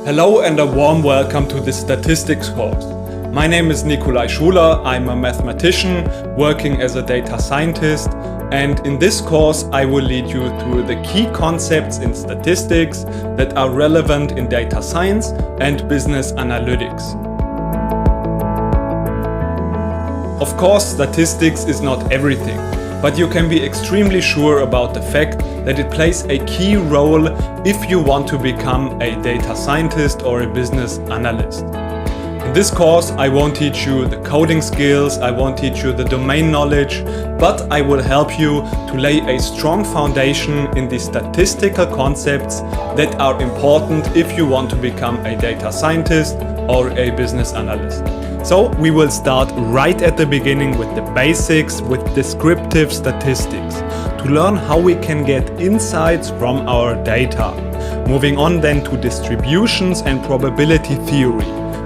Hello and a warm welcome to the statistics course. My name is Nikolai Schuler. I'm a mathematician working as a data scientist, and in this course I will lead you through the key concepts in statistics that are relevant in data science and business analytics. Of course, statistics is not everything, but you can be extremely sure about the fact that it plays a key role if you want to become a data scientist or a business analyst. In this course, I won't teach you the coding skills, I won't teach you the domain knowledge, but I will help you to lay a strong foundation in the statistical concepts that are important if you want to become a data scientist or a business analyst. So we will start right at the beginning with the basics, with descriptive statistics, to learn how we can get insights from our data. Moving on then to distributions and probability theory,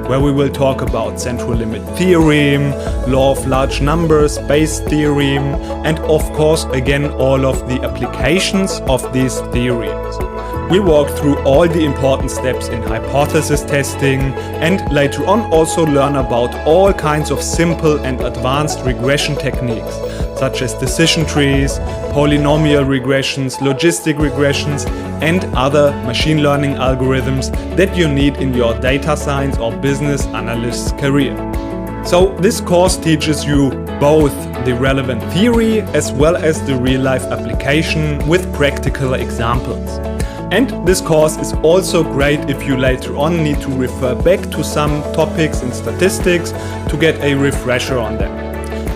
where we will talk about central limit theorem, law of large numbers, Bayes theorem, and of course again all of the applications of these theorems. We walk through all the important steps in hypothesis testing and later on also learn about all kinds of simple and advanced regression techniques such as decision trees, polynomial regressions, logistic regressions and other machine learning algorithms that you need in your data science or business analyst career. So this course teaches you both the relevant theory as well as the real-life application with practical examples. And this course is also great if you later on need to refer back to some topics in statistics to get a refresher on them.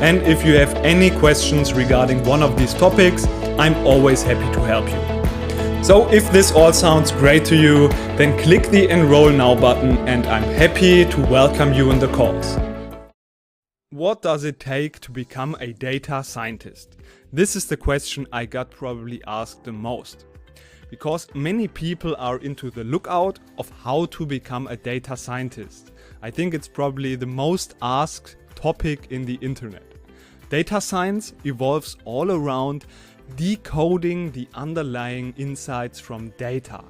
And if you have any questions regarding one of these topics, I'm always happy to help you. So if this all sounds great to you, then click the Enroll Now button and I'm happy to welcome you in the course. What does it take to become a data scientist? This is the question I got probably asked the most. Because many people are into the lookout of how to become a data scientist. I think it's probably the most asked topic in the internet. Data science evolves all around decoding the underlying insights from data.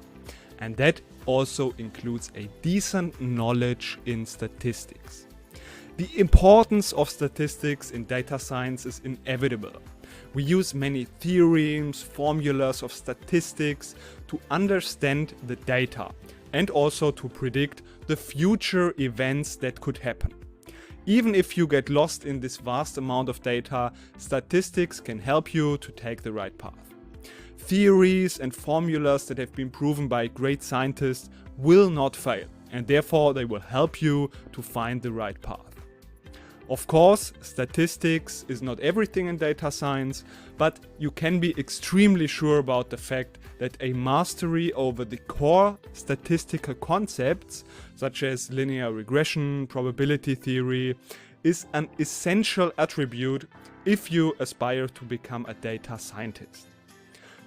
And that also includes a decent knowledge in statistics. The importance of statistics in data science is inevitable. We use many theorems, formulas of statistics to understand the data and also to predict the future events that could happen. Even if you get lost in this vast amount of data, statistics can help you to take the right path. Theories and formulas that have been proven by great scientists will not fail, and therefore they will help you to find the right path. Of course, statistics is not everything in data science, but you can be extremely sure about the fact that a mastery over the core statistical concepts, such as linear regression, probability theory, is an essential attribute if you aspire to become a data scientist.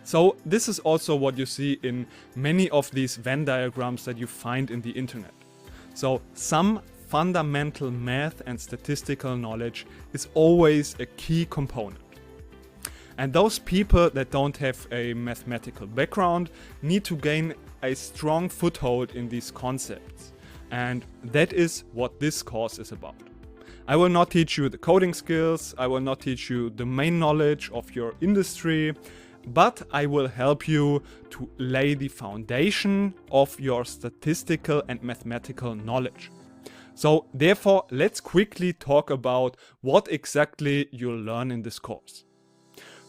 So this is also what you see in many of these Venn diagrams that you find in the internet. So some fundamental math and statistical knowledge is always a key component. And those people that don't have a mathematical background need to gain a strong foothold in these concepts. And that is what this course is about. I will not teach you the coding skills, I will not teach you domain knowledge of your industry, but I will help you to lay the foundation of your statistical and mathematical knowledge. So therefore, let's quickly talk about what exactly you'll learn in this course.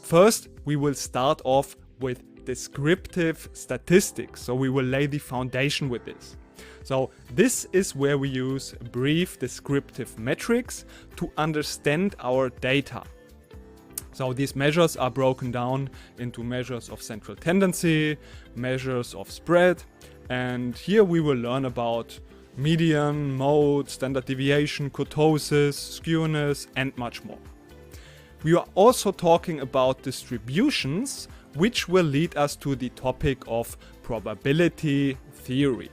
First, we will start off with descriptive statistics. So we will lay the foundation with this. So this is where we use brief descriptive metrics to understand our data. So these measures are broken down into measures of central tendency, measures of spread, and here we will learn about median, mode, standard deviation, kurtosis, skewness, and much more. We are also talking about distributions, which will lead us to the topic of probability theory.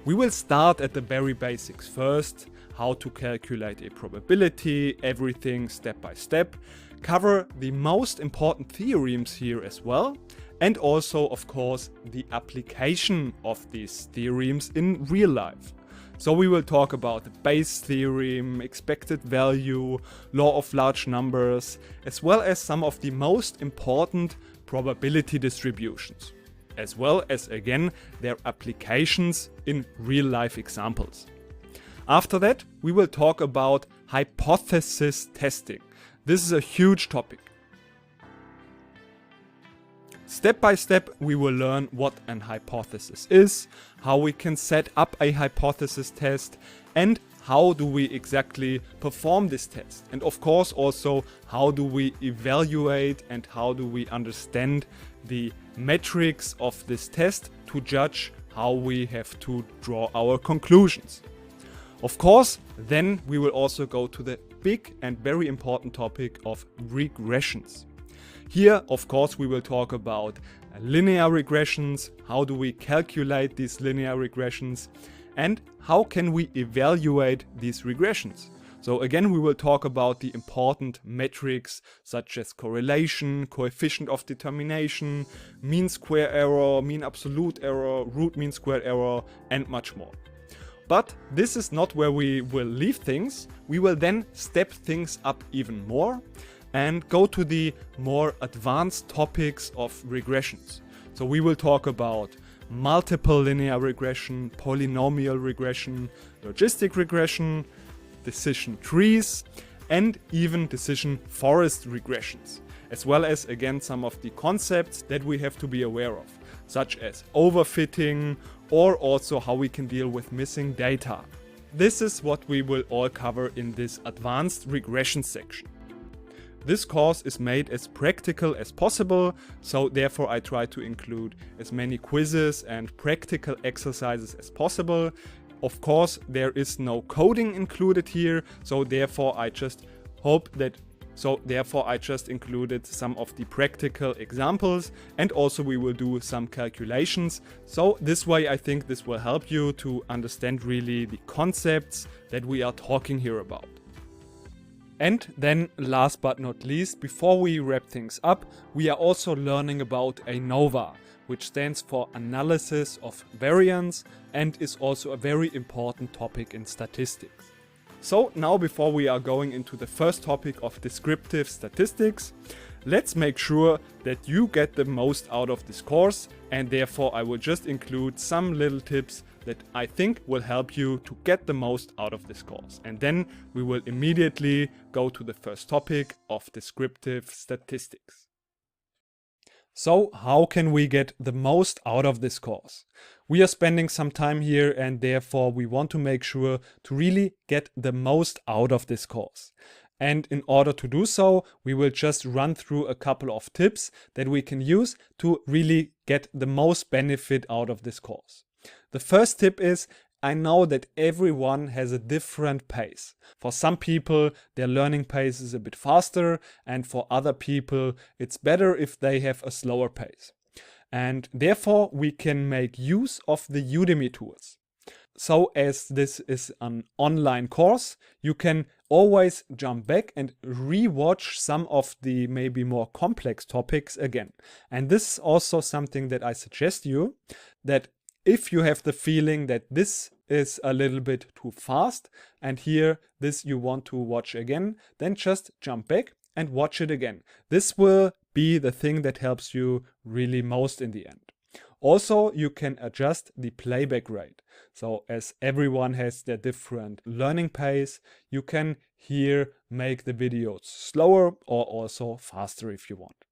We will start at the very basics first, how to calculate a probability, everything step by step, cover the most important theorems here as well, and also, of course, the application of these theorems in real life. So we will talk about the Bayes theorem, expected value, law of large numbers, as well as some of the most important probability distributions, as well as, again, their applications in real life examples. After that, we will talk about hypothesis testing. This is a huge topic. Step by step, we will learn what an hypothesis is, how we can set up a hypothesis test, and how do we exactly perform this test. And of course also, how do we evaluate and how do we understand the metrics of this test to judge how we have to draw our conclusions. Of course, then we will also go to the big and very important topic of regressions. Here, of course, we will talk about linear regressions, how do we calculate these linear regressions, and how can we evaluate these regressions. So again, we will talk about the important metrics such as correlation, coefficient of determination, mean square error, mean absolute error, root mean squared error, and much more. But this is not where we will leave things. We will then step things up even more and go to the more advanced topics of regressions. So we will talk about multiple linear regression, polynomial regression, logistic regression, decision trees, and even decision forest regressions, as well as again some of the concepts that we have to be aware of, such as overfitting or also how we can deal with missing data. This is what we will all cover in this advanced regression section. This course is made as practical as possible, so therefore I try to include as many quizzes and practical exercises as possible. Of course, there is no coding included here, so therefore I just included some of the practical examples, and also we will do some calculations. So this way I think this will help you to understand really the concepts that we are talking here about. And then last but not least, before we wrap things up, we are also learning about ANOVA, which stands for Analysis of Variance and is also a very important topic in statistics. So now before we are going into the first topic of descriptive statistics, let's make sure that you get the most out of this course, and therefore I will just include some little tips that I think will help you to get the most out of this course. And then we will immediately go to the first topic of descriptive statistics. So how can we get the most out of this course? We are spending some time here and therefore we want to make sure to really get the most out of this course. And in order to do so, we will just run through a couple of tips that we can use to really get the most benefit out of this course. The first tip is, I know that everyone has a different pace. For some people, their learning pace is a bit faster, and for other people, it's better if they have a slower pace. And therefore, we can make use of the Udemy tools. So as this is an online course, you can always jump back and re-watch some of the maybe more complex topics again. And this is also something that I suggest you, that if you have the feeling that this is a little bit too fast and here this you want to watch again, then just jump back and watch it again. This will be the thing that helps you really most in the end. Also, you can adjust the playback rate. So as everyone has their different learning pace, you can here make the videos slower or also faster if you want.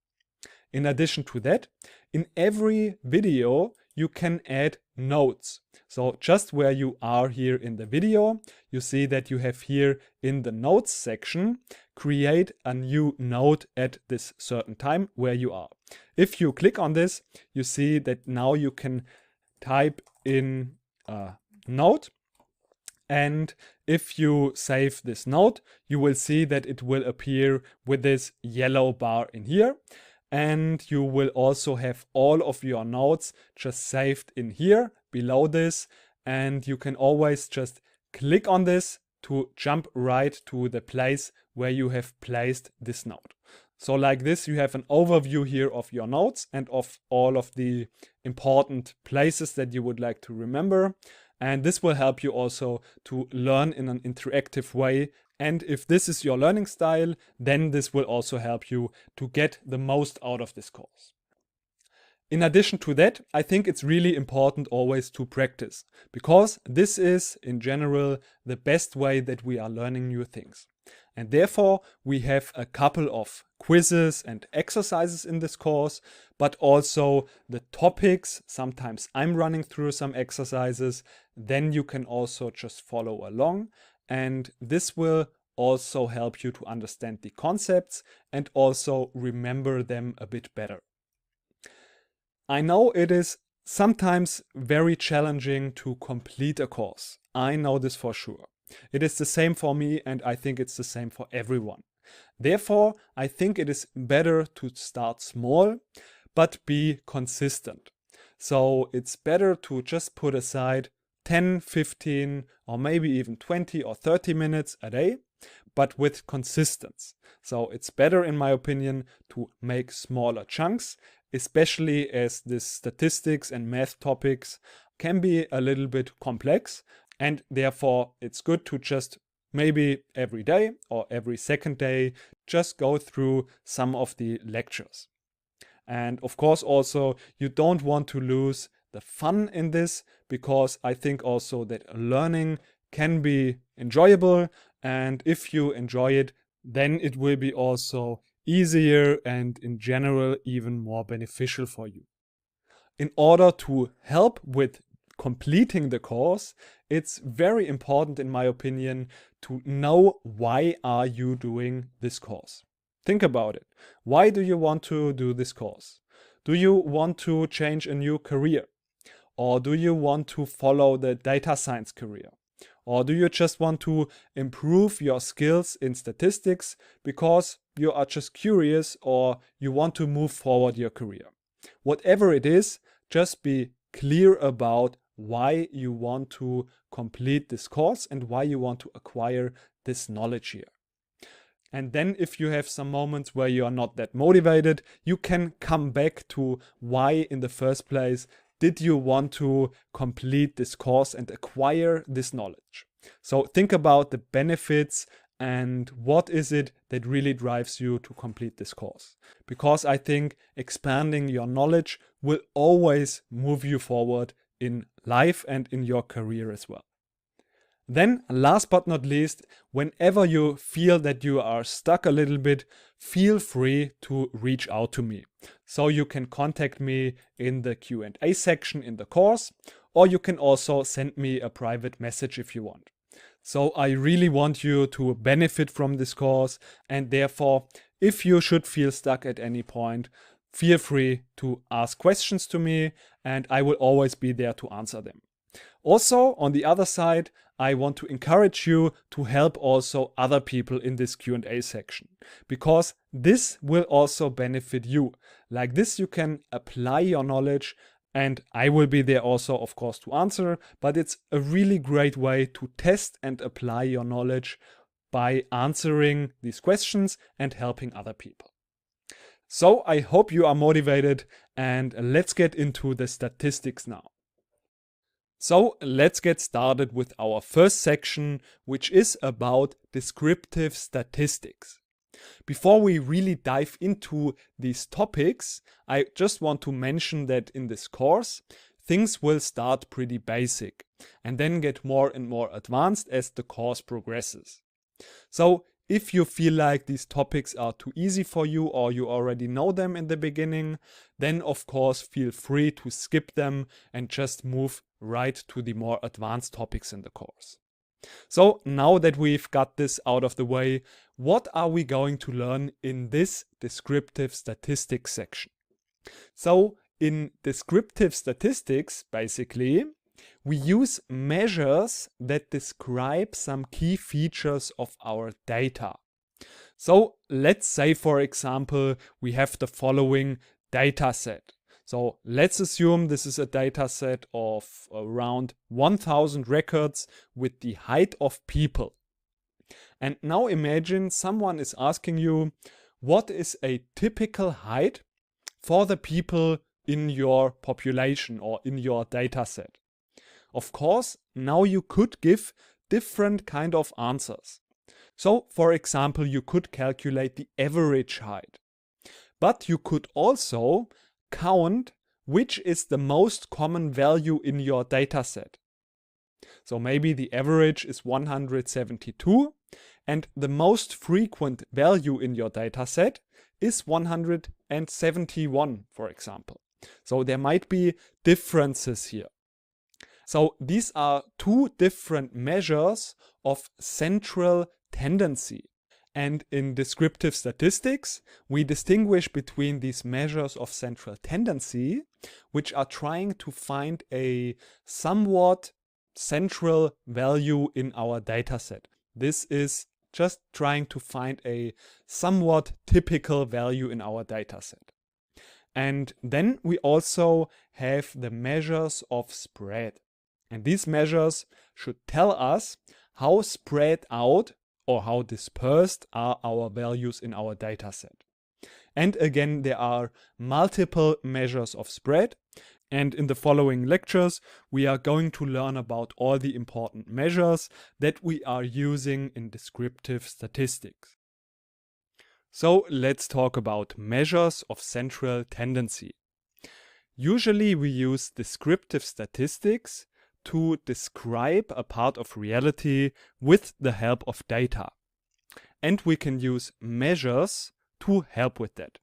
In addition to that, in every video, you can add notes. So just where you are here in the video, you see that you have here in the notes section, create a new note at this certain time where you are. If you click on this, you see that now you can type in a note. And if you save this note, you will see that it will appear with this yellow bar in here. And you will also have all of your notes just saved in here below this. And you can always just click on this to jump right to the place where you have placed this note. So like this, you have an overview here of your notes and of all of the important places that you would like to remember. And this will help you also to learn in an interactive way. And if this is your learning style, then this will also help you to get the most out of this course. In addition to that, I think it's really important always to practice, because this is, in general, the best way that we are learning new things. And therefore, we have a couple of quizzes and exercises in this course, but also the topics. Sometimes I'm running through some exercises, then you can also just follow along. And this will also help you to understand the concepts and also remember them a bit better. I know it is sometimes very challenging to complete a course. I know this for sure. It is the same for me, and I think it's the same for everyone. Therefore, I think it is better to start small, but be consistent. So it's better to just put aside 10, 15, or maybe even 20 or 30 minutes a day, but with consistency. So it's better, in my opinion, to make smaller chunks, especially as the statistics and math topics can be a little bit complex, and therefore it's good to just maybe every day or every second day just go through some of the lectures. And of course also you don't want to lose the fun in this, because I think also that learning can be enjoyable, and if you enjoy it, then it will be also easier and in general even more beneficial for you. In order to help with completing the course, it's very important, in my opinion, to know why are you doing this course. Think about it. Why do you want to do this course? Do you want to change a new career? Or do you want to follow the data science career? Or do you just want to improve your skills in statistics because you are just curious or you want to move forward your career? Whatever it is, just be clear about why you want to complete this course and why you want to acquire this knowledge here. And then if you have some moments where you are not that motivated, you can come back to why in the first place did you want to complete this course and acquire this knowledge. So think about the benefits and what is it that really drives you to complete this course. Because I think expanding your knowledge will always move you forward in life and in your career as well. Then, last but not least, whenever you feel that you are stuck a little bit, feel free to reach out to me. So you can contact me in the Q&A section in the course, or you can also send me a private message if you want. So I really want you to benefit from this course, and therefore, if you should feel stuck at any point, feel free to ask questions to me, and I will always be there to answer them. Also, on the other side, I want to encourage you to help also other people in this Q&A section, because this will also benefit you. Like this, you can apply your knowledge, and I will be there also, of course, to answer, but it's a really great way to test and apply your knowledge by answering these questions and helping other people. So I hope you are motivated, and let's get into the statistics now. So let's get started with our first section, which is about descriptive statistics. Before we really dive into these topics, I just want to mention that in this course, things will start pretty basic and then get more and more advanced as the course progresses. So if you feel like these topics are too easy for you or you already know them in the beginning, then of course feel free to skip them and just move right to the more advanced topics in the course. So now that we've got this out of the way, what are we going to learn in this descriptive statistics section? So in descriptive statistics, basically, we use measures that describe some key features of our data. So let's say, for example, we have the following data set. So let's assume this is a data set of around 1000 records with the height of people. And now imagine someone is asking you, what is a typical height for the people in your population or in your data set. Of course, now you could give different kind of answers. So, for example, you could calculate the average height. But you could also count which is the most common value in your data set. So maybe the average is 172 and the most frequent value in your data set is 171, for example. So there might be differences here. So these are two different measures of central tendency. And in descriptive statistics, we distinguish between these measures of central tendency, which are trying to find a somewhat central value in our dataset. This is just trying to find a somewhat typical value in our dataset. And then we also have the measures of spread. And these measures should tell us how spread out or how dispersed are our values in our dataset. And again, there are multiple measures of spread. And in the following lectures, we are going to learn about all the important measures that we are using in descriptive statistics. So let's talk about measures of central tendency. Usually we use descriptive statistics to describe a part of reality with the help of data. And we can use measures to help with that.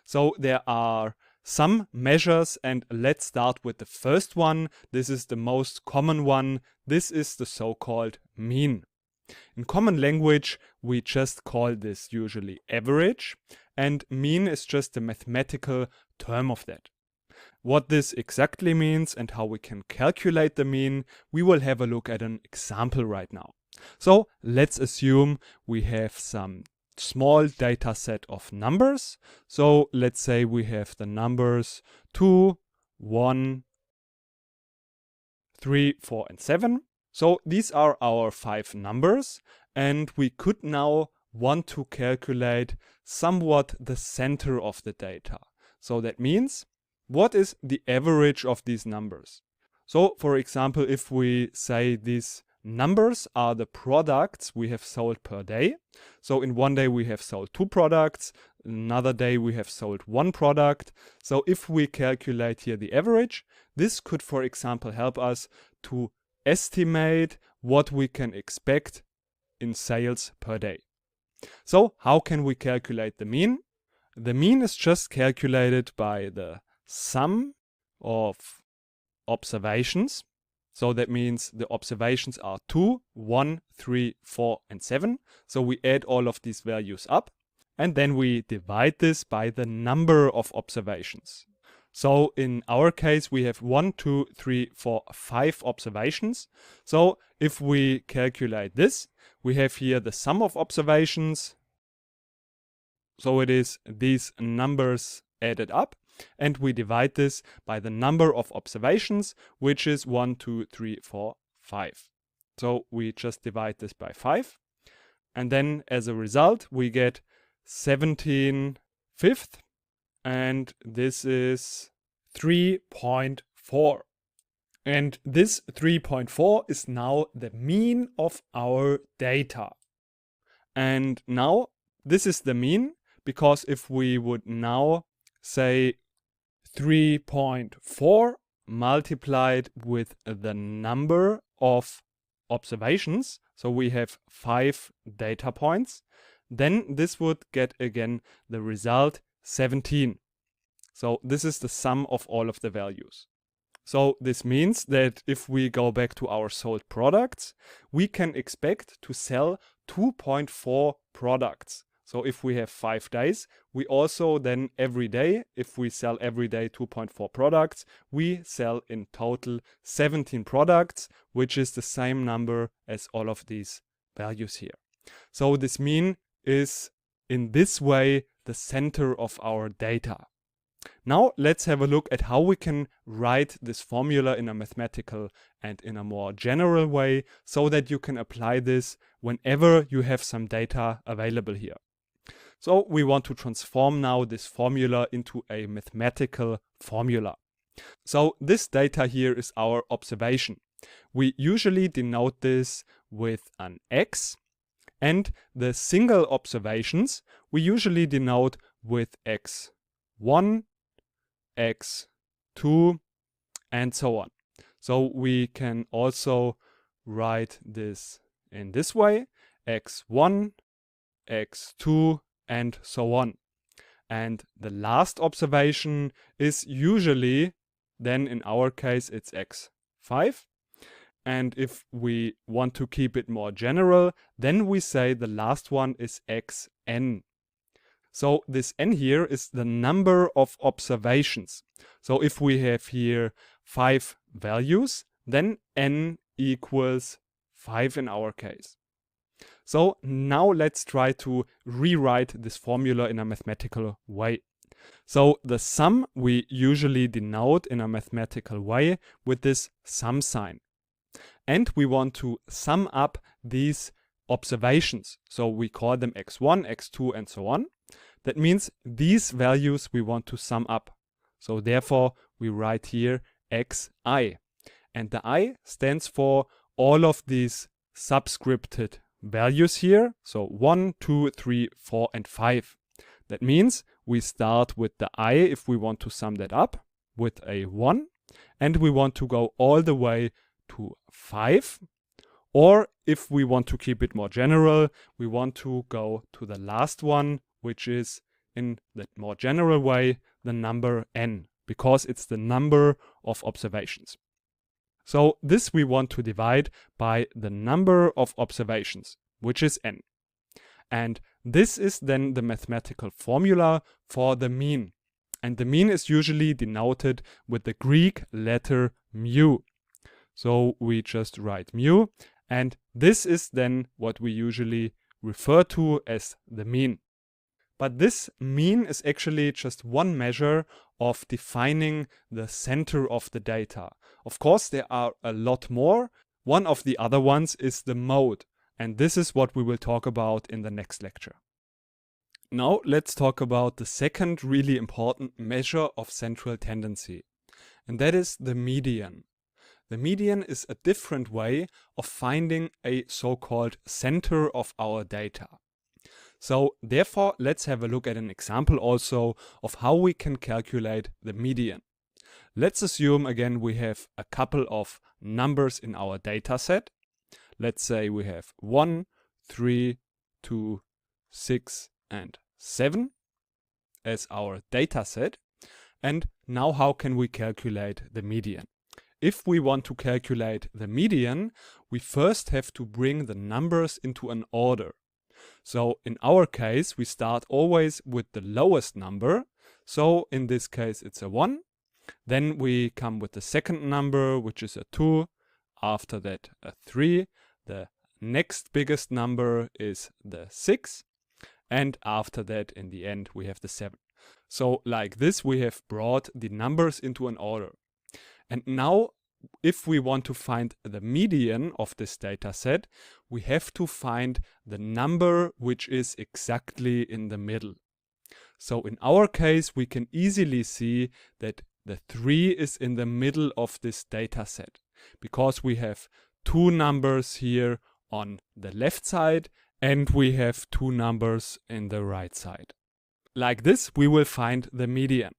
So there are some measures, and let's start with the first one. This is the most common one. This is the so-called mean. In common language, we just call this usually average, and mean is just a mathematical term of that. What this exactly means and how we can calculate the mean, we will have a look at an example right now. So let's assume we have some small data set of numbers. So let's say we have the numbers 2, 1, 3, 4, and 7. So these are our 5 numbers, and we could now want to calculate somewhat the center of the data. So that means, what is the average of these numbers? So for example, if we say these numbers are the products we have sold per day. So in one day we have sold 2 products, another day we have sold 1 product. So if we calculate here the average, this could, for example, help us to estimate what we can expect in sales per day. So how can we calculate the mean? The mean is just calculated by the sum of observations. So that means the observations are 2, 1, 3, 4, and 7. So we add all of these values up, and then we divide this by the number of observations. So in our case, we have 1, 2, 3, 4, 5 observations. So if we calculate this, we have here the sum of observations. So it is these numbers added up, and we divide this by the number of observations, which is 1, 2, 3, 4, 5. So we just divide this by 5. And then as a result, we get 17/5. And this is 3.4. And this 3.4 is now the mean of our data. And now this is the mean, because if we would now say 3.4 multiplied with the number of observations, so we have 5 data points, then this would get again the result 17. So this is the sum of all of the values. So this means that if we go back to our sold products, we can expect to sell 2.4 products. So if we have 5 days, we also then every day, if we sell every day 2.4 products, we sell in total 17 products, which is the same number as all of these values here. So this mean is in this way the center of our data. Now let's have a look at how we can write this formula in a mathematical and in a more general way, so that you can apply this whenever you have some data available here. So we want to transform now this formula into a mathematical formula. So this data here is our observation. We usually denote this with an X, and the single observations we usually denote with X1, X2, and so on. So we can also write this in this way, X1, X2, and so on. And the last observation is usually, then in our case, it's X5. And if we want to keep it more general, then we say the last one is Xn. So this n here is the number of observations. So if we have here 5 values, then n equals 5 in our case. So now let's try to rewrite this formula in a mathematical way. So the sum we usually denote in a mathematical way with this sum sign. And we want to sum up these observations. So we call them x1, x2, and so on. That means these values we want to sum up. So therefore we write here xi. And the I stands for all of these subscripted values here. So 1, 2, 3, 4, and 5. That means we start with the I if we want to sum that up with a 1. And we want to go all the way to 5. Or if we want to keep it more general, we want to go to the last one, which is in the more general way the number n, because it's the number of observations. So this we want to divide by the number of observations, which is n. And this is then the mathematical formula for the mean. And the mean is usually denoted with the Greek letter mu. So we just write mu, and this is then what we usually refer to as the mean. But this mean is actually just one measure of defining the center of the data. Of course, there are a lot more. One of the other ones is the mode, and this is what we will talk about in the next lecture. Now let's talk about the second really important measure of central tendency, and that is the median. The median is a different way of finding a so-called center of our data. So therefore, let's have a look at an example also of how we can calculate the median. Let's assume again we have a couple of numbers in our data set. Let's say we have 1, 3, 2, 6, and 7 as our data set. And now how can we calculate the median? If we want to calculate the median, we first have to bring the numbers into an order. So in our case, we start always with the lowest number. So in this case, it's a 1. Then we come with the second number, which is a 2. After that, a 3. The next biggest number is the 6. And after that, in the end, we have the 7. So like this, we have brought the numbers into an order. And now, if we want to find the median of this data set, we have to find the number which is exactly in the middle. So in our case, we can easily see that the 3 is in the middle of this data set, because we have 2 numbers here on the left side and we have 2 numbers in the right side. Like this, we will find the median.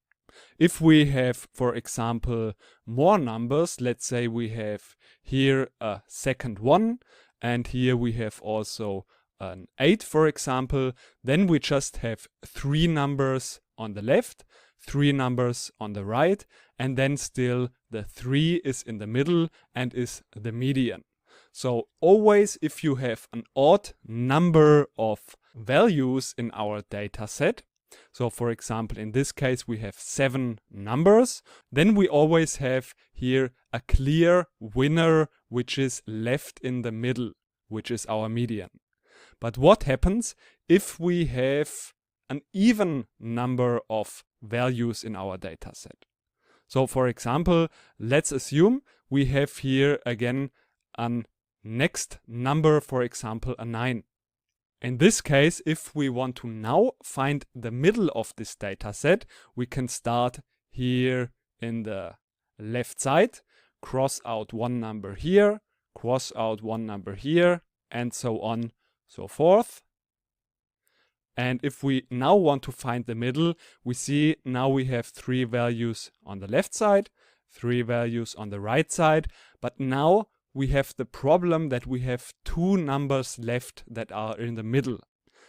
If we have, for example, more numbers, let's say we have here a second 1 and here we have also an 8, for example, then we just have 3 numbers on the left, 3 numbers on the right, and then still the 3 is in the middle and is the median. So always if you have an odd number of values in our data set, so for example, in this case, we have 7 numbers. Then we always have here a clear winner, which is left in the middle, which is our median. But what happens if we have an even number of values in our data set? So for example, let's assume we have here again an next number, for example, a 9. In this case, if we want to now find the middle of this data set, we can start here in the left side, cross out one number here, cross out one number here, and so on, so forth. And if we now want to find the middle, we see now we have 3 values on the left side, 3 values on the right side, but now we have the problem that we have 2 numbers left that are in the middle.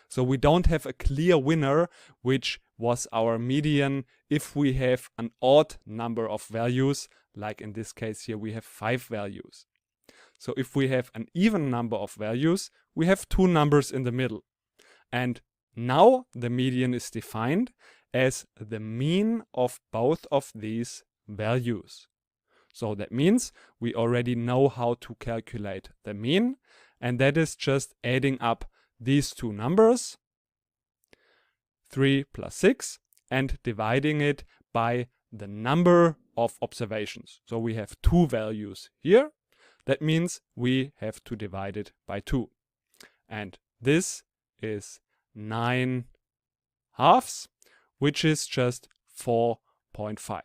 So we don't have a clear winner, which was our median if we have an odd number of values, like in this case here we have 5 values. So if we have an even number of values, we have 2 numbers in the middle. And now the median is defined as the mean of both of these values. So that means we already know how to calculate the mean, and that is just adding up these 2 numbers, 3 plus 6, and dividing it by the number of observations. So we have 2 values here. That means we have to divide it by 2. And this is 9 halves, which is just 4.5.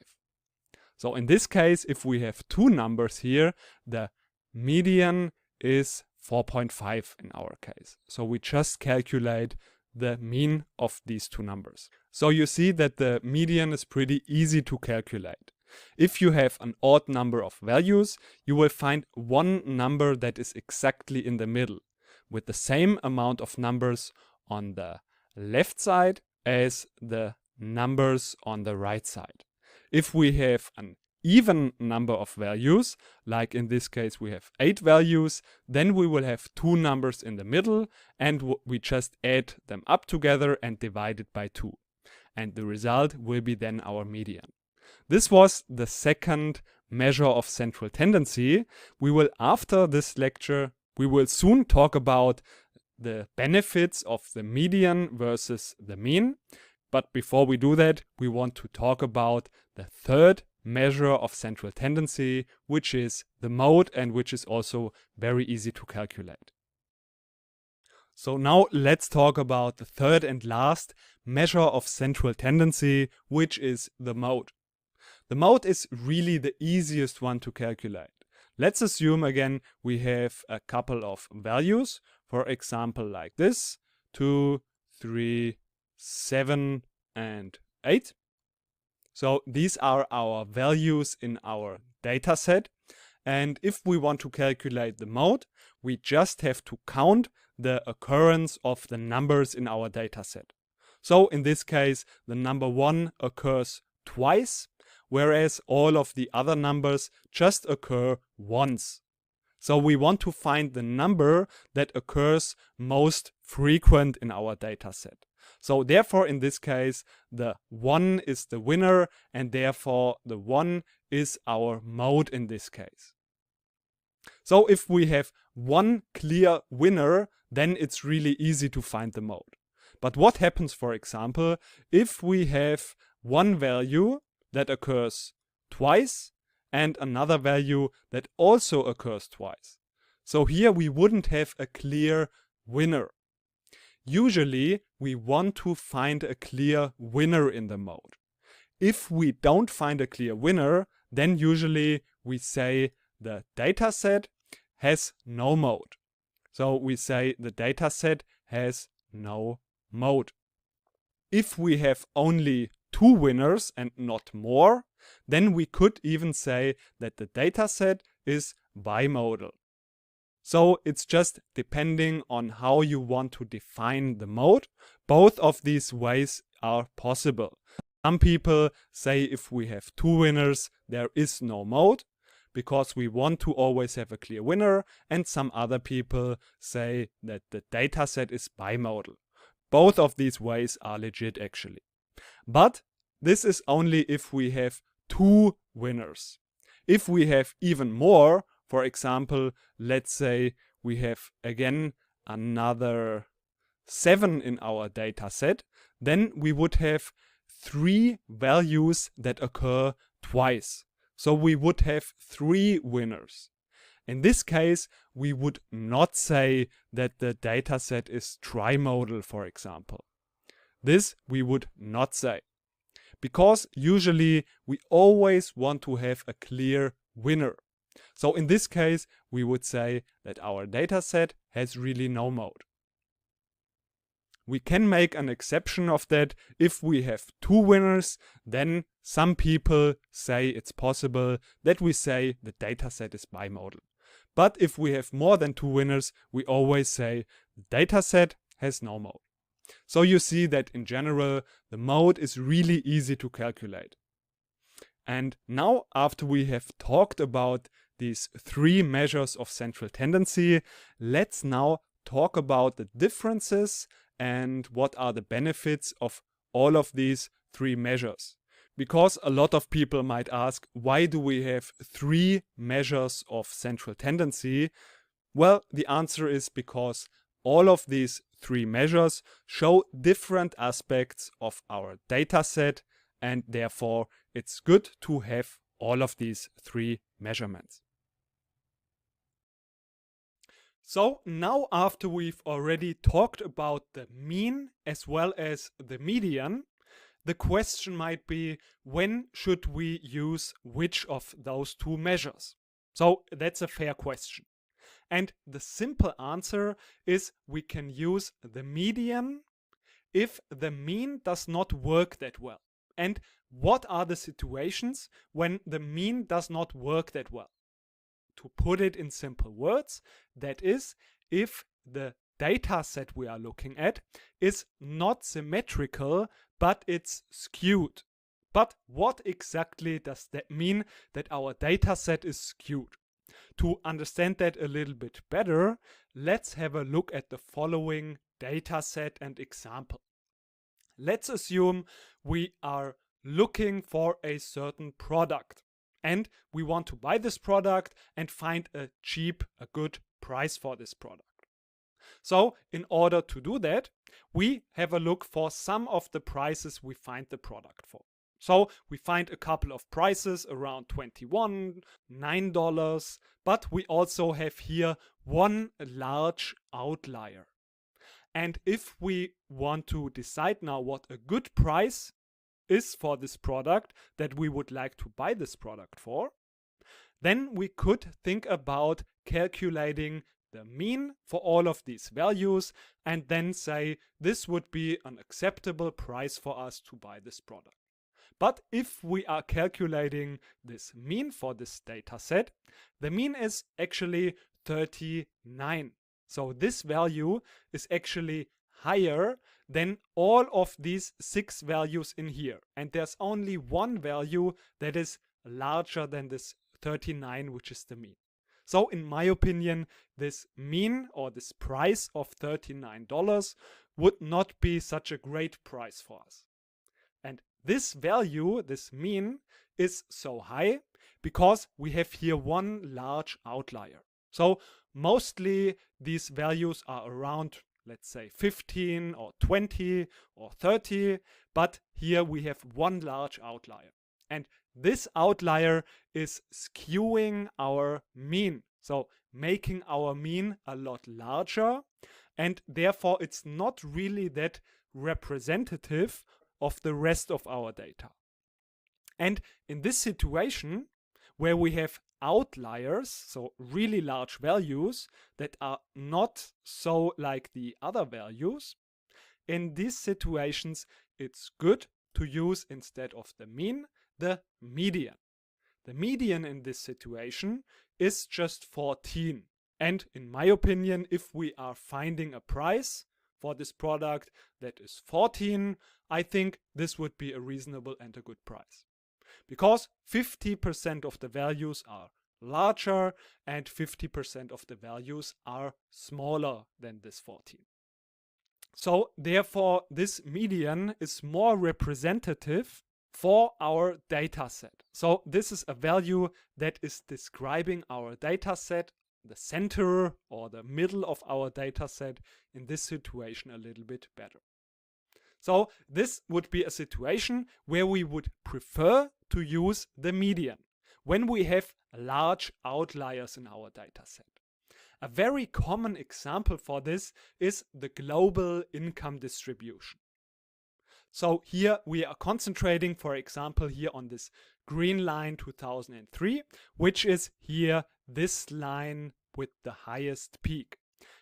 So in this case, if we have 2 numbers here, the median is 4.5 in our case. So we just calculate the mean of these 2 numbers. So you see that the median is pretty easy to calculate. If you have an odd number of values, you will find one number that is exactly in the middle, with the same amount of numbers on the left side as the numbers on the right side. If we have an even number of values, like in this case we have 8 values, then we will have 2 numbers in the middle, and we just add them up together and divide it by 2. And the result will be then our median. This was the second measure of central tendency. We will, after this lecture, we will soon talk about the benefits of the median versus the mean. But before we do that, we want to talk about the third measure of central tendency, which is the mode, and which is also very easy to calculate. So now let's talk about the third and last measure of central tendency, which is the mode. The mode is really the easiest one to calculate. Let's assume again we have a couple of values, for example like this, 2, 3, 7 and 8. So these are our values in our data set, and if we want to calculate the mode, we just have to count the occurrence of the numbers in our data set. So in this case the number 1 occurs twice, whereas all of the other numbers just occur once. So we want to find the number that occurs most frequent in our data set. So therefore in this case the 1 is the winner, and therefore the 1 is our mode in this case. So if we have one clear winner, then it's really easy to find the mode. But what happens, for example, if we have one value that occurs twice and another value that also occurs twice? So here we wouldn't have a clear winner. Usually we want to find a clear winner in the mode. If we don't find a clear winner, then usually we say the data set has no mode. So we say the data set has no mode. If we have only 2 winners and not more, then we could even say that the data set is bimodal. So it's just depending on how you want to define the mode. Both of these ways are possible. Some people say if we have 2 winners, there is no mode, because we want to always have a clear winner, and some other people say that the data set is bimodal. Both of these ways are legit actually. But this is only if we have 2 winners. If we have even more, for example, let's say we have again another 7 in our data set, then we would have 3 values that occur twice. So we would have 3 winners. In this case, we would not say that the dataset is trimodal, for example. This we would not say, because usually we always want to have a clear winner. So in this case, we would say that our dataset has really no mode. We can make an exception of that. If we have two winners, then some people say it's possible that we say the dataset is bimodal. But if we have more than two winners, we always say the dataset has no mode. So you see that in general, the mode is really easy to calculate. And now, after we have talked about these three measures of central tendency, let's now talk about the differences and what are the benefits of all of these three measures. Because a lot of people might ask, why do we have three measures of central tendency? Well, the answer is because all of these three measures show different aspects of our dataset, and therefore it's good to have all of these three measurements. So now, after we've already talked about the mean as well as the median, the question might be, when should we use which of those two measures? So that's a fair question. And the simple answer is we can use the median if the mean does not work that well. And what are the situations when the mean does not work that well? To put it in simple words, that is, if the data set we are looking at is not symmetrical, but it's skewed. But what exactly does that mean, that our data set is skewed? To understand that a little bit better, let's have a look at the following data set and example. Let's assume we are looking for a certain product, and we want to buy this product and find a good price for this product. So in order to do that, we have a look for some of the prices we find the product for. So we find a couple of prices around $21, $9, but we also have here one large outlier. And if we want to decide now what a good price is for this product that we would like to buy this product for, then we could think about calculating the mean for all of these values and then say this would be an acceptable price for us to buy this product. But if we are calculating this mean for this data set, the mean is actually 39. So this value is actually higher than all of these 6 values in here. And there's only one value that is larger than this 39, which is the mean. So in my opinion, this mean or this price of $39 would not be such a great price for us. And this value, this mean, is so high because we have here one large outlier. So mostly these values are around, let's say 15 or 20 or 30, but here we have one large outlier. And this outlier is skewing our mean, so making our mean a lot larger, and therefore it's not really that representative of the rest of our data. And in this situation, where we have outliers, so really large values that are not so like the other values, in these situations it's good to use, instead of the mean, the median. The median in this situation is just 14. And in my opinion, if we are finding a price for this product that is 14, I think this would be a reasonable and a good price. Because 50% of the values are larger and 50% of the values are smaller than this 14. So therefore, this median is more representative for our data set. So this is a value that is describing our data set, the center or the middle of our data set in this situation a little bit better. So this would be a situation where we would prefer to use the median. When we have large outliers in our data set. A very common example for this is the global income distribution. So here we are concentrating, for example, here on this green line 2003, which is here this line with the highest peak.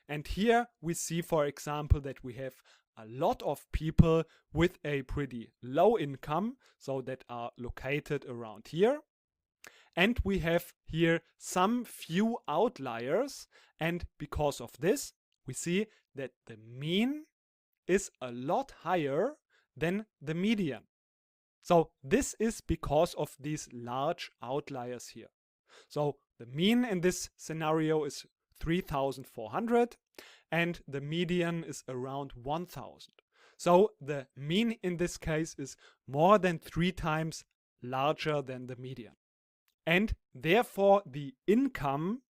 And here we see, for example, that we have a lot of people with a pretty low income, so that are located around here. And we have here some few outliers, and because of this, we see that the mean is a lot higher than the median. So this is because of these large outliers here. So the mean in this scenario is 3,400 and the median is around 1,000. So the mean in this case is more than 3 times larger than the median. And therefore the income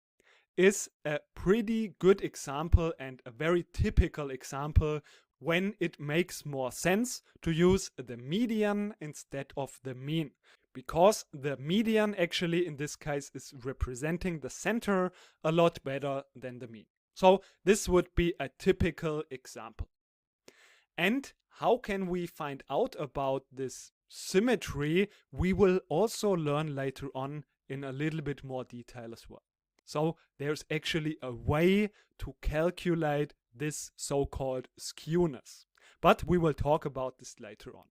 is a pretty good example and a very typical example when it makes more sense to use the median instead of the mean. Because the median actually in this case is representing the center a lot better than the mean. So this would be a typical example. And how can we find out about this symmetry? We will also learn later on in a little bit more detail as well. So there's actually a way to calculate this so-called skewness. But we will talk about this later on.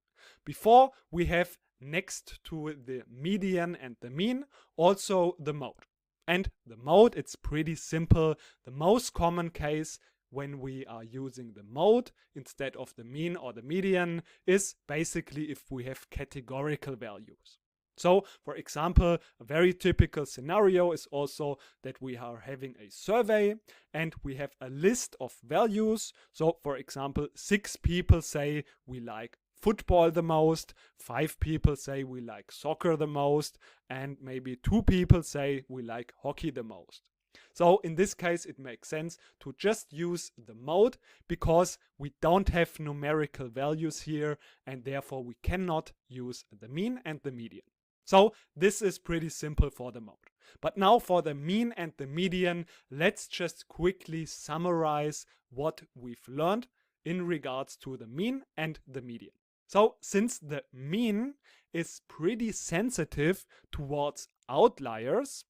Before, we have next to the median and the mean also the mode. And the mode, it's pretty simple. The most common case when we are using the mode instead of the mean or the median is basically if we have categorical values. So, for example, a very typical scenario is also that we are having a survey and we have a list of values. So, for example, 6 people say we like football the most, 5 people say we like soccer the most, and maybe 2 people say we like hockey the most. So in this case, it makes sense to just use the mode because we don't have numerical values here and therefore we cannot use the mean and the median. So this is pretty simple for the mode. But now for the mean and the median, let's just quickly summarize what we've learned in regards to the mean and the median. So since the mean is pretty sensitive towards outliers,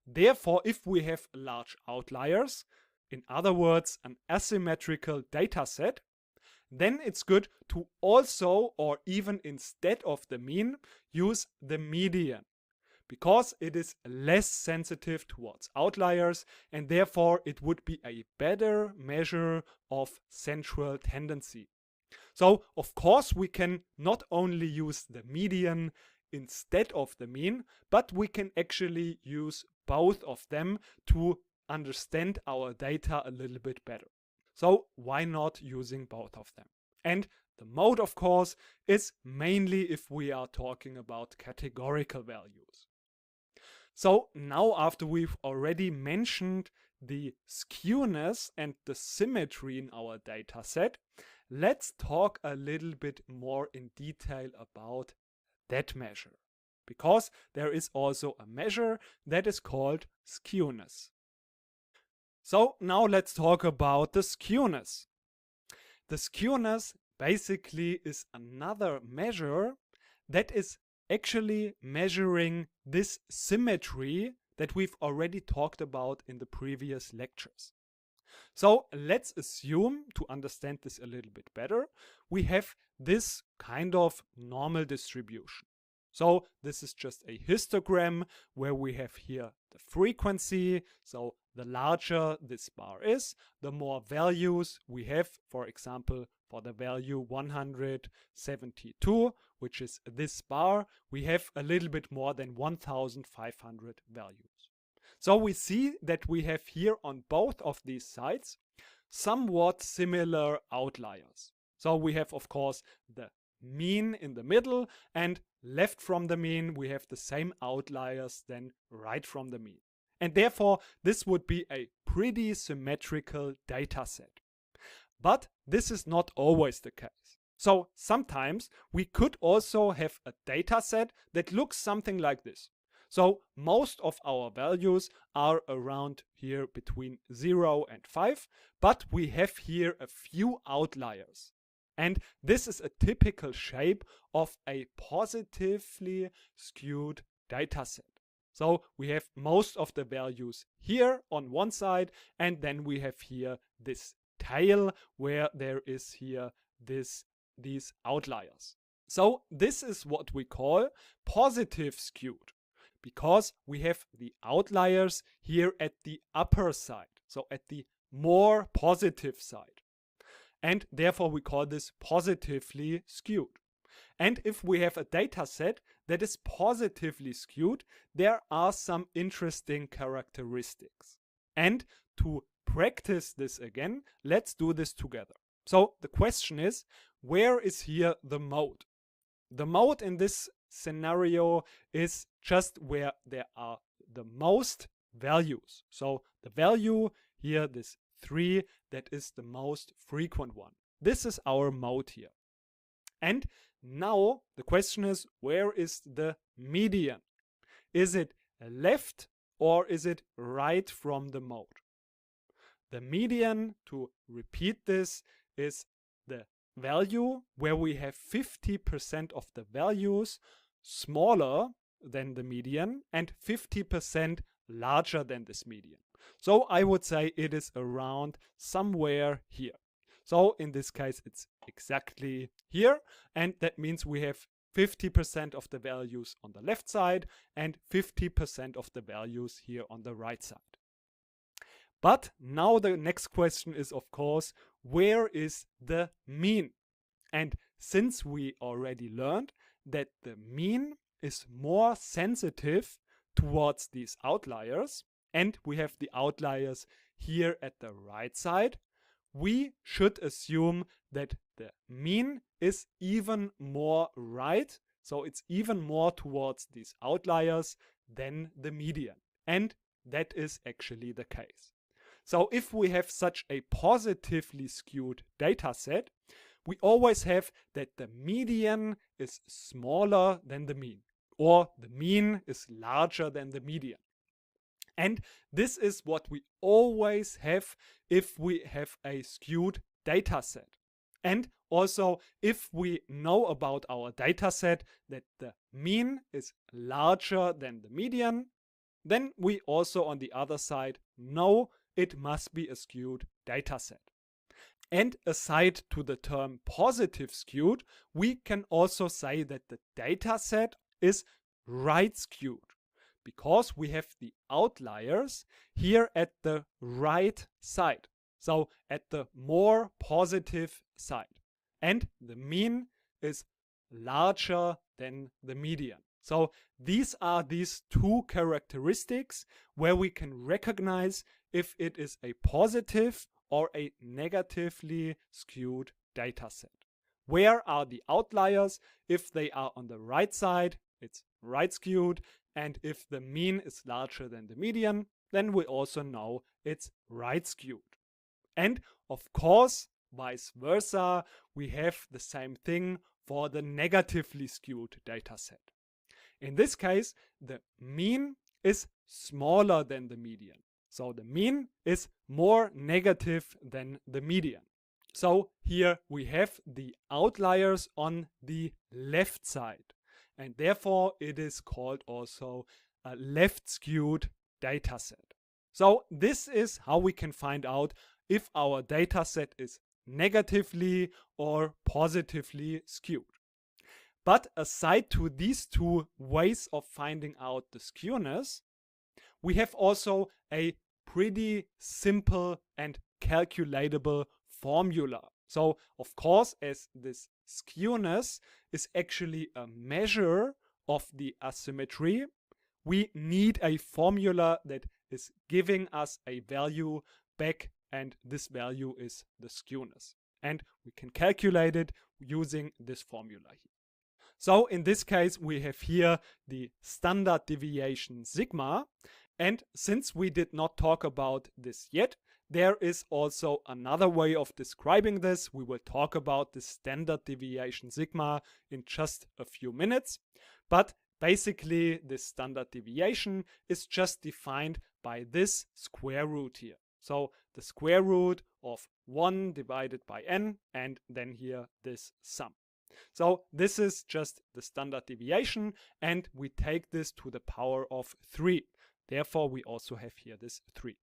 therefore if we have large outliers, in other words an asymmetrical data set, then it's good to also, or even instead of the mean, use the median. Because it is less sensitive towards outliers and therefore it would be a better measure of central tendency. So of course we can not only use the median instead of the mean, but we can actually use both of them to understand our data a little bit better. So why not using both of them? And the mode, of course, is mainly if we are talking about categorical values. So now after we've already mentioned the skewness and the symmetry in our data set, let's talk a little bit more in detail about that measure. Because there is also a measure that is called skewness. So now let's talk about the skewness. The skewness basically is another measure that is actually measuring this symmetry that we've already talked about in the previous lectures. So let's assume, to understand this a little bit better, we have this kind of normal distribution. So this is just a histogram where we have here the frequency. So the larger this bar is, the more values we have. For example, for the value 172, which is this bar, we have a little bit more than 1,500 values. So we see that we have here on both of these sides somewhat similar outliers. So we have, of course, the mean in the middle, and left from the mean we have the same outliers than right from the mean. And therefore this would be a pretty symmetrical data set. But this is not always the case. So sometimes we could also have a data set that looks something like this. So most of our values are around here between 0 and 5, but we have here a few outliers. And this is a typical shape of a positively skewed dataset. So we have most of the values here on one side, and then we have here this tail where there is here these outliers. So this is what we call positive skewed, because we have the outliers here at the upper side, so at the more positive side. And therefore we call this positively skewed. And if we have a data set that is positively skewed, there are some interesting characteristics. And to practice this again, let's do this together. So the question is, where is here the mode? The mode in this scenario is just where there are the most values. So the value here, this 3, that is the most frequent one. This is our mode here. And now the question is, where is the median? Is it left or is it right from the mode? The median, to repeat this, is the value where we have 50% of the values smaller than the median and 50% larger than this median. So I would say it is around somewhere here. So in this case, it's exactly here. And that means we have 50% of the values on the left side and 50% of the values here on the right side. But now the next question is, of course, where is the mean? And since we already learned that the mean is more sensitive towards these outliers, and we have the outliers here at the right side, we should assume that the mean is even more right. So it's even more towards these outliers than the median. And that is actually the case. So if we have such a positively skewed data set, we always have that the median is smaller than the mean, or the mean is larger than the median. And this is what we always have if we have a skewed data set. And also, if we know about our data set that the mean is larger than the median, then we also on the other side know it must be a skewed data set. And aside to the term positive skewed, we can also say that the data set is right skewed, because we have the outliers here at the right side, so at the more positive side. And the mean is larger than the median. So these are these two characteristics where we can recognize if it is a positive or a negatively skewed data set. Where are the outliers? If they are on the right side, it's right skewed. And if the mean is larger than the median, then we also know it's right skewed. And of course, vice versa, we have the same thing for the negatively skewed data set. In this case, the mean is smaller than the median. So the mean is more negative than the median. So here we have the outliers on the left side. And therefore it is called also a left skewed data set. So this is how we can find out if our data set is negatively or positively skewed. But aside to these two ways of finding out the skewness, we have also a pretty simple and calculatable formula. So of course, as this skewness is actually a measure of the asymmetry, we need a formula that is giving us a value back, and this value is the skewness. And we can calculate it using this formula here. So in this case, we have here the standard deviation sigma. And since we did not talk about this yet, there is also another way of describing this. We will talk about the standard deviation sigma in just a few minutes. But basically this standard deviation is just defined by this square root here. So the square root of 1 divided by n, and then here this sum. So this is just the standard deviation, and we take this to the power of 3. Therefore, we also have here this 3.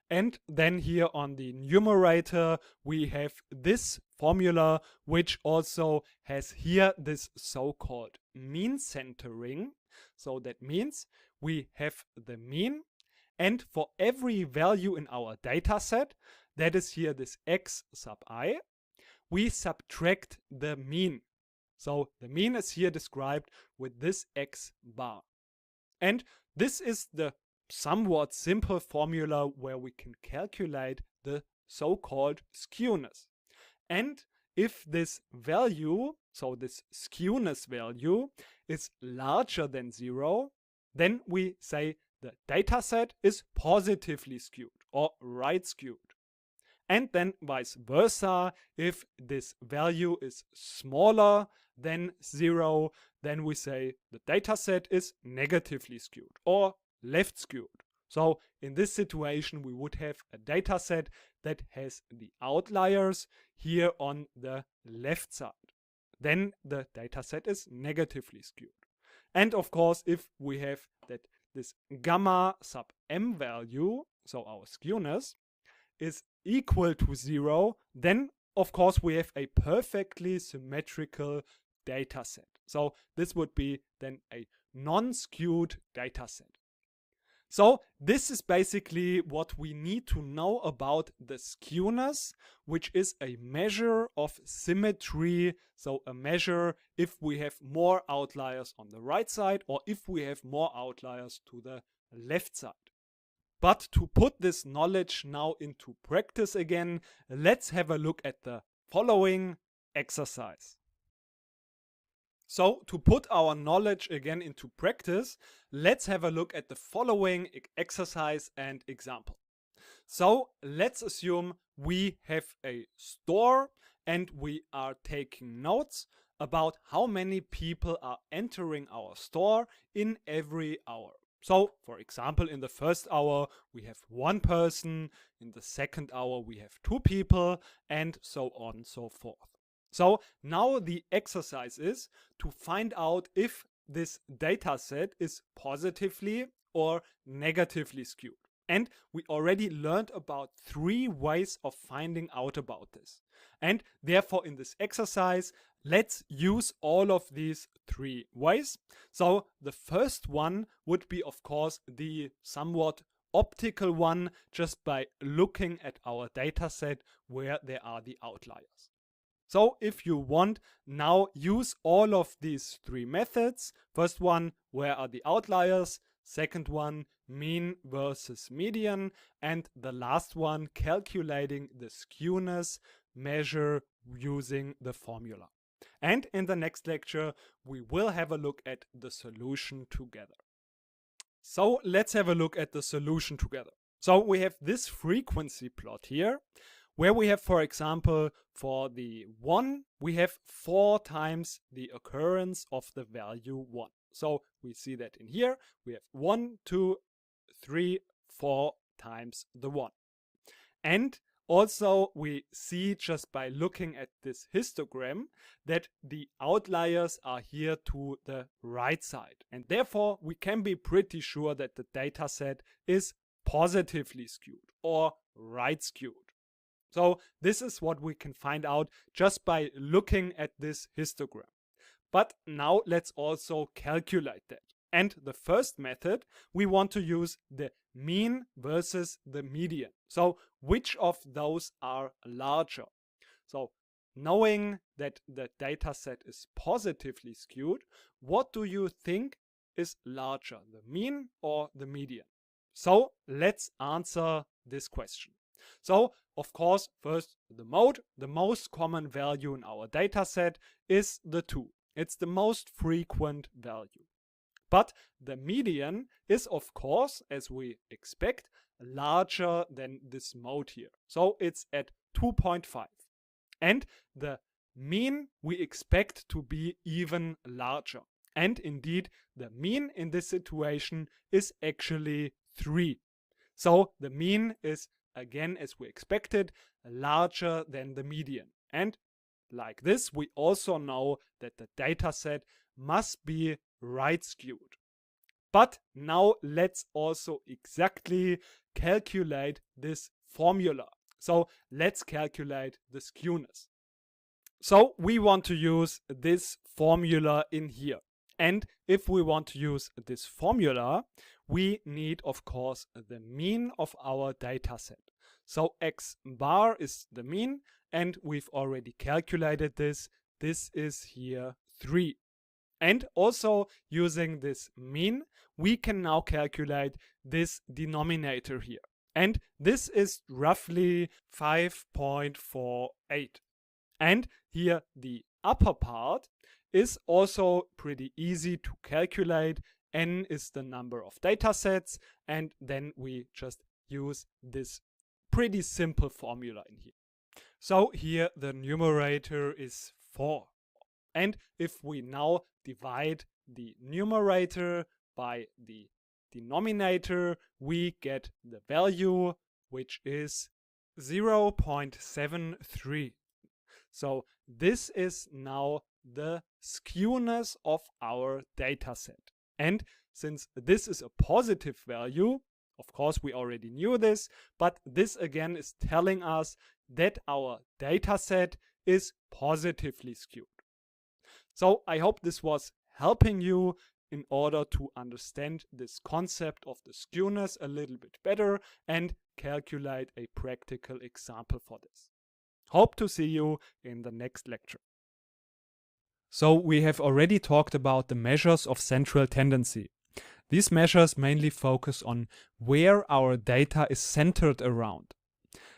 And then here on the numerator, we have this formula, which also has here this so-called mean centering. So that means we have the mean, and for every value in our data set, that is here this x sub I, we subtract the mean. So the mean is here described with this x bar. And this is the somewhat simple formula where we can calculate the so-called skewness. And if this value, so this skewness value, is larger than 0, then we say the data set is positively skewed or right skewed. And then vice versa, if this value is smaller than 0, then we say the data set is negatively skewed or left skewed. So in this situation, we would have a data set that has the outliers here on the left side. Then the data set is negatively skewed. And of course, if we have that this gamma sub m value, so our skewness, is equal to 0, then of course we have a perfectly symmetrical data set. So this would be then a non-skewed data set. So this is basically what we need to know about the skewness, which is a measure of symmetry. So a measure if we have more outliers on the right side or if we have more outliers to the left side. But to put this knowledge now into practice again, let's have a look at the following exercise. So to put our knowledge again into practice, let's have a look at the following exercise and example. So let's assume we have a store and we are taking notes about how many people are entering our store in every hour. So, for example, in the first hour we have 1 person, in the second hour we have 2 people, and so on and so forth. So now the exercise is to find out if this data set is positively or negatively skewed. And we already learned about 3 ways of finding out about this. And therefore in this exercise, let's use all of these 3 ways. So the first one would be, of course, the somewhat optical one, just by looking at our data set where there are the outliers. So if you want, now use all of these 3 methods. First one, where are the outliers? Second one, mean versus median. And the last one, calculating the skewness measure using the formula. And in the next lecture, we will have a look at the solution together. So let's have a look at the solution together. So we have this frequency plot here, where we have, for example, for the 1, we have 4 times the occurrence of the value 1. So we see that in here, we have 1, 2, 3, 4 times the 1. And also we see just by looking at this histogram that the outliers are here to the right side. And therefore we can be pretty sure that the data set is positively skewed or right skewed. So this is what we can find out just by looking at this histogram. But now let's also calculate that. And the first method, we want to use the mean versus the median. So which of those are larger? So knowing that the data set is positively skewed, what do you think is larger, the mean or the median? So let's answer this question. So of course, first the mode, the most common value in our data set is the 2. It's the most frequent value. But the median is, of course, as we expect, larger than this mode here. So it's at 2.5. And the mean we expect to be even larger. And indeed, the mean in this situation is actually 3. So the mean is, again, as we expected, larger than the median. And like this, we also know that the data set must be right skewed. But now let's also exactly calculate this formula. So let's calculate the skewness. So we want to use this formula in here. And if we want to use this formula, we need, of course, the mean of our data set. So x bar is the mean, and we've already calculated this. This is here 3. And also using this mean, we can now calculate this denominator here. And this is roughly 5.48. And here the upper part is also pretty easy to calculate. N is the number of data sets, and then we just use this pretty simple formula in here. So here the numerator is 4. And if we now divide the numerator by the denominator, we get the value, which is 0.73. So this is now the skewness of our data set. And since this is a positive value, of course we already knew this, but this again is telling us that our data set is positively skewed. So I hope this was helping you in order to understand this concept of the skewness a little bit better and calculate a practical example for this. Hope to see you in the next lecture. So we have already talked about the measures of central tendency. These measures mainly focus on where our data is centered around.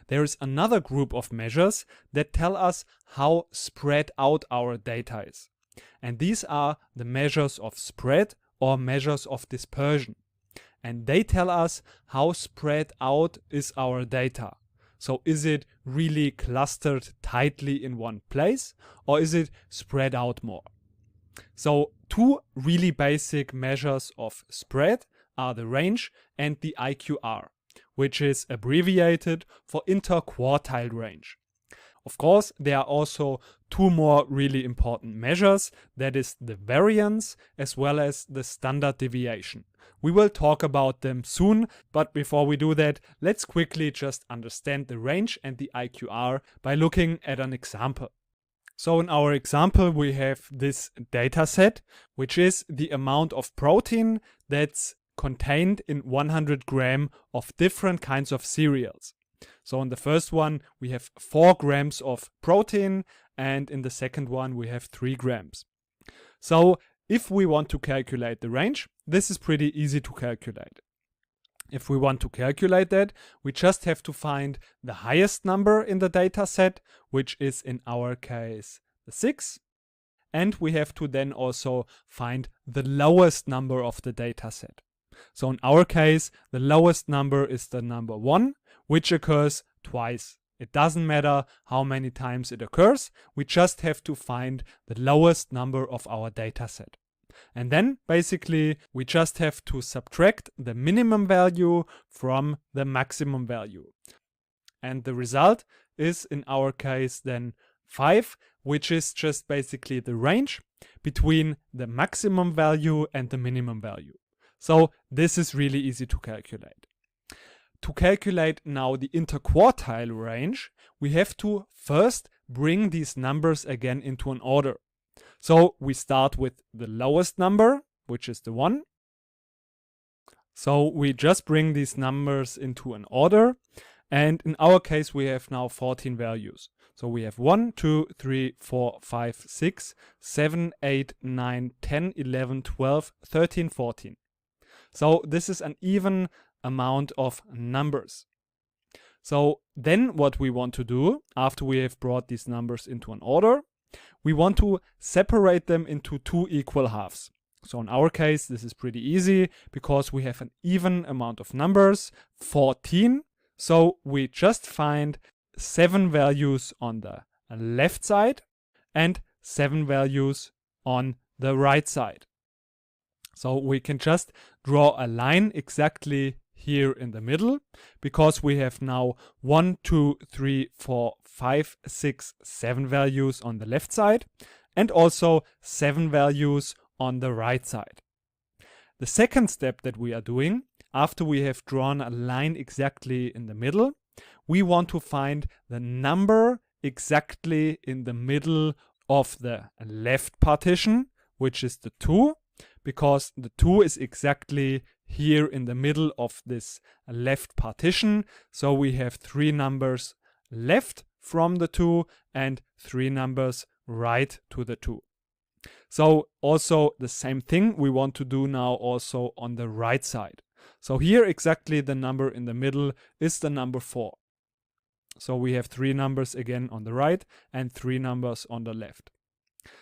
There is another group of measures that tell us how spread out our data is. And these are the measures of spread or measures of dispersion. And they tell us how spread out is our data. So is it really clustered tightly in one place, or is it spread out more? So two really basic measures of spread are the range and the IQR, which is abbreviated for interquartile range. Of course, there are also two more really important measures, that is the variance as well as the standard deviation. We will talk about them soon, but before we do that, let's quickly just understand the range and the IQR by looking at an example. So in our example, we have this data set, which is the amount of protein that's contained in 100 grams of different kinds of cereals. So in the first one, we have 4 grams of protein, and in the second one, we have 3 grams. So if we want to calculate the range, this is pretty easy to calculate. If we want to calculate that, we just have to find the highest number in the data set, which is in our case the 6. And we have to then also find the lowest number of the data set. So in our case, the lowest number is the number 1, which occurs twice. It doesn't matter how many times it occurs, we just have to find the lowest number of our data set. And then basically we just have to subtract the minimum value from the maximum value. And the result is in our case then 5, which is just basically the range between the maximum value and the minimum value. So this is really easy to calculate. To calculate now the interquartile range, we have to first bring these numbers again into an order. So we start with the lowest number, which is the 1. So we just bring these numbers into an order. And in our case, we have now 14 values. So we have 1, 2, 3, 4, 5, 6, 7, 8, 9, 10, 11, 12, 13, 14. So this is an even amount of numbers. So then what we want to do, after we have brought these numbers into an order, we want to separate them into 2 equal halves. So in our case, this is pretty easy because we have an even amount of numbers, 14. So we just find 7 values on the left side and 7 values on the right side. So we can just draw a line exactly here in the middle, because we have now 1, 2, 3, 4, 5, 6, 7 values on the left side and also 7 values on the right side. The second step that we are doing, after we have drawn a line exactly in the middle, we want to find the number exactly in the middle of the left partition, which is the 2, because the 2 is exactly here in the middle of this left partition. So we have 3 numbers left from the 2 and 3 numbers right to the 2. So also the same thing we want to do now also on the right side. So here exactly the number in the middle is the number 4. So we have 3 numbers again on the right and 3 numbers on the left.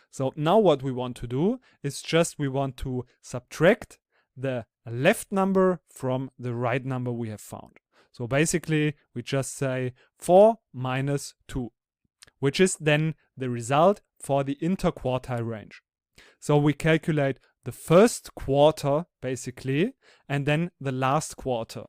So now what we want to do is just we want to subtract the left number from the right number we have found. So basically we just say 4 minus 2, which is then the result for the interquartile range. So we calculate the first quarter basically and then the last quarter.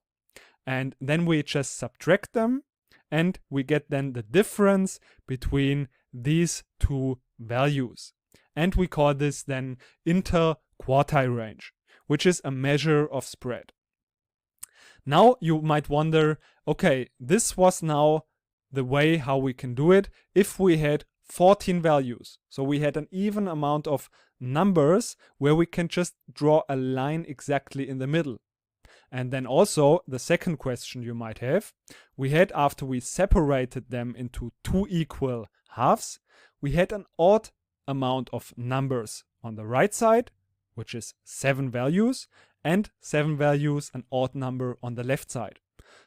And then we just subtract them and we get then the difference between these two values. And we call this then interquartile range, which is a measure of spread. Now you might wonder, okay, this was now the way how we can do it if we had 14 values. So we had an even amount of numbers where we can just draw a line exactly in the middle. And then also the second question you might have, we had, after we separated them into 2 equal halves, we had an odd amount of numbers on the right side, which is 7 values, and 7 values, an odd number on the left side.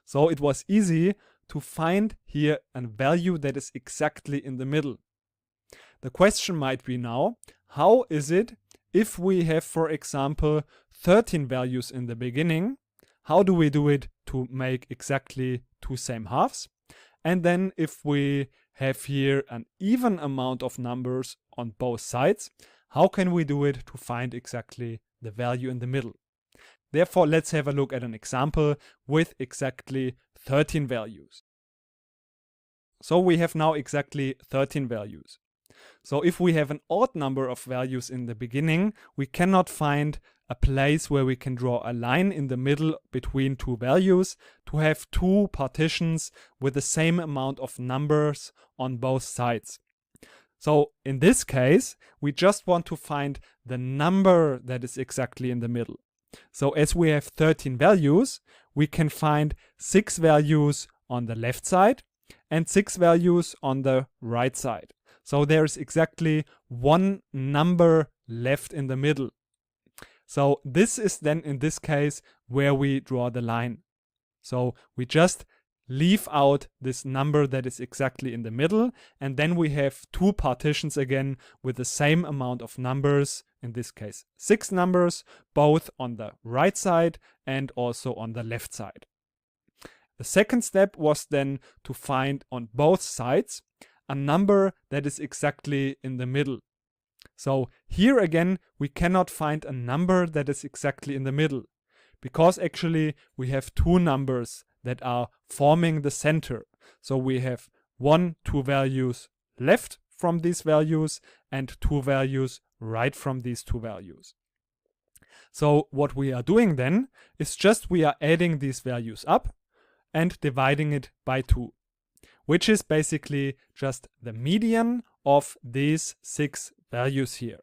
So it was easy to find here a value that is exactly in the middle. The question might be now, how is it if we have, for example, 13 values in the beginning? How do we do it to make exactly 2 same halves? And then if we have here an even amount of numbers on both sides, how can we do it to find exactly the value in the middle? Therefore, let's have a look at an example with exactly 13 values. So we have now exactly 13 values. So if we have an odd number of values in the beginning, we cannot find a place where we can draw a line in the middle between 2 values to have 2 partitions with the same amount of numbers on both sides. So in this case, we just want to find the number that is exactly in the middle. So as we have 13 values, we can find 6 values on the left side and 6 values on the right side. So there's exactly 1 number left in the middle. So this is then in this case where we draw the line. So we just leave out this number that is exactly in the middle, and then we have 2 partitions again with the same amount of numbers, in this case 6 numbers, both on the right side and also on the left side. The second step was then to find on both sides a number that is exactly in the middle. So here again, we cannot find a number that is exactly in the middle, because actually we have 2 numbers that are forming the center. So we have 2 values left from these values and 2 values right from these 2 values. So what we are doing then is just we are adding these values up and dividing it by 2. Which is basically just the median of these 6 values here.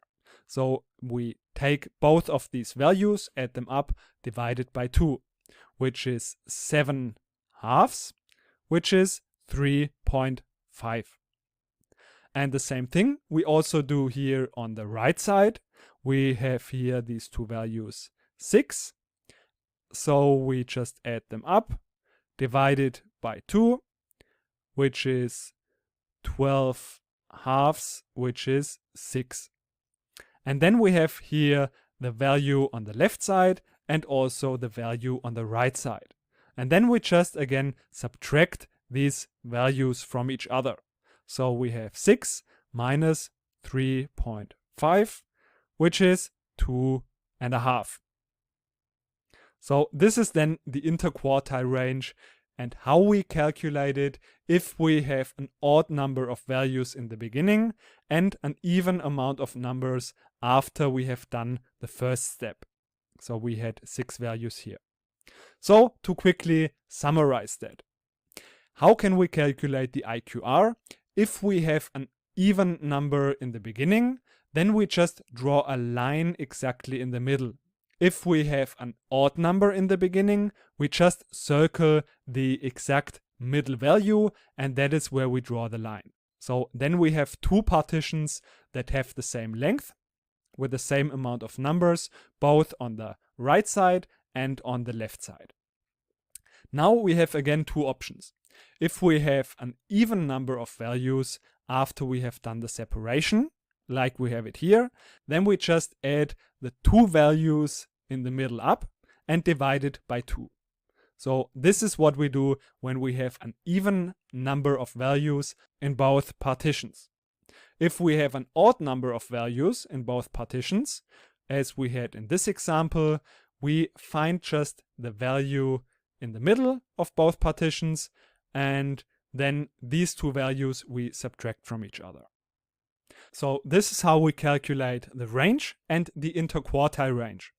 So we take both of these values, add them up, divide it by 2, which is 7 halves, which is 3.5. And the same thing we also do here on the right side. We have here these 2 values 6. So we just add them up, divide it by 2, which is 12 halves, which is 6. And then we have here the value on the left side and also the value on the right side. And then we just again subtract these values from each other. So we have 6 minus 3.5, which is 2.5. So this is then the interquartile range, and how we calculate it if we have an odd number of values in the beginning and an even amount of numbers after we have done the first step. So we had 6 values here. So to quickly summarize that, how can we calculate the IQR? If we have an even number in the beginning, then we just draw a line exactly in the middle. If we have an odd number in the beginning, we just circle the exact middle value, and that is where we draw the line. So then we have 2 partitions that have the same length with the same amount of numbers, both on the right side and on the left side. Now we have again 2 options. If we have an even number of values after we have done the separation, like we have it here, then we just add the 2 values in the middle up and divide it by 2. So this is what we do when we have an even number of values in both partitions. If we have an odd number of values in both partitions, as we had in this example, we find just the value in the middle of both partitions, and then these 2 values we subtract from each other. So this is how we calculate the range and the interquartile range,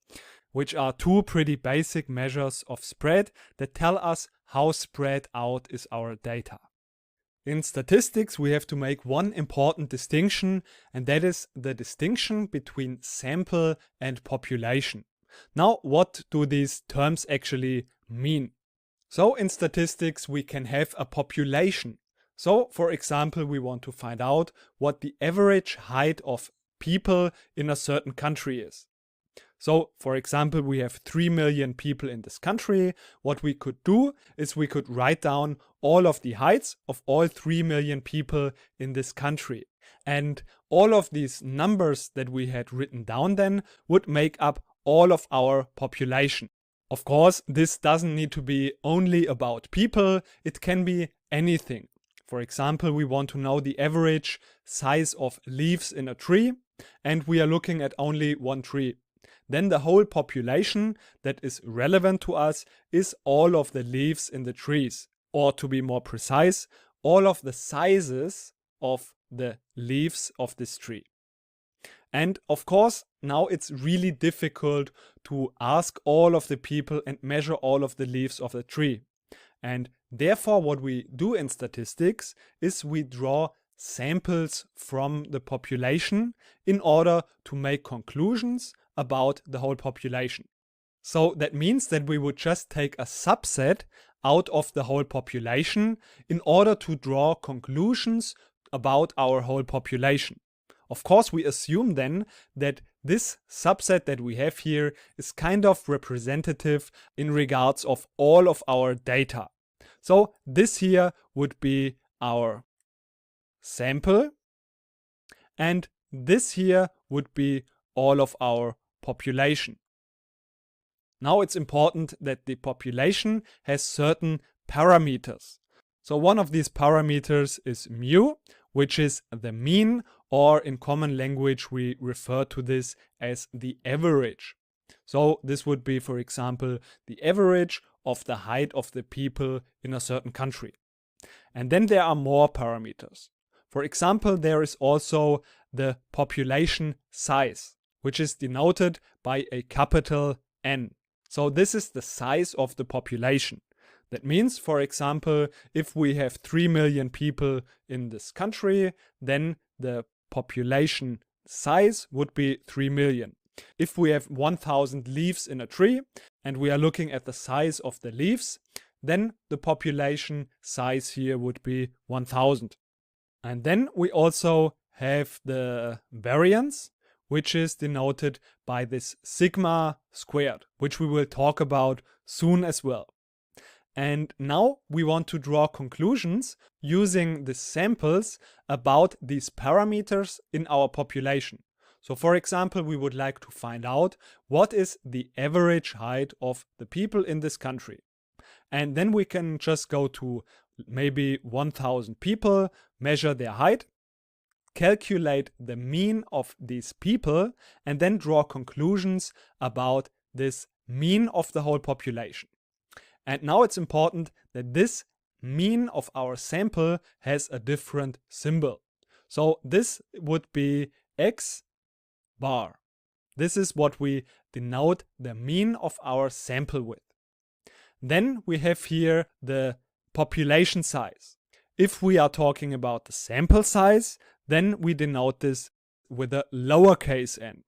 which are 2 pretty basic measures of spread that tell us how spread out is our data. In statistics, we have to make one important distinction, and that is the distinction between sample and population. Now, what do these terms actually mean? So in statistics, we can have a population. So, for example, we want to find out what the average height of people in a certain country is. So, for example, we have 3 million people in this country. What we could do is we could write down all of the heights of all 3 million people in this country. And all of these numbers that we had written down then would make up all of our population. Of course, this doesn't need to be only about people. It can be anything. For example, we want to know the average size of leaves in a tree, and we are looking at only one tree. Then the whole population that is relevant to us is all of the leaves in the trees. Or to be more precise, all of the sizes of the leaves of this tree. And of course, now it's really difficult to ask all of the people and measure all of the leaves of the tree. And therefore, what we do in statistics is we draw samples from the population in order to make conclusions about the whole population. So that means that we would just take a subset out of the whole population in order to draw conclusions about our whole population. Of course, we assume then that this subset that we have here is kind of representative in regards of all of our data. So this here would be our sample, and this here would be all of our population. Now it's important that the population has certain parameters. So one of these parameters is mu, which is the mean, or in common language we refer to this as the average. So this would be, for example, the average of the height of the people in a certain country. And then there are more parameters. For example, there is also the population size, which is denoted by a capital N. So this is the size of the population. That means, for example, if we have 3 million people in this country, then the population size would be 3 million. If we have 1,000 leaves in a tree and we are looking at the size of the leaves, then the population size here would be 1,000. And then we also have the variance, which is denoted by this sigma squared, which we will talk about soon as well. And now we want to draw conclusions using the samples about these parameters in our population. So for example, we would like to find out what is the average height of the people in this country. And then we can just go to maybe 1,000 people, measure their height, calculate the mean of these people and then draw conclusions about this mean of the whole population. And now it's important that this mean of our sample has a different symbol. So this would be X bar. This is what we denote the mean of our sample with. Then we have here the population size. If we are talking about the sample size, then we denote this with a lowercase n.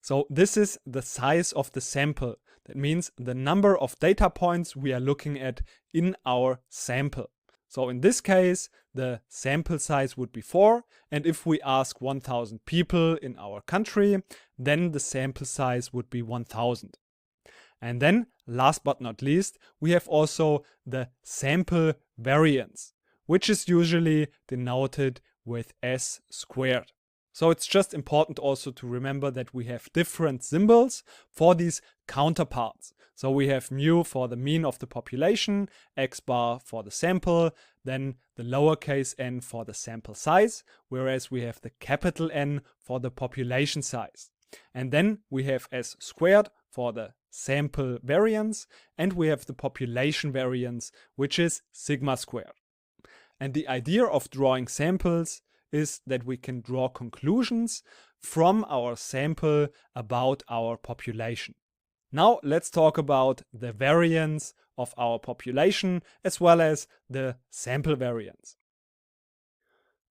So this is the size of the sample. That means the number of data points we are looking at in our sample. So in this case, the sample size would be 4. And if we ask 1,000 people in our country, then the sample size would be 1,000. And then, last but not least, we have also the sample variance, which is usually denoted with S squared. So it's just important also to remember that we have different symbols for these counterparts. So we have mu for the mean of the population, X bar for the sample, then the lowercase n for the sample size, whereas we have the capital N for the population size. And then we have S squared for the sample variance, and we have the population variance, which is sigma squared. And the idea of drawing samples is that we can draw conclusions from our sample about our population. Now let's talk about the variance of our population as well as the sample variance.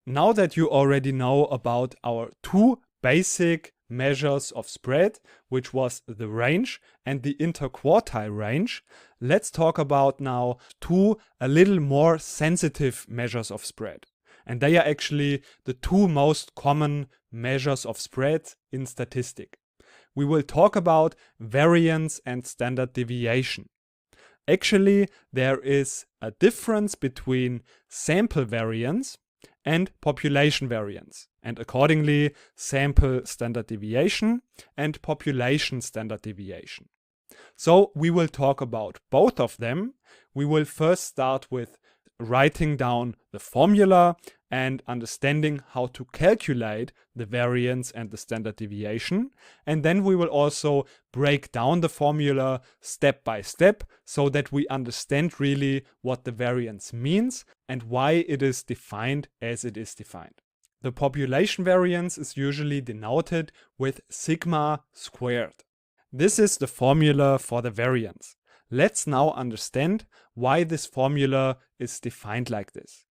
Now that you already know about our two basic measures of spread, which was the range and the interquartile range, let's talk about now two a little more sensitive measures of spread. And they are actually the two most common measures of spread in statistics. We will talk about variance and standard deviation. Actually, there is a difference between sample variance and population variance, and accordingly sample standard deviation and population standard deviation. So we will talk about both of them. We will first start with writing down the formula and understanding how to calculate the variance and the standard deviation. And then we will also break down the formula step by step so that we understand really what the variance means and why it is defined as it is defined. The population variance is usually denoted with sigma squared. This is the formula for the variance. Let's now understand why this formula is defined like this.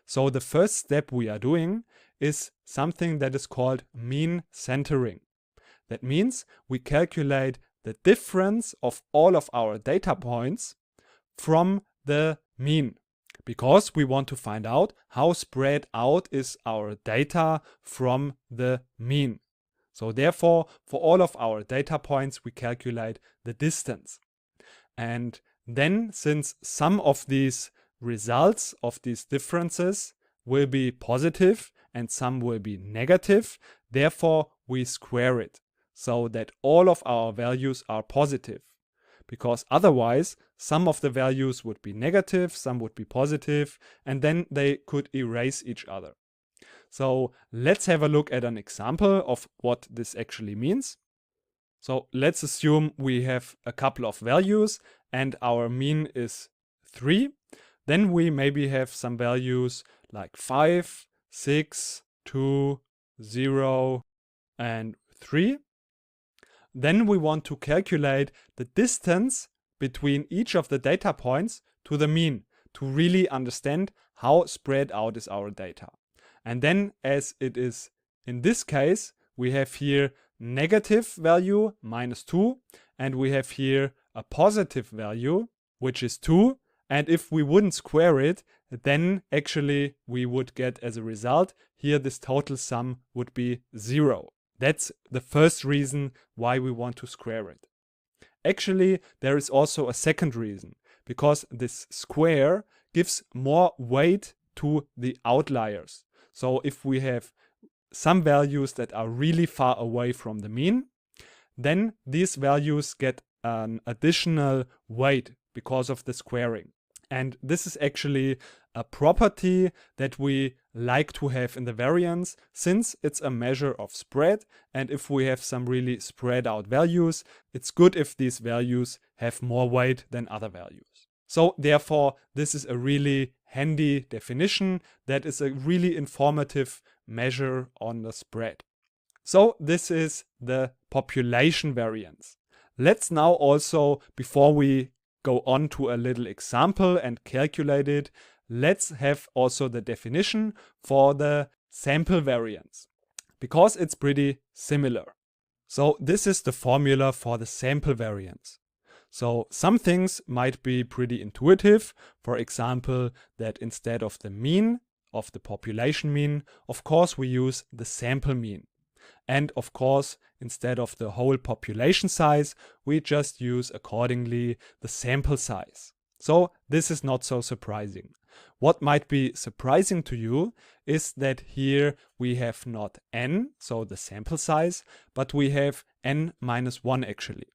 So the first step we are doing is something that is called mean centering. That means we calculate the difference of all of our data points from the mean, because we want to find out how spread out is our data from the mean. So therefore, for all of our data points, we calculate the distance. And then, since some of these results of these differences will be positive and some will be negative, therefore we square it so that all of our values are positive. Because otherwise, some of the values would be negative, some would be positive, and then they could erase each other. So let's have a look at an example of what this actually means. So let's assume we have a couple of values and our mean is 3. Then we maybe have some values like 5, 6, 2, 0, and 3. Then we want to calculate the distance between each of the data points to the mean to really understand how spread out is our data. And then, as it is in this case, we have here negative value -2, and we have here a positive value, which is 2. And if we wouldn't square it, then actually we would get as a result here this total sum would be 0. That's the first reason why we want to square it. Actually, there is also a second reason, because this square gives more weight to the outliers. So if we have some values that are really far away from the mean, then these values get an additional weight because of the squaring. And this is actually a property that we like to have in the variance, since it's a measure of spread. And if we have some really spread out values, it's good if these values have more weight than other values. So therefore, this is a really handy definition that is a really informative measure on the spread. So this is the population variance. Let's now also, before we go on to a little example and calculate it, let's have also the definition for the sample variance, because it's pretty similar. So this is the formula for the sample variance. So some things might be pretty intuitive. For example, that instead of the mean of the population mean, of course we use the sample mean. And of course, instead of the whole population size, we just use accordingly the sample size. So this is not so surprising. What might be surprising to you is that here we have not n, so the sample size, but we have n minus 1 actually.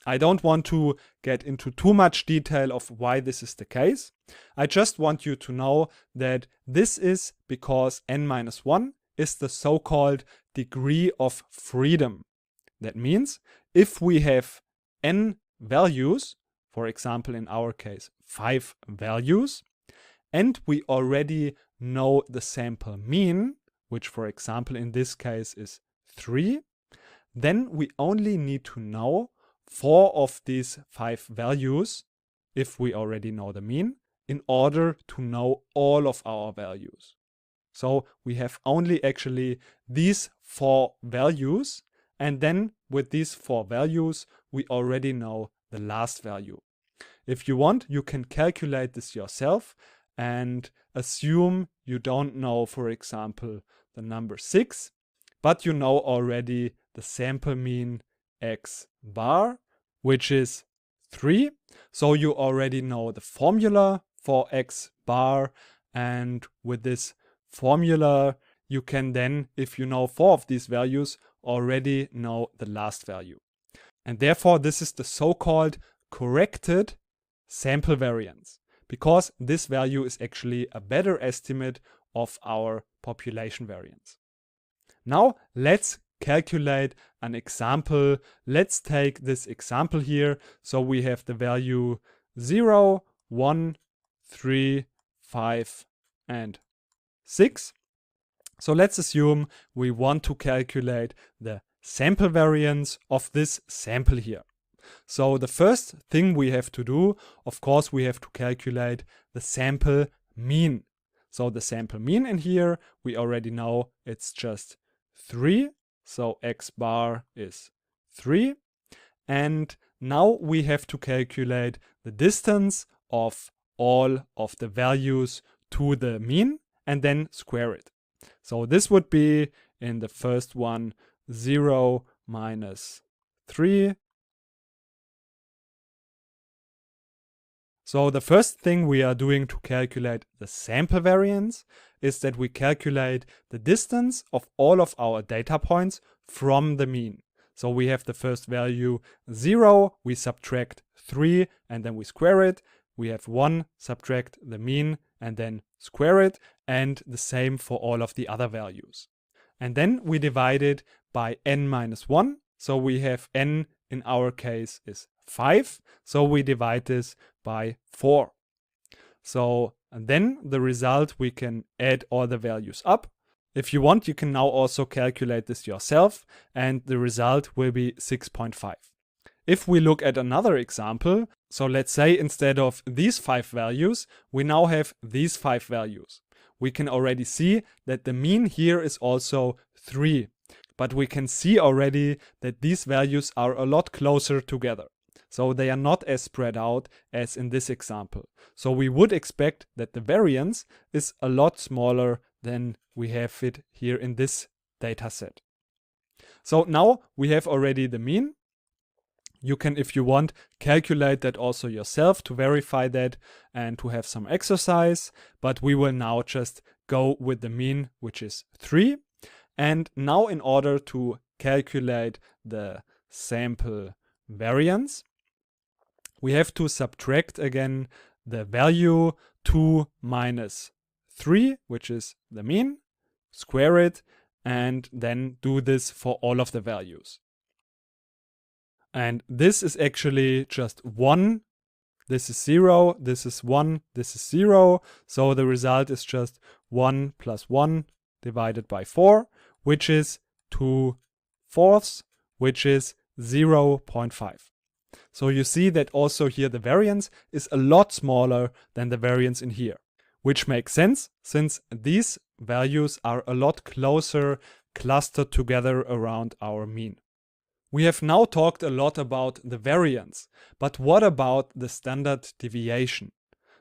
I don't want to get into too much detail of why this is the case. I just want you to know that this is because n minus 1 is the so-called degree of freedom. That means if we have n values, for example in our case 5 values, and we already know the sample mean, which for example in this case is 3, then we only need to know 4 of these 5 values, if we already know the mean, in order to know all of our values. So we have only actually these 4 values, and then with these 4 values we already know the last value. If you want, you can calculate this yourself and assume you don't know, for example, the number 6, but you know already the sample mean x bar, which is 3. So you already know the formula for x bar, and with this formula you can then, if you know 4 of these values, already know the last value. And therefore this is the so-called corrected sample variance, because this value is actually a better estimate of our population variance. Now let's calculate an example. Let's take this example here. So we have the value 0, 1, 3, 5, and 6. So let's assume we want to calculate the sample variance of this sample here. So the first thing we have to do, of course, we have to calculate the sample mean. So the sample mean in here, we already know it's just 3. So x bar is 3. And now we have to calculate the distance of all of the values to the mean and then square it. So this would be in the first one 0 minus 3. So the first thing we are doing to calculate the sample variance is that we calculate the distance of all of our data points from the mean. So we have the first value 0, we subtract 3 and then we square it. We have 1, subtract the mean and then square it, and the same for all of the other values. And then we divide it by n minus 1. So we have n in our case is 5. So we divide this by 4. So and then the result, we can add all the values up. If you want, you can now also calculate this yourself, and the result will be 6.5. If we look at another example, so let's say instead of these 5 values, we now have these 5 values. We can already see that the mean here is also 3. But we can see already that these values are a lot closer together. So they are not as spread out as in this example. So we would expect that the variance is a lot smaller than we have it here in this data set. So now we have already the mean. You can, if you want, calculate that also yourself to verify that and to have some exercise. But we will now just go with the mean, which is 3. And now in order to calculate the sample variance, we have to subtract again the value 2 minus 3, which is the mean, square it, and then do this for all of the values. And this is actually just 1. This is 0, this is 1, this is 0. So the result is just 1 plus 1 divided by 4, which is 2/4, which is 0.5. So you see that also here the variance is a lot smaller than the variance in here, which makes sense since these values are a lot closer clustered together around our mean. We have now talked a lot about the variance, but what about the standard deviation?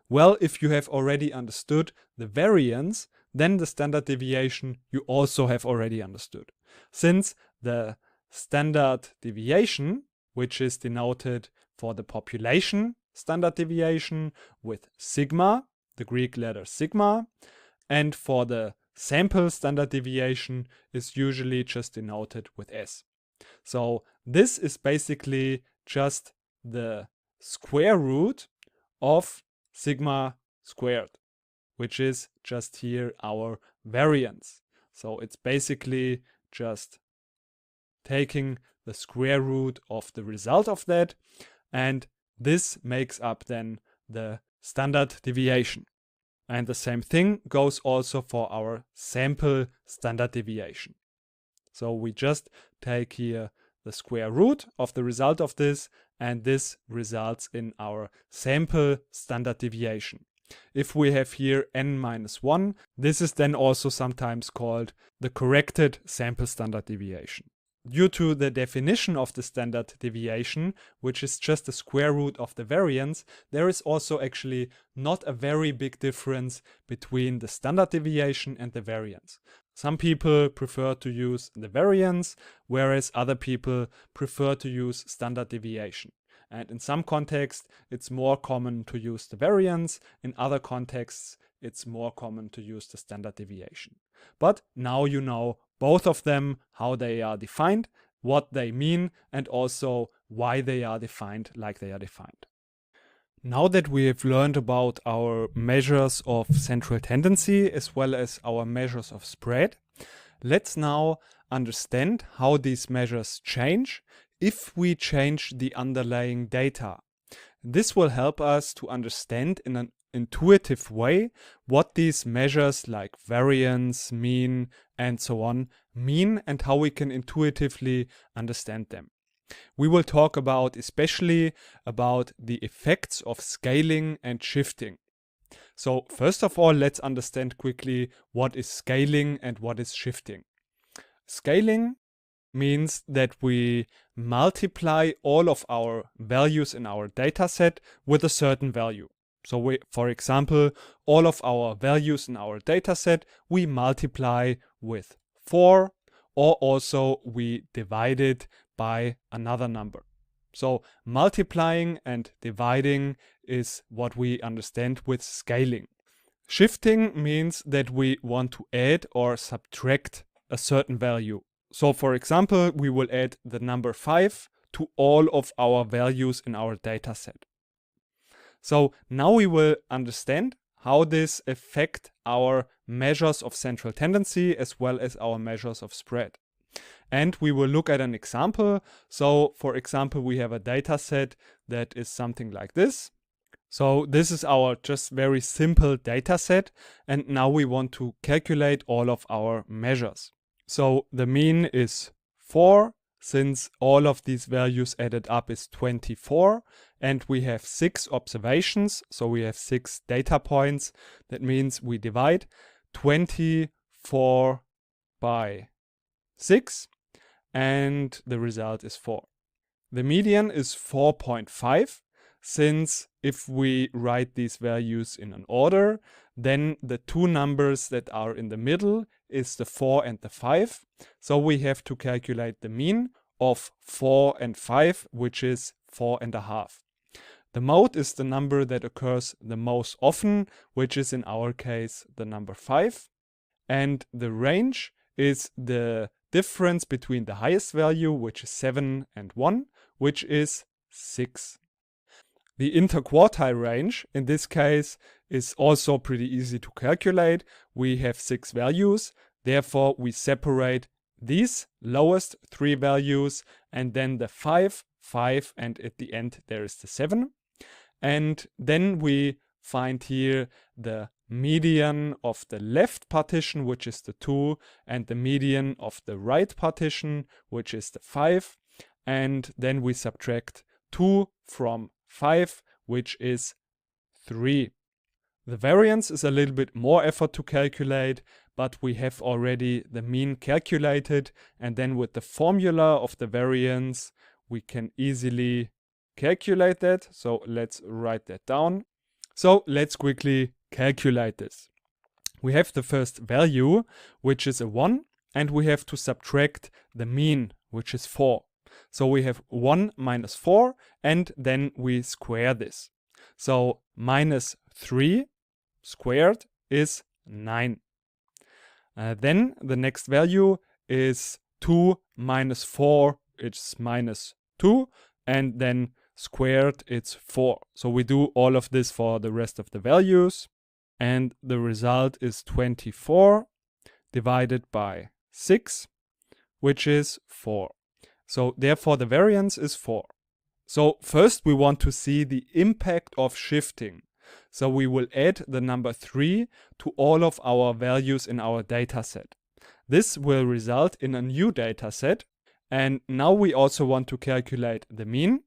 Well, if you have already understood the variance, then the standard deviation you also have already understood. Since the standard deviation, which is denoted for the population standard deviation with sigma, the Greek letter sigma, and for the sample standard deviation is usually just denoted with s. So this is basically just the square root of sigma squared, which is just here our variance. So it's basically just taking the square root of the result of that, and this makes up then the standard deviation. And the same thing goes also for our sample standard deviation. So we just take here the square root of the result of this, and this results in our sample standard deviation. If we have here n minus 1, this is then also sometimes called the corrected sample standard deviation. Due to the definition of the standard deviation, which is just the square root of the variance, there is also actually not a very big difference between the standard deviation and the variance. Some people prefer to use the variance, whereas other people prefer to use standard deviation. And in some contexts, it's more common to use the variance. In other contexts, it's more common to use the standard deviation. But now you know both of them, how they are defined, what they mean, and also why they are defined like they are defined. Now that we have learned about our measures of central tendency as well as our measures of spread, let's now understand how these measures change if we change the underlying data. This will help us to understand in an intuitive way what these measures like variance, mean, and so on mean and how we can intuitively understand them. We will talk especially about the effects of scaling and shifting. So first of all, let's understand quickly what is scaling and what is shifting. Scaling means that we multiply all of our values in our dataset with a certain value. So for example, all of our values in our dataset we multiply with 4, or also we divide it by another number. So multiplying and dividing is what we understand with scaling. Shifting means that we want to add or subtract a certain value. So for example, we will add the number 5 to all of our values in our dataset. So now we will understand how this affects our measures of central tendency as well as our measures of spread. And we will look at an example. So for example, we have a data set that is something like this. So this is our just very simple data set. And now we want to calculate all of our measures. So the mean is 4, since all of these values added up is 24. And we have 6 observations. So we have 6 data points. That means we divide 24 by 6. And the result is 4. The median is 4.5, since if we write these values in an order, then the two numbers that are in the middle is the 4 and the 5. So we have to calculate the mean of 4 and 5, which is 4.5. The mode is the number that occurs the most often, which is in our case the number 5. And the range is the difference between the highest value, which is 7, and 1, which is 6. The interquartile range in this case is also pretty easy to calculate. We have 6 values, therefore we separate these lowest 3 values and then the 5, 5, and at the end there is the 7. And then we find here the median of the left partition, which is the 2, and the median of the right partition, which is the 5. And then we subtract 2 from 5, which is 3. The variance is a little bit more effort to calculate, but we have already the mean calculated, and then with the formula of the variance we can easily calculate that. So let's write that down. So let's quickly calculate this. We have the first value, which is a 1, and we have to subtract the mean, which is 4. So we have 1 minus 4, and then we square this. So minus 3 squared is 9. Then the next value is 2 minus 4, it's minus 2, and then squared it's 4. So we do all of this for the rest of the values, and the result is 24 divided by 6, which is 4. So therefore the variance is 4. So first we want to see the impact of shifting. So we will add the number 3 to all of our values in our dataset. This will result in a new dataset, and now we also want to calculate the mean.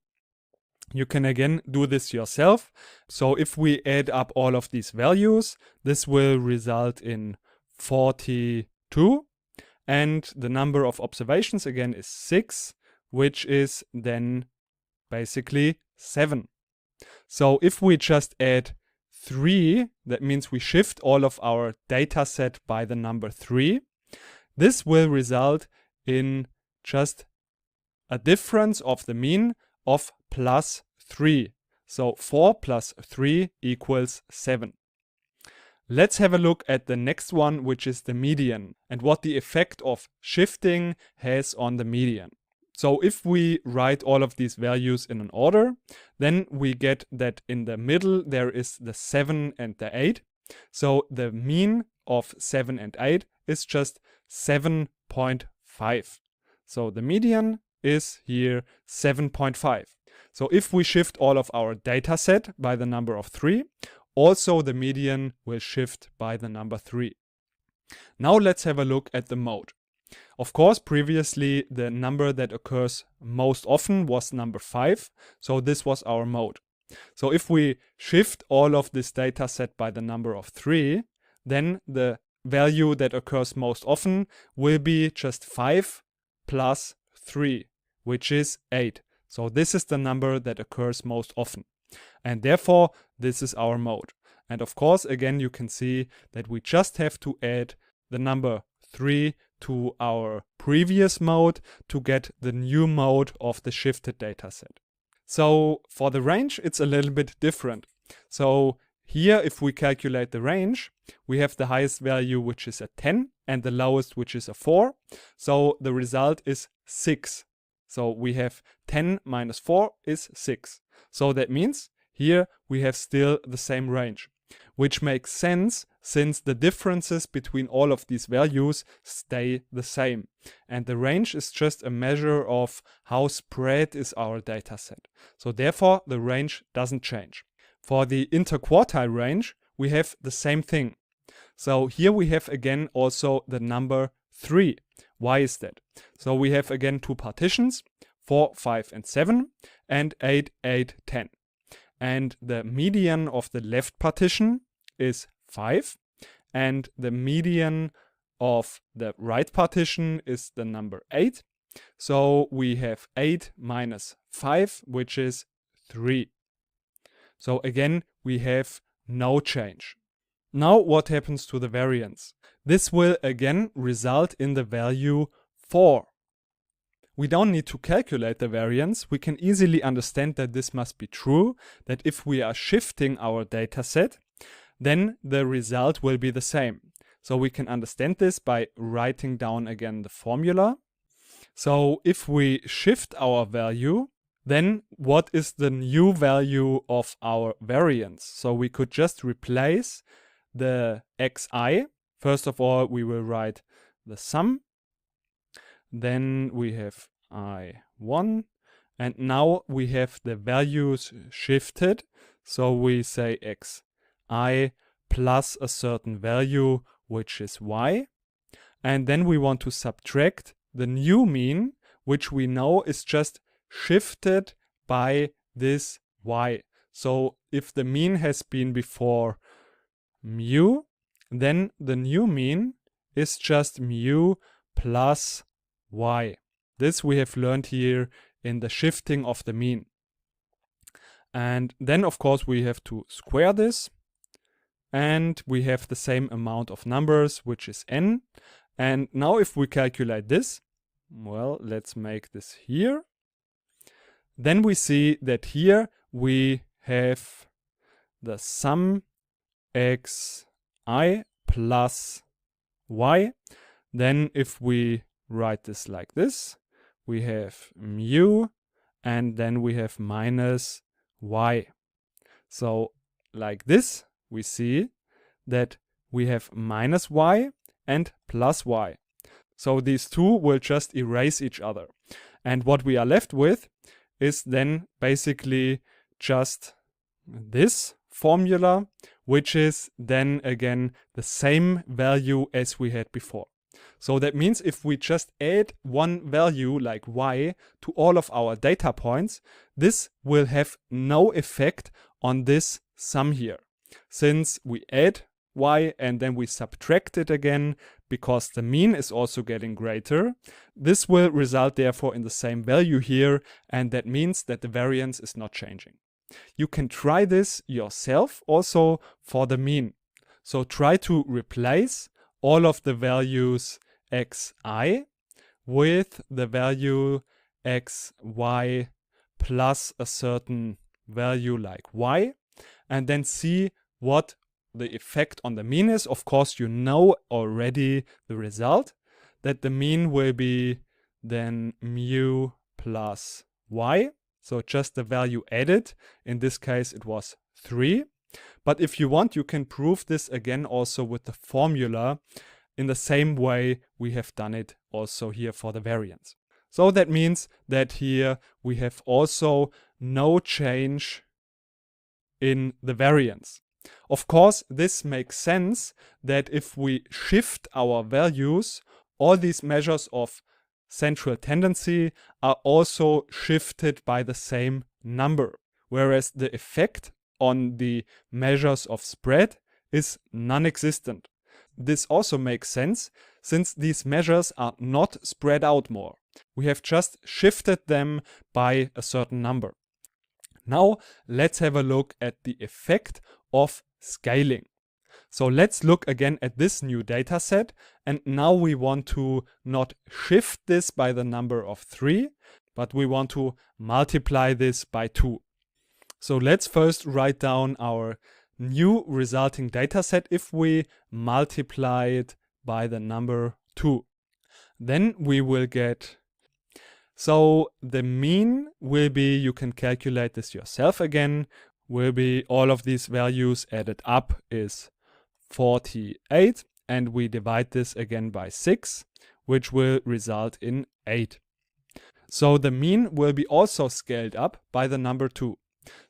You can again do this yourself. So if we add up all of these values, this will result in 42. And the number of observations again is 6, which is then basically 7. So if we just add 3, that means we shift all of our data set by the number 3. This will result in just a difference of the mean of plus 3. So 4 plus 3 equals 7. Let's have a look at the next one, which is the median, and what the effect of shifting has on the median. So if we write all of these values in an order, then we get that in the middle there is the 7 and the 8. So the mean of 7 and 8 is just 7.5. So the median is here 7.5. So if we shift all of our data set by the number of 3, also the median will shift by the number 3. Now let's have a look at the mode. Of course, previously the number that occurs most often was number 5, so this was our mode. So if we shift all of this data set by the number of 3, then the value that occurs most often will be just 5 plus 3, which is 8. So this is the number that occurs most often. And therefore, this is our mode. And of course, again, you can see that we just have to add the number 3 to our previous mode to get the new mode of the shifted dataset. So for the range, it's a little bit different. So here, if we calculate the range, we have the highest value, which is a 10, and the lowest, which is a 4. So the result is 6. So we have 10 minus 4 is 6. So that means here we have still the same range, which makes sense since the differences between all of these values stay the same. And the range is just a measure of how spread is our dataset. So therefore the range doesn't change. For the interquartile range, we have the same thing. So here we have again also the number 3. Why is that? So we have again two partitions, 4, 5, and 7, and 8, 8, 10. And the median of the left partition is 5, and the median of the right partition is the number 8. So we have 8 minus 5, which is 3. So again, we have no change. Now what happens to the variance? This will again result in the value 4. We don't need to calculate the variance. We can easily understand that this must be true, that if we are shifting our dataset, then the result will be the same. So we can understand this by writing down again the formula. So if we shift our value, Then what is the new value of our variance? So we could just replace the xi. First of all, we will write the sum. Then we have I1. And now we have the values shifted. So we say xi plus a certain value, which is y. And then we want to subtract the new mean, which we know is just shifted by this y. So if the mean has been before mu, then the new mean is just mu plus y. This we have learned here in the shifting of the mean. And then of course we have to square this, and we have the same amount of numbers, which is n. And now if we calculate this, well, let's make this here. Then we see that here we have the sum xi plus y. Then if we write this like this, we have mu, and then we have minus y. So like this, we see that we have minus y and plus y. So these two will just erase each other. And what we are left with is then basically just this formula, which is then again the same value as we had before. So that means if we just add one value like y to all of our data points, this will have no effect on this sum here. Since we add y and then we subtract it again because the mean is also getting greater, this will result therefore in the same value here, and that means that the variance is not changing. You can try this yourself also for the mean. So try to replace all of the values xi with the value xy plus a certain value like y, and then see what the effect on the mean is. Of course, you know already the result, that the mean will be then mu plus y. So just the value added. In this case, it was 3. But if you want, you can prove this again also with the formula in the same way we have done it also here for the variance. So that means that here we have also no change in the variance. Of course, this makes sense that if we shift our values, all these measures of central tendency are also shifted by the same number, whereas the effect on the measures of spread is non-existent. This also makes sense since these measures are not spread out more. We have just shifted them by a certain number. Now let's have a look at the effect of scaling. So let's look again at this new data set, and now we want to not shift this by the number of 3, but we want to multiply this by 2. So let's first write down our new resulting data set if we multiply it by the number 2. Then we will get, so the mean will be, you can calculate this yourself again, will be all of these values added up is 48, and we divide this again by 6, which will result in 8. So the mean will be also scaled up by the number 2.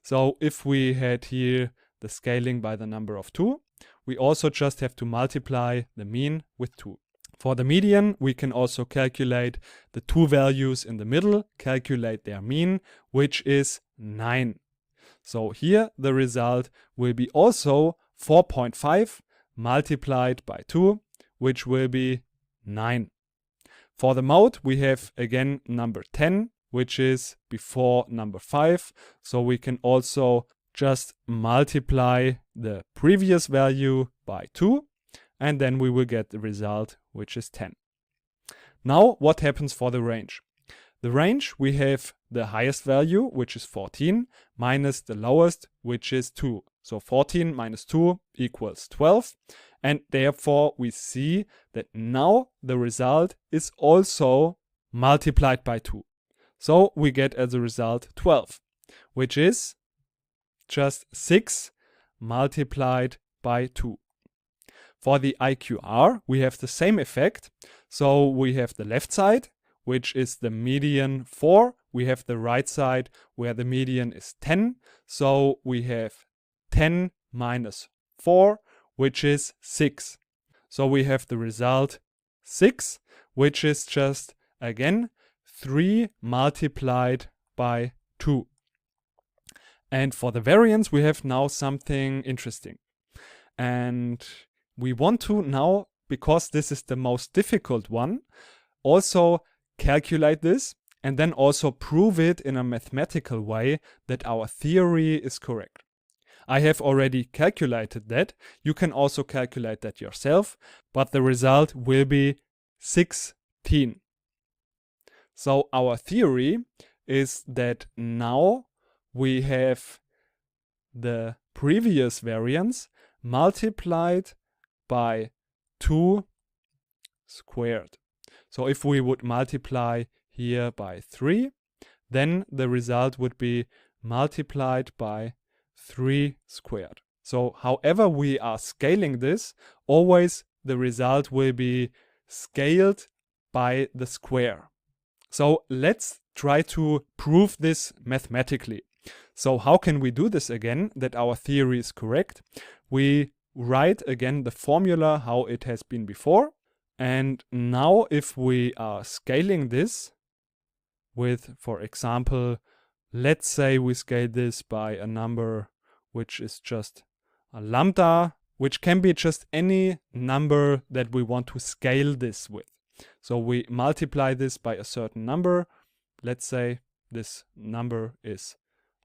So if we had here the scaling by the number of 2, we also just have to multiply the mean with 2. For the median, we can also calculate the two values in the middle, calculate their mean, which is 9. So here the result will be also 4.5 multiplied by 2, which will be 9. For the mode, we have again number 10, which is before number 5. So we can also just multiply the previous value by 2, and then we will get the result, which is 10. Now, what happens for the range? The range, we have the highest value, which is 14, minus the lowest, which is 2. So 14 minus 2 equals 12. And therefore, we see that now the result is also multiplied by 2. So we get as a result 12, which is just 6 multiplied by 2. For the IQR, we have the same effect. So we have the left side, which is the median 4. We have the right side where the median is 10. So we have 10 minus 4, which is 6. So we have the result 6, which is just, again, 3 multiplied by 2. And for the variance, we have now something interesting. And we want to now, because this is the most difficult one, also calculate this and then also prove it in a mathematical way that our theory is correct. I have already calculated that. You can also calculate that yourself, but the result will be 16. So our theory is that now we have the previous variance multiplied by 2 squared. So if we would multiply here by 3, then the result would be multiplied by 3 squared. So however we are scaling this, always the result will be scaled by the square. So let's try to prove this mathematically. So how can we do this again, that our theory is correct? We write again the formula how it has been before. And now if we are scaling this with, for example, let's say we scale this by a number which is just a lambda, which can be just any number that we want to scale this with. So we multiply this by a certain number. Let's say this number is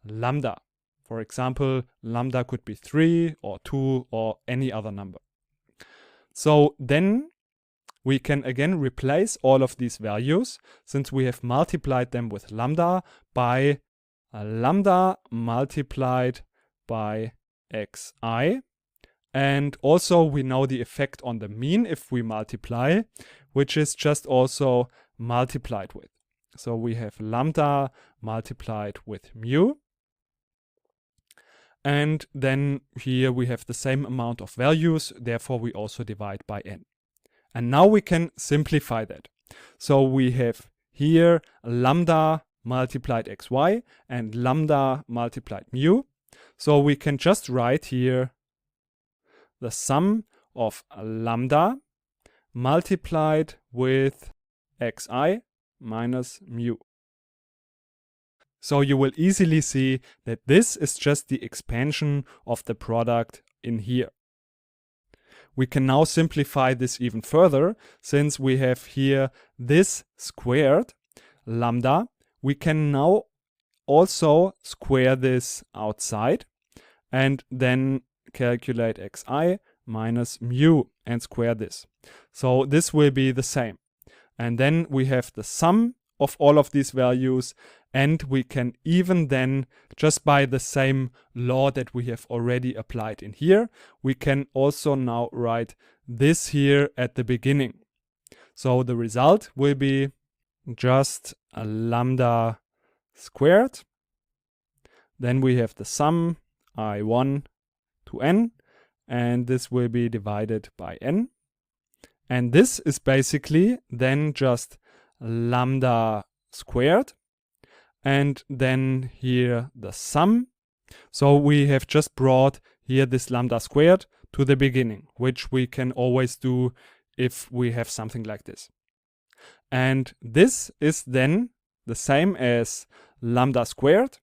lambda. For example, lambda could be 3 or 2 or any other number. So then we can again replace all of these values, since we have multiplied them with lambda, by a lambda multiplied by xi. And also we know the effect on the mean if we multiply, which is just also multiplied with. So we have lambda multiplied with mu. And then here we have the same amount of values, therefore we also divide by n. And now we can simplify that. So we have here lambda multiplied xy and lambda multiplied mu. So we can just write here the sum of lambda multiplied with xi minus mu. So you will easily see that this is just the expansion of the product in here. We can now simplify this even further, since we have here this squared lambda. We can now also square this outside and then calculate xi minus mu and square this. So this will be the same. And then we have the sum of all of these values, and we can even then, just by the same law that we have already applied in here, we can also now write this here at the beginning. So the result will be just a lambda squared. Then we have the sum I1 to n, and this will be divided by n. And this is basically then just lambda squared, and then here the sum. So we have just brought here this lambda squared to the beginning, which we can always do if we have something like this. And this is then the same as lambda squared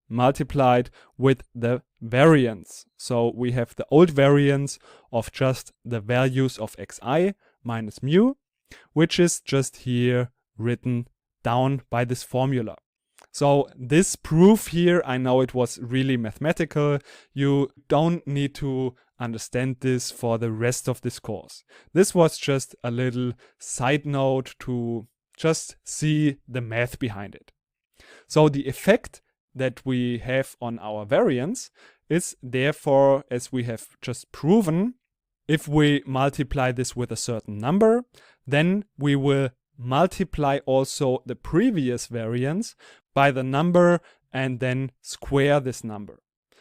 multiplied with the variance. So we have the old variance of just the values of xi minus mu, which is just here written down by this formula. So this proof here, I know it was really mathematical. You don't need to understand this for the rest of this course. This was just a little side note to just see the math behind it. So the effect that we have on our variance is therefore, as we have just proven, if we multiply this with a certain number, then we will multiply also the previous variance by the number and then square this number.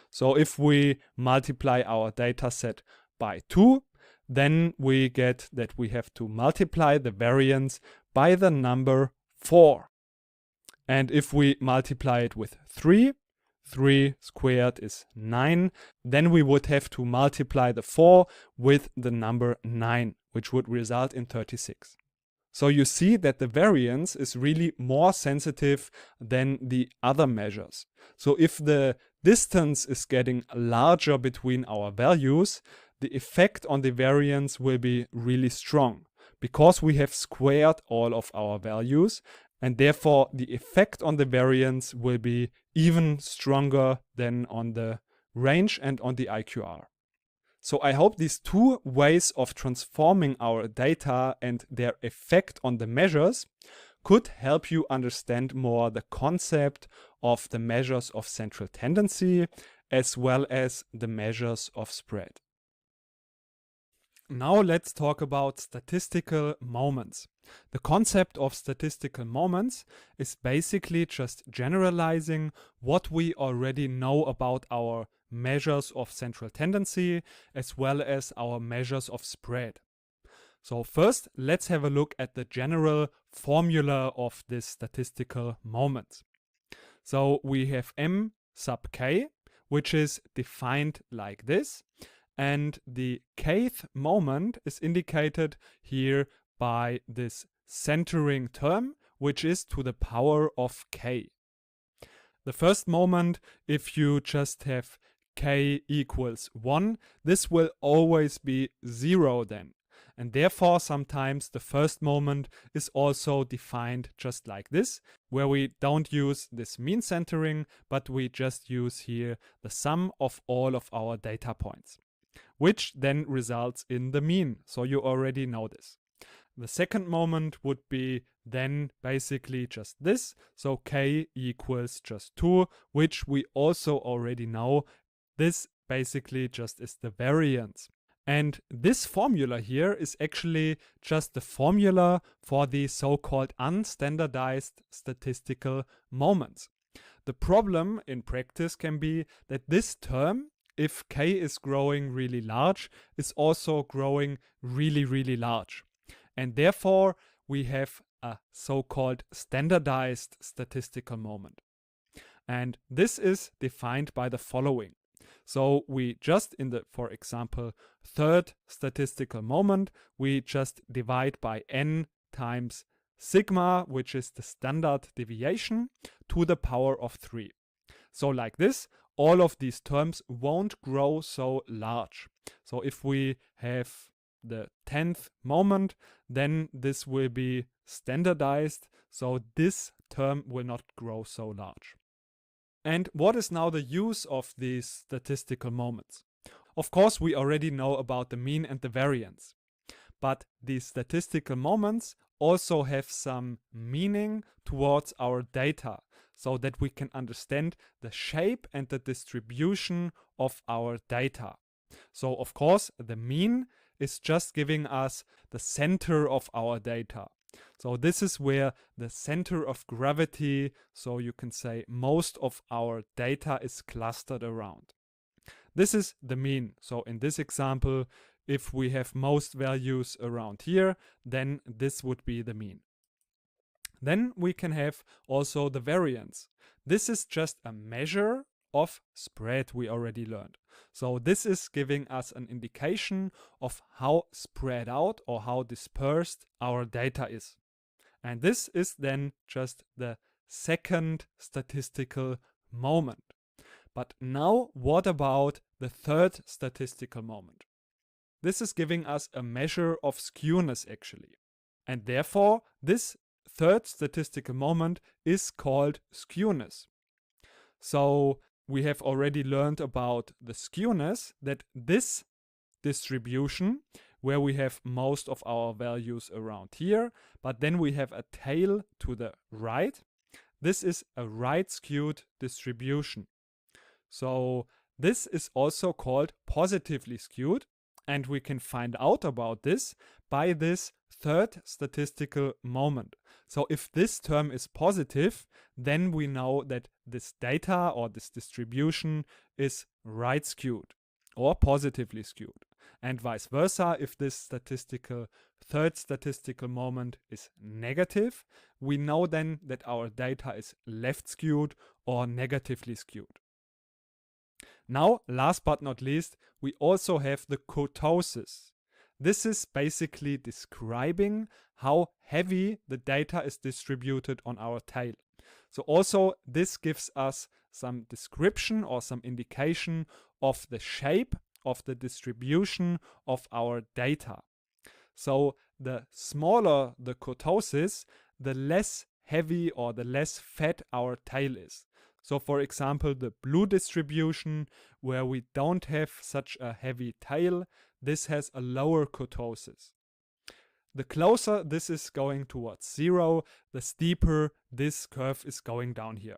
So if we multiply our data set by 2, then we get that we have to multiply the variance by the number 4. And if we multiply it with 3, 3 squared is 9, then we would have to multiply the 4 with the number 9, which would result in 36. So you see that the variance is really more sensitive than the other measures. So if the distance is getting larger between our values, the effect on the variance will be really strong because we have squared all of our values, and therefore the effect on the variance will be even stronger than on the range and on the IQR. So I hope these two ways of transforming our data and their effect on the measures could help you understand more the concept of the measures of central tendency as well as the measures of spread. Now let's talk about statistical moments. The concept of statistical moments is basically just generalizing what we already know about our measures of central tendency as well as our measures of spread. So first, let's have a look at the general formula of this statistical moment. So we have M sub k, which is defined like this. And the kth moment is indicated here by this centering term, which is to the power of k. The first moment, if you just have k equals 1, this will always be 0 then. And therefore, sometimes the first moment is also defined just like this, where we don't use this mean centering, but we just use here the sum of all of our data points, which then results in the mean. So you already know this. The second moment would be then basically just this. So k equals just 2, which we also already know. This basically just is the variance. And this formula here is actually just the formula for the so-called unstandardized statistical moments. The problem in practice can be that this term, if k is growing really large, is also growing really, really large. And therefore, we have a so-called standardized statistical moment. And this is defined by the following. So we just in the, for example, third statistical moment, we just divide by n times sigma, which is the standard deviation, to the power of 3. So like this, all of these terms won't grow so large. So if we have the 10th moment, then this will be standardized, so this term will not grow so large. And what is now the use of these statistical moments? Of course, we already know about the mean and the variance, but these statistical moments also have some meaning towards our data, so that we can understand the shape and the distribution of our data. So of course, the mean is just giving us the center of our data. So this is where the center of gravity, so you can say most of our data is clustered around. This is the mean. So in this example, if we have most values around here, then this would be the mean. Then we can have also the variance. This is just a measure of spread we already learned. So this is giving us an indication of how spread out or how dispersed our data is. And this is then just the second statistical moment. But now what about the third statistical moment? This is giving us a measure of skewness actually. And therefore this third statistical moment is called skewness. So we have already learned about the skewness, that this distribution where we have most of our values around here, but then we have a tail to the right. This is a right skewed distribution. So this is also called positively skewed, and we can find out about this by this third statistical moment. So if this term is positive, then we know that this data or this distribution is right skewed or positively skewed. And vice versa, if this third statistical moment is negative, we know then that our data is left skewed or negatively skewed. Now, last but not least, we also have the kurtosis. This is basically describing how heavy the data is distributed on our tail. So also this gives us some description or some indication of the shape of the distribution of our data. So the smaller the kurtosis, the less heavy or the less fat our tail is. So for example, the blue distribution, where we don't have such a heavy tail, this has a lower kurtosis. The closer this is going towards 0, the steeper this curve is going down here.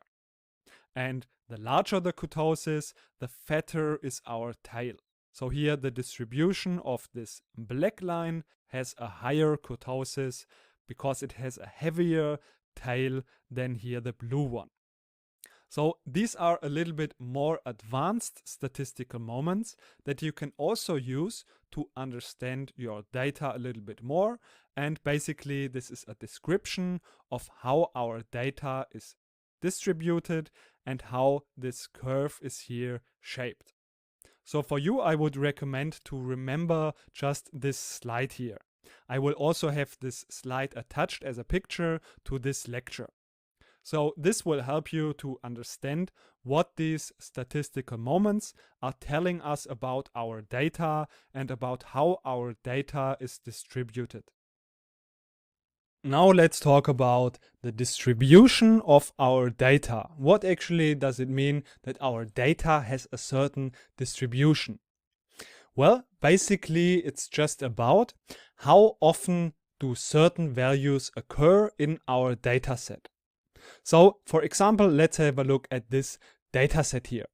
And the larger the kurtosis, the fatter is our tail. So here the distribution of this black line has a higher kurtosis because it has a heavier tail than here the blue one. So these are a little bit more advanced statistical moments that you can also use to understand your data a little bit more. And basically this is a description of how our data is distributed and how this curve is here shaped. So for you, I would recommend to remember just this slide here. I will also have this slide attached as a picture to this lecture. So this will help you to understand what these statistical moments are telling us about our data and about how our data is distributed. Now let's talk about the distribution of our data. What actually does it mean that our data has a certain distribution? Well, basically it's just about how often do certain values occur in our data set. So for example, let's have a look at this data set here.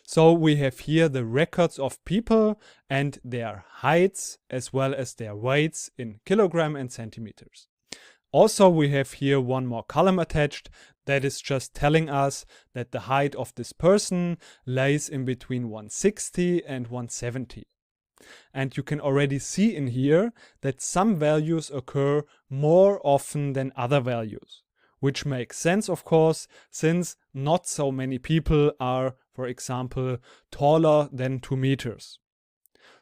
So we have here the records of people and their heights as well as their weights in kilogram and centimeters. Also, we have here one more column attached that is just telling us that the height of this person lays in between 160 and 170. And you can already see in here that some values occur more often than other values, which makes sense, of course, since not so many people are, for example, taller than 2 meters.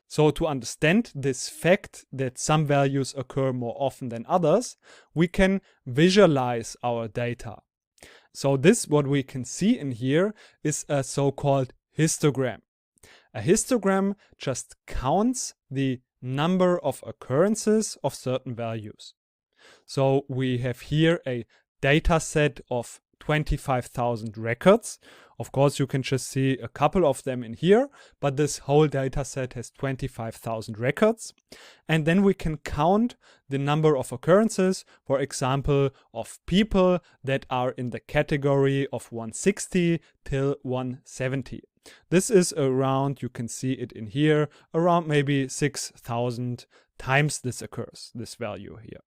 So to understand this fact that some values occur more often than others, we can visualize our data. So this, what we can see in here, is a so-called histogram. A histogram just counts the number of occurrences of certain values. So we have here a data set of 25,000 records. Of course, you can just see a couple of them in here, but this whole data set has 25,000 records. And then we can count the number of occurrences, for example, of people that are in the category of 160 till 170. This is around, you can see it in here, around maybe 6,000 times this occurs, this value here.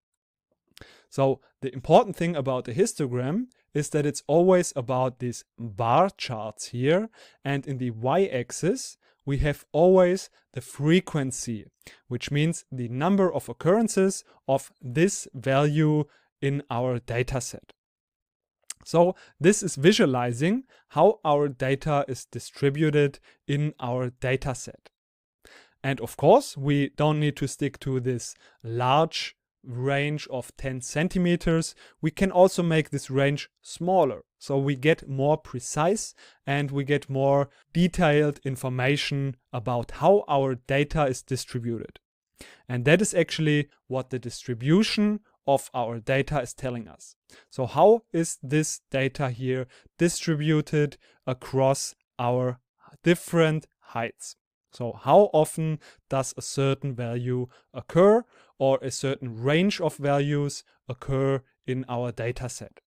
So the important thing about the histogram is that it's always about these bar charts here, and in the y-axis we have always the frequency, which means the number of occurrences of this value in our data set. So this is visualizing how our data is distributed in our data set. And of course, we don't need to stick to this large range of 10 centimeters. We can also make this range smaller, so we get more precise and we get more detailed information about how our data is distributed. And that is actually what the distribution of our data is telling us. So how is this data here distributed across our different heights? So how often does a certain value occur, or a certain range of values occur in our data set?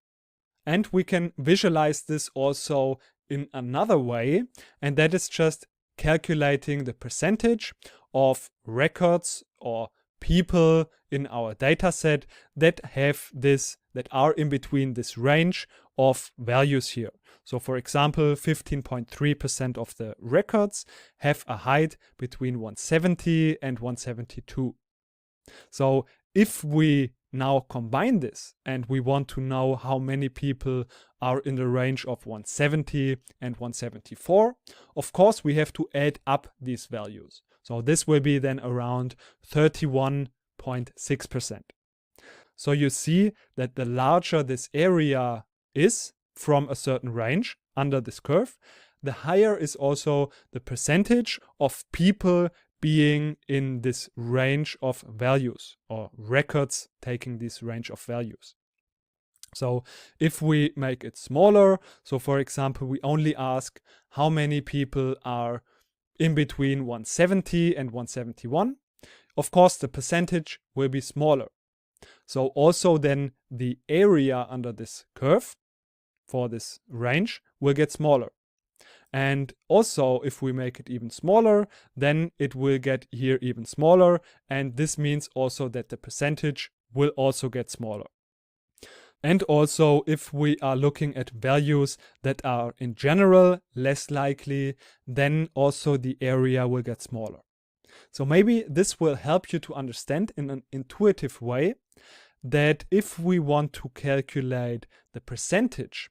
And we can visualize this also in another way, and that is just calculating the percentage of records or people in our data set that are in between this range of values here. So for example, 15.3% of the records have a height between 170 and 172. So if we now combine this and we want to know how many people are in the range of 170 and 174, of course we have to add up these values. So this will be then around 31.6%. So you see that the larger this area is from a certain range under this curve, the higher is also the percentage of people being in this range of values, or records taking this range of values. So if we make it smaller, so for example, we only ask how many people are in between 170 and 171, of course the percentage will be smaller. So also then the area under this curve for this range will get smaller. And also, if we make it even smaller, then it will get here even smaller. And this means also that the percentage will also get smaller. And also, if we are looking at values that are in general less likely, then also the area will get smaller. So maybe this will help you to understand in an intuitive way that if we want to calculate the percentage,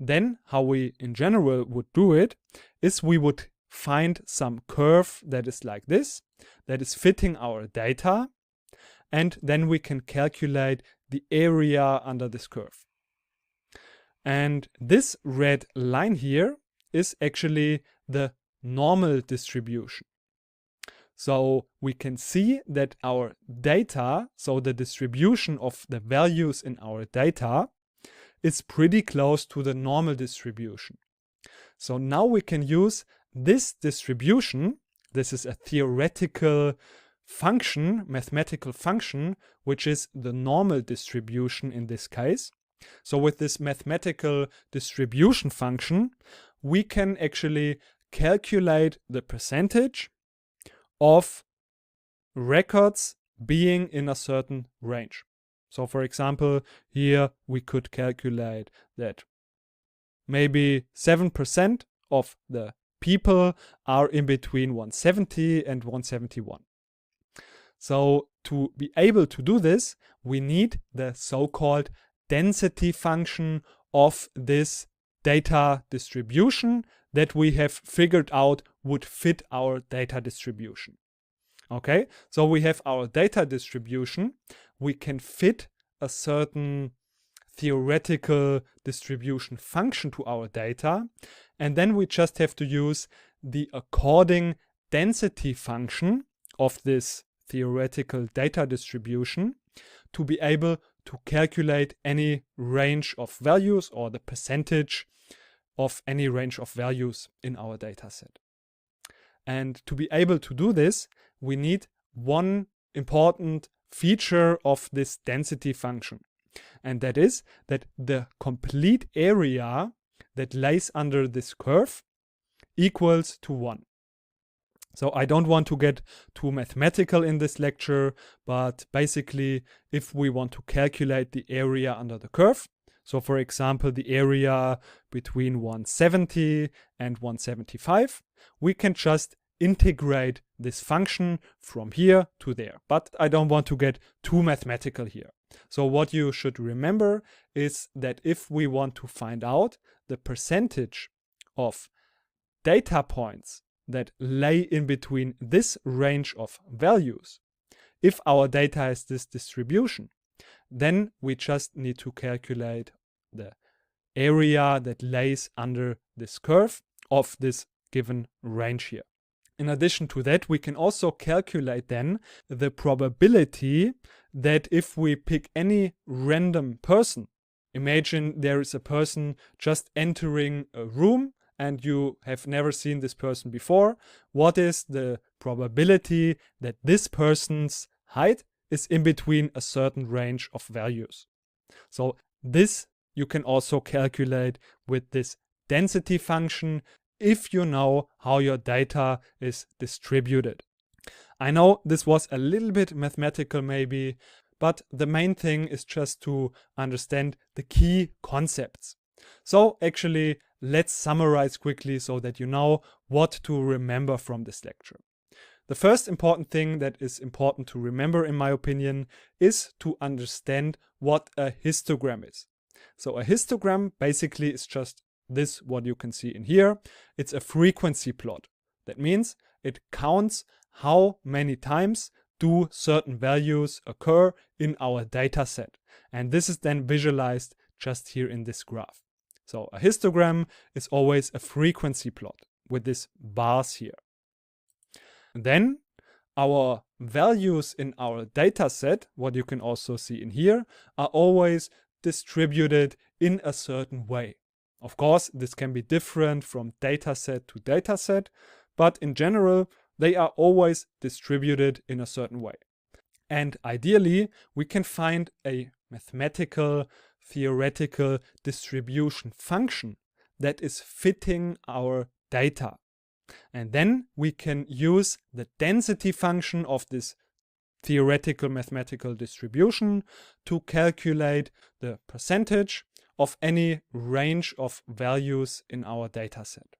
then how we in general would do it is we would find some curve that is like this, that is fitting our data, and then we can calculate the area under this curve. And this red line here is actually the normal distribution. So we can see that our data, so the distribution of the values in our data, is pretty close to the normal distribution. So now we can use this distribution. This is a theoretical function, mathematical function, which is the normal distribution in this case. So with this mathematical distribution function, we can actually calculate the percentage of records being in a certain range. So for example, here we could calculate that maybe 7% of the people are in between 170 and 171. So to be able to do this, we need the so-called density function of this data distribution that we have figured out would fit our data distribution. Okay, so we have our data distribution. We can fit a certain theoretical distribution function to our data, and then we just have to use the according density function of this theoretical data distribution to be able to calculate any range of values or the percentage of any range of values in our data set. And to be able to do this, we need one important feature of this density function. And that is that the complete area that lays under this curve equals to 1. So I don't want to get too mathematical in this lecture, but basically if we want to calculate the area under the curve, so for example the area between 170 and 175, we can just integrate this function from here to there. But I don't want to get too mathematical here. So what you should remember is that if we want to find out the percentage of data points that lay in between this range of values, if our data has this distribution, then we just need to calculate the area that lays under this curve of this given range here. In addition to that, we can also calculate then the probability that if we pick any random person, imagine there is a person just entering a room and you have never seen this person before, what is the probability that this person's height is in between a certain range of values? So this you can also calculate with this density function if you know how your data is distributed. I know this was a little bit mathematical maybe, but the main thing is just to understand the key concepts. So actually, let's summarize quickly so that you know what to remember from this lecture. The first important thing that is important to remember, in my opinion, is to understand what a histogram is. So a histogram basically is just this, what you can see in here. It's a frequency plot. That means it counts how many times do certain values occur in our data set. And this is then visualized just here in this graph. So a histogram is always a frequency plot with these bars here. Then our values in our data set, what you can also see in here, are always distributed in a certain way. Of course, this can be different from data set to data set, but in general, they are always distributed in a certain way. And ideally, we can find a mathematical, theoretical distribution function that is fitting our data. And then we can use the density function of this theoretical mathematical distribution to calculate the percentage of any range of values in our data set.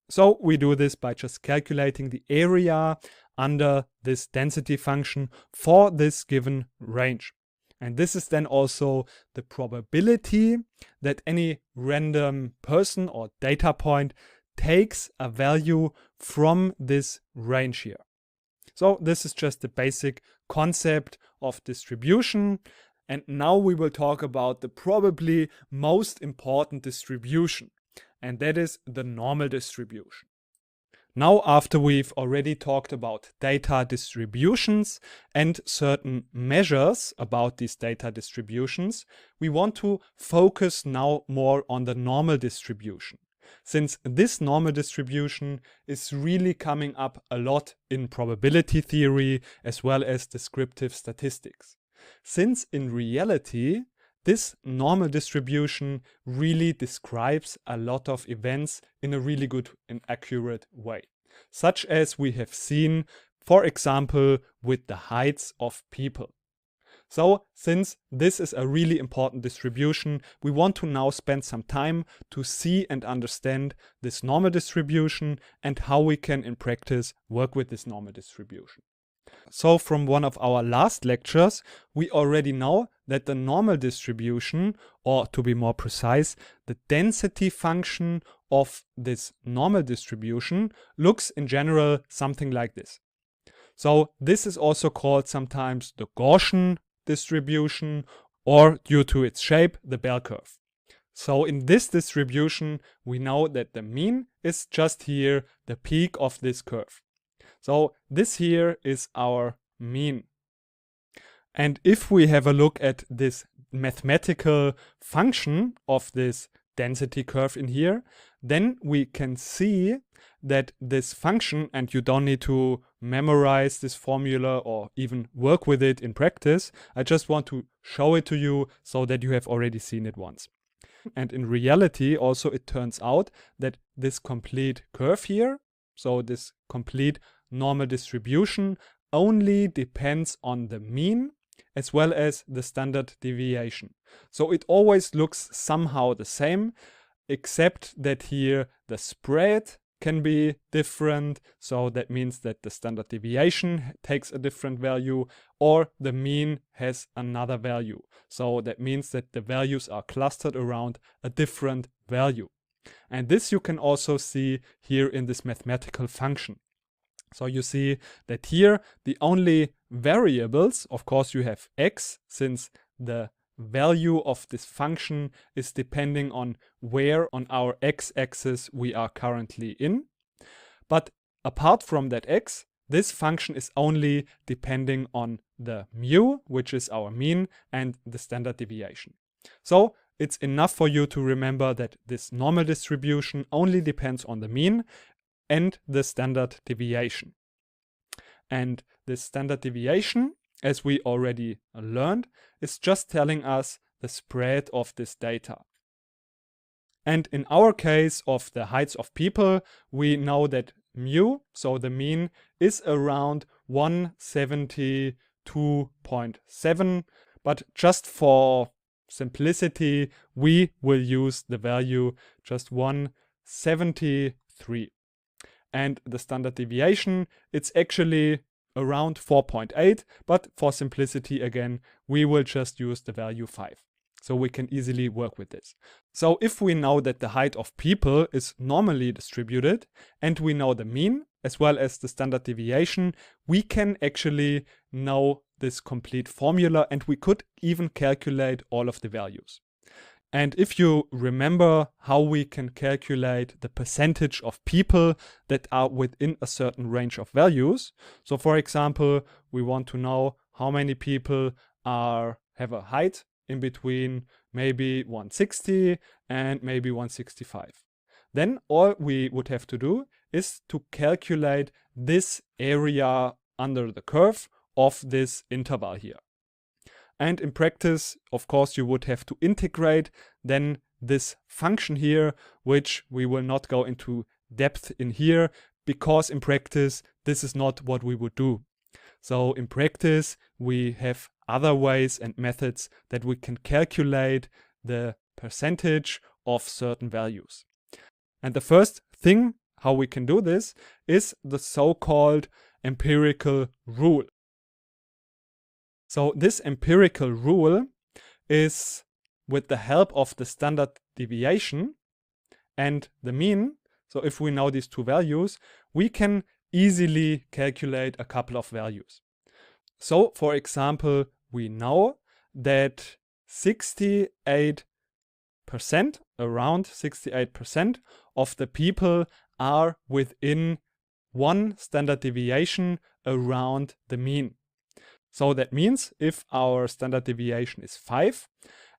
So we do this by just calculating the area under this density function for this given range. And this is then also the probability that any random person or data point takes a value from this range here. So this is just the basic concept of distribution. And now we will talk about the probably most important distribution, and that is the normal distribution. Now, after we've already talked about data distributions and certain measures about these data distributions, we want to focus now more on the normal distribution, since this normal distribution is really coming up a lot in probability theory as well as descriptive statistics. Since in reality, this normal distribution really describes a lot of events in a really good and accurate way, such as we have seen, for example, with the heights of people. So, since this is a really important distribution, we want to now spend some time to see and understand this normal distribution and how we can in practice work with this normal distribution. So from one of our last lectures, we already know that the normal distribution, or to be more precise, the density function of this normal distribution looks in general something like this. So this is also called sometimes the Gaussian distribution, or due to its shape, the bell curve. So in this distribution, we know that the mean is just here, the peak of this curve. So this here is our mean. And if we have a look at this mathematical function of this density curve in here, then we can see that this function, and you don't need to memorize this formula or even work with it in practice, I just want to show it to you so that you have already seen it once. And in reality also it turns out that this complete curve here, so this complete normal distribution, only depends on the mean as well as the standard deviation. So it always looks somehow the same, except that here the spread can be different. So that means that the standard deviation takes a different value, or the mean has another value. So that means that the values are clustered around a different value. And this you can also see here in this mathematical function. So you see that here the only variables, of course you have x, since the value of this function is depending on where on our x-axis we are currently in. But apart from that x, this function is only depending on the mu, which is our mean, and the standard deviation. So it's enough for you to remember that this normal distribution only depends on the mean and the standard deviation. And this standard deviation, as we already learned, is just telling us the spread of this data. And in our case of the heights of people, we know that mu, so the mean, is around 172.7, but just for simplicity, we will use the value just 173. And the standard deviation, it's actually around 4.8, but for simplicity again, we will just use the value 5. So we can easily work with this. So if we know that the height of people is normally distributed and we know the mean as well as the standard deviation, we can actually know this complete formula and we could even calculate all of the values. And if you remember how we can calculate the percentage of people that are within a certain range of values, so for example, we want to know how many people have a height in between maybe 160 and maybe 165. Then all we would have to do is to calculate this area under the curve of this interval here. And in practice, of course, you would have to integrate then this function here, which we will not go into depth in here, because in practice, this is not what we would do. So in practice, we have other ways and methods that we can calculate the percentage of certain values. And the first thing how we can do this is the so-called empirical rule. So this empirical rule is with the help of the standard deviation and the mean. So if we know these two values, we can easily calculate a couple of values. So for example, we know that 68%, around 68% of the people are within one standard deviation around the mean. So that means if our standard deviation is 5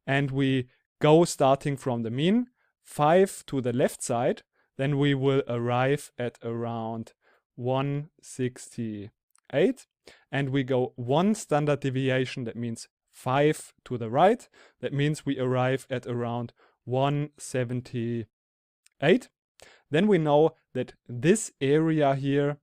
and we go starting from the mean 5 to the left side, then we will arrive at around 168, and we go one standard deviation, that means 5 to the right, that means we arrive at around 178. Then we know that this area here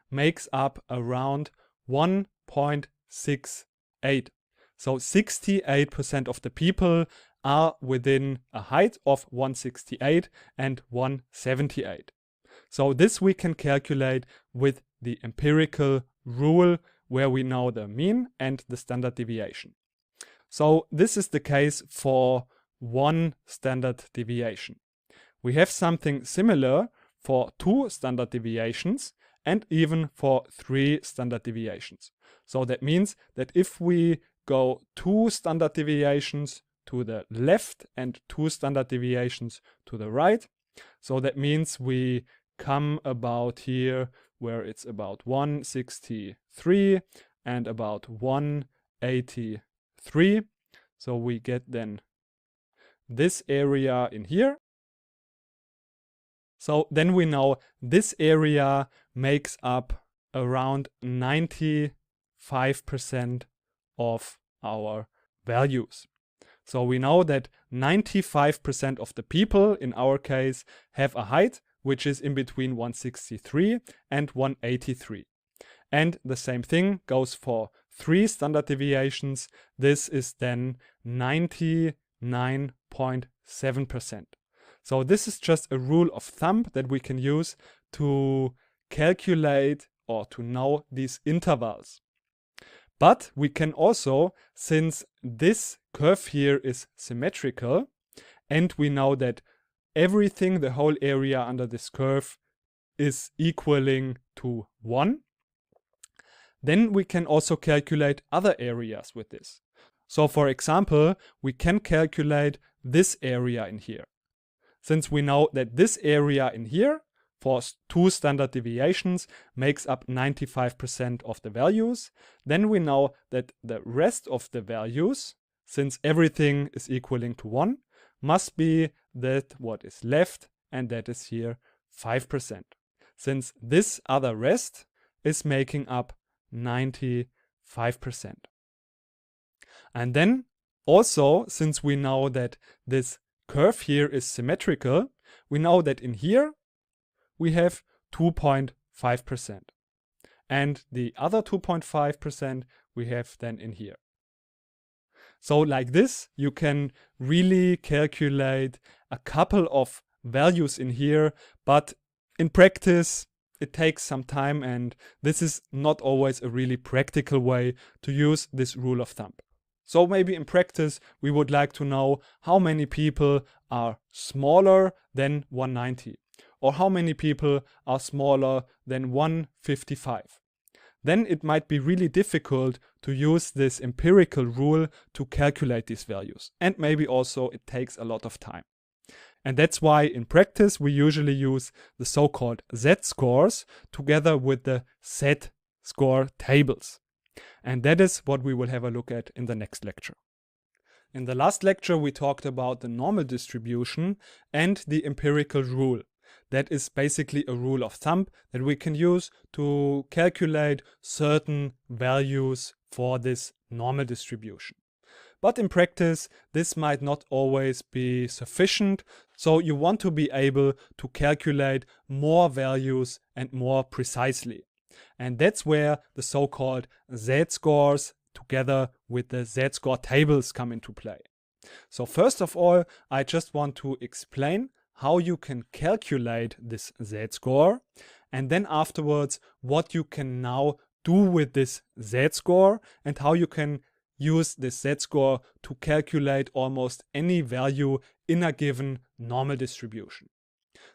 makes up around 1.68. So 68% of the people are within a height of 168 and 178. So this we can calculate with the empirical rule where we know the mean and the standard deviation. So this is the case for one standard deviation. We have something similar for 2 standard deviations and even for 3 standard deviations. So that means that if we go 2 standard deviations to the left and 2 standard deviations to the right, so that means we come about here where it's about 163 and about 183. So we get then this area in here. So then we know this area makes up around 95% of our values. So we know that 95% of the people in our case have a height which is in between 163 and 183. And the same thing goes for 3 standard deviations. This is then 99.7%. So this is just a rule of thumb that we can use to calculate or to know these intervals. But we can also, since this curve here is symmetrical, and we know that everything, the whole area under this curve is equaling to 1, then we can also calculate other areas with this. So for example, we can calculate this area in here. Since we know that this area in here for 2 standard deviations makes up 95% of the values, then we know that the rest of the values, since everything is equaling to 1, must be that what is left, and that is here 5%. Since this other rest is making up 95%. And then also, since we know that this curve here is symmetrical, we know that in here we have 2.5%. and the other 2.5% we have then in here. So like this, you can really calculate a couple of values in here, but in practice, it takes some time, and this is not always a really practical way to use this rule of thumb. So maybe in practice, we would like to know how many people are smaller than 190, or how many people are smaller than 155. Then it might be really difficult to use this empirical rule to calculate these values. And maybe also it takes a lot of time. And that's why in practice we usually use the so-called z-scores together with the z-score tables. And that is what we will have a look at in the next lecture. In the last lecture we talked about the normal distribution and the empirical rule. That is basically a rule of thumb that we can use to calculate certain values for this normal distribution. But in practice, this might not always be sufficient, so you want to be able to calculate more values and more precisely. And that's where the so-called z-scores together with the z-score tables come into play. So first of all, I just want to explain how you can calculate this z-score, and then afterwards what you can now do with this z-score and how you can use this z-score to calculate almost any value in a given normal distribution.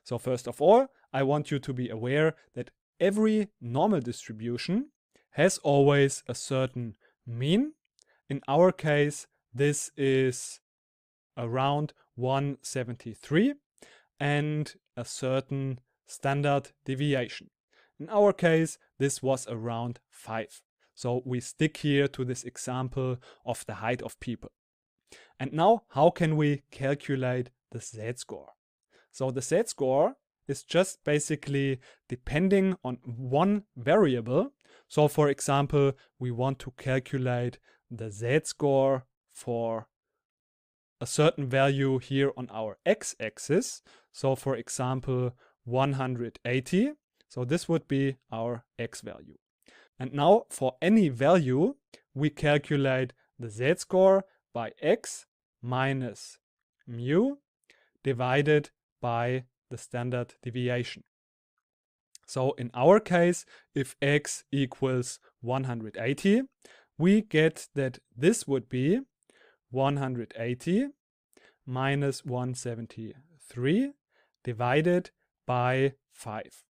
So first of all, I want you to be aware that every normal distribution has always a certain mean. In our case, this is around 173 and a certain standard deviation. In our case, this was around 5. So we stick here to this example of the height of people. And now, how can we calculate the z-score? So the z-score is just basically depending on one variable. So for example, we want to calculate the z-score for a certain value here on our x-axis. So for example, 180. So this would be our x value. And now for any value, we calculate the z-score by x minus mu divided by the standard deviation. So in our case, if x equals 180, we get that this would be 180 minus 173 divided by 5.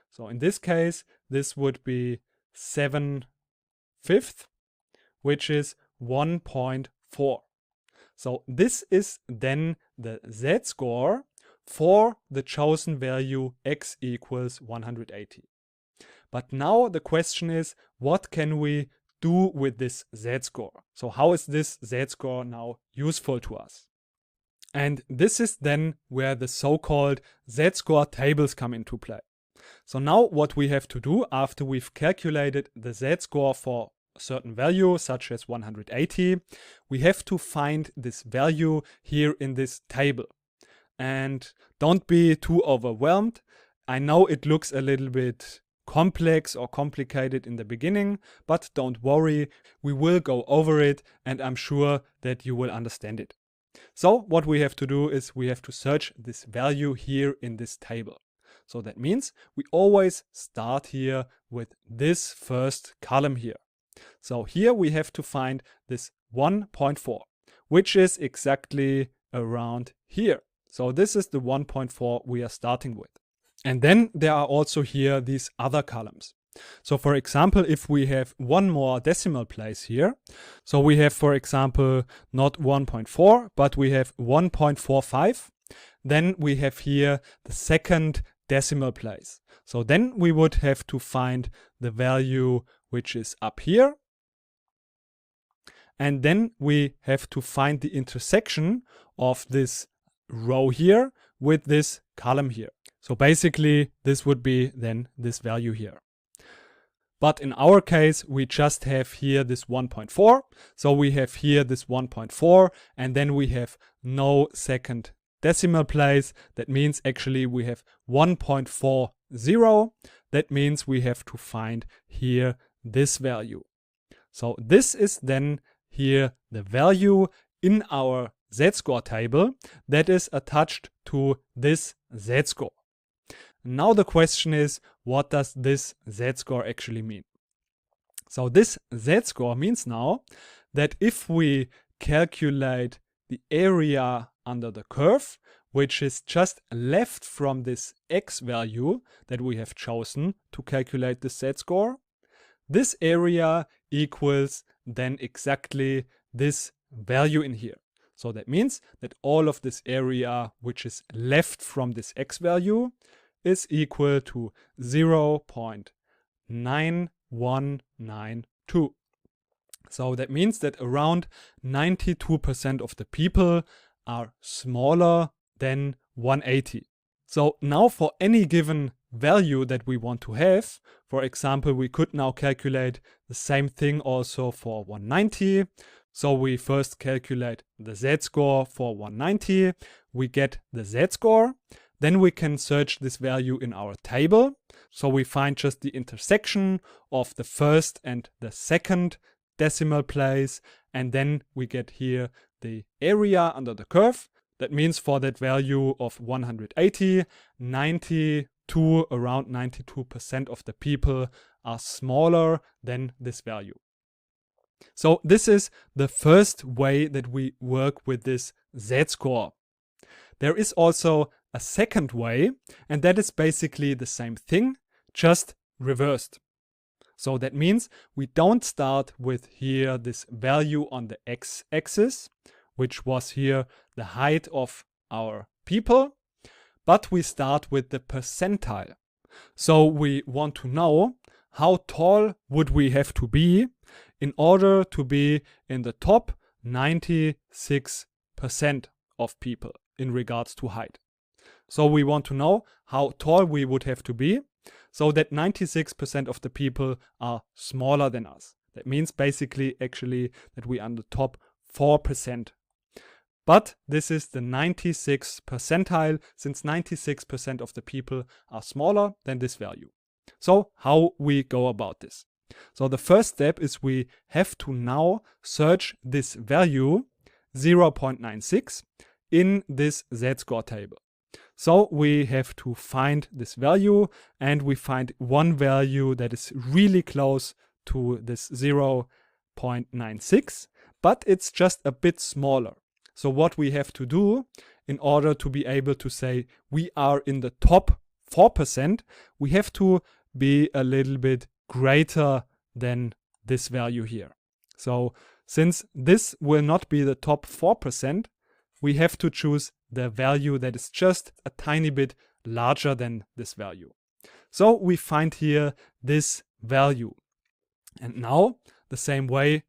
So in this case, this would be 7/5, which is 1.4. So this is then the z-score for the chosen value x equals 180. But now the question is, what can we do with this z-score? So how is this z-score now useful to us? And this is then where the so-called z-score tables come into play. So now what we have to do after we've calculated the z-score for a certain value, such as 180, we have to find this value here in this table. And don't be too overwhelmed. I know it looks a little bit complex or complicated in the beginning, but don't worry, we will go over it and I'm sure that you will understand it. So what we have to do is we have to search this value here in this table. So that means we always start here with this first column here. So here we have to find this 1.4, which is exactly around here. So this is the 1.4 we are starting with. And then there are also here these other columns. So for example, if we have one more decimal place here, so we have, for example, not 1.4, but we have 1.45, then we have here the second decimal place. So then we would have to find the value which is up here. And then we have to find the intersection of this row here with this column here. So basically this would be then this value here. But in our case, we just have here this 1.4. So we have here this 1.4 and then we have no second decimal place. That means actually we have 1.40. That means we have to find here this value. So this is then here the value in our z-score table that is attached to this z-score. Now the question is, what does this z-score actually mean? So this z-score means now that if we calculate the area under the curve, which is just left from this x value that we have chosen to calculate the z-score, this area equals then exactly this value in here. So that means that all of this area which is left from this x value is equal to 0.9192. So that means that around 92% of the people are smaller than 180. So now for any given value that we want to have, for example, we could now calculate the same thing also for 190. So we first calculate the z-score for 190, we get the z-score, then we can search this value in our table. So we find just the intersection of the first and the second decimal place, and then we get here the area under the curve. That means for that value of 180, around 92% of the people are smaller than this value. So this is the first way that we work with this z-score. There is also a second way, and that is basically the same thing, just reversed. So that means we don't start with here this value on the x-axis, which was here the height of our people, but we start with the percentile. So we want to know how tall would we have to be in order to be in the top 96% of people in regards to height. So we want to know how tall we would have to be so that 96% of the people are smaller than us. That means basically actually that we are in the top 4%. But this is the 96th percentile, since 96% of the people are smaller than this value. So how we go about this? So the first step is we have to now search this value 0.96 in this z-score table. So we have to find this value, and we find one value that is really close to this 0.96, but it's just a bit smaller. So what we have to do in order to be able to say we are in the top 4%, we have to be a little bit greater than this value here. So since this will not be the top 4%, we have to choose the value that is just a tiny bit larger than this value. So we find here this value. And now, the same way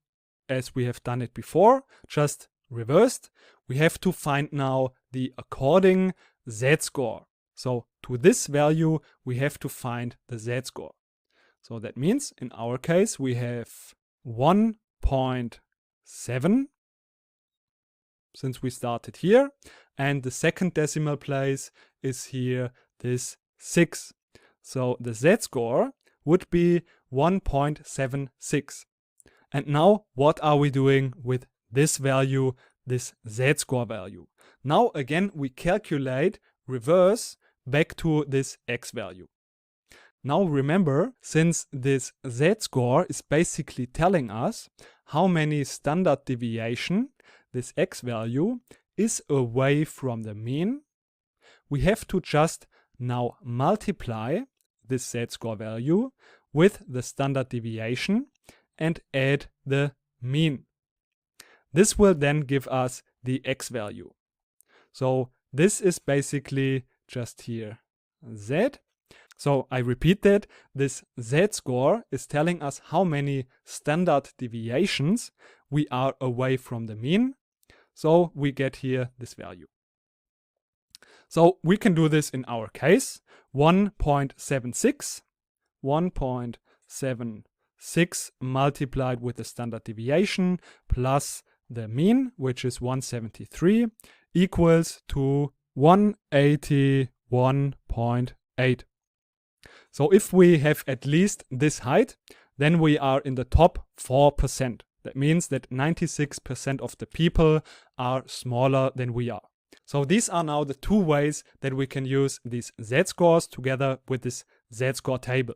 as we have done it before, just reversed, we have to find now the according z-score. So to this value, we have to find the z-score. So that means in our case, we have 1.7 since we started here. And the second decimal place is here, this 6. So the z-score would be 1.76. And now what are we doing with this value, this z-score value? Now again, we calculate reverse back to this x value. Now remember, since this z-score is basically telling us how many standard deviation this x value is away from the mean, we have to just now multiply this z-score value with the standard deviation and add the mean. This will then give us the x value. So this is basically just here z. So I repeat that, this z-score is telling us how many standard deviations we are away from the mean. So we get here this value. So we can do this in our case, 1.76. 1.76 multiplied with the standard deviation plus the mean, which is 173, equals to 181.8. So if we have at least this height, then we are in the top 4%. That means that 96% of the people are smaller than we are. So these are now the two ways that we can use these z-scores together with this z-score table.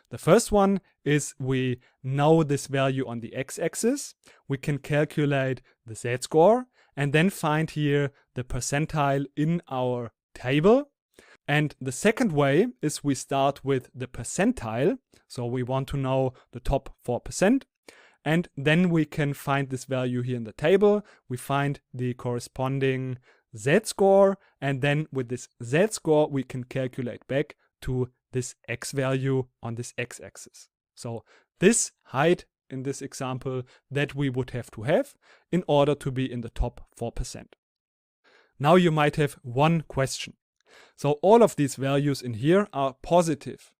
The first one is we know this value on the x-axis. We can calculate the z-score and then find here the percentile in our table. And the second way is we start with the percentile. So we want to know the top 4%. And then we can find this value here in the table. We find the corresponding z-score. And then with this z-score, we can calculate back to this x value on this x-axis. So this height in this example that we would have to have in order to be in the top 4%. Now you might have one question. So all of these values in here are positive.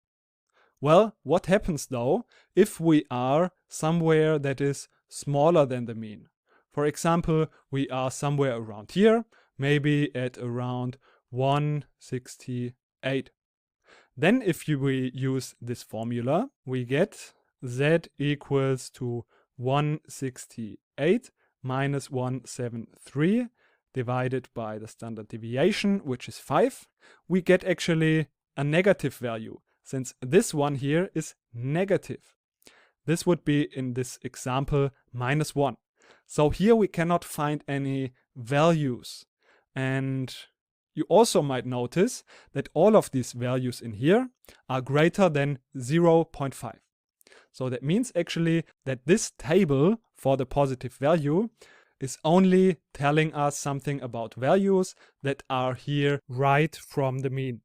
Well, what happens though if we are somewhere that is smaller than the mean? For example, we are somewhere around here, maybe at around 168. Then if we use this formula, we get z equals to 168 minus 173 divided by the standard deviation, which is 5. We get actually a negative value, since this one here is negative. This would be, in this example, minus 1. So here we cannot find any values. And you also might notice that all of these values in here are greater than 0.5. So that means actually that this table for the positive value is only telling us something about values that are here right from the mean.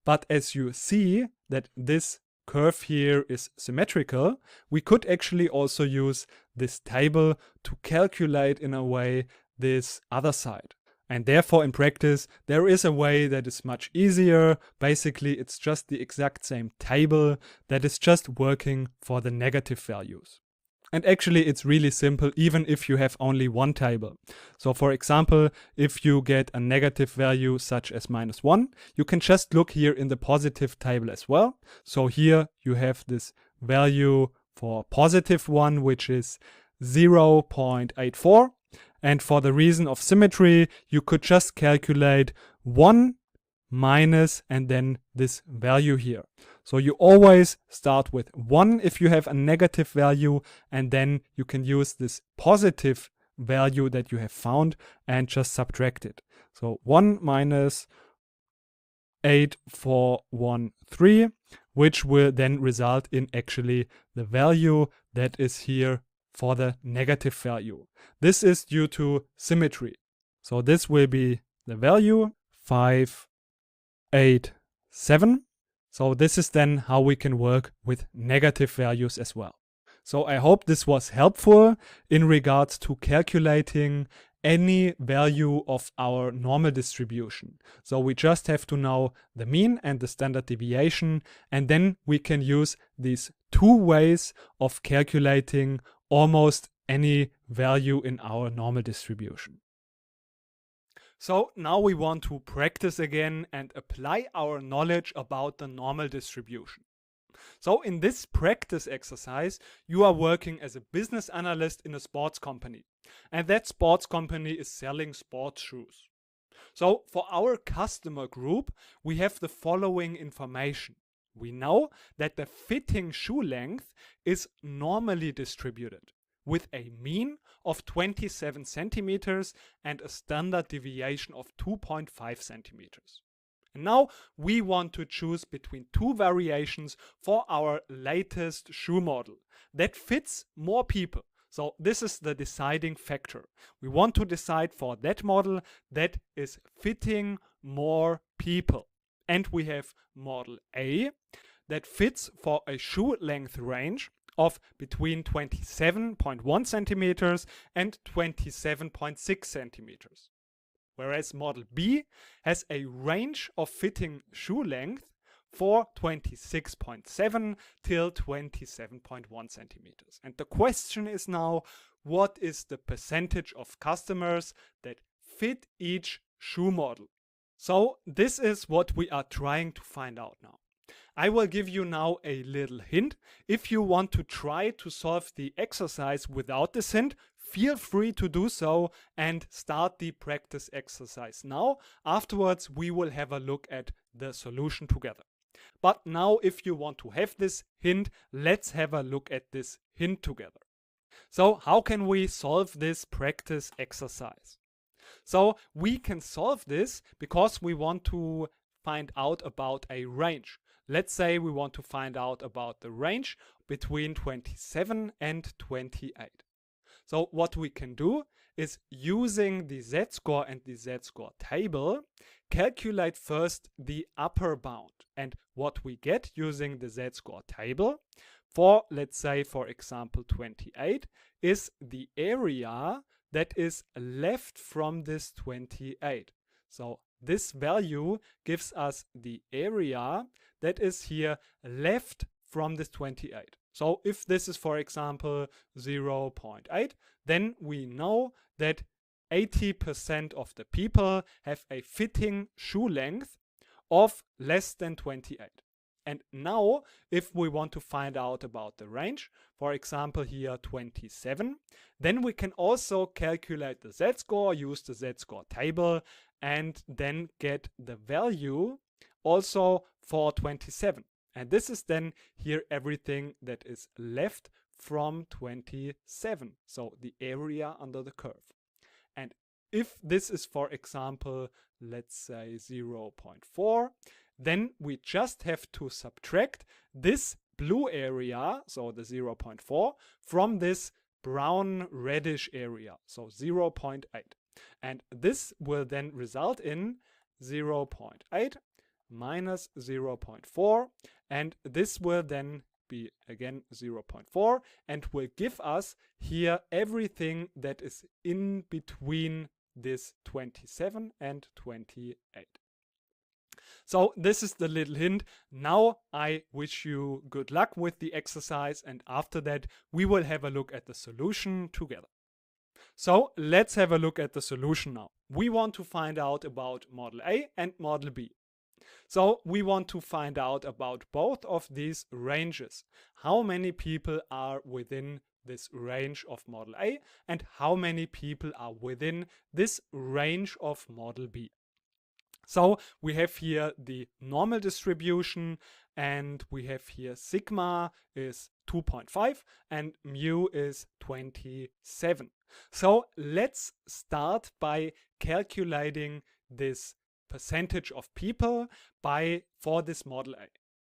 But as you see that this curve here is symmetrical, we could actually also use this table to calculate in a way this other side. And therefore, in practice, there is a way that is much easier. Basically, it's just the exact same table that is just working for the negative values. And actually, it's really simple, even if you have only one table. So for example, if you get a negative value such as minus 1, you can just look here in the positive table as well. So here you have this value for positive 1, which is 0.84. And for the reason of symmetry, you could just calculate 1 minus and then this value here. So you always start with 1 if you have a negative value, and then you can use this positive value that you have found and just subtract it. So 1 minus 8413, which will then result in actually the value that is here for the negative value. This is due to symmetry. So this will be the value 587. So this is then how we can work with negative values as well. So I hope this was helpful in regards to calculating any value of our normal distribution. So we just have to know the mean and the standard deviation, and then we can use these two ways of calculating almost any value in our normal distribution. So now we want to practice again and apply our knowledge about the normal distribution. So in this practice exercise, you are working as a business analyst in a sports company. And that sports company is selling sports shoes. So for our customer group, we have the following information. We know that the fitting shoe length is normally distributed with a mean of 27 centimeters and a standard deviation of 2.5 centimeters. And now we want to choose between two variations for our latest shoe model that fits more people. So this is the deciding factor. We want to decide for that model that is fitting more people. And we have model A that fits for a shoe length range of between 27.1 centimeters and 27.6 centimeters. Whereas model B has a range of fitting shoe length for 26.7 till 27.1 centimeters. And the question is now, what is the percentage of customers that fit each shoe model? So this is what we are trying to find out now. I will give you now a little hint. If you want to try to solve the exercise without this hint, feel free to do so and start the practice exercise now. Afterwards, we will have a look at the solution together. But now, if you want to have this hint, let's have a look at this hint together. So how can we solve this practice exercise? So we can solve this because we want to find out about a range. Let's say we want to find out about the range between 27 and 28. So what we can do is, using the z-score and the z-score table, calculate first the upper bound. And what we get using the z-score table for, let's say, for example, 28 is the area that is left from this 28. So this value gives us the area that is here left from this 28. So if this is, for example, 0.8, then we know that 80% of the people have a fitting shoe length of less than 28. And now, if we want to find out about the range, for example here 27, then we can also calculate the z-score, use the z-score table, and then get the value also for 27. And this is then here everything that is left from 27, so the area under the curve. And if this is, for example, let's say 0.4, then we just have to subtract this blue area, so the 0.4, from this brown reddish area, so 0.8. And this will then result in 0.8 minus 0.4, and this will then be again 0.4 and will give us here everything that is in between this 27 and 28. So this is the little hint. Now I wish you good luck with the exercise, and after that we will have a look at the solution together. So let's have a look at the solution now. We want to find out about model A and model B. So we want to find out about both of these ranges. How many people are within this range of model A and how many people are within this range of model B. So we have here the normal distribution, and we have here sigma is 2.5 and mu is 27. So let's start by calculating this percentage of people for this model A.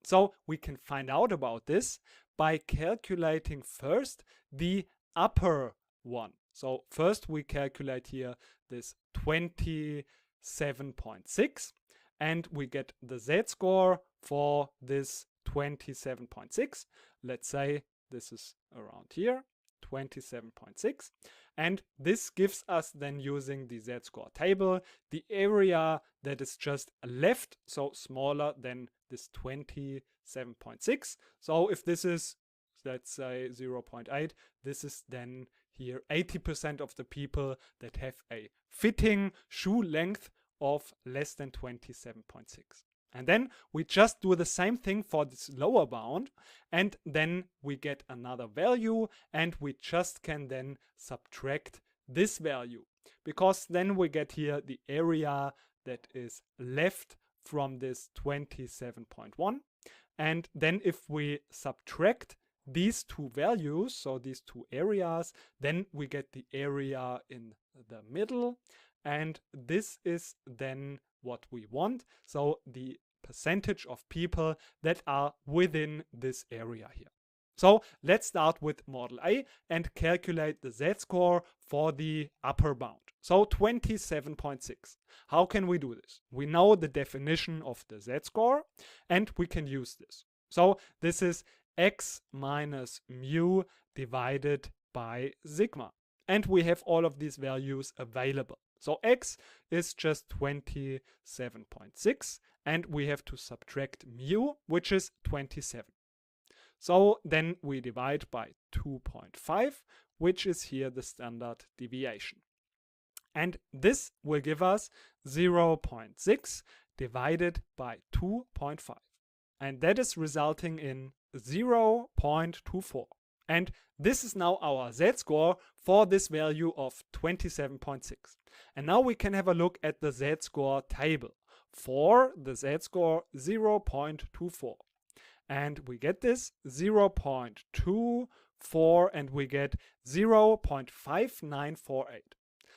So we can find out about this by calculating first the upper one. So first we calculate here this 27.6, and we get the z-score for this 27.6. Let's say this is around here, 27.6. And this gives us then, using the z-score table, the area that is just left, so smaller than this 27.6. So if this is, let's say, 0.8, this is then here 80% of the people that have a fitting shoe length of less than 27.6. And then we just do the same thing for this lower bound, and then we get another value, and we just can then subtract this value, because then we get here the area that is left from this 27.1. And then if we subtract these two values, so these two areas, then we get the area in the middle, and this is then what we want. So the percentage of people that are within this area here. So let's start with model A and calculate the z-score for the upper bound. So 27.6. How can we do this? We know the definition of the z-score, and we can use this. So this is x minus mu divided by sigma. And we have all of these values available. So x is just 27.6, and we have to subtract mu, which is 27. So then we divide by 2.5, which is here the standard deviation. And this will give us 0.6 divided by 2.5. and that is resulting in 0.24. And this is now our z-score for this value of 27.6. And now we can have a look at the z-score table for the z-score 0.24. And we get this 0.24 and we get 0.5948.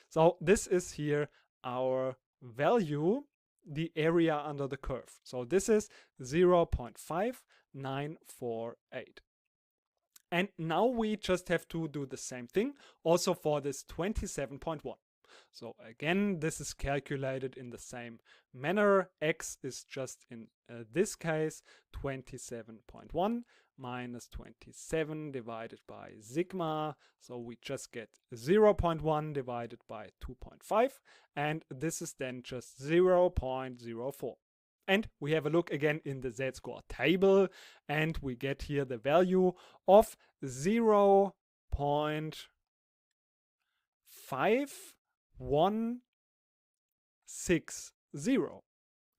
So this is here our value, the area under the curve. So this is 0.5948. And now we just have to do the same thing also for this 27.1. So again, this is calculated in the same manner. X is just in this case 27.1 minus 27 divided by sigma. So we just get 0.1 divided by 2.5. And this is then just 0.04. And we have a look again in the z-score table, and we get here the value of 0.5160.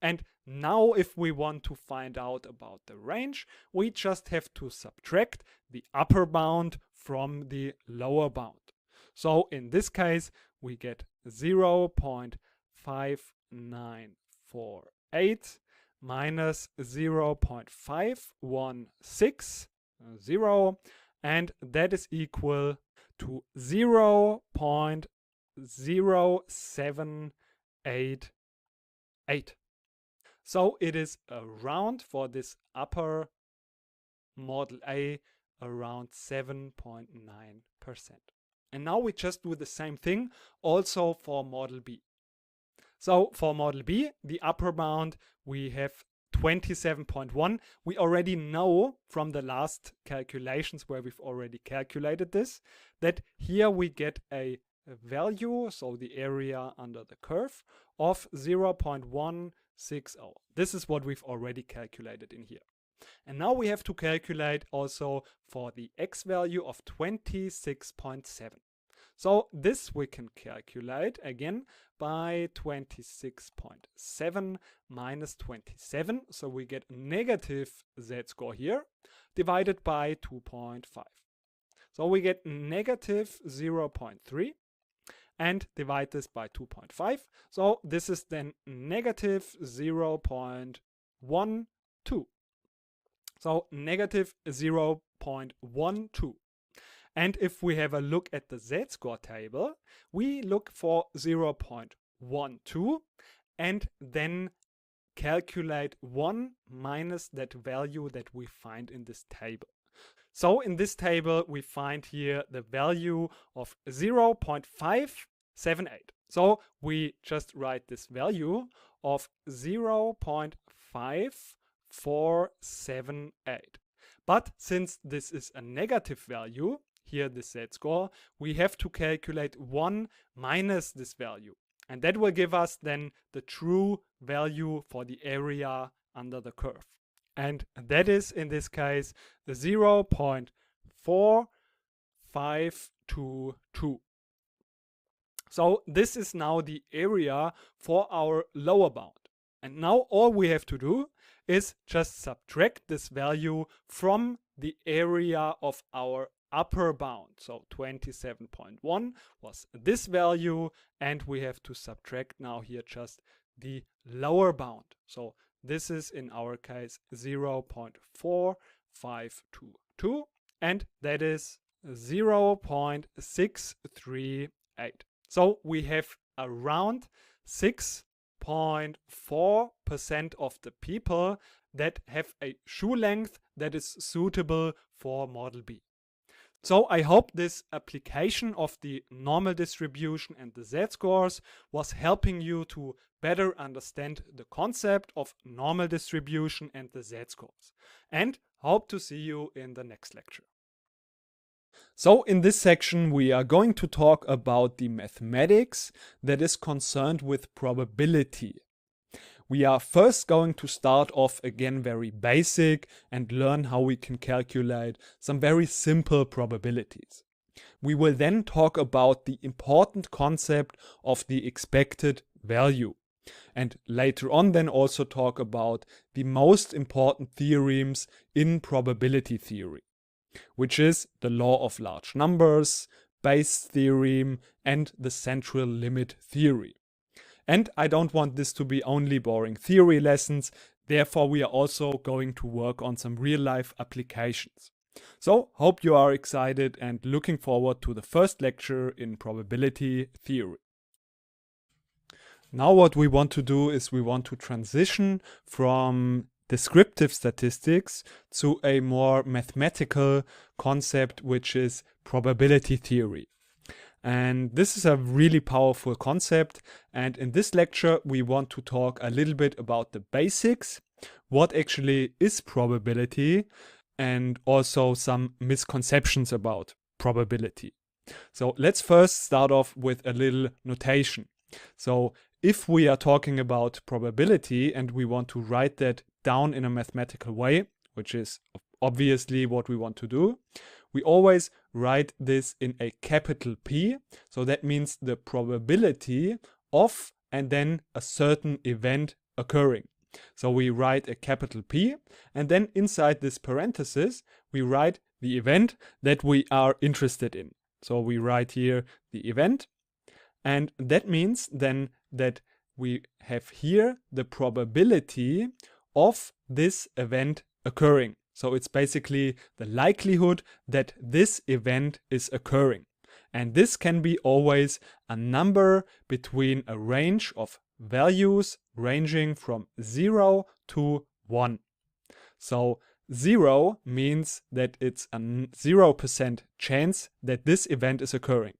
And now if we want to find out about the range, we just have to subtract the upper bound from the lower bound. So in this case, we get 0.5948 minus 0.5160, and that is equal to 0.0788. So it is around, for this upper model A, around 7.9%. And now we just do the same thing also for model B. So for model B, the upper bound, we have 27.1. We already know from the last calculations where we've already calculated this, that here we get a value, so the area under the curve, of 0.160. This is what we've already calculated in here. And now we have to calculate also for the x value of 26.7. So this we can calculate again by 26.7 minus 27. So we get negative z-score here divided by 2.5. So we get negative 0.3 and divide this by 2.5. So this is then negative 0.12. So negative 0.12. And if we have a look at the z-score table, we look for 0.12 and then calculate 1 minus that value that we find in this table. So in this table, we find here the value of 0.578. So we just write this value of 0.5478. But since this is a negative value, here the z-score, we have to calculate 1 minus this value. And that will give us then the true value for the area under the curve. And that is, in this case, the 0.4522. So this is now the area for our lower bound. And now all we have to do is just subtract this value from the area of our upper bound. So 27.1 was this value, and we have to subtract now here just the lower bound. So this is in our case 0.4522, and that is 0.638. So we have around 6.4% of the people that have a shoe length that is suitable for model B. So I hope this application of the normal distribution and the z-scores was helping you to better understand the concept of normal distribution and the z-scores. And hope to see you in the next lecture. So in this section we are going to talk about the mathematics that is concerned with probability. We are first going to start off again very basic and learn how we can calculate some very simple probabilities. We will then talk about the important concept of the expected value. And later on then also talk about the most important theorems in probability theory, which is the law of large numbers, Bayes' theorem, and the central limit theory. And I don't want this to be only boring theory lessons, therefore we are also going to work on some real-life applications. So, hope you are excited and looking forward to the first lecture in probability theory. Now what we want to do is we want to transition from descriptive statistics to a more mathematical concept, which is probability theory. And this is a really powerful concept, and in this lecture we want to talk a little bit about the basics, what actually is probability, and also some misconceptions about probability. So let's first start off with a little notation. So if we are talking about probability and we want to write that down in a mathematical way, which is obviously what we want to do, we always write this in a capital P. So that means the probability of and then a certain event occurring. So we write a capital P, and then inside this parenthesis we write the event that we are interested in. So we write here the event, and that means then that we have here the probability of this event occurring. So it's basically the likelihood that this event is occurring. And this can be always a number between a range of values ranging from 0 to 1. So 0 means that it's a 0% chance that this event is occurring.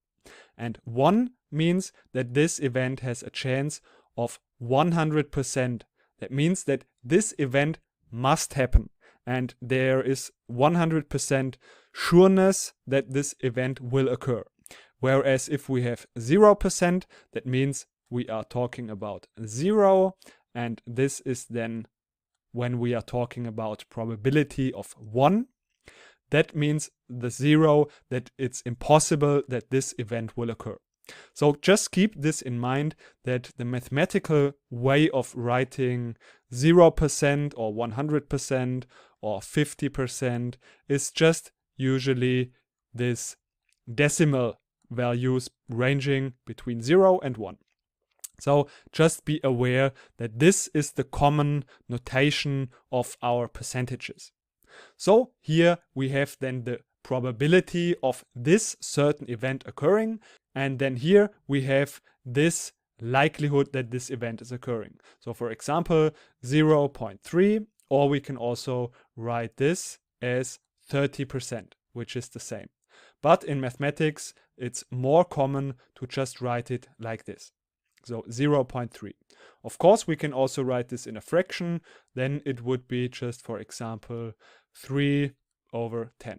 And 1 means that this event has a chance of 100%. That means that this event must happen. And there is 100% sureness that this event will occur. Whereas if we have 0%, that means we are talking about 0, and this is then when we are talking about probability of 1. That means the 0, that it's impossible that this event will occur. So just keep this in mind, that the mathematical way of writing 0% or 100% or 50% is just usually this decimal values ranging between 0 and 1. So just be aware that this is the common notation of our percentages. So here we have then the probability of this certain event occurring, and then here we have this likelihood that this event is occurring. So for example, 0.3, or we can also write this as 30%, which is the same. But in mathematics, it's more common to just write it like this. So 0.3. Of course, we can also write this in a fraction. Then it would be just, for example, 3/10.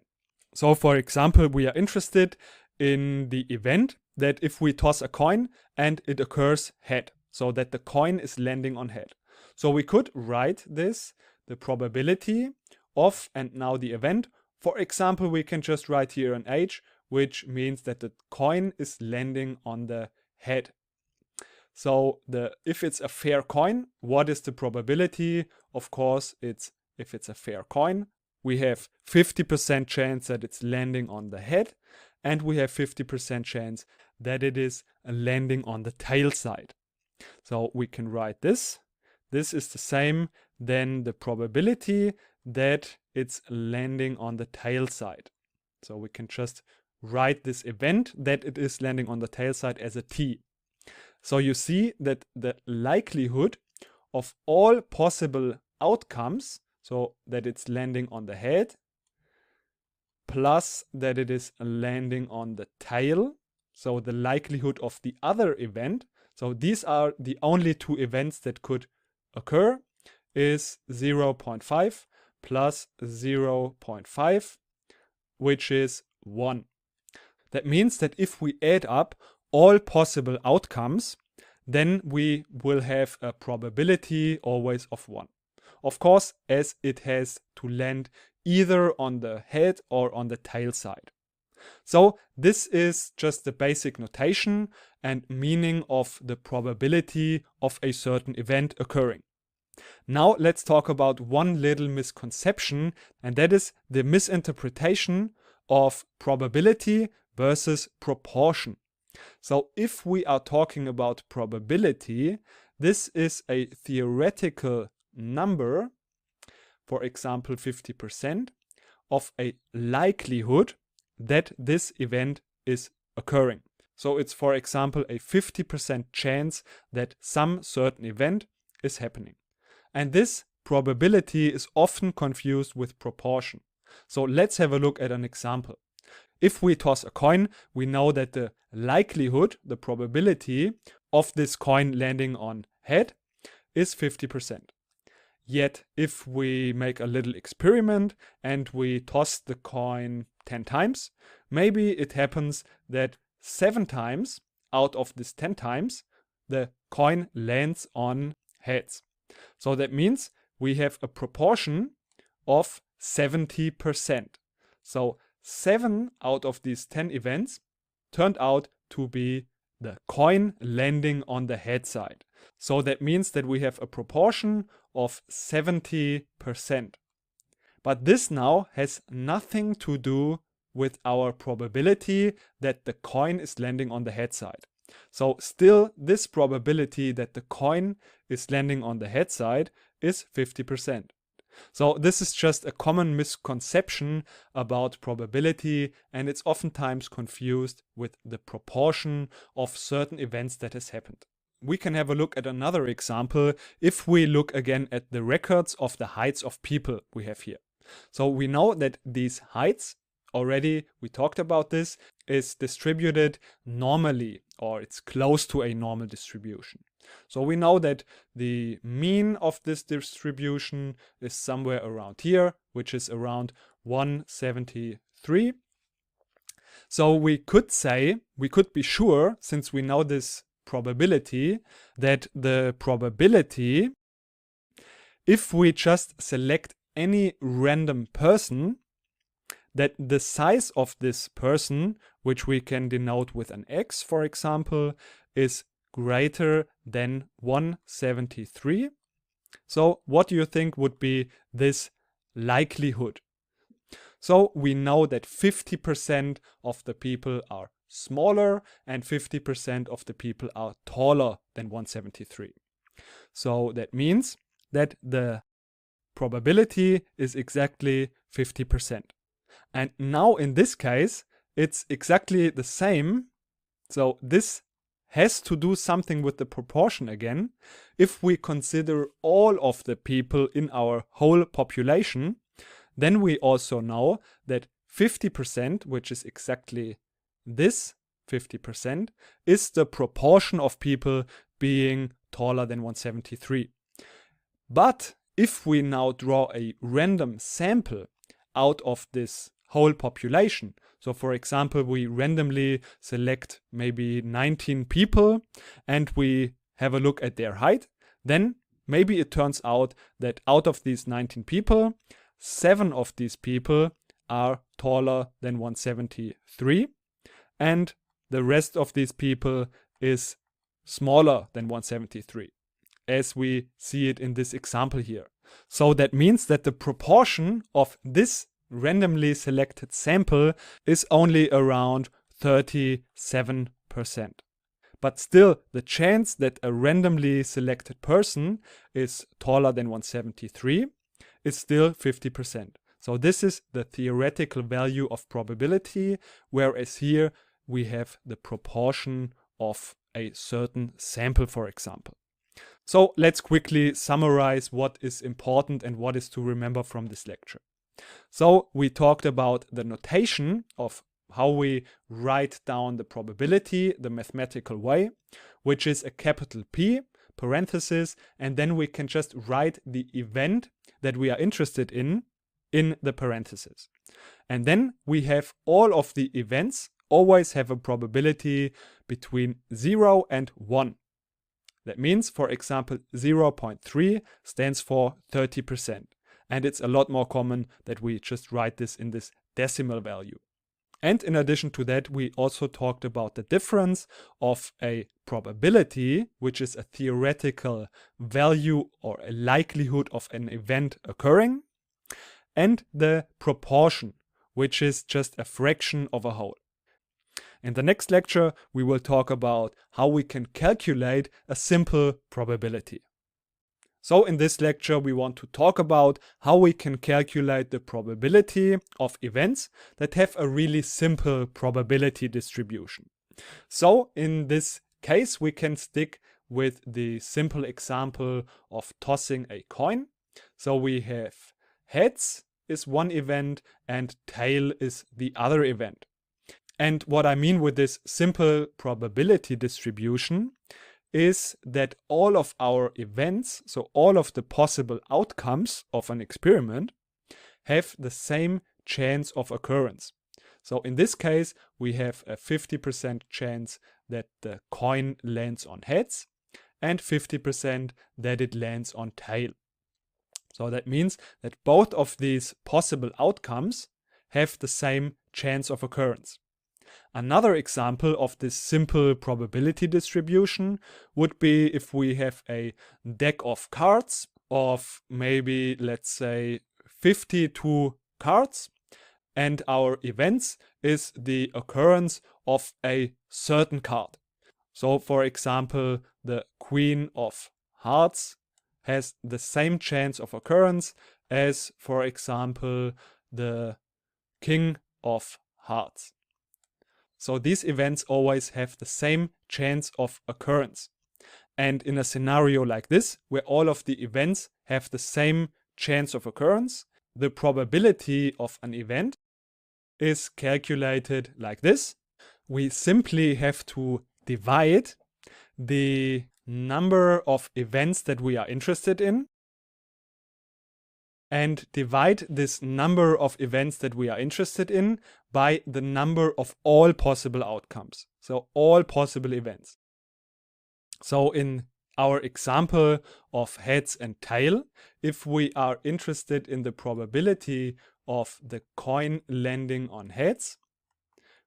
So for example, we are interested in the event that if we toss a coin and it occurs head, so that the coin is landing on head. So we could write this, the probability of, and now the event. For example, we can just write here an H, which means that the coin is landing on the head. So if it's a fair coin, what is the probability? Of course, if it's a fair coin, we have 50% chance that it's landing on the head, and we have 50% chance that it is landing on the tail side. So we can write this. This is the same than the probability that it's landing on the tail side. So we can just write this event that it is landing on the tail side as a T. So you see that the likelihood of all possible outcomes, so that it's landing on the head, plus that it is landing on the tail, so the likelihood of the other event, so these are the only two events that could occur, is 0.5 plus 0.5, which is 1. That means that if we add up all possible outcomes, then we will have a probability always of 1. Of course, as it has to land either on the head or on the tail side. So this is just the basic notation and meaning of the probability of a certain event occurring. Now let's talk about one little misconception, and that is the misinterpretation of probability versus proportion. So if we are talking about probability, this is a theoretical number, for example 50%, of a likelihood that this event is occurring. So it's, for example, a 50% chance that some certain event is happening. And this probability is often confused with proportion. So let's have a look at an example. If we toss a coin, we know that the likelihood, the probability of this coin landing on head is 50%. Yet if we make a little experiment and we toss the coin 10 times, maybe it happens that 7 times out of this 10 times the coin lands on heads. So that means we have a proportion of 70%. So 7 out of these 10 events turned out to be the coin landing on the head side. So that means that we have a proportion of 70%. But this now has nothing to do with our probability that the coin is landing on the head side. So still, this probability that the coin is landing on the head side is 50%. So this is just a common misconception about probability, and it's oftentimes confused with the proportion of certain events that has happened. We can have a look at another example if we look again at the records of the heights of people we have here. So we know that these heights, already we talked about this, is distributed normally, or it's close to a normal distribution. So we know that the mean of this distribution is somewhere around here, which is around 173. So we could say, we could be sure, since we know this probability, that the probability, if we just select any random person, that the size of this person, which we can denote with an x, for example, is greater than 173. So what do you think would be this likelihood? So we know that 50% of the people are smaller and 50% of the people are taller than 173. So that means that the probability is exactly 50%. And now in this case, it's exactly the same. So this has to do something with the proportion again. If we consider all of the people in our whole population, then we also know that 50%, which is exactly this 50%, is the proportion of people being taller than 173. But if we now draw a random sample out of this whole population, so for example, we randomly select maybe 19 people and we have a look at their height, then maybe it turns out that out of these 19 people, 7 of these people are taller than 173 and the rest of these people is smaller than 173, as we see it in this example here. So that means that the proportion of this randomly selected sample is only around 37%. But still, the chance that a randomly selected person is taller than 173 is still 50%. So this is the theoretical value of probability, whereas here we have the proportion of a certain sample, for example. So let's quickly summarize what is important and what is to remember from this lecture. So we talked about the notation of how we write down the probability the mathematical way, which is a capital P, parenthesis, and then we can just write the event that we are interested in the parentheses. And then we have all of the events always have a probability between 0 and 1. That means, for example, 0.3 stands for 30%. And it's a lot more common that we just write this in this decimal value. And in addition to that, we also talked about the difference of a probability, which is a theoretical value or a likelihood of an event occurring, and the proportion, which is just a fraction of a whole. In the next lecture, we will talk about how we can calculate a simple probability. So in this lecture, we want to talk about how we can calculate the probability of events that have a really simple probability distribution. So in this case, we can stick with the simple example of tossing a coin. So we have heads is one event and tail is the other event. And what I mean with this simple probability distribution is that all of our events, so all of the possible outcomes of an experiment, have the same chance of occurrence. So in this case, we have a 50% chance that the coin lands on heads and 50% that it lands on tail. So that means that both of these possible outcomes have the same chance of occurrence. Another example of this simple probability distribution would be if we have a deck of cards of maybe, let's say, 52 cards, and our events is the occurrence of a certain card. So, for example, the Queen of Hearts has the same chance of occurrence as, for example, the King of Hearts. So these events always have the same chance of occurrence. And in a scenario like this, where all of the events have the same chance of occurrence, the probability of an event is calculated like this. We simply have to divide the number of events that we are interested in and divide this number of events that we are interested in by the number of all possible outcomes. So all possible events. So in our example of heads and tail, if we are interested in the probability of the coin landing on heads,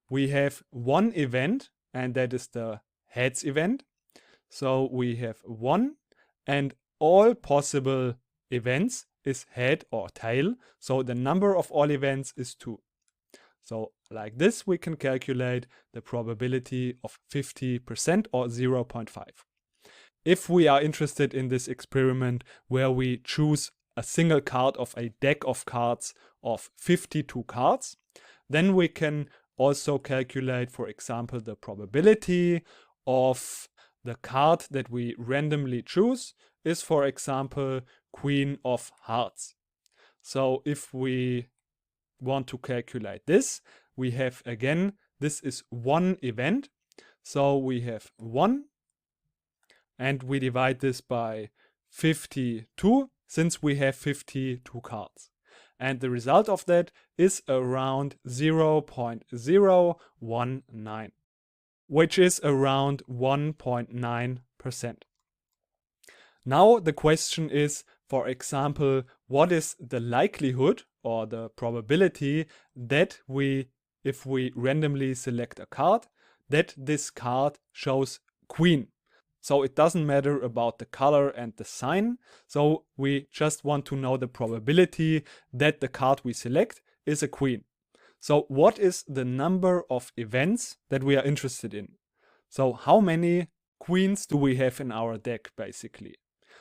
we have one event, and that is the heads event. So we have 1, and all possible events is head or tail. So the number of all events is 2. So like this, we can calculate the probability of 50% or 0.5. If we are interested in this experiment where we choose a single card of a deck of cards of 52 cards, then we can also calculate, for example, the probability of the card that we randomly choose is, for example, Queen of Hearts. So if we want to calculate this, we have again, this is one event. So we have 1, and we divide this by 52 since we have 52 cards. And the result of that is around 0.019, which is around 1.9%. Now the question is, for example, what is the likelihood or the probability that if we randomly select a card, that this card shows Queen. So it doesn't matter about the color and the sign. So we just want to know the probability that the card we select is a Queen. So what is the number of events that we are interested in? So how many queens do we have in our deck, basically?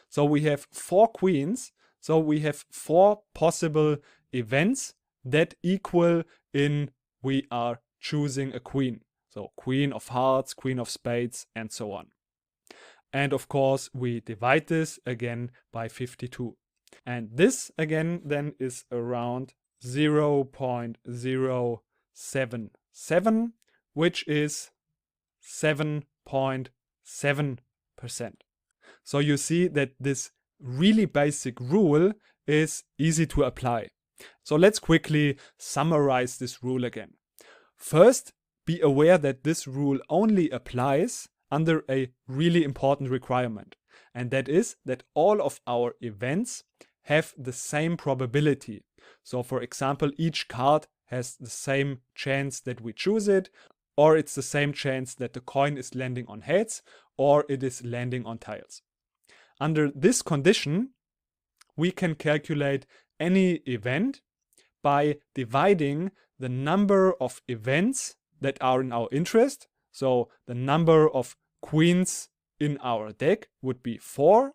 So we have 4 queens. So we have 4 possible events that equal in we are choosing a queen. So Queen of Hearts, Queen of Spades, and so on. And of course, we divide this again by 52. And this again then is around 0.077, which is 7.7%. So you see that this really basic rule is easy to apply. So let's quickly summarize this rule again. First, be aware that this rule only applies under a really important requirement, and that is that all of our events have the same probability. So for example, each card has the same chance that we choose it, or it's the same chance that the coin is landing on heads or it is landing on tails. Under this condition, we can calculate any event by dividing the number of events that are in our interest. So the number of queens in our deck would be 4,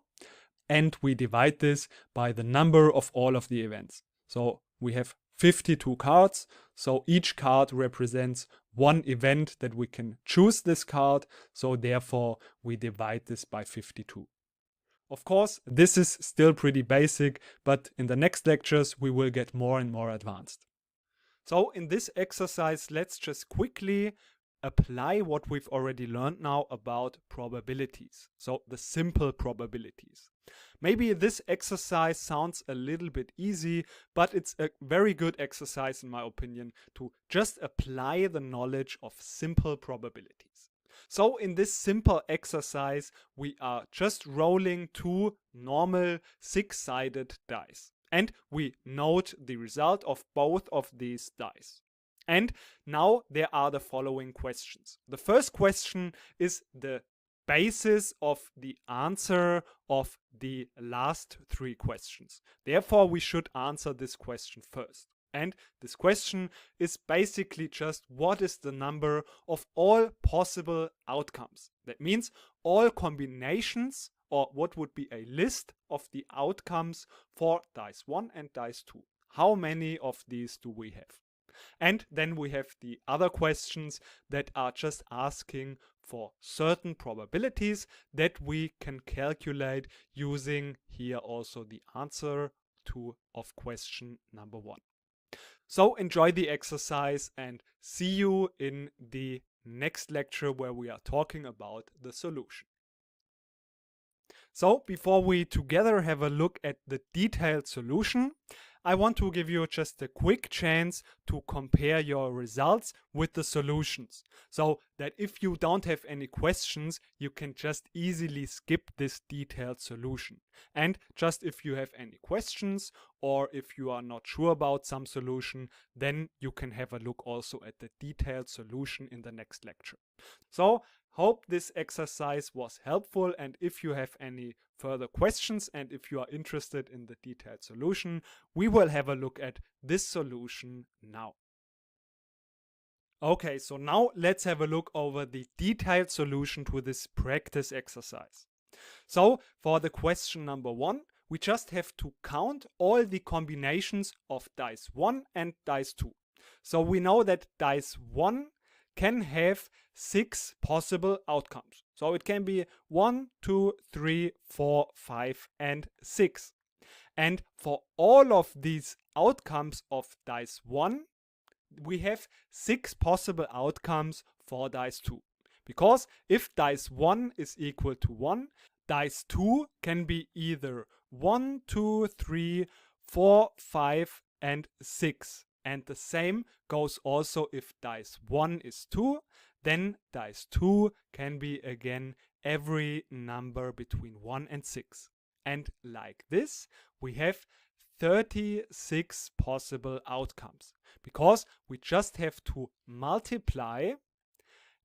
and we divide this by the number of all of the events. So we have 52 cards, so each card represents one event that we can choose this card, so therefore we divide this by 52. Of course, this is still pretty basic, but in the next lectures we will get more and more advanced. So in this exercise, let's just quickly apply what we've already learned now about probabilities. So the simple probabilities. Maybe this exercise sounds a little bit easy, but it's a very good exercise in my opinion to just apply the knowledge of simple probabilities. So in this simple exercise, we are just rolling 2 normal 6-sided dice. And we note the result of both of these dice. And now there are the following questions. The first question is the basis of the answer of the last 3 questions. Therefore, we should answer this question first. And this question is basically just what is the number of all possible outcomes. That means all combinations, or what would be a list of the outcomes for dice 1 and dice 2. How many of these do we have? And then we have the other questions that are just asking for certain probabilities that we can calculate using here also the answer of question number 1. So enjoy the exercise and see you in the next lecture where we are talking about the solution. So before we together have a look at the detailed solution, I want to give you just a quick chance to compare your results with the solutions. So that if you don't have any questions, you can just easily skip this detailed solution. And just if you have any questions or if you are not sure about some solution, then you can have a look also at the detailed solution in the next lecture. So hope this exercise was helpful, and if you have any further questions and if you are interested in the detailed solution, we will have a look at this solution now. Okay, so now let's have a look over the detailed solution to this practice exercise. So for the question number 1, we just have to count all the combinations of dice 1 and dice 2. So we know that dice 1 can have 6 possible outcomes. So it can be 1, 2, 3, 4, 5, and 6. And for all of these outcomes of dice 1, we have 6 possible outcomes for dice 2. Because if dice 1 is equal to 1, dice 2 can be either 1, 2, 3, 4, 5, and 6. And the same goes also if dice 1 is 2, then dice 2 can be again every number between 1 and 6. And like this, we have 36 possible outcomes, because we just have to multiply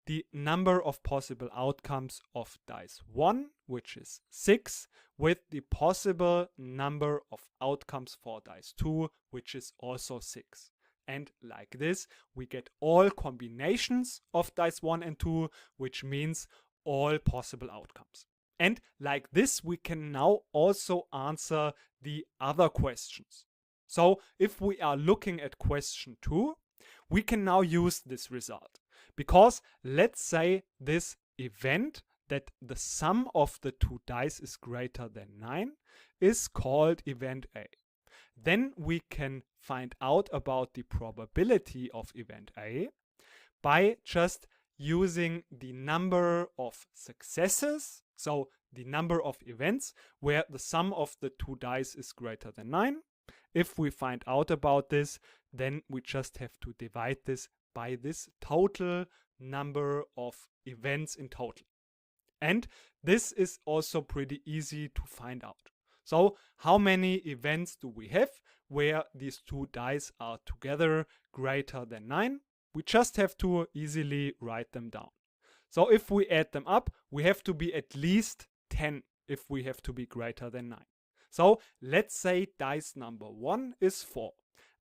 the number of possible outcomes of dice 1, which is 6, with the possible number of outcomes for dice 2, which is also 6. And like this, we get all combinations of dice 1 and 2, which means all possible outcomes. And like this, we can now also answer the other questions. So if we are looking at question 2, we can now use this result. Because let's say this event that the sum of the 2 dice is greater than 9 is called event A. Then we can find out about the probability of event A by just using the number of successes, so the number of events where the sum of the 2 dice is greater than 9. If we find out about this, then we just have to divide this by this total number of events in total. And this is also pretty easy to find out. So how many events do we have where these two dice are together greater than 9? We just have to easily write them down. So if we add them up, we have to be at least 10 if we have to be greater than 9. So let's say dice number 1 is 4.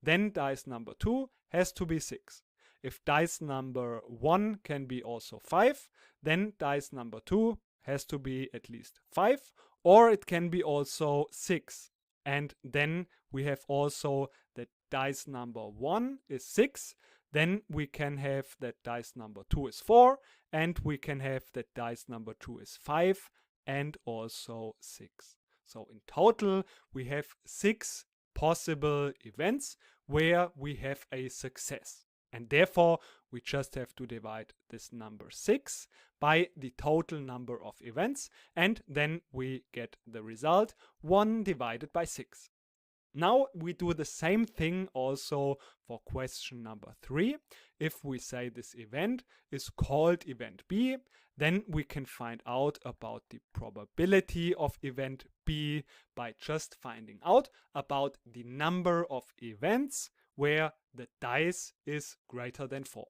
Then dice number 2 has to be 6. If dice number 1 can be also 5, then dice number 2 has to be at least 5, or it can be also 6. And then we have also that dice number 1 is 6. Then we can have that dice number 2 is 4, and we can have that dice number 2 is 5 and also 6. So in total, we have 6 possible events where we have a success. And therefore, we just have to divide this number 6 by the total number of events, and then we get the result 1 divided by 6. Now we do the same thing also for question number 3. If we say this event is called event B, then we can find out about the probability of event B by just finding out about the number of events where the dice is greater than 4.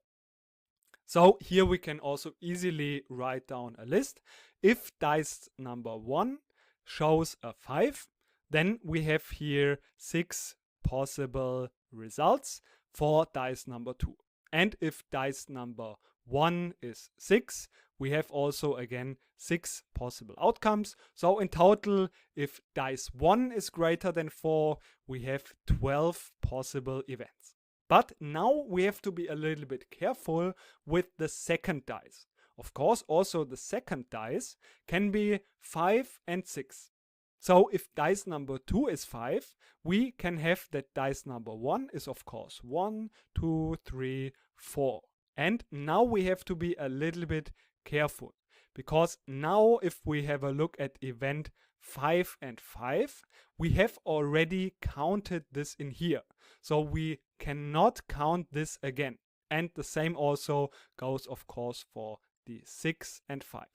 So here we can also easily write down a list. If dice number 1 shows a 5, then we have here 6 possible results for dice number 2. And if dice number 1 is 6, we have also again 6 possible outcomes. So in total, if dice 1 is greater than 4, we have 12 possible events. But now we have to be a little bit careful with the second dice. Of course, also the second dice can be 5 and 6. So if dice number 2 is 5, we can have that dice number 1 is of course 1, 2, 3, 4. And now we have to be a little bit careful, because now if we have a look at event 5 and 5, we have already counted this in here. So we cannot count this again. And the same also goes of course for the 6 and 5.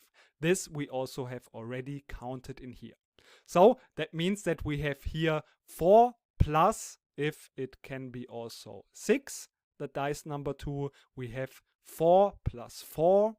This we also have already counted in here. So that means that we have here 4 plus, if it can be also 6, the dice number 2, we have 4 plus 4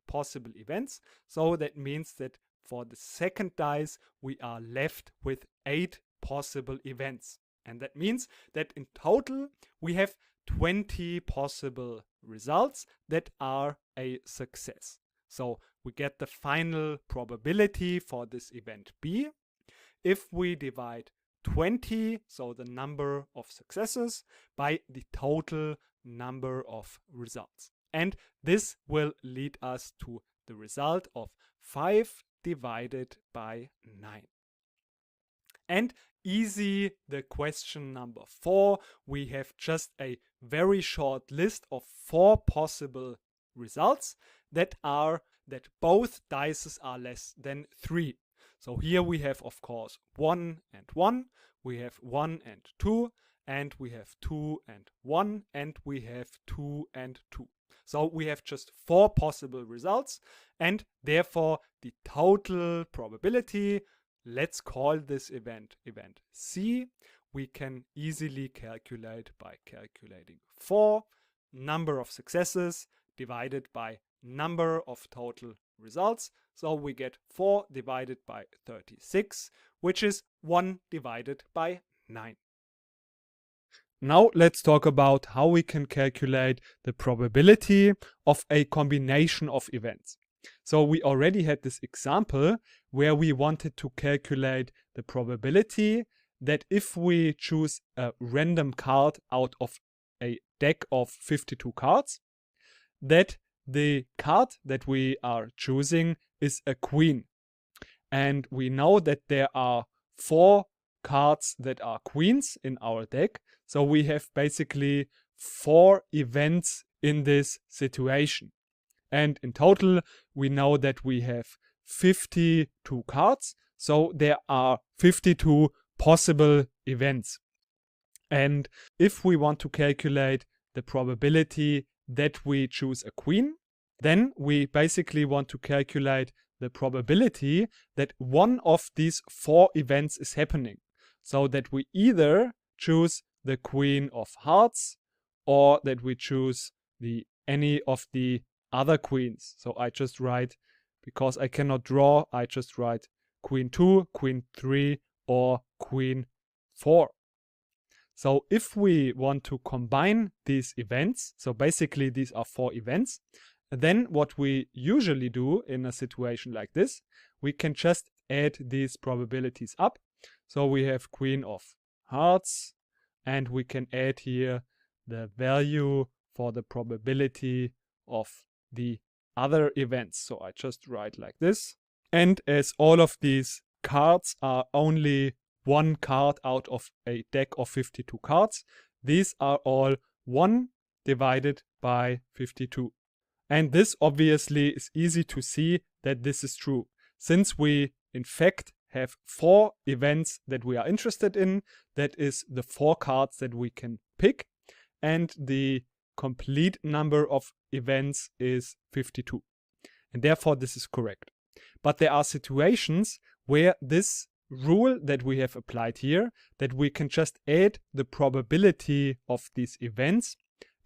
possible events. So that means that for the second dice, we are left with 8 possible events. And that means that in total, we have 20 possible results that are a success. So we get the final probability for this event B. If we divide 20, so the number of successes, by the total number of results. And this will lead us to the result of 5 divided by 9. And easy, the question number 4, we have just a very short list of 4 possible results that are that both dices are less than 3. So here we have of course 1 and 1, we have 1 and 2, and we have 2 and 1, and we have 2 and 2. So we have just 4 possible results, and therefore the total probability, let's call this event event C, we can easily calculate by calculating 4 number of successes divided by number of total results. So we get 4 divided by 36, which is 1 divided by 9. Now let's talk about how we can calculate the probability of a combination of events. So we already had this example where we wanted to calculate the probability that if we choose a random card out of a deck of 52 cards, that the card that we are choosing is a queen. And we know that there are 4 cards that are queens in our deck. So we have basically 4 events in this situation. And in total, we know that we have 52 cards. So there are 52 possible events. And if we want to calculate the probability that we choose a queen, then we basically want to calculate the probability that one of these 4 events is happening. So that we either choose the Queen of Hearts or that we choose any of the other queens. So I just write, because I cannot draw, I just write Queen 2, Queen 3 or Queen 4. So if we want to combine these events, so basically these are 4 events, then what we usually do in a situation like this, we can just add these probabilities up. So we have Queen of Hearts, and we can add here the value for the probability of the other events. So I just write like this. And as all of these cards are only one card out of a deck of 52 cards, these are all 1 divided by 52. And this obviously is easy to see that this is true, since we in fact have 4 events that we are interested in. That is the 4 cards that we can pick, and the complete number of events is 52. And therefore this is correct. But there are situations where this rule that we have applied here, that we can just add the probability of these events,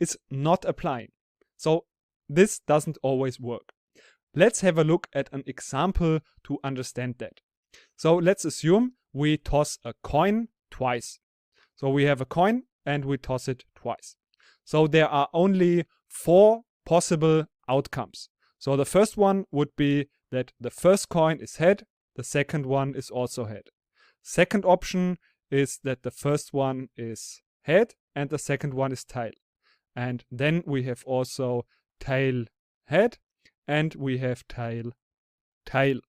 is not applying. So this doesn't always work. Let's have a look at an example to understand that. So let's assume we toss a coin twice. So we have a coin and we toss it twice. So there are only 4 possible outcomes. So the first one would be that the first coin is head, the second one is also head. Second option is that the first one is head and the second one is tail. And then we have also tail head and we have tail tail.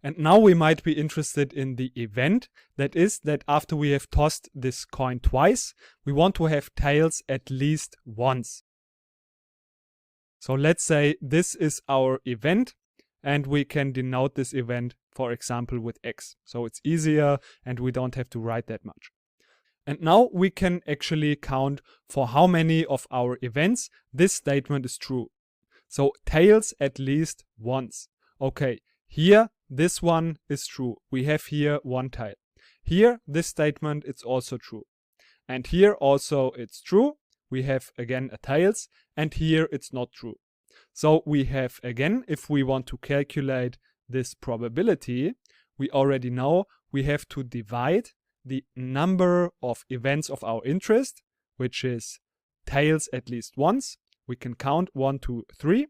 And now we might be interested in the event, that is that after we have tossed this coin twice, we want to have tails at least once. So let's say this is our event, and we can denote this event, for example, with X. So it's easier and we don't have to write that much. And now we can actually count for how many of our events this statement is true. So tails at least once. Okay, here this one is true. We have here 1 tail. Here this statement is also true. And here also it's true. We have again a tails, and here it's not true. So we have again, if we want to calculate this probability, we already know we have to divide the number of events of our interest, which is tails at least once. We can count 1, 2, 3,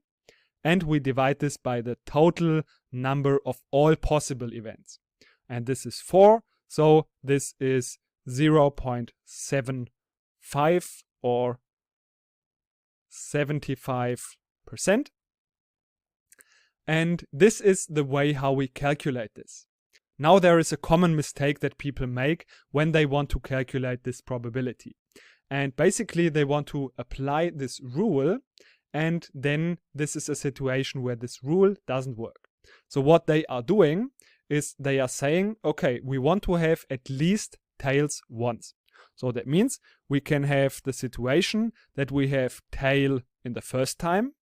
and we divide this by the total number of all possible events. And this is 4, so this is 0.75 or 75%. And this is the way how we calculate this. Now there is a common mistake that people make when they want to calculate this probability. And basically they want to apply this rule, and then this is a situation where this rule doesn't work. So what they are doing is they are saying, okay, we want to have at least tails once. So that means we can have the situation that we have tail in the first time,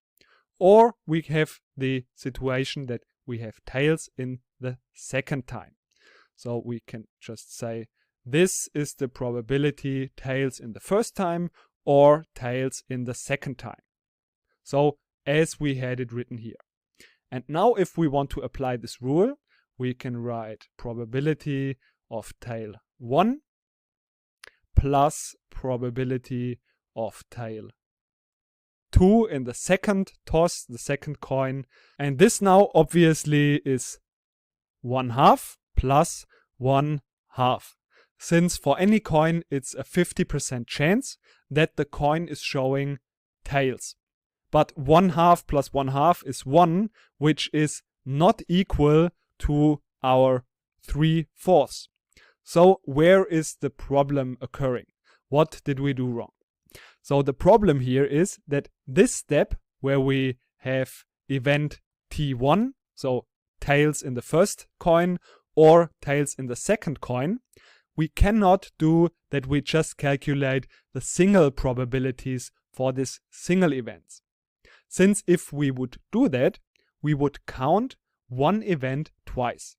or we have the situation that we have tails in the second time. So we can just say this is the probability tails in the first time or tails in the second time. So as we had it written here. And now if we want to apply this rule, we can write probability of tail 1 plus probability of tail 2 in the second toss, the second coin. And this now obviously is 1/2 plus 1/2. Since for any coin it's a 50% chance that the coin is showing tails. But 1/2 plus 1/2 is 1, which is not equal to our 3/4. So where is the problem occurring? What did we do wrong? So the problem here is that this step where we have event T1, so tails in the first coin or tails in the second coin, we cannot do that we just calculate the single probabilities for this single events. Since if we would do that, we would count one event twice.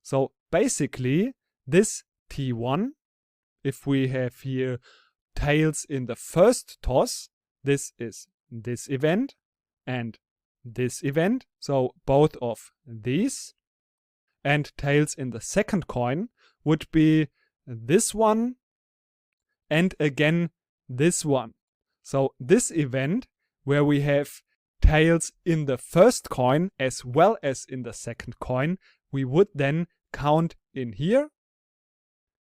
So basically this T1, if we have here tails in the first toss, this is this event and this event, so both of these, and tails in the second coin would be this one and again this one. So this event where we have tails in the first coin as well as in the second coin, we would then count in here,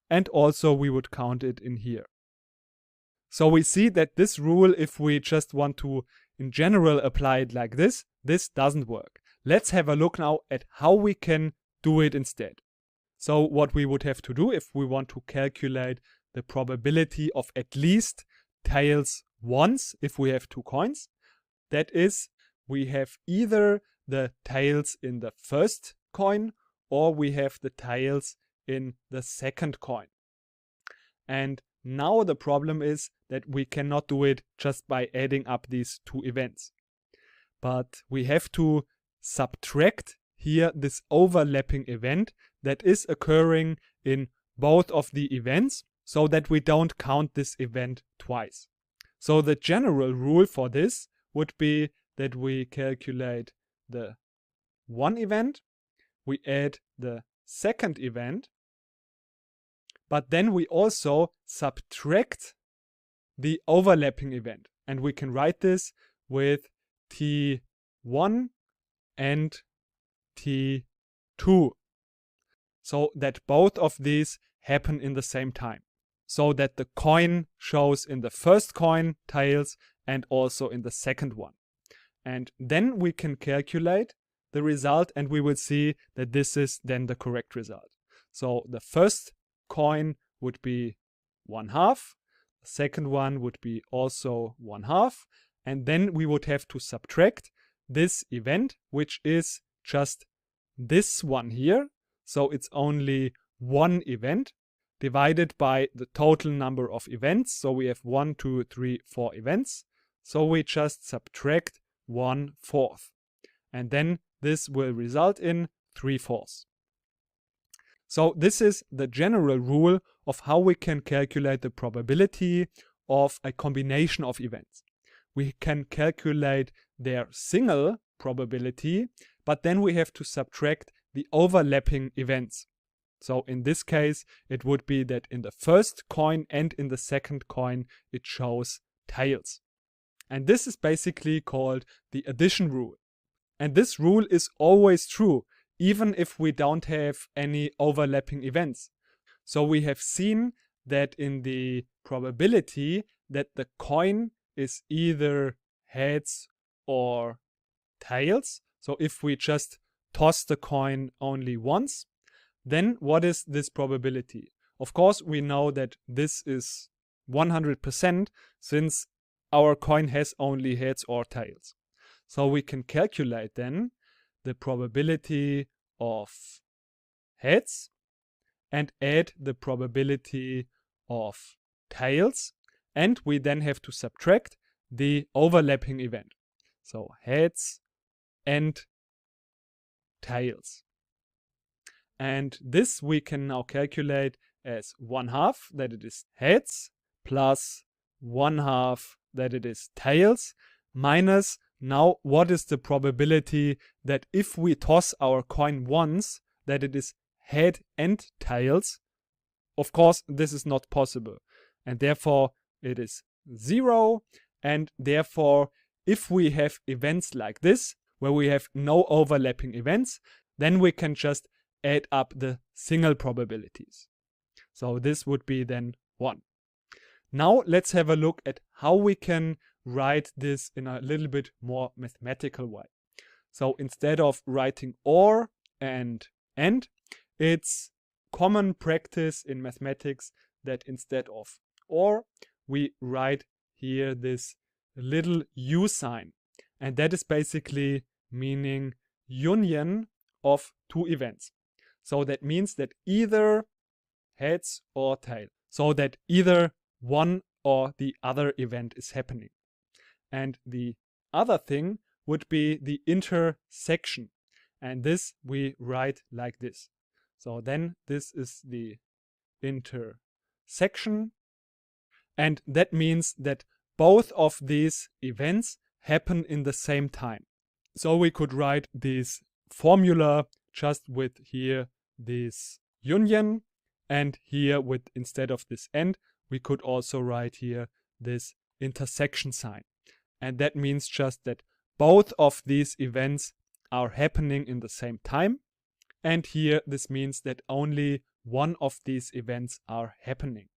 and also we would count it in here. So we see that this rule, if we just want to in general apply it like this doesn't work. Let's have a look now at how we can do it instead. So what we would have to do if we want to calculate the probability of at least tails once if we have two coins, that is, we have either the tails in the first coin or we have the tails in the second coin. And now the problem is that we cannot do it just by adding up these two events. But we have to subtract here this overlapping event that is occurring in both of the events so that we don't count this event twice. So the general rule for this would be that we calculate the one event, we add the second event, but then we also subtract the overlapping event. And we can write this with T1 and T2, so that both of these happen in the same time, so that the coin shows in the first coin tails and also in the second one. And then we can calculate the result and we will see that this is then the correct result. So the first coin would be 1/2, the second one would be also 1/2, and then we would have to subtract this event, which is just this one here. So it's only one event divided by the total number of events. So we have 1, 2, 3, 4 events. So we just subtract 1/4. And then this will result in 3/4. So this is the general rule of how we can calculate the probability of a combination of events. We can calculate their single probability, but then we have to subtract the overlapping events. So in this case, it would be that in the first coin and in the second coin, it shows tails. And this is basically called the addition rule. And this rule is always true, even if we don't have any overlapping events. So we have seen that in the probability that the coin is either heads or tails. So if we just toss the coin only once, then what is this probability? Of course, we know that this is 100% since our coin has only heads or tails. So we can calculate then the probability of heads and add the probability of tails, and we then have to subtract the overlapping event. So heads and tails. And this we can now calculate as 1/2 that it is heads plus 1/2 that it is tails minus now what is the probability that if we toss our coin once that it is head and tails. Of course this is not possible and therefore it is 0, and therefore if we have events like this where we have no overlapping events, then we can just add up the single probabilities. So this would be then 1. Now let's have a look at how we can write this in a little bit more mathematical way. So instead of writing or and, it's common practice in mathematics that instead of or, we write here this little U sign. And that is basically meaning union of two events. So that means that either heads or tail. So that either one or the other event is happening. And the other thing would be the intersection. And this we write like this. So then this is the intersection, and that means that both of these events happen in the same time. So we could write this formula just with here this union, and here with, instead of this and, we could also write here this intersection sign. And that means just that both of these events are happening in the same time. And here this means that only one of these events are happening.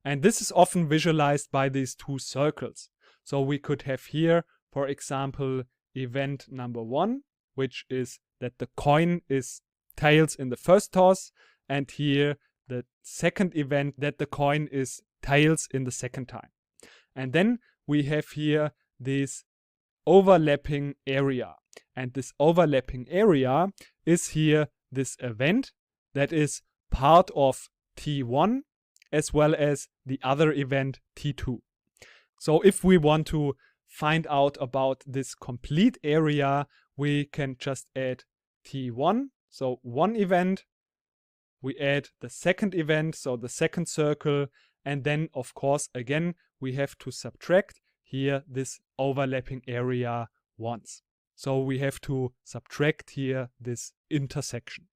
And this is often visualized by these two circles. So we could have here, for example, event number 1, which is that the coin is tails in the first toss, and here the second event that the coin is tails in the second time. And then we have here this overlapping area. And this overlapping area is here this event that is part of T1 as well as the other event T2. So if we want to find out about this complete area, we can just add T1, so one event. We add the second event, so the second circle, and then of course again we have to subtract here this overlapping area once. So we have to subtract here this intersection.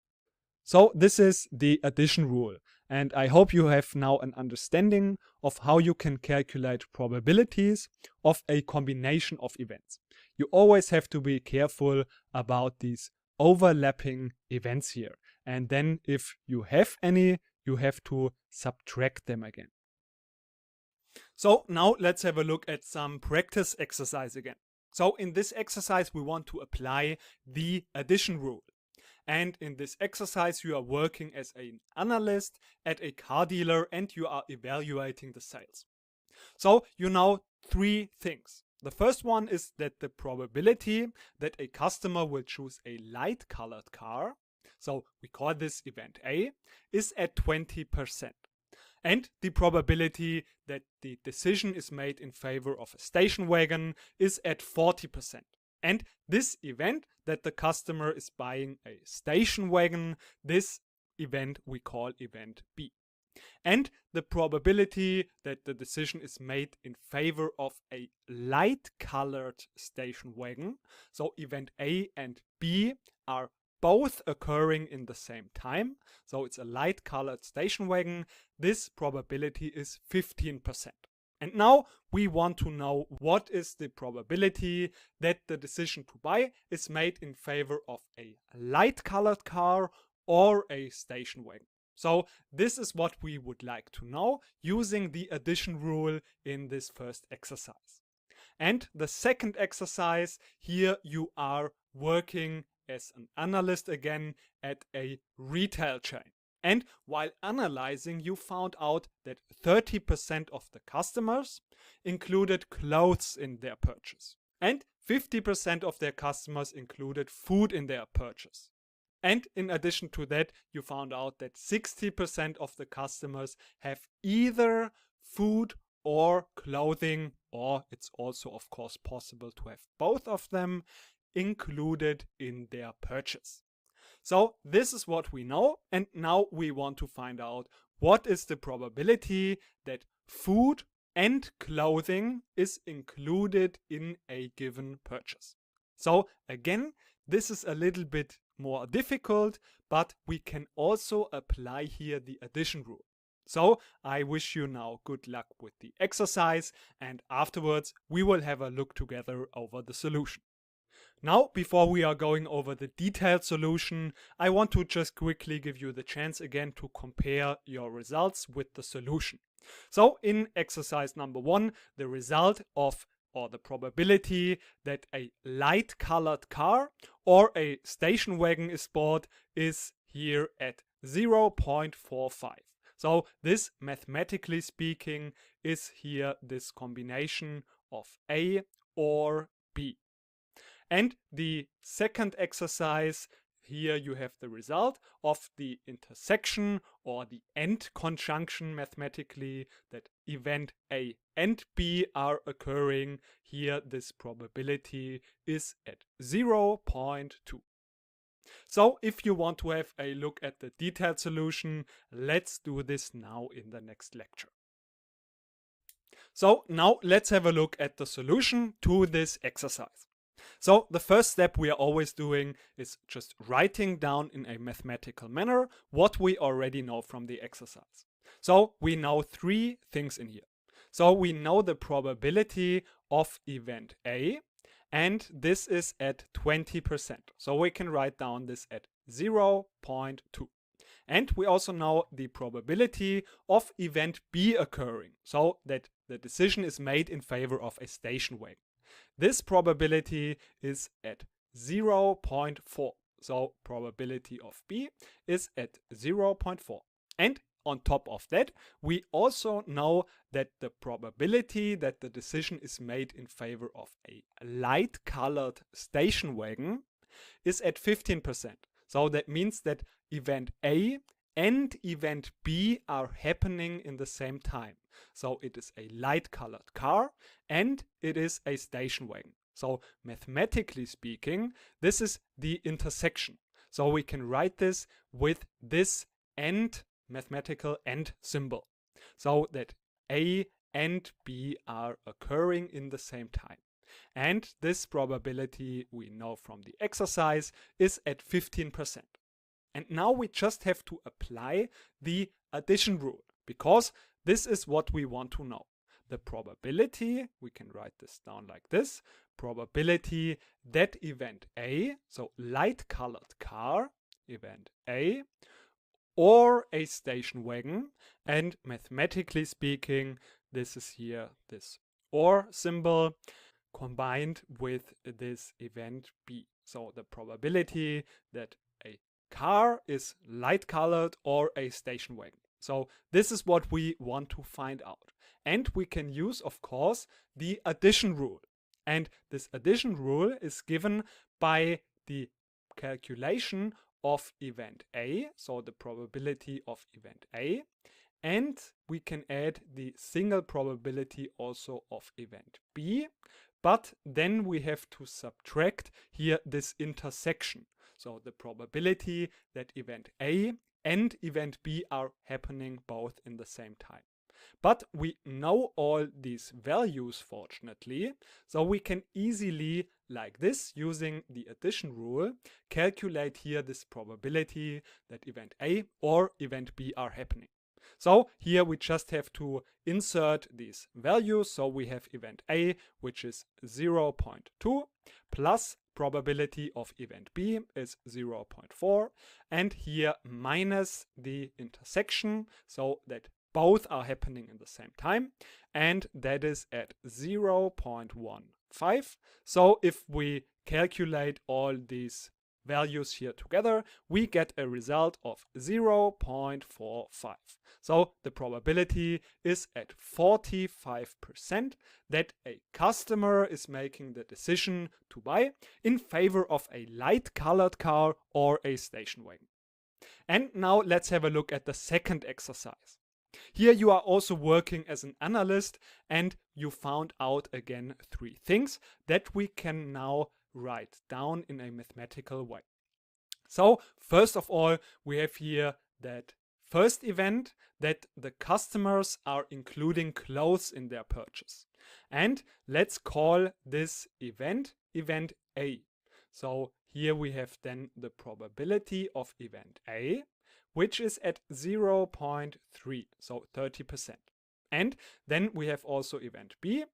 So this is the addition rule, and I hope you have now an understanding of how you can calculate probabilities of a combination of events. You always have to be careful about these overlapping events here, and then if you have any, you have to subtract them again. So now let's have a look at some practice exercise again. So in this exercise we want to apply the addition rule. And in this exercise you are working as an analyst at a car dealer and you are evaluating the sales. So you know three things. The first one is that the probability that a customer will choose a light colored car, so we call this event A, is at 20%. And the probability that the decision is made in favor of a station wagon is at 40%. And this event that the customer is buying a station wagon, this event we call event B. And the probability that the decision is made in favor of a light colored station wagon, so event A and B are both occurring in the same time, so it's a light colored station wagon, this probability is 15%. And now we want to know what is the probability that the decision to buy is made in favor of a light colored car or a station wagon. So this is what we would like to know using the addition rule in this first exercise. And the second exercise, here you are working as an analyst again at a retail chain. And while analyzing, you found out that 30% of the customers included clothes in their purchase. And 50% of their customers included food in their purchase. And in addition to that, you found out that 60% of the customers have either food or clothing, or it's also of course possible to have both of them included in their purchase. So this is what we know, and now we want to find out what is the probability that food and clothing is included in a given purchase. So again, this is a little bit more difficult, but we can also apply here the addition rule. So I wish you now good luck with the exercise, and afterwards we will have a look together over the solution. Now, before we are going over the detailed solution, I want to just quickly give you the chance again to compare your results with the solution. So in exercise number 1, the result of or the probability that a light colored car or a station wagon is bought is here at 0.45. So this, mathematically speaking, is here this combination of A or B. And the second exercise, here you have the result of the intersection or the AND conjunction mathematically, that event A and B are occurring. Here this probability is at 0.2. So if you want to have a look at the detailed solution, let's do this now in the next lecture. So now let's have a look at the solution to this exercise. So the first step we are always doing is just writing down in a mathematical manner what we already know from the exercise. So we know three things in here. So we know the probability of event A, and this is at 20%. So we can write down this at 0.2. And we also know the probability of event B occurring, so that the decision is made in favor of a station wagon. This probability is at 0.4. So probability of B is at 0.4. And on top of that, we also know that the probability that the decision is made in favor of a light-colored station wagon is at 15%. So that means that event A and event B are happening in the same time. So it is a light-colored car and it is a station wagon. So mathematically speaking, this is the intersection. So we can write this with this AND, mathematical AND symbol. So that A and B are occurring in the same time. And this probability we know from the exercise is at 15%. And now we just have to apply the addition rule, because this is what we want to know. The probability, we can write this down like this, probability that event A, so light-colored car, event A, or a station wagon, and mathematically speaking, this is here this OR symbol, combined with this event B. So the probability that a car is light colored or a station wagon. So this is what we want to find out. And we can use, of course, the addition rule. And this addition rule is given by the calculation of event A, so the probability of event A, and we can add the single probability also of event B, but then we have to subtract here this intersection. So the probability that event A and event B are happening both in the same time. But we know all these values, fortunately, so we can easily, like this, using the addition rule, calculate here this probability that event A or event B are happening. So here we just have to insert these values. So we have event A, which is 0.2, plus probability of event B is 0.4, and here minus the intersection, so that both are happening in the same time, and that is at 0.15. So if we calculate all these values here together, we get a result of 0.45. So the probability is at 45% that a customer is making the decision to buy in favor of a light-colored car or a station wagon. And now let's have a look at the second exercise. Here you are also working as an analyst, and you found out again three things that we can now write down in a mathematical way. So first of all, we have here that first event, that the customers are including clothes in their purchase. And let's call this event event A. So here we have then the probability of event A, which is at 0.3, so 30%. And then we have also event B.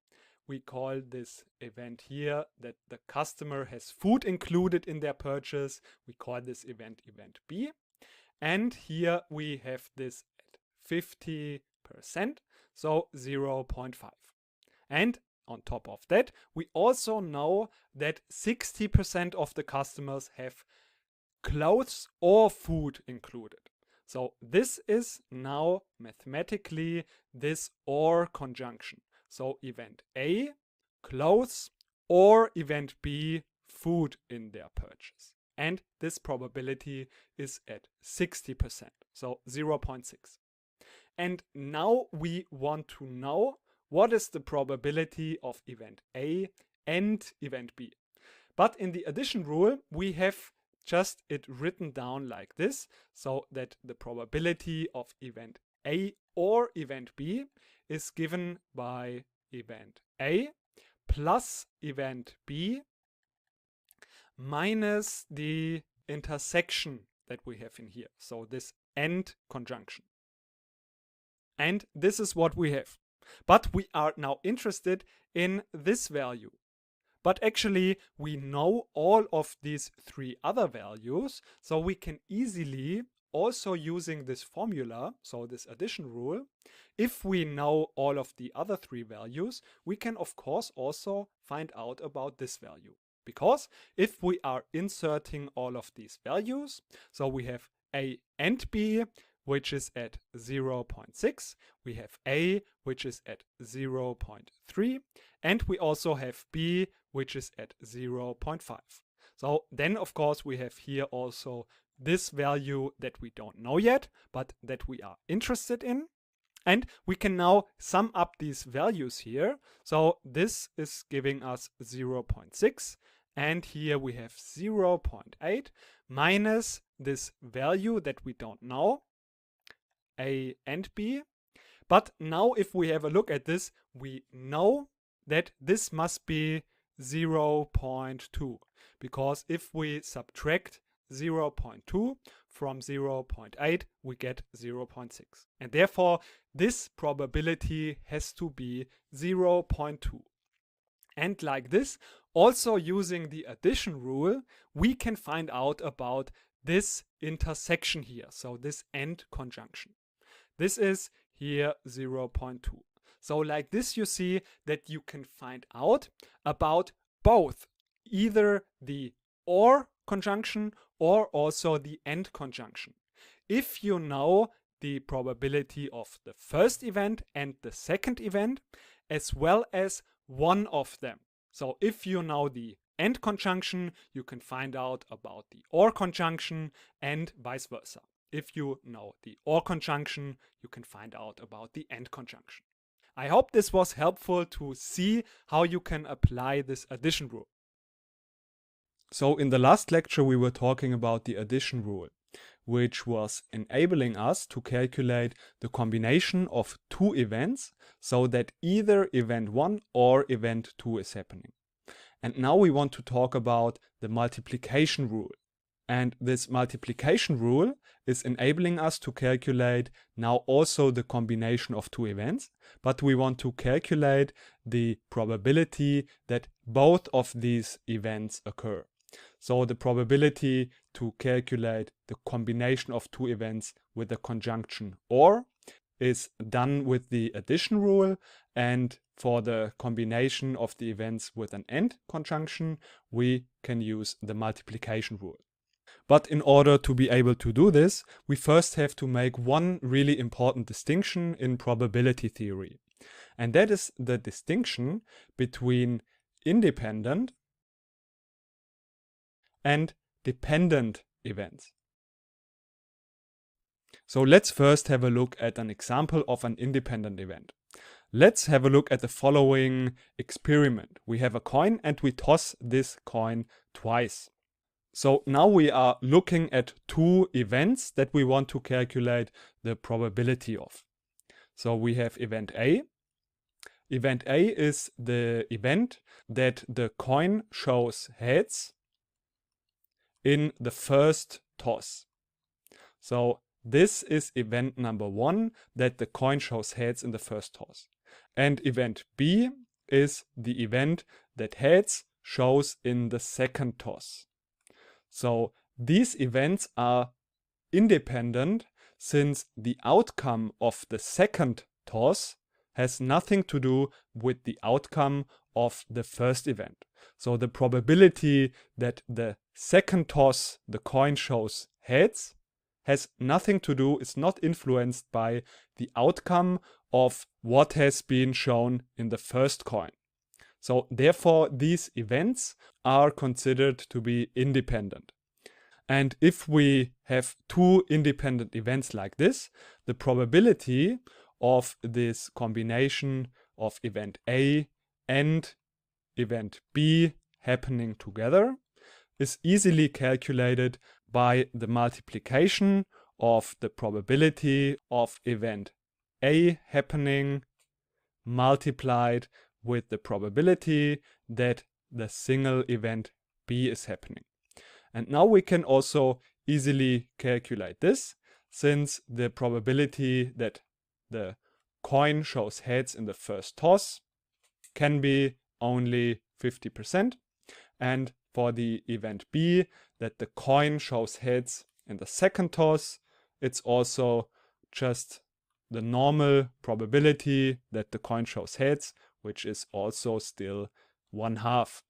We call this event here that the customer has food included in their purchase. We call this event event B. And here we have this at 50%, so 0.5. And on top of that, we also know that 60% of the customers have clothes or food included. So this is now mathematically this OR conjunction. So event A, clothes, or event B, food in their purchase. And this probability is at 60%, so 0.6. And now we want to know what is the probability of event A and event B. But in the addition rule, we have just it written down like this, so that the probability of event A or event B is given by event A plus event B minus the intersection that we have in here. So this AND conjunction. And this is what we have. But we are now interested in this value. But actually, we know all of these three other values, so we can easily, also using this formula, so this addition rule, if we know all of the other three values, we can of course also find out about this value. Because if we are inserting all of these values, so we have A and B, which is at 0.6, we have A, which is at 0.3, and we also have B, which is at 0.5. So then, of course, we have here also this value that we don't know yet, but that we are interested in. And we can now sum up these values here. So this is giving us 0.6, and here we have 0.8 minus this value that we don't know, A and B. But now if we have a look at this, we know that this must be 0.2, because if we subtract 0.2 from 0.8, we get 0.6. And therefore, this probability has to be 0.2. And like this, also using the addition rule, we can find out about this intersection here, so this AND conjunction. This is here 0.2. So like this, you see that you can find out about both either the OR conjunction or also the AND conjunction. If you know the probability of the first event and the second event, as well as one of them. So if you know the AND conjunction, you can find out about the OR conjunction and vice versa. If you know the OR conjunction, you can find out about the AND conjunction. I hope this was helpful to see how you can apply this addition rule. So in the last lecture, we were talking about the addition rule, which was enabling us to calculate the combination of two events so that either event 1 or event 2 is happening. And now we want to talk about the multiplication rule. And this multiplication rule is enabling us to calculate now also the combination of two events, but we want to calculate the probability that both of these events occur. So the probability to calculate the combination of two events with the conjunction OR is done with the addition rule, and for the combination of the events with an AND conjunction, we can use the multiplication rule. But in order to be able to do this, we first have to make one really important distinction in probability theory. And that is the distinction between independent and dependent events. So let's first have a look at an example of an independent event. Let's have a look at the following experiment. We have a coin and we toss this coin twice. So now we are looking at two events that we want to calculate the probability of. So we have event A. Event A is the event that the coin shows heads in the first toss. So this is event number 1, that the coin shows heads in the first toss. And event B is the event that heads shows in the second toss. So these events are independent, since the outcome of the second toss has nothing to do with the outcome of the first event. So the probability that the second toss the coin shows heads has nothing to do, it's not influenced by the outcome of what has been shown in the first coin. So therefore, these events are considered to be independent. And if we have two independent events like this, the probability of this combination of event A and event B happening together is easily calculated by the multiplication of the probability of event A happening multiplied with the probability that the single event B is happening. And now we can also easily calculate this, since the probability that the coin shows heads in the first toss can be only 50%, and for the event B, that the coin shows heads in the second toss, it's also just the normal probability that the coin shows heads, which is also still 1/2.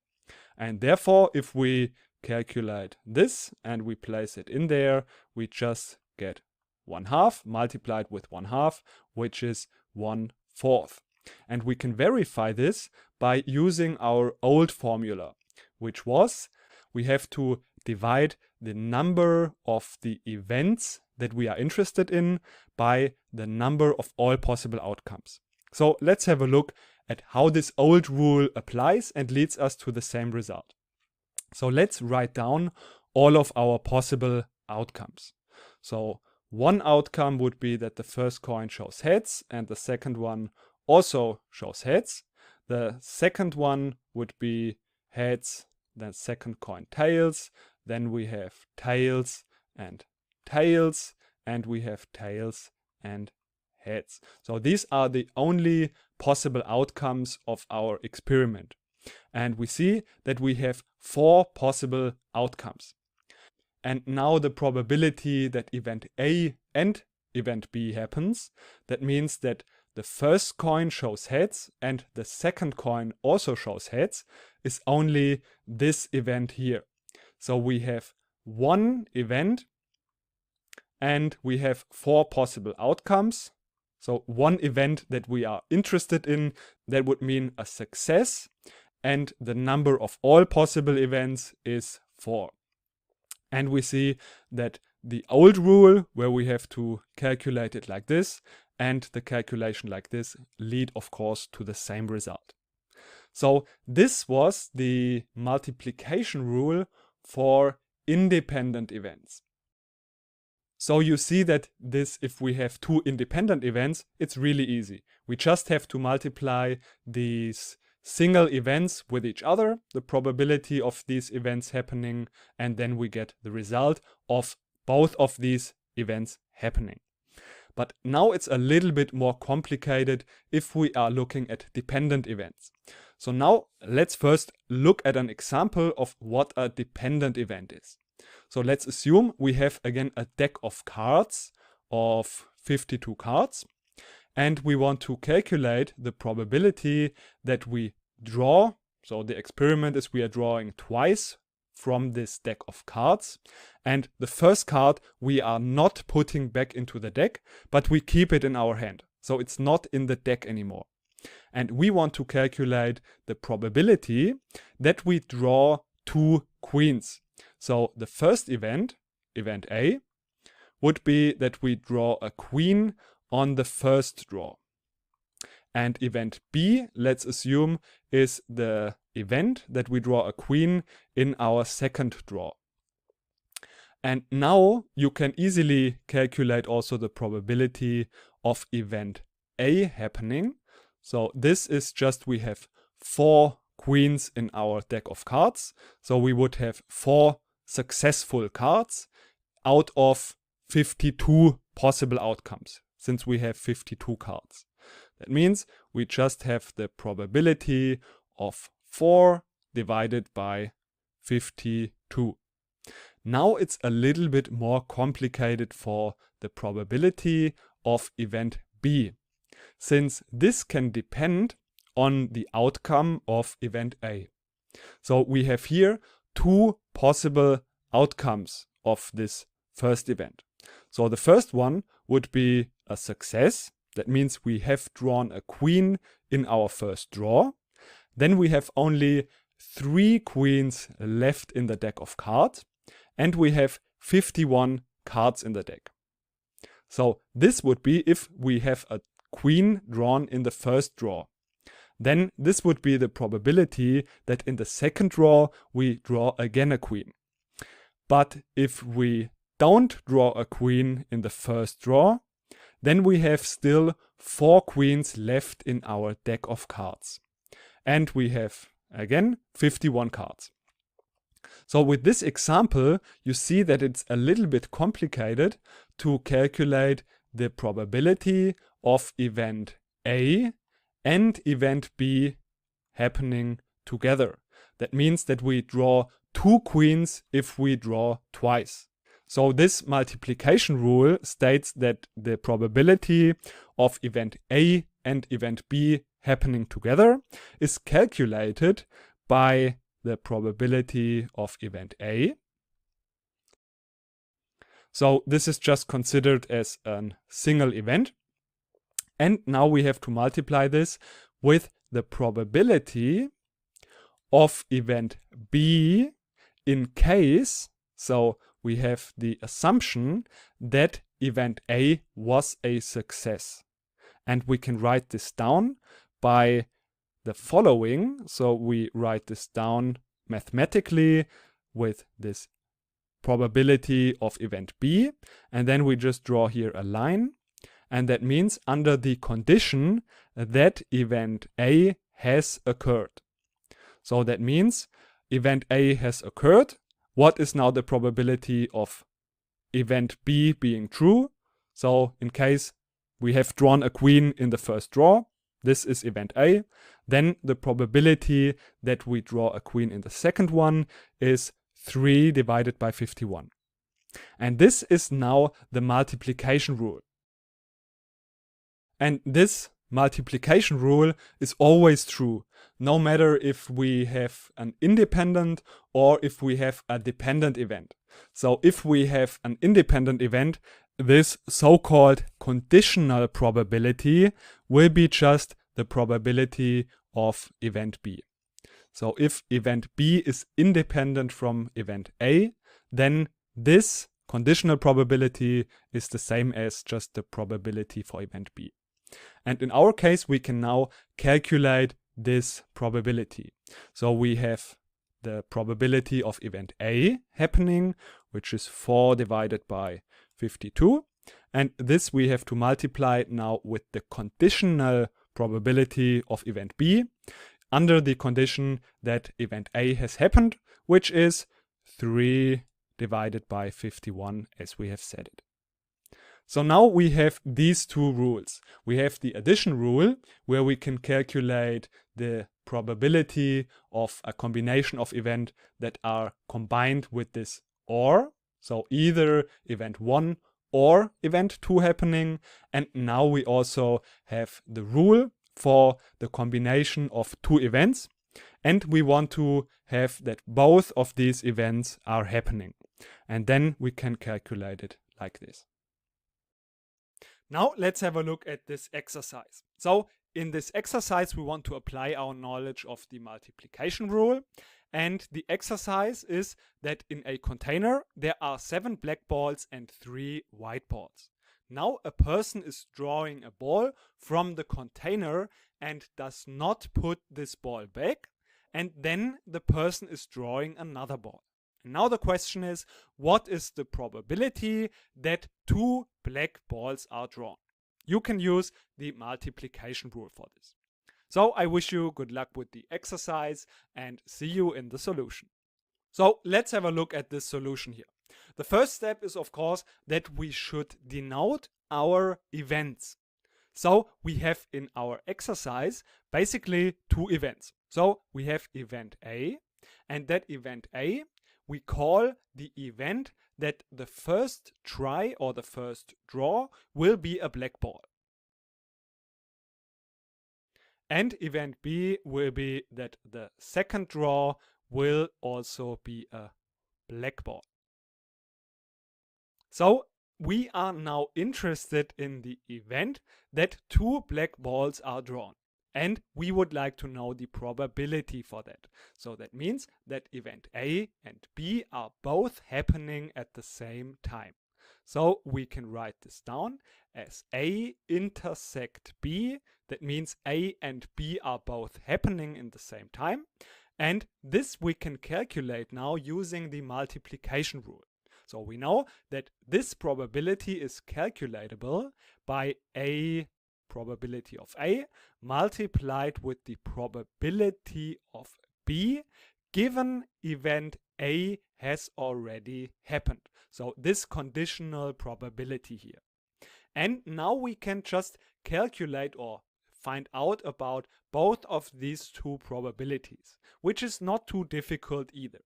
And therefore, if we calculate this and we place it in there, we just get 1/2 multiplied with 1/2, which is 1/4. And we can verify this by using our old formula, which was we have to divide the number of the events that we are interested in by the number of all possible outcomes. So let's have a look at how this old rule applies and leads us to the same result. So let's write down all of our possible outcomes. So one outcome would be that the first coin shows heads and the second one also shows heads. The second one would be heads, then second coin tails, then we have tails, and we have tails and heads. So these are the only possible outcomes of our experiment. And we see that we have 4 possible outcomes. And now the probability that event A and event B happens, that means that the first coin shows heads and the second coin also shows heads, is only this event here. So we have one event and we have 4 possible outcomes. So one event that we are interested in, that would mean a success, and the number of all possible events is 4. And we see that the old rule, where we have to calculate it like this, and the calculation like this, lead of course to the same result. So this was the multiplication rule for independent events. So you see that this, if we have 2 independent events, it's really easy. We just have to multiply these single events with each other, the probability of these events happening, and then we get the result of both of these events happening. But now it's a little bit more complicated if we are looking at dependent events. So now let's first look at an example of what a dependent event is. So let's assume we have again a deck of cards of 52 cards, and we want to calculate the probability that we draw. So the experiment is we are drawing twice from this deck of cards, and the first card we are not putting back into the deck, but we keep it in our hand. So it's not in the deck anymore. And we want to calculate the probability that we draw 2 queens. So the first event, event A, would be that we draw a queen on the first draw. And event B, let's assume, is the event that we draw a queen in our second draw. And now you can easily calculate also the probability of event A happening. So this is just, we have 4 queens in our deck of cards. So we would have 4 successful cards out of 52 possible outcomes, since we have 52 cards. That means we just have the probability of 4 divided by 52. Now it's a little bit more complicated for the probability of event B, since this can depend on the outcome of event A. So we have here 2 possible outcomes of this first event. So the first one would be a success. That means we have drawn a queen in our first draw. Then we have only 3 queens left in the deck of cards, and we have 51 cards in the deck. So this would be if we have a queen drawn in the first draw. then this would be the probability that in the second draw we draw again a queen. But if we don't draw a queen in the first draw, then we have still 4 queens left in our deck of cards. And we have, again, 51 cards. So with this example, you see that it's a little bit complicated to calculate the probability of event A and event B happening together. That means that we draw 2 queens if we draw twice. So this multiplication rule states that the probability of event A and event B happening together is calculated by the probability of event A. So this is just considered as a single event. And now we have to multiply this with the probability of event B in case, so we have the assumption that event A was a success. And we can write this down by the following. So we write this down mathematically with this probability of event B, and then we just draw here a line, and that means under the condition that event A has occurred. So that means event A has occurred. What is now the probability of event B being true? So in case we have drawn a queen in the first draw, this is event A, then the probability that we draw a queen in the second one is 3 divided by 51. And this is now the multiplication rule. And this multiplication rule is always true, no matter if we have an independent or if we have a dependent event. So if we have an independent event, this so-called conditional probability will be just the probability of event B. So if event B is independent from event A, then this conditional probability is the same as just the probability for event B. And in our case, we can now calculate this probability. So we have the probability of event A happening, which is 4 divided by 52. And this we have to multiply now with the conditional probability of event B under the condition that event A has happened, which is 3 divided by 51 as we have said it. So now we have these two rules. We have the addition rule where we can calculate the probability of a combination of events that are combined with this OR. So either event 1 or event 2 happening. And now we also have the rule for the combination of 2 events. And we want to have that both of these events are happening. And then we can calculate it like this. Now let's have a look at this exercise. So in this exercise we want to apply our knowledge of the multiplication rule, and the exercise is that in a container there are 7 black balls and 3 white balls. Now a person is drawing a ball from the container and does not put this ball back, and then the person is drawing another ball. And now the question is, what is the probability that 2 black balls are drawn? You can use the multiplication rule for this. So I wish you good luck with the exercise and see you in the solution. So let's have a look at this solution here. The first step is, of course, that we should denote our events. So we have in our exercise basically 2 events. So we have event A, and that event A we call the event that the first try or the first draw will be a black ball. And event B will be that the second draw will also be a black ball. So we are now interested in the event that 2 black balls are drawn. And we would like to know the probability for that. So that means that event A and B are both happening at the same time. So we can write this down as A intersect B. That means A and B are both happening in the same time. And this we can calculate now using the multiplication rule. So we know that this probability is calculatable by A probability of A multiplied with the probability of B given event A has already happened. So this conditional probability here. And now we can just calculate or find out about both of these two probabilities, which is not too difficult either.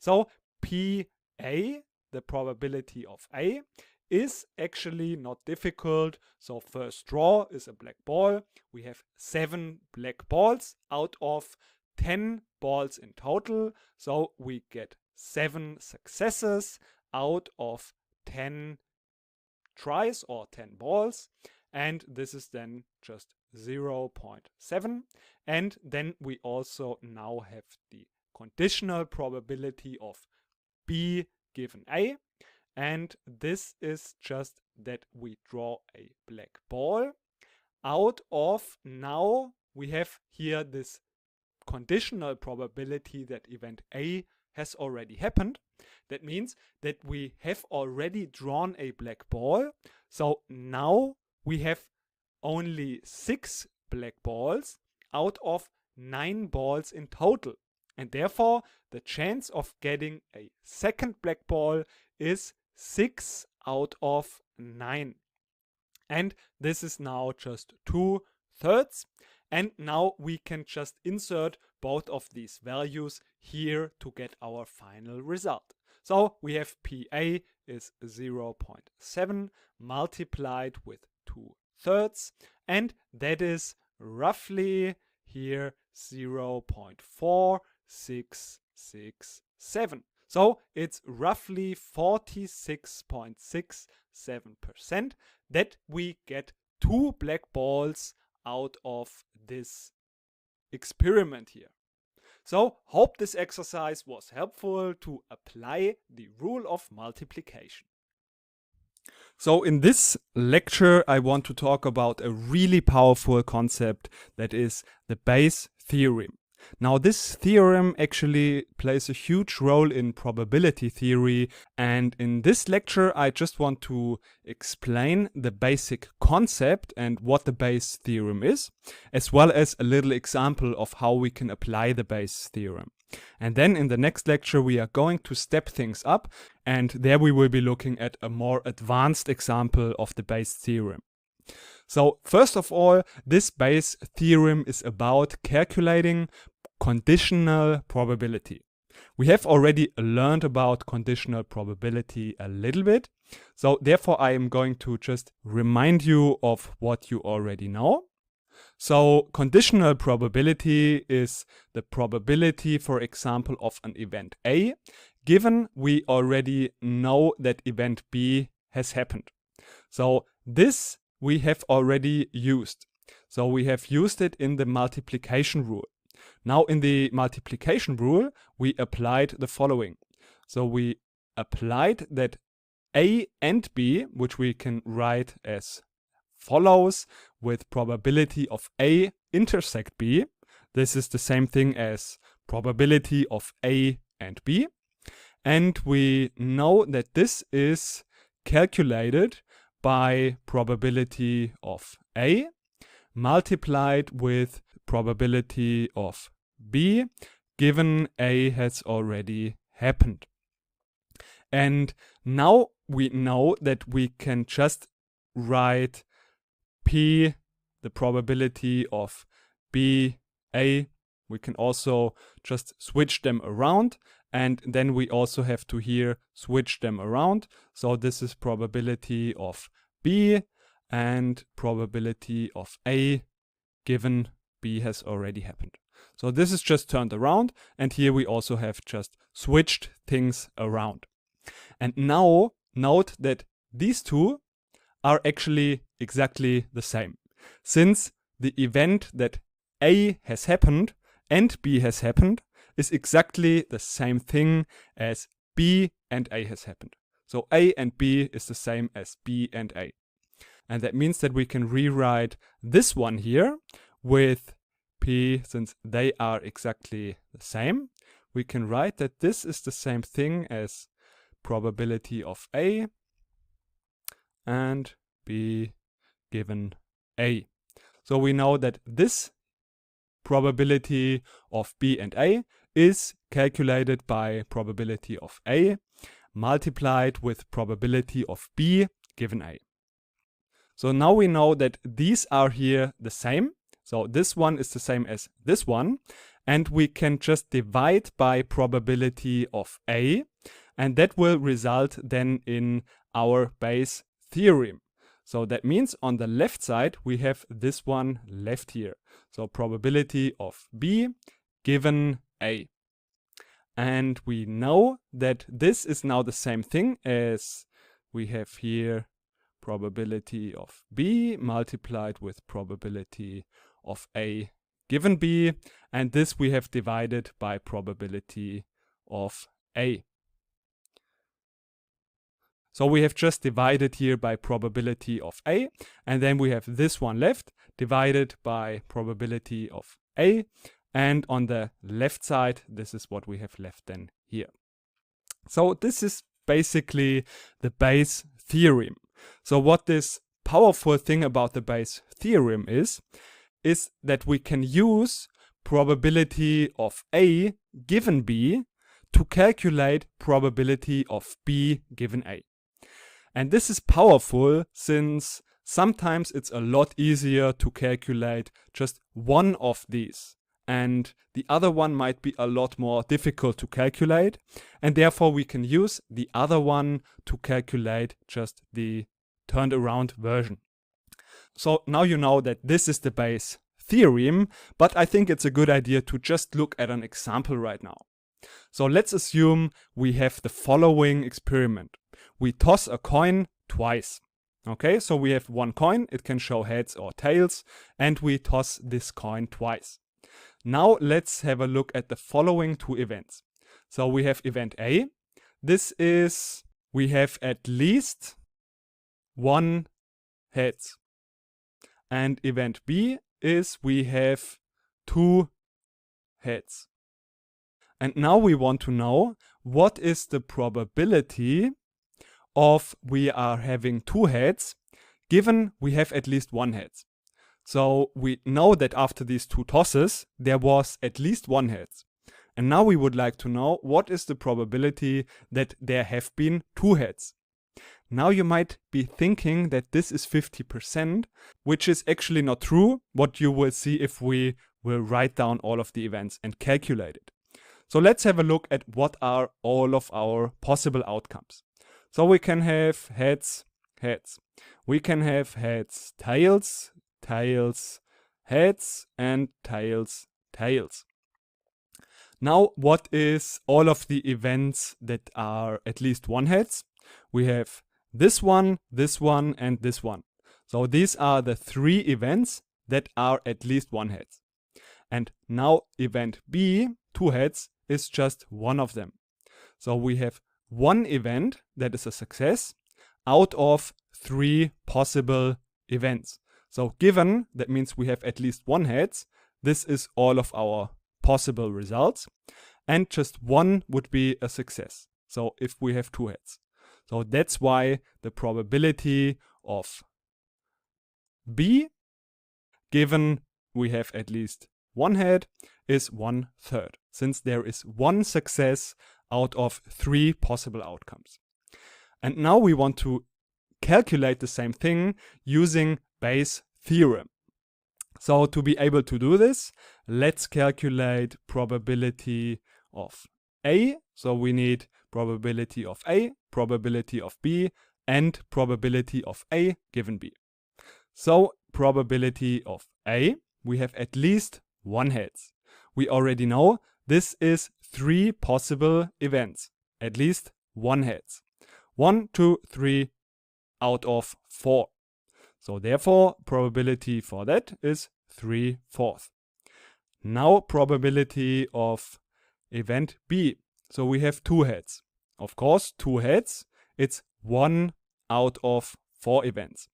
So PA, the probability of A, is actually not difficult. So first draw is a black ball. We have 7 black balls out of 10 balls in total. So we get 7 successes out of 10 tries or 10 balls. And this is then just 0.7. And then we also now have the conditional probability of B given A. And this is just that we draw a black ball out of, now we have here this conditional probability that event A has already happened. That means that we have already drawn a black ball. So now we have only 6 black balls out of 9 balls in total. And therefore, the chance of getting a second black ball is 6 out of 9. And this is now just 2/3. And now we can just insert both of these values here to get our final result. So we have PA is 0.7 multiplied with 2/3, and that is roughly here 0.4667. So it's roughly 46.67% that we get 2 black balls out of this experiment here. So hope this exercise was helpful to apply the rule of multiplication. So in this lecture, I want to talk about a really powerful concept that is the Bayes theorem. Now this theorem actually plays a huge role in probability theory, and in this lecture I just want to explain the basic concept and what the Bayes theorem is, as well as a little example of how we can apply the Bayes theorem. And then in the next lecture we are going to step things up, and there we will be looking at a more advanced example of the Bayes theorem. So first of all, this Bayes theorem is about calculating conditional probability. We have already learned about conditional probability a little bit, so therefore I am going to just remind you of what you already know. So conditional probability is the probability, for example, of an event A, given we already know that event B has happened. So this we have already used. So we have used it in the multiplication rule. Now in the multiplication rule, we applied the following. So we applied that A and B, which we can write as follows, with probability of A intersect B. This is the same thing as probability of A and B. And we know that this is calculated by probability of A multiplied with probability of B, given A has already happened. And now we know that we can just write P, the probability of B, A. We can also just switch them around, and then we also have to here switch them around. So this is probability of B and probability of A, given B has already happened. So this is just turned around, and here we also have just switched things around. And now note that these two are actually exactly the same, since the event that A has happened and B has happened is exactly the same thing as B and A has happened. So A and B is the same as B and A. And that means that we can rewrite this one here with P, since they are exactly the same. We can write that this is the same thing as probability of A and B given A. So we know that this probability of B and A is calculated by probability of A multiplied with probability of B given A. So now we know that these are here the same. So this one is the same as this one. And we can just divide by probability of A. And that will result then in our Bayes theorem. So that means on the left side, we have this one left here. So probability of B given A. And we know that this is now the same thing as we have here probability of B multiplied with probability of A given B. And this we have divided by probability of A. So we have just divided here by probability of A, and then we have this one left divided by probability of A, and on the left side, this is what we have left then here. So this is basically the Bayes theorem. So what this powerful thing about the Bayes theorem is that we can use probability of A given B to calculate probability of B given A. And this is powerful since sometimes it's a lot easier to calculate just one of these. And the other one might be a lot more difficult to calculate. And therefore we can use the other one to calculate just the turned around version. So now you know that this is the Bayes theorem, but I think it's a good idea to just look at an example right now. So let's assume we have the following experiment. We toss a coin twice. Okay, so we have one coin, it can show heads or tails, and we toss this coin twice. Now let's have a look at the following two events. So we have event A. This is, we have at least one heads. And event B is we have two heads. And now we want to know what is the probability of we are having two heads given we have at least one head. So we know that after these two tosses there was at least one head. And now we would like to know what is the probability that there have been two heads. Now you might be thinking that this is 50%, which is actually not true, what you will see if we will write down all of the events and calculate it. So let's have a look at what are all of our possible outcomes. So we can have heads, heads. We can have heads, tails, tails, heads, and tails, tails. Now, what is all of the events that are at least one heads? We have this one, and this one. So these are the three events that are at least one head. And now event B, two heads, is just one of them. So we have one event that is a success out of three possible events. So given, that means we have at least one heads, this is all of our possible results, and just one would be a success. So if we have two heads. So that's why the probability of B, given we have at least one head, is 1/3, since there is one success out of three possible outcomes. And now we want to calculate the same thing using Bayes theorem. So to be able to do this, let's calculate probability of A. So we need probability of A, probability of B, and probability of A given B. So probability of A, we have at least one heads. We already know this is three possible events, at least one heads. 1, 2, 3 out of 4. So therefore, probability for that is 3/4. Now probability of event B. So we have two heads. Of course, two heads it's 1 out of 4 events.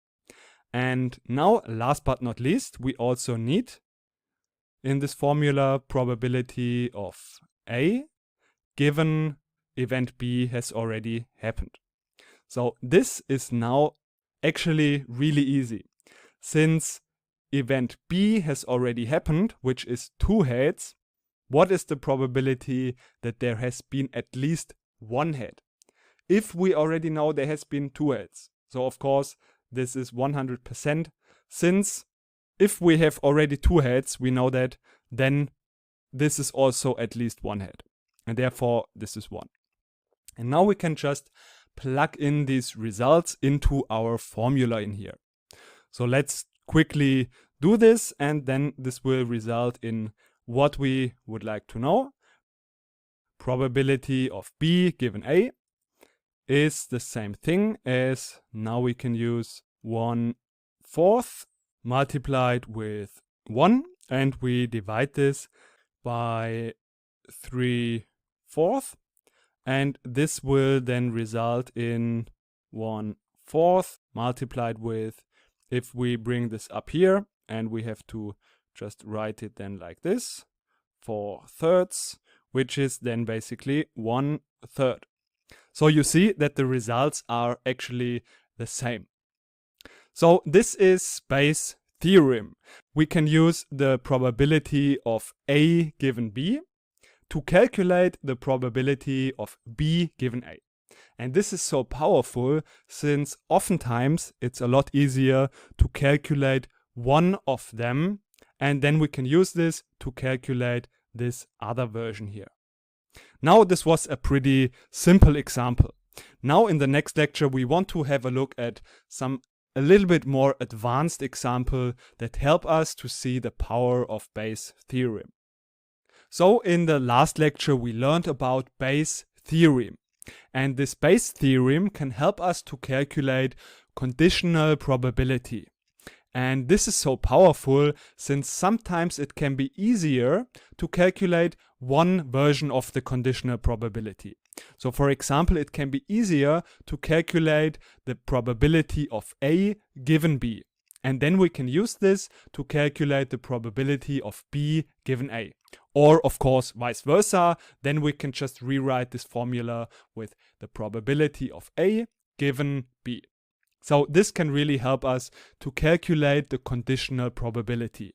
And now, last but not least, we also need in this formula probability of A given event B has already happened. So this is now actually really easy. Since event B has already happened, which is 2 heads, what is the probability that there has been at least 1 head? If we already know there has been 2 heads. So of course, this is 100%. Since if we have already 2 heads, we know that, then this is also at least 1 head. And therefore, this is 1. And now we can just plug in these results into our formula in here. So let's quickly do this, and then this will result in what we would like to know. Probability of B given A is the same thing as, now we can use 1/4 multiplied with 1, and we divide this by 3/4, and this will then result in 1/4 multiplied with, if we bring this up here, and we have to just write it then like this, 4/3, which is then basically 1/3. So you see that the results are actually the same. So this is Bayes' theorem. We can use the probability of A given B to calculate the probability of B given A. And this is so powerful since oftentimes it's a lot easier to calculate one of them, and then we can use this to calculate this other version here. Now this was a pretty simple example. Now in the next lecture we want to have a look at some a little bit more advanced example that help us to see the power of Bayes' theorem. So in the last lecture we learned about Bayes' theorem, and this Bayes' theorem can help us to calculate conditional probability. And this is so powerful since sometimes it can be easier to calculate one version of the conditional probability. So for example, it can be easier to calculate the probability of A given B. And then we can use this to calculate the probability of B given A. Or of course, vice versa, then we can just rewrite this formula with the probability of A given B. So this can really help us to calculate the conditional probability.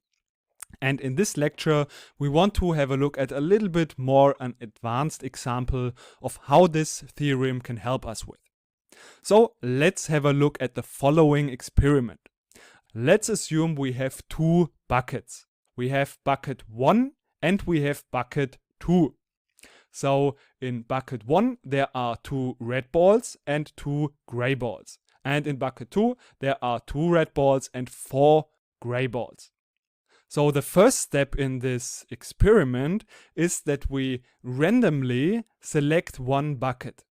And in this lecture, we want to have a look at a little bit more an advanced example of how this theorem can help us with. So let's have a look at the following experiment. Let's assume we have 2 buckets. We have bucket 1 and we have bucket 2. So in bucket 1, there are 2 red balls and 2 gray balls. And in bucket 2, there are 2 red balls and 4 gray balls. So the first step in this experiment is that we randomly select one bucket.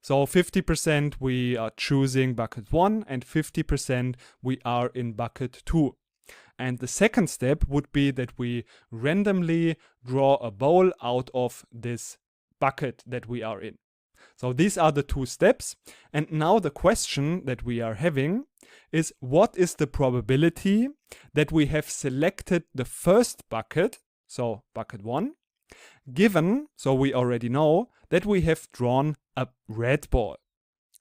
So 50% we are choosing bucket 1 and 50% we are in bucket 2. And the second step would be that we randomly draw a ball out of this bucket that we are in. So these are the 2 steps. And now the question that we are having is, what is the probability that we have selected the first bucket, so bucket 1, given, so we already know, that we have drawn a red ball.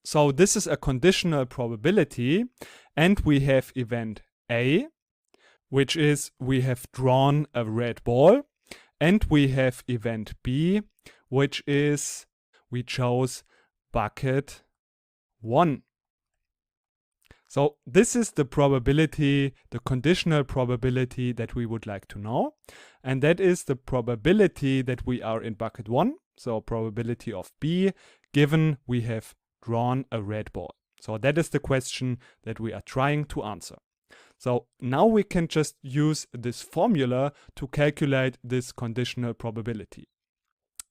So this is a conditional probability, and we have event A, which is we have drawn a red ball, and we have event B, which is we chose bucket 1. So this is the probability, the conditional probability that we would like to know. And that is the probability that we are in bucket 1. So probability of B, given we have drawn a red ball. So that is the question that we are trying to answer. So now we can just use this formula to calculate this conditional probability.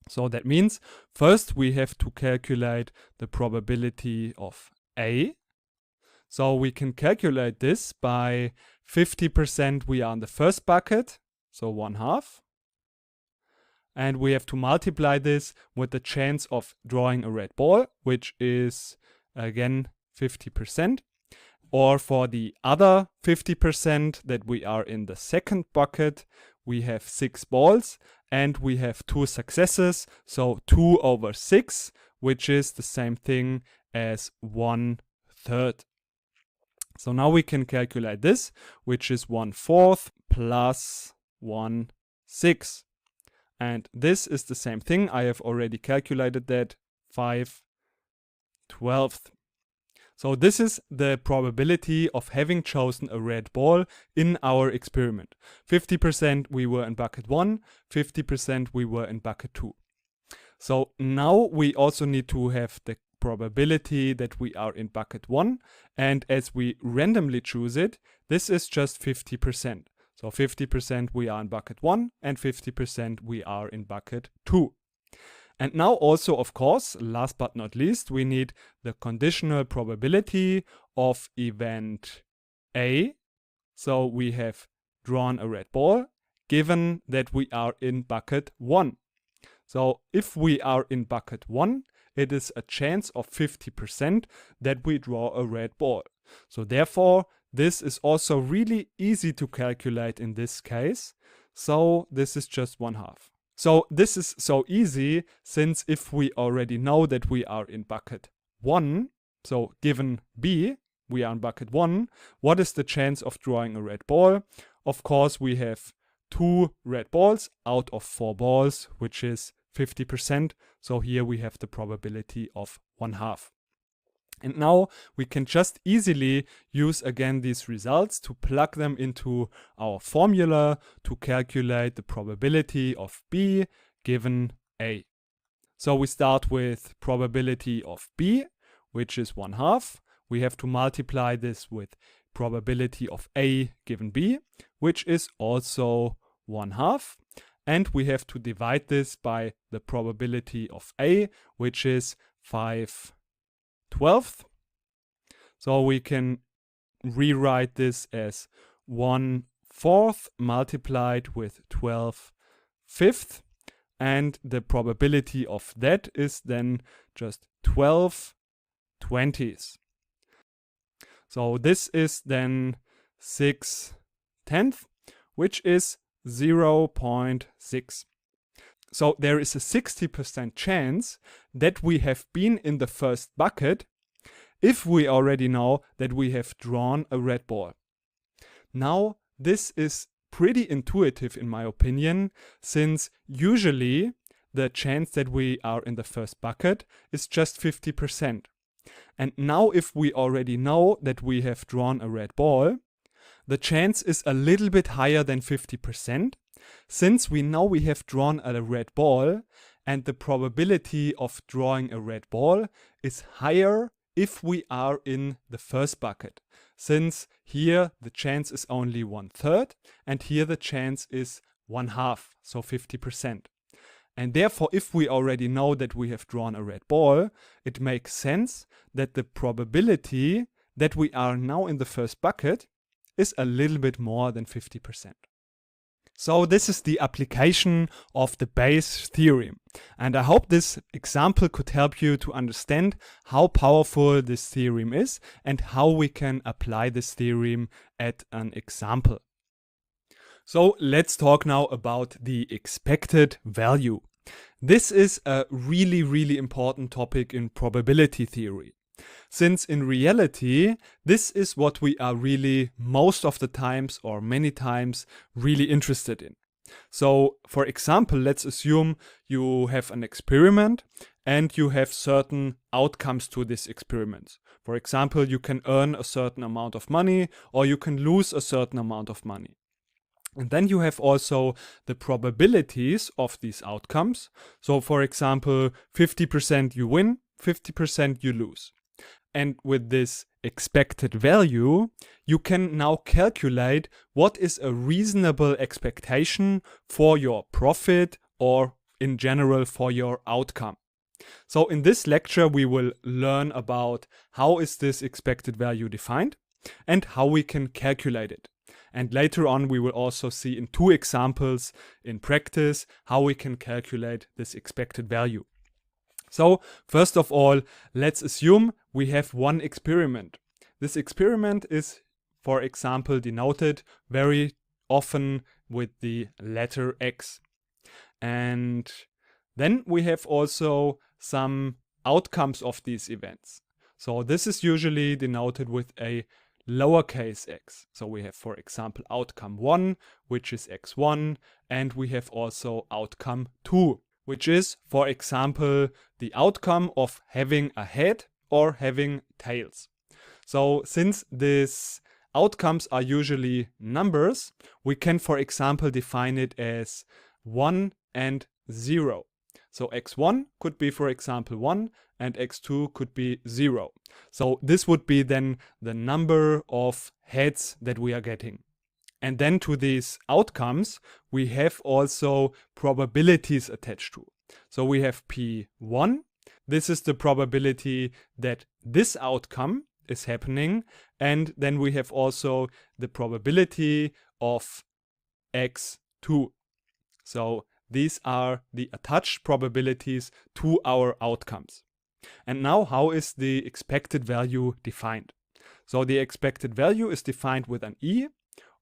So that means first we have to calculate the probability of A. So we can calculate this by 50% we are in the first bucket, so 1/2. and we have to multiply this with the chance of drawing a red ball, which is again 50%. Or for the other 50% that we are in the second bucket, we have 6 balls and we have 2 successes, so 2 over 6, which is the same thing as 1/3. So now we can calculate this, which is 1/4 plus 1/6. And this is the same thing. I have already calculated that, 5/12. So this is the probability of having chosen a red ball in our experiment. 50% we were in bucket 1, 50% we were in bucket 2. So now we also need to have the probability that we are in bucket 1, and as we randomly choose it, this is just 50%. So 50% we are in bucket 1 and 50% we are in bucket 2. And now also, of course, last but not least, we need the conditional probability of event A. So we have drawn a red ball, given that we are in bucket 1. So if we are in bucket 1, it is a chance of 50% that we draw a red ball. So therefore, this is also really easy to calculate in this case. So this is just 1/2. So this is so easy, since if we already know that we are in bucket 1, so given B, we are in bucket 1, what is the chance of drawing a red ball? Of course, we have 2 red balls out of 4 balls, which is 50%. So here we have the probability of 1/2. And now we can just easily use again these results to plug them into our formula to calculate the probability of B given A. So we start with probability of B, which is 1/2. We have to multiply this with probability of A given B, which is also 1/2. And we have to divide this by the probability of A, which is 5/12. So we can rewrite this as 1/4 multiplied with 12/5. And the probability of that is then just 12/20. So this is then 6/10, which is 0.6. So there is a 60% chance that we have been in the first bucket if we already know that we have drawn a red ball. Now, this is pretty intuitive in my opinion, since usually the chance that we are in the first bucket is just 50%. And now if we already know that we have drawn a red ball, the chance is a little bit higher than 50%, since we know we have drawn a red ball, and the probability of drawing a red ball is higher if we are in the first bucket, since here the chance is only 1/3 and here the chance is 1/2, so 50%. And therefore, if we already know that we have drawn a red ball, it makes sense that the probability that we are now in the first bucket is a little bit more than 50%. So this is the application of the Bayes theorem. And I hope this example could help you to understand how powerful this theorem is and how we can apply this theorem at an example. So let's talk now about the expected value. This is a really important topic in probability theory. Since in reality, this is what we are really most of the times or many times really interested in. So for example, let's assume you have an experiment and you have certain outcomes to this experiment. For example, you can earn a certain amount of money or you can lose a certain amount of money. And then you have also the probabilities of these outcomes. So for example, 50% you win, 50% you lose. And with this expected value, you can now calculate what is a reasonable expectation for your profit or in general for your outcome. So in this lecture, we will learn about how is this expected value defined and how we can calculate it. And later on, we will also see in 2 examples in practice how we can calculate this expected value. So first of all, let's assume we have one experiment. This experiment is, for example, denoted very often with the letter X. And then we have also some outcomes of these events. So this is usually denoted with a lowercase x. So we have, for example, outcome 1, which is x1, and we have also outcome 2, which is, for example, the outcome of having a head or having tails. So since these outcomes are usually numbers, we can, for example, define it as 1 and 0. So x1 could be, for example, 1 and x2 could be 0. So this would be then the number of heads that we are getting. And then to these outcomes, we have also probabilities attached to. So we have P1. This is the probability that this outcome is happening. And then we have also the probability of x2. So these are the attached probabilities to our outcomes. And now, how is the expected value defined? So the expected value is defined with an E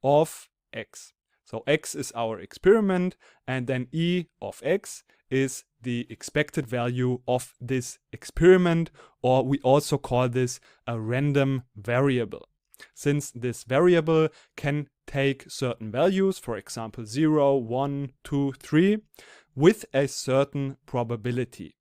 of x. So x is our experiment, and then E of x is the expected value of this experiment, or we also call this a random variable. Since this variable can take certain values, for example 0, 1, 2, 3, with a certain probability.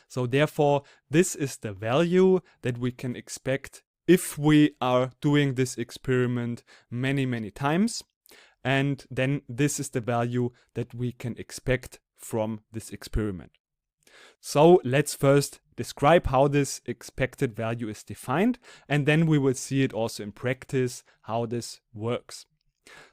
So therefore, this is the value that we can expect if we are doing this experiment many times. And then this is the value that we can expect from this experiment. So let's first describe how this expected value is defined, and then we will see it also in practice how this works.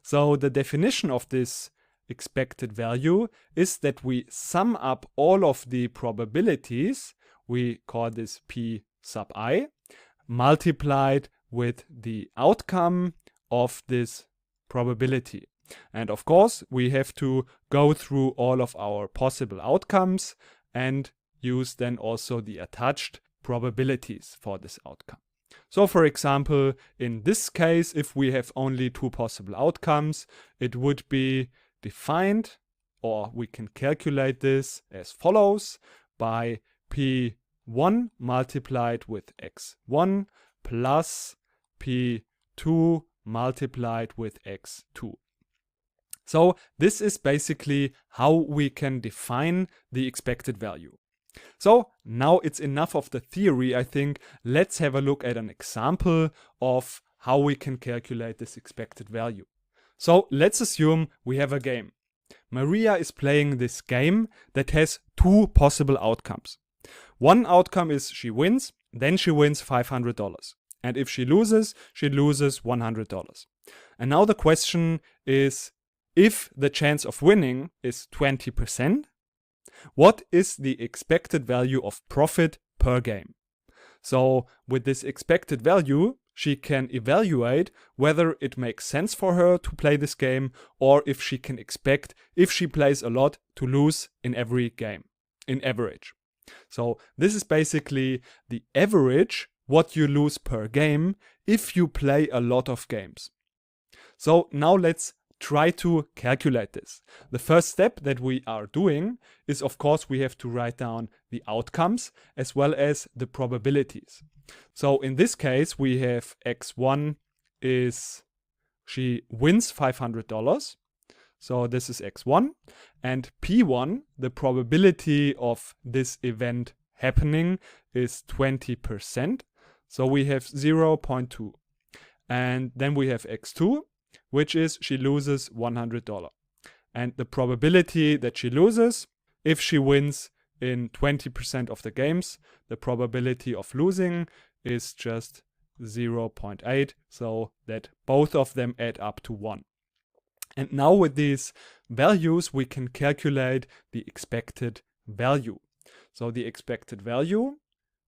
So the definition of this expected value is that we sum up all of the probabilities, we call this P sub I, multiplied with the outcome of this probability. And of course, we have to go through all of our possible outcomes and use then also the attached probabilities for this outcome. So for example, in this case, if we have only 2 possible outcomes, it would be defined, or we can calculate this as follows by P1 multiplied with x1 plus P2 multiplied with x2. So this is basically how we can define the expected value. So now it's enough of the theory, I think. Let's have a look at an example of how we can calculate this expected value. So let's assume we have a game. Maria is playing this game that has 2 possible outcomes. One outcome is she wins, then she wins $500. And if she loses $100. And now the question is, if the chance of winning is 20%, what is the expected value of profit per game? So with this expected value, she can evaluate whether it makes sense for her to play this game, or if she can expect, if she plays a lot, to lose in every game, in average. So this is basically the average what you lose per game if you play a lot of games. So now let's try to calculate this. The first step that we are doing is, of course, we have to write down the outcomes as well as the probabilities. So in this case, we have x1 is she wins $500. So this is x1. And p1, the probability of this event happening, is 20%. So we have 0.2. And then we have x2, which is she loses $100. And the probability that she loses, if she wins in 20% of the games, the probability of losing is just 0.8, so that both of them add up to 1. And now with these values, we can calculate the expected value. So the expected value,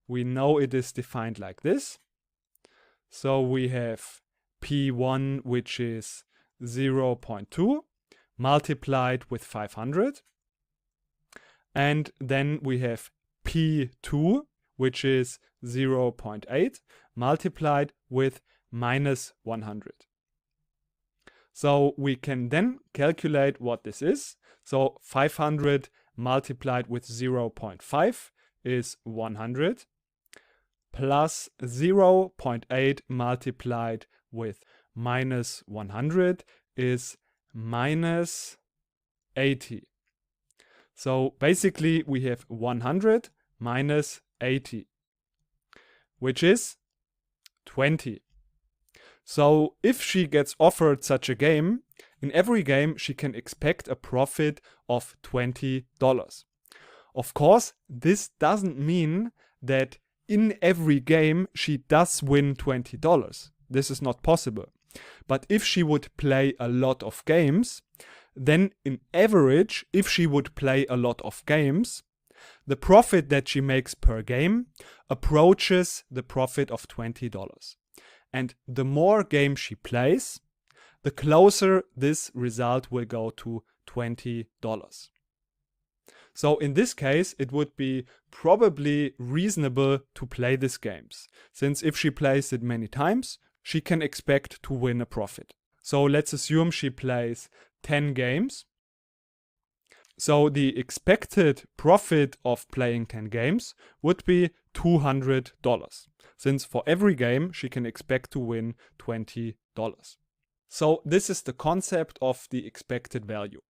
we know it is defined like this. So we have P1, which is 0.2, multiplied with 500. And then we have P2, which is 0.8, multiplied with minus 100. So we can then calculate what this is. So 500 multiplied with 0.5 is 100, plus 0.8 multiplied with minus 100 is minus 80. So basically we have 100 minus 80, which is 20. So if she gets offered such a game, in every game she can expect a profit of $20. Of course, this doesn't mean that in every game she does win $20. This is not possible. But if she would play a lot of games, then in average, if she would play a lot of games, the profit that she makes per game approaches the profit of $20. And the more games she plays, the closer this result will go to $20. So in this case, it would be probably reasonable to play these games, since if she plays it many times, she can expect to win a profit. So let's assume she plays 10 games. So the expected profit of playing 10 games would be $200, since for every game she can expect to win $20. So this is the concept of the expected value.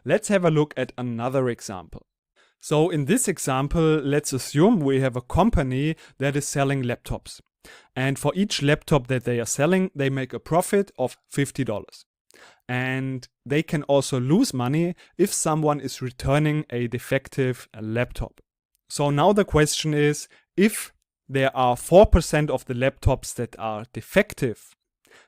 Let's have a look at another example. So in this example, let's assume we have a company that is selling laptops. And for each laptop that they are selling, they make a profit of $50. And they can also lose money if someone is returning a defective laptop. So now the question is, if there are 4% of the laptops that are defective,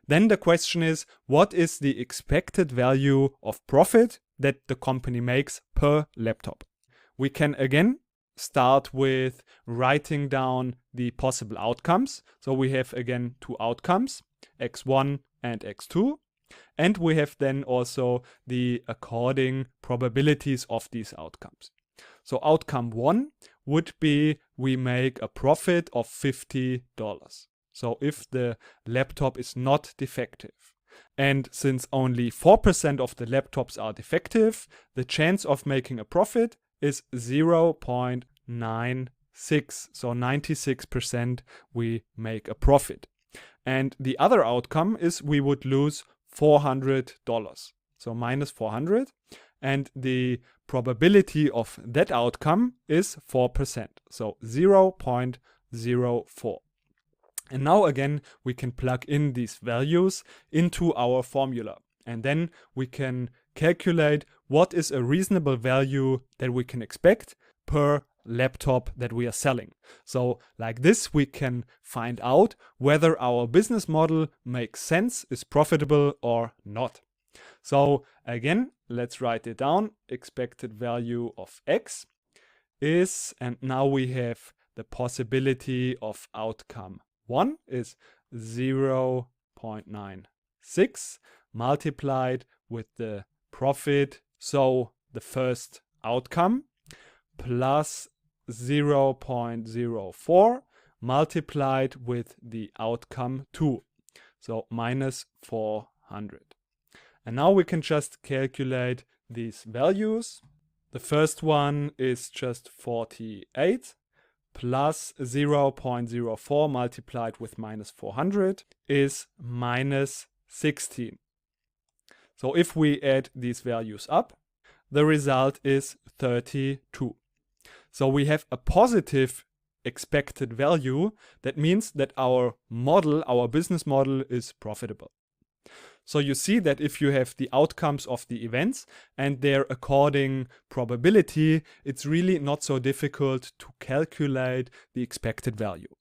then the question is, what is the expected value of profit that the company makes per laptop? We can again start with writing down the possible outcomes. So we have again two outcomes, x1 and x2. And we have then also the according probabilities of these outcomes. So outcome 1 would be we make a profit of $50. So if the laptop is not defective. And since only 4% of the laptops are defective, the chance of making a profit is 0.96. So 96% we make a profit. And the other outcome is we would lose $400. So minus 400. And the probability of that outcome is 4%. So 0.04. And now again, we can plug in these values into our formula. And then we can calculate what is a reasonable value that we can expect per laptop that we are selling. So like this, we can find out whether our business model makes sense, is profitable or not. So again, let's write it down. Expected value of X is, and now we have the possibility of outcome 1 is 0.96 multiplied with the profit. So the first outcome plus 0.04 multiplied with the outcome 2. So minus 400. And now we can just calculate these values. The first one is just 48 plus 0.04 multiplied with minus 400 is minus 16. So if we add these values up, the result is 32. So we have a positive expected value. That means that our model, our business model, is profitable. So you see that if you have the outcomes of the events and their according probability, it's really not so difficult to calculate the expected value.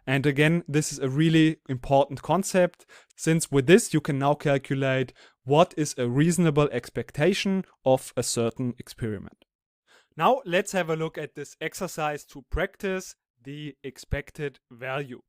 And again, this is a really important concept, since with this you can now calculate what is a reasonable expectation of a certain experiment. Now let's have a look at this exercise to practice the expected value.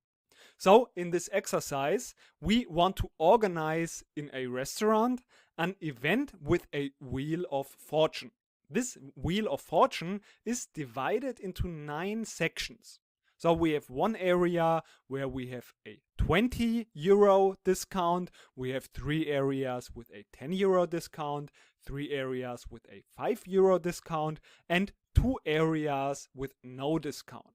So in this exercise, we want to organize in a restaurant an event with a wheel of fortune. This wheel of fortune is divided into 9 sections. So we have one area where we have a 20 euro discount, we have 3 areas with a 10 euro discount, 3 areas with a 5 euro discount, and 2 areas with no discount.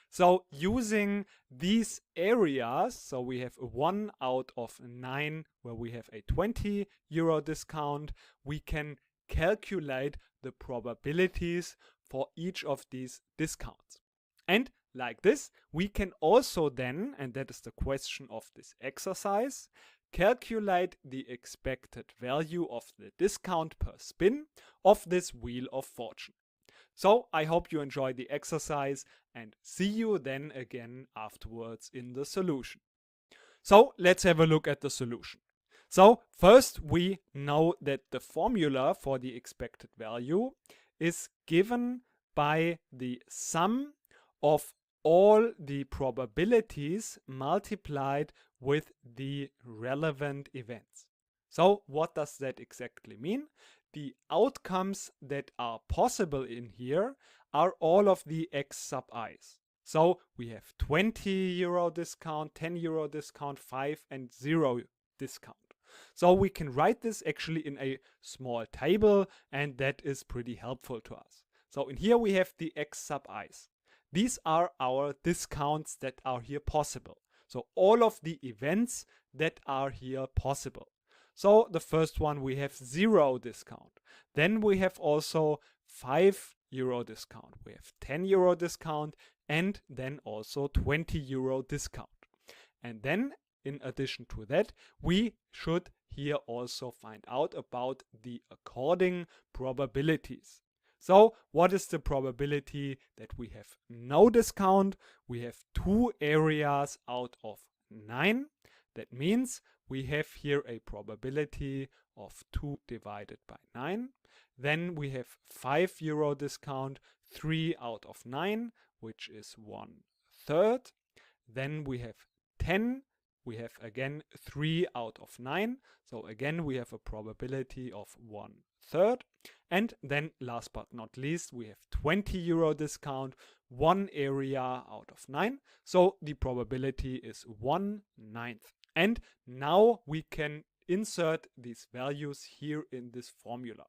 So using these areas, so we have 1 out of 9 where we have a 20 euro discount, we can calculate the probabilities for each of these discounts. And like this, we can also then, and that is the question of this exercise, calculate the expected value of the discount per spin of this wheel of fortune. So I hope you enjoyed the exercise and see you then again afterwards in the solution. So let's have a look at the solution. So first we know that the formula for the expected value is given by the sum of all the probabilities multiplied with the relevant events. So what does that exactly mean? The outcomes that are possible in here are all of the x sub i's. So we have 20 euro discount, 10 euro discount, 5 and 0 discount. So we can write this actually in a small table, and that is pretty helpful to us. So in here we have the x sub i's. These are our discounts that are here possible. So all of the events that are here possible. So the first one, we have 0 discount. Then we have also 5 euro discount. We have 10 euro discount and then also 20 euro discount. And then in addition to that, we should here also find out about the according probabilities. So what is the probability that we have no discount? We have 2 areas out of 9. That means we have here a probability of 2 divided by 9. Then we have 5 euro discount, 3 out of 9, which is 1/3. Then we have 10. We have again 3 out of 9. So again, we have a probability of 1/3. And then last but not least, we have 20 euro discount, 1 area out of 9. So the probability is 1/9. And now we can insert these values here in this formula.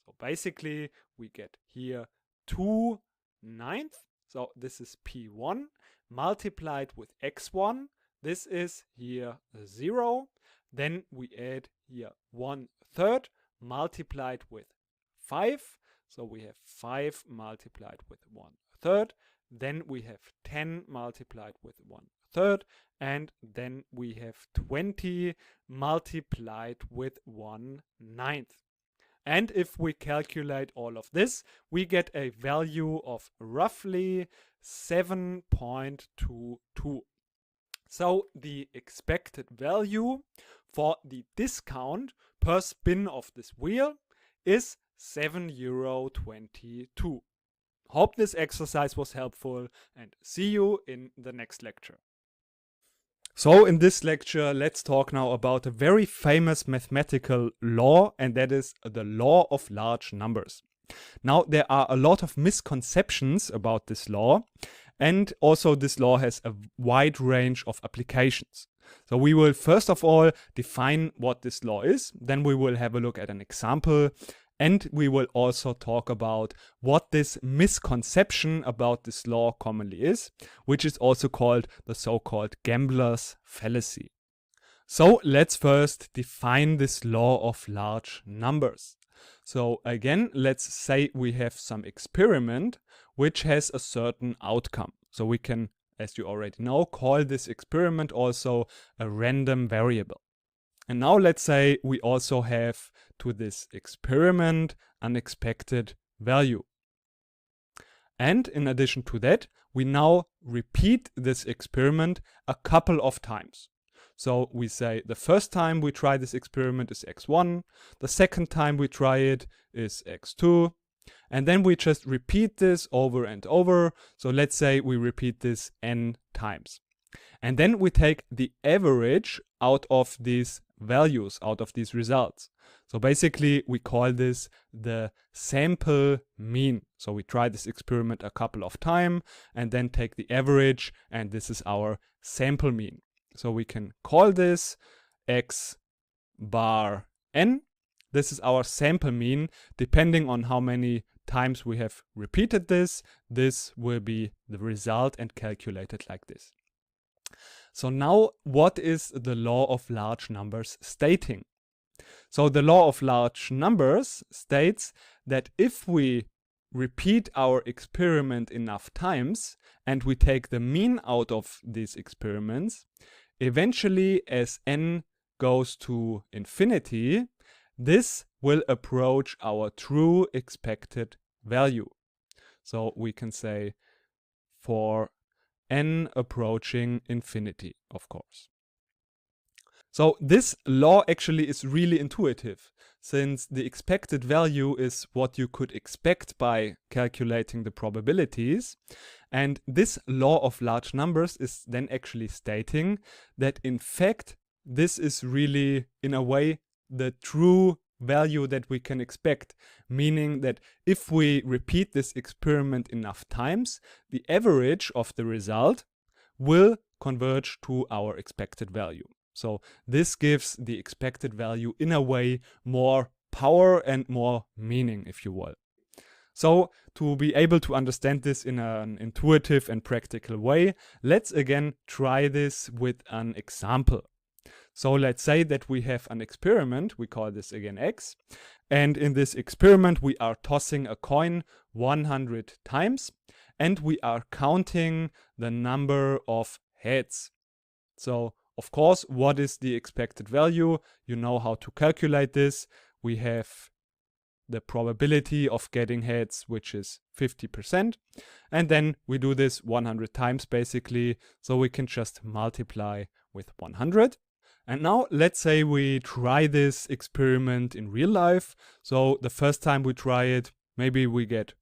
So basically we get here 2/9. So this is P1 multiplied with x1. This is here 0. Then we add here 1/3 multiplied with 5. So we have 5 multiplied with 1/3. Then we have 10 multiplied with 1/3. And then we have 20 multiplied with 1/9. And if we calculate all of this, we get a value of roughly 7.22. So the expected value for the discount per spin of this wheel is 7.22 euro. Hope this exercise was helpful and see you in the next lecture. So in this lecture, let's talk now about a very famous mathematical law, and that is the law of large numbers. Now, there are a lot of misconceptions about this law, and also this law has a wide range of applications. So we will first of all define what this law is, then we will have a look at an example, and we will also talk about what this misconception about this law commonly is, which is also called the so-called gambler's fallacy. So let's first define this law of large numbers. So again, let's say we have some experiment which has a certain outcome. So we can, as you already know, call this experiment also a random variable. And now let's say we also have to this experiment an expected value. And in addition to that, we now repeat this experiment a couple of times. So we say the first time we try this experiment is x1, the second time we try it is x2, and then we just repeat this over and over. So let's say we repeat this n times. And then we take the average out of these values, out of these results. So basically we call this the sample mean. So we try this experiment a couple of times and then take the average, and this is our sample mean. So we can call this x bar n. This is our sample mean. Depending on how many times we have repeated this will be the result and calculated like this. So now, what is the law of large numbers stating? So the law of large numbers states that if we repeat our experiment enough times and we take the mean out of these experiments, eventually as n goes to infinity, this will approach our true expected value. So we can say for n approaching infinity, of course. So this law actually is really intuitive, since the expected value is what you could expect by calculating the probabilities. And this law of large numbers is then actually stating that in fact this is really, in a way, the true value that we can expect, meaning that if we repeat this experiment enough times, the average of the result will converge to our expected value. So this gives the expected value, in a way, more power and more meaning, if you will. So to be able to understand this in an intuitive and practical way, let's again try this with an example. So let's say that we have an experiment, we call this again X, and in this experiment we are tossing a coin 100 times and we are counting the number of heads. So of course, what is the expected value? You know how to calculate this. We have the probability of getting heads, which is 50%. And then we do this 100 times basically, so we can just multiply with 100. And now let's say we try this experiment in real life. So the first time we try it, maybe we get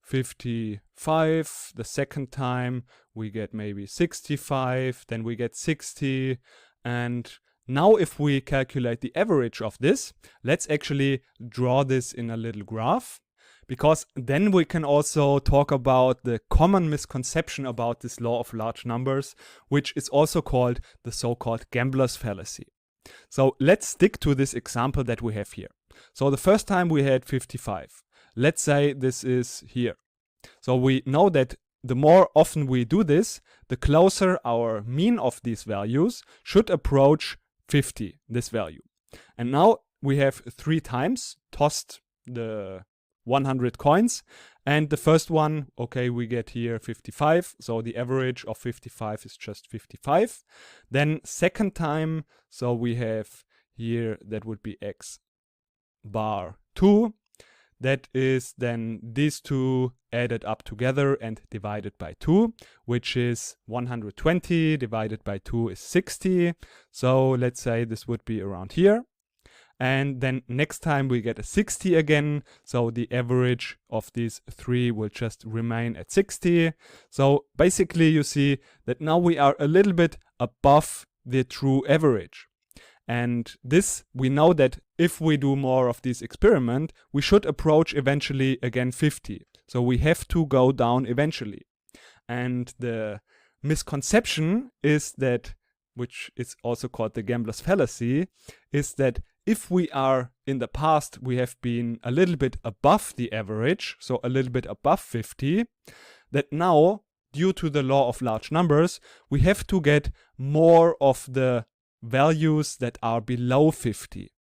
55. The second time we get maybe 65. Then we get 60. And now if we calculate the average of this, let's actually draw this in a little graph, because then we can also talk about the common misconception about this law of large numbers, which is also called the so-called gambler's fallacy. So let's stick to this example that we have here. So the first time we had 55. Let's say this is here. So we know that the more often we do this, the closer our mean of these values should approach 50, this value. And now we have 3 times tossed the 100 coins, and the first one, okay, we get here 55, so the average of 55 is just 55. Then second time, so we have here, that would be x bar 2. That is then these two added up together and divided by 2, which is 120 divided by 2 is 60. So let's say this would be around here. And then next time we get a 60 again. So the average of these 3 will just remain at 60. So basically you see that now we are a little bit above the true average. And this, we know that if we do more of this experiment, we should approach eventually again 50. So we have to go down eventually. And the misconception is that, which is also called the gambler's fallacy, is that if we are in the past, we have been a little bit above the average, so a little bit above 50, that now, due to the law of large numbers, we have to get more of the values that are below 50.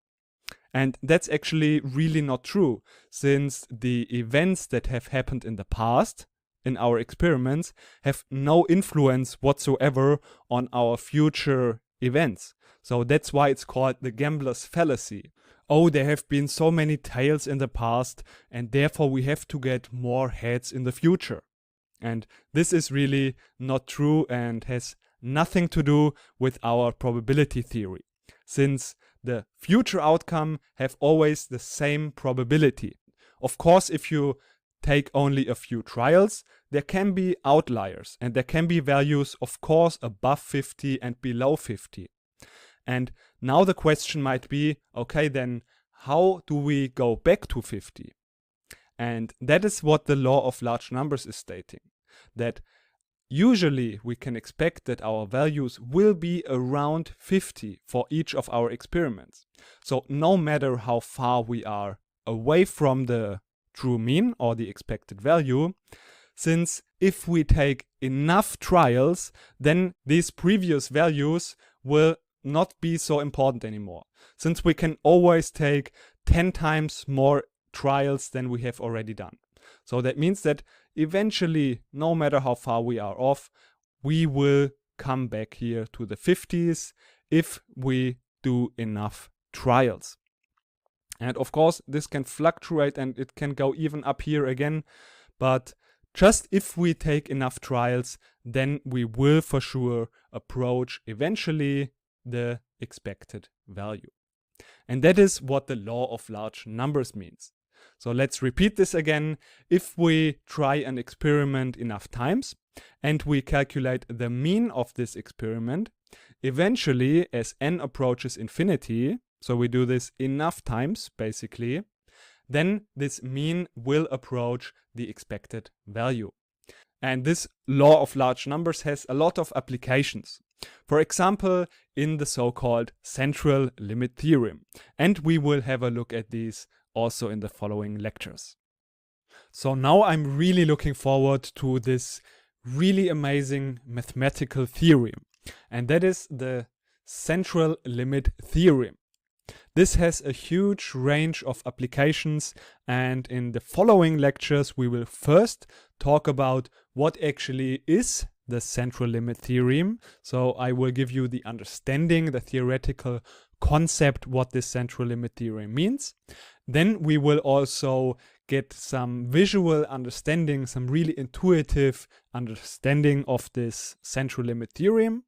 And that's actually really not true, since the events that have happened in the past in our experiments have no influence whatsoever on our future events. So that's why it's called the gambler's fallacy. Oh, there have been so many tails in the past, and therefore we have to get more heads in the future. And this is really not true and has nothing to do with our probability theory, since the future outcome have always the same probability. Of course, if you take only a few trials, there can be outliers and there can be values, of course, above 50 and below 50. And now the question might be, okay, then how do we go back to 50? And that is what the law of large numbers is stating, that usually we can expect that our values will be around 50 for each of our experiments. So no matter how far we are away from the true mean or the expected value, since if we take enough trials, then these previous values will not be so important anymore, since we can always take 10 times more trials than we have already done. So that means that eventually, no matter how far we are off, we will come back here to the 50s if we do enough trials. And of course, this can fluctuate and it can go even up here again, but just if we take enough trials, then we will for sure approach eventually the expected value. And that is what the law of large numbers means. So let's repeat this again. If we try an experiment enough times and we calculate the mean of this experiment, eventually as n approaches infinity, so we do this enough times basically, then this mean will approach the expected value. And this law of large numbers has a lot of applications. For example, in the so-called central limit theorem. And we will have a look at these also in the following lectures. So now I'm really looking forward to this really amazing mathematical theorem. And that is the central limit theorem. This has a huge range of applications, and in the following lectures we will first talk about what actually is the central limit theorem. So I will give you the understanding, the theoretical concept, what this central limit theorem means. Then we will also get some visual understanding, some really intuitive understanding of this central limit theorem.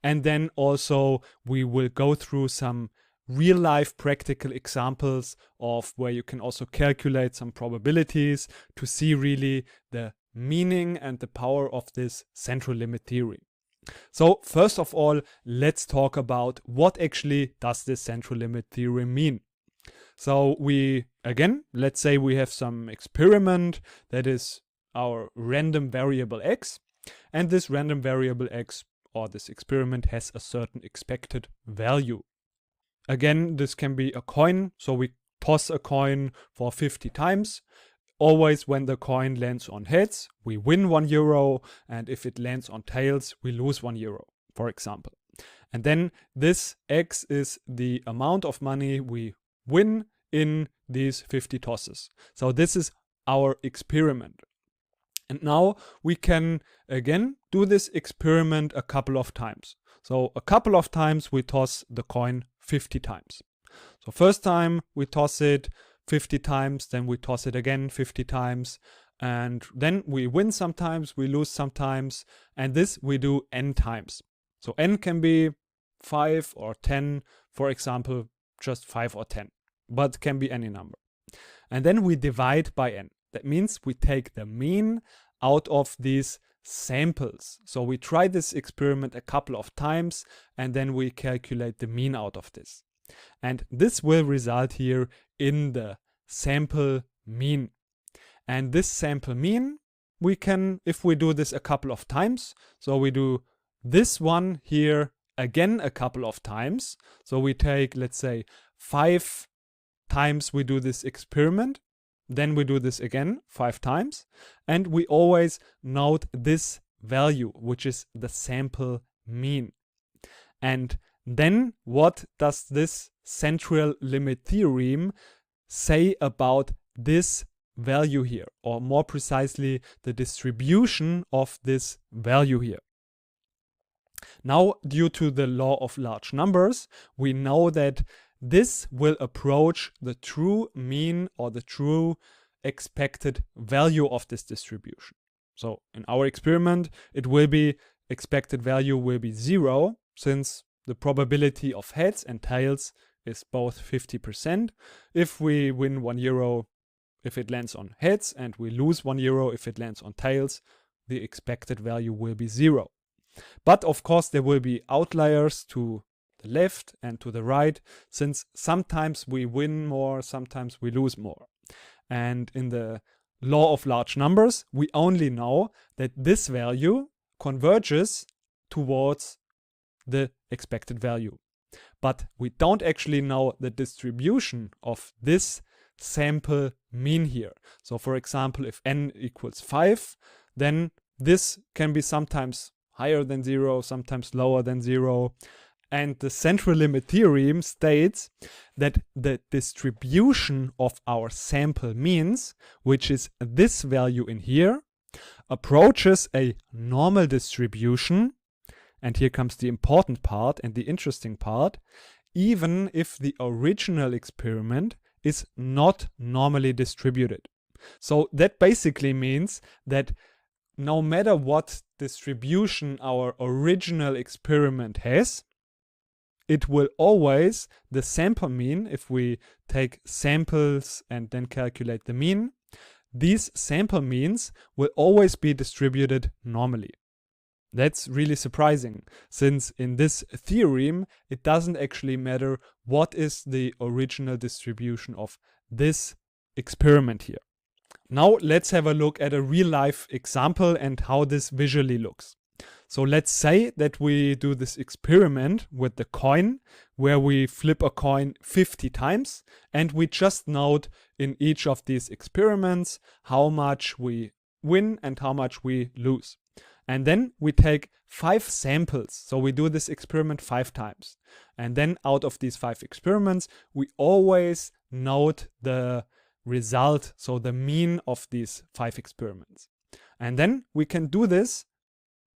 And then also we will go through some real life practical examples of where you can also calculate some probabilities to see really the meaning and the power of this central limit theorem. So first of all, let's talk about what actually does this central limit theorem mean. So let's say we have some experiment that is our random variable x, and this random variable x or this experiment has a certain expected value. Again, this can be a coin, so we toss a coin for 50 times. Always when the coin lands on heads, we win €1, and if it lands on tails, we lose €1, for example. And then this x is the amount of money we win in these 50 tosses. So this is our experiment. And now we can again do this experiment a couple of times. So a couple of times we toss the coin 50 times. So first time we toss it 50 times, then we toss it again 50 times, and then we win sometimes, we lose sometimes, and this we do n times. So n can be 5 or 10, for example, just 5 or 10, but can be any number. And then we divide by n. That means we take the mean out of these samples. So we try this experiment a couple of times and then we calculate the mean out of this. And this will result here in the sample mean. And this sample mean, we can, if we do this a couple of times, so we do this one here again a couple of times. So we take, let's say, 5 times we do this experiment. Then we do this again 5 times, and we always note this value, which is the sample mean. And then what does this central limit theorem say about this value here, or more precisely, the distribution of this value here? Now, due to the law of large numbers, we know that this will approach the true mean or the true expected value of this distribution. So in our experiment, it will be expected value will be 0, since the probability of heads and tails is both 50%. If we win €1, if it lands on heads, and we lose €1 if it lands on tails, the expected value will be 0. But of course there will be outliers to the left and to the right, since sometimes we win more, sometimes we lose more. And in the law of large numbers, we only know that this value converges towards the expected value. But we don't actually know the distribution of this sample mean here. So for example, if n equals 5, then this can be sometimes higher than 0, sometimes lower than 0. And the central limit theorem states that the distribution of our sample means, which is this value in here, approaches a normal distribution. And here comes the important part and the interesting part, even if the original experiment is not normally distributed. So that basically means that no matter what distribution our original experiment has, it will always, the sample mean, if we take samples and then calculate the mean, these sample means will always be distributed normally. That's really surprising, since in this theorem, it doesn't actually matter what is the original distribution of this experiment here. Now let's have a look at a real-life example and how this visually looks. So let's say that we do this experiment with the coin, where we flip a coin 50 times, and we just note in each of these experiments how much we win and how much we lose. And then we take 5 samples. So we do this experiment 5 times. And then out of these 5 experiments, we always note the result, so the mean of these 5 experiments. And then we can do this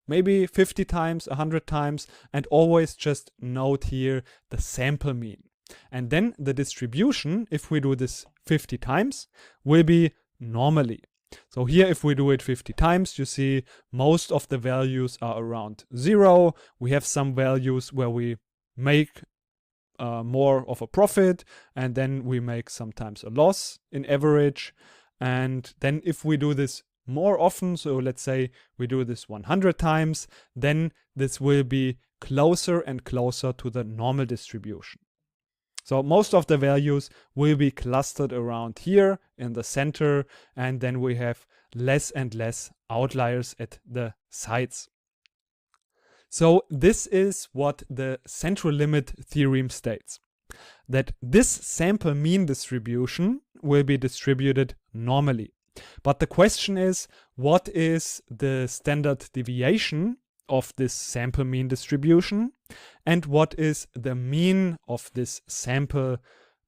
maybe 50 times, 100 times, and always just note here the sample mean. And then the distribution, if we do this 50 times, will be normally. So here, if we do it 50 times, you see most of the values are around 0. We have some values where we make more of a profit, and then we make sometimes a loss in average. And then if we do this more often, so let's say we do this 100 times, then this will be closer and closer to the normal distribution. So most of the values will be clustered around here in the center, and then we have less and less outliers at the sides. So this is what the central limit theorem states, that this sample mean distribution will be distributed normally. But the question is, what is the standard deviation of this sample mean distribution, and what is the mean of this sample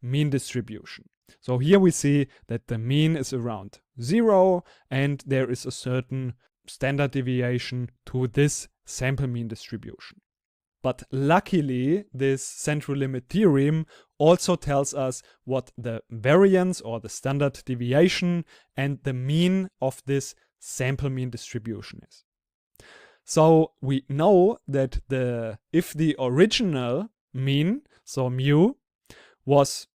mean distribution? So here we see that the mean is around 0, and there is a certain standard deviation to this sample mean distribution. But luckily, this central limit theorem also tells us what the variance or the standard deviation and the mean of this sample mean distribution is. So we know that if the original mean, so mu, was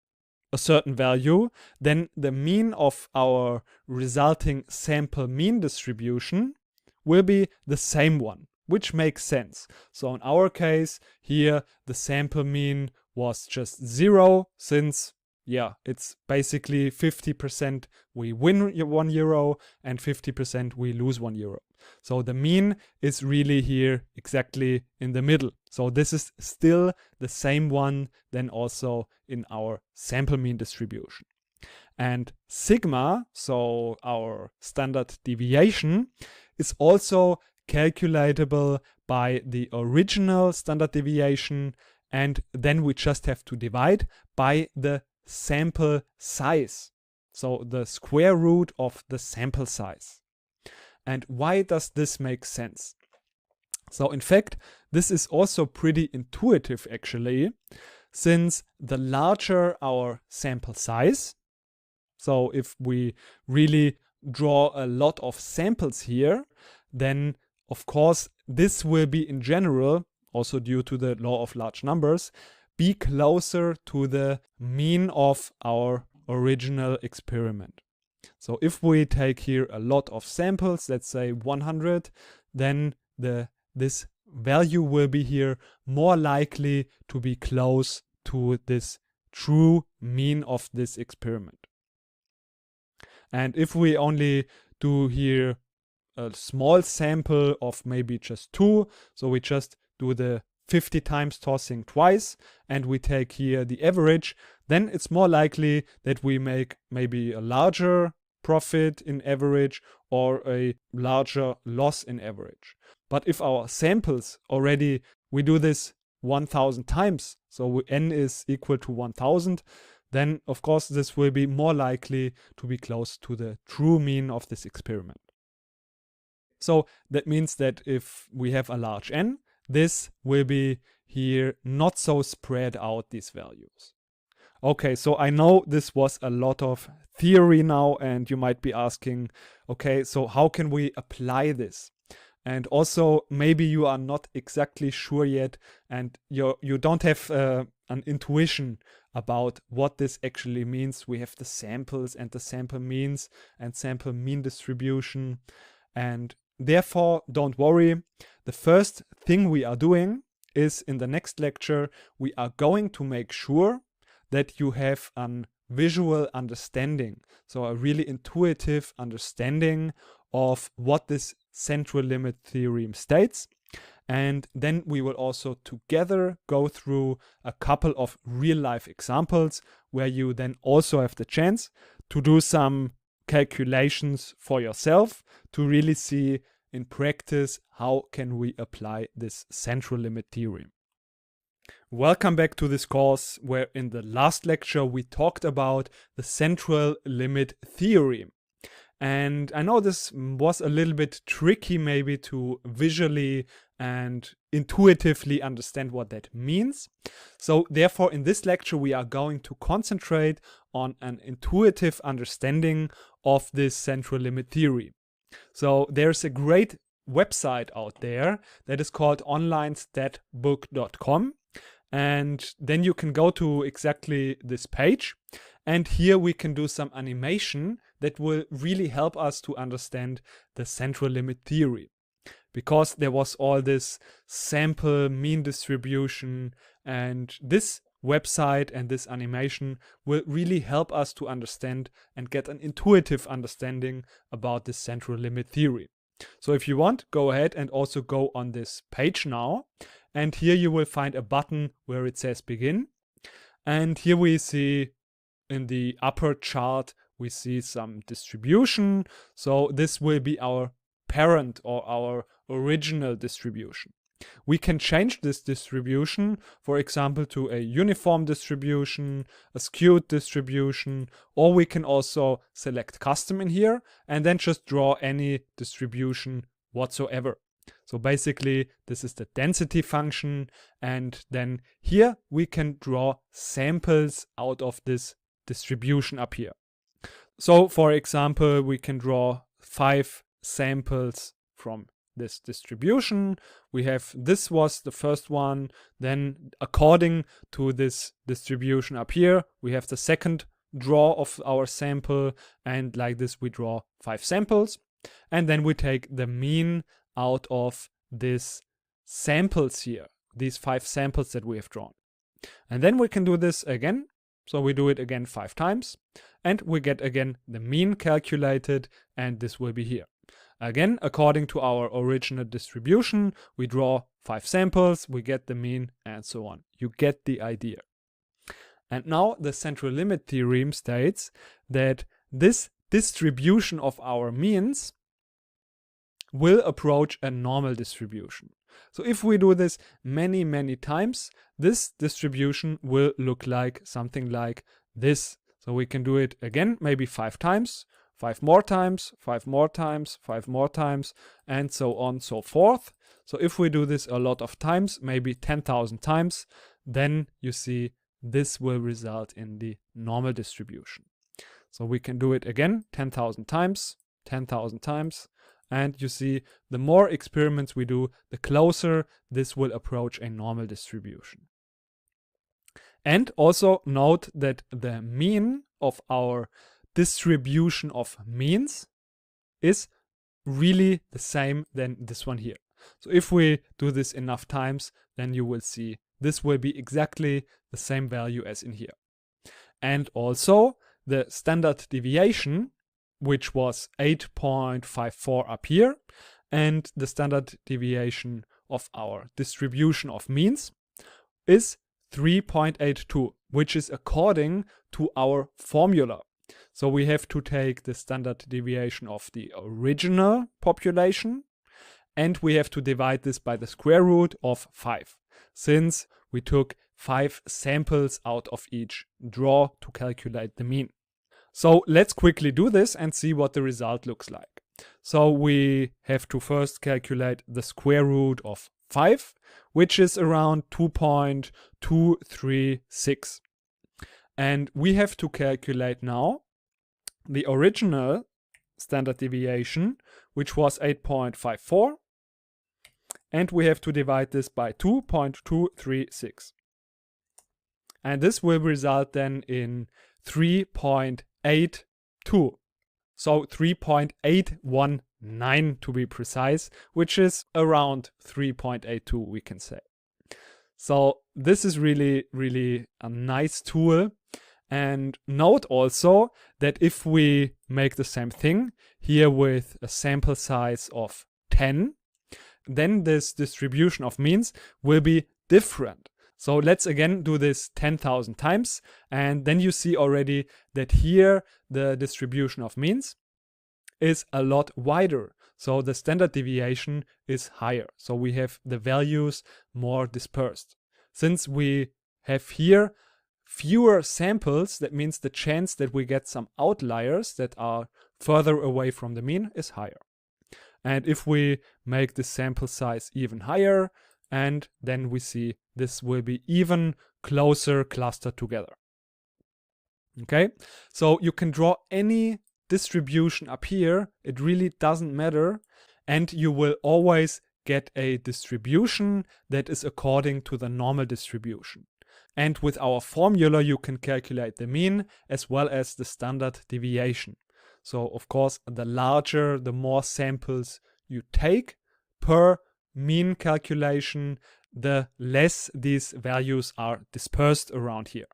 a certain value, then the mean of our resulting sample mean distribution will be the same one, which makes sense. So in our case, here the sample mean was just 0, since it's basically 50% we win €1 and 50% we lose €1. So the mean is really here exactly in the middle. So this is still the same one then also in our sample mean distribution. And sigma, so our standard deviation, is also calculatable by the original standard deviation, and then we just have to divide by the sample size, so the square root of the sample size. And why does this make sense? So in fact, this is also pretty intuitive actually, since the larger our sample size, so if we really draw a lot of samples here, then of course this will be in general, also due to the law of large numbers, be closer to the mean of our original experiment. So if we take here a lot of samples, let's say 100, then this value will be here more likely to be close to this true mean of this experiment. And if we only do here a small sample of maybe just 2, so we just do the 50 times tossing twice and we take here the average, then it's more likely that we make maybe a larger profit in average or a larger loss in average. But if our samples already, we do this 1000 times, so n is equal to 1000, then of course this will be more likely to be close to the true mean of this experiment. So that means that if we have a large n, this will be here not so spread out, these values. Okay, so I know this was a lot of theory now, and you might be asking, okay, so how can we apply this? And also, maybe you are not exactly sure yet, and you don't have an intuition about what this actually means. We have the samples and the sample means and sample mean distribution. And therefore, don't worry. The first thing we are doing is, in the next lecture, we are going to make sure that you have a visual understanding, so a really intuitive understanding of what this central limit theorem states. And then we will also together go through a couple of real-life examples where you then also have the chance to do some calculations for yourself to really see in practice how can we apply this central limit theorem. Welcome back to this course, where in the last lecture we talked about the central limit theorem. And I know this was a little bit tricky maybe to visually and intuitively understand what that means. So therefore in this lecture we are going to concentrate on an intuitive understanding of this central limit theorem. So there's a great website out there that is called onlinestatbook.com. And then you can go to exactly this page. And here we can do some animation that will really help us to understand the central limit theory. Because there was all this sample mean distribution, and this website and this animation will really help us to understand and get an intuitive understanding about the central limit theory. So if you want, go ahead and also go on this page now. And here you will find a button where it says begin. And here we see in the upper chart, we see some distribution. So this will be our parent or our original distribution. We can change this distribution, for example, to a uniform distribution, a skewed distribution, or we can also select custom in here and then just draw any distribution whatsoever. So basically, this is the density function, and then here we can draw samples out of this distribution up here. So for example, we can draw 5 samples from this distribution. We have, this was the first one, then according to this distribution up here, we have the second draw of our sample, and like this we draw 5 samples, and then we take the mean out of these samples here, these 5 samples that we have drawn. And then we can do this again. So we do it again 5 times, and we get again the mean calculated, and this will be here. Again, according to our original distribution, we draw 5 samples, we get the mean, and so on. You get the idea. And now the central limit theorem states that this distribution of our means will approach a normal distribution. So if we do this many, many times, this distribution will look like something like this. So we can do it again, maybe 5 times, 5 more times, 5 more times, 5 more times, and so on, so forth. So if we do this a lot of times, maybe 10,000 times, then you see this will result in the normal distribution. So we can do it again 10,000 times, 10,000 times, and you see the more experiments we do, the closer this will approach a normal distribution. And also note that the mean of our distribution of means is really the same than this one here. So if we do this enough times, then you will see this will be exactly the same value as in here. And also the standard deviation, which was 8.54 up here, and the standard deviation of our distribution of means is 3.82, which is according to our formula. So we have to take the standard deviation of the original population, and we have to divide this by the square root of 5, since we took 5 samples out of each draw to calculate the mean. So let's quickly do this and see what the result looks like. So we have to first calculate the square root of 5, which is around 2.236. And we have to calculate now the original standard deviation, which was 8.54. And we have to divide this by 2.236. And this will result then in 3.82. So 3.819 to be precise, which is around 3.82, we can say. So this is really, really a nice tool. And note also that if we make the same thing here with a sample size of 10, then this distribution of means will be different. So let's again do this 10,000 times, and then you see already that here the distribution of means is a lot wider. So the standard deviation is higher. So we have the values more dispersed. Since we have here fewer samples, that means the chance that we get some outliers that are further away from the mean is higher. And if we make the sample size even higher, and then we see this will be even closer clustered together. Okay, so you can draw any distribution up here, it really doesn't matter, and you will always get a distribution that is according to the normal distribution. And with our formula you can calculate the mean as well as the standard deviation. So of course the larger, the more samples you take per mean calculation, the less these values are dispersed around here.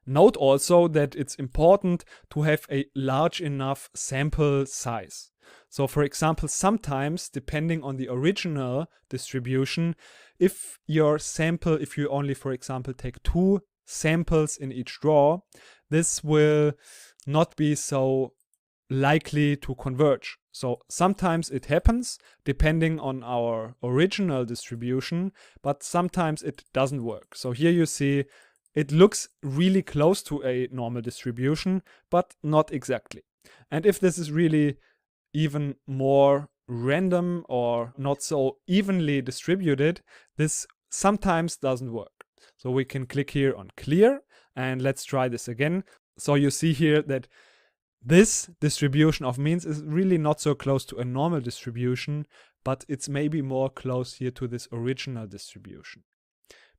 Note also that it's important to have a large enough sample size. So for example, sometimes depending on the original distribution, if you only, for example, take 2 samples in each draw, this will not be so likely to converge. So sometimes it happens depending on our original distribution, but sometimes it doesn't work. So here you see it looks really close to a normal distribution, but not exactly. And if this is really even more random or not so evenly distributed, this sometimes doesn't work. So we can click here on clear and let's try this again. So you see here that this distribution of means is really not so close to a normal distribution, but it's maybe more close here to this original distribution.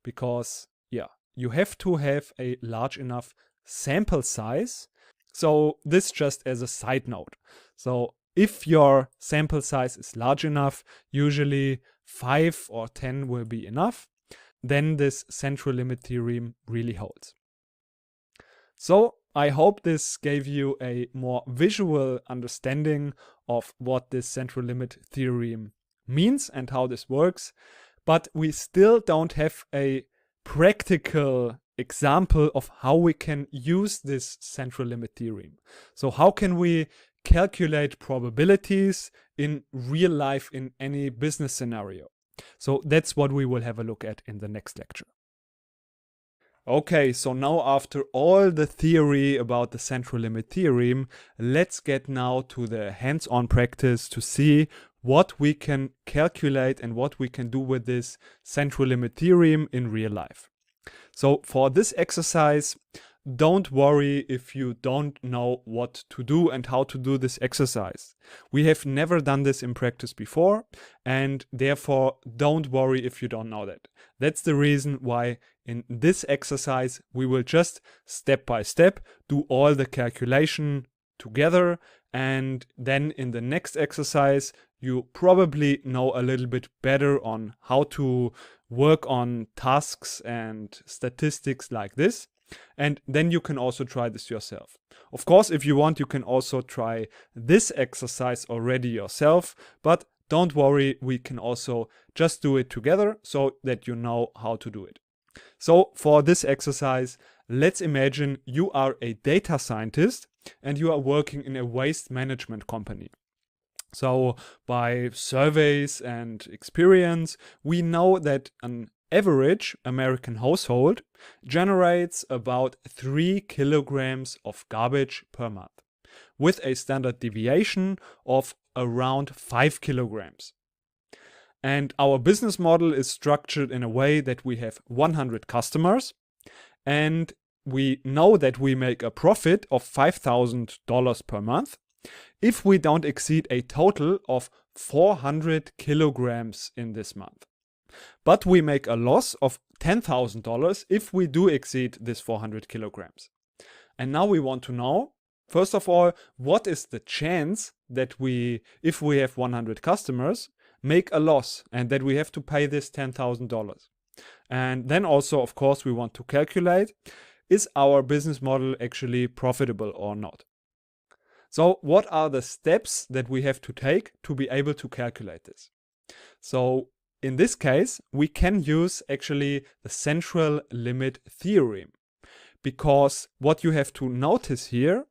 Because, yeah, you have to have a large enough sample size. So this just as a side note. So if your sample size is large enough, usually 5 or 10 will be enough, then this central limit theorem really holds. So I hope this gave you a more visual understanding of what this central limit theorem means and how this works, but we still don't have a practical example of how we can use this central limit theorem. So how can we calculate probabilities in real life in any business scenario? So that's what we will have a look at in the next lecture. Okay, so now after all the theory about the central limit theorem, let's get now to the hands-on practice to see what we can calculate and what we can do with this central limit theorem in real life. So for this exercise, don't worry if you don't know what to do and how to do this exercise. We have never done this in practice before, and therefore don't worry if you don't know that. That's the reason why in this exercise, we will just step by step do all the calculation together, and then in the next exercise, you probably know a little bit better on how to work on tasks and statistics like this. And then you can also try this yourself. Of course, if you want, you can also try this exercise already yourself, but don't worry, we can also just do it together so that you know how to do it. So for this exercise, let's imagine you are a data scientist and you are working in a waste management company. So by surveys and experience, we know that an average American household generates about 3 kilograms of garbage per month, with a standard deviation of around 5 kilograms. And our business model is structured in a way that we have 100 customers, and we know that we make a profit of $5,000 per month if we don't exceed a total of 400 kilograms in this month. But we make a loss of $10,000 if we do exceed this 400 kilograms. And now we want to know, first of all, what is the chance that we, if we have 100 customers, make a loss and that we have to pay this $10,000. And then also, of course, we want to calculate, is our business model actually profitable or not? So what are the steps that we have to take to be able to calculate this? So in this case, we can use actually the central limit theorem, because what you have to notice here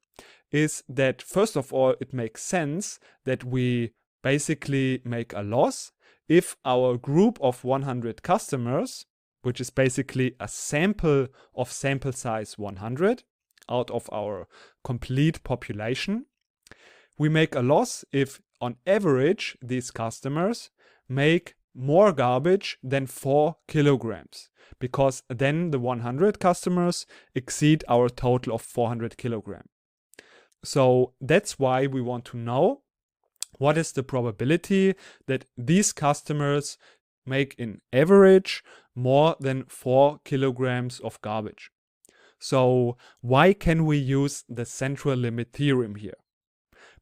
is that first of all, it makes sense that we basically make a loss if our group of 100 customers, which is basically a sample of sample size 100 out of our complete population, we make a loss if on average these customers make more garbage than 4 kilograms, because then the 100 customers exceed our total of 400 kilograms. So that's why we want to know what is the probability that these customers make in average more than 4 kilograms of garbage. So why can we use the central limit theorem here?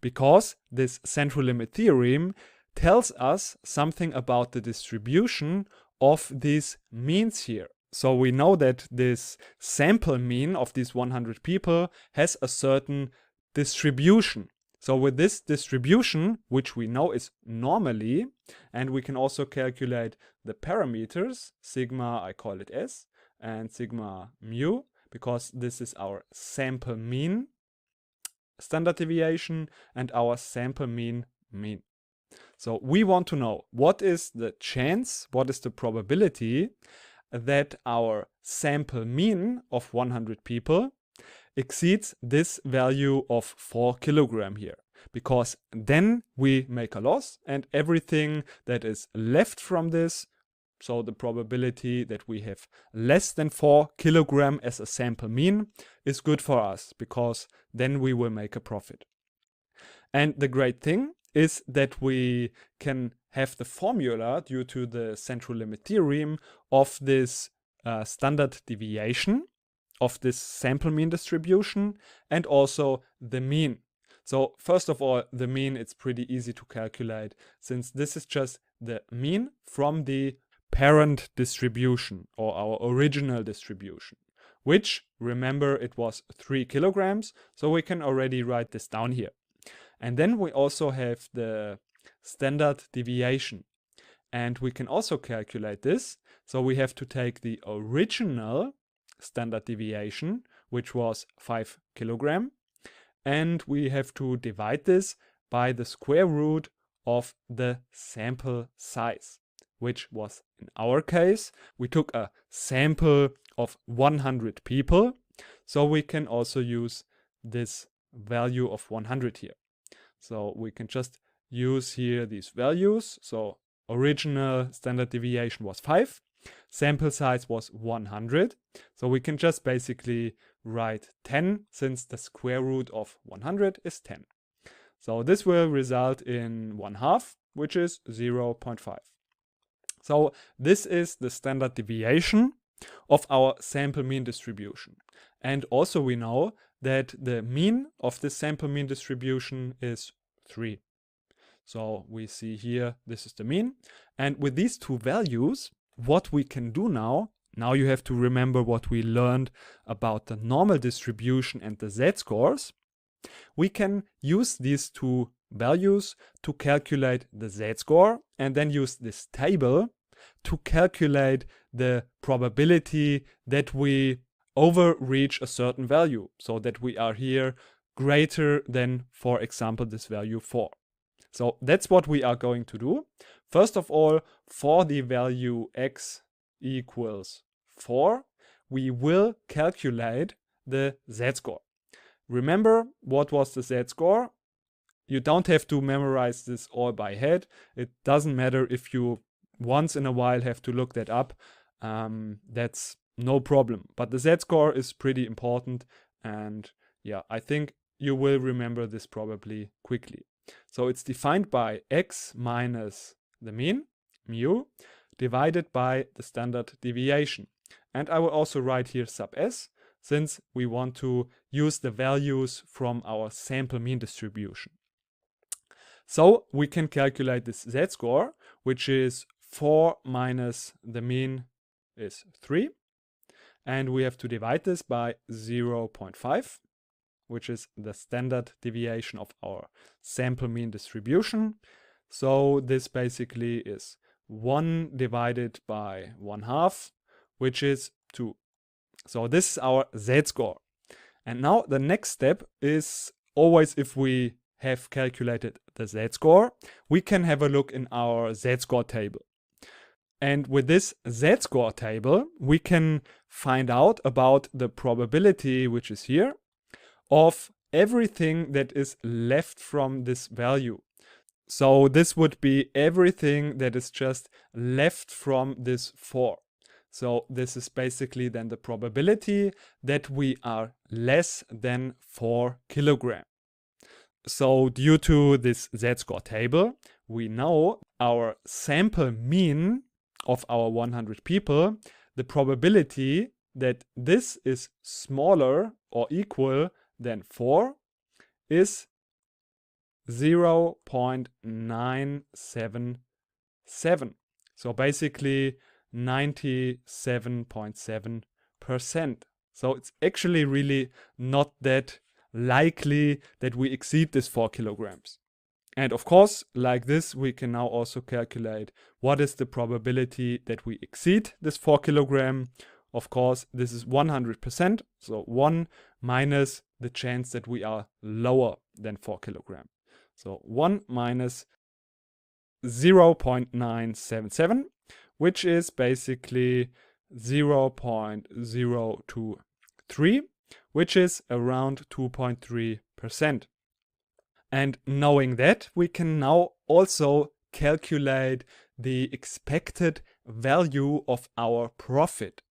Because this central limit theorem tells us something about the distribution of these means here. So we know that this sample mean of these 100 people has a certain distribution. So with this distribution, which we know is normally, and we can also calculate the parameters, sigma, I call it S, and sigma mu, because this is our sample mean standard deviation and our sample mean mean. So we want to know what is the chance, what is the probability that our sample mean of 100 people exceeds this value of 4 kilogram here, because then we make a loss and everything that is left from this, so the probability that we have less than 4 kilogram as a sample mean, is good for us, because then we will make a profit. And the great thing is that we can have the formula due to the central limit theorem of this standard deviation of this sample mean distribution and also the mean. So first of all, the mean, it's pretty easy to calculate, since this is just the mean from the parent distribution or our original distribution, which, remember, it was 3 kilograms, so we can already write this down here. And then we also have the standard deviation, and we can also calculate this. So we have to take the original standard deviation, which was 5 kilogram, and we have to divide this by the square root of the sample size, which was, in our case, we took a sample of 100 people, so we can also use this value of 100 here. So we can just use here these values. So original standard deviation was 5, sample size was 100. So we can just basically write 10, since the square root of 100 is 10. So this will result in 1/2, which is 0.5. So this is the standard deviation of our sample mean distribution. And also we know that the mean of this sample mean distribution is 3. So we see here, this is the mean. And with these two values, what we can do now you have to remember what we learned about the normal distribution and the z-scores. We can use these two values to calculate the z-score and then use this table to calculate the probability that we overreach a certain value, so that we are here greater than, for example, this value 4. So that's what we are going to do. First of all, for the value x equals 4, we will calculate the z-score. Remember, what was the z-score? You don't have to memorize this all by head. It doesn't matter if you once in a while have to look that up. That's no problem. But the z-score is pretty important, and yeah, I think you will remember this probably quickly. So it's defined by x minus the mean, mu, divided by the standard deviation. And I will also write here sub s, since we want to use the values from our sample mean distribution. So we can calculate this z-score, which is 4 minus the mean is 3. And we have to divide this by 0.5, which is the standard deviation of our sample mean distribution. So this basically is 1 divided by 1/2, which is 2. So this is our z-score. And now the next step is always, if we have calculated the z-score, we can have a look in our z-score table. And with this z-score table, we can find out about the probability, which is here, of everything that is left from this value. So this would be everything that is just left from this 4. So this is basically then the probability that we are less than 4 kilograms. So due to this z-score table, we know our sample mean of our 100 people, the probability that this is smaller or equal than 4 is 0.977. So basically 97.7%. So it's actually really not that likely that we exceed this 4 kilograms. And of course, like this, we can now also calculate what is the probability that we exceed this 4 kilogram. Of course, this is 100%. So 1 minus the chance that we are lower than 4 kilogram. So 1 minus 0.977, which is basically 0.023, which is around 2.3%. And knowing that, we can now also calculate the expected value of our profit.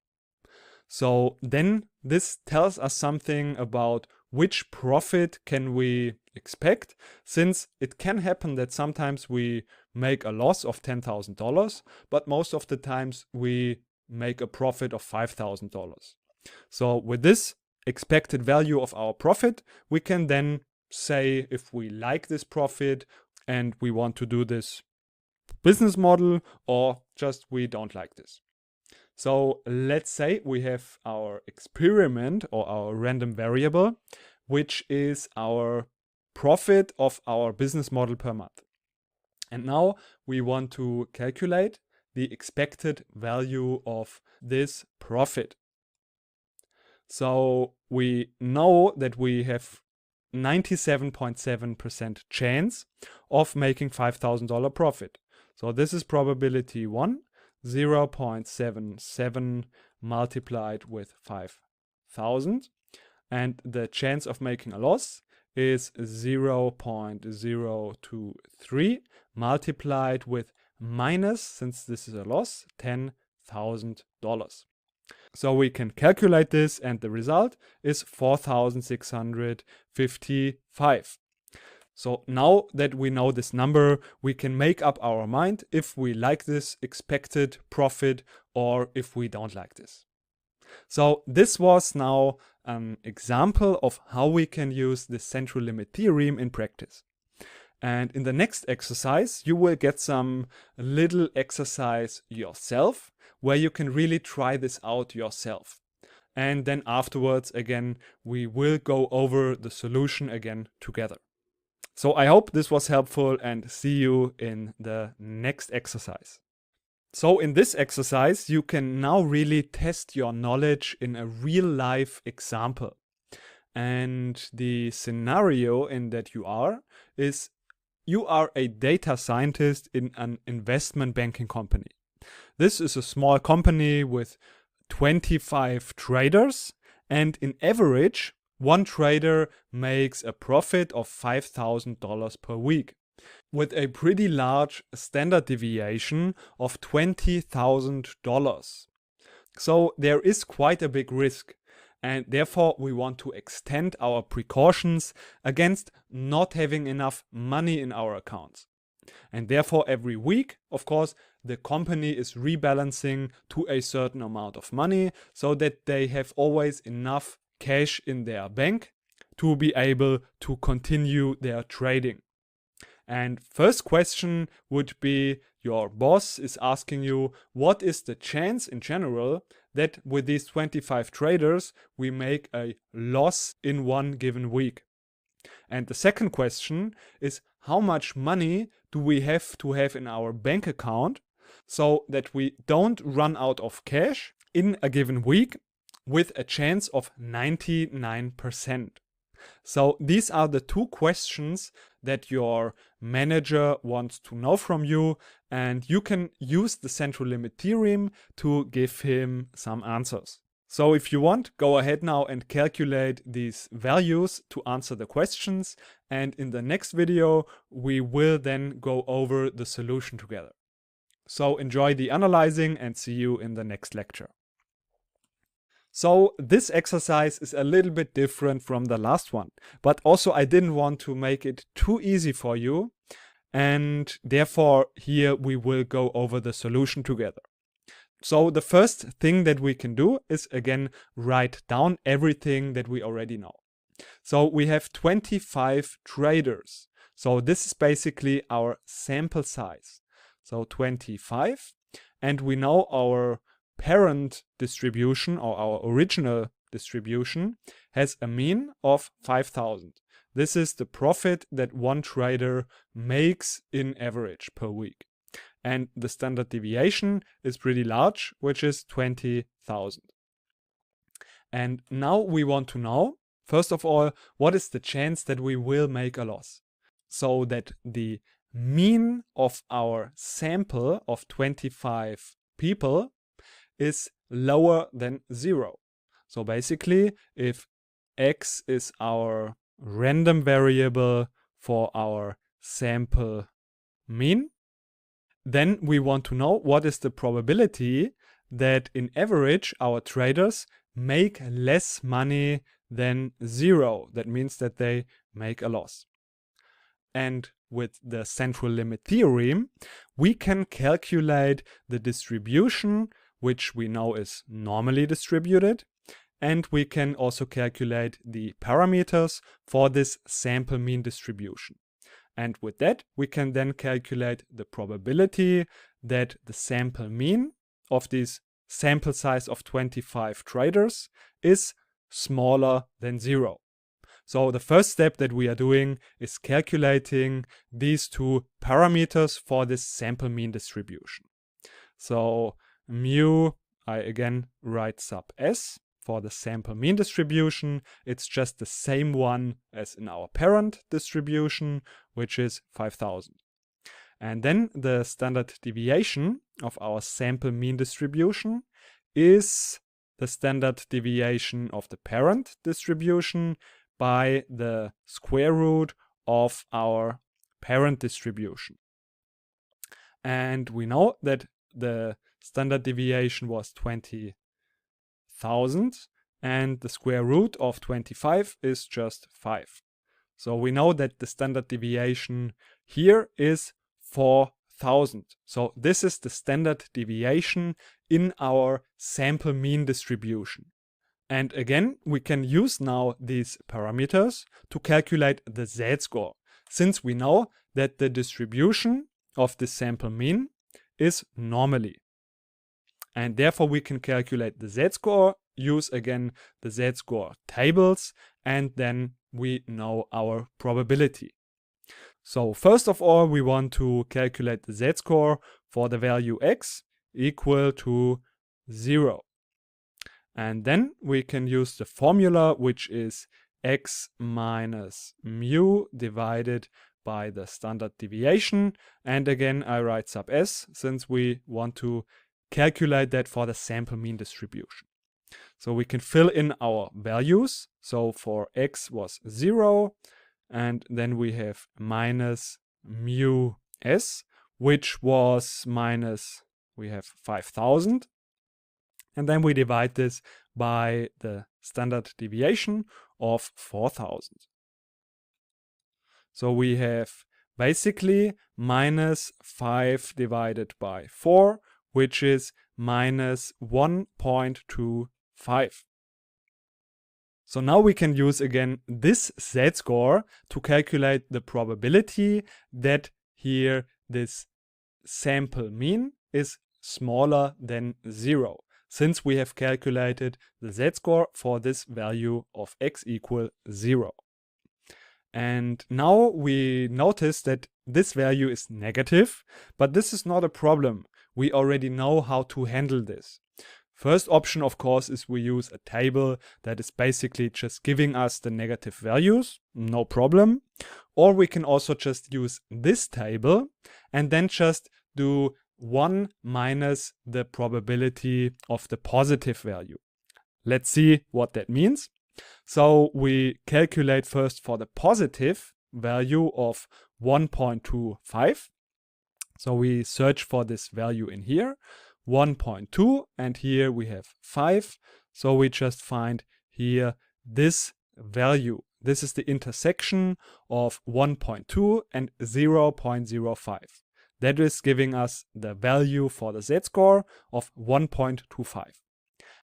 So then this tells us something about which profit can we expect, since it can happen that sometimes we make a loss of $10,000, but most of the times we make a profit of $5,000. So with this expected value of our profit, we can then say if we like this profit and we want to do this business model, or just we don't like this. So let's say we have our experiment or our random variable, which is our profit of our business model per month. And now we want to calculate the expected value of this profit. So we know that we have 97.7% chance of making $5,000 profit. So this is probability 1, 0.77 multiplied with 5,000. And the chance of making a loss is 0.023 multiplied with minus, since this is a loss, $10,000. So we can calculate this, and the result is 4,655. So now that we know this number, we can make up our mind if we like this expected profit or if we don't like this. So this was now an example of how we can use the central limit theorem in practice. And in the next exercise, you will get some little exercise yourself where you can really try this out yourself. And then afterwards, again, we will go over the solution again together. So I hope this was helpful and see you in the next exercise. So in this exercise, you can now really test your knowledge in a real life example. And the scenario in that you are a data scientist in an investment banking company. This is a small company with 25 traders, and in average, one trader makes a profit of $5,000 per week, with a pretty large standard deviation of $20,000. So there is quite a big risk, and therefore we want to extend our precautions against not having enough money in our accounts. And therefore every week, of course, the company is rebalancing to a certain amount of money so that they have always enough cash in their bank to be able to continue their trading. And first question would be, your boss is asking you, what is the chance in general that with these 25 traders we make a loss in one given week? And the second question is, how much money do we have to have in our bank account so that we don't run out of cash in a given week with a chance of 99%? So these are the two questions that your manager wants to know from you, and you can use the central limit theorem to give him some answers. So if you want, go ahead now and calculate these values to answer the questions, and in the next video we will then go over the solution together. So enjoy the analyzing and see you in the next lecture. So this exercise is a little bit different from the last one, but also I didn't want to make it too easy for you, and therefore here we will go over the solution together. So the first thing that we can do is again write down everything that we already know. So we have 25 traders. So this is basically our sample size. So 25, and we know our parent distribution or our original distribution has a mean of 5,000. This is the profit that one trader makes in average per week. And the standard deviation is pretty large, which is 20,000. And now we want to know, first of all, what is the chance that we will make a loss? So that the mean of our sample of 25 people is lower than 0. So basically, if x is our random variable for our sample mean, then we want to know what is the probability that in average our traders make less money than 0. That means that they make a loss. And with the central limit theorem, we can calculate the distribution, which we know is normally distributed, and we can also calculate the parameters for this sample mean distribution. And with that, we can then calculate the probability that the sample mean of this sample size of 25 traders is smaller than 0. So the first step that we are doing is calculating these two parameters for this sample mean distribution. So mu, I again write sub s for the sample mean distribution. It's just the same one as in our parent distribution, which is 5,000. And then the standard deviation of our sample mean distribution is the standard deviation of the parent distribution by the square root of our parent distribution. And we know that the standard deviation was 20,000 and the square root of 25 is just 5. So we know that the standard deviation here is 4 4,000. So this is the standard deviation in our sample mean distribution. And again, we can use now these parameters to calculate the z-score, since we know that the distribution of the sample mean is normally. And therefore we can calculate the z-score, use again the z-score tables, and then we know our probability. So first of all, we want to calculate the z-score for the value x equal to 0. And then we can use the formula, which is x minus mu divided by the standard deviation. And again, I write sub s, since we want to calculate that for the sample mean distribution. So we can fill in our values. So for x was 0, and then we have minus mu s, which was minus, we have 5,000. And then we divide this by the standard deviation of 4,000. So we have basically minus 5 divided by 4, which is minus 1.25. So now we can use again this z-score to calculate the probability that here this sample mean is smaller than 0, since we have calculated the z-score for this value of x equal 0. And now we notice that this value is negative, but this is not a problem. We already know how to handle this. First option, of course, is we use a table that is basically just giving us the negative values, no problem. Or we can also just use this table and then just do 1 minus the probability of the positive value. Let's see what that means. So we calculate first for the positive value of 1.25. So we search for this value in here, 1.2, and here we have 5. So we just find here this value. This is the intersection of 1.2 and 0.05. That is giving us the value for the z-score of 1.25.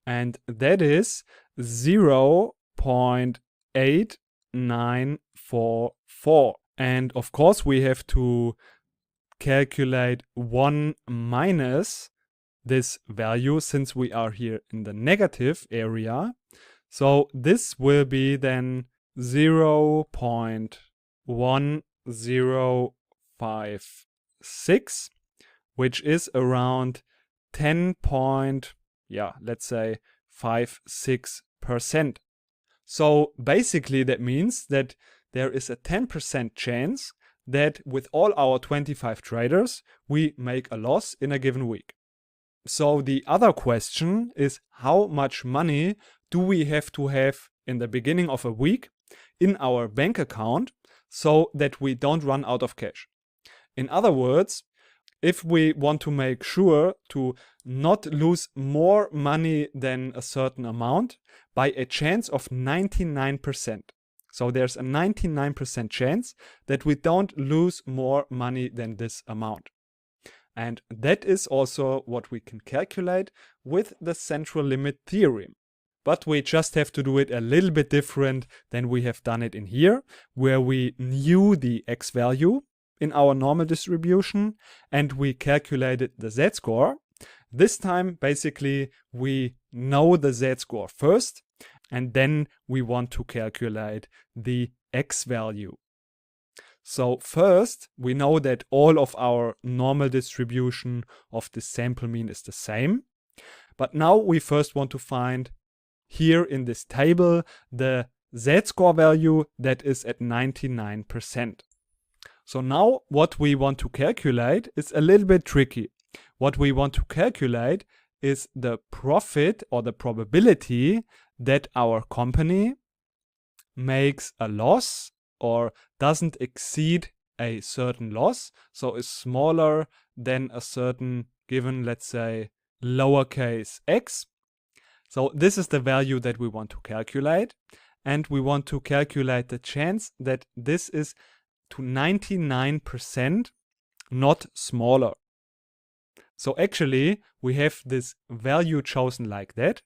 And that is 0.8944. And of course we have to calculate 1 minus this value, since we are here in the negative area. So this will be then 0.1056, which is around 10.56%. So basically that means that there is a 10% chance that with all our 25 traders, we make a loss in a given week. So the other question is, how much money do we have to have in the beginning of a week in our bank account so that we don't run out of cash? In other words, if we want to make sure to not lose more money than a certain amount by a chance of 99%. So there's a 99% chance that we don't lose more money than this amount. And that is also what we can calculate with the central limit theorem. But we just have to do it a little bit different than we have done it in here, where we knew the x value in our normal distribution and we calculated the z-score. This time, basically, we know the z-score first, and then we want to calculate the x value. So first, we know that all of our normal distribution of the sample mean is the same. But now we first want to find here in this table the z-score value that is at 99%. So now what we want to calculate is a little bit tricky. What we want to calculate is the profit or the probability that our company makes a loss or doesn't exceed a certain loss, so is smaller than a certain given, let's say, lowercase x. So this is the value that we want to calculate, and we want to calculate the chance that this is to 99% not smaller. So actually, we have this value chosen like that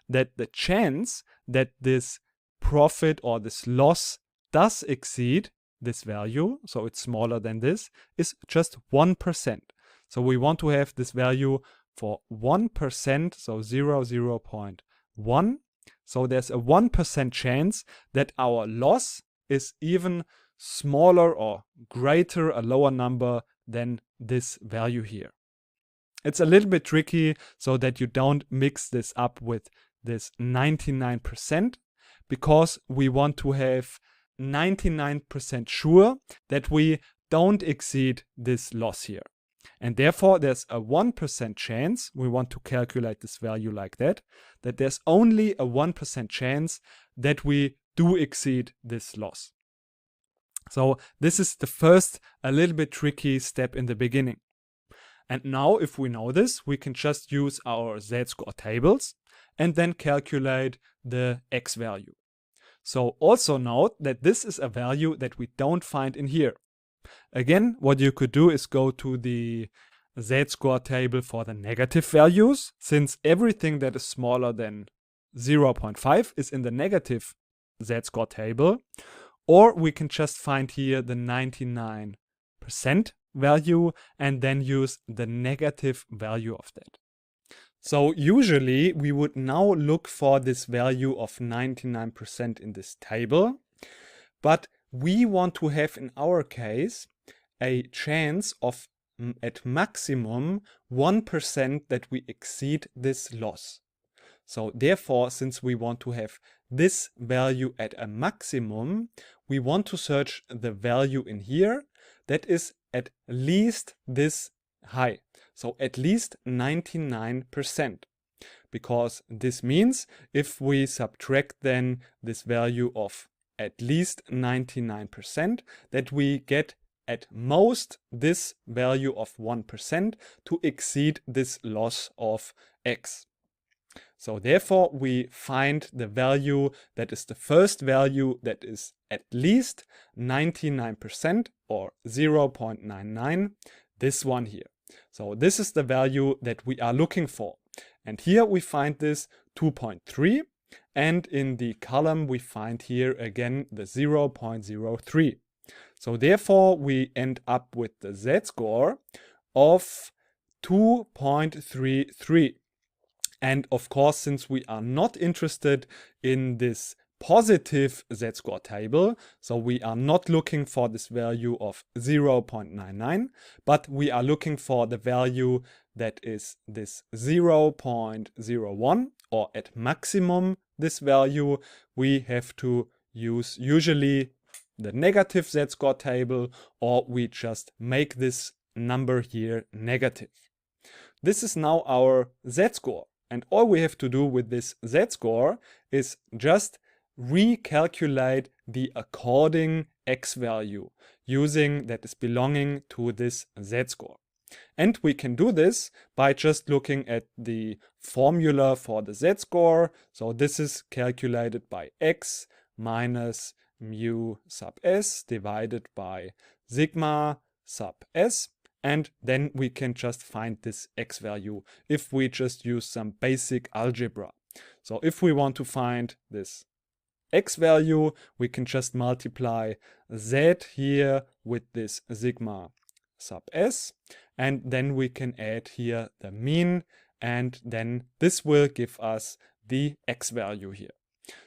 the chance that this profit or this loss does exceed this value, so it's smaller than this, is just 1%. So we want to have this value for 1%, so 0.1. So there's a 1% chance that our loss is even smaller or greater, a lower number than this value here. It's a little bit tricky so that you don't mix this up with this 99% because we want to have 99% sure that we don't exceed this loss here. And therefore, there's a 1% chance, we want to calculate this value like that there's only a 1% chance that we do exceed this loss. So this is the first, a little bit tricky step in the beginning. And now, if we know this, we can just use our z-score tables and then calculate the x value. So also note that this is a value that we don't find in here. Again, what you could do is go to the z-score table for the negative values, since everything that is smaller than 0.5 is in the negative z-score table. Or we can just find here the 99% value and then use the negative value of that. So usually we would now look for this value of 99% in this table, but we want to have in our case a chance of at maximum 1% that we exceed this loss. So therefore, since we want to have this value at a maximum, we want to search the value in here that is at least this high. So at least 99%. Because this means if we subtract then this value of at least 99%, that we get at most this value of 1% to exceed this loss of x. So therefore we find the value that is the first value that is at least 99% or 0.99, this one here. So this is the value that we are looking for. And here we find this 2.3, and in the column we find here again the 0.03. So therefore we end up with the z-score of 2.33. And of course, since we are not interested in this positive z-score table, so we are not looking for this value of 0.99, but we are looking for the value that is this 0.01, or at maximum this value, we have to use usually the negative z-score table, or we just make this number here negative. This is now our z-score. And all we have to do with this z-score is just recalculate the according x value using that is belonging to this z-score. And we can do this by just looking at the formula for the z-score. So this is calculated by x minus mu sub s divided by sigma sub s. And then we can just find this x value if we just use some basic algebra. So if we want to find this x value, we can just multiply z here with this sigma sub s, and then we can add here the mean, and then this will give us the x value here.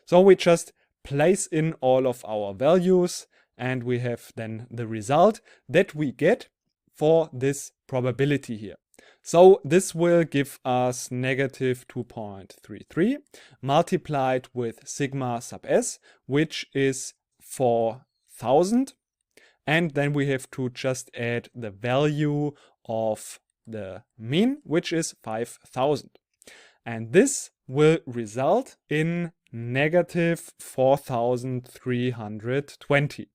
So we just place in all of our values, and we have then the result that we get for this probability here. So this will give us negative 2.33 multiplied with sigma sub s, which is 4,000. And then we have to just add the value of the mean, which is 5,000. And this will result in negative 4,320.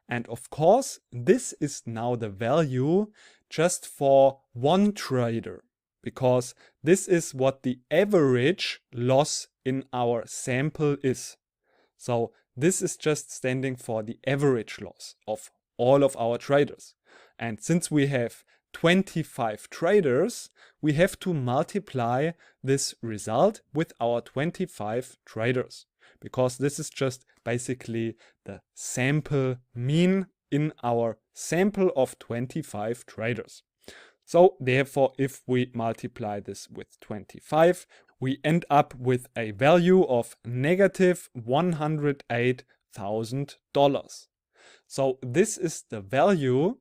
And of course, this is now the value just for one trader, because this is what the average loss in our sample is. So this is just standing for the average loss of all of our traders. And since we have 25 traders, we have to multiply this result with our 25 traders, because this is just basically the sample mean in our sample of 25 traders. So therefore, if we multiply this with 25, we end up with a value of negative $108,000. So this is the value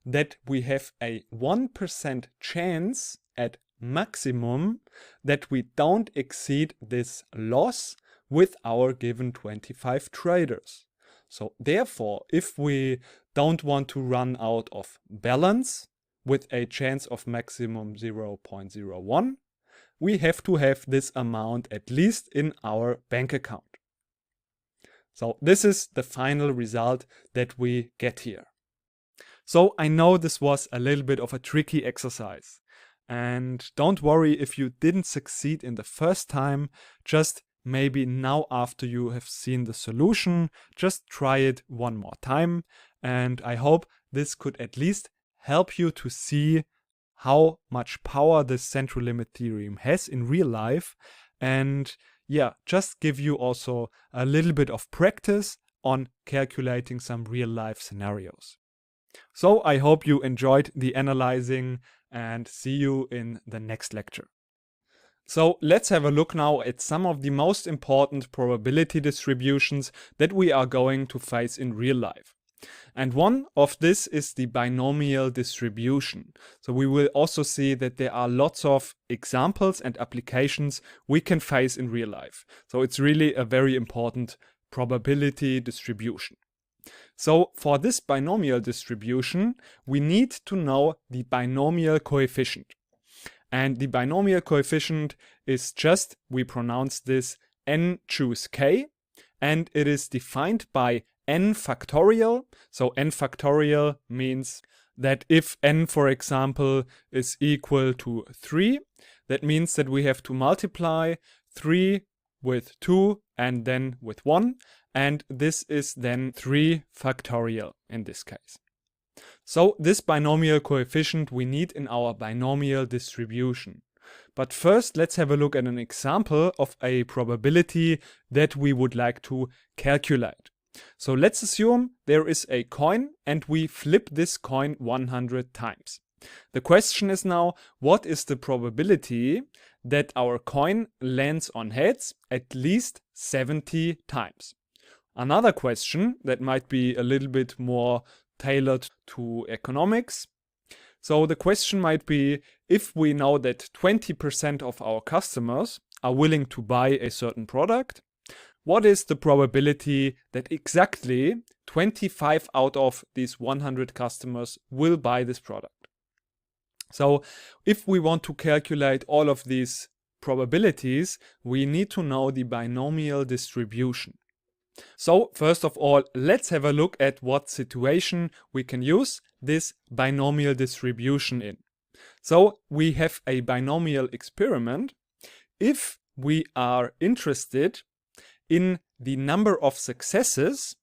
that we have a 1% chance at maximum that we don't exceed this loss with our given 25 traders. So therefore, if we don't want to run out of balance with a chance of maximum 0.01, we have to have this amount at least in our bank account. So this is the final result that we get here. So I know this was a little bit of a tricky exercise, and don't worry if you didn't succeed in the first time. Just maybe now, after you have seen the solution, just try it one more time, and I hope this could at least help you to see how much power this central limit theorem has in real life, and yeah, just give you also a little bit of practice on calculating some real life scenarios. So I hope you enjoyed the analyzing, and see you in the next lecture. So let's have a look now at some of the most important probability distributions that we are going to face in real life. And one of this is the binomial distribution. So we will also see that there are lots of examples and applications we can face in real life. So it's really a very important probability distribution. So for this binomial distribution, we need to know the binomial coefficient. And the binomial coefficient is just, we pronounce this n choose k, and it is defined by n factorial. So n factorial means that if n, for example, is equal to 3, that means that we have to multiply 3 with 2 and then with 1, and this is then 3 factorial in this case. So this binomial coefficient we need in our binomial distribution. But first, let's have a look at an example of a probability that we would like to calculate. So let's assume there is a coin and we flip this coin 100 times. The question is now, what is the probability that our coin lands on heads at least 70 times? Another question that might be a little bit more tailored to economics. So the question might be, if we know that 20% of our customers are willing to buy a certain product, what is the probability that exactly 25 out of these 100 customers will buy this product? So if we want to calculate all of these probabilities, we need to know the binomial distribution. So first of all, let's have a look at what situation we can use this binomial distribution in. So we have a binomial experiment. If we are interested in the number of successes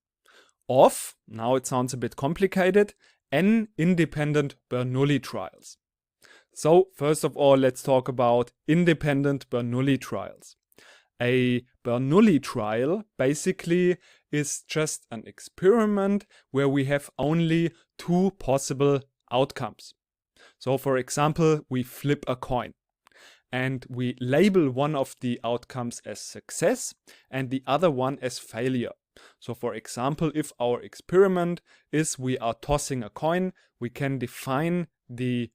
of, now it sounds a bit complicated, n independent Bernoulli trials. So first of all, let's talk about independent Bernoulli trials. A Bernoulli trial basically is just an experiment where we have only two possible outcomes. So for example, we flip a coin and we label one of the outcomes as success and the other one as failure. So for example, if our experiment is we are tossing a coin, we can define the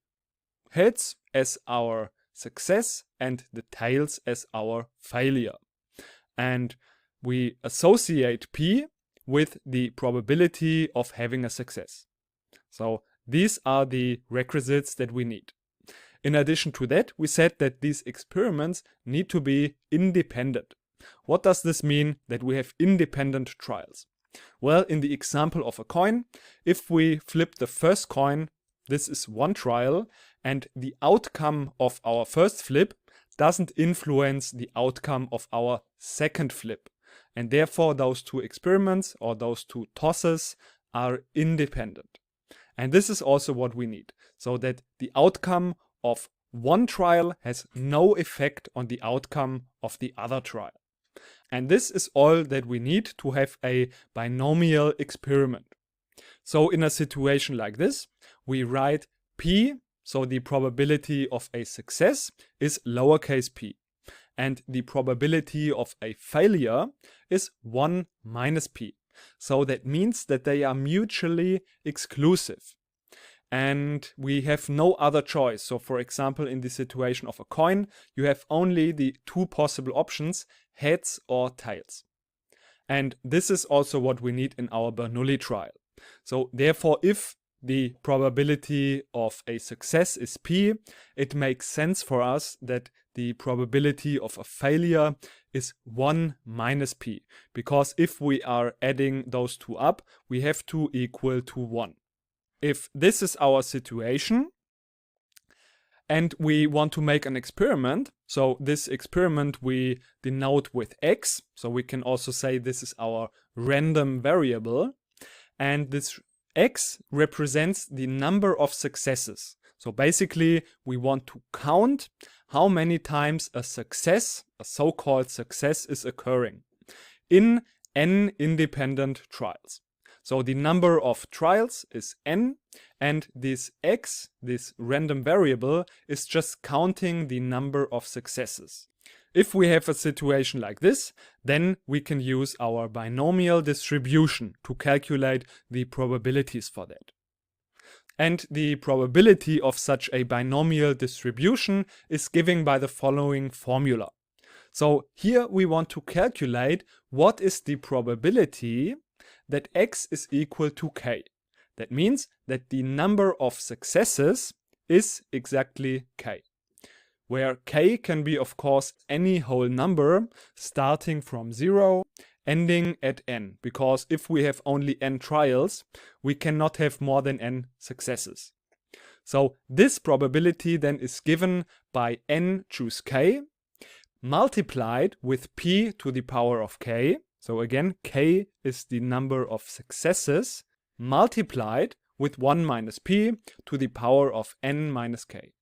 heads as our success and the tails as our failure. And we associate P with the probability of having a success. So these are the requisites that we need. In addition to that, we said that these experiments need to be independent. What does this mean that we have independent trials? Well, in the example of a coin, if we flip the first coin, this is one trial, and the outcome of our first flip doesn't influence the outcome of our second flip. And therefore, those two experiments or those two tosses are independent. And this is also what we need, so that the outcome of one trial has no effect on the outcome of the other trial. And this is all that we need to have a binomial experiment. So in a situation like this, we write P, so the probability of a success is lowercase p, and the probability of a failure is 1 minus p. So that means that they are mutually exclusive. And we have no other choice. So for example, in the situation of a coin, you have only the two possible options, heads or tails. And this is also what we need in our Bernoulli trial. So therefore, if the probability of a success is p, it makes sense for us that the probability of a failure is 1 minus p. Because if we are adding those two up, we have to equal to 1. If this is our situation and we want to make an experiment, so this experiment we denote with x, so we can also say this is our random variable, and this x represents the number of successes. So basically we want to count how many times a success, a so-called success, is occurring in n independent trials. So the number of trials is n, and this x, this random variable, is just counting the number of successes. If we have a situation like this, then we can use our binomial distribution to calculate the probabilities for that. And the probability of such a binomial distribution is given by the following formula. So here we want to calculate what is the probability that x is equal to k. That means that the number of successes is exactly k, where k can be of course any whole number starting from 0 ending at n, because if we have only n trials, we cannot have more than n successes. So this probability then is given by n choose k multiplied with p to the power of k. So again, k is the number of successes multiplied with 1 minus p to the power of n minus k.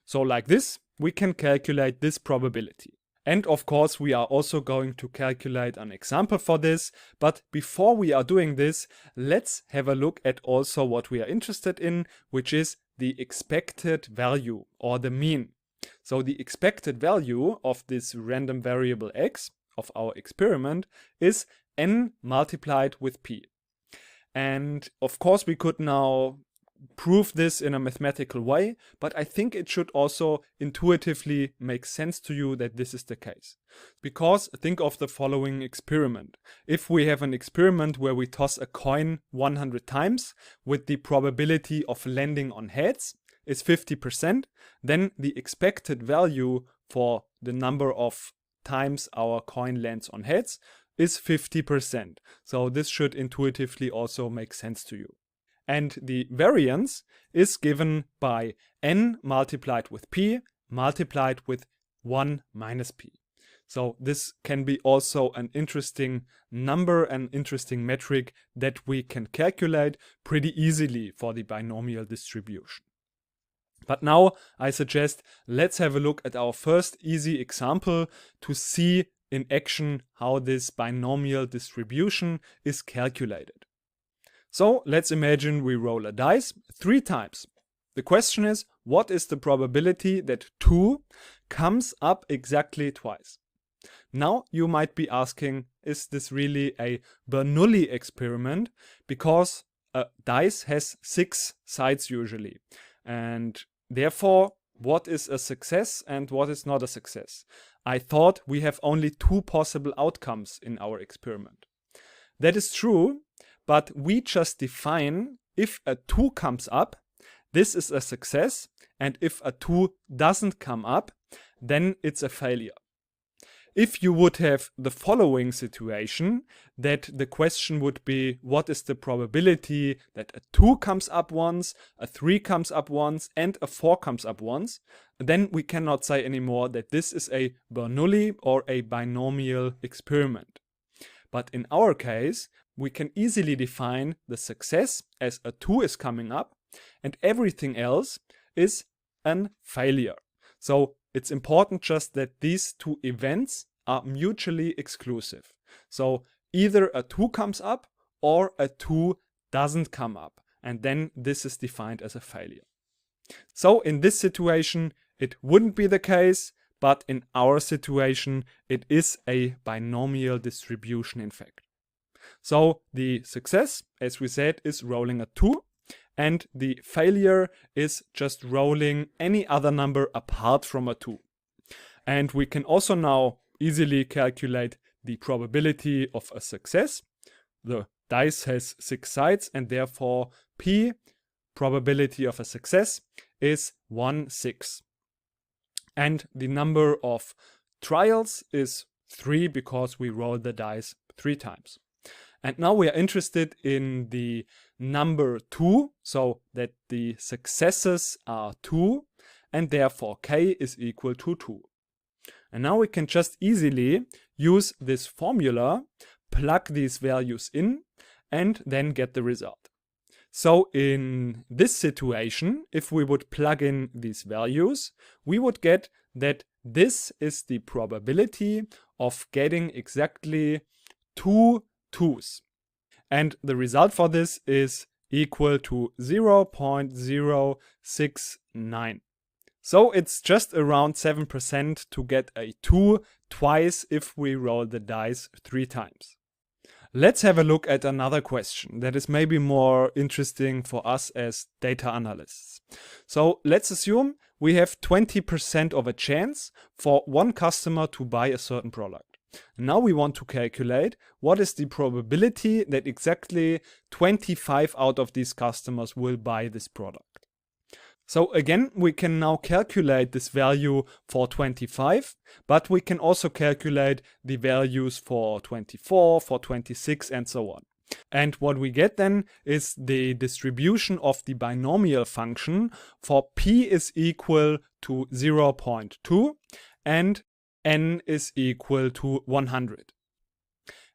So like this, we can calculate this probability. And of course, we are also going to calculate an example for this. But before we are doing this, let's have a look at also what we are interested in, which is the expected value or the mean. So the expected value of this random variable x of our experiment is n multiplied with p. And of course we could now prove this in a mathematical way, but I think it should also intuitively make sense to you that this is the case. Because think of the following experiment. If we have an experiment where we toss a coin 100 times with the probability of landing on heads is 50%, then the expected value for the number of times our coin lands on heads is 50%. So this should intuitively also make sense to you. And the variance is given by n multiplied with p multiplied with 1 minus p. So this can be also an interesting number, an interesting metric that we can calculate pretty easily for the binomial distribution. But now I suggest let's have a look at our first easy example to see in action how this binomial distribution is calculated. So let's imagine we roll a dice 3 times. The question is, what is the probability that 2 comes up exactly twice? Now you might be asking, is this really a Bernoulli experiment? Because a dice has 6 sides usually. And therefore, what is a success and what is not a success? I thought we have only 2 possible outcomes in our experiment. That is true, but we just define if a 2 comes up, this is a success, and if a 2 doesn't come up, then it's a failure. If you would have the following situation, that the question would be, what is the probability that a 2 comes up once, a 3 comes up once, and a 4 comes up once, then we cannot say anymore that this is a Bernoulli or a binomial experiment. But in our case, we can easily define the success as a 2 is coming up and everything else is an failure. So it's important just that these two events are mutually exclusive. So either a 2 comes up or a 2 doesn't come up, and then this is defined as a failure. So in this situation, it wouldn't be the case, but in our situation, it is a binomial distribution in fact. So the success, as we said, is rolling a 2, and the failure is just rolling any other number apart from a 2. And we can also now easily calculate the probability of a success. The dice has 6 sides, and therefore P, probability of a success, is 1/6. And the number of trials is 3 because we roll the dice 3 times. And now we are interested in the number 2, so that the successes are 2, and therefore K is equal to 2. And now we can just easily use this formula, plug these values in, and then get the result. So in this situation, if we would plug in these values, we would get that this is the probability of getting exactly 2 2s. And the result for this is equal to 0.069. So it's just around 7% to get a 2 twice if we roll the dice 3 times. Let's have a look at another question that is maybe more interesting for us as data analysts. So let's assume we have 20% of a chance for one customer to buy a certain product. Now we want to calculate what is the probability that exactly 25 out of these customers will buy this product. So again, we can now calculate this value for 25, but we can also calculate the values for 24, for 26, and so on. And what we get then is the distribution of the binomial function for P is equal to 0.2 and N is equal to 100.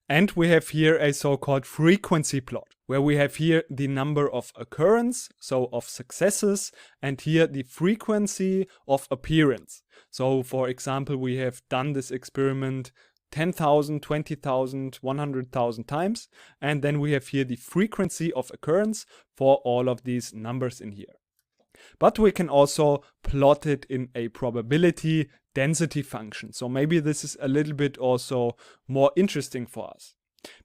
And we have here a so-called frequency plot, where we have here the number of occurrence, so of successes, and here the frequency of appearance. So for example, we have done this experiment 10,000, 20,000, 100,000 times, and then we have here the frequency of occurrence for all of these numbers in here. But we can also plot it in a probability density function. So maybe this is a little bit also more interesting for us.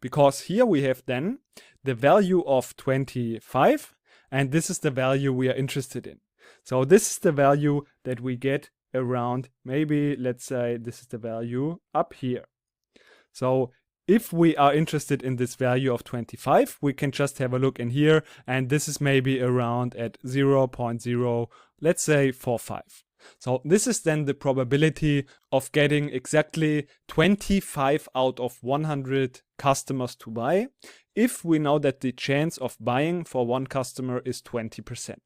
Because here we have then the value of 25, and this is the value we are interested in. So this is the value that we get around, maybe let's say this is the value up here. So if we are interested in this value of 25, we can just have a look in here, and this is maybe around at 0.0, let's say 45. So this is then the probability of getting exactly 25 out of 100 customers to buy, if we know that the chance of buying for one customer is 20%.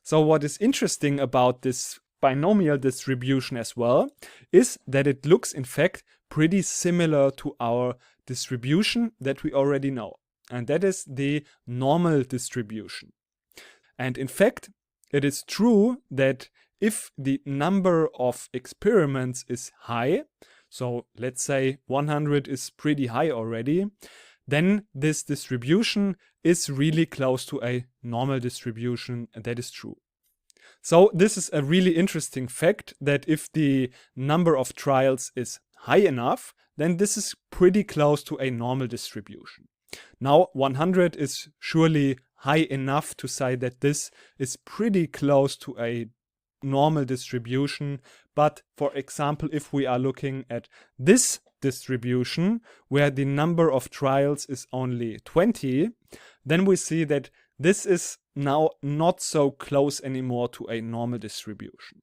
So what is interesting about this binomial distribution as well is that it looks in fact pretty similar to our distribution that we already know, and that is the normal distribution. And in fact, it is true that if the number of experiments is high, so let's say 100 is pretty high already, then this distribution is really close to a normal distribution, and that is true. So this is a really interesting fact that if the number of trials is high enough, then this is pretty close to a normal distribution. Now 100 is surely high enough to say that this is pretty close to a normal distribution, but for example, if we are looking at this distribution where the number of trials is only 20, then we see that this is now not so close anymore to a normal distribution.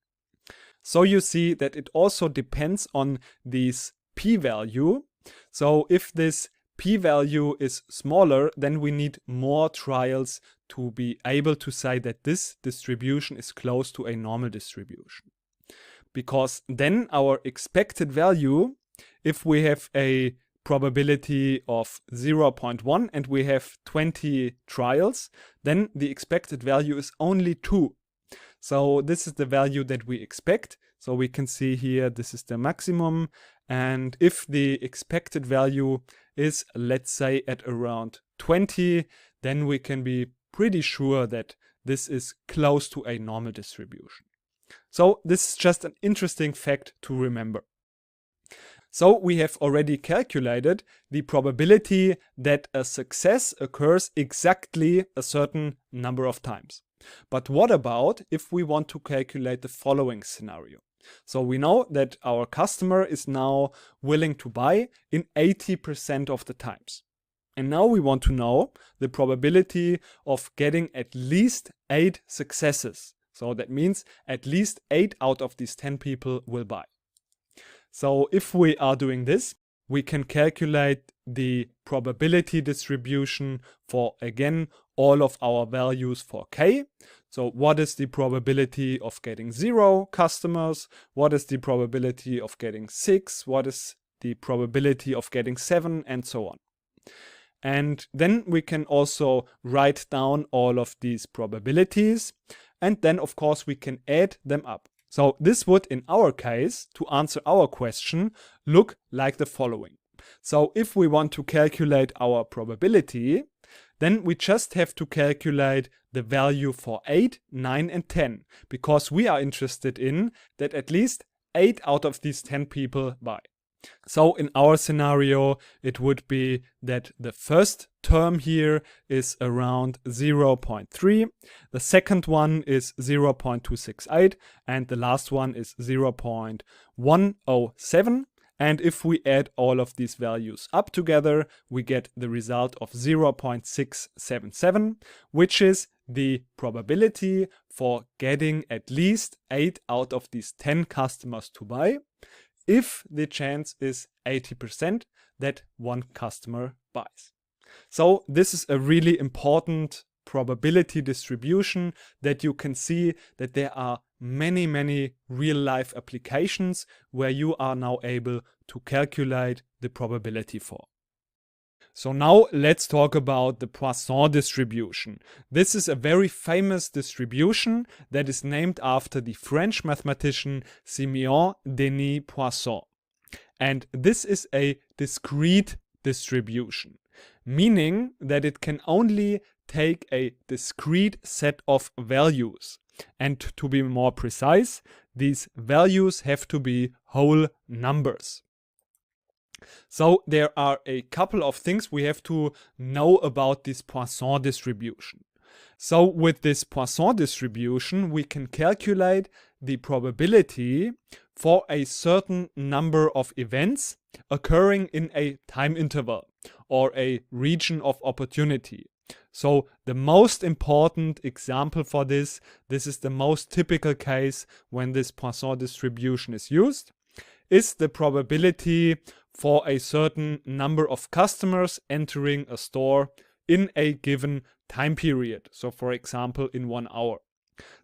So you see that it also depends on this p-value. So if this p-value is smaller, then we need more trials to be able to say that this distribution is close to a normal distribution. Because then our expected value, if we have a probability of 0.1 and we have 20 trials, then the expected value is only 2. So this is the value that we expect. So we can see here this is the maximum, and if the expected value is, let's say, at around 20, then we can be pretty sure that this is close to a normal distribution. So this is just an interesting fact to remember. So we have already calculated the probability that a success occurs exactly a certain number of times. But what about if we want to calculate the following scenario? So we know that our customer is now willing to buy in 80% of the times. And now we want to know the probability of getting at least 8 successes. So that means at least 8 out of these 10 people will buy. So if we are doing this, we can calculate the probability distribution for, again, all of our values for k. So what is the probability of getting 0 customers? What is the probability of getting 6? What is the probability of getting 7? And so on. And then we can also write down all of these probabilities. And then, of course, we can add them up. So this would, in our case, to answer our question, look like the following. So if we want to calculate our probability, then we just have to calculate the value for 8, 9, and 10, because we are interested in that at least 8 out of these 10 people buy. So in our scenario, it would be that the first term here is around 0.3, the second one is 0.268, and the last one is 0.107. And if we add all of these values up together, we get the result of 0.677, which is the probability for getting at least 8 out of these 10 customers to buy, if the chance is 80% that one customer buys. So this is a really important probability distribution that you can see that there are many real-life applications where you are now able to calculate the probability for. So now let's talk about the Poisson distribution. This is a very famous distribution that is named after the French mathematician Simeon Denis Poisson. And this is a discrete distribution, meaning that it can only take a discrete set of values. And to be more precise, these values have to be whole numbers. So there are a couple of things we have to know about this Poisson distribution. So with this Poisson distribution, we can calculate the probability for a certain number of events occurring in a time interval or a region of opportunity. So the most important example for this is the most typical case when this Poisson distribution is used, is the probability for a certain number of customers entering a store in a given time period. So for example, in 1 hour.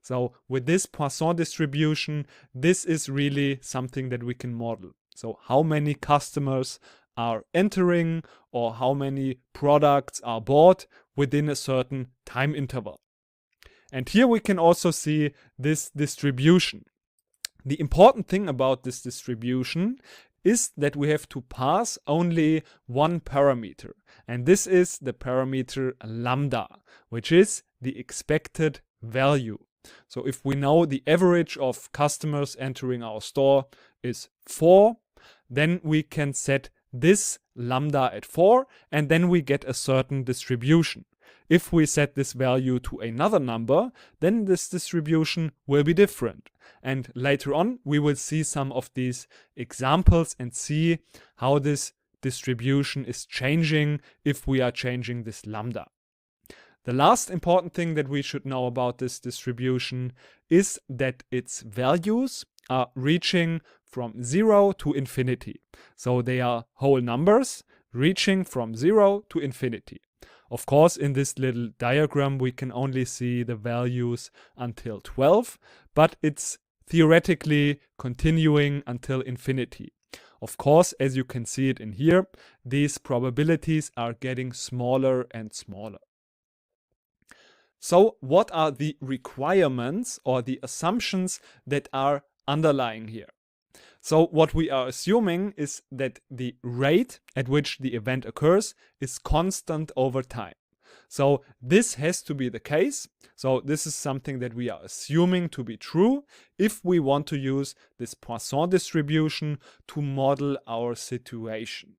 So with this Poisson distribution, this is really something that we can model. So how many customers are entering or how many products are bought within a certain time interval. And here we can also see this distribution. The important thing about this distribution is that we have to pass only one parameter, and this is the parameter lambda, which is the expected value. So if we know the average of customers entering our store is 4, then we can set this lambda at 4, and then we get a certain distribution. If we set this value to another number, then this distribution will be different. And later on, we will see some of these examples and see how this distribution is changing if we are changing this lambda. The last important thing that we should know about this distribution is that its values are reaching from 0 to infinity. So they are whole numbers reaching from 0 to infinity. Of course, in this little diagram, we can only see the values until 12, but it's theoretically continuing until infinity. of course, as you can see it in here, these probabilities are getting smaller and smaller. So what are the requirements or the assumptions that are underlying here? So what we are assuming is that the rate at which the event occurs is constant over time. So this has to be the case. So this is something that we are assuming to be true if we want to use this Poisson distribution to model our situation.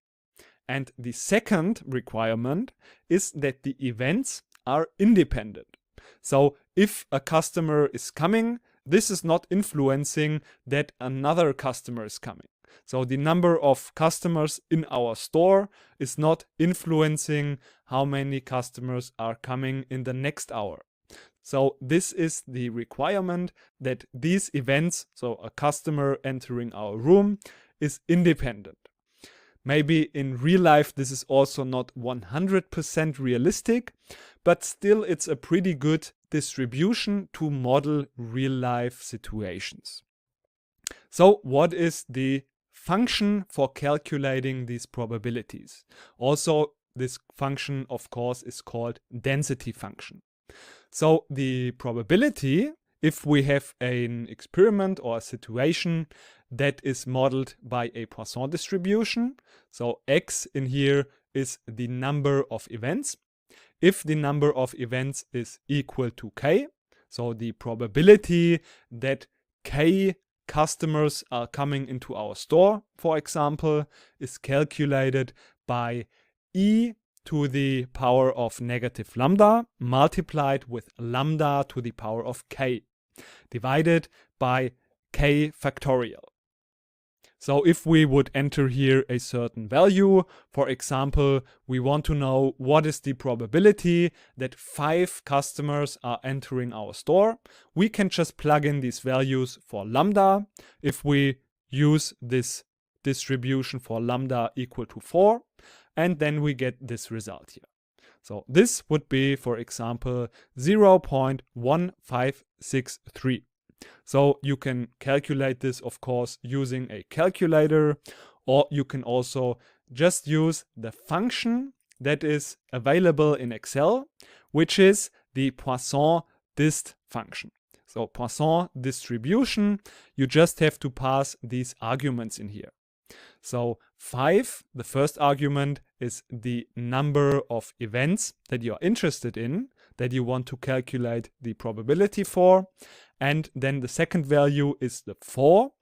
And the second requirement is that the events are independent. So if a customer is coming, this is not influencing that another customer is coming. So the number of customers in our store is not influencing how many customers are coming in the next hour. So this is the requirement, that these events, so a customer entering our room, is independent. Maybe in real life this is also not 100% realistic, but still it's a pretty good distribution to model real life situations. So what is the function for calculating these probabilities? Also, this function, of course, is called density function. So the probability, if we have an experiment or a situation that is modeled by a Poisson distribution, so x in here is the number of events. If the number of events is equal to k, so the probability that k customers are coming into our store, for example, is calculated by e to the power of negative lambda multiplied with lambda to the power of k divided by k factorial. So if we would enter here a certain value, for example, we want to know what is the probability that 5 customers are entering our store, we can just plug in these values for lambda. If we use this distribution for lambda equal to 4, and then we get this result here. So this would be, for example, 0.1563. So you can calculate this, of course, using a calculator, or you can also just use the function that is available in Excel, which is the Poisson dist function. So Poisson distribution, you just have to pass these arguments in here. So 5, the first argument, is the number of events that you're interested in, that you want to calculate the probability for. And then the second value is the 4,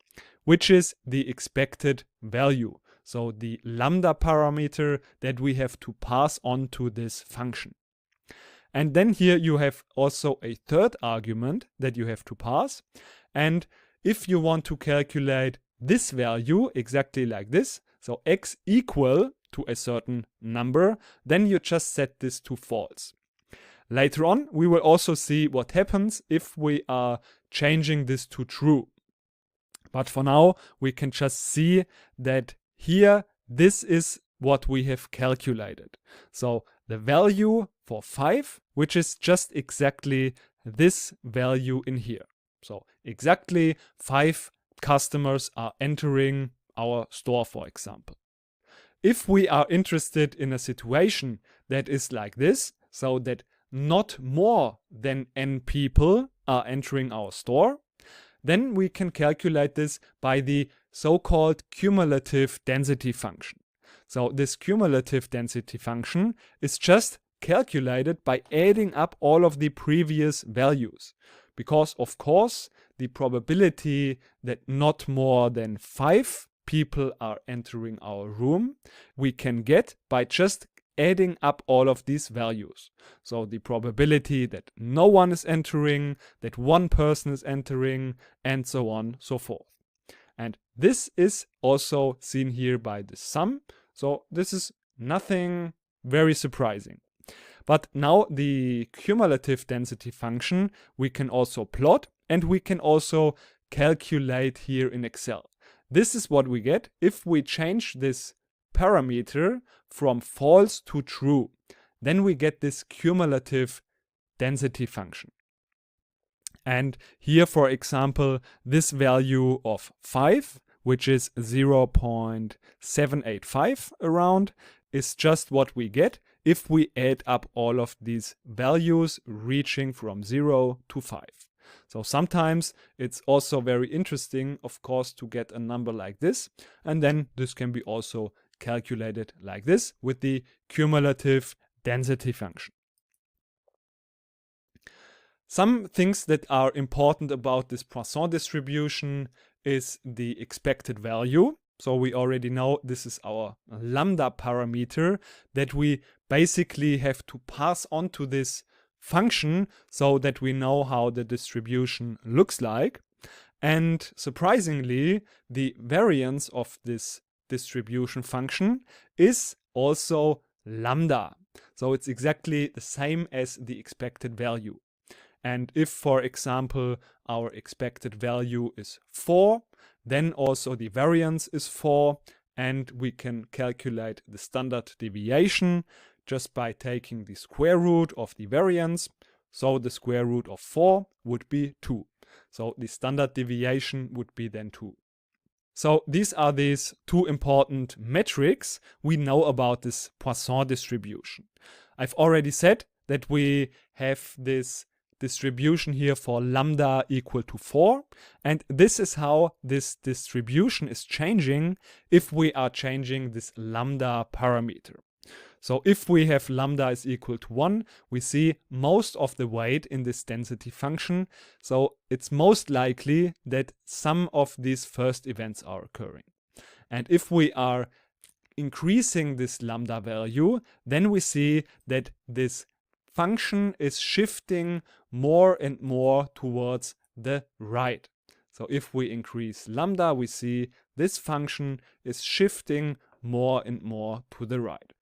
which is the expected value. So the lambda parameter that we have to pass on to this function. And then here you have also a third argument that you have to pass. And if you want to calculate this value exactly like this, so x equal to a certain number, then you just set this to false. Later on, we will also see what happens if we are changing this to true. But for now, we can just see that here, this is what we have calculated. So the value for 5, which is just exactly this value in here. So exactly 5 customers are entering our store, for example. If we are interested in a situation that is like this, so that not more than n people are entering our store, then we can calculate this by the so-called cumulative density function. So this cumulative density function is just calculated by adding up all of the previous values. Because, of course, the probability that not more than 5 people are entering our room, we can get by just adding up all of these values. So the probability that no one is entering, that one person is entering, and so on, so forth. And this is also seen here by the sum. So this is nothing very surprising. But now the cumulative density function we can also plot, and we can also calculate here in Excel. This is what we get if we change this parameter from false to true. Then we get this cumulative density function. And here, for example, this value of 5, which is 0.785 around, is just what we get if we add up all of these values reaching from 0 to 5. So sometimes it's also very interesting, of course, to get a number like this, and then this can be also calculated like this with the cumulative density function. Some things that are important about this Poisson distribution is the expected value. So we already know this is our lambda parameter that we basically have to pass on to this function so that we know how the distribution looks like. And surprisingly, the variance of this distribution function is also lambda. So it's exactly the same as the expected value. And if, for example, our expected value is 4, then also the variance is 4, and we can calculate the standard deviation just by taking the square root of the variance. So the square root of 4 would be 2. So the standard deviation would be then 2. So these are these two important metrics we know about this Poisson distribution. I've already said that we have this distribution here for lambda equal to 4, and this is how this distribution is changing if we are changing this lambda parameter. So if we have lambda is equal to 1, we see most of the weight in this density function, so it's most likely that some of these first events are occurring. And if we are increasing this lambda value, then we see that this function is shifting more and more towards the right. So if we increase lambda, we see this function is shifting more and more to the right.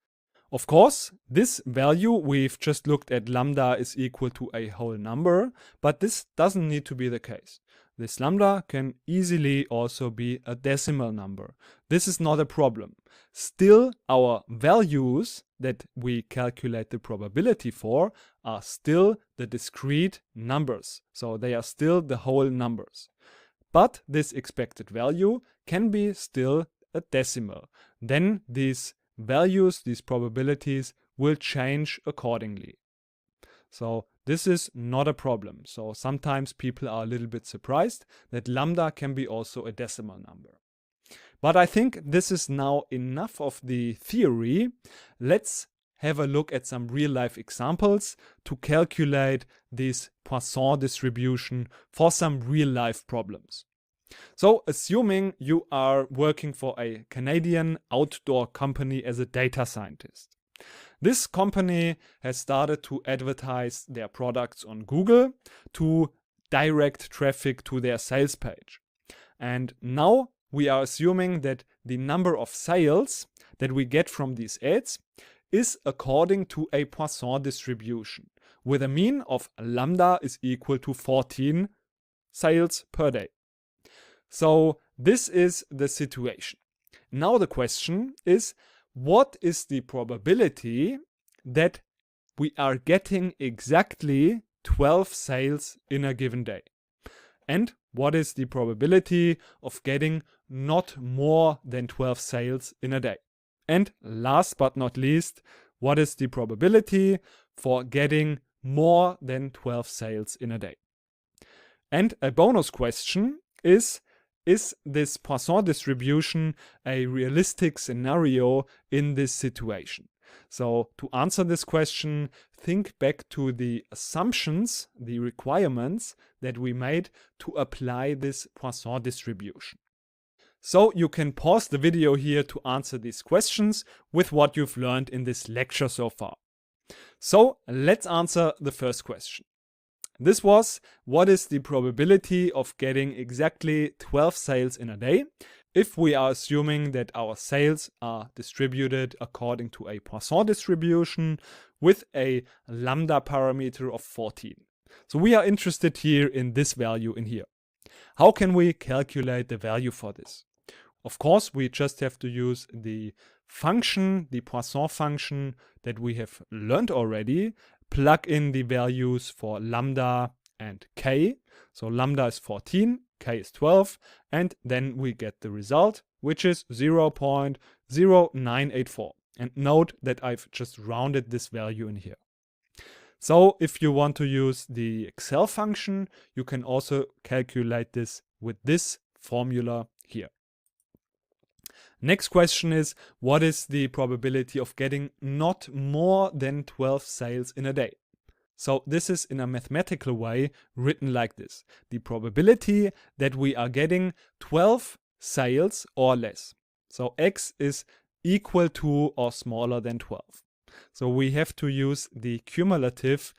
Of course, this value, we've just looked at lambda is equal to a whole number, but this doesn't need to be the case. This lambda can easily also be a decimal number. This is not a problem. Still, our values that we calculate the probability for are still the discrete numbers. So they are still the whole numbers. But this expected value can be still a decimal. Then these values, these probabilities will change accordingly. So this is not a problem. So sometimes people are a little bit surprised that lambda can be also a decimal number. But I think this is now enough of the theory. Let's have a look at some real-life examples to calculate this Poisson distribution for some real-life problems. So assuming you are working for a Canadian outdoor company as a data scientist. This company has started to advertise their products on Google to direct traffic to their sales page. And now we are assuming that the number of sales that we get from these ads is according to a Poisson distribution with a mean of lambda is equal to 14 sales per day. So this is the situation. Now the question is, what is the probability that we are getting exactly 12 sales in a given day? And what is the probability of getting not more than 12 sales in a day? And last but not least, what is the probability for getting more than 12 sales in a day? And a bonus question is this Poisson distribution a realistic scenario in this situation? So to answer this question, think back to the assumptions, the requirements that we made to apply this Poisson distribution. So you can pause the video here to answer these questions with what you've learned in this lecture so far. So let's answer the first question. This was, what is the probability of getting exactly 12 sales in a day if we are assuming that our sales are distributed according to a Poisson distribution with a lambda parameter of 14. So we are interested here in this value in here. How can we calculate the value for this? Of course, we just have to use the function, the Poisson function that we have learned already, plug in the values for lambda and k. So lambda is 14 k is 12, and then we get the result, which is 0.0984. And note that I've just rounded this value in here. So if you want to use the Excel function, you can also calculate this with this formula here. Next question is, what is the probability of getting not more than 12 sales in a day? So this is in a mathematical way written like this. The probability that we are getting 12 sales or less. So x is equal to or smaller than 12. So we have to use the cumulative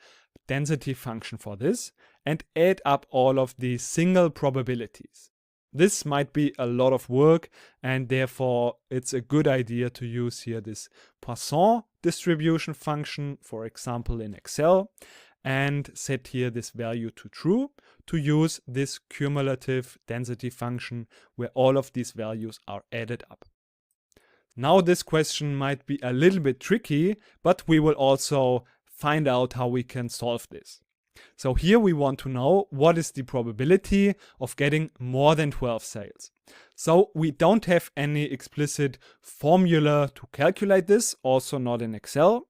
density function for this and add up all of the single probabilities. This might be a lot of work, and therefore it's a good idea to use here this Poisson distribution function, for example in Excel, and set here this value to true to use this cumulative density function where all of these values are added up. Now this question might be a little bit tricky, but we will also find out how we can solve this. So here we want to know what is the probability of getting more than 12 sales. So we don't have any explicit formula to calculate this, also not in Excel,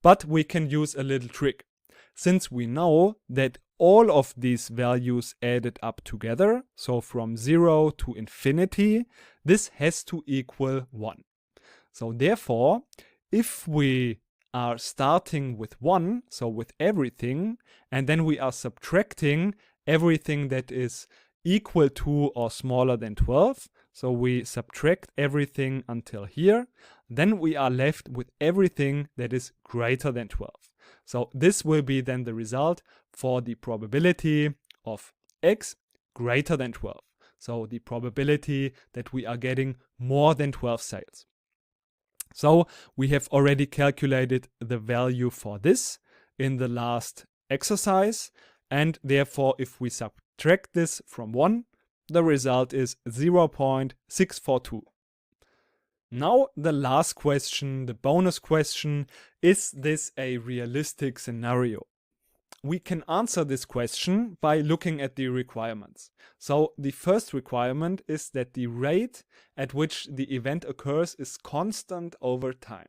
but we can use a little trick. Since we know that all of these values added up together, so from 0 to infinity, this has to equal 1. So therefore, if we are starting with 1, so with everything, and then we are subtracting everything that is equal to or smaller than 12, so we subtract everything until here, then we are left with everything that is greater than 12. So this will be then the result for the probability of x greater than 12. So the probability that we are getting more than 12 sales. So we have already calculated the value for this in the last exercise, and therefore if we subtract this from 1, the result is 0.642. Now the last question, the bonus question, is this a realistic scenario? We can answer this question by looking at the requirements. So the first requirement is that the rate at which the event occurs is constant over time.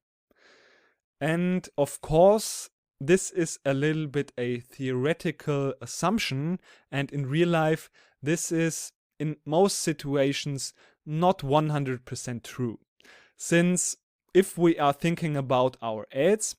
And of course, this is a little bit a theoretical assumption, and in real life, this is in most situations not 100% true. Since if we are thinking about our ads,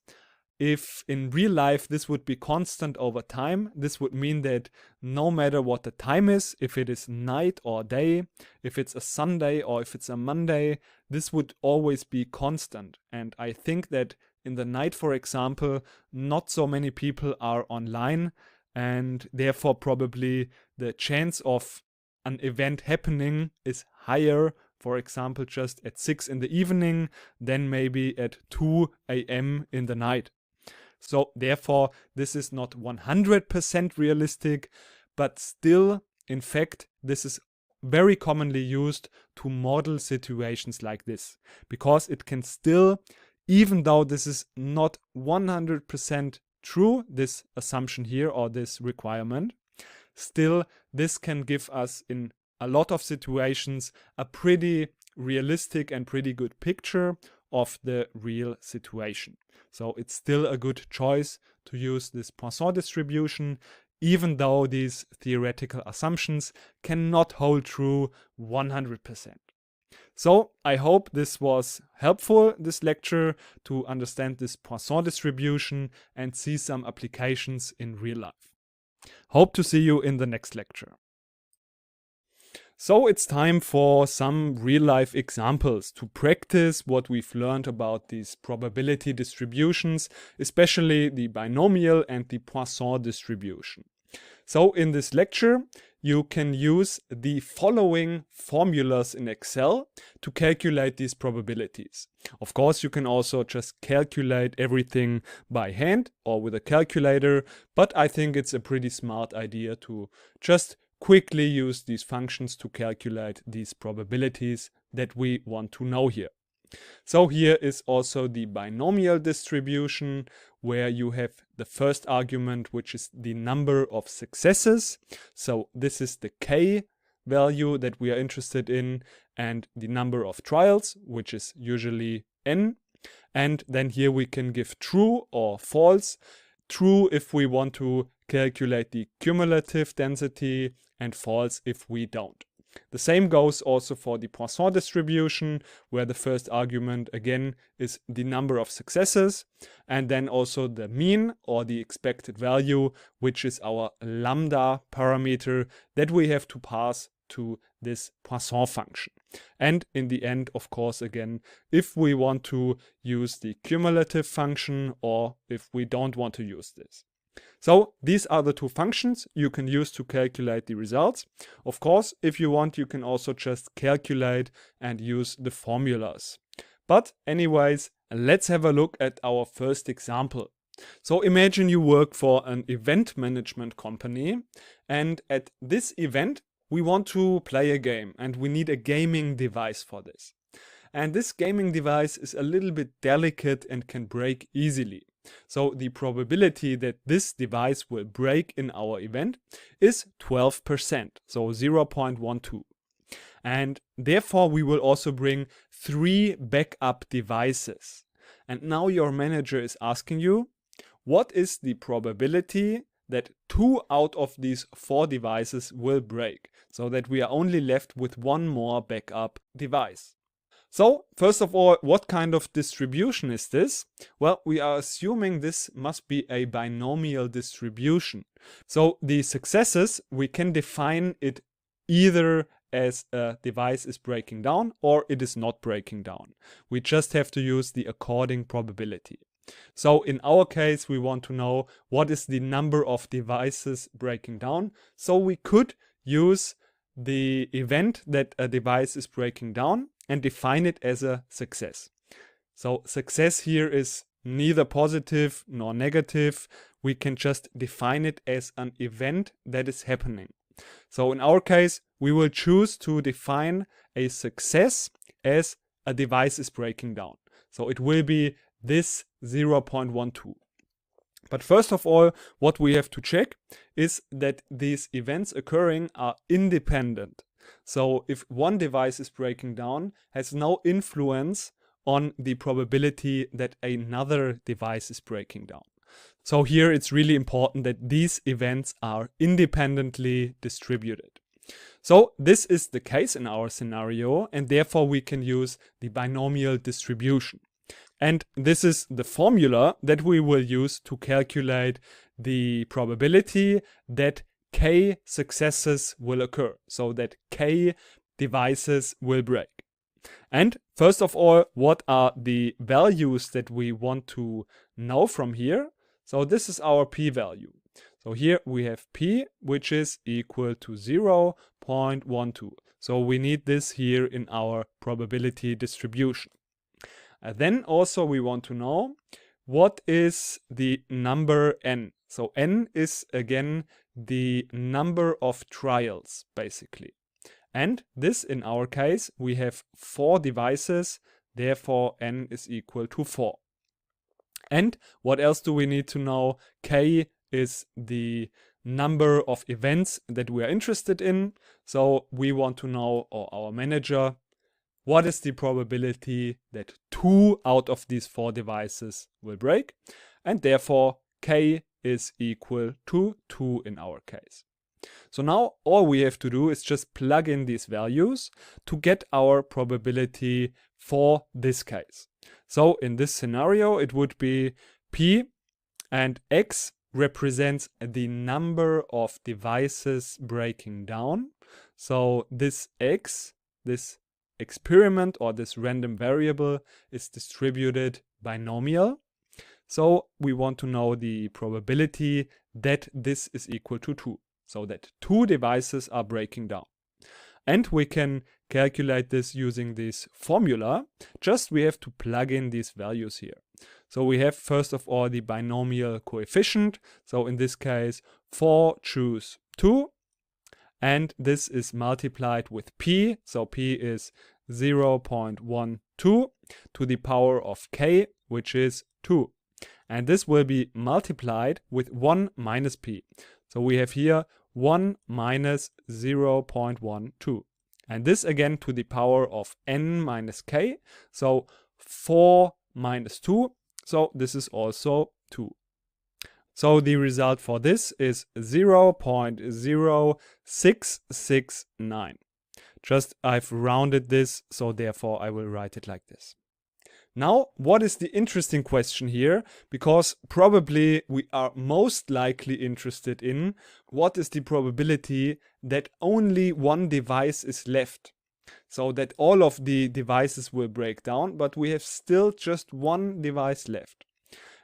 if in real life this would be constant over time, this would mean that no matter what the time is, if it is night or day, if it's a Sunday or if it's a Monday, this would always be constant. And I think that in the night, for example, not so many people are online, and therefore probably the chance of an event happening is higher, for example, just at 6 in the evening than maybe at 2 a.m. in the night. So therefore, this is not 100% realistic, but still, in fact, this is very commonly used to model situations like this, because it can still, even though this is not 100% true, this assumption here or this requirement, still this can give us in a lot of situations a pretty realistic and pretty good picture of the real situation. So it's still a good choice to use this Poisson distribution, even though these theoretical assumptions cannot hold true 100%. So I hope this was helpful, this lecture, to understand this Poisson distribution and see some applications in real life. Hope to see you in the next lecture. So it's time for some real-life examples to practice what we've learned about these probability distributions, especially the binomial and the Poisson distribution. So in this lecture, you can use the following formulas in Excel to calculate these probabilities. Of course, you can also just calculate everything by hand or with a calculator, but I think it's a pretty smart idea to just quickly use these functions to calculate these probabilities that we want to know here. So here is also the binomial distribution, where you have the first argument, which is the number of successes. So this is the k value that we are interested in, and the number of trials, which is usually n. And then here we can give true or false. True if we want to calculate the cumulative density, and false if we don't. The same goes also for the Poisson distribution, where the first argument again is the number of successes, and then also the mean or the expected value, which is our lambda parameter that we have to pass to this Poisson function. And in the end, of course, again, if we want to use the cumulative function or if we don't want to use this. So these are the two functions you can use to calculate the results. Of course, if you want, you can also just calculate and use the formulas. But anyways, let's have a look at our first example. So imagine you work for an event management company, and at this event we want to play a game and we need a gaming device for this. And this gaming device is a little bit delicate and can break easily. So the probability that this device will break in our event is 12%, so 0.12. And therefore we will also bring 3 backup devices. And now your manager is asking you, what is the probability that 2 out of these 4 devices will break, so that we are only left with 1 more backup device? So, first of all, what kind of distribution is this? Well, we are assuming this must be a binomial distribution. So, the successes, we can define it either as a device is breaking down or it is not breaking down. We just have to use the according probability. So, in our case, we want to know what is the number of devices breaking down. So, we could use the event that a device is breaking down and define it as a success. So success here is neither positive nor negative. We can just define it as an event that is happening. So in our case, we will choose to define a success as a device is breaking down. So it will be this 0.12. But first of all, what we have to check is that these events occurring are independent. So if one device is breaking down, has no influence on the probability that another device is breaking down. So here it's really important that these events are independently distributed. So this is the case in our scenario, and therefore we can use the binomial distribution. And this is the formula that we will use to calculate the probability that k successes will occur, so that k devices will break. And first of all, what are the values that we want to know from here? So this is our p-value. So here we have p, which is equal to 0.12. So we need this here in our probability distribution. And then also we want to know what is the number n. So n is again the number of trials, basically. And this, in our case, we have 4 devices, therefore n is equal to 4. And what else do we need to know? K is the number of events that we are interested in. So we want to know, or our manager, what is the probability that 2 out of these 4 devices will break? And therefore, k is equal to 2 in our case. So now all we have to do is just plug in these values to get our probability for this case. So in this scenario, it would be p, and x represents the number of devices breaking down. So this x, this experiment or this random variable, is distributed binomial. So we want to know the probability that this is equal to 2. So that 2 devices are breaking down. And we can calculate this using this formula. Just we have to plug in these values here. So we have first of all the binomial coefficient. So in this case 4 choose 2. And this is multiplied with p. So p is 0.12 to the power of k, which is 2. And this will be multiplied with 1 minus p. So we have here 1 minus 0.12. And this again to the power of n minus k. So 4 minus 2. So this is also 2. So the result for this is 0.0669. Just I've rounded this, so therefore I will write it like this. Now, what is the interesting question here? Because probably we are most likely interested in what is the probability that only one device is left. So that all of the devices will break down, but we have still just one device left.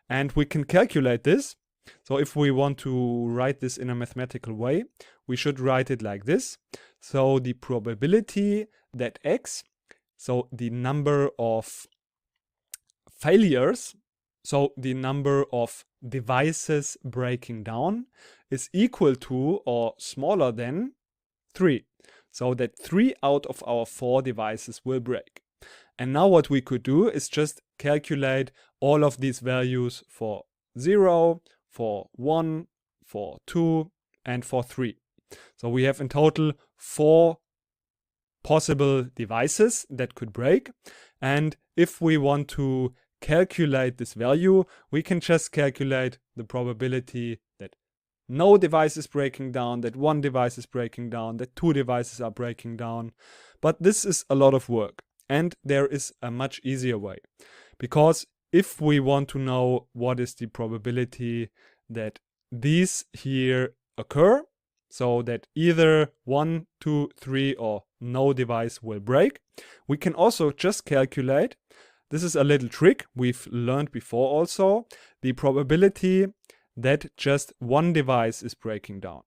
And we can calculate this. So if we want to write this in a mathematical way, we should write it like this. So the probability that x, so the number of failures, so the number of devices breaking down, is equal to or smaller than 3. So that 3 out of our 4 devices will break. And now what we could do is just calculate all of these values for 0, for 1, for 2, and for 3. So we have in total 4 possible devices that could break. And if we want to calculate this value, we can just calculate the probability that no device is breaking down, that one device is breaking down, that 2 devices are breaking down. But this is a lot of work. And there is a much easier way. Because if we want to know what is the probability that these here occur, so that either 1, 2, 3 or no device will break, we can also just calculate, this is a little trick we've learned before also, the probability that just one device is breaking down.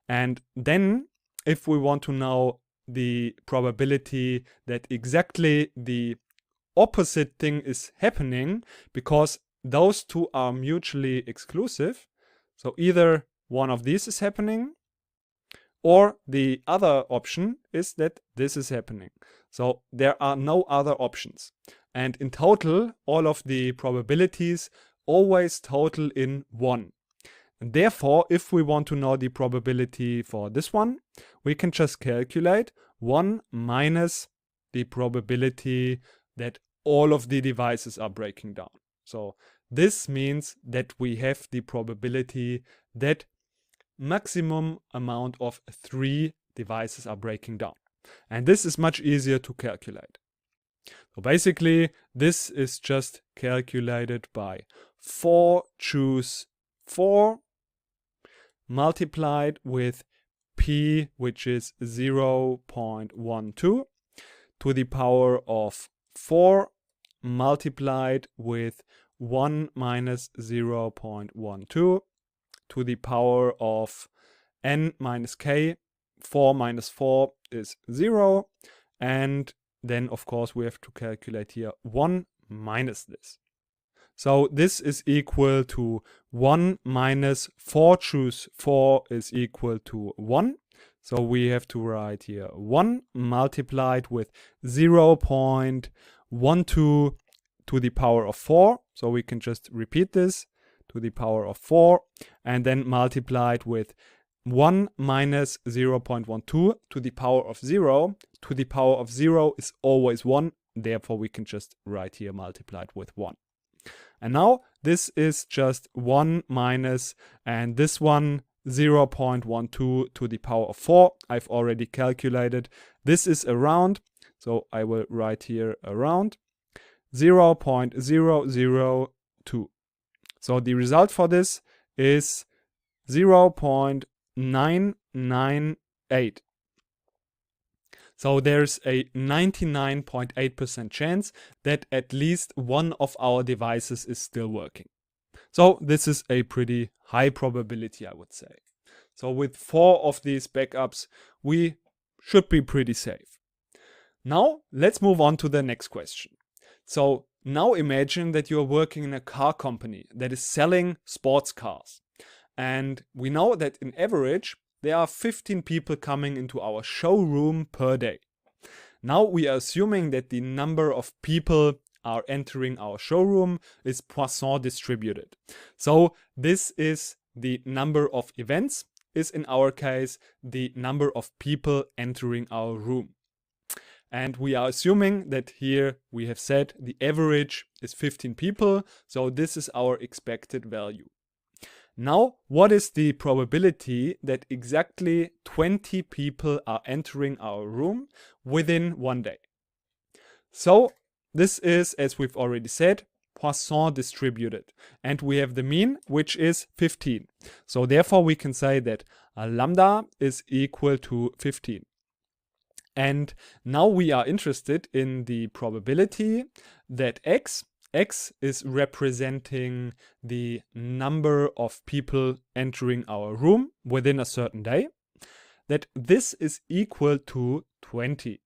And then if we want to know the probability that exactly the opposite thing is happening, because those two are mutually exclusive, so either one of these is happening or the other option is that this is happening. So there are no other options. And in total, all of the probabilities always total in 1. And therefore, if we want to know the probability for this one, we can just calculate 1 minus the probability that all of the devices are breaking down. So this means that we have the probability that maximum amount of 3 devices are breaking down. And this is much easier to calculate. So basically, this is just calculated by 4 choose 4 multiplied with p, which is 0.12, to the power of 4 multiplied with 1 minus 0.12 to the power of n minus k. 4 minus 4 is 0. And then, of course, we have to calculate here 1 minus this. So this is equal to 1 minus 4 choose 4 is equal to 1. So we have to write here 1 multiplied with 0.12 to the power of 4. So we can just repeat this to the power of 4 and then multiplied with 1 minus 0.12 to the power of 0. To the power of 0 is always 1. Therefore, we can just write here multiplied with 1. And now this is just 1 minus, and this one 0.12 to the power of 4. I've already calculated. This is around, so I will write here around 0.002. So the result for this is 0.998. So there's a 99.8% chance that at least one of our devices is still working. So this is a pretty high probability, I would say. So with 4 of these backups, we should be pretty safe. Now let's move on to the next question. So now imagine that you're working in a car company that is selling sports cars. And we know that in average, there are 15 people coming into our showroom per day. Now we are assuming that the number of people are entering our showroom is Poisson distributed. So this is the number of events is in our case the number of people entering our room. And we are assuming that here we have said the average is 15 people, so this is our expected value. Now, what is the probability that exactly 20 people are entering our room within one day? So this is, as we've already said, Poisson distributed. And we have the mean, which is 15. So therefore we can say that lambda is equal to 15. And now we are interested in the probability that x is representing the number of people entering our room within a certain day, that this is equal to 20.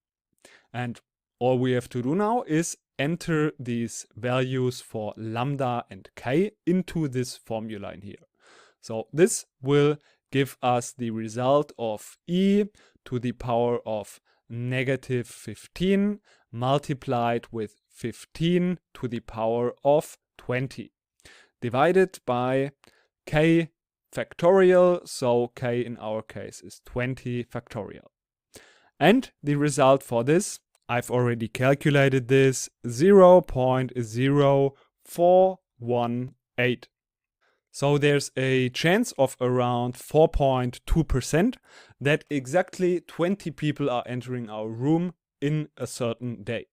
And all we have to do now is enter these values for lambda and k into this formula in here. So this will give us the result of e to the power of negative 15 multiplied with 15 to the power of 20 divided by k factorial, so k in our case is 20 factorial. And the result for this, I've already calculated this, 0.0418. So there's a chance of around 4.2% that exactly 20 people are entering our room in a certain day.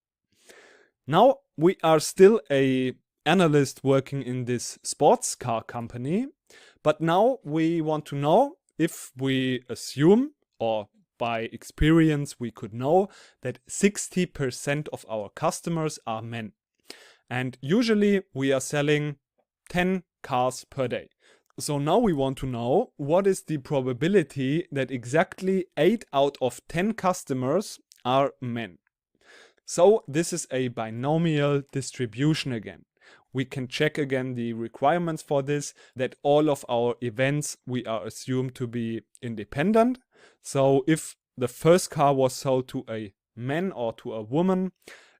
Now, we are still an analyst working in this sports car company, but now we want to know if we assume, or by experience we could know, that 60% of our customers are men. And usually we are selling 10 cars per day. So now we want to know what is the probability that exactly 8 out of 10 customers are men. So this is a binomial distribution again. We can check again the requirements for this, that all of our events we are assumed to be independent. So if the first car was sold to a man or to a woman,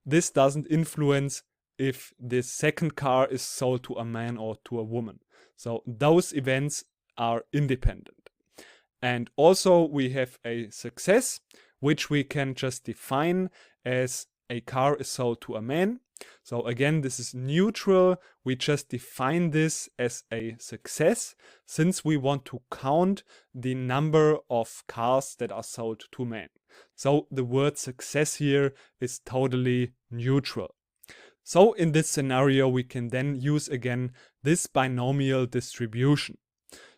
this doesn't influence if this second car is sold to a man or to a woman. So those events are independent. And also we have a success, which we can just define as a car is sold to a man. So again, this is neutral. We just define this as a success since we want to count the number of cars that are sold to men. So the word success here is totally neutral. So in this scenario, we can then use again this binomial distribution.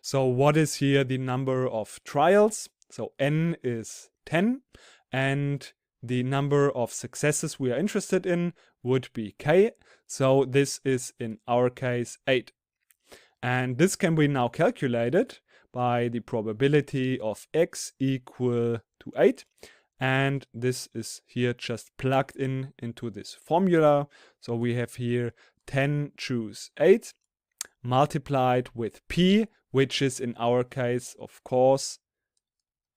So what is here the number of trials? So n is 10, and the number of successes we are interested in would be k. So this is in our case 8. And this can be now calculated by the probability of x equal to 8. And this is here just plugged in into this formula. So we have here 10 choose 8 multiplied with p, which is in our case, of course,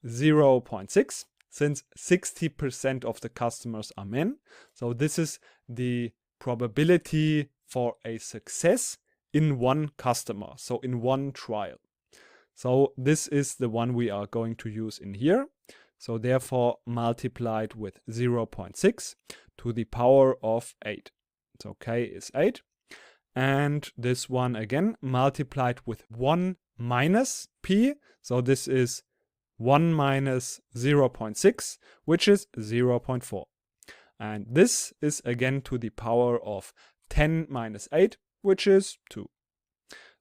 0.6, since 60% of the customers are men. So this is the probability for a success in one customer, so in one trial. So this is the one we are going to use in here. So therefore multiplied with 0.6 to the power of 8. So k is 8. And this one again multiplied with 1 minus p. So this is 1 minus 0.6, which is 0.4. And this is again to the power of 10 minus 8, which is 2.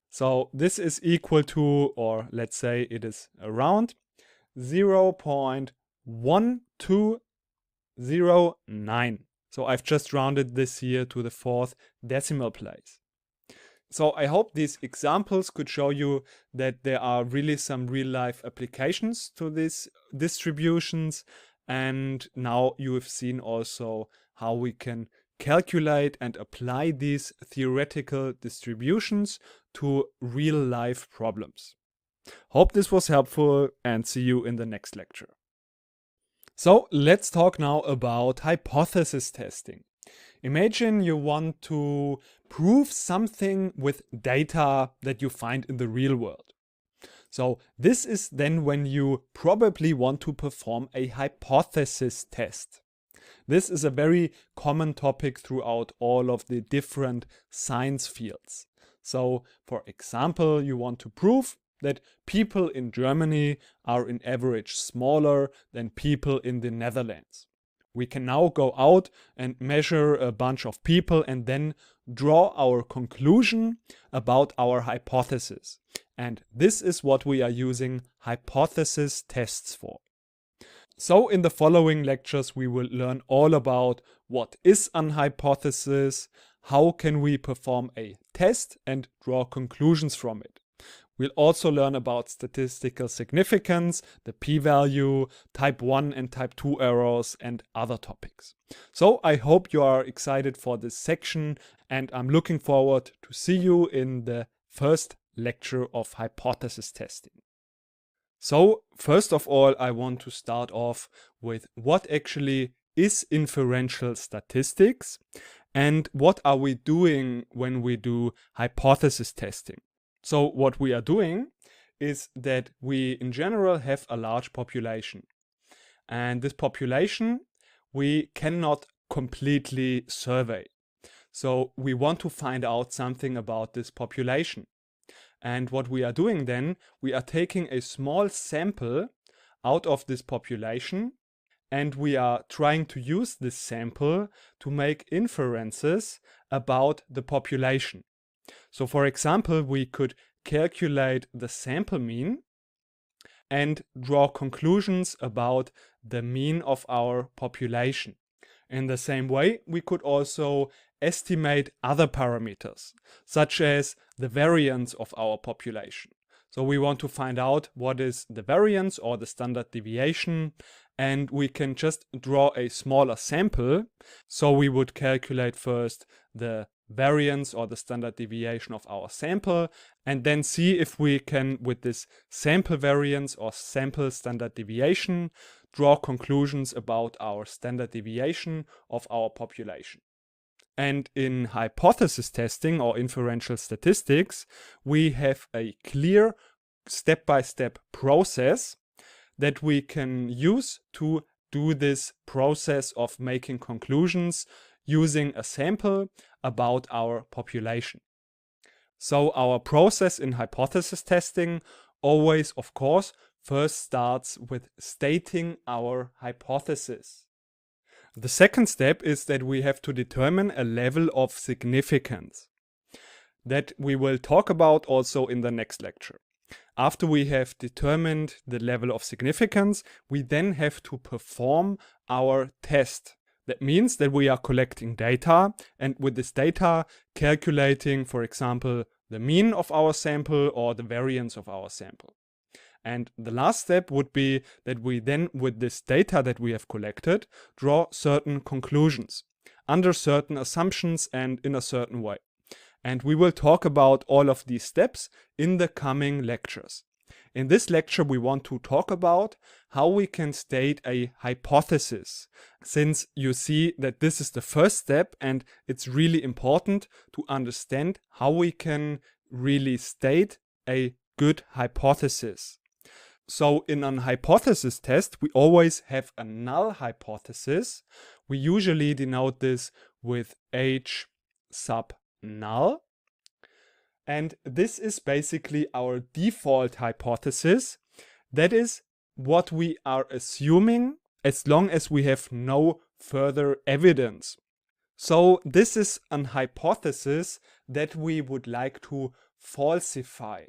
So this is equal to, or let's say it is around 0.1209. So I've just rounded this here to the 4th decimal place. So I hope these examples could show you that there are really some real-life applications to these distributions, and now you have seen also how we can calculate and apply these theoretical distributions to real-life problems. Hope this was helpful, and see you in the next lecture. So let's talk now about hypothesis testing. Imagine you want to prove something with data that you find in the real world. So this is then when you probably want to perform a hypothesis test. This is a very common topic throughout all of the different science fields. So, for example, you want to prove that people in Germany are in average smaller than people in the Netherlands. We can now go out and measure a bunch of people and then draw our conclusion about our hypothesis. And this is what we are using hypothesis tests for. So in the following lectures, we will learn all about what is an hypothesis, how can we perform a test and draw conclusions from it. We'll also learn about statistical significance, the p-value, type 1 and type 2 errors, and other topics. So I hope you are excited for this section, and I'm looking forward to see you in the first lecture of hypothesis testing. So first of all, I want to start off with what actually is inferential statistics and what are we doing when we do hypothesis testing. So what we are doing is that we in general have a large population, and this population we cannot completely survey. So we want to find out something about this population. And what we are doing then, we are taking a small sample out of this population and we are trying to use this sample to make inferences about the population. So for example, we could calculate the sample mean and draw conclusions about the mean of our population. In the same way, we could also estimate other parameters, such as the variance of our population. So we want to find out what is the variance or the standard deviation, and we can just draw a smaller sample. So we would calculate first the variance or the standard deviation of our sample, and then see if we can, with this sample variance or sample standard deviation, draw conclusions about our standard deviation of our population. And in hypothesis testing or inferential statistics, we have a clear step-by-step process that we can use to do this process of making conclusions using a sample about our population. So our process in hypothesis testing always, of course, first starts with stating our hypothesis. The second step is that we have to determine a level of significance that we will talk about also in the next lecture. After we have determined the level of significance, we then have to perform our test. That means that we are collecting data and with this data calculating, for example, the mean of our sample or the variance of our sample. And the last step would be that we then, with this data that we have collected, draw certain conclusions under certain assumptions and in a certain way. And we will talk about all of these steps in the coming lectures. In this lecture, we want to talk about how we can state a hypothesis, since you see that this is the first step and it's really important to understand how we can really state a good hypothesis. So in an hypothesis test, we always have a null hypothesis. We usually denote this with H sub null. And this is basically our default hypothesis. That is what we are assuming as long as we have no further evidence. So this is an hypothesis that we would like to falsify.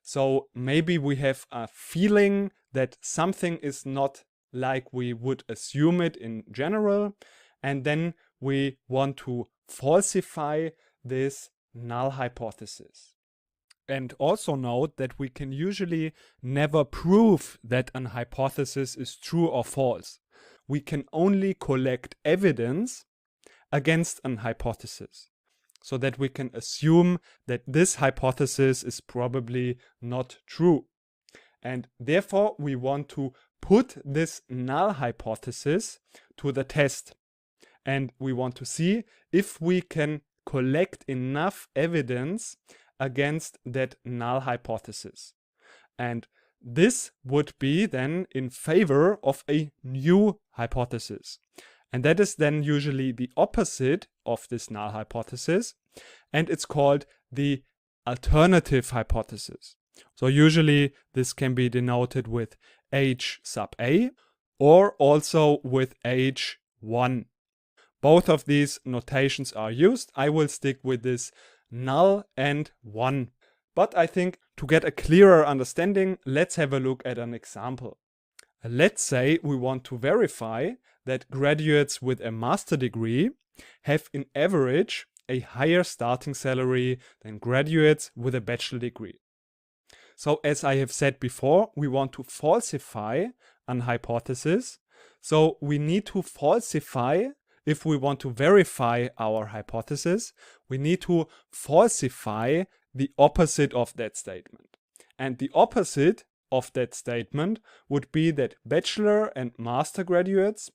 So maybe we have a feeling that something is not like we would assume it in general, and then we want to falsify this null hypothesis. And also note that we can usually never prove that an hypothesis is true or false. We can only collect evidence against an hypothesis, so that we can assume that this hypothesis is probably not true. And therefore, we want to put this null hypothesis to the test. And we want to see if we can collect enough evidence against that null hypothesis. And this would be then in favor of a new hypothesis. And that is then usually the opposite of this null hypothesis. And it's called the alternative hypothesis. So usually this can be denoted with H sub A or also with H1. Both of these notations are used. I will stick with this null and 1. But I think to get a clearer understanding, let's have a look at an example. Let's say we want to verify that graduates with a master degree have in average a higher starting salary than graduates with a bachelor degree. So as I have said before, we want to falsify an hypothesis. So we need to falsify, if we want to verify our hypothesis, we need to falsify the opposite of that statement. And the opposite of that statement would be that bachelor and master graduates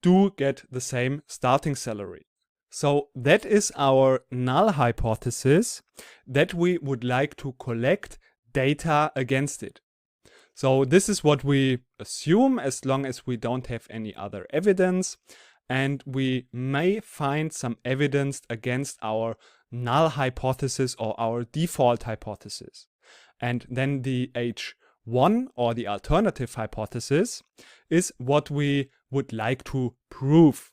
do get the same starting salary. So that is our null hypothesis that we would like to collect data against it. So this is what we assume as long as we don't have any other evidence, and we may find some evidence against our null hypothesis or our default hypothesis. And then the H1 or the alternative hypothesis is what we would like to prove.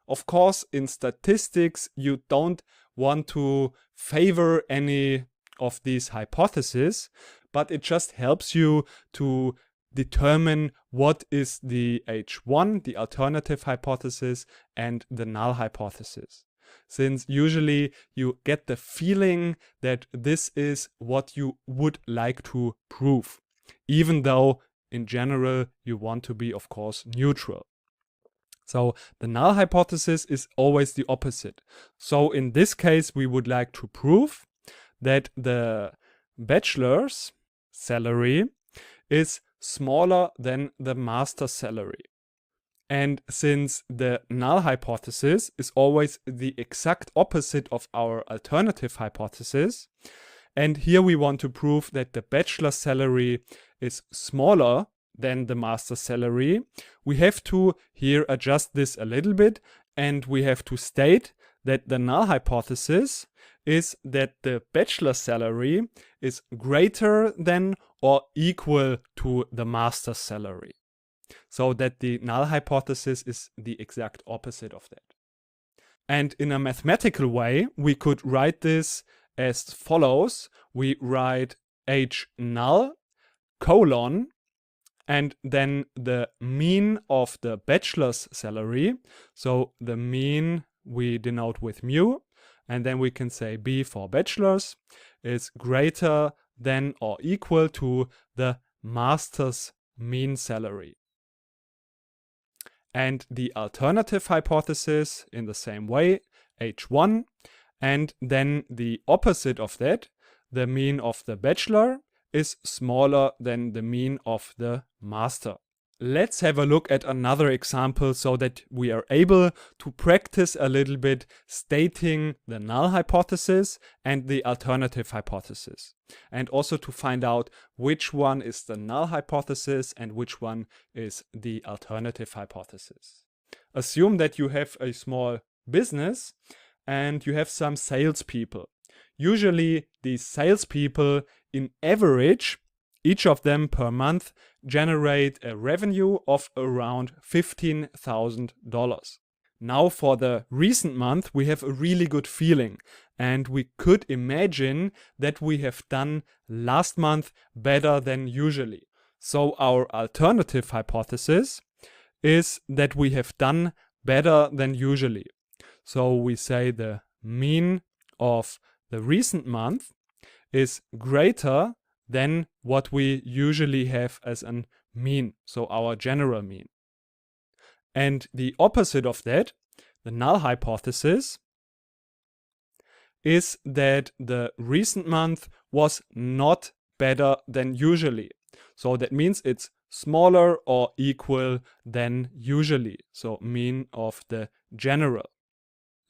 Of course, in statistics, you don't want to favor any of these hypotheses, but it just helps you to determine what is the H1, the alternative hypothesis, and the null hypothesis. Since usually you get the feeling that this is what you would like to prove, even though in general you want to be, of course, neutral. So the null hypothesis is always the opposite. So in this case, we would like to prove that the bachelor's salary is smaller than the master's salary. And since the null hypothesis is always the exact opposite of our alternative hypothesis, and here we want to prove that the bachelor's salary is smaller than the master's salary, we have to here adjust this a little bit, and we have to state that the null hypothesis is that the bachelor's salary is greater than or equal to the master's salary. So that the null hypothesis is the exact opposite of that. And in a mathematical way, we could write this as follows. We write H null colon and then the mean of the bachelor's salary. So the mean we denote with mu, and then we can say B for bachelor's is greater than or equal to the master's mean salary. And the alternative hypothesis in the same way, H1, and then the opposite of that, the mean of the bachelor is smaller than the mean of the master. Let's have a look at another example so that we are able to practice a little bit stating the null hypothesis and the alternative hypothesis. And also to find out which one is the null hypothesis and which one is the alternative hypothesis. Assume that you have a small business and you have some salespeople. Usually these salespeople in average, each of them per month, generate a revenue of around $15,000. Now for the recent month, we have a really good feeling, and we could imagine that we have done last month better than usually. So our alternative hypothesis is that we have done better than usually. So we say the mean of the recent month is greater than what we usually have as a mean, so our general mean. And the opposite of that, the null hypothesis, is that the recent month was not better than usually. So that means it's smaller or equal than usually, so mean of the general.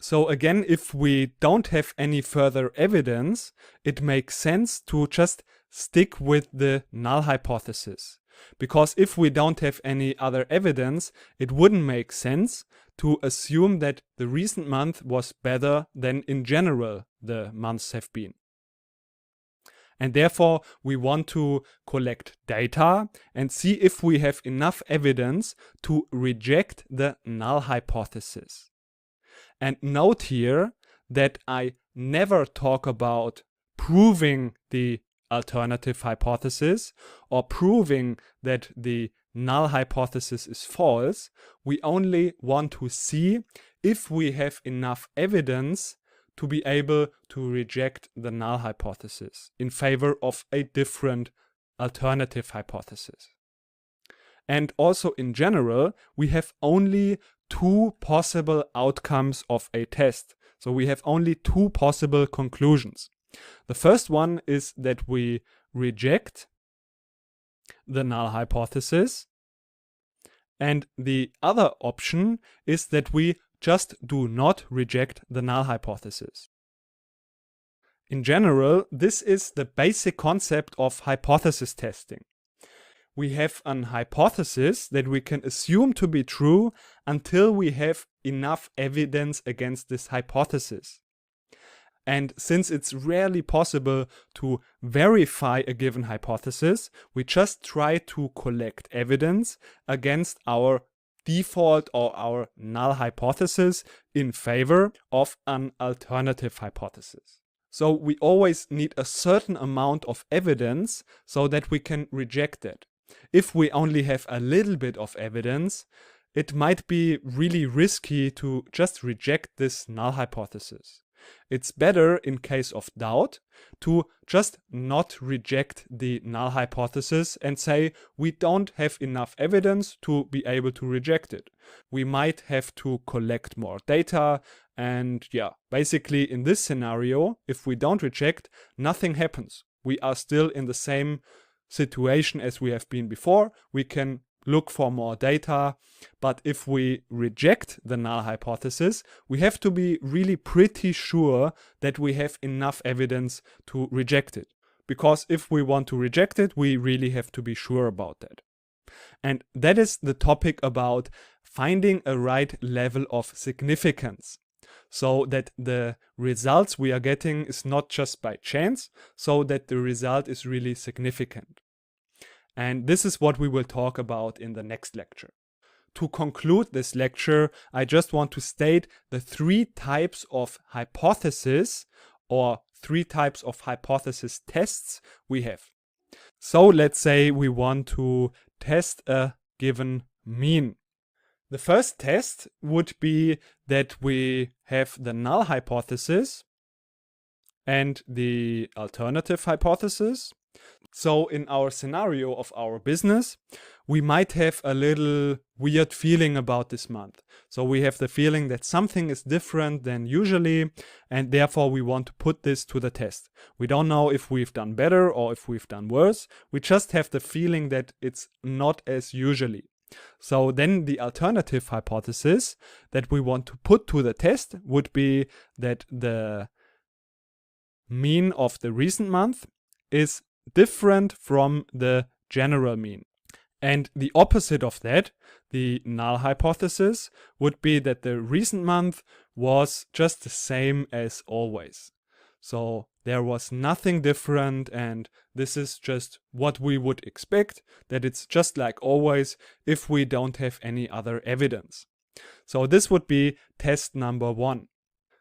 So again, if we don't have any further evidence, it makes sense to just stick with the null hypothesis. Because if we don't have any other evidence, it wouldn't make sense to assume that the recent month was better than in general the months have been. And therefore, we want to collect data and see if we have enough evidence to reject the null hypothesis. And note here that I never talk about proving the alternative hypothesis or proving that the null hypothesis is false. We only want to see if we have enough evidence to be able to reject the null hypothesis in favor of a different alternative hypothesis. And also in general, we have only two possible outcomes of a test. So we have only two possible conclusions. The first one is that we reject the null hypothesis. And the other option is that we just do not reject the null hypothesis. In general, this is the basic concept of hypothesis testing. We have an hypothesis that we can assume to be true until we have enough evidence against this hypothesis. And since it's rarely possible to verify a given hypothesis, we just try to collect evidence against our default or our null hypothesis in favor of an alternative hypothesis. So we always need a certain amount of evidence so that we can reject it. If we only have a little bit of evidence, it might be really risky to just reject this null hypothesis. It's better, in case of doubt, to just not reject the null hypothesis and say we don't have enough evidence to be able to reject it. We might have to collect more data, and basically in this scenario, if we don't reject, nothing happens. We are still in the same situation as we have been before. We can look for more data, but if we reject the null hypothesis, we have to be really pretty sure that we have enough evidence to reject it. Because if we want to reject it, we really have to be sure about that. And that is the topic about finding a right level of significance, so that the results we are getting is not just by chance, so that the result is really significant. And this is what we will talk about in the next lecture. To conclude this lecture, I just want to state the three types of hypothesis or three types of hypothesis tests we have. So let's say we want to test a given mean. The first test would be that we have the null hypothesis and the alternative hypothesis. So in our scenario of our business, we might have a little weird feeling about this month. So we have the feeling that something is different than usually, and therefore we want to put this to the test. We don't know if we've done better or if we've done worse. We just have the feeling that it's not as usually. So then the alternative hypothesis that we want to put to the test would be that the mean of the recent month is different from the general mean. And the opposite of that, the null hypothesis, would be that the recent month was just the same as always. So there was nothing different, and this is just what we would expect, that it's just like always if we don't have any other evidence. So this would be test number one.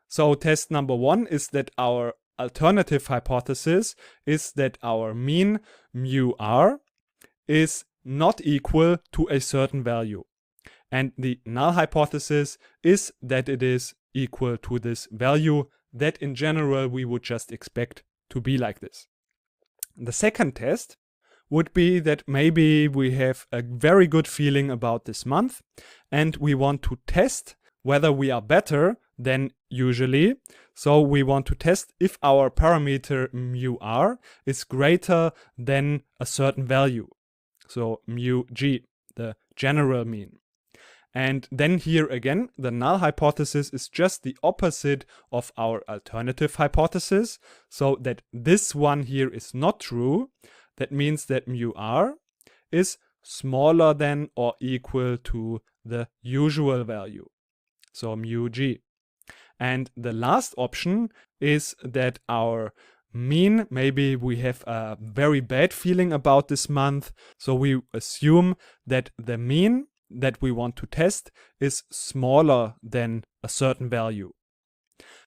So test number one is that our alternative hypothesis is that our mean mu r is not equal to a certain value. And the null hypothesis is that it is equal to this value that in general we would just expect to be like this. The second test would be that maybe we have a very good feeling about this month and we want to test whether we are better than usually. So we want to test if our parameter mu r is greater than a certain value. So mu g, the general mean. And then here again, the null hypothesis is just the opposite of our alternative hypothesis. So that this one here is not true. That means that mu r is smaller than or equal to the usual value. So mu g. And the last option is that our mean, maybe we have a very bad feeling about this month. So we assume that the mean that we want to test is smaller than a certain value.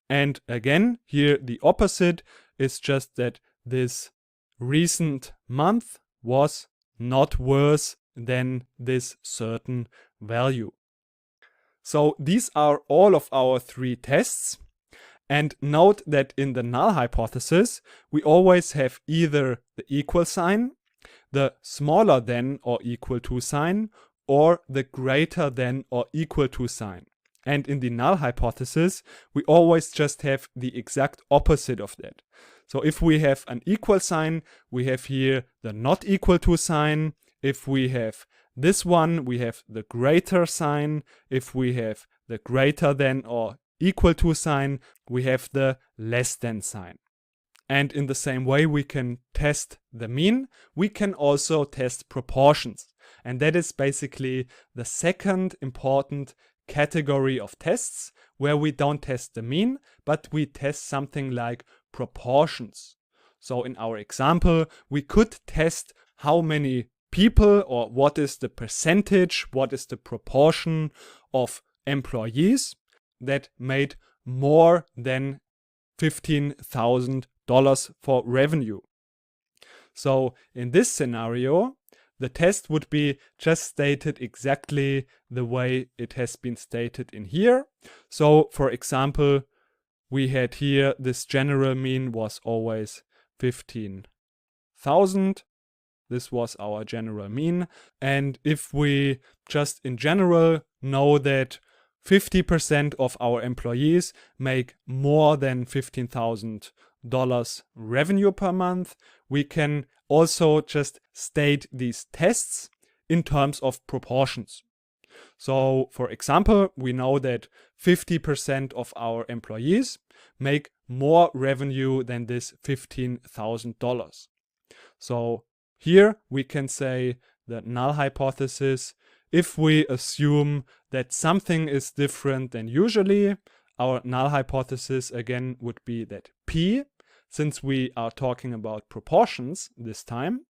And again, here the opposite is just that this recent month was not worse than this certain value. So these are all of our three tests. And note that in the null hypothesis, we always have either the equal sign, the smaller than or equal to sign, or the greater than or equal to sign. And in the null hypothesis, we always just have the exact opposite of that. So if we have an equal sign, we have here the not equal to sign. If we have this one, we have the greater sign. If we have the greater than or equal to sign, we have the less than sign. And in the same way we can test the mean, we can also test proportions. And that is basically the second important category of tests where we don't test the mean, but we test something like proportions. So in our example, we could test how many people, or what is the percentage, what is the proportion of employees that made more than $15,000 for revenue. So in this scenario, the test would be just stated exactly the way it has been stated in here. So for example, we had here this general mean was always 15,000. This was our general mean. And if we just in general know that 50% of our employees make more than $15,000 revenue per month, we can also just state these tests in terms of proportions. So, for example, we know that 50% of our employees make more revenue than this $15,000. So, here we can say the null hypothesis. If we assume that something is different than usually, our null hypothesis again would be that P, since we are talking about proportions this time,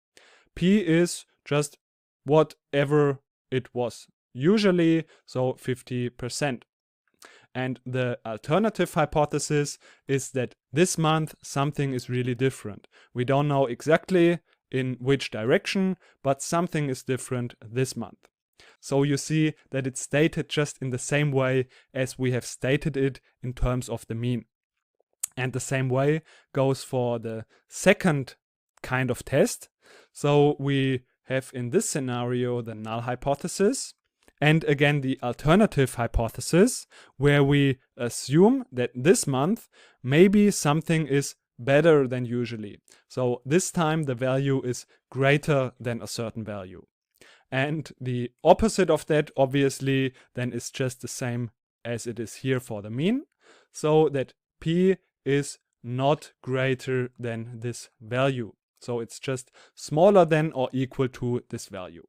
P is just whatever it was usually, so 50%. And the alternative hypothesis is that this month something is really different. We don't know exactly in which direction, but something is different this month. So you see that it's stated just in the same way as we have stated it in terms of the mean. And the same way goes for the second kind of test. So we have in this scenario the null hypothesis and again the alternative hypothesis, where we assume that this month maybe something is better than usually. So this time the value is greater than a certain value. And the opposite of that obviously then is just the same as it is here for the mean. So that P is not greater than this value. So it's just smaller than or equal to this value.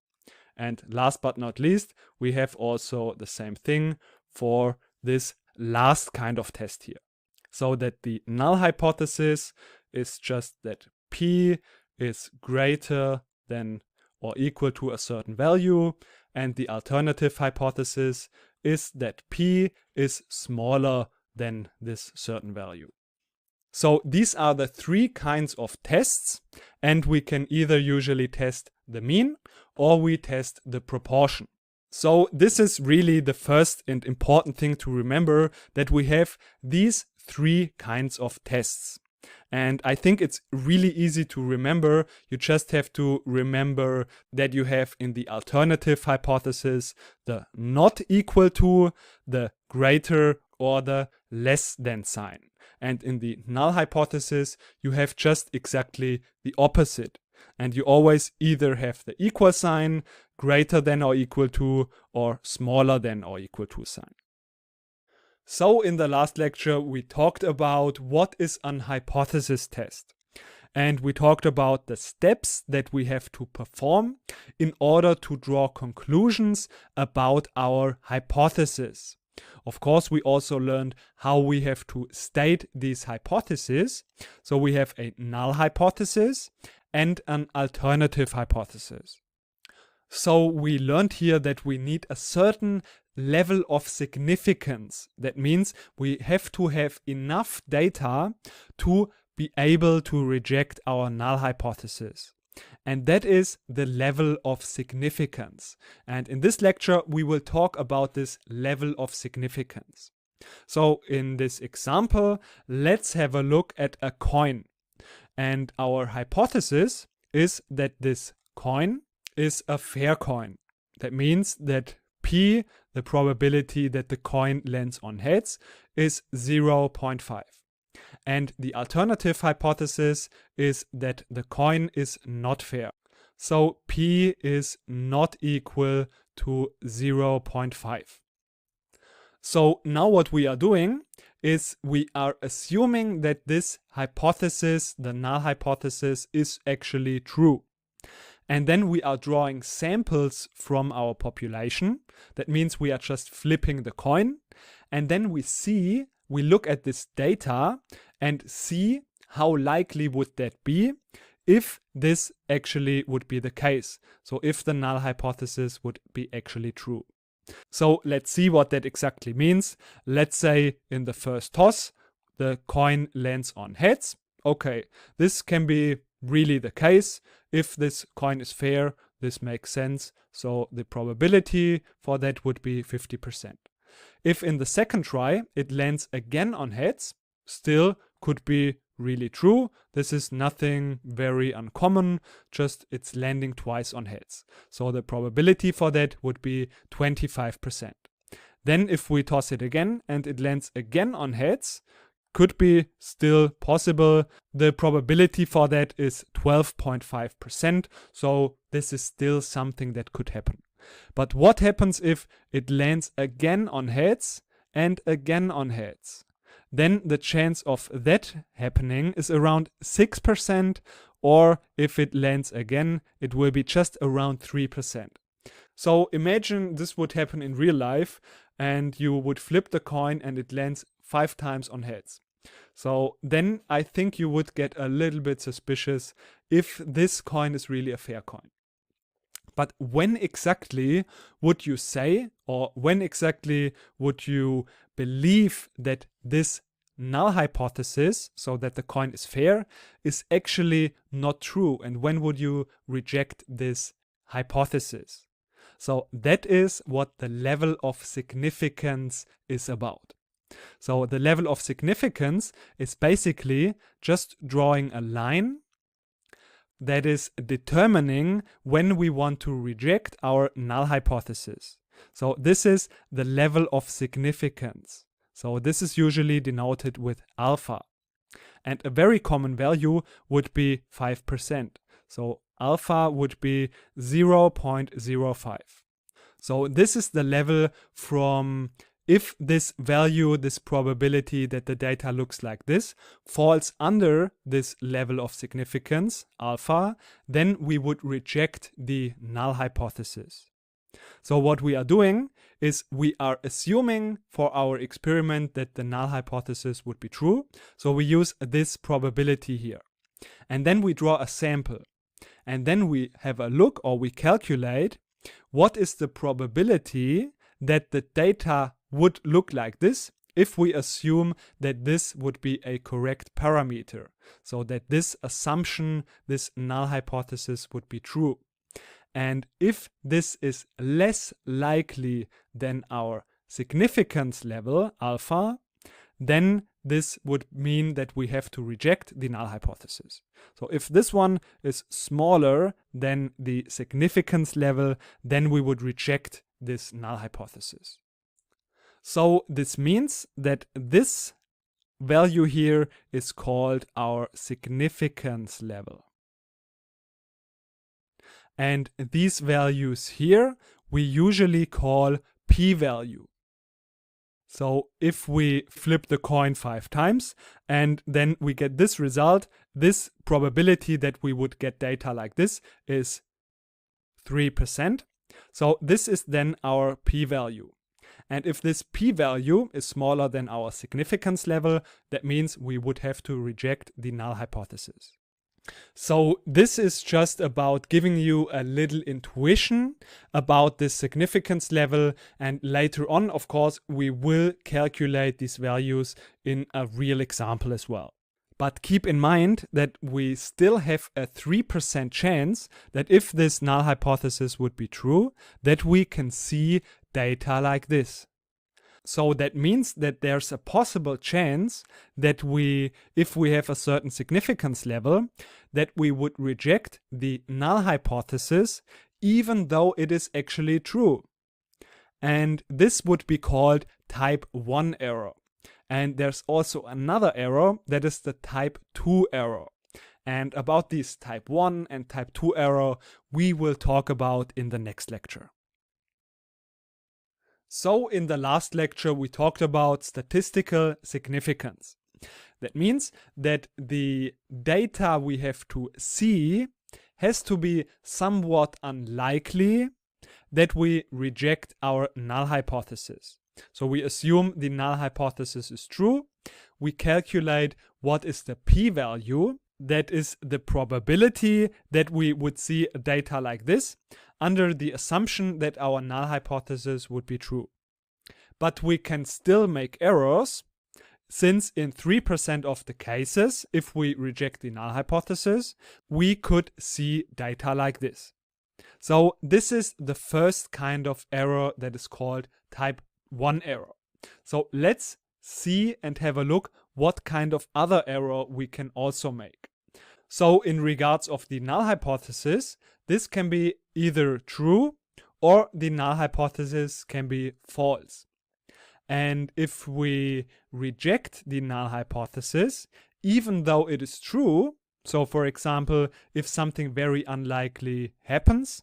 And last but not least, we have also the same thing for this last kind of test here. So that the null hypothesis is just that P is greater than or equal to a certain value, and the alternative hypothesis is that P is smaller than this certain value. So these are the three kinds of tests, and we can either usually test the mean or we test the proportion. So this is really the first and important thing to remember, that we have these three kinds of tests. And I think it's really easy to remember. You just have to remember that you have in the alternative hypothesis the not equal to, the greater, or the less than sign. And in the null hypothesis, you have just exactly the opposite. And you always either have the equal sign, greater than or equal to or smaller than or equal to sign. So in the last lecture, we talked about what is an hypothesis test. And we talked about the steps that we have to perform in order to draw conclusions about our hypothesis. Of course, we also learned how we have to state these hypotheses. So we have a null hypothesis and an alternative hypothesis. So we learned here that we need a certain level of significance. That means we have to have enough data to be able to reject our null hypothesis. And that is the level of significance. And in this lecture, we will talk about this level of significance. So in this example, let's have a look at a coin. And our hypothesis is that this coin is a fair coin. That means that P, the probability that the coin lands on heads, is 0.5. And the alternative hypothesis is that the coin is not fair. So P is not equal to 0.5. So now what we are doing is we are assuming that this hypothesis, the null hypothesis, is actually true. And then we are drawing samples from our population. That means we are just flipping the coin. And then we look at this data and see how likely would that be if this actually would be the case. So if the null hypothesis would be actually true. So let's see what that exactly means. Let's say in the first toss, the coin lands on heads. Okay, this can be really the case. If this coin is fair, this makes sense. So the probability for that would be 50%. If in the second try it lands again on heads, still could be really true. This is nothing very uncommon, just it's landing twice on heads. So the probability for that would be 25%. Then if we toss it again and it lands again on heads, could be still possible. The probability for that is 12.5%. So this is still something that could happen. But what happens if it lands again on heads and again on heads? Then the chance of that happening is around 6%, or if it lands again, it will be just around 3%. So imagine this would happen in real life and you would flip the coin and it lands 5 times on heads. So then I think you would get a little bit suspicious if this coin is really a fair coin. But when exactly would you say, or when exactly would you believe that this null hypothesis, so that the coin is fair, is actually not true? And when would you reject this hypothesis? So that is what the level of significance is about. So the level of significance is basically just drawing a line that is determining when we want to reject our null hypothesis. So this is the level of significance. So this is usually denoted with alpha. And a very common value would be 5%. So alpha would be 0.05. So this is the level from if this value, this probability that the data looks like this, falls under this level of significance, alpha, then we would reject the null hypothesis. So what we are doing is we are assuming for our experiment that the null hypothesis would be true. So we use this probability here. And then we draw a sample. And then we have a look, or we calculate what is the probability that the data would look like this if we assume that this would be a correct parameter. So that this assumption, this null hypothesis would be true. And if this is less likely than our significance level, alpha, then this would mean that we have to reject the null hypothesis. So if this one is smaller than the significance level, then we would reject this null hypothesis. So this means that this value here is called our significance level. And these values here we usually call p-value. So if we flip the coin 5 times and then we get this result, this probability that we would get data like this is 3%. So this is then our p-value. And if this p-value is smaller than our significance level, that means we would have to reject the null hypothesis. So this is just about giving you a little intuition about the significance level, and later on, of course, we will calculate these values in a real example as well. But keep in mind that we still have a 3% chance that if this null hypothesis would be true, that we can see data like this. So that means that there's a possible chance that if we have a certain significance level, that we would reject the null hypothesis even though it is actually true. And this would be called type 1 error. And there's also another error that is the type 2 error. And about this type 1 and type 2 error, we will talk about in the next lecture. So in the last lecture, we talked about statistical significance. That means that the data we have to see has to be somewhat unlikely that we reject our null hypothesis. So we assume the null hypothesis is true. We calculate what is the p-value, that is the probability that we would see data like this, under the assumption that our null hypothesis would be true. But we can still make errors, since in 3% of the cases, if we reject the null hypothesis, we could see data like this. So this is the first kind of error that is called type 1 error. So let's see and have a look what kind of other error we can also make. So in regards of the null hypothesis, this can be either true or the null hypothesis can be false. And if we reject the null hypothesis, even though it is true, so for example, if something very unlikely happens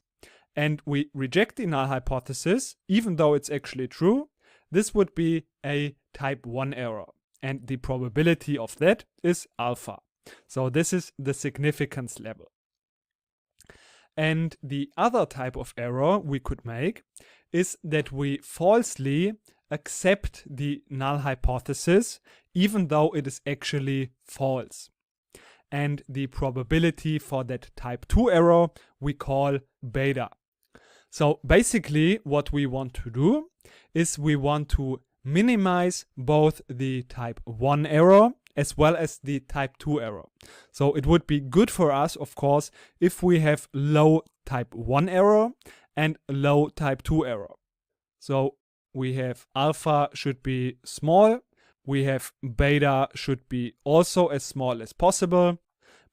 and we reject the null hypothesis, even though it's actually true, this would be a type 1 error. And the probability of that is alpha. So this is the significance level. And the other type of error we could make is that we falsely accept the null hypothesis even though it is actually false. And the probability for that type 2 error we call beta. So basically what we want to do is we want to minimize both the type 1 error as well as the type 2 error. So it would be good for us, of course, if we have low type 1 error and low type 2 error. So we have alpha should be small, we have beta should be also as small as possible.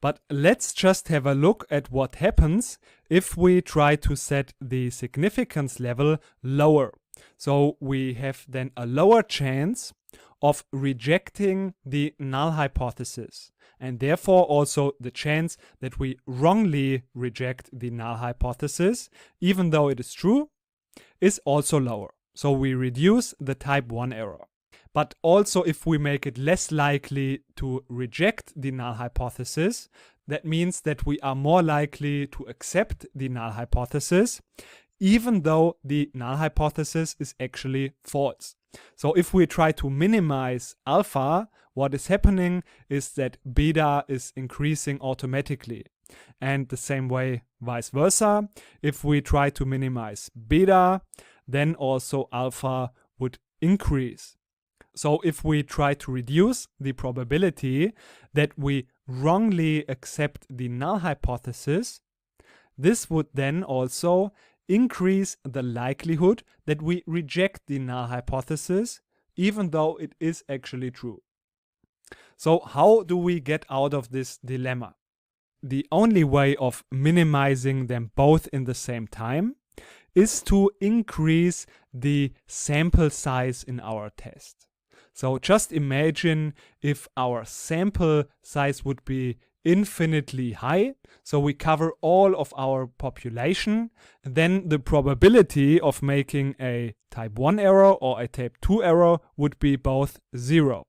But let's just have a look at what happens if we try to set the significance level lower. So we have then a lower chance of rejecting the null hypothesis, and therefore also the chance that we wrongly reject the null hypothesis, even though it is true, is also lower. So we reduce the type 1 error. But also if we make it less likely to reject the null hypothesis, that means that we are more likely to accept the null hypothesis, even though the null hypothesis is actually false. So if we try to minimize alpha, what is happening is that beta is increasing automatically. And the same way vice versa, if we try to minimize beta, then also alpha would increase. So if we try to reduce the probability that we wrongly accept the null hypothesis, this would then also increase the likelihood that we reject the null hypothesis, even though it is actually true. So how do we get out of this dilemma? The only way of minimizing them both in the same time is to increase the sample size in our test. So just imagine if our sample size would be infinitely high, so we cover all of our population, then the probability of making a type 1 error or a type 2 error would be both 0.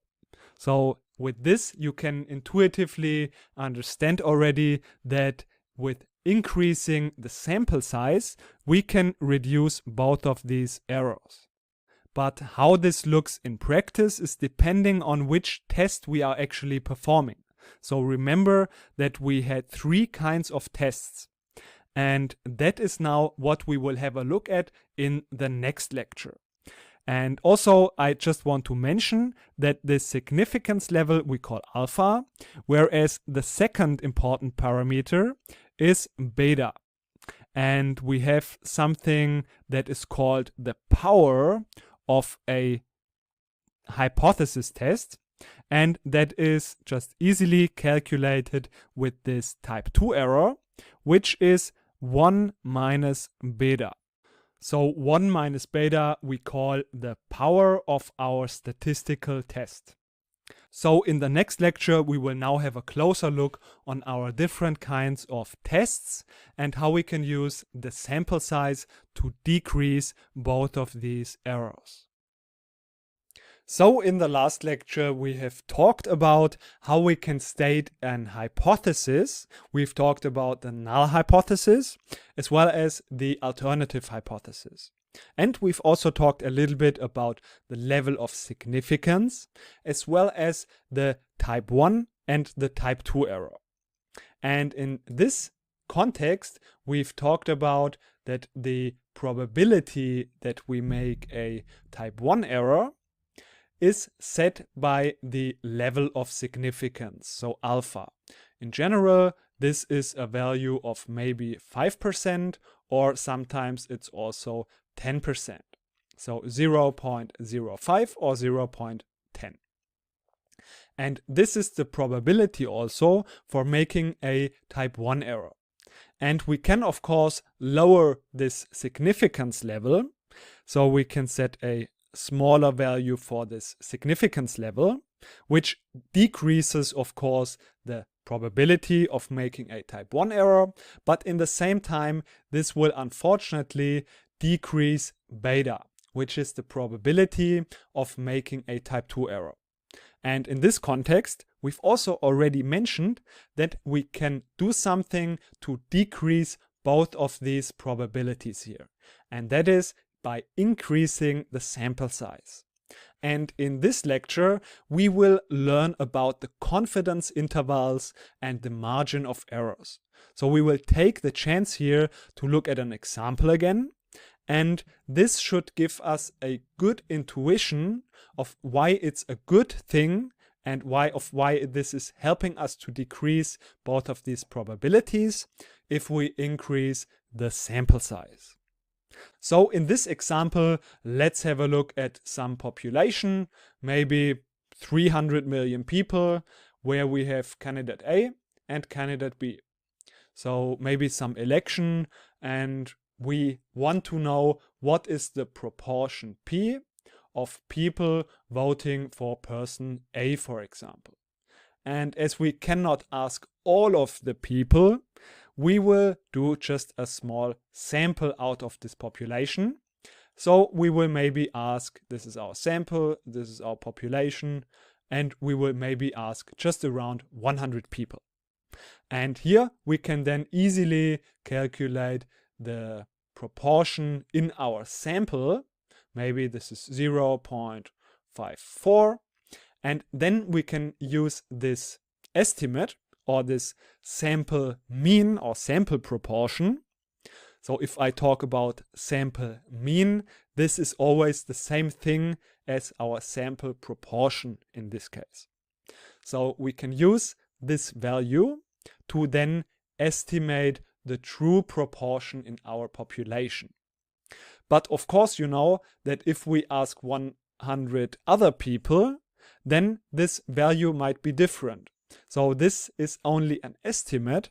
So with this, you can intuitively understand already that with increasing the sample size, we can reduce both of these errors. But how this looks in practice is depending on which test we are actually performing. So remember that we had 3 kinds of tests. And that is now what we will have a look at in the next lecture. And also, I just want to mention that the significance level we call alpha, whereas the second important parameter is beta. And we have something that is called the power of a hypothesis test. And that is just easily calculated with this type 2 error, which is 1 minus beta. So 1 minus beta we call the power of our statistical test. So in the next lecture, we will now have a closer look on our different kinds of tests and how we can use the sample size to decrease both of these errors. So in the last lecture, we have talked about how we can state an hypothesis. We've talked about the null hypothesis as well as the alternative hypothesis. And we've also talked a little bit about the level of significance as well as the type 1 and the type 2 error. And in this context, we've talked about that the probability that we make a type 1 error is set by the level of significance, so alpha. In general, this is a value of maybe 5%, or sometimes it's also 10%. So 0.05 or 0.10. And this is the probability also for making a type 1 error. And we can, of course, lower this significance level. So we can set a smaller value for this significance level, which decreases, of course, the probability of making a type 1 error, but in the same time, this will unfortunately decrease beta, which is the probability of making a type 2 error. And in this context, we've also already mentioned that we can do something to decrease both of these probabilities here, and that is by increasing the sample size. And in this lecture, we will learn about the confidence intervals and the margin of errors. So we will take the chance here to look at an example again, and this should give us a good intuition of why it's a good thing and why this is helping us to decrease both of these probabilities if we increase the sample size. So in this example, let's have a look at some population, maybe 300 million people, where we have candidate A and candidate B. So maybe some election, and we want to know what is the proportion P of people voting for person A, for example. And as we cannot ask all of the people, we will do just a small sample out of this population. So we will maybe ask, this is our sample, this is our population, and we will maybe ask just around 100 people. And here we can then easily calculate the proportion in our sample. Maybe this is 0.54. And then we can use this estimate or this sample mean or sample proportion. So if I talk about sample mean, this is always the same thing as our sample proportion in this case. So we can use this value to then estimate the true proportion in our population. But of course, you know that if we ask 100 other people, then this value might be different. So this is only an estimate,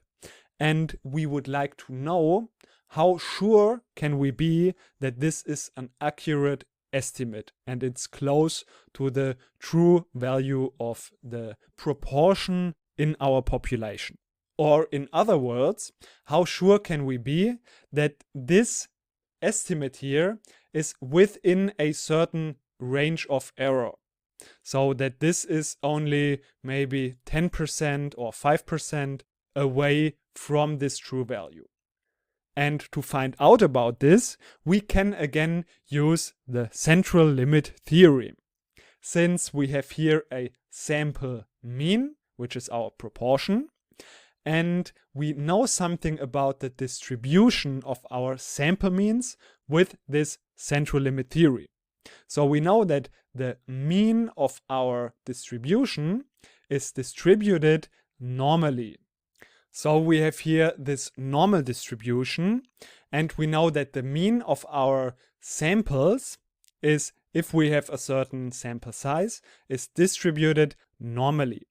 and we would like to know how sure can we be that this is an accurate estimate and it's close to the true value of the proportion in our population? Or in other words, how sure can we be that this estimate here is within a certain range of error? So that this is only maybe 10% or 5% away from this true value. And to find out about this, we can again use the central limit theorem. Since we have here a sample mean, which is our proportion, and we know something about the distribution of our sample means with this central limit theory. So we know that the mean of our distribution is distributed normally. So we have here this normal distribution, and we know that the mean of our samples is, if we have a certain sample size, is distributed normally.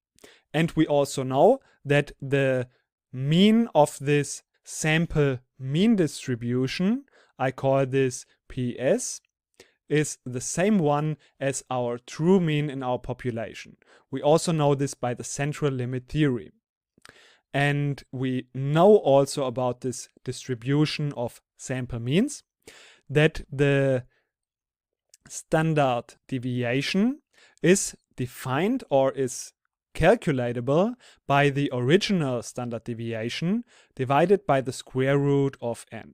And we also know that the mean of this sample mean distribution, I call this PS, is the same one as our true mean in our population. We also know this by the central limit theory. And we know also about this distribution of sample means that the standard deviation is defined or is calculatable by the original standard deviation divided by the square root of n.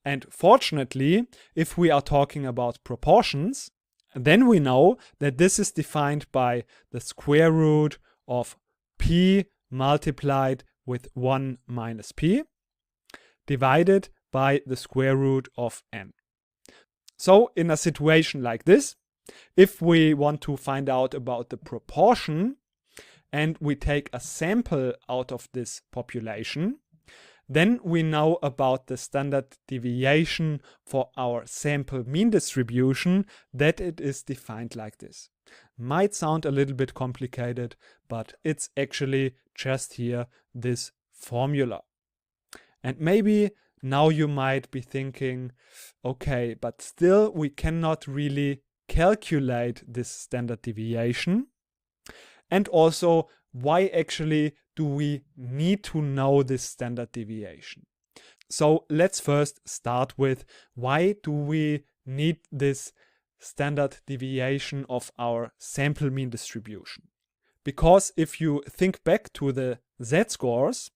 And fortunately, if we are talking about proportions, then we know that this is defined by the square root of p multiplied with 1 minus p divided by the square root of n. So in a situation like this, if we want to find out about the proportion and we take a sample out of this population, then we know about the standard deviation for our sample mean distribution, that it is defined like this. Might sound a little bit complicated, but it's actually just here this formula. And maybe now you might be thinking, okay, but still we cannot really calculate this standard deviation. And also, why actually do we need to know this standard deviation? So let's first start with, why do we need this standard deviation of our sample mean distribution? Because if you think back to the z-scores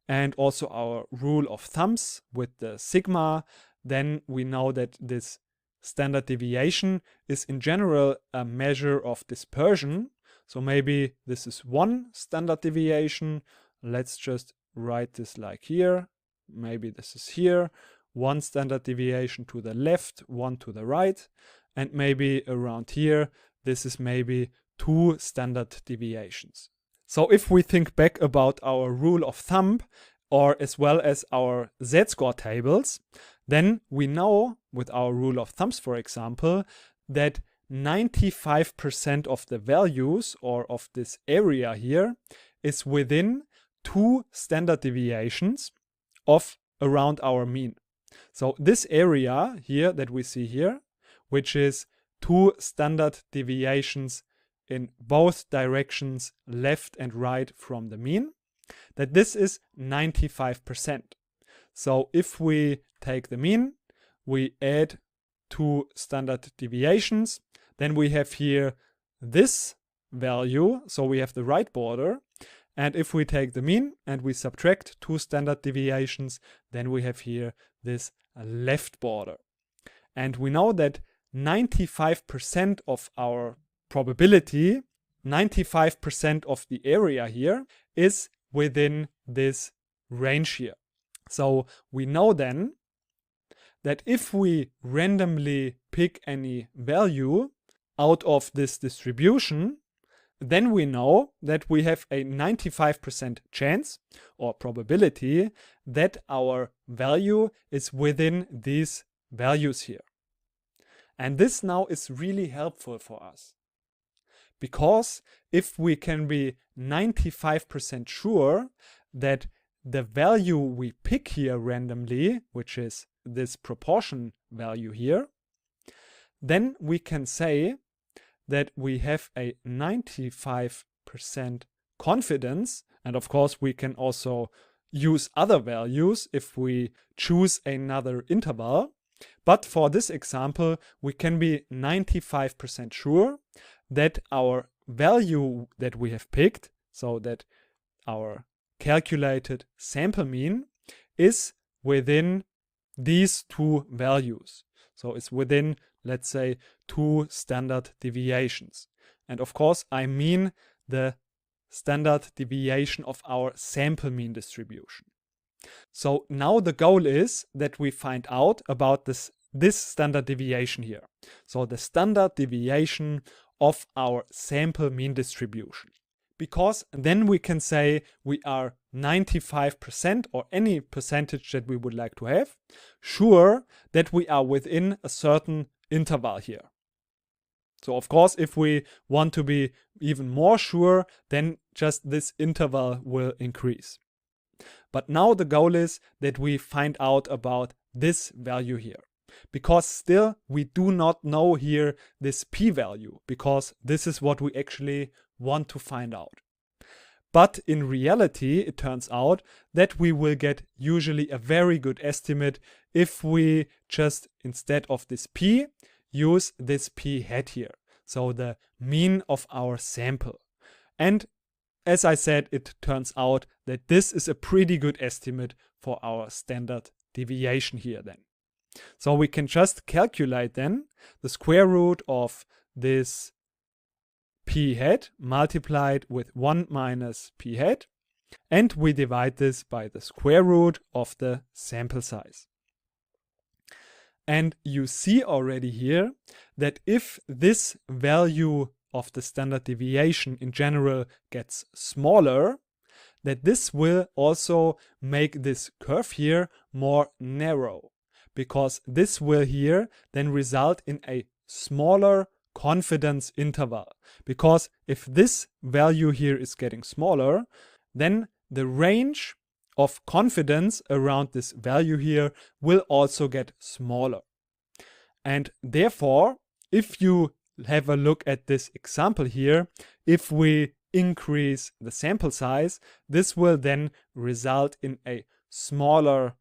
and also our rule of thumbs with the sigma, then we know that this standard deviation is in general a measure of dispersion. So maybe this is one standard deviation. Let's just write this like here. Maybe this is here. One standard deviation to the left, one to the right. And maybe around here, this is maybe 2 standard deviations. So if we think back about our rule of thumb, or as well as our z-score tables, then we know with our rule of thumbs, for example, that 95% of the values or of this area here is within 2 standard deviations of around our mean. So this area here that we see here, which is 2 standard deviations in both directions, left and right from the mean, that this is 95%. So if we take the mean, we add 2 standard deviations, then we have here this value, so we have the right border. And if we take the mean and we subtract 2 standard deviations, then we have here this left border. And we know that 95% of our probability, 95% of the area here is within this range here. So we know then that if we randomly pick any value out of this distribution, then we know that we have a 95% chance or probability that our value is within these values here. And this now is really helpful for us. Because if we can be 95% sure that the value we pick here randomly, which is this proportion value here, then we can say that we have a 95% confidence, and of course we can also use other values if we choose another interval. But for this example, we can be 95% sure that our value that we have picked, so that our calculated sample mean, is within these two values. So it's within, let's say, 2 standard deviations. And of course, I mean the standard deviation of our sample mean distribution. So now the goal is that we find out about this standard deviation here. So the standard deviation of our sample mean distribution. Because then we can say we are 95% or any percentage that we would like to have sure that we are within a certain interval here. So of course, if we want to be even more sure, then just this interval will increase. But now the goal is that we find out about this value here. Because still we do not know here this p-value, because this is what we actually want to find out. But in reality, it turns out that we will get usually a very good estimate if we just, instead of this p, use this p hat here. So the mean of our sample. And as I said, it turns out that this is a pretty good estimate for our standard deviation here then. So we can just calculate then the square root of this p hat multiplied with 1 minus p hat, and we divide this by the square root of the sample size. And you see already here that if this value of the standard deviation in general gets smaller, that this will also make this curve here more narrow, because this will here then result in a smaller confidence interval. Because if this value here is getting smaller, then the range of confidence around this value here will also get smaller. And therefore, if you have a look at this example here, if we increase the sample size, this will then result in a smaller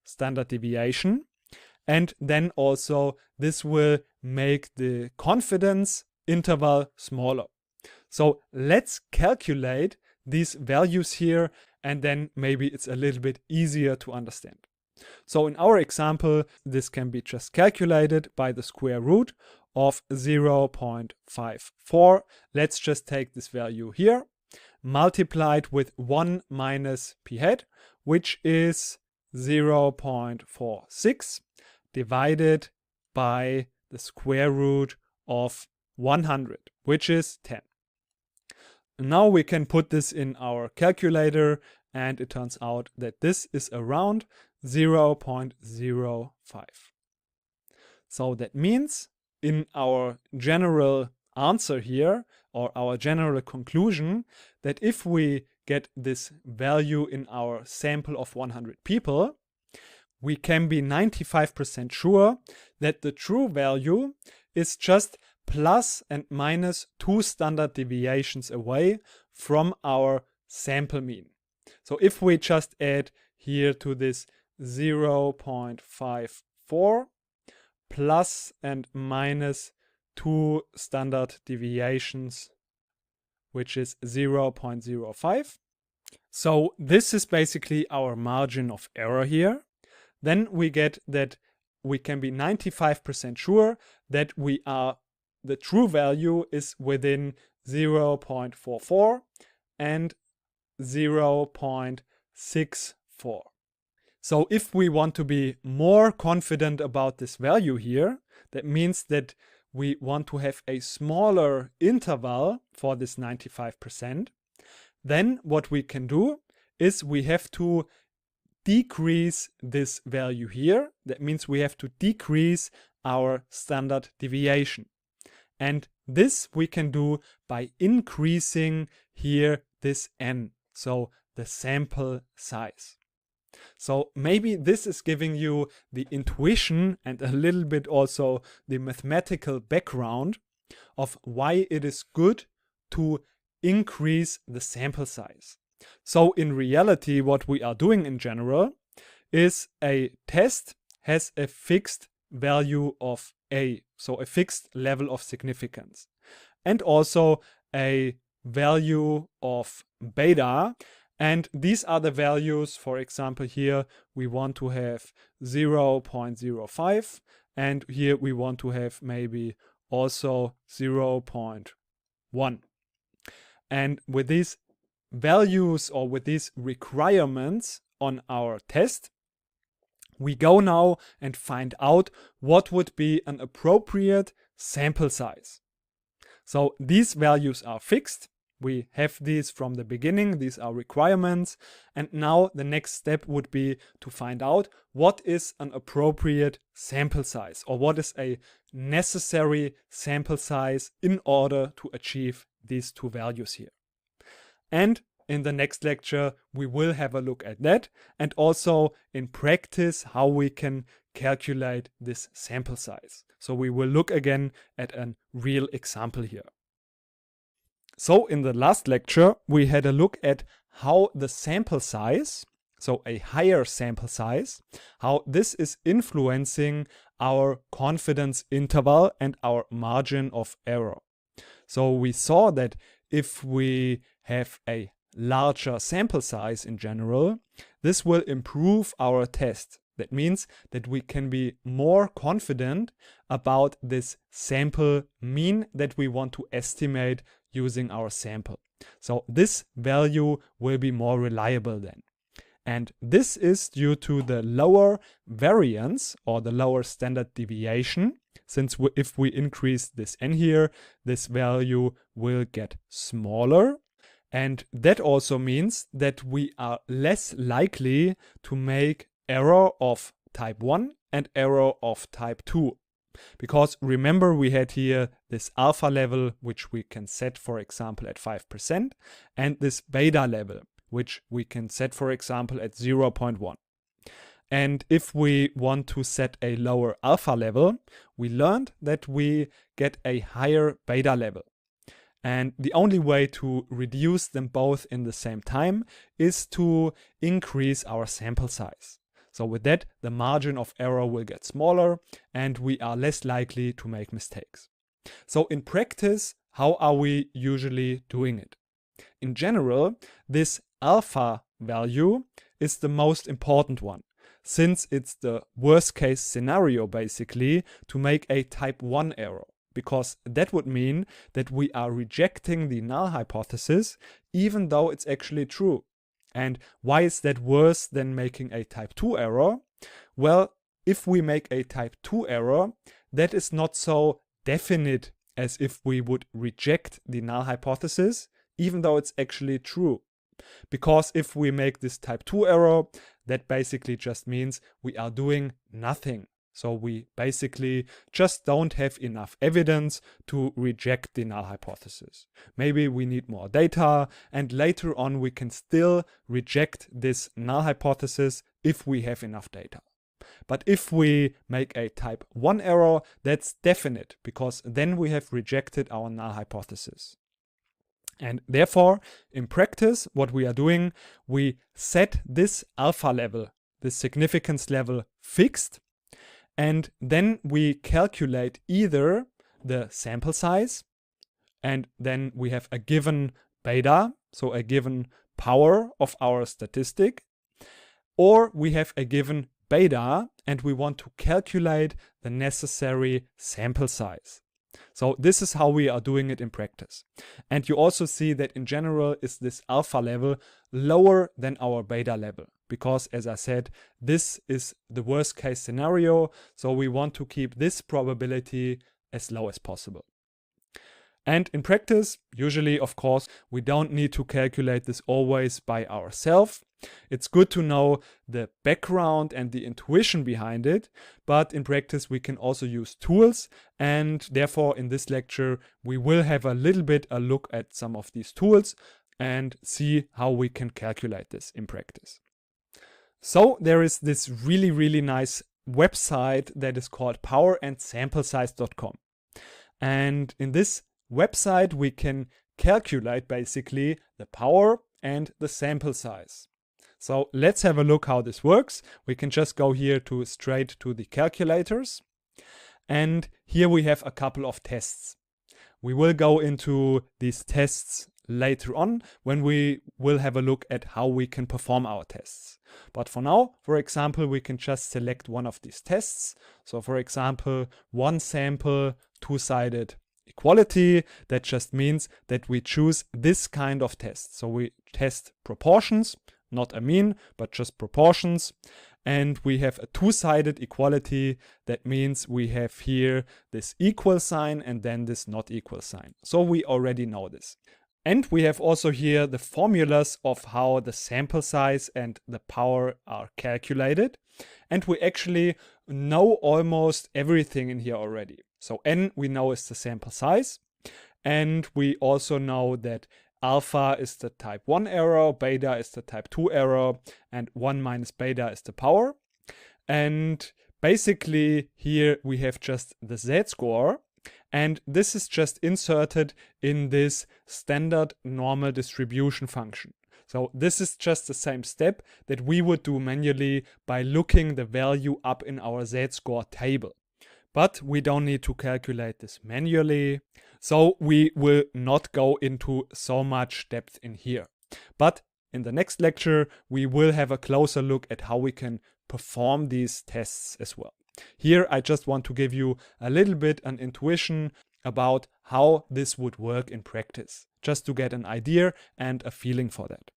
standard deviation. And then also this will make the confidence interval smaller. So let's calculate these values here, and then maybe it's a little bit easier to understand. So in our example, this can be just calculated by the square root of 0.54. Let's just take this value here, multiplied with 1 minus p hat, which is 0.46, divided by the square root of 100, which is 10. Now we can put this in our calculator, and it turns out that this is around 0.05. So that means in our general answer here, or our general conclusion, that if we get this value in our sample of 100 people, we can be 95% sure that the true value is just plus and minus 2 standard deviations away from our sample mean. So if we just add here to this 0.54 plus and minus 2 standard deviations, which is 0.05. So this is basically our margin of error here. Then we get that we can be 95% sure that the true value is within 0.44 and 0.64. So if we want to be more confident about this value here, that means that we want to have a smaller interval for this 95%, then what we can do is we have to decrease this value here. That means we have to decrease our standard deviation. And this we can do by increasing here this n, so the sample size. So maybe this is giving you the intuition and a little bit also the mathematical background of why it is good to increase the sample size. So in reality, what we are doing in general is a test has a fixed value of A, so a fixed level of significance, and also a value of beta. And these are the values. For example, here we want to have 0.05, and here we want to have maybe also 0.1. And with these values or with these requirements on our test, we go now and find out what would be an appropriate sample size. So these values are fixed. We have these from the beginning. These are requirements. And now the next step would be to find out what is an appropriate sample size, or what is a necessary sample size in order to achieve these two values here. And in the next lecture, we will have a look at that, and also in practice how we can calculate this sample size. So we will look again at a real example here. So in the last lecture, we had a look at how the sample size, so a higher sample size, how this is influencing our confidence interval and our margin of error. So we saw that if we have a larger sample size in general, this will improve our test. That means that we can be more confident about this sample mean that we want to estimate using our sample. So this value will be more reliable then. And this is due to the lower variance or the lower standard deviation. Since if we increase this n here, this value will get smaller. And that also means that we are less likely to make error of type 1 and error of type 2. Because remember, we had here this alpha level, which we can set, for example, at 5%, and this beta level, which we can set, for example, at 0.1. And if we want to set a lower alpha level, we learned that we get a higher beta level. And the only way to reduce them both in the same time is to increase our sample size. So with that, the margin of error will get smaller and we are less likely to make mistakes. So in practice, how are we usually doing it? In general, this alpha value is the most important one, since it's the worst case scenario basically to make a type 1 error. Because that would mean that we are rejecting the null hypothesis even though it's actually true. And why is that worse than making a type 2 error? Well, if we make a type 2 error, that is not so definite as if we would reject the null hypothesis even though it's actually true. Because if we make this type 2 error, that basically just means we are doing nothing. So we basically just don't have enough evidence to reject the null hypothesis. Maybe we need more data, and later on we can still reject this null hypothesis if we have enough data. But if we make a type 1 error, that's definite, because then we have rejected our null hypothesis. And therefore, in practice, what we are doing, we set this alpha level, this significance level, fixed. And then we calculate either the sample size, and then we have a given beta, so a given power of our statistic, or we have a given beta and we want to calculate the necessary sample size. So this is how we are doing it in practice. And you also see that in general is this alpha level lower than our beta level. Because as I said, this is the worst case scenario. So we want to keep this probability as low as possible. And in practice, usually, of course, we don't need to calculate this always by ourselves. It's good to know the background and the intuition behind it, but in practice we can also use tools, and therefore in this lecture we will have a little bit a look at some of these tools and see how we can calculate this in practice. So there is this really nice website that is called powerandsamplesize.com, and in this website we can calculate basically the power and the sample size. So let's have a look how this works. We can just go here straight to the calculators. And here we have a couple of tests. We will go into these tests later on when we will have a look at how we can perform our tests. But for now, for example, we can just select one of these tests. So for example, one sample, two-sided equality. That just means that we choose this kind of test. So we test proportions, not a mean, but just proportions. And we have a two-sided equality. That means we have here this equal sign and then this not equal sign. So we already know this. And we have also here the formulas of how the sample size and the power are calculated. And we actually know almost everything in here already. So n we know is the sample size. And we also know that alpha is the type 1 error, beta is the type 2 error, and 1 minus beta is the power. And basically here we have just the z-score. And this is just inserted in this standard normal distribution function. So this is just the same step that we would do manually by looking the value up in our z-score table. But we don't need to calculate this manually. So we will not go into so much depth in here. But in the next lecture, we will have a closer look at how we can perform these tests as well. Here, I just want to give you a little bit an intuition about how this would work in practice, just to get an idea and a feeling for that.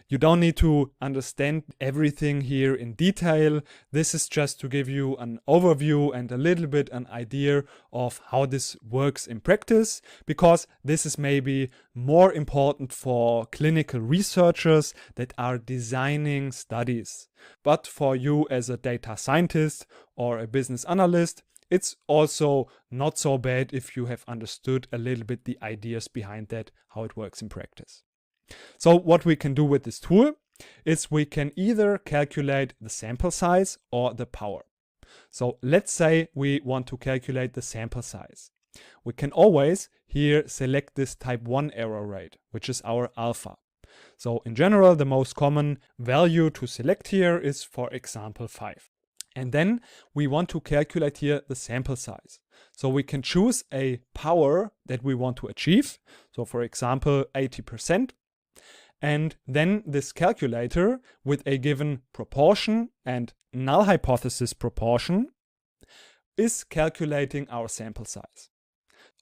You don't need to understand everything here in detail. This is just to give you an overview and a little bit an idea of how this works in practice, because this is maybe more important for clinical researchers that are designing studies. But for you as a data scientist or a business analyst, it's also not so bad if you have understood a little bit the ideas behind that, how it works in practice. So what we can do with this tool is we can either calculate the sample size or the power. So let's say we want to calculate the sample size. We can always here select this type 1 error rate, which is our alpha. So in general, the most common value to select here is, for example, 5. And then we want to calculate here the sample size. So we can choose a power that we want to achieve. So for example, 80%. And then this calculator with a given proportion and null hypothesis proportion is calculating our sample size.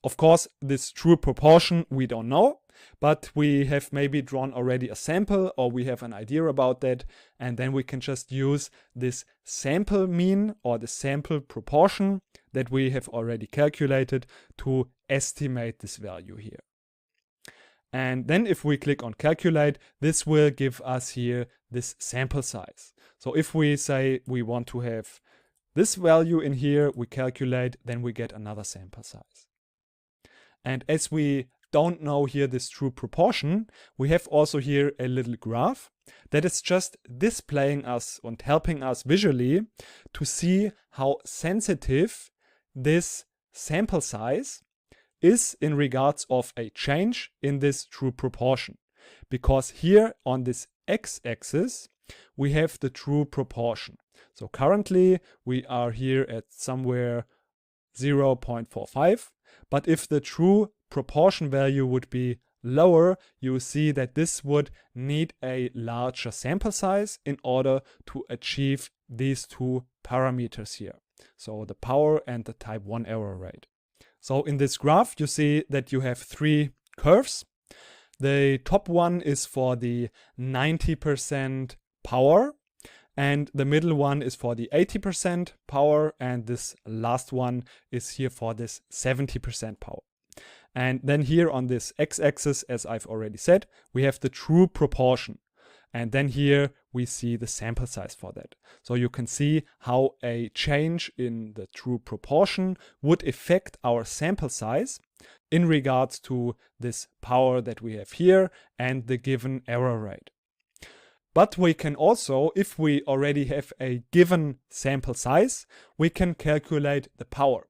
Of course, this true proportion we don't know, but we have maybe drawn already a sample or we have an idea about that, and then we can just use this sample mean or the sample proportion that we have already calculated to estimate this value here. And then if we click on calculate, this will give us here this sample size. So if we say we want to have this value in here, we calculate, then we get another sample size. And as we don't know here this true proportion, we have also here a little graph that is just displaying us and helping us visually to see how sensitive this sample size is in regards of a change in this true proportion. Because here on this x-axis, we have the true proportion. So currently we are here at somewhere 0.45. But if the true proportion value would be lower, you see that this would need a larger sample size in order to achieve these two parameters here. So the power and the type 1 error rate. So in this graph, you see that you have 3 curves. The top one is for the 90% power, and the middle one is for the 80% power, and this last one is here for this 70% power. And then here on this x-axis, as I've already said, we have the true proportion. And then here we see the sample size for that. So you can see how a change in the true proportion would affect our sample size in regards to this power that we have here and the given error rate. But we can also, if we already have a given sample size, we can calculate the power.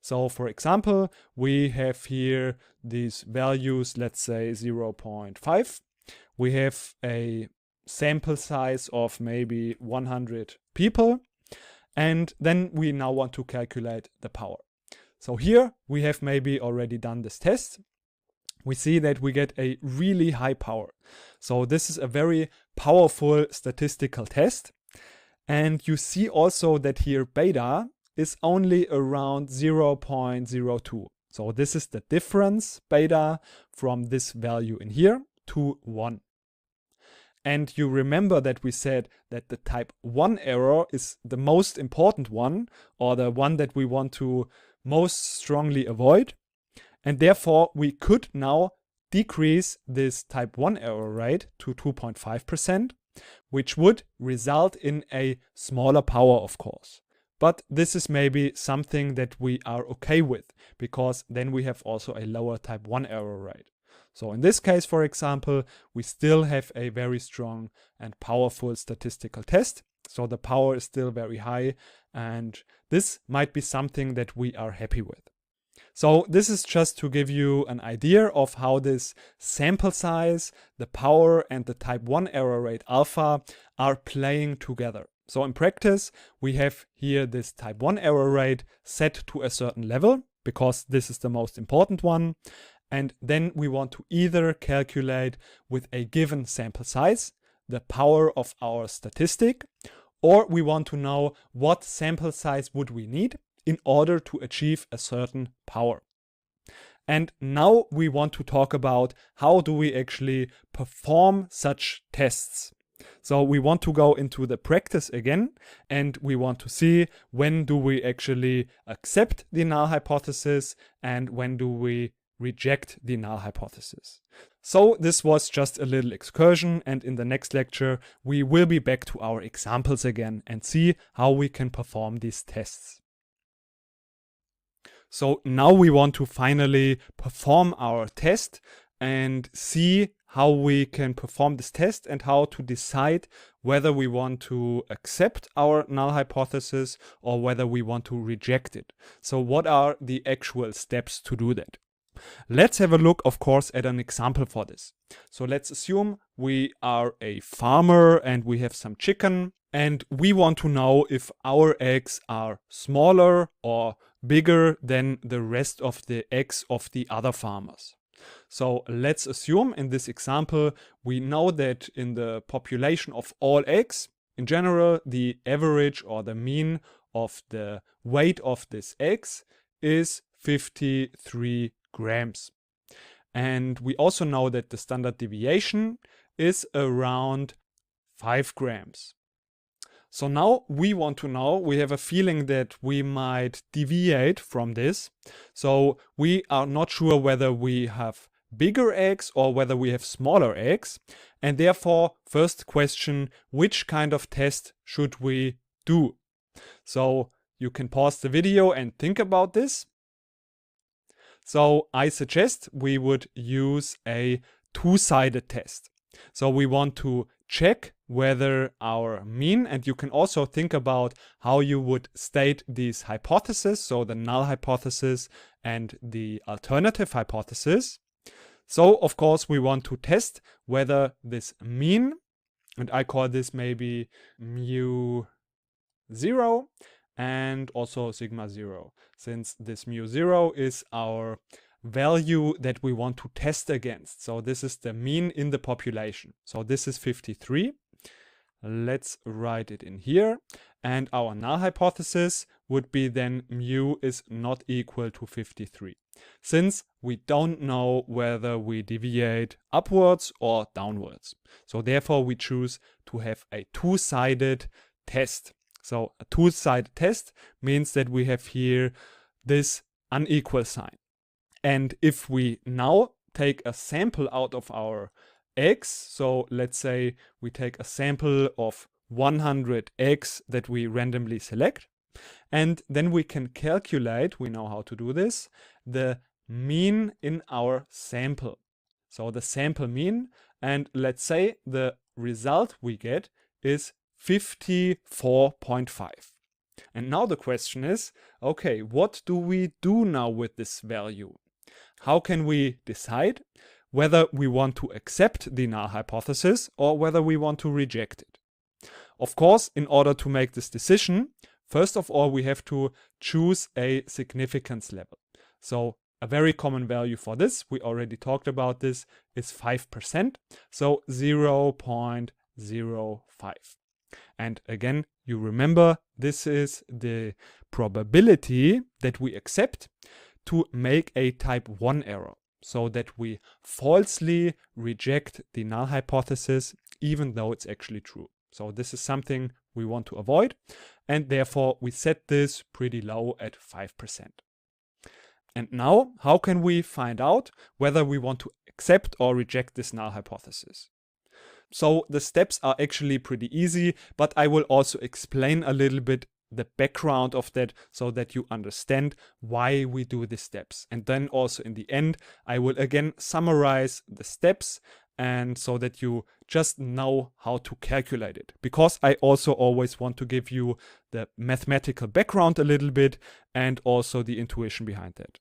So for example, we have here these values, let's say 0.5. We have a sample size of maybe 100 people. And then we now want to calculate the power. So here we have maybe already done this test. We see that we get a really high power. So this is a very powerful statistical test. And you see also that here beta is only around 0.02. So this is the difference beta from this value in here to 1. And you remember that we said that the type 1 error is the most important one, or the one that we want to most strongly avoid. And therefore, we could now decrease this type 1 error rate to 2.5%, which would result in a smaller power, of course. But this is maybe something that we are okay with, because then we have also a lower type 1 error rate. So in this case, for example, we still have a very strong and powerful statistical test. So the power is still very high, and this might be something that we are happy with. So this is just to give you an idea of how this sample size, the power, and the type 1 error rate alpha are playing together. So in practice, we have here this type 1 error rate set to a certain level, because this is the most important one. And then we want to either calculate with a given sample size the power of our statistic, or we want to know what sample size would we need in order to achieve a certain power. And now we want to talk about how do we actually perform such tests. So we want to go into the practice again, and we want to see when do we actually accept the null hypothesis and when do we reject the null hypothesis. So this was just a little excursion, and in the next lecture we will be back to our examples again and see how we can perform these tests. So now we want to finally perform our test and see how we can perform this test and how to decide whether we want to accept our null hypothesis or whether we want to reject it. So what are the actual steps to do that? Let's have a look, of course, at an example for this. So let's assume we are a farmer and we have some chicken, and we want to know if our eggs are smaller or bigger than the rest of the eggs of the other farmers. So let's assume in this example, we know that in the population of all eggs, in general, the average or the mean of the weight of these eggs is 53 grams. And we also know that the standard deviation is around 5 grams. So now we want to know, we have a feeling that we might deviate from this. So we are not sure whether we have bigger eggs or whether we have smaller eggs. And therefore, first question, which kind of test should we do? So you can pause the video and think about this. So I suggest we would use a two-sided test. So we want to check whether our mean, and you can also think about how you would state these hypotheses, so the null hypothesis and the alternative hypothesis. So of course we want to test whether this mean, and I call this maybe mu 0 and also sigma 0, since this mu 0 is our value that we want to test against. So this is the mean in the population. So this is 53. Let's write it in here. And our null hypothesis would be then mu is not equal to 53, since we don't know whether we deviate upwards or downwards. So therefore we choose to have a two-sided test. So a two-sided test means that we have here this unequal sign. And if we now take a sample out of our eggs, so let's say we take a sample of 100 eggs that we randomly select, and then we can calculate, we know how to do this, the mean in our sample. So the sample mean, and let's say the result we get is 54.5. And now the question is, okay, what do we do now with this value? How can we decide whether we want to accept the null hypothesis or whether we want to reject it? Of course, in order to make this decision, first of all, we have to choose a significance level. So a very common value for this, we already talked about this, is 5%, so 0.05. And again, you remember, this is the probability that we accept to make a type 1 error, so that we falsely reject the null hypothesis even though it's actually true. So this is something we want to avoid, and therefore we set this pretty low at 5%. And now, how can we find out whether we want to accept or reject this null hypothesis? So the steps are actually pretty easy, but I will also explain a little bit the background of that so that you understand why we do the steps. And then also in the end, I will again summarize the steps, and so that you just know how to calculate it. Because I also always want to give you the mathematical background a little bit and also the intuition behind that.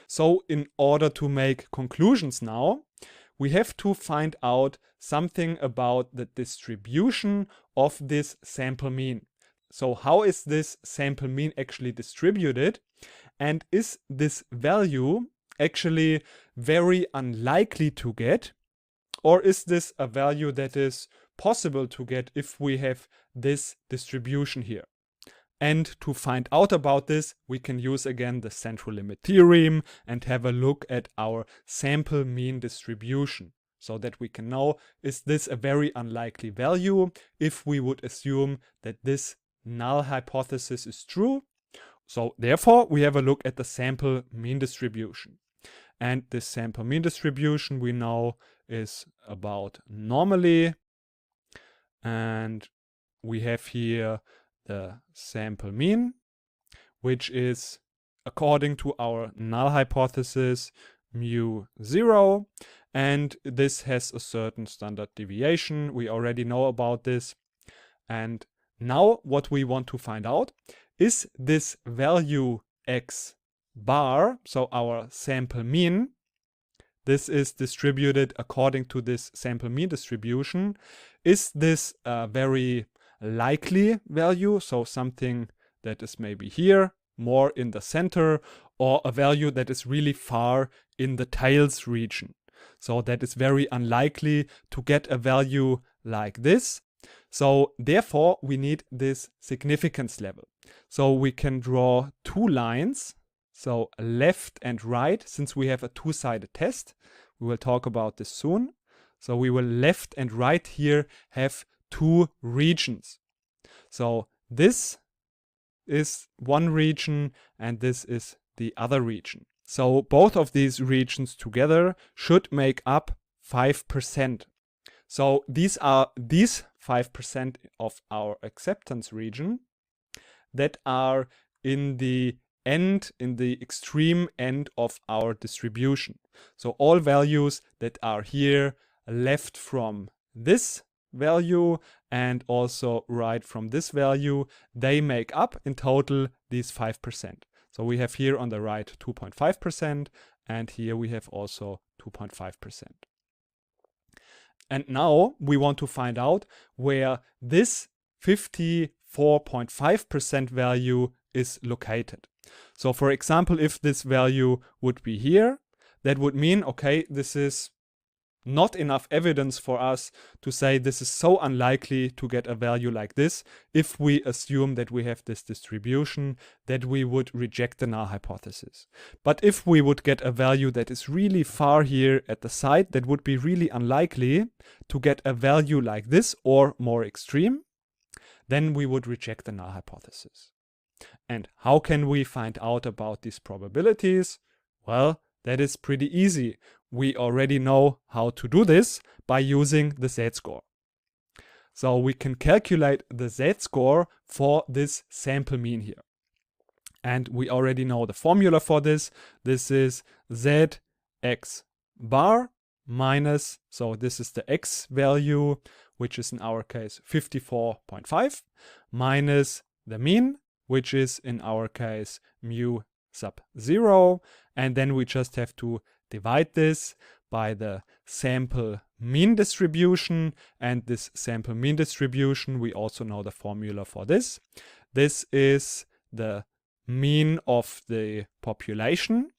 So in order to make conclusions now, we have to find out something about the distribution of this sample mean. So how is this sample mean actually distributed? And is this value actually very unlikely to get? Or is this a value that is possible to get if we have this distribution here? And to find out about this, we can use again the central limit theorem and have a look at our sample mean distribution, so that we can know, is this a very unlikely value if we would assume that this null hypothesis is true? So therefore, we have a look at the sample mean distribution. And this sample mean distribution we know is about normally. And we have here the sample mean, which is, according to our null hypothesis, mu0. And this has a certain standard deviation. We already know about this. And now what we want to find out is this value x bar, so our sample mean, this is distributed according to this sample mean distribution. Is this a very likely value, so something that is maybe here, more in the center, or a value that is really far in the tails region? So that is very unlikely to get a value like this. So therefore we need this significance level. So we can draw two lines, so left and right, since we have a two-sided test. We will talk about this soon. So we will left and right here have two regions. So this is one region and this is the other region. So both of these regions together should make up 5%. So these are these 5% of our acceptance region that are in the end, in the extreme end of our distribution. So all values that are here left from this value and also right from this value, they make up in total these 5%. So we have here on the right 2.5% and here we have also 2.5%. And now we want to find out where this 54.5% value is located. So for example, if this value would be here, that would mean, okay, this is not enough evidence for us to say this is so unlikely to get a value like this if we assume that we have this distribution, that we would reject the null hypothesis. But if we would get a value that is really far here at the side, that would be really unlikely to get a value like this or more extreme, then we would reject the null hypothesis. And how can we find out about these probabilities? Well, that is pretty easy. We already know how to do this by using the z-score. So we can calculate the z-score for this sample mean here. And we already know the formula for this. This is zx bar minus, so this is the x value, which is in our case 54.5, minus the mean, which is in our case mu sub 0, and then we just have to divide this by the sample mean distribution, and this sample mean distribution, we also know the formula for this. This is the mean of the population,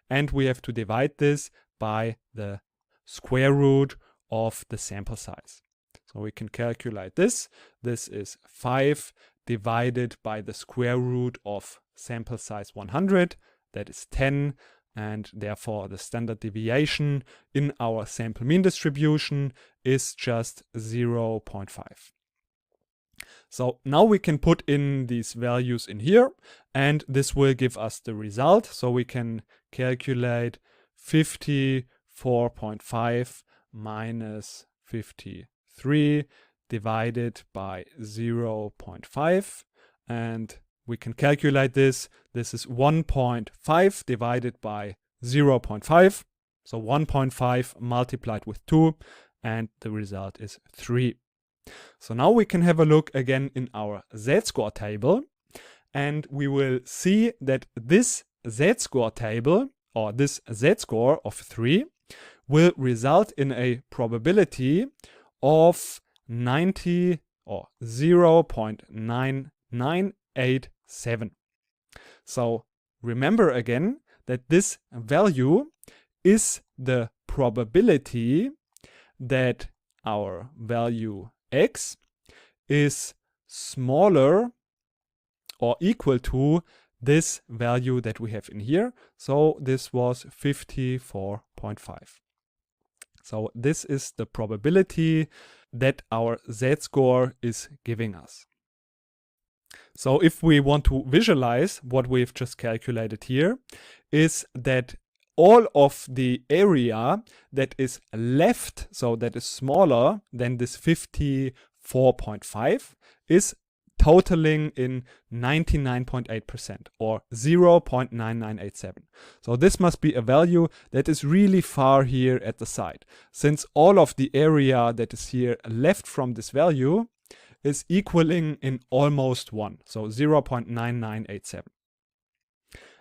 and we have to divide this by the square root of the sample size. So we can calculate this. This is 5 divided by the square root of sample size 100, that is 10, and therefore the standard deviation in our sample mean distribution is just 0.5. So now we can put in these values in here, and this will give us the result. So we can calculate 54.5 minus 53 divided by 0.5, and we can calculate this. This is 1.5 divided by 0.5, so 1.5 multiplied with 2, and the result is 3. So now we can have a look again in our z-score table, and we will see that this z-score table, or this z-score of 3, will result in a probability of 90 or 0.9987. So remember again that this value is the probability that our value x is smaller or equal to this value that we have in here. So this was 54.5. So this is the probability that our z-score is giving us. So if we want to visualize what we've just calculated here, is that all of the area that is left, so that is smaller than this 54.5, is totaling in 99.8% or 0.9987. So this must be a value that is really far here at the side, since all of the area that is here left from this value is equaling in almost 1, so 0.9987.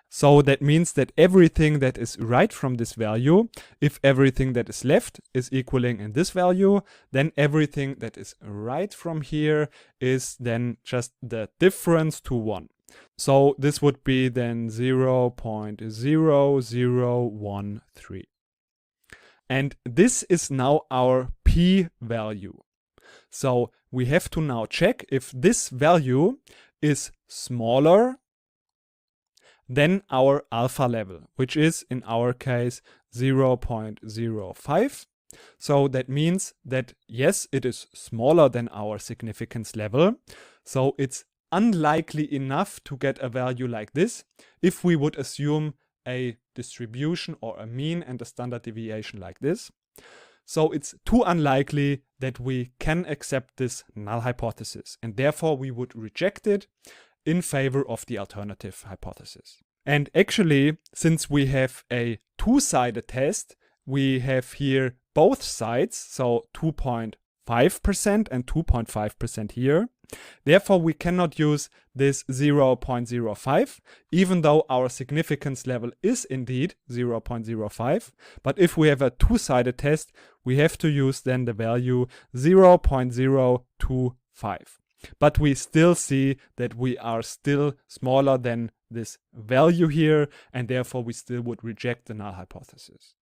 So that means that everything that is right from this value, if everything that is left is equaling in this value, then everything that is right from here is then just the difference to 1. So this would be then 0.0013. And this is now our p-value. So we have to now check if this value is smaller than our alpha level, which is in our case 0.05. So that means that yes, it is smaller than our significance level. So it's unlikely enough to get a value like this if we would assume a distribution or a mean and a standard deviation like this. So it's too unlikely that we can accept this null hypothesis, and therefore we would reject it in favor of the alternative hypothesis. And actually, since we have a two-sided test, we have here both sides, so 2.5% and 2.5% here. Therefore, we cannot use this 0.05, even though our significance level is indeed 0.05. But if we have a two-sided test, we have to use then the value 0.025. But we still see that we are still smaller than this value here, and therefore we still would reject the null hypothesis.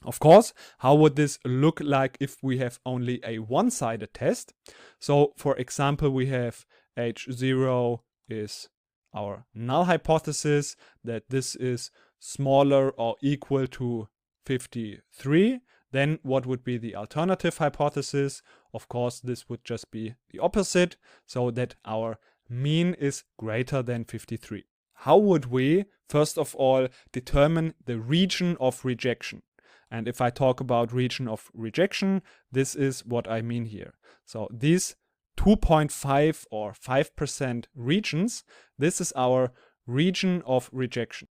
Of course, how would this look like if we have only a one-sided test? So, for example, we have H0 is our null hypothesis, that this is smaller or equal to 53. Then what would be the alternative hypothesis? Of course, this would just be the opposite, so that our mean is greater than 53. How would we, first of all, determine the region of rejection? And if I talk about region of rejection, this is what I mean here. So these 2.5 or 5% regions, this is our region of rejection.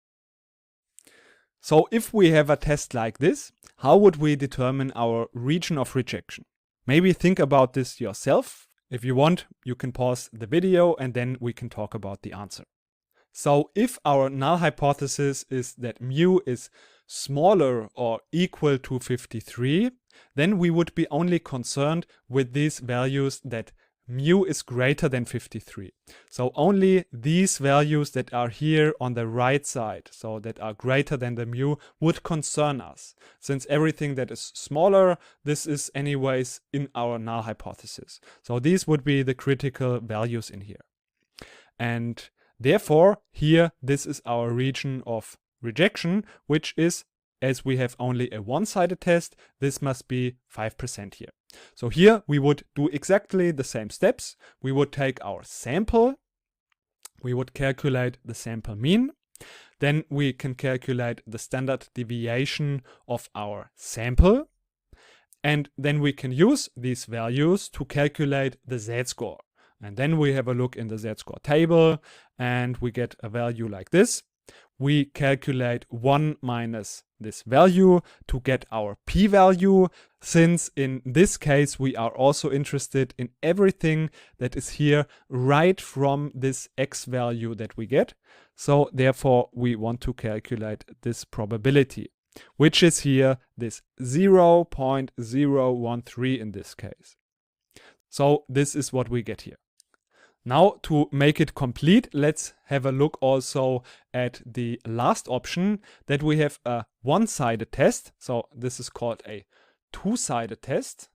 So if we have a test like this, how would we determine our region of rejection? Maybe think about this yourself If you want, you can pause the video and then we can talk about the answer. So if our null hypothesis is that mu is smaller or equal to 53, then we would be only concerned with these values that mu is greater than 53. So only these values that are here on the right side, so that are greater than the mu, would concern us. Since everything that is smaller, this is anyways in our null hypothesis. So these would be the critical values in here. And therefore, here, this is our region of rejection, which is, as we have only a one-sided test, this must be 5% here. So here we would do exactly the same steps. We would take our sample, we would calculate the sample mean, then we can calculate the standard deviation of our sample, and then we can use these values to calculate the z-score. And then we have a look in the z-score table and we get a value like this. We calculate 1 minus this value to get our p-value, since in this case we are also interested in everything that is here right from this x value that we get. So therefore we want to calculate this probability, which is here this 0.013 in this case. So this is what we get here. Now, to make it complete, let's have a look also at the last option, that we have a one-sided test. So this is called a two-sided test.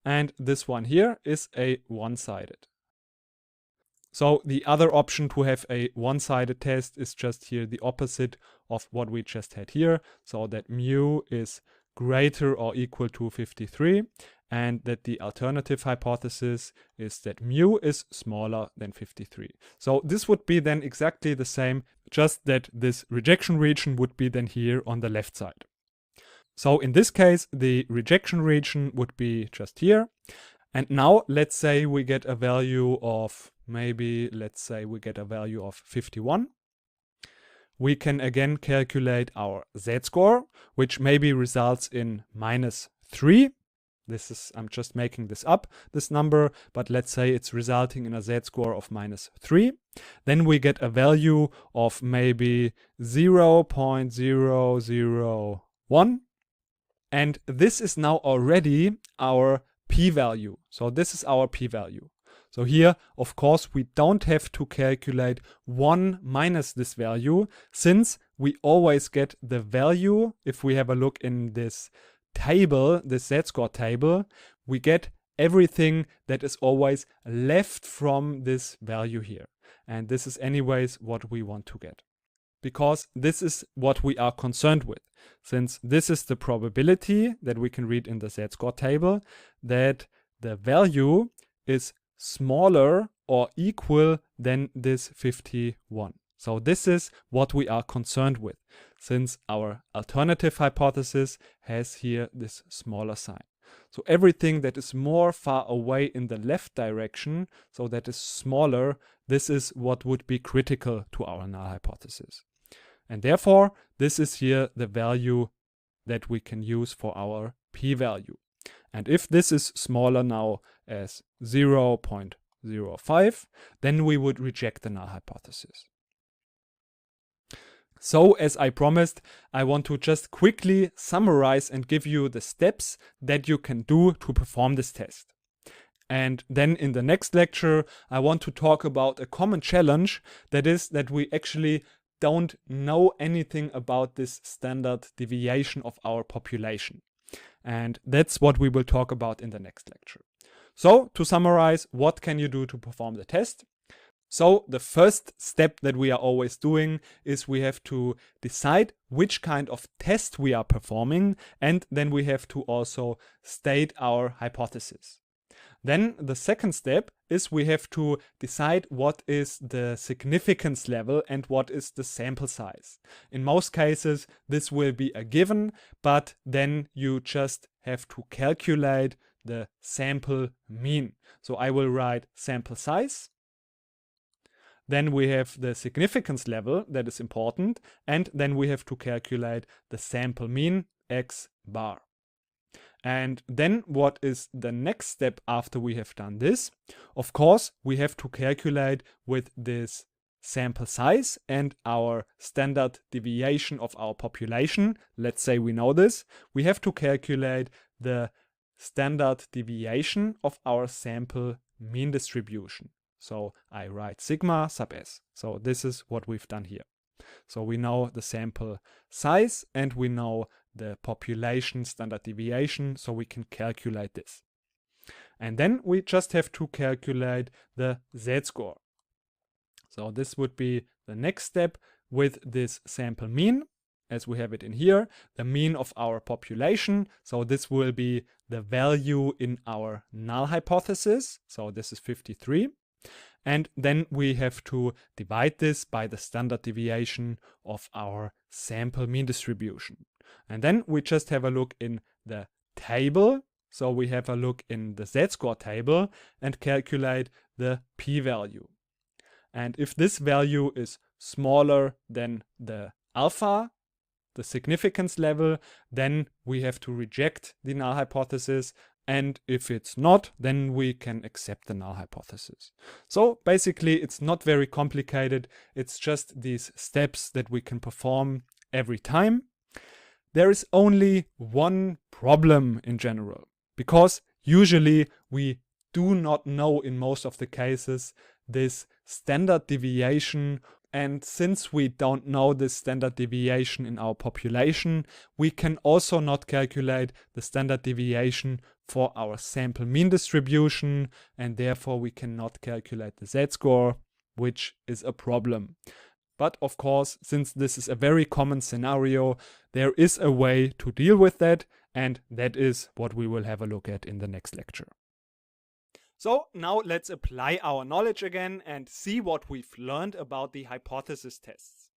And this one here is a one-sided. So the other option to have a one-sided test is just here the opposite of what we just had here. So that mu is greater or equal to 53. And that the alternative hypothesis is that mu is smaller than 53. So this would be then exactly the same, just that this rejection region would be then here on the left side. So in this case, the rejection region would be just here. And now let's say we get a value of let's say we get a value of 51. We can again calculate our z-score, which maybe results in -3. This is, I'm just making this up, this number, but let's say it's resulting in a z-score of -3. Then we get a value of maybe 0.001. And this is now already our p-value. So this is our p-value. So here, of course, we don't have to calculate 1 minus this value, since we always get the value. If we have a look in this table, this z-score table, we get everything that is always left from this value here. And this is anyways what we want to get, because this is what we are concerned with, since this is the probability that we can read in the z-score table that the value is smaller or equal than this 51. So this is what we are concerned with, since our alternative hypothesis has here this smaller sign. So everything that is more far away in the left direction, so that is smaller, this is what would be critical to our null hypothesis. And therefore, this is here the value that we can use for our p-value. And if this is smaller now as 0.05, then we would reject the null hypothesis. So, as I promised, I want to just quickly summarize and give you the steps that you can do to perform this test. And then in the next lecture, I want to talk about a common challenge, that is that we actually don't know anything about this standard deviation of our population. And that's what we will talk about in the next lecture. So, to summarize, what can you do to perform the test? So the first step that we are always doing is we have to decide which kind of test we are performing, and then we have to also state our hypothesis. Then the second step is we have to decide what is the significance level and what is the sample size. In most cases, this will be a given, but then you just have to calculate the sample mean. So I will write sample size. Then we have the significance level that is important, and then we have to calculate the sample mean x bar. And then what is the next step after we have done this? Of course, we have to calculate with this sample size and our standard deviation of our population. Let's say we know this. We have to calculate the standard deviation of our sample mean distribution. So I write sigma sub s. So this is what we've done here. So we know the sample size and we know the population standard deviation, so we can calculate this. And then we just have to calculate the z-score. So this would be the next step with this sample mean, as we have it in here, the mean of our population. So this will be the value in our null hypothesis. So this is 53. And then we have to divide this by the standard deviation of our sample mean distribution. And then we just have a look in the table. So we have a look in the z-score table and calculate the p-value. And if this value is smaller than the alpha, the significance level, then we have to reject the null hypothesis. And if it's not, then we can accept the null hypothesis. So basically, it's not very complicated. It's just these steps that we can perform every time. There is only one problem in general, because usually we do not know in most of the cases this standard deviation. And since we don't know this standard deviation in our population, we can also not calculate the standard deviation for our sample mean distribution, and therefore we cannot calculate the z-score, which is a problem. But of course, since this is a very common scenario, there is a way to deal with that, and that is what we will have a look at in the next lecture. So now let's apply our knowledge again and see what we've learned about the hypothesis tests.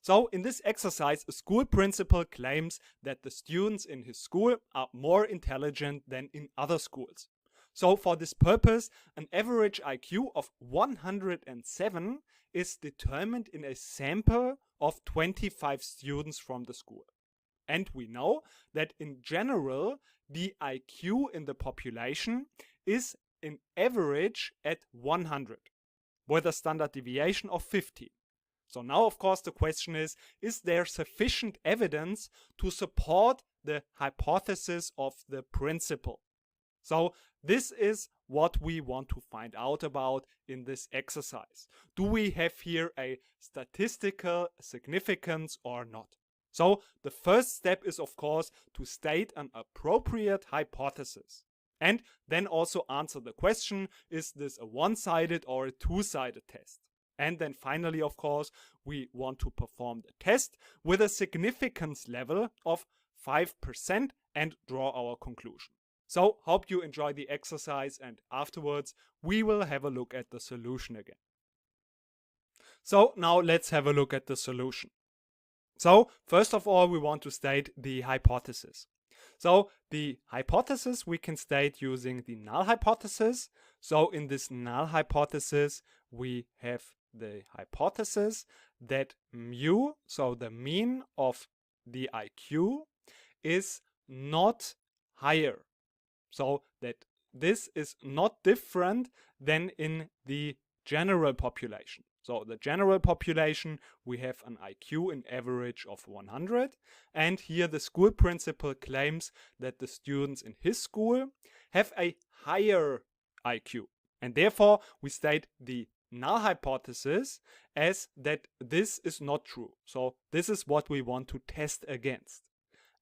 So in this exercise, a school principal claims that the students in his school are more intelligent than in other schools. So for this purpose, an average IQ of 107 is determined in a sample of 25 students from the school. And we know that in general, the IQ in the population is in average at 100, with a standard deviation of 50. So now, of course, the question is there sufficient evidence to support the hypothesis of the principal? So this is what we want to find out about in this exercise. Do we have here a statistical significance or not? So the first step is, of course, to state an appropriate hypothesis. And then also answer the question, is this a one-sided or a two-sided test? And then finally, of course, we want to perform the test with a significance level of 5% and draw our conclusion. So, hope you enjoy the exercise, and afterwards we will have a look at the solution again. So now let's have a look at the solution. So first of all, we want to state the hypothesis. So the hypothesis we can state using the null hypothesis. So in this null hypothesis, we have the hypothesis that mu, so the mean of the IQ, is not higher. So that this is not different than in the general population. So the general population, we have an IQ in average of 100. And here the school principal claims that the students in his school have a higher IQ. And therefore, we state the null hypothesis as that this is not true. So this is what we want to test against.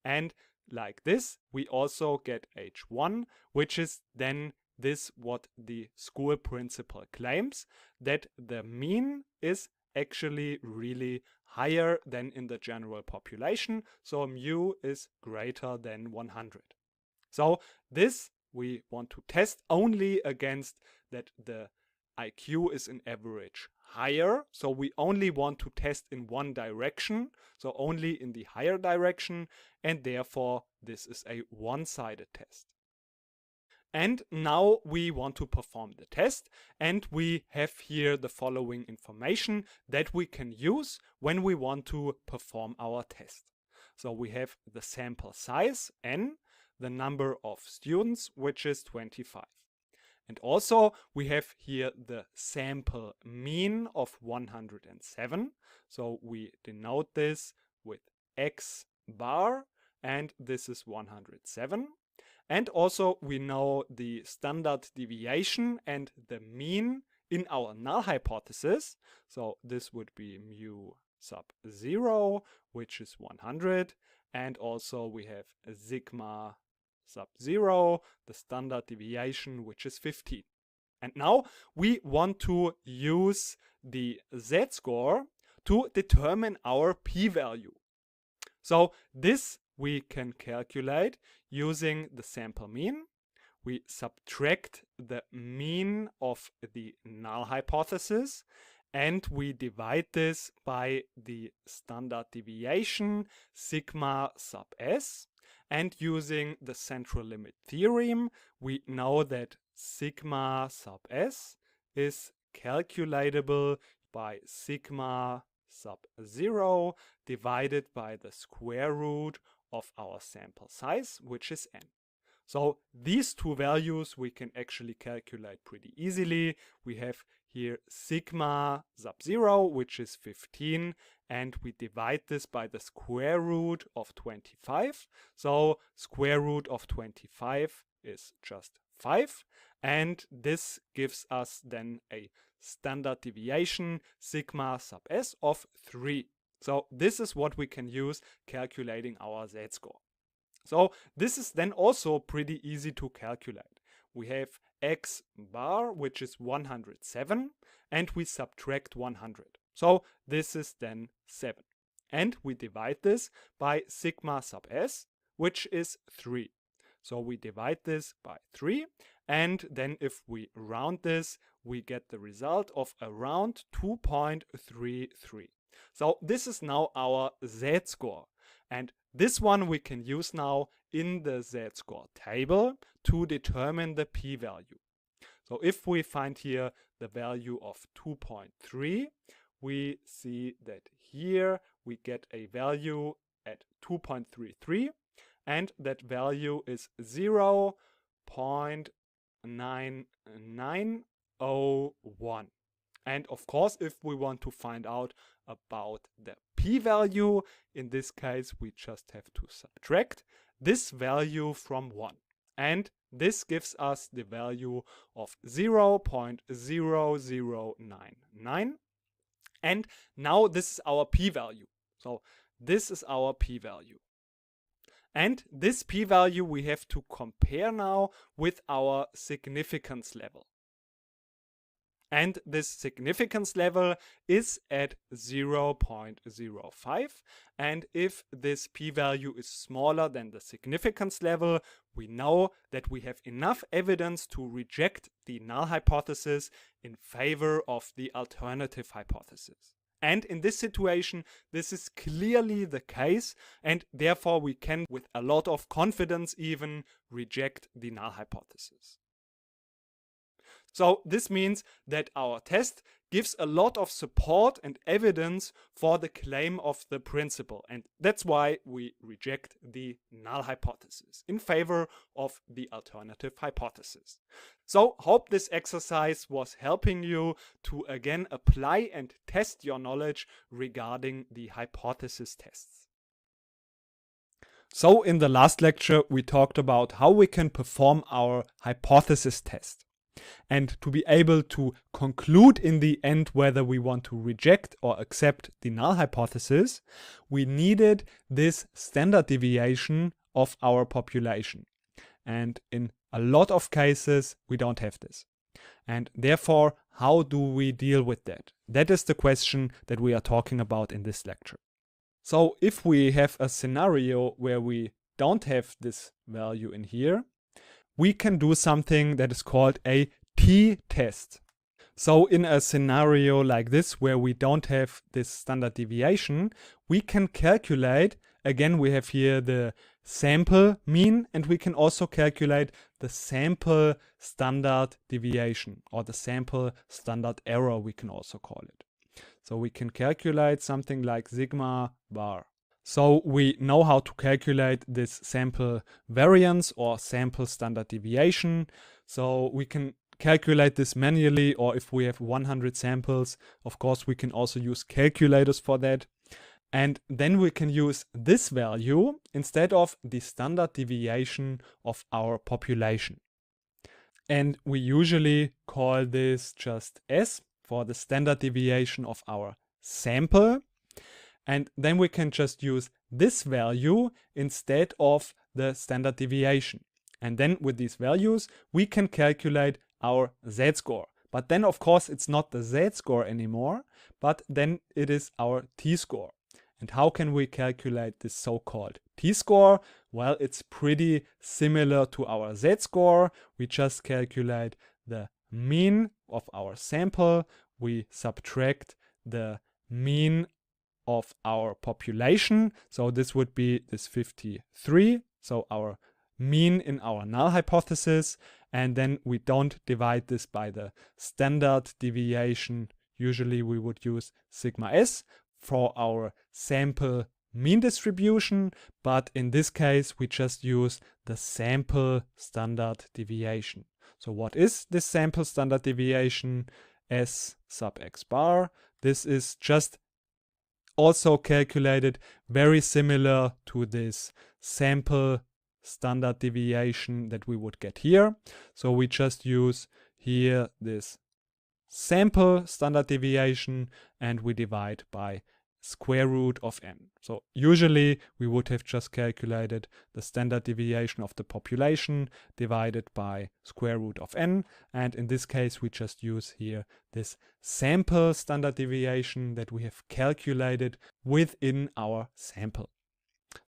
And like this, we also get H1, which is then this what the school principal claims, that the mean is actually really higher than in the general population. So mu is greater than 100. So this we want to test only against that the IQ is in average higher. So we only want to test in one direction, so only in the higher direction, and therefore this is a one-sided test. And now we want to perform the test, and we have here the following information that we can use when we want to perform our test. So we have the sample size n, the number of students, which is 25. And also we have here the sample mean of 107. So we denote this with x bar, and this is 107. And also we know the standard deviation and the mean in our null hypothesis. So this would be mu sub 0, which is 100. And also we have sigma sub 0, the standard deviation, which is 15. And now we want to use the z-score to determine our p-value. So this we can calculate using the sample mean. We subtract the mean of the null hypothesis and we divide this by the standard deviation sigma sub s. And using the central limit theorem, we know that sigma sub s is calculatable by sigma sub 0 divided by the square root of our sample size, which is n. So these two values we can actually calculate pretty easily. We have here sigma sub 0, which is 15, and we divide this by the square root of 25. So square root of 25 is just 5, and this gives us then a standard deviation sigma sub s of 3. So this is what we can use calculating our z-score. So this is then also pretty easy to calculate. We have x bar, which is 107, and we subtract 100. So this is then 7. And we divide this by sigma sub s, which is 3. So we divide this by 3, and then if we round this, we get the result of around 2.33. So this is now our z-score. And this one we can use now in the z-score table to determine the p-value. So if we find here the value of 2.3, we see that here we get a value at 2.33, and that value is 0.9901. And of course, if we want to find out about the p-value, in this case, we just have to subtract this value from 1. And this gives us the value of 0.0099. And now this is our p-value. So this is our p-value. And this p-value we have to compare now with our significance level. And this significance level is at 0.05. And if this p-value is smaller than the significance level, we know that we have enough evidence to reject the null hypothesis in favor of the alternative hypothesis. And in this situation, this is clearly the case, and therefore we can, with a lot of confidence even, reject the null hypothesis. So this means that our test gives a lot of support and evidence for the claim of the principle, and that's why we reject the null hypothesis in favor of the alternative hypothesis. So hope this exercise was helping you to again apply and test your knowledge regarding the hypothesis tests. So in the last lecture we talked about how we can perform our hypothesis test. And to be able to conclude in the end whether we want to reject or accept the null hypothesis, we needed this standard deviation of our population. And in a lot of cases, we don't have this. And therefore, how do we deal with that? That is the question that we are talking about in this lecture. So if we have a scenario where we don't have this value in here, we can do something that is called a t-test. So in a scenario like this where we don't have this standard deviation, we can calculate, again we have here the sample mean, and we can also calculate the sample standard deviation, or the sample standard error we can also call it. So we can calculate something like sigma bar. So we know how to calculate this sample variance or sample standard deviation. So we can calculate this manually, or if we have 100 samples, of course, we can also use calculators for that. And then we can use this value instead of the standard deviation of our population. And we usually call this just S for the standard deviation of our sample. And then we can just use this value instead of the standard deviation. And then with these values, we can calculate our z-score. But then, of course, it's not the z-score anymore, but then it is our t-score. And how can we calculate this so-called t-score? Well, it's pretty similar to our z-score. We just calculate the mean of our sample. We subtract the mean of our population. So this would be this 53. So our mean in our null hypothesis. And then we don't divide this by the standard deviation. Usually we would use sigma s for our sample mean distribution, but in this case we just use the sample standard deviation. So what is this sample standard deviation? S sub x bar. This is just also calculated very similar to this sample standard deviation that we would get here. So we just use here this sample standard deviation and we divide by square root of n. So usually we would have just calculated the standard deviation of the population divided by square root of n, and in this case we just use here this sample standard deviation that we have calculated within our sample.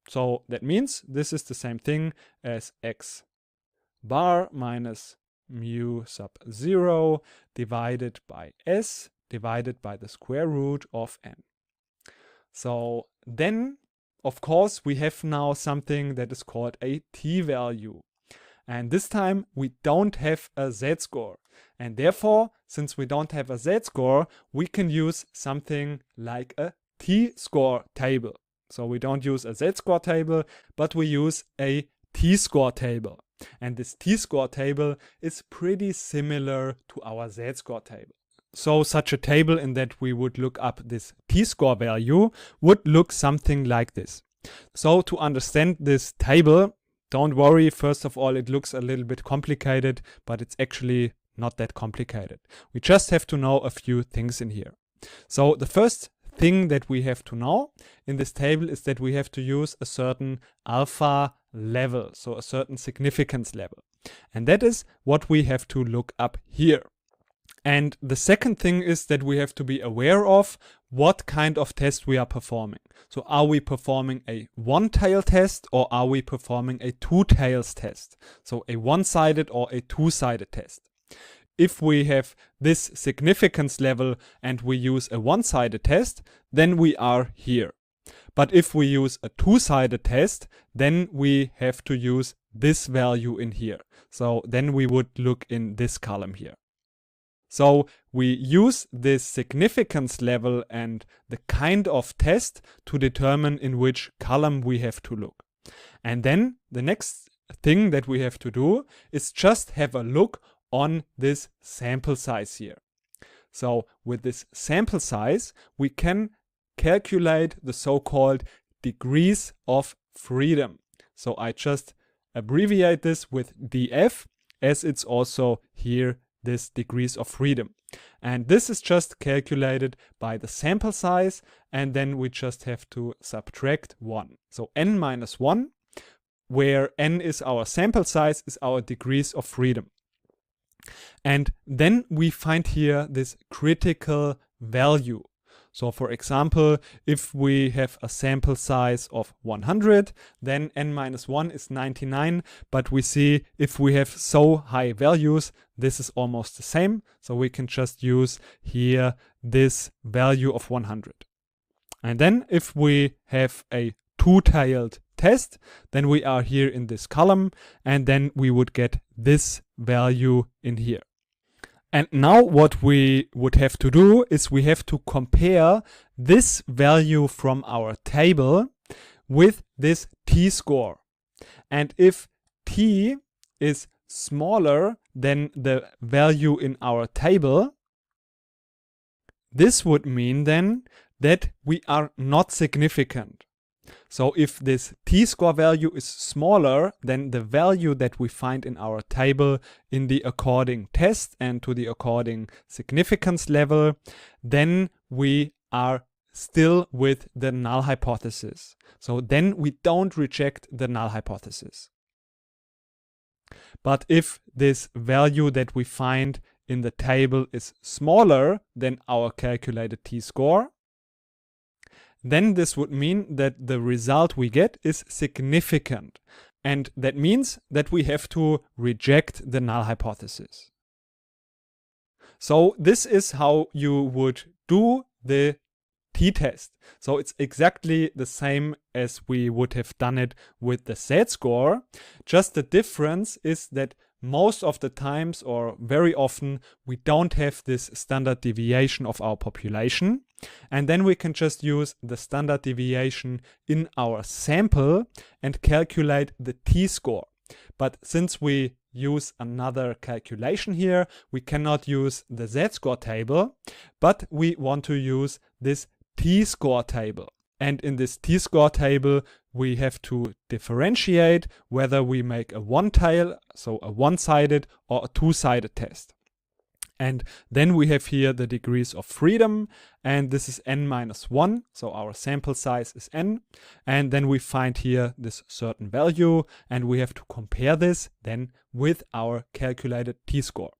So that means this is the same thing as x bar minus mu sub 0 divided by s divided by the square root of n. So then, of course, we have now something that is called a t-value. And this time we don't have a z-score. And therefore, since we don't have a z-score, we can use something like a t-score table. So we don't use a z-score table, but we use a t-score table. And this t-score table is pretty similar to our z-score table. So such a table in that we would look up this t-score value would look something like this. So to understand this table, don't worry, first of all, it looks a little bit complicated, but it's actually not that complicated. We just have to know a few things in here. So the first thing that we have to know in this table is that we have to use a certain alpha level, so a certain significance level. And that is what we have to look up here. And the second thing is that we have to be aware of what kind of test we are performing. So are we performing a one-tail test or are we performing a two-tails test? So a one-sided or a two-sided test. If we have this significance level and we use a one-sided test, then we are here. But if we use a two-sided test, then we have to use this value in here. So then we would look in this column here. So we use this significance level and the kind of test to determine in which column we have to look. And then the next thing that we have to do is just have a look on this sample size here. So with this sample size, we can calculate the so-called degrees of freedom. So I just abbreviate this with df, as it's also here this degrees of freedom. And this is just calculated by the sample size, and then we just have to subtract 1. So n minus 1, where n is our sample size, is our degrees of freedom. And then we find here this critical value. So for example, if we have a sample size of 100, then n minus 1 is 99. But we see if we have so high values, this is almost the same. So we can just use here this value of 100. And then if we have a two-tailed test, then we are here in this column, and then we would get this value in here. And now what we would have to do is we have to compare this value from our table with this t-score. And if t is smaller than the value in our table, this would mean then that we are not significant. So if this t-score value is smaller than the value that we find in our table in the according test and to the according significance level, then we are still with the null hypothesis. So then we don't reject the null hypothesis. But if this value that we find in the table is smaller than our calculated t-score, then this would mean that the result we get is significant. And that means that we have to reject the null hypothesis. So this is how you would do the t-test. So it's exactly the same as we would have done it with the z-score. Just the difference is that most of the times, or very often, we don't have this standard deviation of our population. And then we can just use the standard deviation in our sample and calculate the t-score. But since we use another calculation here, we cannot use the z-score table, but we want to use this t-score table. And in this t-score table, we have to differentiate whether we make a one-tail, so a one-sided or a two-sided test. And then we have here the degrees of freedom, and this is n minus 1, so our sample size is n. And then we find here this certain value, and we have to compare this then with our calculated t-score.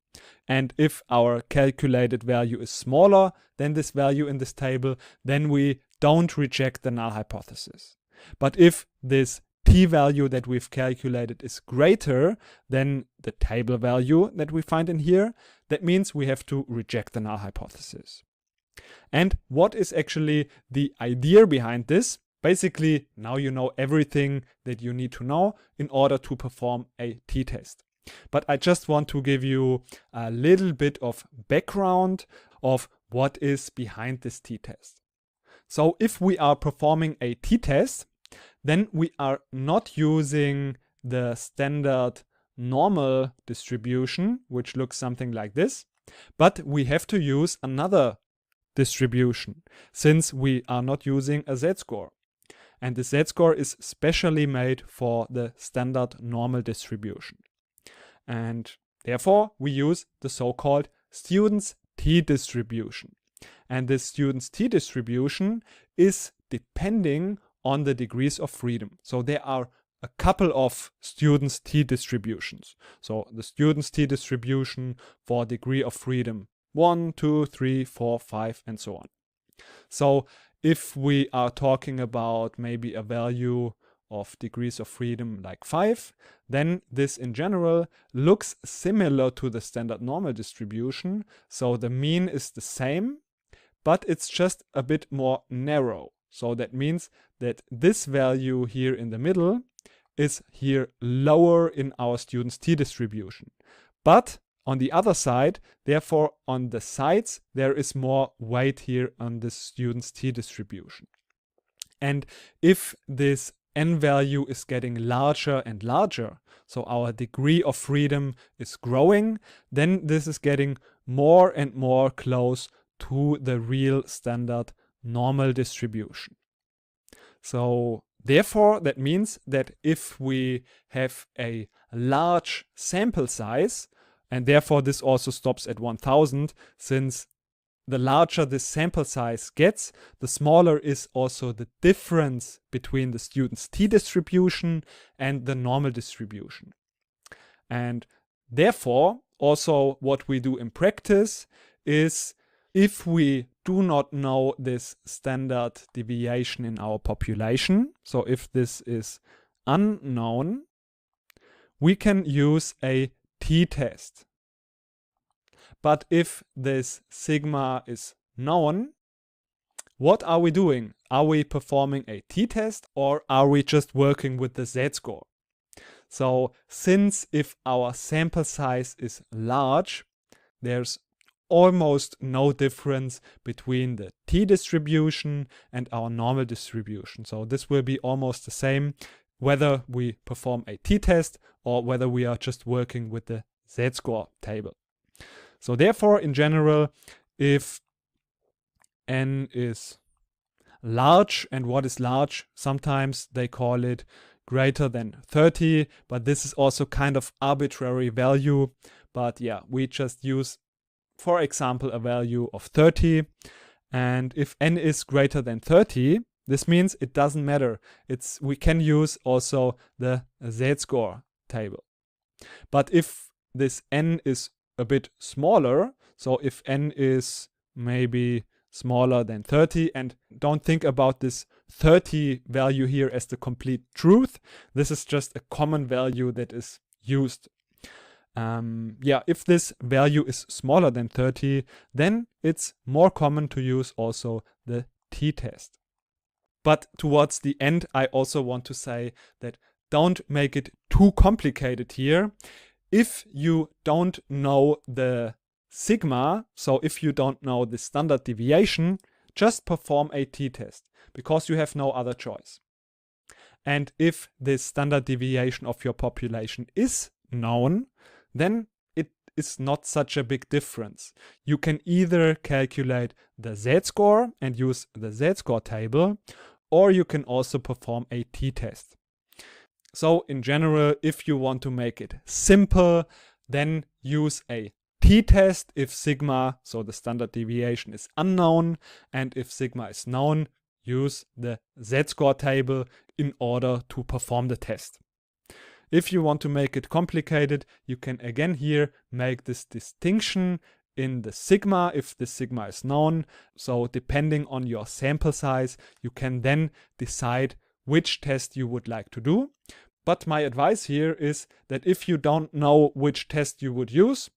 And if our calculated value is smaller than this value in this table, then we don't reject the null hypothesis. But if this t-value that we've calculated is greater than the table value that we find in here, that means we have to reject the null hypothesis. And what is actually the idea behind this? Basically, now you know everything that you need to know in order to perform a t-test. But I just want to give you a little bit of background of what is behind this t-test. So if we are performing a t-test, then we are not using the standard normal distribution, which looks something like this, but we have to use another distribution since we are not using a z-score. And the z-score is specially made for the standard normal distribution. And therefore, we use the so-called student's t-distribution. And this student's t-distribution is depending on the degrees of freedom. So there are a couple of student's t-distributions. So the student's t-distribution for degree of freedom 1, 2, 3, 4, 5, and so on. So if we are talking about maybe a value of degrees of freedom like 5, then this in general looks similar to the standard normal distribution. So the mean is the same, but it's just a bit more narrow. So that means that this value here in the middle is here lower in our student's t-distribution. But on the other side, therefore on the sides, there is more weight here on the student's t-distribution. And if this n value is getting larger and larger, so our degree of freedom is growing, then this is getting more and more close to the real standard normal distribution. So therefore, that means that if we have a large sample size, and therefore this also stops at 1000, since the larger this sample size gets, the smaller is also the difference between the student's t-distribution and the normal distribution. And therefore, also what we do in practice is, if we do not know this standard deviation in our population, so if this is unknown, we can use a t-test. But if this sigma is known, what are we doing? Are we performing a t-test or are we just working with the z-score? So since if our sample size is large, there's almost no difference between the t-distribution and our normal distribution. So this will be almost the same whether we perform a t-test or whether we are just working with the z-score table. So therefore, in general, if n is large, and what is large? Sometimes they call it greater than 30, but this is also kind of arbitrary value. But yeah, we just use, for example, a value of 30. And if n is greater than 30, this means it doesn't matter. We can use also the z-score table. But if this n is a bit smaller, so if n is maybe smaller than 30, and don't think about this 30 value here as the complete truth. This is just a common value that is used. If this value is smaller than 30, then it's more common to use also the t-test. But towards the end, I also want to say that don't make it too complicated here. If you don't know the sigma, so if you don't know the standard deviation, just perform a t-test because you have no other choice. And if the standard deviation of your population is known, then it is not such a big difference. You can either calculate the z-score and use the z-score table, or you can also perform a t-test. So in general, if you want to make it simple, then use a t-test if sigma, so the standard deviation, is unknown, and if sigma is known, use the z-score table in order to perform the test. If you want to make it complicated, you can again here make this distinction in the sigma if the sigma is known. So depending on your sample size, you can then decide which test you would like to do. But my advice here is that if you don't know which test you would use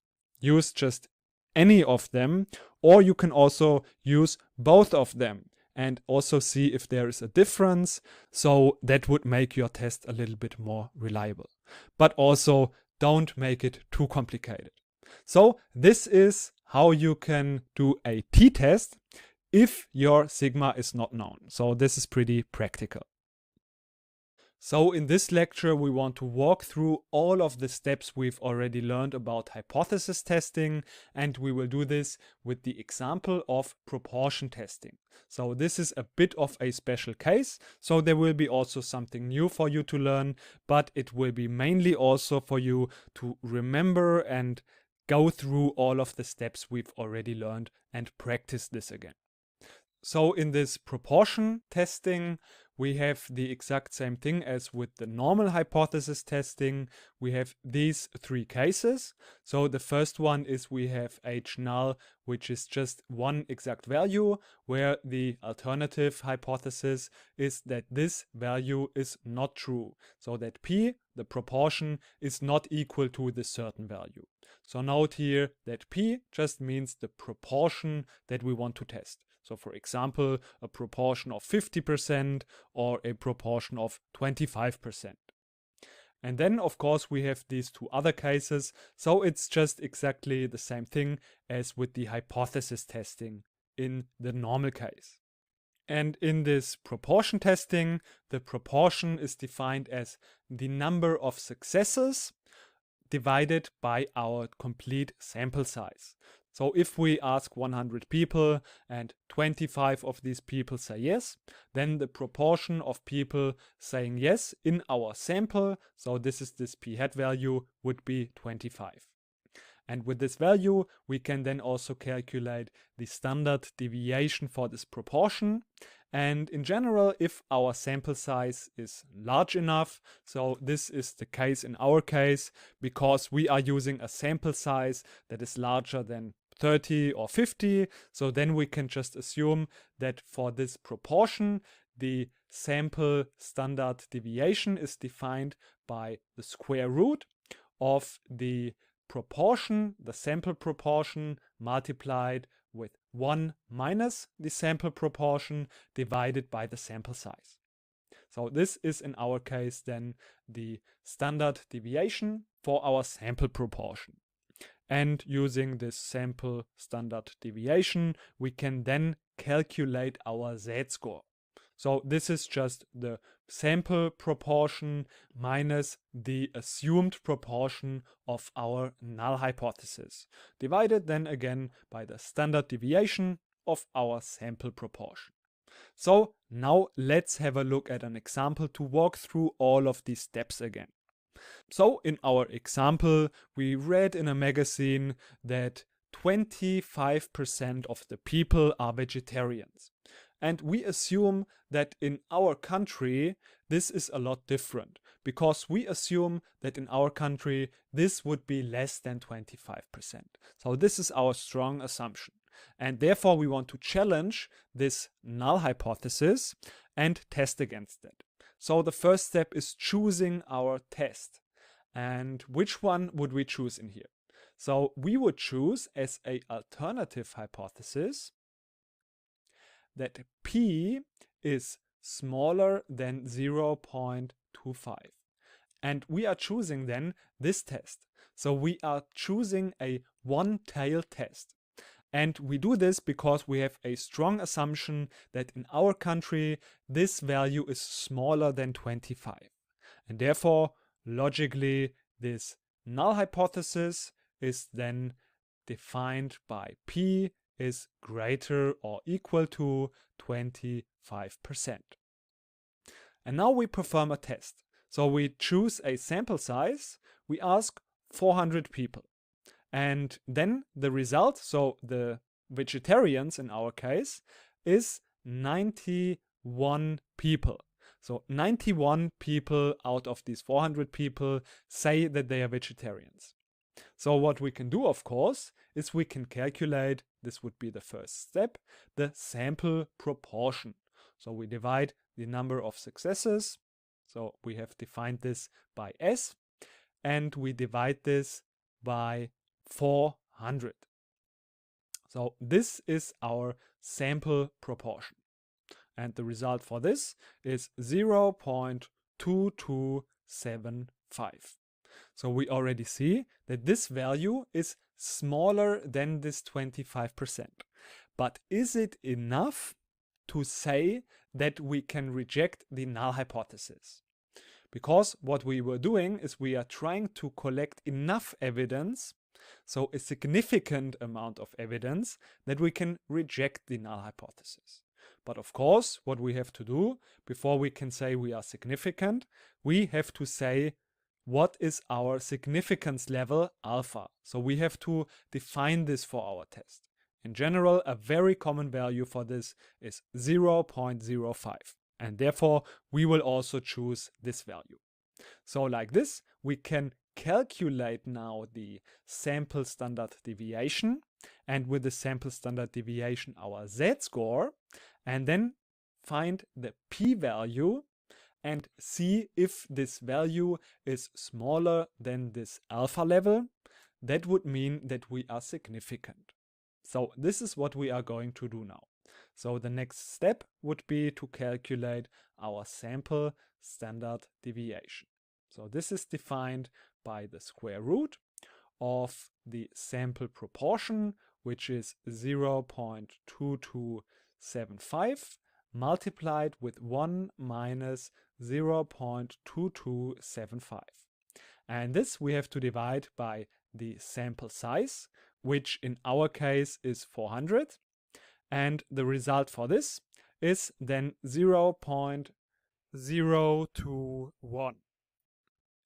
just any of them, or you can also use both of them and also see if there is a difference. So that would make your test a little bit more reliable. But also don't make it too complicated. So this is how you can do a t-test if your sigma is not known. So this is pretty practical. So in this lecture, we want to walk through all of the steps we've already learned about hypothesis testing, and we will do this with the example of proportion testing. So this is a bit of a special case, so there will be also something new for you to learn, but it will be mainly also for you to remember and go through all of the steps we've already learned and practice this again. So in this proportion testing, we have the exact same thing as with the normal hypothesis testing. We have these three cases. So the first one is we have H null, which is just one exact value, where the alternative hypothesis is that this value is not true. So that P, the proportion, is not equal to this certain value. So note here that P just means the proportion that we want to test. So for example, a proportion of 50% or a proportion of 25%. And then of course we have these two other cases. So it's just exactly the same thing as with the hypothesis testing in the normal case. And in this proportion testing, the proportion is defined as the number of successes divided by our complete sample size. So if we ask 100 people and 25 of these people say yes, then the proportion of people saying yes in our sample, so this is this p hat value, would be 25. And with this value, we can then also calculate the standard deviation for this proportion. And in general, if our sample size is large enough, so this is the case in our case, because we are using a sample size that is larger than 30 or 50, so then we can just assume that for this proportion, the sample standard deviation is defined by the square root of the proportion, the sample proportion, multiplied with 1 minus the sample proportion divided by the sample size. So this is in our case then the standard deviation for our sample proportion. And using this sample standard deviation, we can then calculate our z-score. So this is just the sample proportion minus the assumed proportion of our null hypothesis, divided then again by the standard deviation of our sample proportion. So now let's have a look at an example to walk through all of these steps again. So in our example, we read in a magazine that 25% of the people are vegetarians. And we assume that in our country, this is a lot different, because we assume that in our country, this would be less than 25%. So this is our strong assumption. And therefore, we want to challenge this null hypothesis and test against it. So the first step is choosing our test. And which one would we choose in here? So we would choose as an alternative hypothesis that P is smaller than 0.25. And we are choosing then this test. So we are choosing a one-tail test. And we do this because we have a strong assumption that in our country, this value is smaller than 25. And therefore, logically, this null hypothesis is then defined by P is greater or equal to 25%. And now we perform a test. So we choose a sample size, we ask 400 people. And then the result, so the vegetarians in our case, is 91 people. So 91 people out of these 400 people say that they are vegetarians. So what we can do, of course, is we can calculate, this would be the first step, the sample proportion. So we divide the number of successes. So we have defined this by S, and we divide this by 400. So this is our sample proportion. And the result for this is 0.2275. So we already see that this value is smaller than this 25%. But is it enough to say that we can reject the null hypothesis? Because what we were doing is we are trying to collect enough evidence, so a significant amount of evidence, that we can reject the null hypothesis. But of course, what we have to do before we can say we are significant, we have to say what is our significance level alpha. So we have to define this for our test. In general, a very common value for this is 0.05. And therefore, we will also choose this value. So like this, we can calculate now the sample standard deviation, and with the sample standard deviation our z-score, and then find the p-value and see if this value is smaller than this alpha level. That would mean that we are significant. So this is what we are going to do now. So the next step would be to calculate our sample standard deviation. So this is defined by the square root of the sample proportion, which is 0.2275 multiplied with 1 minus 0.2275. And this we have to divide by the sample size, which in our case is 400. And the result for this is then 0.021.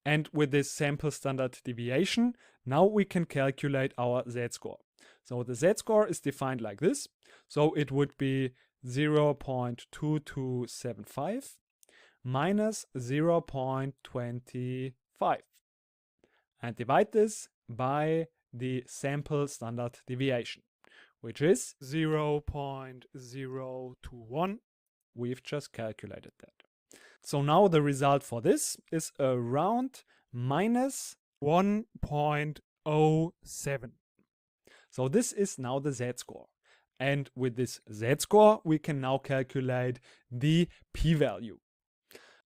And with this sample standard deviation, now we can calculate our z-score. So the z-score is defined like this. So it would be 0.2275 minus 0.25. And divide this by the sample standard deviation, which is 0.021. We've just calculated that. So now the result for this is around minus 1.07. So this is now the z-score. And with this z-score, we can now calculate the p-value.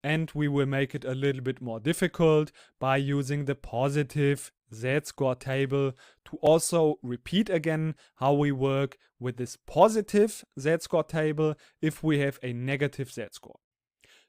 And we will make it a little bit more difficult by using the positive z-score table to also repeat again how we work with this positive z-score table if we have a negative z-score.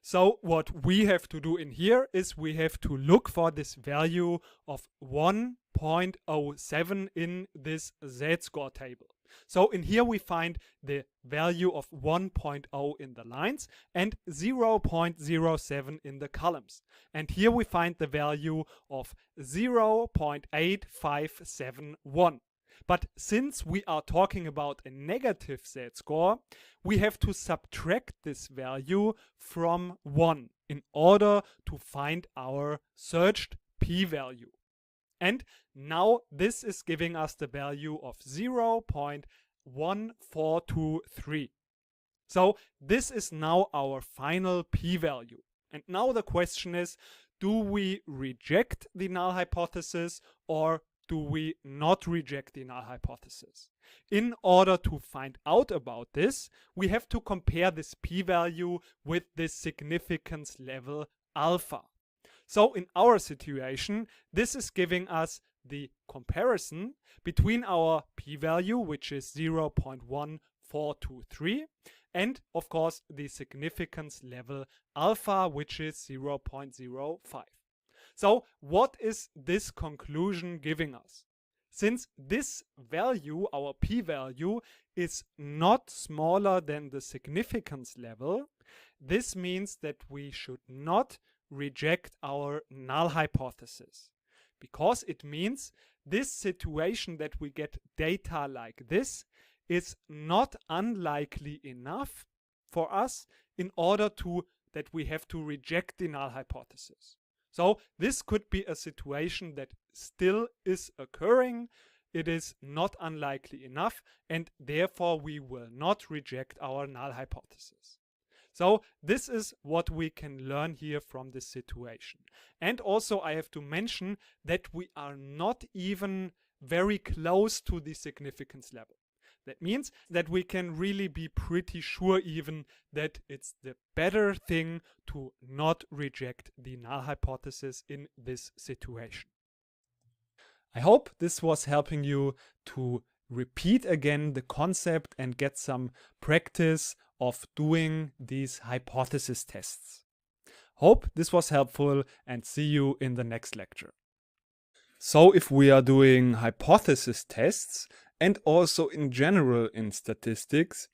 So what we have to do in here is we have to look for this value of 1.07 in this z-score table. So in here we find the value of 1.0 in the lines and 0.07 in the columns. And here we find the value of 0.8571. But since we are talking about a negative z-score, we have to subtract this value from 1 in order to find our searched p-value. And now this is giving us the value of 0.1423. So this is now our final p-value. And now the question is, do we reject the null hypothesis or do we not reject the null hypothesis? In order to find out about this, we have to compare this p-value with this significance level alpha. So in our situation, this is giving us the comparison between our p-value, which is 0.1423, and of course the significance level alpha, which is 0.05. So what is this conclusion giving us? Since this value, our p-value, is not smaller than the significance level, this means that we should not reject our null hypothesis. Because it means this situation that we get data like this is not unlikely enough for us in order that we have to reject the null hypothesis. So this could be a situation that still is occurring. It is not unlikely enough, and therefore we will not reject our null hypothesis. So this is what we can learn here from this situation. And also I have to mention that we are not even very close to the significance level. That means that we can really be pretty sure even that it's the better thing to not reject the null hypothesis in this situation. I hope this was helping you to repeat again the concept and get some practice of doing these hypothesis tests. Hope this was helpful and see you in the next lecture. So if we are doing hypothesis tests, and also in general in statistics,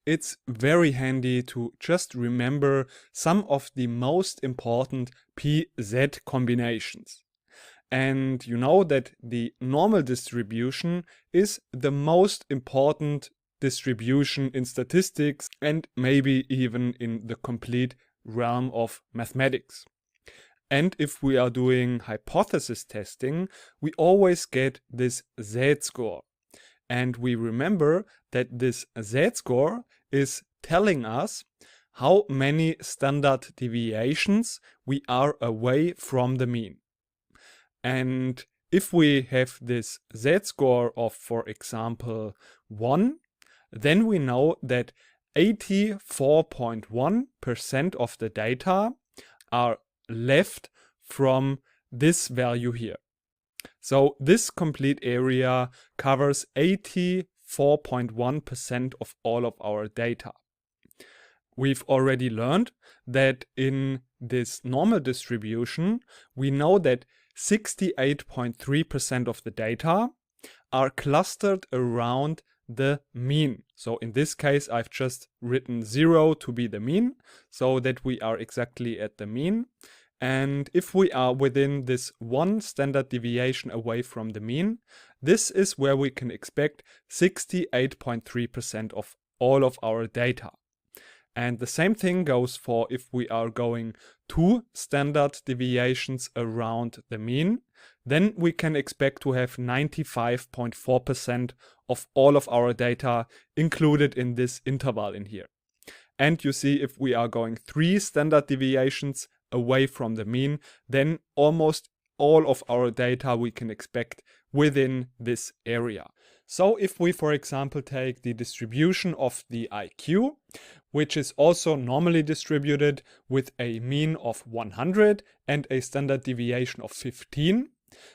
it's very handy to just remember some of the most important PZ combinations. And you know that the normal distribution is the most important distribution in statistics and maybe even in the complete realm of mathematics. And if we are doing hypothesis testing, we always get this z-score. And we remember that this z-score is telling us how many standard deviations we are away from the mean. And if we have this z-score of, for example, 1, then we know that 84.1% of the data are left from this value here. So this complete area covers 84.1% of all of our data. We've already learned that in this normal distribution, we know that 68.3% of the data are clustered around the mean. So in this case, I've just written 0 to be the mean, so that we are exactly at the mean. And if we are within this one standard deviation away from the mean, this is where we can expect 68.3% of all of our data. And the same thing goes for if we are going 2 standard deviations around the mean, then we can expect to have 95.4% of all of our data included in this interval in here. And you see, if we are going 3 standard deviations away from the mean, then almost all of our data we can expect within this area. So if we, for example, take the distribution of the IQ, which is also normally distributed with a mean of 100 and a standard deviation of 15,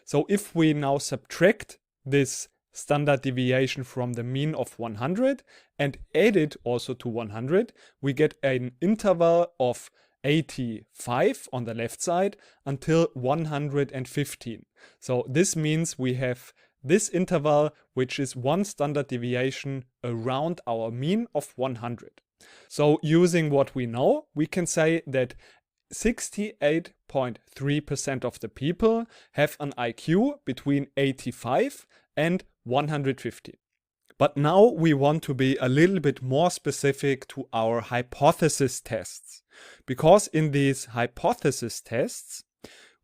So if we now subtract this standard deviation from the mean of 100 and add it also to 100, we get an interval of 85 on the left side until 115. So this means we have this interval, which is one standard deviation around our mean of 100. So using what we know, we can say that 68.3% of the people have an IQ between 85 and 150. But now we want to be a little bit more specific to our hypothesis tests, because in these hypothesis tests,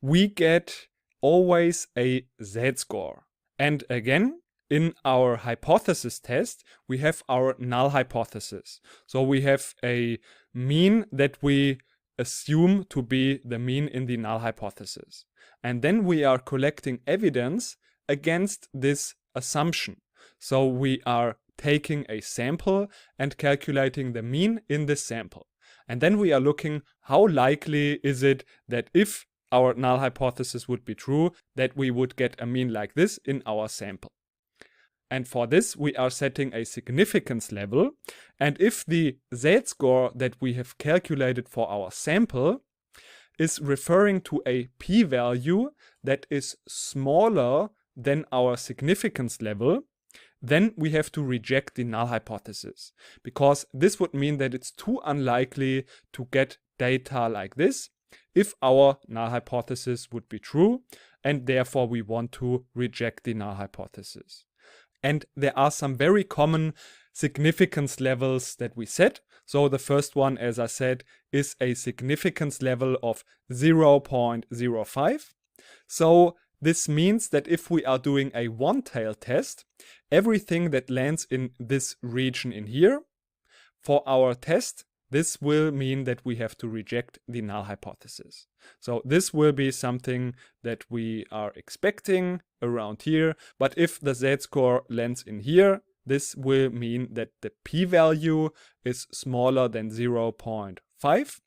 we get always a z-score. And again, in our hypothesis test, we have our null hypothesis. So we have a mean that we assume to be the mean in the null hypothesis. And then we are collecting evidence against this assumption. So we are taking a sample and calculating the mean in this sample. And then we are looking how likely is it that if our null hypothesis would be true, that we would get a mean like this in our sample. And for this, we are setting a significance level. And if the z-score that we have calculated for our sample is referring to a p-value that is smaller than our significance level, then we have to reject the null hypothesis, because this would mean that it's too unlikely to get data like this if our null hypothesis would be true, and therefore we want to reject the null hypothesis. And there are some very common significance levels that we set. So the first one, as I said, is a significance level of 0.05. So this means that if we are doing a one-tail test, everything that lands in this region in here, for our test, this will mean that we have to reject the null hypothesis. So this will be something that we are expecting around here. But if the z-score lands in here, this will mean that the p-value is smaller than 0.5.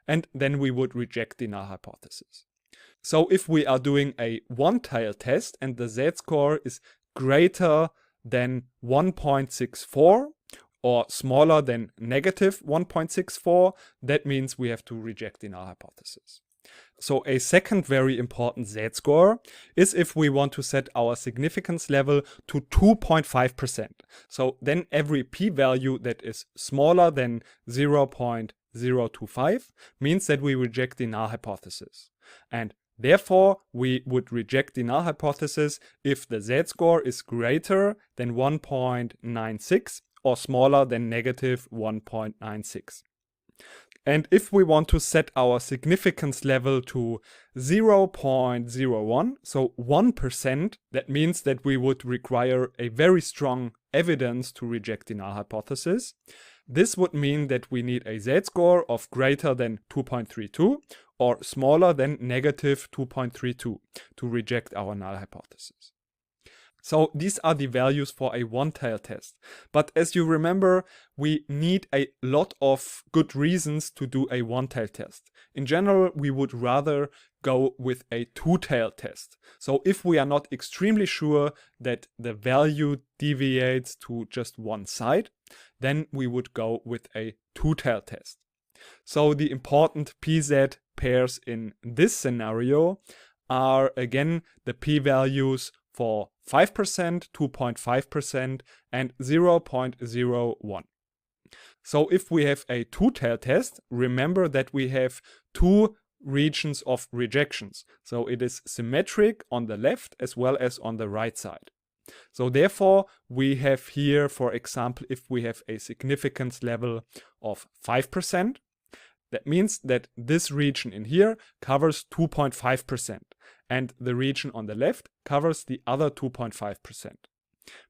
And then we would reject the null hypothesis. So if we are doing a one-tail test and the z-score is greater than 1.64, or smaller than negative 1.64, that means we have to reject the null hypothesis. So a second very important z-score is if we want to set our significance level to 2.5%. So then every p-value that is smaller than 0.025 means that we reject the null hypothesis. And therefore, we would reject the null hypothesis if the z-score is greater than 1.96 or smaller than negative 1.96. And if we want to set our significance level to 0.01, so 1%, that means that we would require a very strong evidence to reject the null hypothesis. This would mean that we need a z-score of greater than 2.32 or smaller than negative 2.32 to reject our null hypothesis. So these are the values for a one-tail test. But as you remember, we need a lot of good reasons to do a one-tail test. In general, we would rather go with a two-tail test. So if we are not extremely sure that the value deviates to just one side, then we would go with a two-tail test. So the important PZ pairs in this scenario are again the p-values for 5%, 2.5%, and 0.01. So if we have a two-tail test, remember that we have two regions of rejections. So it is symmetric on the left as well as on the right side. So therefore, we have here, for example, if we have a significance level of 5%, that means that this region in here covers 2.5%. And the region on the left covers the other 2.5%.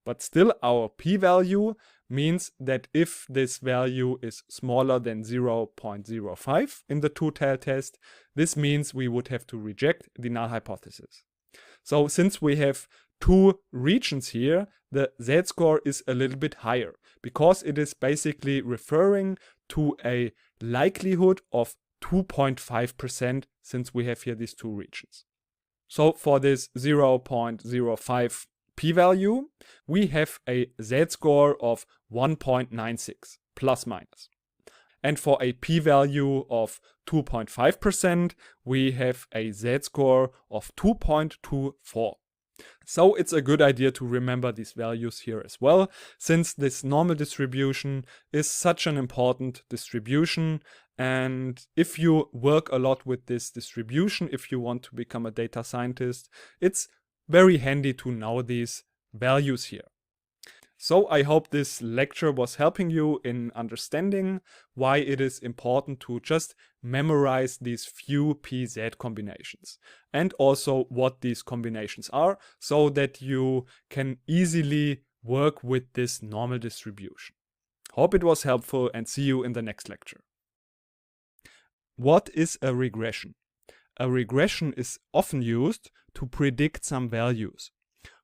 But still our p-value means that if this value is smaller than 0.05 in the two-tail test, this means we would have to reject the null hypothesis. So since we have two regions here, the z-score is a little bit higher because it is basically referring to a likelihood of 2.5% since we have here these two regions. So for this 0.05 p-value, we have a z-score of 1.96 plus minus. And for a p-value of 2.5%, we have a z-score of 2.24. So it's a good idea to remember these values here as well, since this normal distribution is such an important distribution. And if you work a lot with this distribution, if you want to become a data scientist, it's very handy to know these values here. So I hope this lecture was helping you in understanding why it is important to just memorize these few PZ combinations, and also what these combinations are, so that you can easily work with this normal distribution. Hope it was helpful, and see you in the next lecture. What is a regression? A regression is often used to predict some values.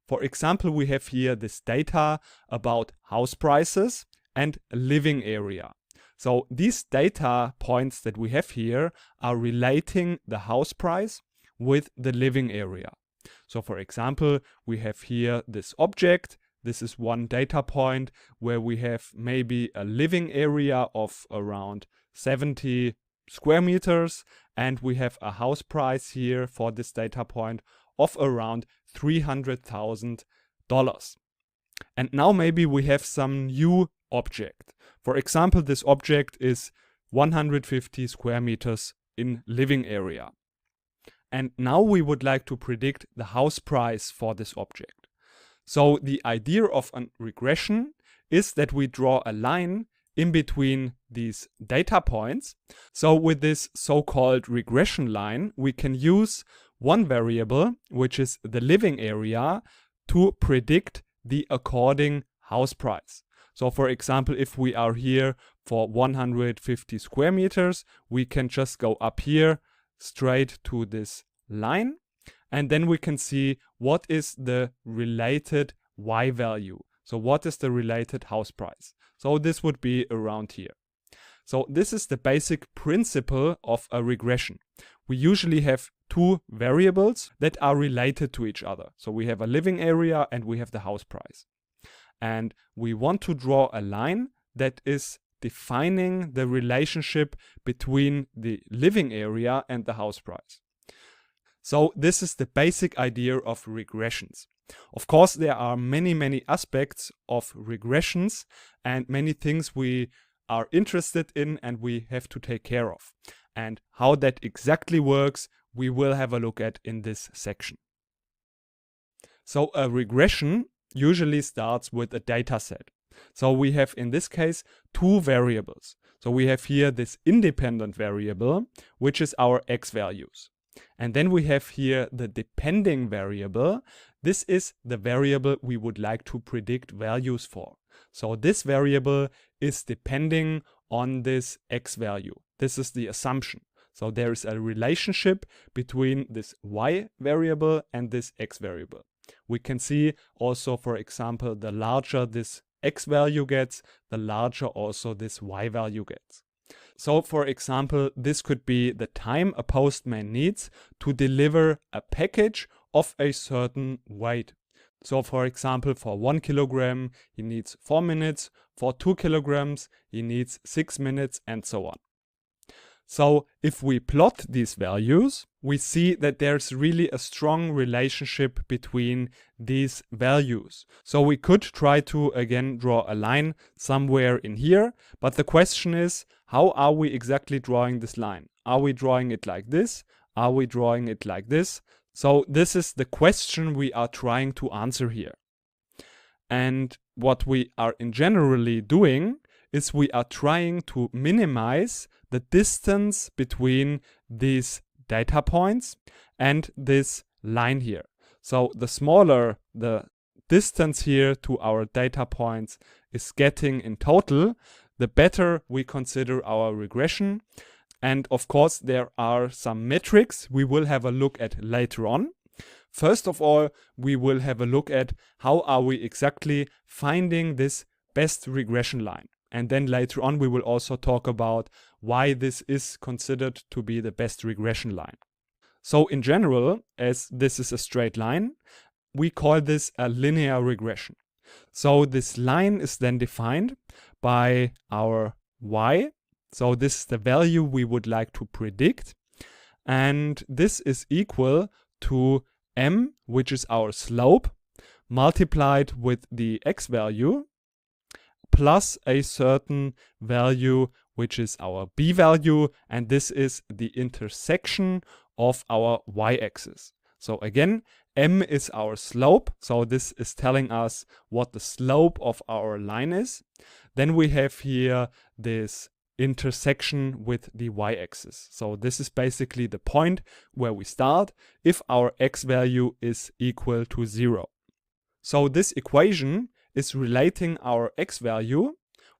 For example, we have here this data about house prices and living area. So these data points that we have here are relating the house price with the living area. So for example, we have here this object. This is one data point where we have maybe a living area of around 70 square meters, and we have a house price here for this data point of around $300,000. And now maybe we have some new object. For example, this object is 150 square meters in living area. And now we would like to predict the house price for this object. So the idea of a regression is that we draw a line in between these data points. So with this so-called regression line, we can use one variable, which is the living area, to predict the according house price. So for example, if we are here for 150 square meters, we can just go up here straight to this line, and then we can see what is the related y value. So what is the related house price? So this would be around here. So this is the basic principle of a regression. We usually have two variables that are related to each other. So we have a living area and we have the house price. And we want to draw a line that is defining the relationship between the living area and the house price. So this is the basic idea of regressions. Of course, there are many aspects of regressions and many things we are interested in and we have to take care of. And how that exactly works, we will have a look at in this section. So a regression usually starts with a data set. So we have in this case two variables. So we have here this independent variable, which is our x values. And then we have here the depending variable. This is the variable we would like to predict values for. So this variable is depending on this x value. This is the assumption. So there is a relationship between this y variable and this x variable. We can see also, for example, the larger this x value gets, the larger also this y value gets. So for example, this could be the time a postman needs to deliver a package of a certain weight. So for example, for 1 kilogram, he needs 4 minutes. For 2 kilograms, he needs 6 minutes, and so on. So if we plot these values, we see that there's really a strong relationship between these values. So we could try to again draw a line somewhere in here, but the question is, how are we exactly drawing this line? Are we drawing it like this? Are we drawing it like this? So this is the question we are trying to answer here. And what we are in generally doing is we are trying to minimize the distance between these data points and this line here. So the smaller the distance here to our data points is getting in total, the better we consider our regression. And of course, there are some metrics we will have a look at later on. First of all, we will have a look at how are we exactly finding this best regression line. And then later on, we will also talk about why this is considered to be the best regression line. So in general, as this is a straight line, we call this a linear regression. So this line is then defined by our y. So this is the value we would like to predict. And this is equal to m, which is our slope, multiplied with the x value, plus a certain value, which is our b value. And this is the intersection of our y-axis. So again, m is our slope. So this is telling us what the slope of our line is. Then we have here this intersection with the y-axis. So this is basically the point where we start if our x value is equal to 0. So this equation is relating our x value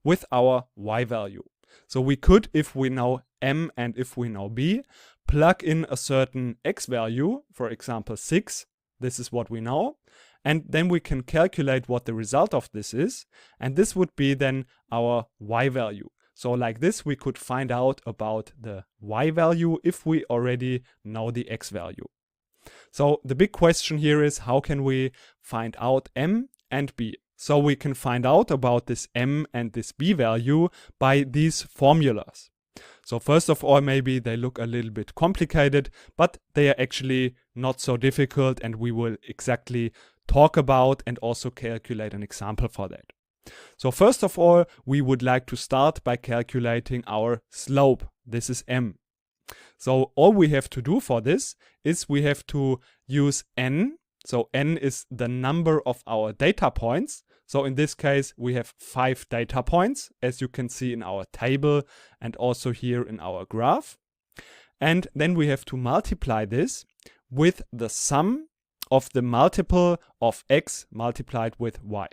with our y value. So we could, if we know m and if we know b, plug in a certain x value, for example 6, this is what we know, and then we can calculate what the result of this is, and this would be then our y value. So like this, we could find out about the y value if we already know the x value. So the big question here is, how can we find out m and b? So we can find out about this m and this b value by these formulas. So first of all, maybe they look a little bit complicated, but they are actually not so difficult, and we will exactly talk about and also calculate an example for that. So first of all, we would like to start by calculating our slope. This is m. So all we have to do for this is we have to use n. So n is the number of our data points. So in this case, we have 5 data points, as you can see in our table and also here in our graph. And then we have to multiply this with the sum of the multiple of x multiplied with y.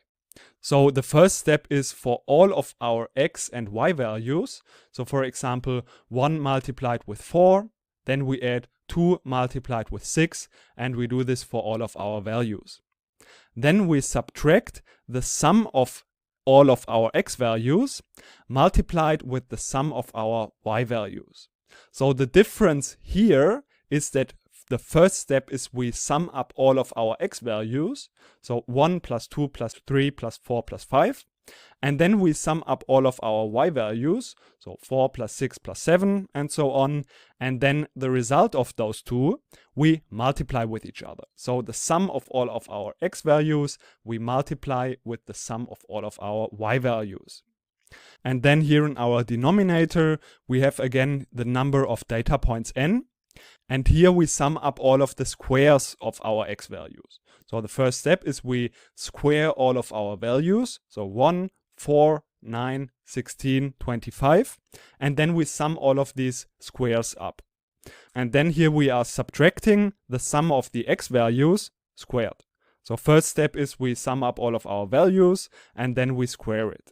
So the first step is for all of our x and y values. So for example, 1 multiplied with 4, then we add 2 multiplied with 6, and we do this for all of our values. Then we subtract the sum of all of our x values multiplied with the sum of our y values. So the difference here is that the first step is we sum up all of our x values. So 1 plus 2 plus 3 plus 4 plus 5. And then we sum up all of our y values. So 4 plus 6 plus 7 and so on. And then the result of those two, we multiply with each other. So the sum of all of our x values, we multiply with the sum of all of our y values. And then here in our denominator, we have again the number of data points n. And here we sum up all of the squares of our x values. So the first step is we square all of our values. So 1, 4, 9, 16, 25. And then we sum all of these squares up. And then here we are subtracting the sum of the x values squared. So first step is we sum up all of our values and then we square it.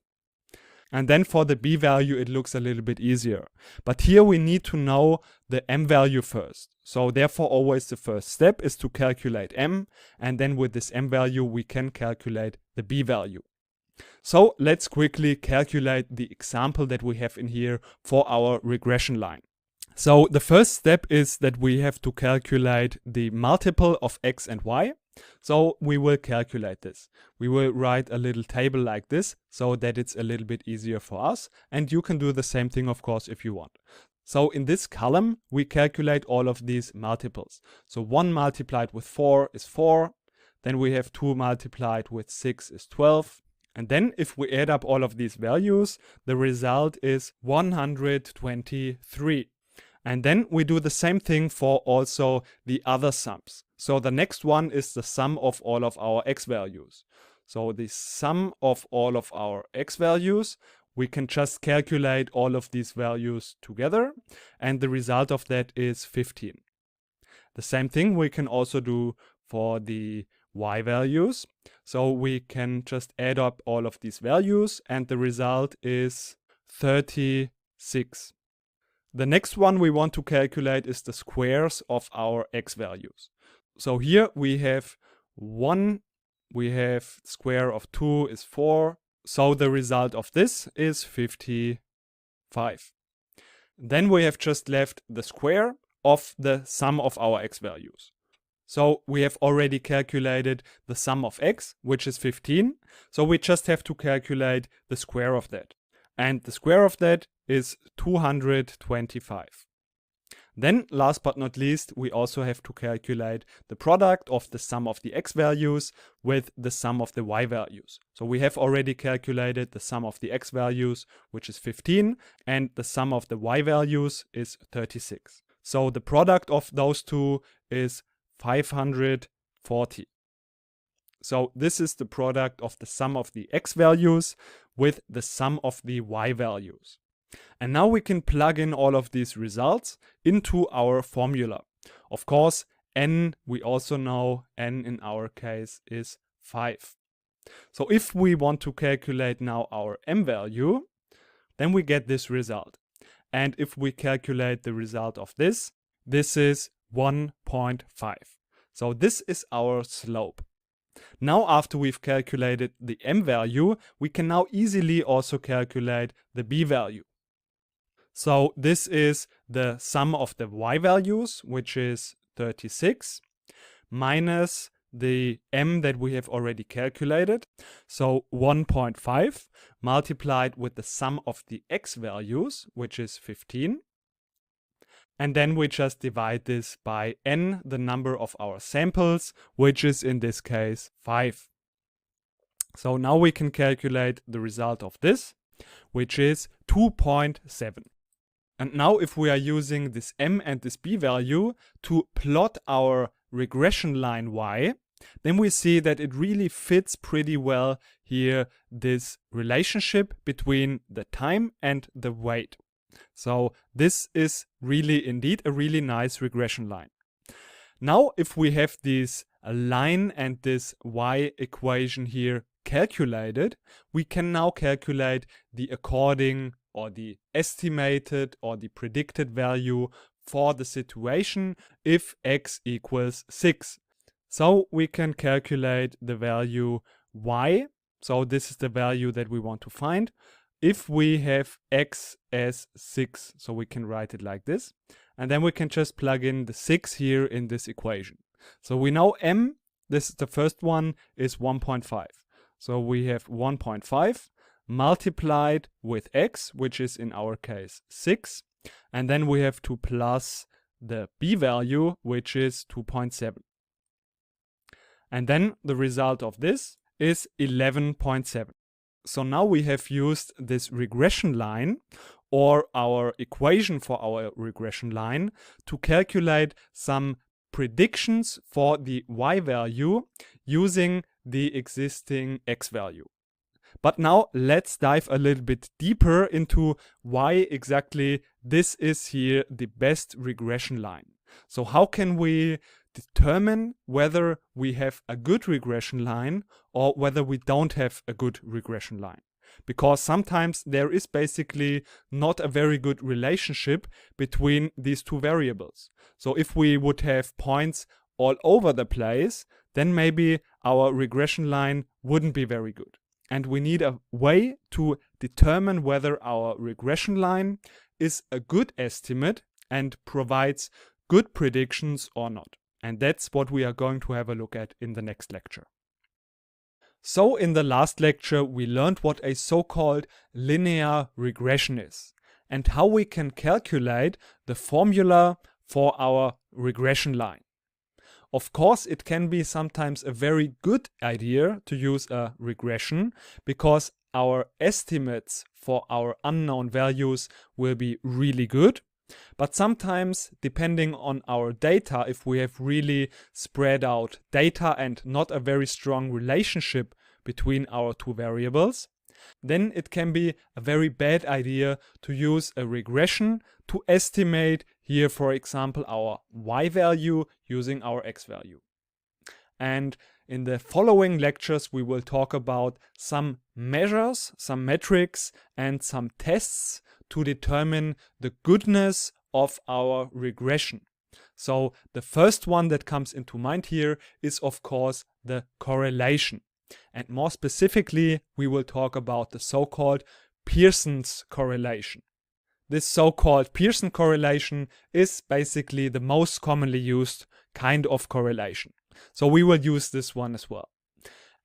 And then for the b value, it looks a little bit easier. But here we need to know the m value first. So therefore, always the first step is to calculate m. And then with this m value, we can calculate the b value. So let's quickly calculate the example that we have in here for our regression line. So the first step is that we have to calculate the multiple of x and y. So we will calculate this. We will write a little table like this so that it's a little bit easier for us. And you can do the same thing, of course, if you want. So in this column, we calculate all of these multiples. So 1 multiplied with 4 is 4. Then we have 2 multiplied with 6 is 12. And then if we add up all of these values, the result is 123. And then we do the same thing for also the other sums. So the next one is the sum of all of our x values. So the sum of all of our x values, we can just calculate all of these values together. And the result of that is 15. The same thing we can also do for the y values. So we can just add up all of these values and the result is 36. The next one we want to calculate is the squares of our x values. So here we have 1, we have square of 2 is 4. So the result of this is 55. Then we have just left the square of the sum of our x values. So we have already calculated the sum of x, which is 15. So we just have to calculate the square of that. And the square of that is 225. Then, last but not least, we also have to calculate the product of the sum of the x values with the sum of the y values. So we have already calculated the sum of the x values, which is 15, and the sum of the y values is 36. So the product of those two is 540. So this is the product of the sum of the x values with the sum of the y values. And now we can plug in all of these results into our formula. Of course, n, we also know n in our case is 5. So if we want to calculate now our m value, then we get this result. And if we calculate the result of this, this is 1.5. So this is our slope. Now after we've calculated the m value, we can now easily also calculate the b value. So this is the sum of the y values, which is 36, minus the m that we have already calculated. So 1.5 multiplied with the sum of the x values, which is 15. And then we just divide this by n, the number of our samples, which is in this case 5. So now we can calculate the result of this, which is 2.7. And now if we are using this m and this b value to plot our regression line y, then we see that it really fits pretty well here, this relationship between the time and the weight. So this is really indeed a really nice regression line. Now if we have this line and this y equation here calculated, we can now calculate the according or the estimated or the predicted value for the situation if x equals 6. So we can calculate the value y. So this is the value that we want to find if we have x as 6. So we can write it like this. And then we can just plug in the 6 here in this equation. So we know m, this is the first one, is 1.5. So we have 1.5 multiplied with x, which is in our case 6. And then we have to plus the b value, which is 2.7. And then the result of this is 11.7. So now we have used this regression line or our equation for our regression line to calculate some predictions for the y value using the existing x value. But now let's dive a little bit deeper into why exactly this is here the best regression line. So how can we determine whether we have a good regression line or whether we don't have a good regression line? Because sometimes there is basically not a very good relationship between these two variables. So if we would have points all over the place, then maybe our regression line wouldn't be very good. And we need a way to determine whether our regression line is a good estimate and provides good predictions or not. And that's what we are going to have a look at in the next lecture. So in the last lecture, we learned what a so-called linear regression is and how we can calculate the formula for our regression line. Of course, it can be sometimes a very good idea to use a regression because our estimates for our unknown values will be really good. But sometimes, depending on our data, if we have really spread out data and not a very strong relationship between our two variables, then it can be a very bad idea to use a regression to estimate here, for example, our y value using our x value. And in the following lectures, we will talk about some measures, some metrics, and some tests to determine the goodness of our regression. So the first one that comes into mind here is, of course, the correlation. And more specifically, we will talk about the so-called Pearson's correlation. this so-called Pearson correlation is basically the most commonly used kind of correlation. So we will use this one as well.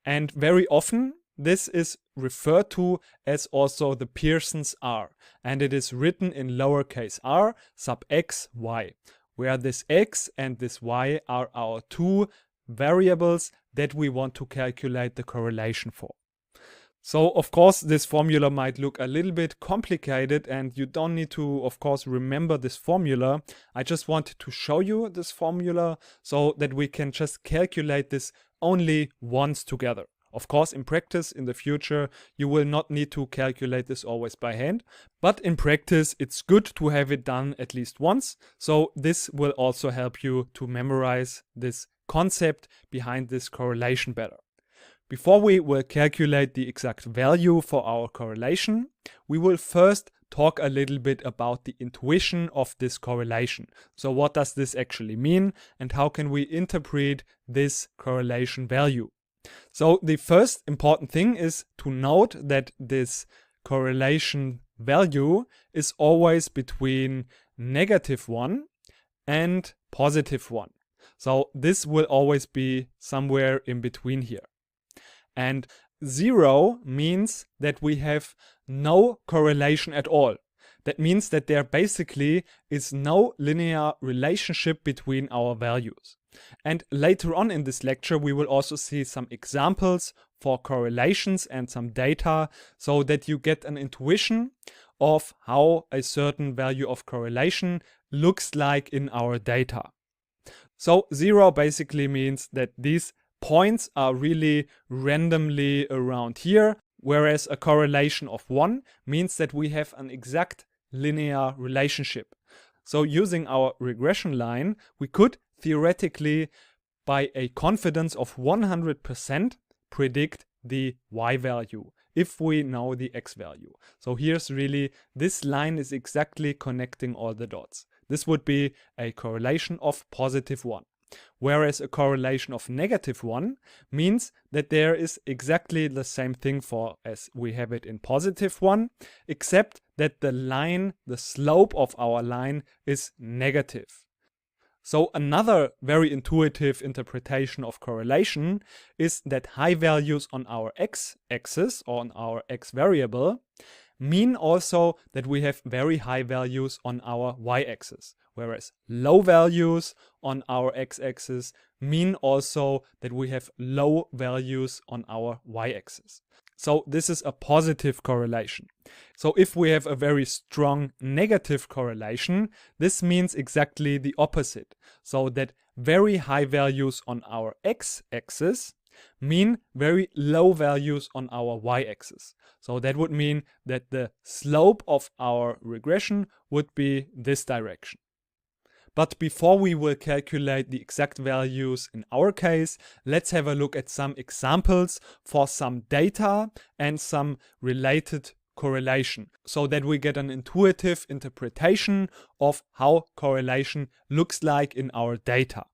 And very often this is referred to as also the Pearson's R, and it is written in lowercase r sub x, y, where this x and this y are our two variables that we want to calculate the correlation for. So of course this formula might look a little bit complicated, and you don't need to of course remember this formula. I just wanted to show you this formula so that we can just calculate this only once together. Of course, in practice, in the future, you will not need to calculate this always by hand. But in practice, it's good to have it done at least once. So this will also help you to memorize this concept behind this correlation better. Before we will calculate the exact value for our correlation, we will first talk a little bit about the intuition of this correlation. So what does this actually mean, and how can we interpret this correlation value? So the first important thing is to note that this correlation value is always between -1 and +1. So this will always be somewhere in between here. And 0 means that we have no correlation at all. That means that there basically is no linear relationship between our values. And later on in this lecture, we will also see some examples for correlations and some data so that you get an intuition of how a certain value of correlation looks like in our data. So 0 basically means that these points are really randomly around here, whereas a correlation of 1 means that we have an exact linear relationship. So using our regression line, we could theoretically, by a confidence of 100%, predict the y value if we know the x value. So here's really, this line is exactly connecting all the dots. This would be a correlation of +1. Whereas a correlation of -1 means that there is exactly the same thing for as we have it in +1, except that the line, the slope of our line is negative. So another very intuitive interpretation of correlation is that high values on our x-axis or on our x variable mean also that we have very high values on our y-axis, whereas low values on our x-axis mean also that we have low values on our y-axis. So this is a positive correlation. So if we have a very strong negative correlation, this means exactly the opposite. So that very high values on our x-axis mean very low values on our y-axis. So that would mean that the slope of our regression would be this direction. But before we will calculate the exact values in our case, let's have a look at some examples for some data and some related correlation, so that we get an intuitive interpretation of how correlation looks like in our data.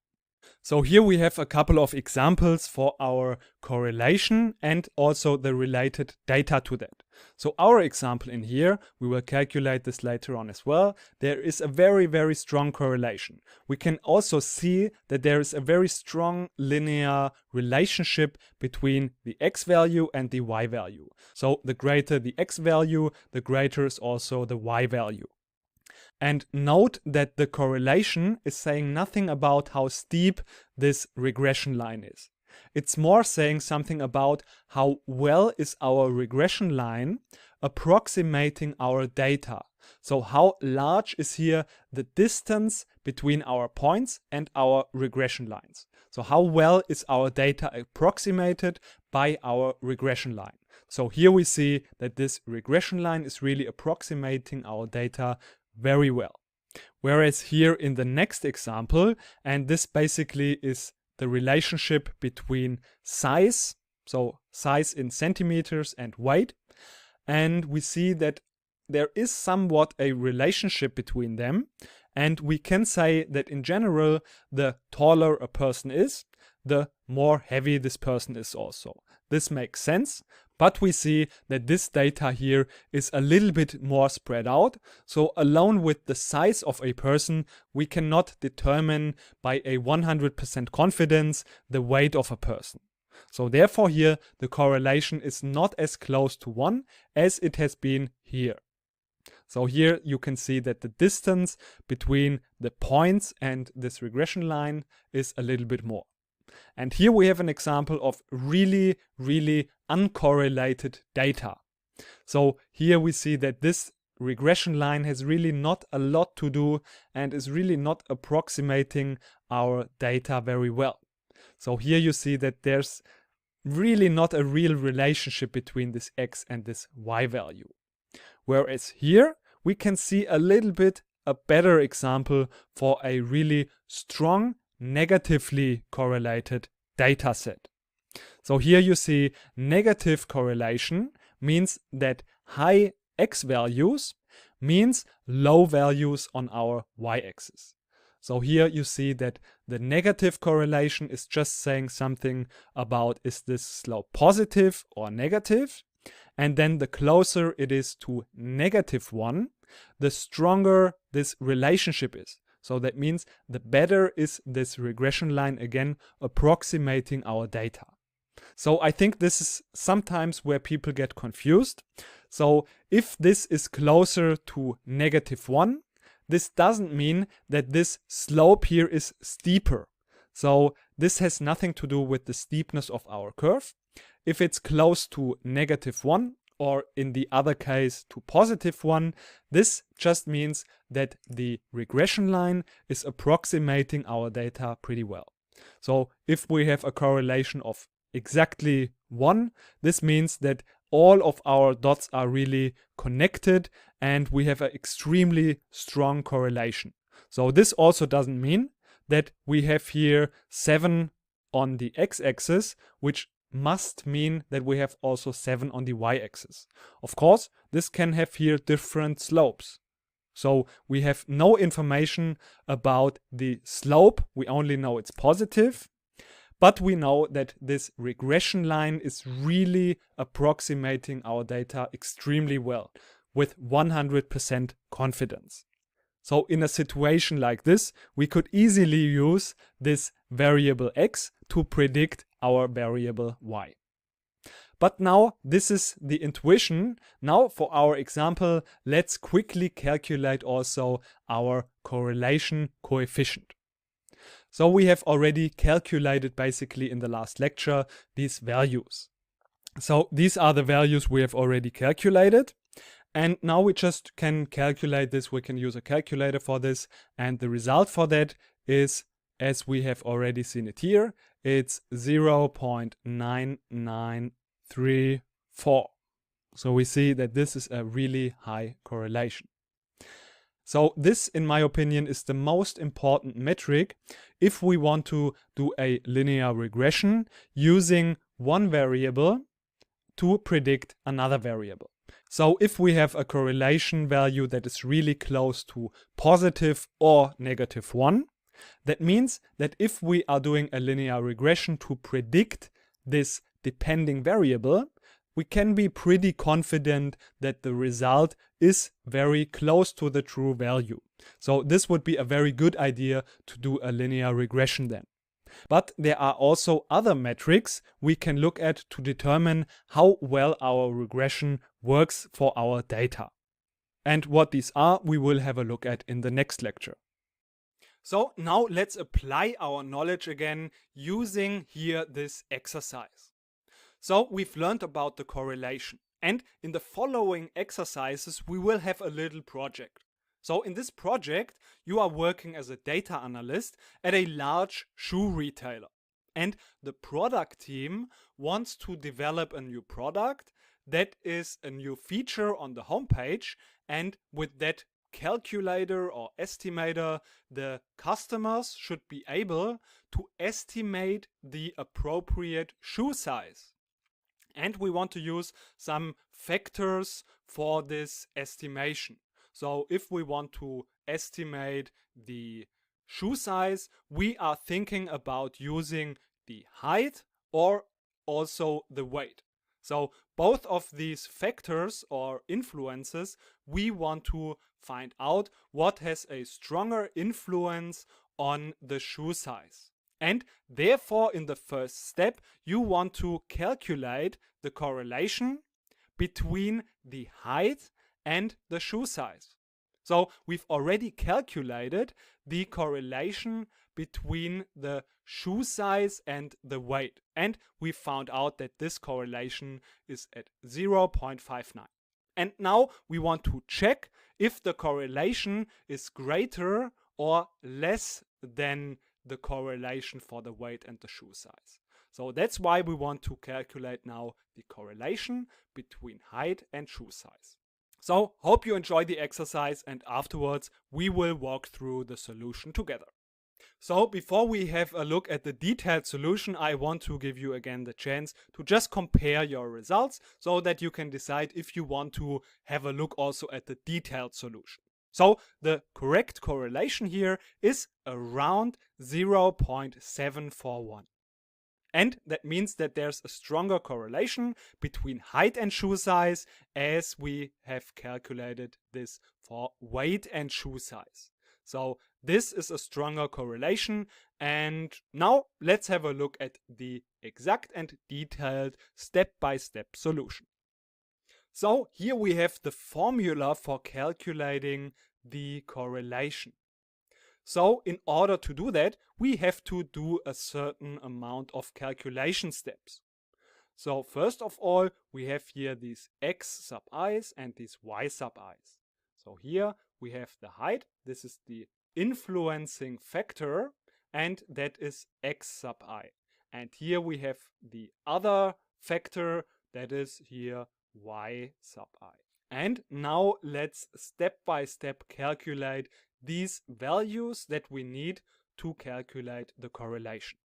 So here we have a couple of examples for our correlation and also the related data to that. So our example in here, we will calculate this later on as well. There is a very, very strong correlation. We can also see that there is a very strong linear relationship between the x value and the y value. So the greater the x value, the greater is also the y value. And note that the correlation is saying nothing about how steep this regression line is. It's more saying something about how well is our regression line approximating our data. So how large is here the distance between our points and our regression lines. So how well is our data approximated by our regression line. So here we see that this regression line is really approximating our data very well. Whereas here in the next example, and this basically is the relationship between size, so size in centimeters, and weight, and we see that there is somewhat a relationship between them, and we can say that in general, the taller a person is, the more heavy this person is also. This makes sense, But we see that this data here is a little bit more spread out. So alone with the size of a person, we cannot determine by a 100% confidence the weight of a person. So therefore here the correlation is not as close to 1 as it has been here. So here you can see that the distance between the points and this regression line is a little bit more. And here we have an example of really uncorrelated data. So here we see that this regression line has really not a lot to do and is really not approximating our data very well. So here you see that there's really not a real relationship between this x and this y value. Whereas here we can see a little bit a better example for a really strong negatively correlated data set. So here you see negative correlation means that high x values means low values on our y-axis. So here you see that the negative correlation is just saying something about is this slope positive or negative. And then the closer it is to -1, the stronger this relationship is. So that means the better is this regression line again approximating our data. So I think this is sometimes where people get confused. So if this is closer to -1, this doesn't mean that this slope here is steeper. So this has nothing to do with the steepness of our curve. If it's close to -1, or in the other case to +1, this just means that the regression line is approximating our data pretty well. So if we have a correlation of exactly 1, this means that all of our dots are really connected and we have an extremely strong correlation. So this also doesn't mean that we have here 7 on the x-axis, which must mean that we have also 7 on the y-axis. Of course, this can have here different slopes. So we have no information about the slope, we only know it's positive, but we know that this regression line is really approximating our data extremely well, with 100% confidence. So in a situation like this, we could easily use this variable x to predict our variable y. But now this is the intuition. Now for our example, let's quickly calculate also our correlation coefficient. So we have already calculated basically in the last lecture these values. So these are the values we have already calculated. And now we just can calculate this. We can use a calculator for this. And the result for that is, as we have already seen it here, it's 0.9934. So we see that this is a really high correlation. So this, in my opinion, is the most important metric if we want to do a linear regression using one variable to predict another variable. So if we have a correlation value that is really close to positive or -1, that means that if we are doing a linear regression to predict this depending variable, we can be pretty confident that the result is very close to the true value. So this would be a very good idea to do a linear regression then. But there are also other metrics we can look at to determine how well our regression works for our data. And what these are, we will have a look at in the next lecture. So now let's apply our knowledge again using here this exercise. So we've learned about the correlation, and in the following exercises we will have a little project. So in this project you are working as a data analyst at a large shoe retailer, and the product team wants to develop a new product that is a new feature on the homepage, and with that calculator or estimator the customers should be able to estimate the appropriate shoe size. And we want to use some factors for this estimation. So if we want to estimate the shoe size, we are thinking about using the height or also the weight. So both of these factors or influences, we want to find out what has a stronger influence on the shoe size. And therefore, in the first step, you want to calculate the correlation between the height and the shoe size. So we've already calculated the correlation between the shoe size and the weight. And we found out that this correlation is at 0.59. And now we want to check if the correlation is greater or less than the correlation for the weight and the shoe size. So that's why we want to calculate now the correlation between height and shoe size. So hope you enjoy the exercise, and afterwards we will walk through the solution together. So before we have a look at the detailed solution, I want to give you again the chance to just compare your results so that you can decide if you want to have a look also at the detailed solution. So the correct correlation here is around 0.741. And that means that there's a stronger correlation between height and shoe size, as we have calculated this for weight and shoe size. So this is a stronger correlation, and now let's have a look at the exact and detailed step-by-step solution. So here we have the formula for calculating the correlation. So in order to do that, we have to do a certain amount of calculation steps. So first of all, we have here these x sub i's and these y sub i's. So here we have the height. This is the influencing factor, and that is x sub I. And here we have the other factor, that is here y sub I. And now let's step by step calculate these values that we need to calculate the correlation.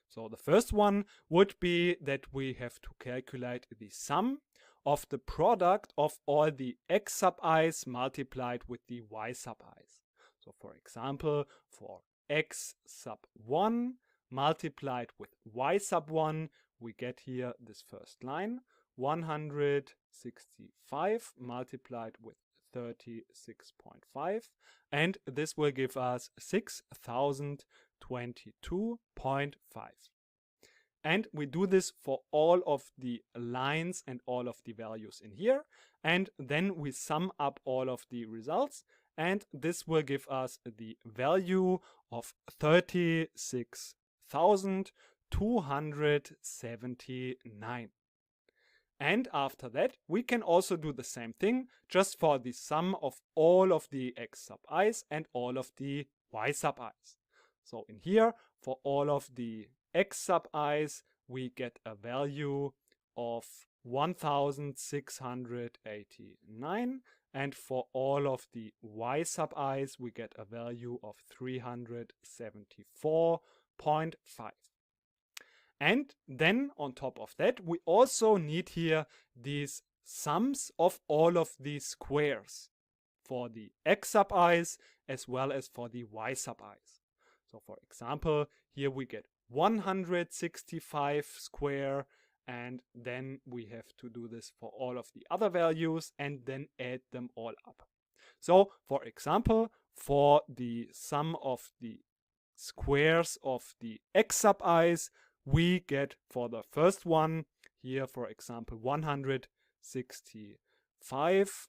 So the first one would be that we have to calculate the sum of the product of all the x sub i's multiplied with the y sub i's. So for example, for x sub 1 multiplied with y sub 1, we get here this first line, 165 multiplied with 36.5, and this will give us 6022.5. And we do this for all of the lines and all of the values in here, and then we sum up all of the results, and this will give us the value of 36,279. And after that, we can also do the same thing, just for the sum of all of the x sub i's and all of the y sub i's. So in here, for all of the x sub i's, we get a value of 1,689. And for all of the y sub i's, we get a value of 374.5. And then on top of that, we also need here these sums of all of these squares for the x sub i's as well as for the y sub i's. So for example, here we get 165 square, and then we have to do this for all of the other values and then add them all up. So for example, for the sum of the squares of the x sub i's, we get for the first one here, for example, 165,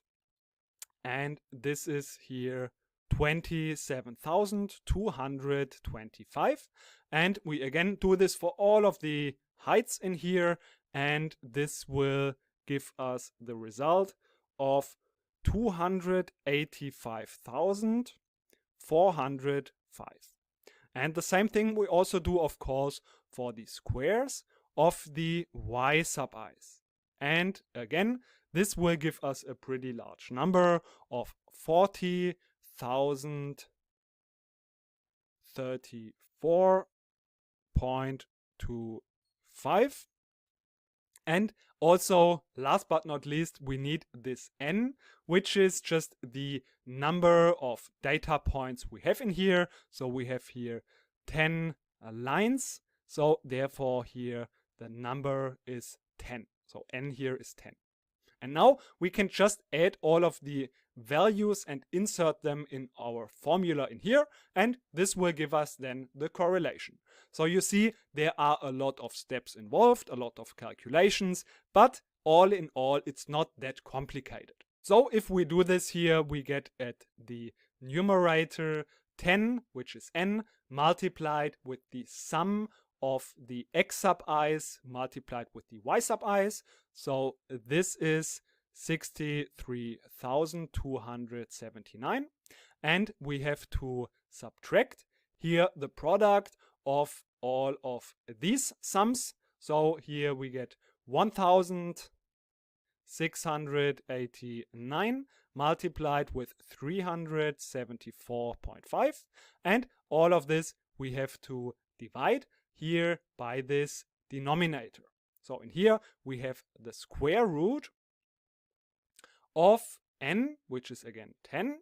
and this is here 27,225. And we again do this for all of the heights in here, and this will give us the result of 285,405. And the same thing we also do, of course, for the squares of the y sub i's. And again, this will give us a pretty large number of 40,034.25. And also, last but not least, we need this n, which is just the number of data points we have in here. So we have here 10 lines. So therefore here the number is 10. So n here is 10. And now we can just add all of the values and insert them in our formula in here, and this will give us then the correlation. So you see there are a lot of steps involved, a lot of calculations, but all in all it's not that complicated. So if we do this here, we get at the numerator 10, which is n, multiplied with the sum of the x sub i's multiplied with the y sub i's. So this is 63,279. And we have to subtract here the product of all of these sums. So here we get 1,689 multiplied with 374.5. And all of this we have to divide here by this denominator. So in here we have the square root of n, which is again 10,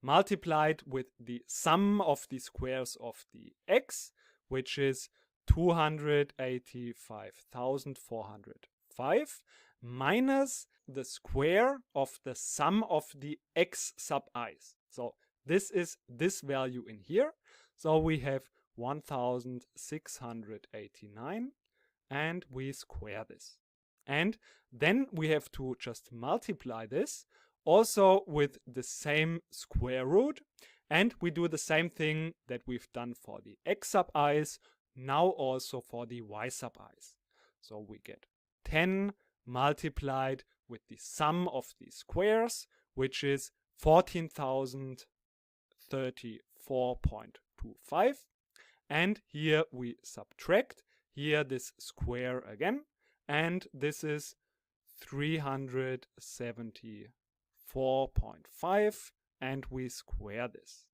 multiplied with the sum of the squares of the x, which is 285,405, minus the square of the sum of the x sub i's. So this is this value in here. So we have 1,689 and we square this. And then we have to just multiply this also with the same square root. And we do the same thing that we've done for the x sub i's, now also for the y sub i's. So we get 10 multiplied with the sum of the squares, which is 14,034.25. And here we subtract here this square again, and this is 374.5, and we square this.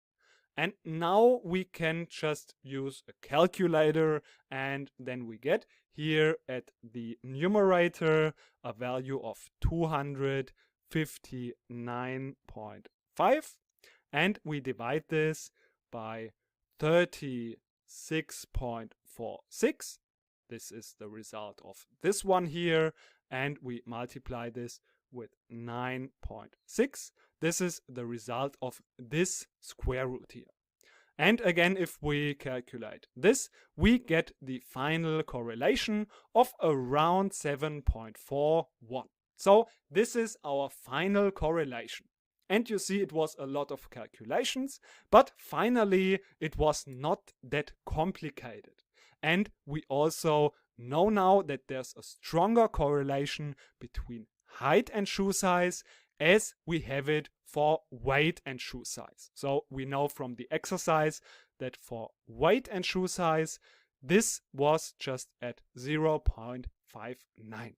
And now we can just use a calculator, and then we get here at the numerator a value of 259.5, and we divide this by 36.46. This is the result of this one here, and we multiply this with 9.6. This is the result of this square root here. And again, if we calculate this, we get the final correlation of around 7.41. So this is our final correlation. And you see it was a lot of calculations, but finally it was not that complicated. And we also know now that there's a stronger correlation between height and shoe size as we have it for weight and shoe size. So we know from the exercise that for weight and shoe size, this was just at 0.59.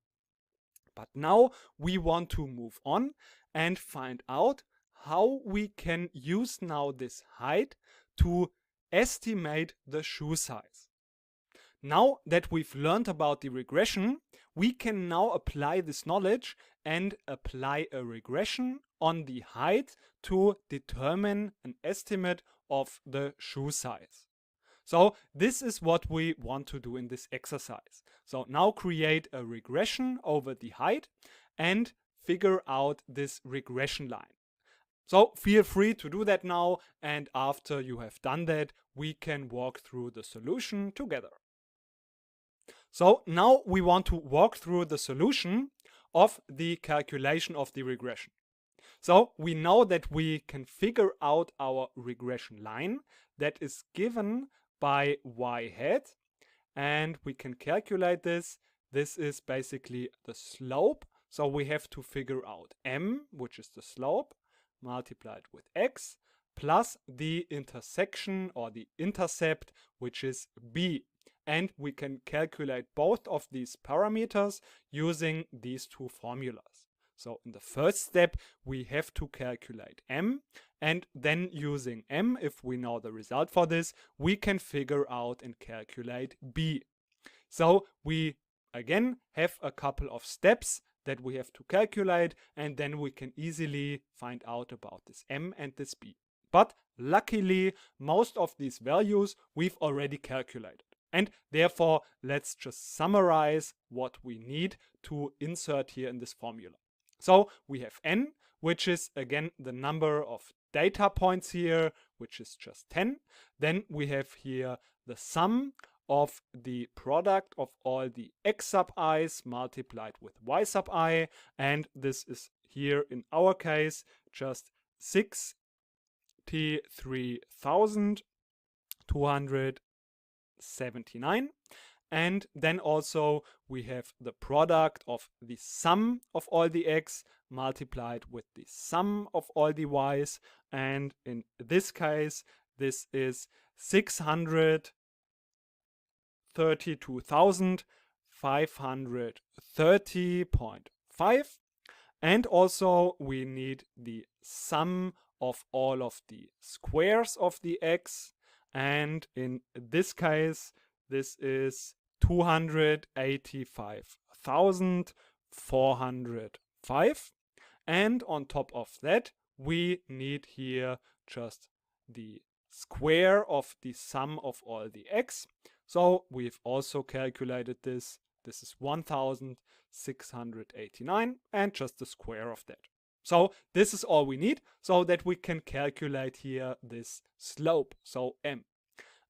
But now we want to move on and find out how we can use now this height to estimate the shoe size. Now that we've learned about the regression, we can now apply this knowledge and apply a regression on the height to determine an estimate of the shoe size. So this is what we want to do in this exercise. So now create a regression over the height and figure out this regression line. So feel free to do that now, and after you have done that, we can walk through the solution together. So now we want to walk through the solution of the calculation of the regression. So we know that we can figure out our regression line that is given by y hat, and we can calculate this. This is basically the slope. So we have to figure out m, which is the slope, multiplied with x, plus the intersection or the intercept, which is b. And we can calculate both of these parameters using these two formulas. So in the first step, we have to calculate m, and then using m, if we know the result for this, we can figure out and calculate b. So we again have a couple of steps that we have to calculate, and then we can easily find out about this m and this b. But luckily, most of these values we've already calculated. And therefore, let's just summarize what we need to insert here in this formula. So we have n, which is again the number of data points here, which is just 10. Then we have here the sum of the product of all the x sub i's multiplied with y sub I, and this is here in our case just 63,279. And then also we have the product of the sum of all the x multiplied with the sum of all the y's, and in this case this is 632,530.5. And also we need the sum of all of the squares of the x, and in this case this is 285,405. And on top of that we need here just the square of the sum of all the x. So we've also calculated this. This is 1689 and just the square of that. So this is all we need so that we can calculate here this slope, so m.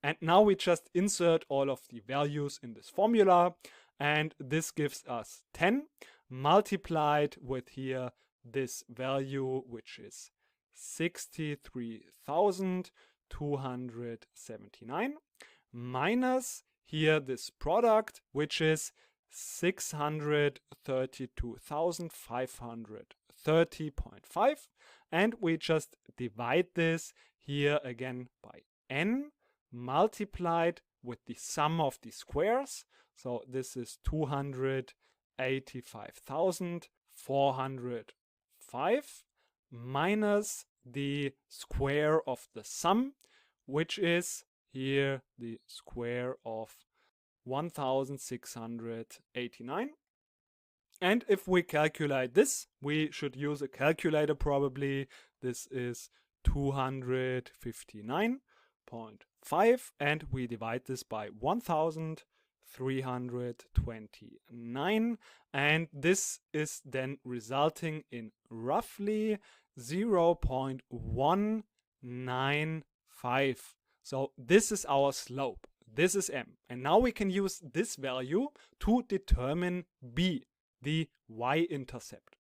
And now we just insert all of the values in this formula, and this gives us 10 multiplied with here this value, which is 63,279, minus here this product, which is 632,530.5, and we just divide this here again by n multiplied with the sum of the squares. So this is 285,405 minus the square of the sum, which is here the square of 1689. And if we calculate this, we should use a calculator probably. This is 259.5, and we divide this by 1329, and this is then resulting in roughly 0.195. So this is our slope. This is m. And now we can use this value to determine b, the y-intercept.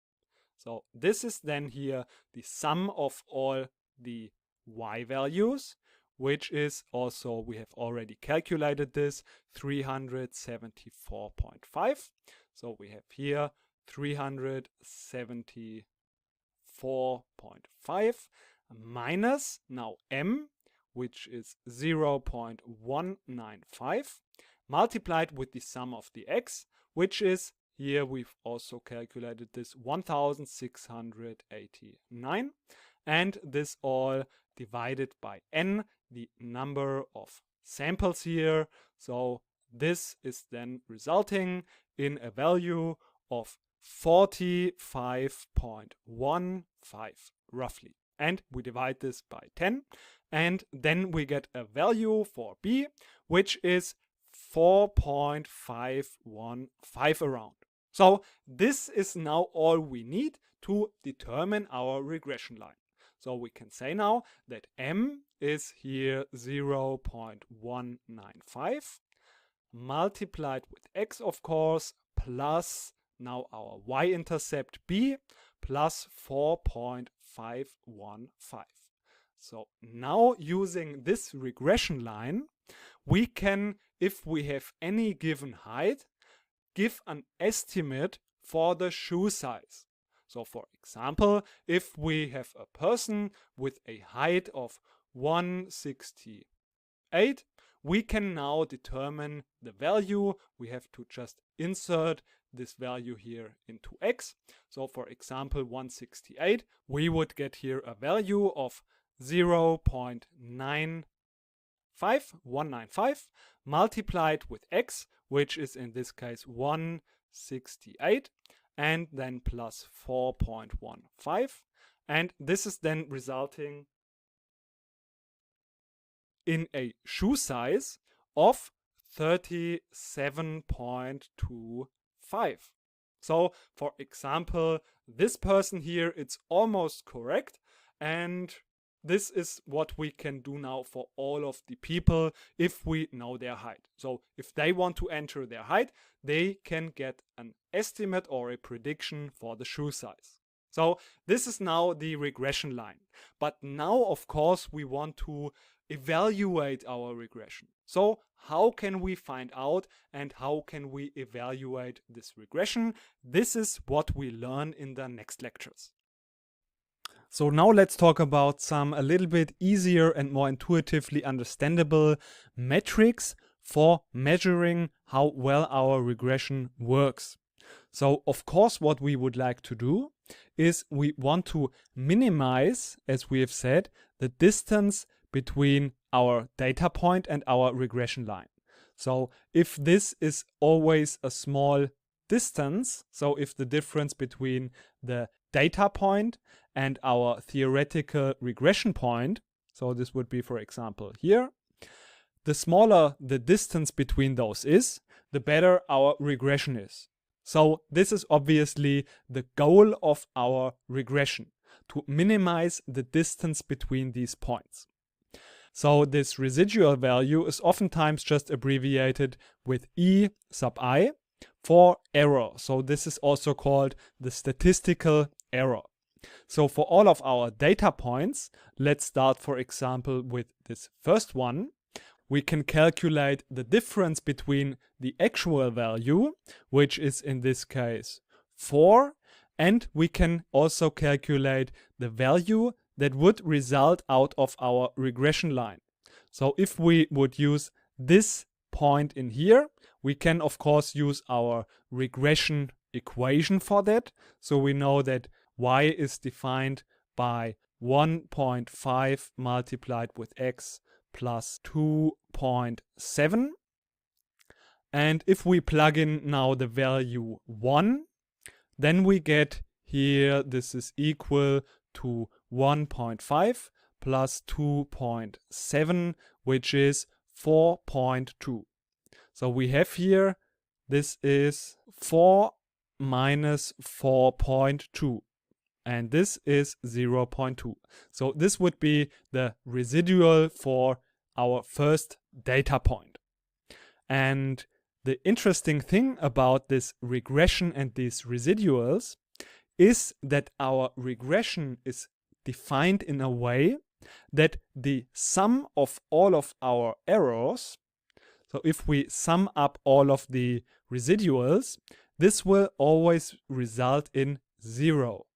So this is then here the sum of all the y values, which is also, we have already calculated this, 374.5. So we have here 374.5 minus now m, which is 0.195, multiplied with the sum of the x, which is, here we've also calculated this, 1689, and this all divided by n, the number of samples here. So this is then resulting in a value of 45.15 roughly. And we divide this by 10, and then we get a value for b, which is 4.515 around. So this is now all we need to determine our regression line. So we can say now that m is here 0.195 multiplied with x, of course, plus now our y-intercept b plus 4.515. So now using this regression line, we can, if we have any given height, give an estimate for the shoe size. So for example, if we have a person with a height of 168, we can now determine the value. We have to just insert this value here into x. So for example, 168, we would get here a value of 0.195 multiplied with x, which is in this case 168, and then plus 4.15, and this is then resulting in a shoe size of 37.25. So, for example, this person here, it's almost correct, and this is what we can do now for all of the people if we know their height. So if they want to enter their height, they can get an estimate or a prediction for the shoe size. So this is now the regression line. But now, of course, we want to evaluate our regression. So how can we find out and how can we evaluate this regression? This is what we learn in the next lectures. So now let's talk about some a little bit easier and more intuitively understandable metrics for measuring how well our regression works. So of course what we would like to do is we want to minimize, as we have said, the distance between our data point and our regression line. So if this is always a small distance, so if the difference between the data point and our theoretical regression point, so this would be, for example, here, the smaller the distance between those is, the better our regression is. So this is obviously the goal of our regression, to minimize the distance between these points. So this residual value is oftentimes just abbreviated with E sub I for error. So this is also called the statistical error. So for all of our data points, let's start, for example, with this first one. We can calculate the difference between the actual value, which is in this case 4, and we can also calculate the value that would result out of our regression line. So if we would use this point in here, we can of course use our regression equation for that. So we know that y is defined by 1.5 multiplied with x plus 2.7. And if we plug in now the value 1, then we get here, this is equal to 1.5 plus 2.7, which is 4.2. So we have here, this is 4 minus 4.2. And this is 0.2. So this would be the residual for our first data point. And the interesting thing about this regression and these residuals is that our regression is defined in a way that the sum of all of our errors, so if we sum up all of the residuals, this will always result in 0.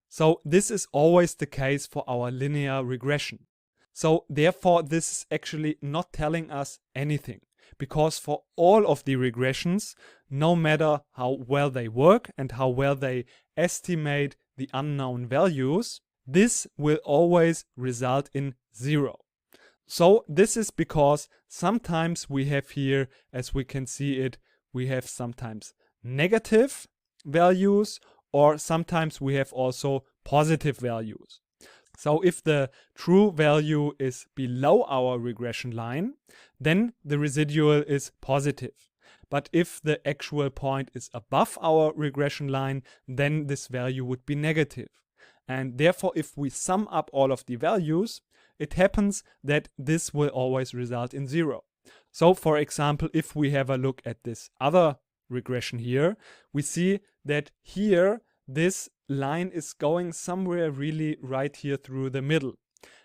So this is always the case for our linear regression. So therefore this is actually not telling us anything, because for all of the regressions, no matter how well they work and how well they estimate the unknown values, this will always result in 0. So this is because sometimes we have here, as we can see it, we have sometimes negative values, or sometimes we have also positive values. So if the true value is below our regression line, then the residual is positive. But if the actual point is above our regression line, then this value would be negative. And therefore, if we sum up all of the values, it happens that this will always result in 0. So for example, if we have a look at this other regression here, we see that here this line is going somewhere really right here through the middle.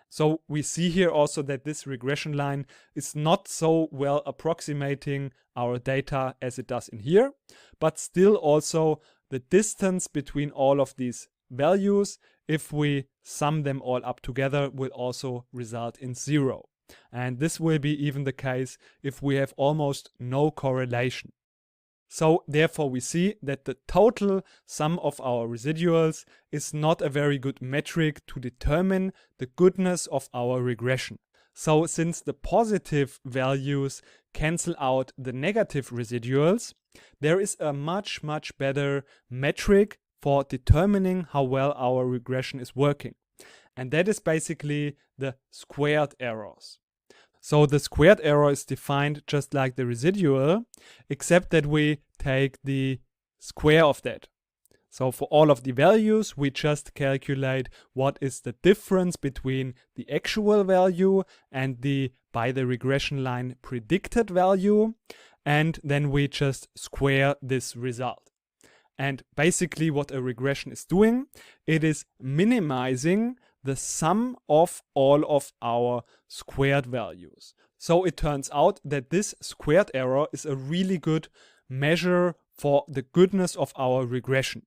So we see here also that this regression line is not so well approximating our data as it does in here, but still also the distance between all of these values, if we sum them all up together, will also result in 0. And this will be even the case if we have almost no correlation. So therefore we see that the total sum of our residuals is not a very good metric to determine the goodness of our regression. So since the positive values cancel out the negative residuals, there is a much better metric for determining how well our regression is working. And that is basically the squared errors. So the squared error is defined just like the residual, except that we take the square of that. So for all of the values, we just calculate what is the difference between the actual value and the, by the regression line, predicted value. And then we just square this result. And basically what a regression is doing, it is minimizing the sum of all of our squared values. So it turns out that this squared error is a really good measure for the goodness of our regression.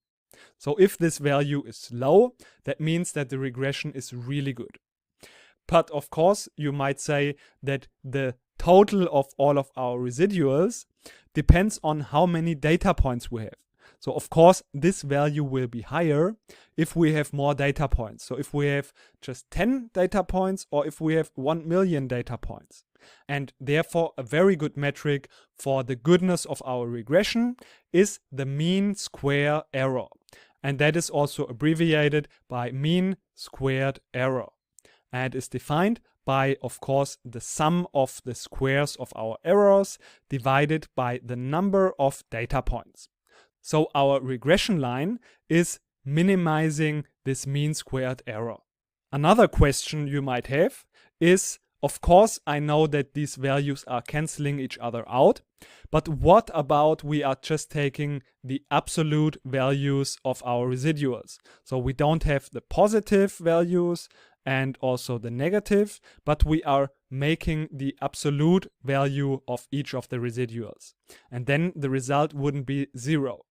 So if this value is low, that means that the regression is really good. But of course, you might say that the total of all of our residuals depends on how many data points we have. So of course, this value will be higher if we have more data points. So if we have just 10 data points or if we have 1 million data points. And therefore, a very good metric for the goodness of our regression is the mean square error. And that is also abbreviated by mean squared error. And is defined by, of course, the sum of the squares of our errors divided by the number of data points. So our regression line is minimizing this mean squared error. Another question you might have is, of course, I know that these values are canceling each other out, but what about we are just taking the absolute values of our residuals? So we don't have the positive values and also the negative, but we are making the absolute value of each of the residuals. And then the result wouldn't be 0.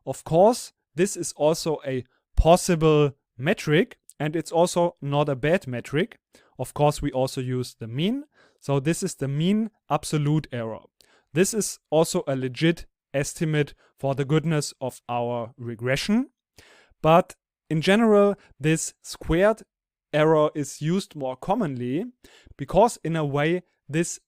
Of course, this is also a possible metric, and it's also not a bad metric. Of course, we also use the mean. So this is the mean absolute error. This is also a legit estimate for the goodness of our regression. But in general, this squared error is used more commonly because in a way, this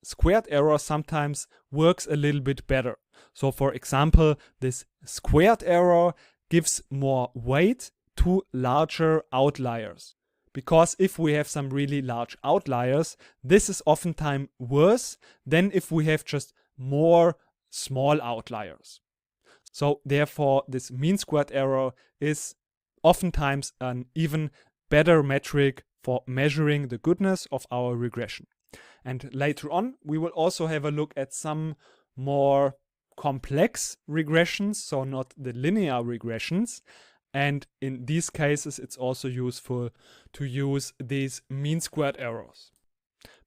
squared error sometimes works a little bit better. So for example, this squared error gives more weight to larger outliers. Because if we have some really large outliers, this is oftentimes worse than if we have just more small outliers. So therefore, this mean squared error is oftentimes an even better metric for measuring the goodness of our regression. And later on, we will also have a look at some more complex regressions, so not the linear regressions. And in these cases, it's also useful to use these mean squared errors.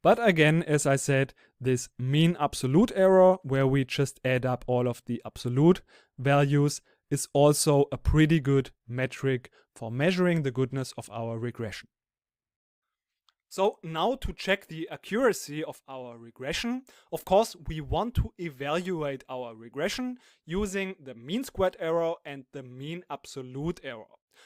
But again, as I said, this mean absolute error, where we just add up all of the absolute values, is also a pretty good metric for measuring the goodness of our regression. So now to check the accuracy of our regression, of course, we want to evaluate our regression using the mean squared error and the mean absolute error.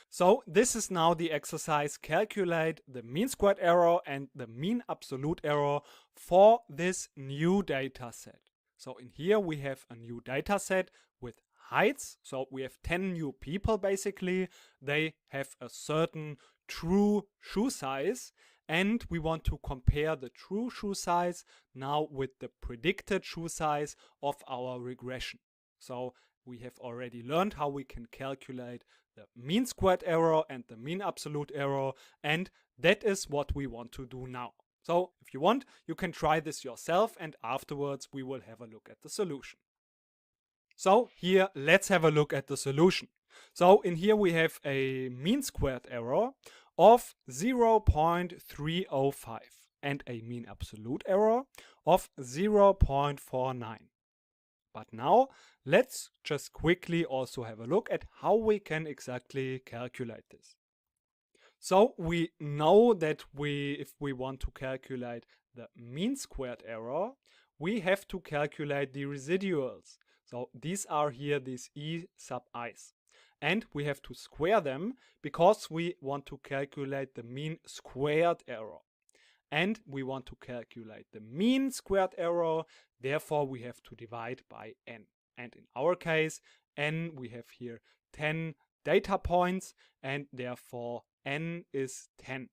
So this is now the exercise: calculate the mean squared error and the mean absolute error for this new data set. So in here we have a new data set with heights. So we have 10 new people basically. They have a certain true shoe size. And we want to compare the true shoe size now with the predicted shoe size of our regression. So we have already learned how we can calculate the mean squared error and the mean absolute error, and that is what we want to do now. So if you want, you can try this yourself, and afterwards we will have a look at the solution. So here, let's have a look at the solution. So in here we have a mean squared error of 0.305 and a mean absolute error of 0.49. But now let's just quickly also have a look at how we can exactly calculate this. So we know that if we want to calculate the mean squared error, we have to calculate the residuals. So these are here these E sub i's. And we have to square them because we want to calculate the mean squared error. And we want to calculate the mean squared error, therefore we have to divide by n. And in our case, n, we have here 10 data points, and therefore n is 10.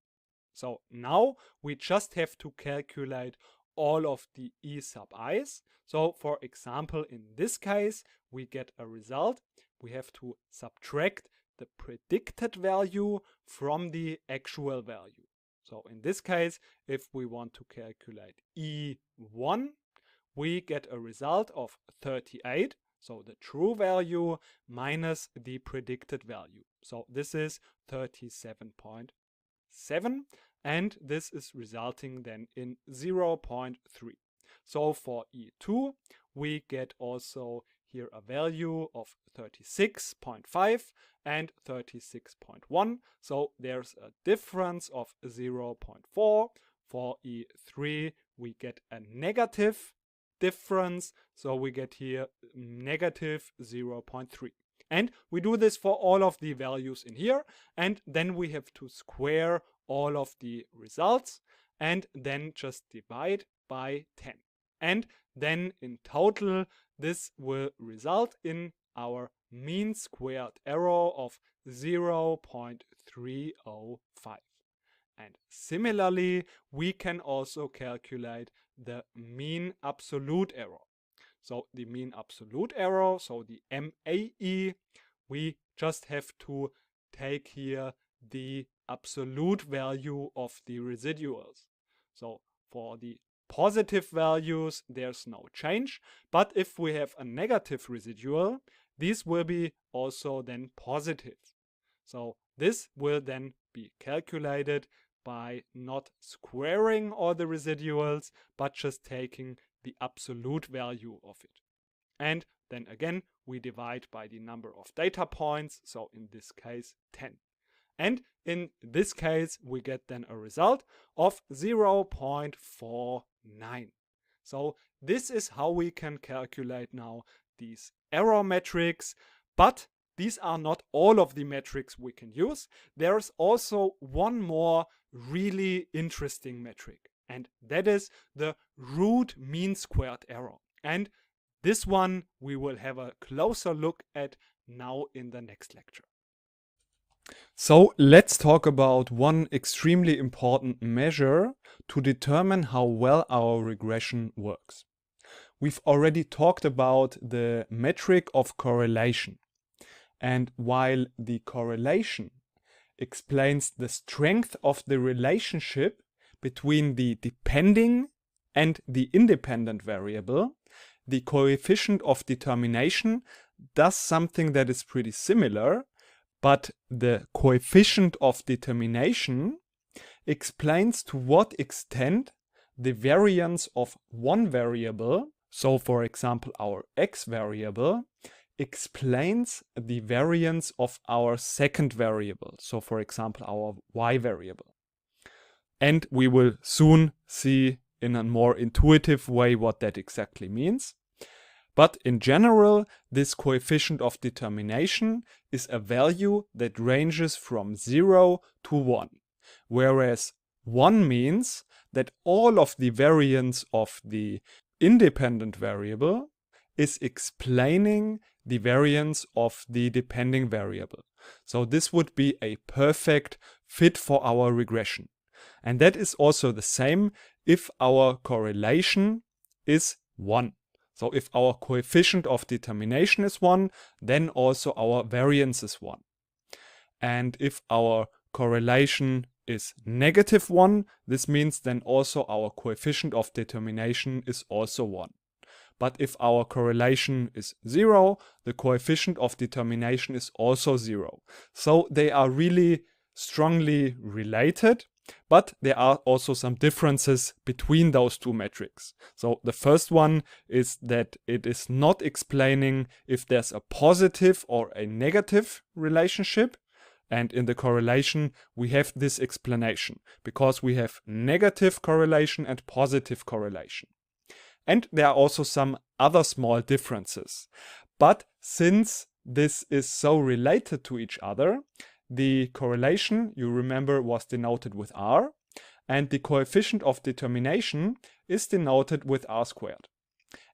So now we just have to calculate all of the E sub i's. So for example, in this case, we get a result. We have to subtract the predicted value from the actual value. So in this case, if we want to calculate E1, we get a result of 38. So the true value minus the predicted value. So this is 37.7, and this is resulting then in 0.3. So for E2, we get also here a value of 36.5 and 36.1. So there's a difference of 0.4. For E3, we get a negative difference. So we get here negative 0.3. And we do this for all of the values in here. And then we have to square all of the results and then just divide by 10. And then in total, this will result in our mean squared error of 0.305. And similarly, we can also calculate the mean absolute error. So the mean absolute error, so the MAE, we just have to take here the absolute value of the residuals. So for the positive values, there's no change. But if we have a negative residual, these will be also then positive. So this will then be calculated by not squaring all the residuals, but just taking the absolute value of it. And then again, we divide by the number of data points, so in this case 10. And in this case, we get then a result of 0.49. So this is how we can calculate now these error metrics, but these are not all of the metrics we can use. There's also one more really interesting metric, and that is the root mean squared error. And this one we will have a closer look at now in the next lecture. So let's talk about one extremely important measure to determine how well our regression works. We've already talked about the metric of correlation. And while the correlation explains the strength of the relationship between the depending and the independent variable, the coefficient of determination does something that is pretty similar, but the coefficient of determination explains to what extent the variance of one variable, so for example our x variable, explains the variance of our second variable, so for example our y variable. And we will soon see in a more intuitive way what that exactly means. But in general, this coefficient of determination is a value that ranges from 0 to 1, whereas 1 means that all of the variance of the independent variable is explaining the variance of the depending variable. So this would be a perfect fit for our regression. And that is also the same if our correlation is 1. So if our coefficient of determination is 1, then also our variance is 1. And if our correlation is -1, this means then also our coefficient of determination is also 1. But if our correlation is 0, the coefficient of determination is also 0. So they are really strongly related, but there are also some differences between those two metrics. So the first one is that it is not explaining if there's a positive or a negative relationship. And in the correlation, we have this explanation because we have negative correlation and positive correlation. And there are also some other small differences. But since this is so related to each other, the correlation, you remember, was denoted with r, and the coefficient of determination is denoted with r squared.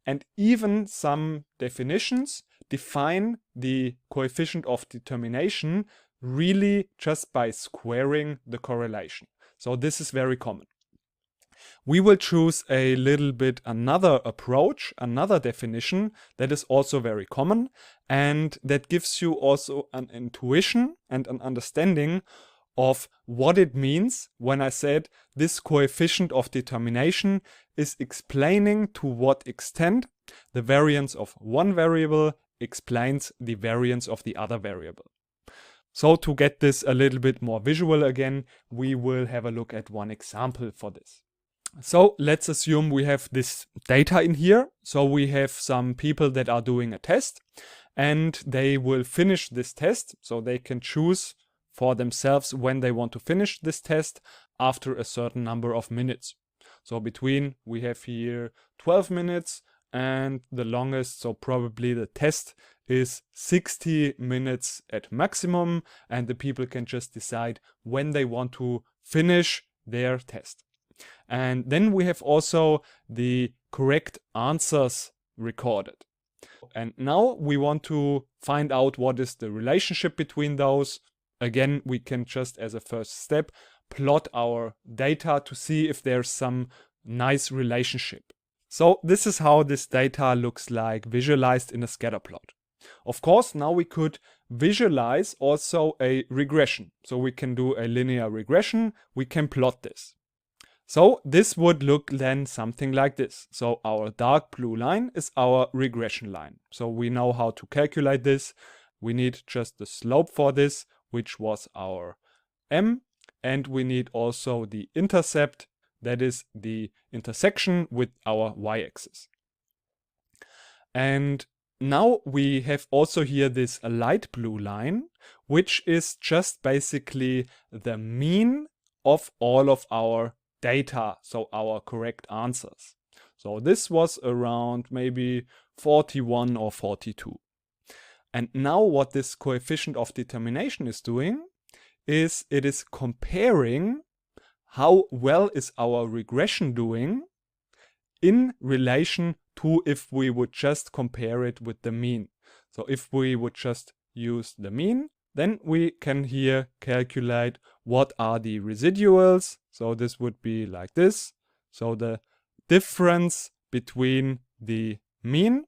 And even some definitions define the coefficient of determination really just by squaring the correlation. So this is very common. We will choose a little bit another approach, another definition that is also very common, and that gives you also an intuition and an understanding of what it means when I said this coefficient of determination is explaining to what extent the variance of one variable explains the variance of the other variable. So to get this a little bit more visual again, we will have a look at one example for this. So let's assume we have this data in here. So we have some people that are doing a test and they will finish this test. So they can choose for themselves when they want to finish this test after a certain number of minutes. So between, we have here 12 minutes and the longest, so probably the test is 60 minutes at maximum, and the people can just decide when they want to finish their test. And then we have also the correct answers recorded. And now we want to find out what is the relationship between those. Again, we can just as a first step plot our data to see if there's some nice relationship. So this is how this data looks like visualized in a scatter plot. Of course, now we could visualize also a regression. So we can do a linear regression, we can plot this. So this would look then something like this. So our dark blue line is our regression line. So we know how to calculate this. We need just the slope for this, which was our m, and we need also the intercept, that is the intersection with our y-axis. And now we have also here this light blue line, which is just basically the mean of all of our data, so our correct answers. So this was around maybe 41 or 42. And now what this coefficient of determination is doing is it is comparing how well is our regression doing in relation to if we would just compare it with the mean. So if we would just use the mean, then we can here calculate what are the residuals. So this would be like this. So the difference between the mean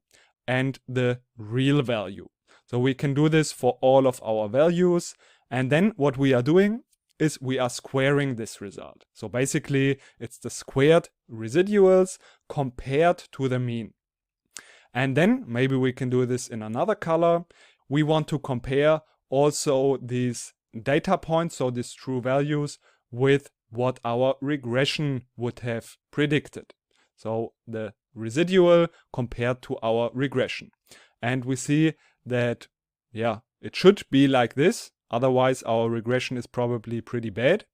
and the real value. So we can do this for all of our values. And then what we are doing is we are squaring this result. So basically it's the squared residuals compared to the mean. And then maybe we can do this in another color. We want to compare also these data points, so these true values, with what our regression would have predicted. So the residual compared to our regression. And we see that, yeah, it should be like this. Otherwise, our regression is probably pretty bad.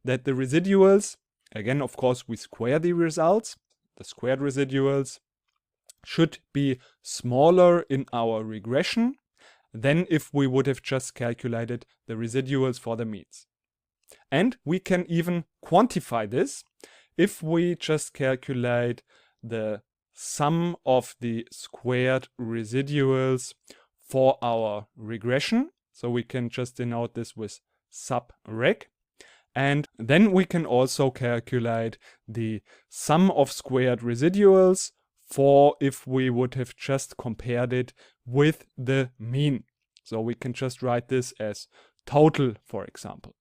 That the residuals, again, of course, we square the results. The squared residuals should be smaller in our regression than if we would have just calculated the residuals for the means. And we can even quantify this if we just calculate the sum of the squared residuals for our regression. So we can just denote this with sub-reg. And then we can also calculate the sum of squared residuals for if we would have just compared it with the mean. So we can just write this as total, for example.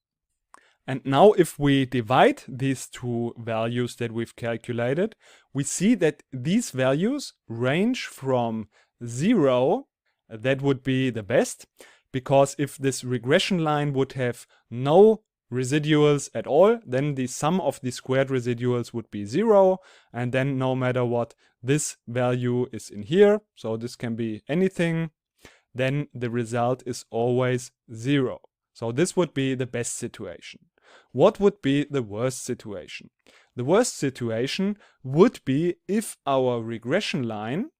And now if we divide these two values that we've calculated, we see that these values range from 0, that would be the best, because if this regression line would have no residuals at all, then the sum of the squared residuals would be 0, and then no matter what this value is in here, so this can be anything, then the result is always 0. So this would be the best situation. What would be the worst situation? The worst situation would be if our regression line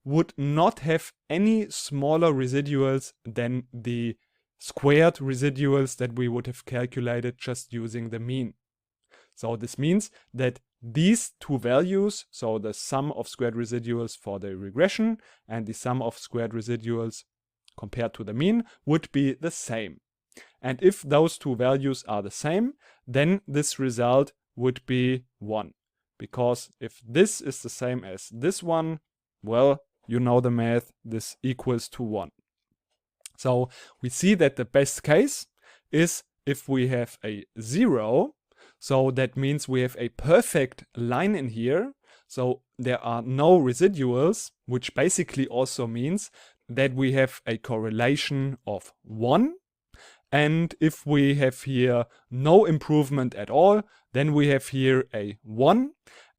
would not have any smaller residuals than the squared residuals that we would have calculated just using the mean. So this means that these two values, so the sum of squared residuals for the regression and the sum of squared residuals compared to the mean, would be the same. And if those two values are the same, then this result would be 1. Because if this is the same as this one, well, you know the math, this equals to 1. So we see that the best case is if we have a 0. So that means we have a perfect line in here. So there are no residuals, which basically also means that we have a correlation of 1. And if we have here no improvement at all, then we have here a 1.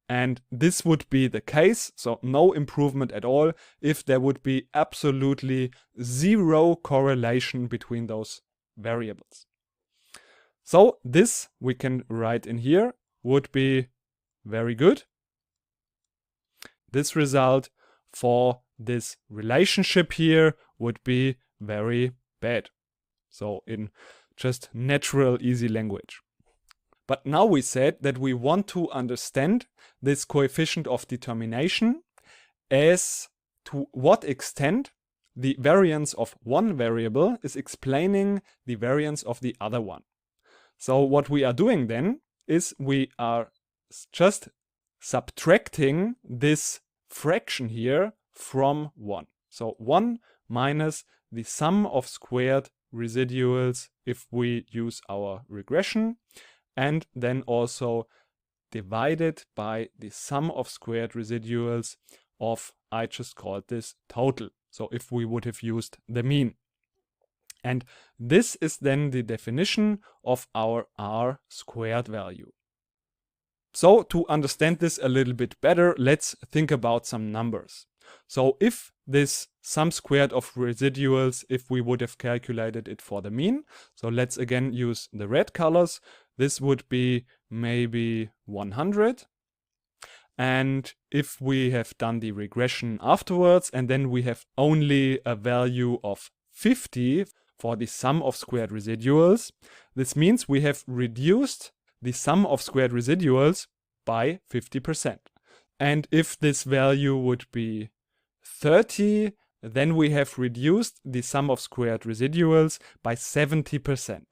And this would be the case, so no improvement at all, if there would be absolutely zero correlation between those variables. So this we can write in here would be very good. This result for this relationship here would be very bad. So in just natural, easy language. But now we said that we want to understand this coefficient of determination as to what extent the variance of one variable is explaining the variance of the other one. So what we are doing then is we are just subtracting this fraction here from 1. So 1 minus the sum of squared residuals if we use our regression, and then also divided by the sum of squared residuals of, I just called this total. So if we would have used the mean. And this is then the definition of our R squared value. So to understand this a little bit better, let's think about some numbers. So if this sum squared of residuals, if we would have calculated it for the mean, so let's again use the red colors, this would be maybe 100. And if we have done the regression afterwards, and then we have only a value of 50 for the sum of squared residuals, this means we have reduced the sum of squared residuals by 50%. And if this value would be 30, then we have reduced the sum of squared residuals by 70%.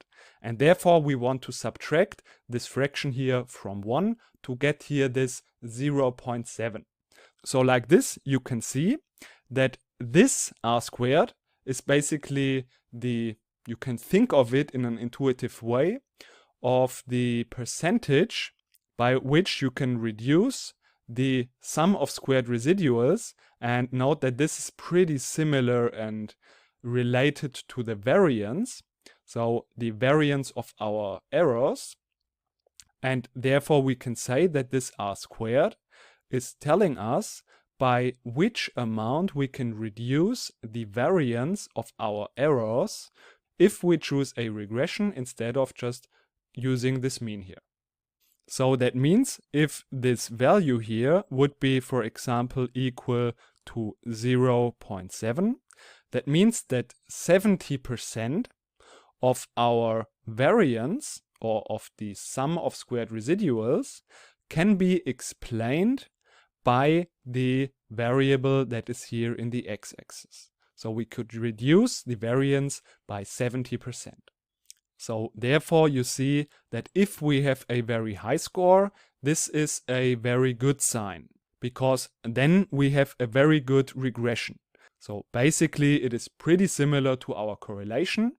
And therefore we want to subtract this fraction here from 1 to get here this 0.7. So like this, you can see that this R squared is basically you can think of it in an intuitive way, of the percentage by which you can reduce the sum of squared residuals. And note that this is pretty similar and related to the variance. So the variance of our errors. And therefore we can say that this R squared is telling us by which amount we can reduce the variance of our errors if we choose a regression instead of just using this mean here. So that means if this value here would be, for example, equal to 0.7, that means that 70% of our variance, or of the sum of squared residuals, can be explained by the variable that is here in the x-axis. So we could reduce the variance by 70%. So therefore you see that if we have a very high score, this is a very good sign, because then we have a very good regression. So basically it is pretty similar to our correlation,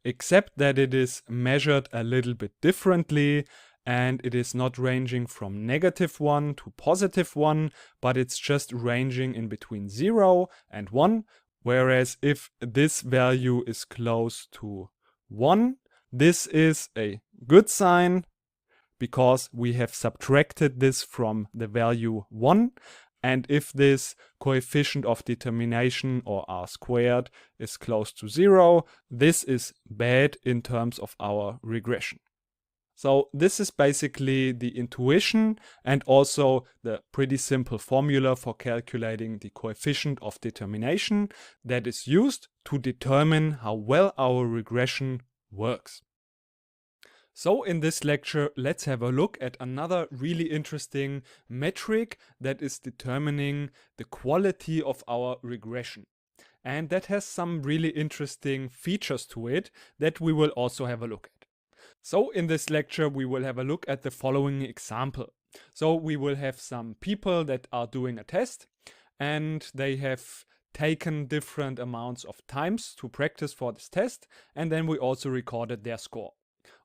except that it is measured a little bit differently, and it is not ranging from -1 to +1, but it's just ranging in between 0 and 1, whereas if this value is close to 1, this is a good sign, because we have subtracted this from the value 1. And if this coefficient of determination, or R squared, is close to 0, this is bad in terms of our regression. So this is basically the intuition and also the pretty simple formula for calculating the coefficient of determination that is used to determine how well our regression works. So in this lecture, let's have a look at another really interesting metric that is determining the quality of our regression. And that has some really interesting features to it that we will also have a look at. So in this lecture, we will have a look at the following example. So we will have some people that are doing a test, and they have taken different amounts of times to practice for this test, and then we also recorded their score.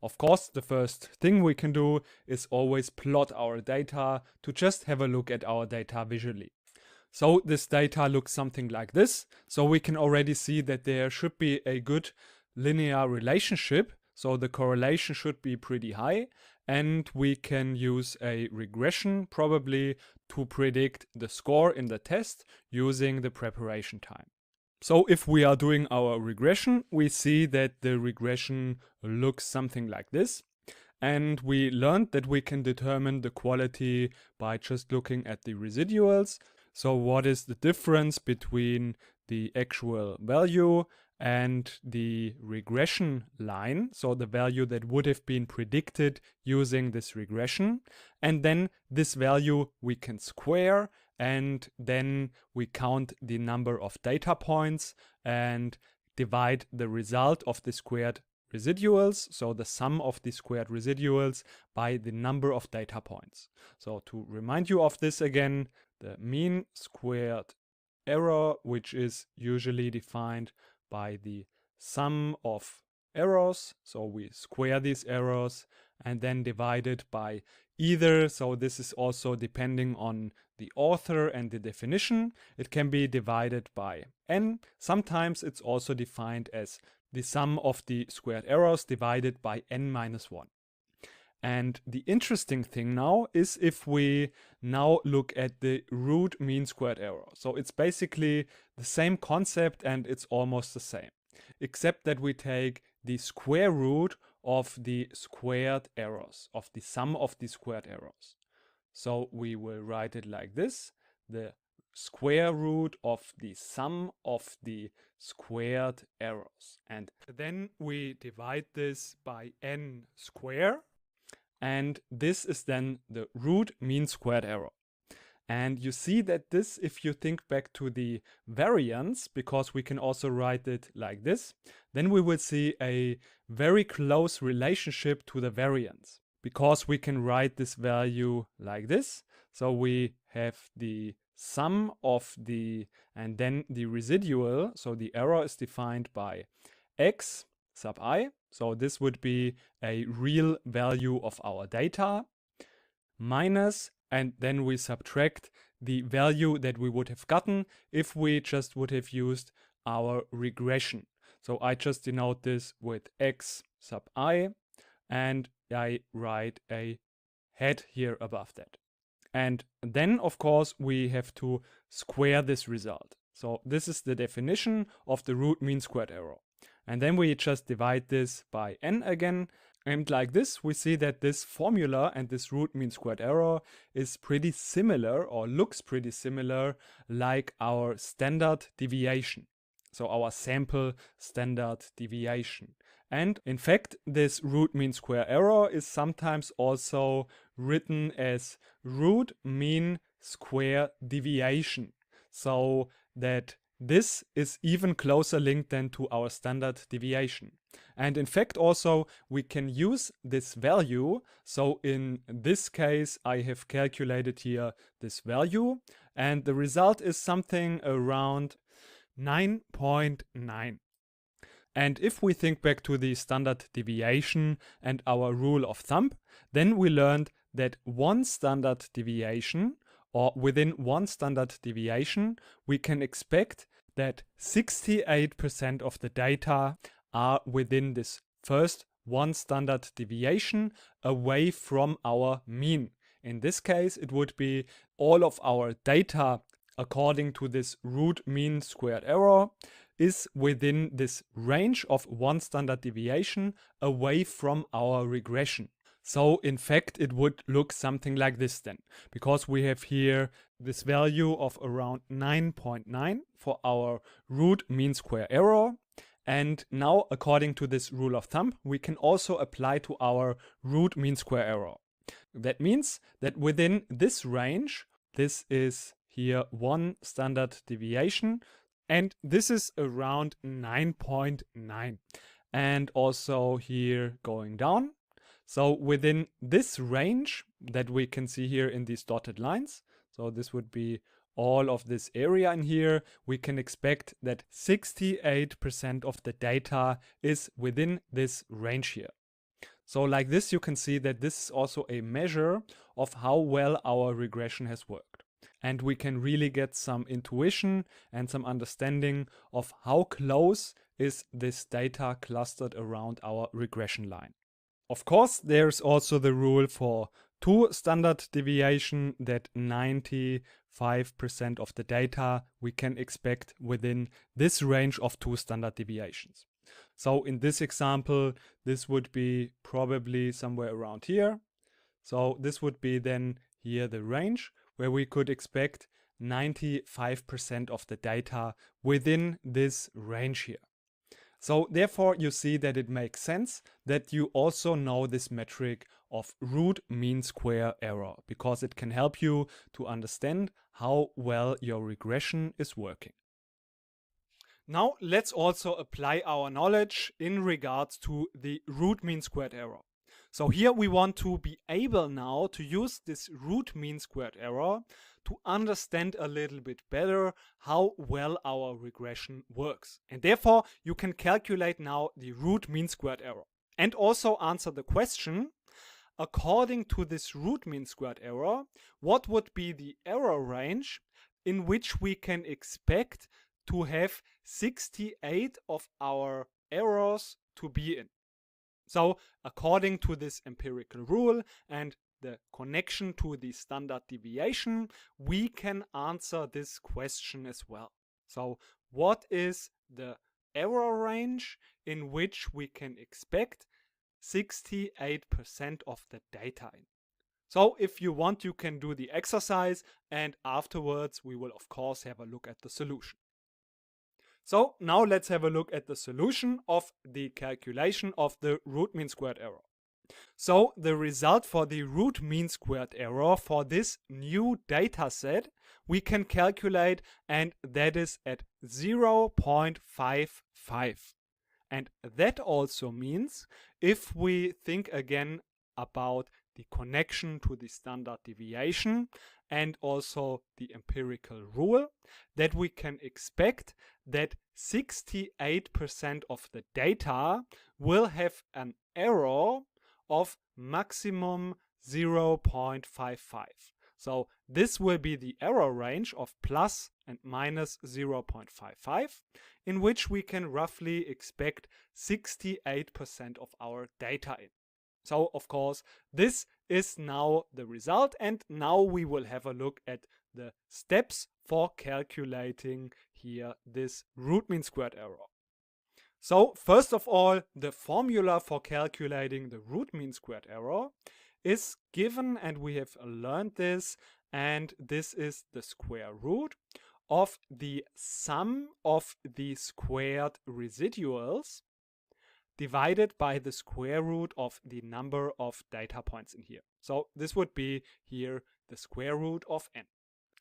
Of course, the first thing we can do is always plot our data to just have a look at our data visually. So this data looks something like this. So we can already see that there should be a good linear relationship. So the correlation should be pretty high, and we can use a regression probably to predict the score in the test using the preparation time. So if we are doing our regression, we see that the regression looks something like this. And we learned that we can determine the quality by just looking at the residuals. So what is the difference between the actual value and the regression line, so the value that would have been predicted using this regression. And then this value we can square, and then we count the number of data points and divide the result of the squared residuals, so the sum of the squared residuals, by the number of data points. So to remind you of this again, the mean squared error, which is usually defined by the sum of errors, so we square these errors and then divide it by either, so this is also depending on the author and the definition, it can be divided by n. Sometimes it's also defined as the sum of the squared errors divided by n minus 1. And the interesting thing now is if we now look at the root mean squared error. So it's basically the same concept and it's almost the same, except that we take the square root of the squared errors, of the sum of the squared errors. So we will write it like this: the square root of the sum of the squared errors. And then we divide this by n square. And this is then the root mean squared error. And you see that this, if you think back to the variance, because we can also write it like this, then we will see a very close relationship to the variance, because we can write this value like this. So we have the sum of the, and then the residual, so the error is defined by x sub I. So this would be a real value of our data, minus, and then we subtract the value that we would have gotten if we just would have used our regression. So I just denote this with x sub I, and I write a head here above that. And then, of course, we have to square this result. So this is the definition of the root mean squared error. And then we just divide this by n again. And like this, we see that this formula and this root mean squared error is pretty similar, or looks pretty similar, like our standard deviation. So our sample standard deviation. And in fact, this root mean square error is sometimes also written as root mean square deviation. So that this is even closer linked than to our standard deviation. And in fact also we can use this value. So in this case I have calculated here this value, and the result is something around 9.9. And if we think back to the standard deviation and our rule of thumb, then we learned that one standard deviation, or within one standard deviation, we can expect that 68% of the data are within this first one standard deviation away from our mean. In this case, it would be all of our data according to this root mean squared error is within this range of one standard deviation away from our regression. So in fact, it would look something like this then, because we have here this value of around 9.9 for our root mean square error. And now, according to this rule of thumb, we can also apply to our root mean square error. That means that within this range, this is here one standard deviation. And this is around 9.9. And also here going down. So within this range that we can see here in these dotted lines, so this would be all of this area in here, we can expect that 68% of the data is within this range here. So like this, you can see that this is also a measure of how well our regression has worked. And we can really get some intuition and some understanding of how close is this data clustered around our regression line. Of course, there's also the rule for 2 standard deviation that 95% of the data we can expect within this range of 2 standard deviations. So in this example, this would be probably somewhere around here. So this would be then here the range where we could expect 95% of the data within this range here. So therefore you see that it makes sense that you also know this metric of root mean square error, because it can help you to understand how well your regression is working. Now let's also apply our knowledge in regards to the root mean squared error. So here we want to be able now to use this root mean squared error to understand a little bit better how well our regression works. And therefore you can calculate now the root mean squared error and also answer the question, according to this root mean squared error, what would be the error range in which we can expect to have 68 of our errors to be in. So according to this empirical rule and the connection to the standard deviation, we can answer this question as well. So what is the error range in which we can expect 68% of the data in? So if you want, you can do the exercise, and afterwards we will of course have a look at the solution. So now let's have a look at the solution of the calculation of the root mean squared error. So the result for the root mean squared error for this new data set we can calculate, and that is at 0.55. And that also means, if we think again about the connection to the standard deviation and also the empirical rule, that we can expect that 68% of the data will have an error of maximum 0.55. So this will be the error range of plus and minus 0.55, in which we can roughly expect 68% of our data in. So of course this is now the result, and now we will have a look at the steps for calculating here this root mean squared error. So first of all, the formula for calculating the root mean squared error is given, and we have learned this, and this is the square root of the sum of the squared residuals divided by the square root of the number of data points in here. So this would be here the square root of n.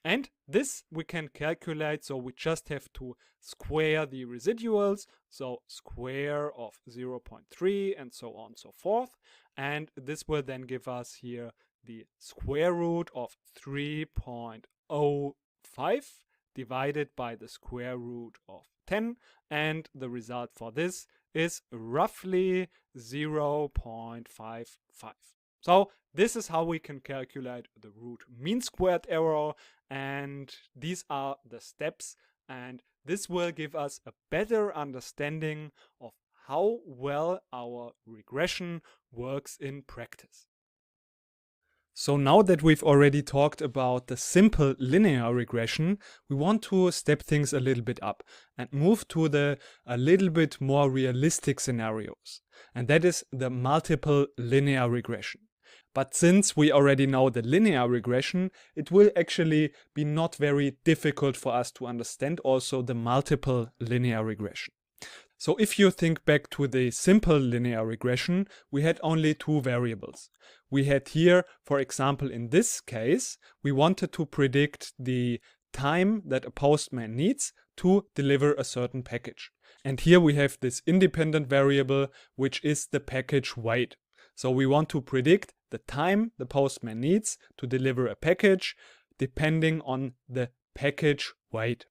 And this we can calculate, so we just have to square the residuals, so square of 0.3 and so on and so forth. And this will then give us here the square root of 3.05 divided by the square root of 10. And the result for this is roughly 0.55. So this is how we can calculate the root mean squared error, and these are the steps, and this will give us a better understanding of how well our regression works in practice. So now that we've already talked about the simple linear regression, we want to step things a little bit up and move to the a little bit more realistic scenarios. And that is the multiple linear regression. But since we already know the linear regression, it will actually be not very difficult for us to understand also the multiple linear regression. So if you think back to the simple linear regression, we had only two variables. We had here, for example, in this case, we wanted to predict the time that a postman needs to deliver a certain package. And here we have this independent variable, which is the package weight. So we want to predict the time the postman needs to deliver a package depending on the package weight.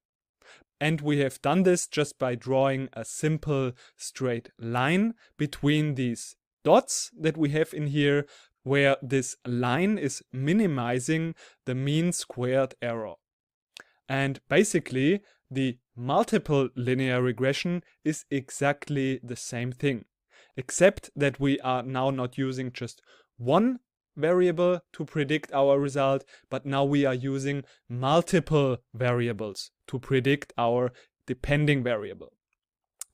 And we have done this just by drawing a simple straight line between these dots that we have in here, where this line is minimizing the mean squared error. And basically, the multiple linear regression is exactly the same thing, except that we are now not using just one variable to predict our result, but now we are using multiple variables to predict our depending variable.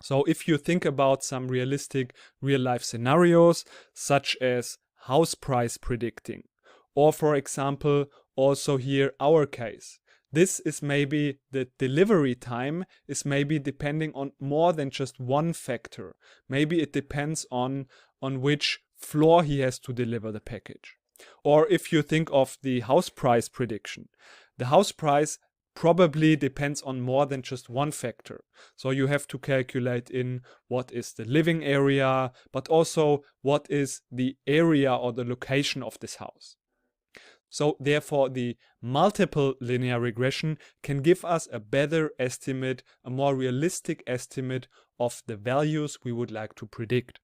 So if you think about some realistic real-life scenarios, such as house price predicting, or for example, also here our case, this is maybe the delivery time is maybe depending on more than just one factor. Maybe it depends on which floor he has to deliver the package. Or if you think of the house price prediction, the house price probably depends on more than just one factor. So you have to calculate in what is the living area, but also what is the area or the location of this house. So therefore, the multiple linear regression can give us a better estimate, a more realistic estimate of the values we would like to predict.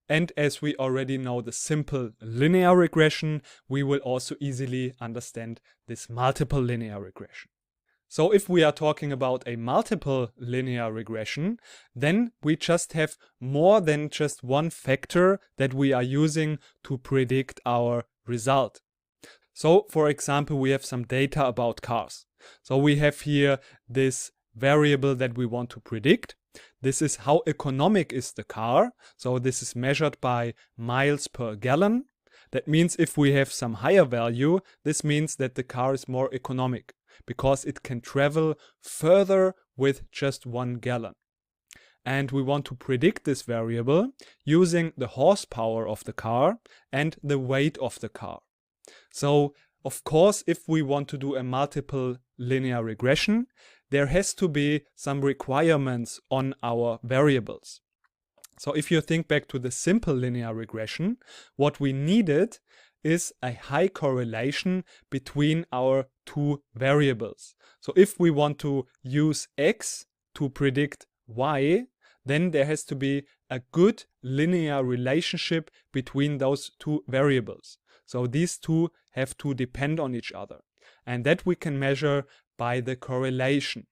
And as we already know the simple linear regression, we will also easily understand this multiple linear regression. So if we are talking about a multiple linear regression, then we just have more than just one factor that we are using to predict our result. So for example, we have some data about cars. So we have here this variable that we want to predict. This is how economic is the car. So this is measured by miles per gallon. That means if we have some higher value, this means that the car is more economic because it can travel further with just 1 gallon. And we want to predict this variable using the horsepower of the car and the weight of the car. So, of course, if we want to do a multiple linear regression, there has to be some requirements on our variables. So if you think back to the simple linear regression, what we needed is a high correlation between our two variables. So if we want to use x to predict y, then there has to be a good linear relationship between those two variables. So these two have to depend on each other. And that we can measure by the correlation.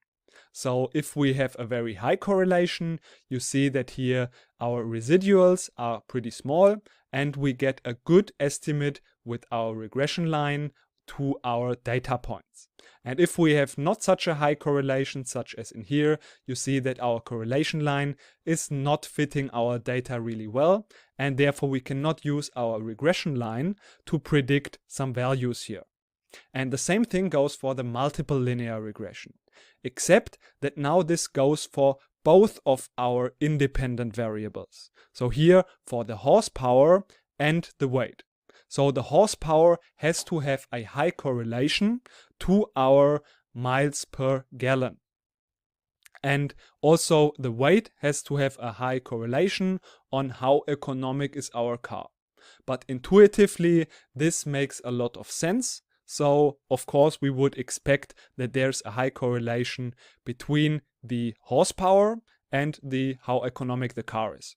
So if we have a very high correlation, you see that here our residuals are pretty small and we get a good estimate with our regression line to our data points. And if we have not such a high correlation, such as in here, you see that our correlation line is not fitting our data really well, and therefore we cannot use our regression line to predict some values here. And the same thing goes for the multiple linear regression, except that now this goes for both of our independent variables. So here for the horsepower and the weight. So the horsepower has to have a high correlation to our miles per gallon. And also the weight has to have a high correlation on how economic is our car. But intuitively, this makes a lot of sense. So of course we would expect that there's a high correlation between the horsepower and the how economic the car is.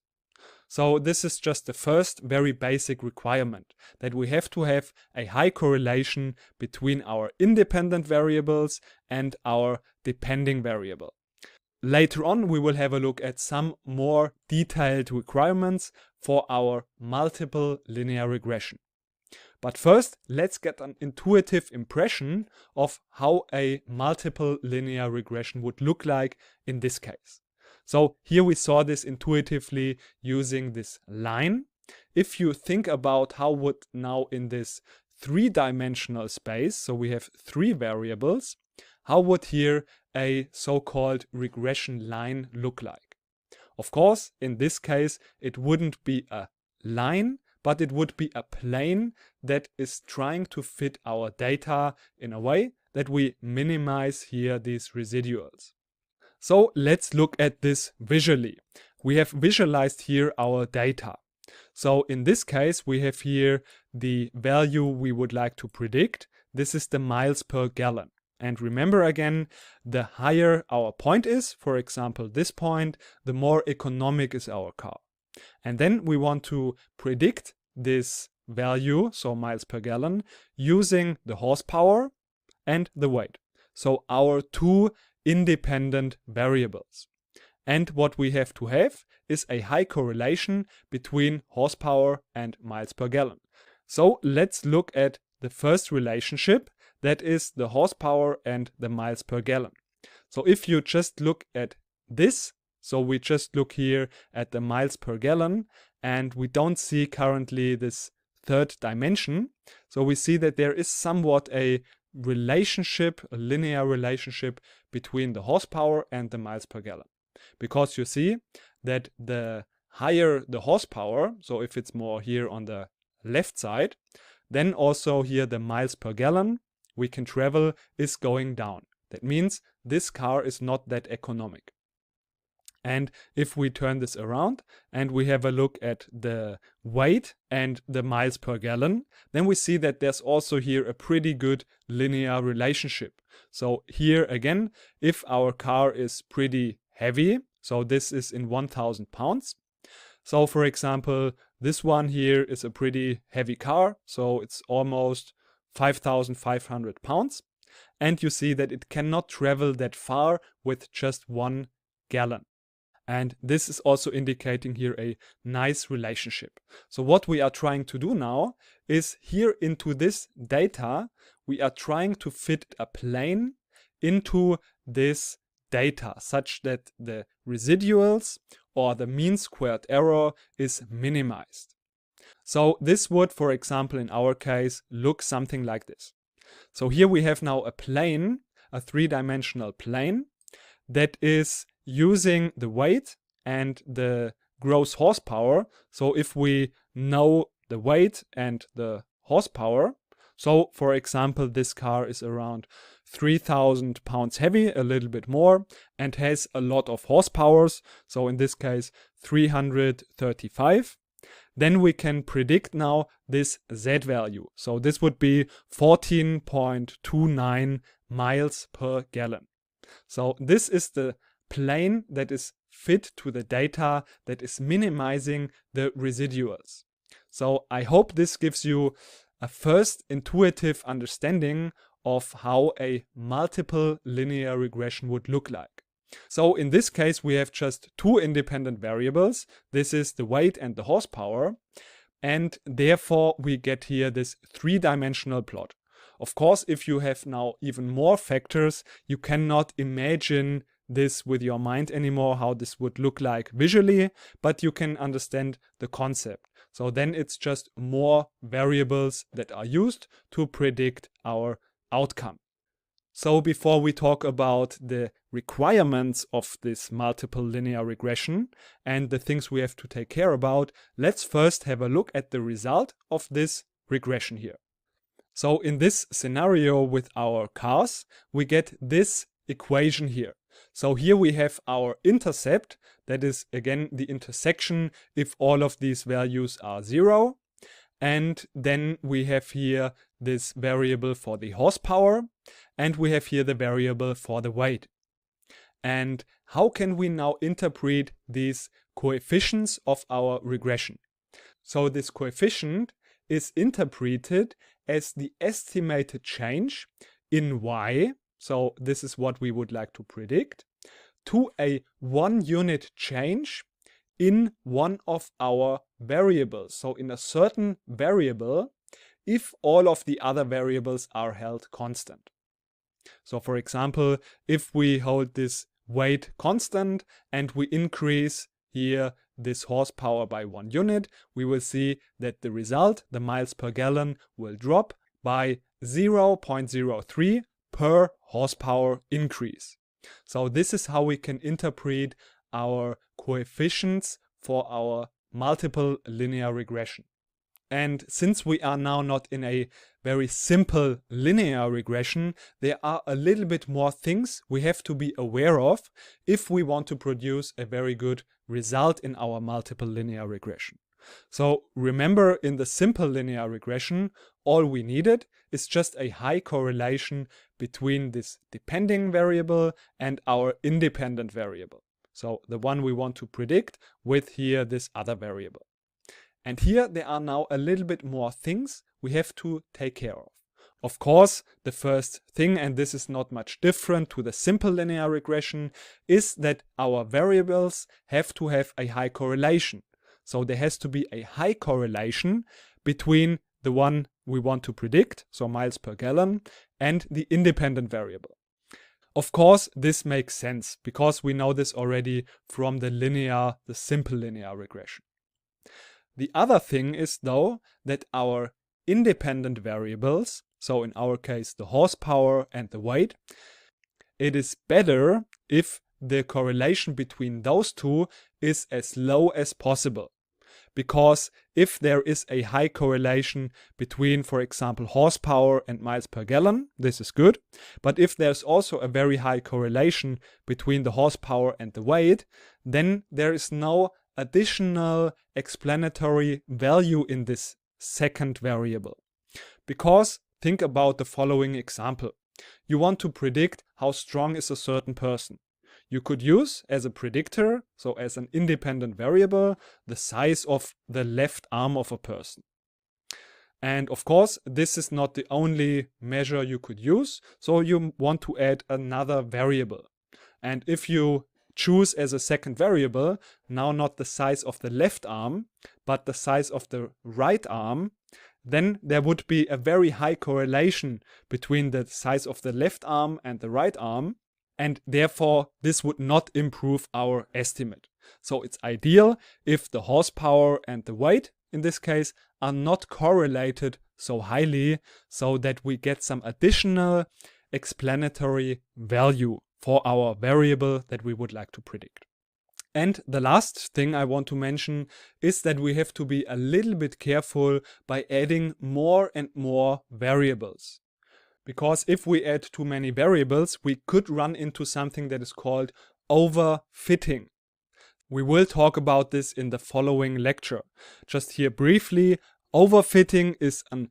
So this is just the first very basic requirement, that we have to have a high correlation between our independent variables and our depending variable. Later on we will have a look at some more detailed requirements for our multiple linear regression. But first, let's get an intuitive impression of how a multiple linear regression would look like in this case. So here we saw this intuitively using this line. If you think about how would now in this three-dimensional space, so we have three variables, how would here a so-called regression line look like? Of course, in this case, it wouldn't be a line, but it would be a plane that is trying to fit our data in a way that we minimize here these residuals. So let's look at this visually. We have visualized here our data. So in this case, we have here the value we would like to predict. This is the miles per gallon. And remember again, the higher our point is, for example, this point, the more economic is our car. And then we want to predict this value, so miles per gallon, using the horsepower and the weight. So our two independent variables. And what we have to have is a high correlation between horsepower and miles per gallon. So let's look at the first relationship, that is the horsepower and the miles per gallon. So if you just look at this, so we just look here at the miles per gallon, and we don't see currently this third dimension. So we see that there is somewhat a relationship, a linear relationship between the horsepower and the miles per gallon. Because you see that the higher the horsepower, so if it's more here on the left side, then also here the miles per gallon we can travel is going down. That means this car is not that economic. And if we turn this around and we have a look at the weight and the miles per gallon, then we see that there's also here a pretty good linear relationship. So here again, if our car is pretty heavy, so this is in 1000 pounds. So for example, this one here is a pretty heavy car, so it's almost 5500 pounds. And you see that it cannot travel that far with just 1 gallon. And this is also indicating here a nice relationship. So what we are trying to do now is here into this data, we are trying to fit a plane into this data such that the residuals or the mean squared error is minimized. So this would, for example, in our case, look something like this. So here we have now a plane, a three-dimensional plane that is using the weight and the gross horsepower. So if we know the weight and the horsepower, so for example, this car is around 3000 pounds heavy, a little bit more, and has a lot of horsepowers. So in this case, 335. Then we can predict now this Z value. So this would be 14.29 miles per gallon. So this is the plane that is fit to the data that is minimizing the residuals. So I hope this gives you a first intuitive understanding of how a multiple linear regression would look like. So in this case, we have just two independent variables. This is the weight and the horsepower. And therefore, we get here this three-dimensional plot. Of course, if you have now even more factors, you cannot imagine this with your mind anymore, how this would look like visually, but you can understand the concept. So then it's just more variables that are used to predict our outcome. So before we talk about the requirements of this multiple linear regression and the things we have to take care about, let's first have a look at the result of this regression here. So in this scenario with our cars, we get this equation here. So here we have our intercept, that is again the intersection if all of these values are 0. And then we have here this variable for the horsepower, and we have here the variable for the weight. And how can we now interpret these coefficients of our regression? So this coefficient is interpreted as the estimated change in y, so this is what we would like to predict, to a 1 unit change in one of our variables. So in a certain variable, if all of the other variables are held constant. So for example, if we hold this weight constant and we increase here this horsepower by 1 unit, we will see that the result, the miles per gallon, will drop by 0.03 per horsepower increase. So this is how we can interpret our coefficients for our multiple linear regression. And since we are now not in a very simple linear regression, there are a little bit more things we have to be aware of if we want to produce a very good result in our multiple linear regression. So remember, in the simple linear regression, all we needed is just a high correlation between this depending variable and our independent variable. So the one we want to predict with here this other variable. And here there are now a little bit more things we have to take care of. Of course, the first thing, and this is not much different to the simple linear regression, is that our variables have to have a high correlation. So there has to be a high correlation between the one we want to predict, so miles per gallon, and the independent variable. Of course, this makes sense because we know this already from the simple linear regression. The other thing is, though, that our independent variables, so in our case the horsepower and the weight, it is better if the correlation between those two is as low as possible. Because if there is a high correlation between, for example, horsepower and miles per gallon, this is good. But if there's also a very high correlation between the horsepower and the weight, then there is no additional explanatory value in this second variable. Because think about the following example. You want to predict how strong is a certain person. You could use as a predictor, so as an independent variable, the size of the left arm of a person. And of course, this is not the only measure you could use, so you want to add another variable. And if you choose as a second variable, now not the size of the left arm, but the size of the right arm, then there would be a very high correlation between the size of the left arm and the right arm, and therefore this would not improve our estimate. So it's ideal if the horsepower and the weight, in this case, are not correlated so highly, so that we get some additional explanatory value for our variable that we would like to predict. And the last thing I want to mention is that we have to be a little bit careful by adding more and more variables. Because if we add too many variables, we could run into something that is called overfitting. We will talk about this in the following lecture. Just here briefly, overfitting is an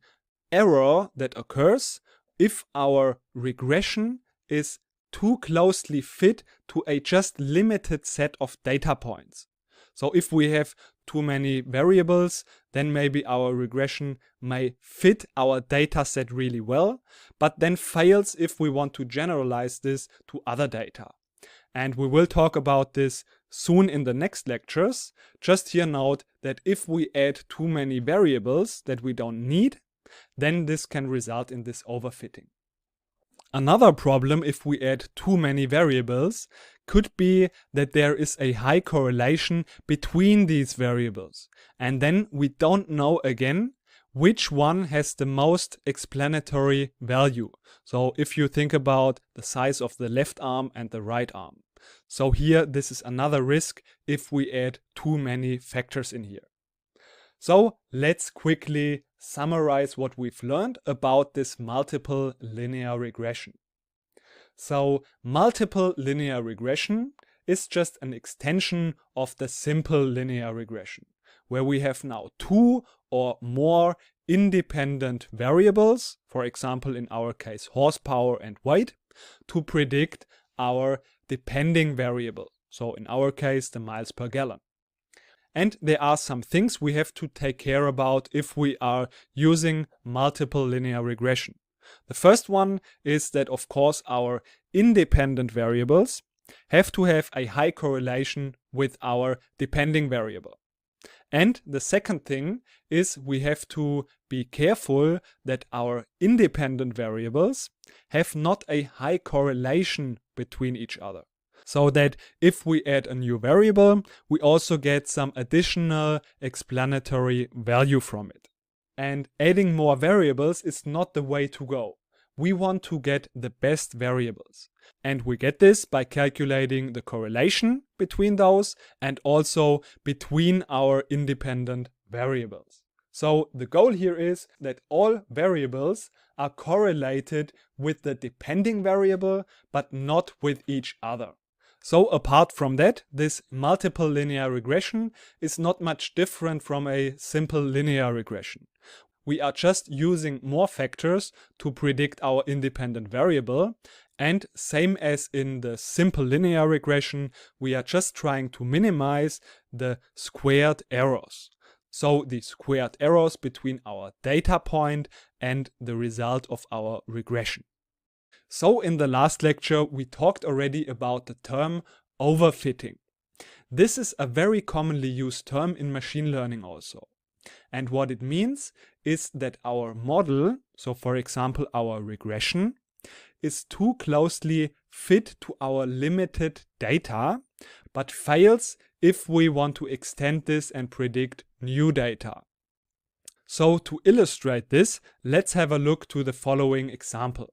error that occurs if our regression is too closely fit to a just limited set of data points. So if we have too many variables, then maybe our regression may fit our data set really well, but then fails if we want to generalize this to other data. And we will talk about this soon in the next lectures. Just here note that if we add too many variables that we don't need, then this can result in this overfitting. Another problem if we add too many variables could be that there is a high correlation between these variables. And then we don't know again which one has the most explanatory value. So if you think about the size of the left arm and the right arm. So here this is another risk if we add too many factors in here. So let's quickly summarize what we've learned about this multiple linear regression. So multiple linear regression is just an extension of the simple linear regression, where we have now two or more independent variables, for example in our case horsepower and weight, to predict our depending variable, so in our case the miles per gallon. And there are some things we have to take care about if we are using multiple linear regression. The first one is that, of course, our independent variables have to have a high correlation with our depending variable. And the second thing is we have to be careful that our independent variables have not a high correlation between each other. So that if we add a new variable, we also get some additional explanatory value from it. And adding more variables is not the way to go. We want to get the best variables. And we get this by calculating the correlation between those and also between our independent variables. So the goal here is that all variables are correlated with the depending variable, but not with each other. So apart from that, this multiple linear regression is not much different from a simple linear regression. We are just using more factors to predict our independent variable, and same as in the simple linear regression, we are just trying to minimize the squared errors. So the squared errors between our data point and the result of our regression. So in the last lecture, we talked already about the term overfitting. This is a very commonly used term in machine learning also. And what it means is that our model, so for example our regression, is too closely fit to our limited data, but fails if we want to extend this and predict new data. So to illustrate this, let's have a look to the following example.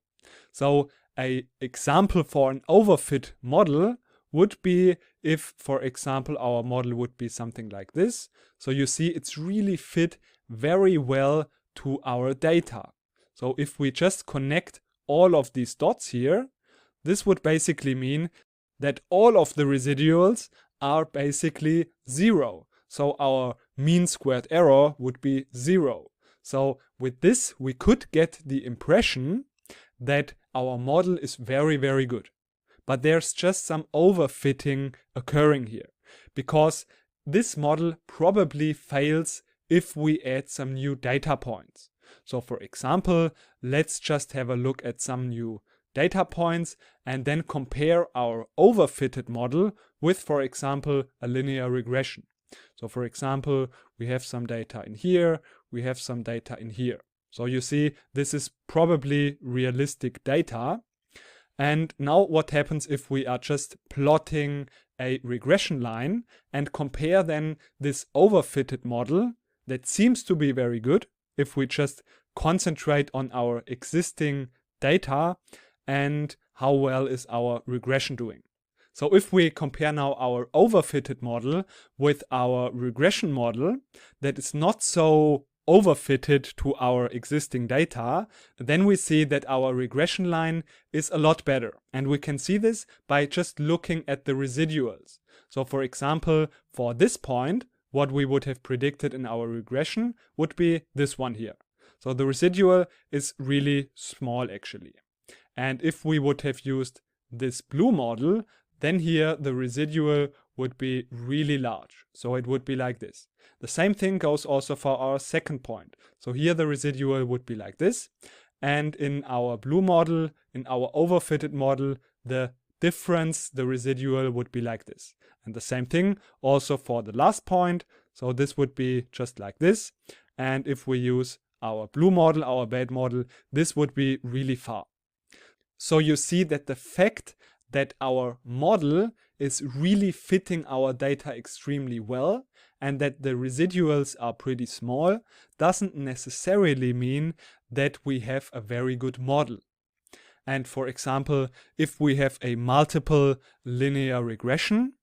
So an example for an overfit model would be if, for example, our model would be something like this. So you see it's really fit very well to our data. So if we just connect all of these dots here, this would basically mean that all of the residuals are basically 0. So our mean squared error would be 0. So with this, we could get the impression that our model is very, very good. But there's just some overfitting occurring here, because this model probably fails if we add some new data points. So for example, let's just have a look at some new data points and then compare our overfitted model with, for example, a linear regression. So for example, we have some data in here, we have some data in here. So you see, this is probably realistic data. And now what happens if we are just plotting a regression line and compare then this overfitted model that seems to be very good if we just concentrate on our existing data and how well is our regression doing. So if we compare now our overfitted model with our regression model that is not so overfitted to our existing data, then we see that our regression line is a lot better. And we can see this by just looking at the residuals. So for example, for this point, what we would have predicted in our regression would be this one here. So the residual is really small actually. And if we would have used this blue model, then here the residual would be really large. So it would be like this. The same thing goes also for our second point. So here the residual would be like this. And in our blue model, in our overfitted model, the difference, the residual would be like this. And the same thing also for the last point. So this would be just like this. And if we use our blue model, our bad model, this would be really far. So you see that the fact that our model is really fitting our data extremely well and that the residuals are pretty small doesn't necessarily mean that we have a very good model. And for example, if we have a multiple linear regression,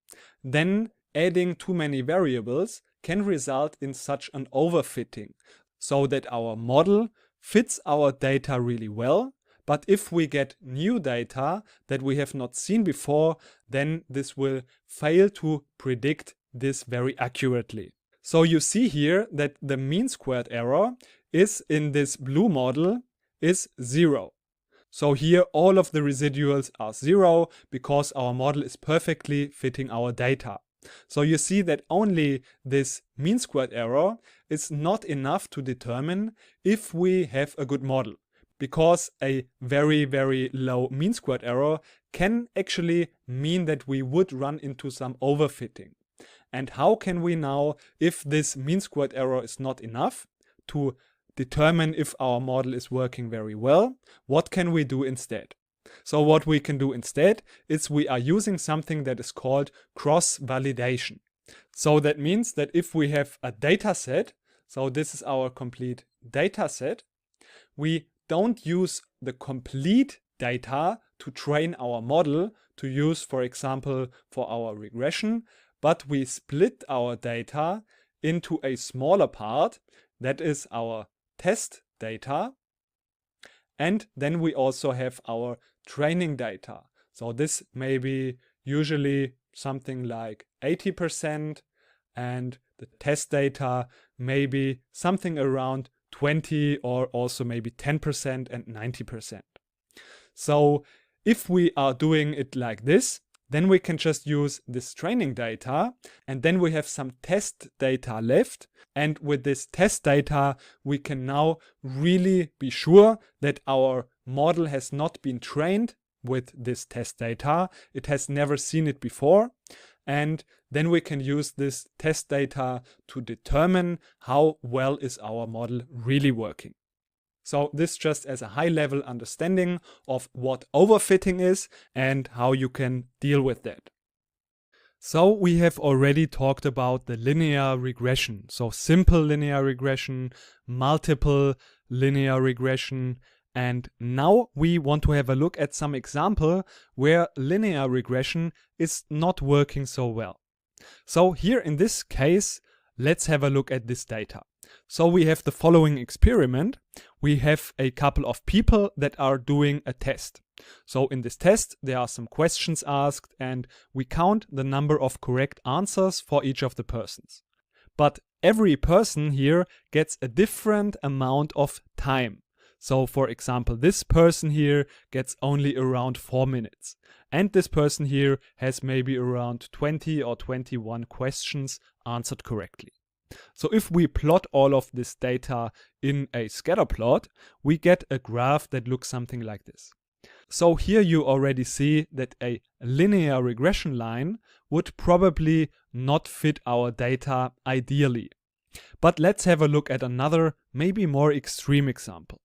then adding too many variables can result in such an overfitting, so that our model fits our data really well. But if we get new data that we have not seen before, then this will fail to predict this very accurately. So you see here that the mean squared error is in this blue model is 0. So here all of the residuals are 0 because our model is perfectly fitting our data. So you see that only this mean squared error is not enough to determine if we have a good model, because a very, very low mean squared error can actually mean that we would run into some overfitting. And how can we now, if this mean squared error is not enough to determine if our model is working very well, what can we do instead? So what we can do instead is we are using something that is called cross-validation. So that means that if we have a data set, so this is our complete data set, we don't use the complete data to train our model to use, for example, for our regression, but we split our data into a smaller part that is our test data. And then we also have our training data. So this may be usually something like 80%, and the test data may be something around 20 or also maybe 10% and 90%. So if we are doing it like this, then we can just use this training data, and then we have some test data left. And with this test data, we can now really be sure that our model has not been trained with this test data. It has never seen it before. And then we can use this test data to determine how well is our model really working. So this just as a high-level understanding of what overfitting is and how you can deal with that. So we have already talked about the linear regression. So simple linear regression, multiple linear regression, and now we want to have a look at some example where linear regression is not working so well. So here in this case, let's have a look at this data. So we have the following experiment. We have a couple of people that are doing a test. So in this test, there are some questions asked, and we count the number of correct answers for each of the persons. But every person here gets a different amount of time. So for example, this person here gets only around 4 minutes. And this person here has maybe around 20 or 21 questions answered correctly. So if we plot all of this data in a scatter plot, we get a graph that looks something like this. So here you already see that a linear regression line would probably not fit our data ideally. But let's have a look at another, maybe more extreme example.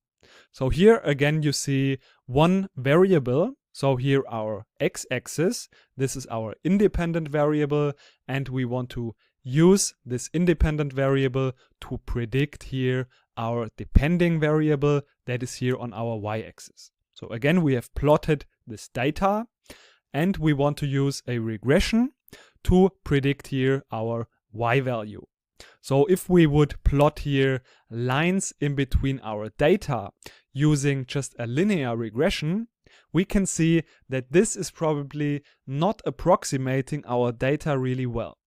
So here again you see one variable. So here our x-axis, this is our independent variable, and we want to use this independent variable to predict here our depending variable that is here on our y-axis. So again, we have plotted this data, and we want to use a regression to predict here our y value. So if we would plot here lines in between our data using just a linear regression, we can see that this is probably not approximating our data really well.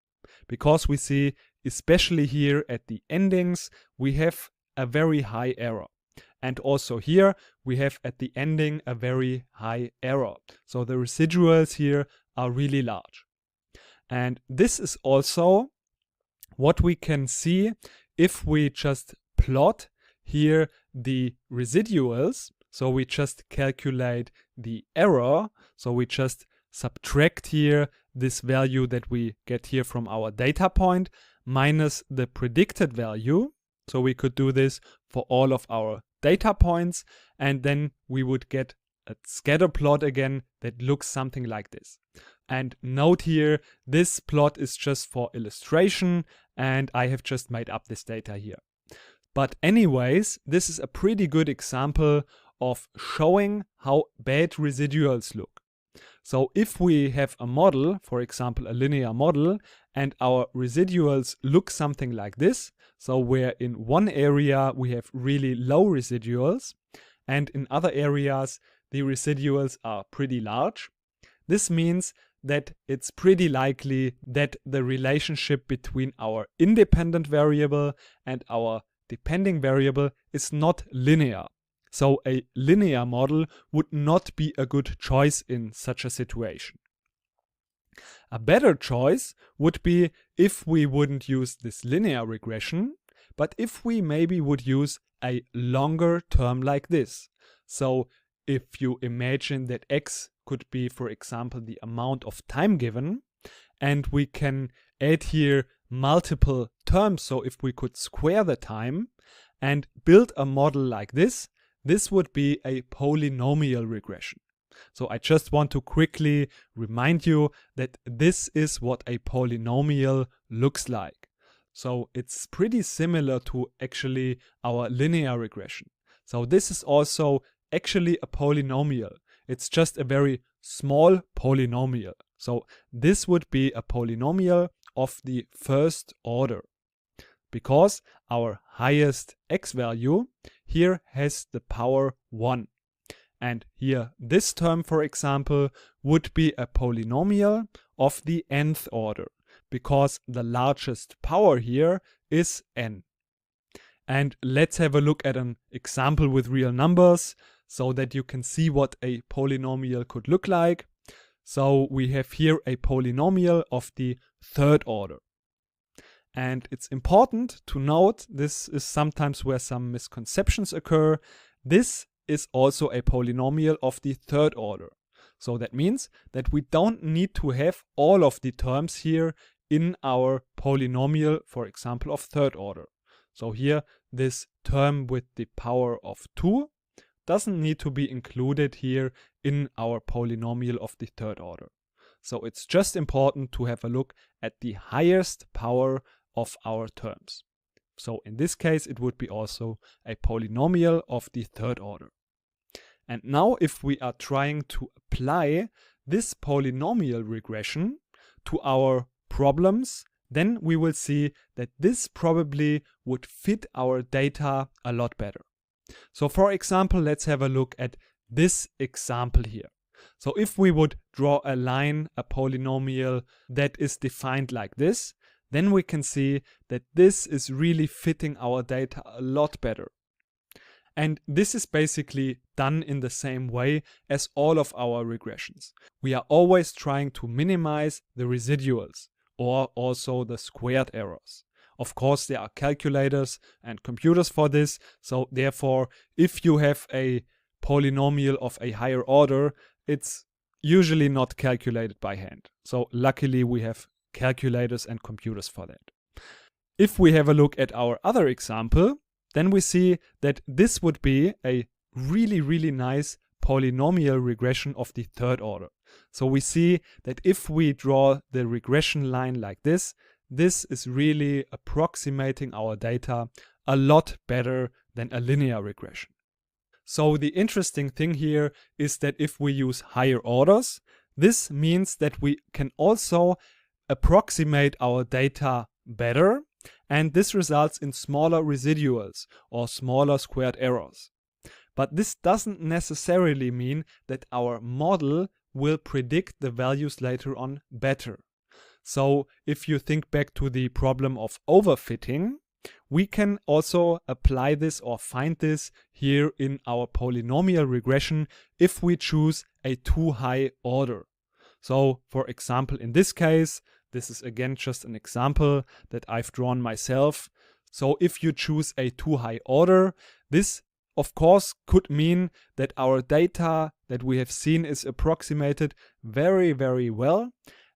Because we see, especially here at the endings, we have a very high error. And also here, we have at the ending a very high error. So the residuals here are really large. And this is also what we can see if we just plot here the residuals. So we just calculate the error. So we just subtract here this value that we get here from our data point minus the predicted value. So we could do this for all of our data points, and then we would get a scatter plot again that looks something like this. And note here, this plot is just for illustration, and I have just made up this data here. But anyways, this is a pretty good example of showing how bad residuals look. So if we have a model, for example, a linear model, and our residuals look something like this, so where in one area we have really low residuals, and in other areas the residuals are pretty large, this means that it's pretty likely that the relationship between our independent variable and our depending variable is not linear. So a linear model would not be a good choice in such a situation. A better choice would be if we wouldn't use this linear regression, but if we maybe would use a longer term like this. So if you imagine that x could be, for example, the amount of time given, and we can add here multiple terms, so if we could square the time and build a model like this, this would be a polynomial regression. So I just want to quickly remind you that this is what a polynomial looks like. So it's pretty similar to actually our linear regression. So this is also actually a polynomial. It's just a very small polynomial. So this would be a polynomial of the first order. because our highest x value here has the power 1. And here this term, for example, would be a polynomial of the nth order, because the largest power here is n. And let's have a look at an example with real numbers so that you can see what a polynomial could look like. So we have here a polynomial of the third order. And it's important to note, this is sometimes where some misconceptions occur. This is also a polynomial of the third order. So that means that we don't need to have all of the terms here in our polynomial, for example, of third order. So here, this term with the power of 2 doesn't need to be included here in our polynomial of the third order. So it's just important to have a look at the highest power of our terms. So in this case, it would be also a polynomial of the third order. And now if we are trying to apply this polynomial regression to our problems, then we will see that this probably would fit our data a lot better. So for example, let's have a look at this example here. So if we would draw a line, a polynomial that is defined like this, then we can see that this is really fitting our data a lot better. And this is basically done in the same way as all of our regressions. We are always trying to minimize the residuals or also the squared errors. Of course, there are calculators and computers for this. So therefore, if you have a polynomial of a higher order, it's usually not calculated by hand. So luckily, we have calculators and computers for that. If we have a look at our other example, then we see that this would be a really nice polynomial regression of the third order. So we see that if we draw the regression line like this, this is really approximating our data a lot better than a linear regression. So the interesting thing here is that if we use higher orders, this means that we can also approximate our data better, and this results in smaller residuals or smaller squared errors. But this doesn't necessarily mean that our model will predict the values later on better. So if you think back to the problem of overfitting, we can also apply this or find this here in our polynomial regression if we choose a too high order. So for example, in this case, this is again just an example that I've drawn myself. So if you choose a too high order, this of course could mean that our data that we have seen is approximated very well,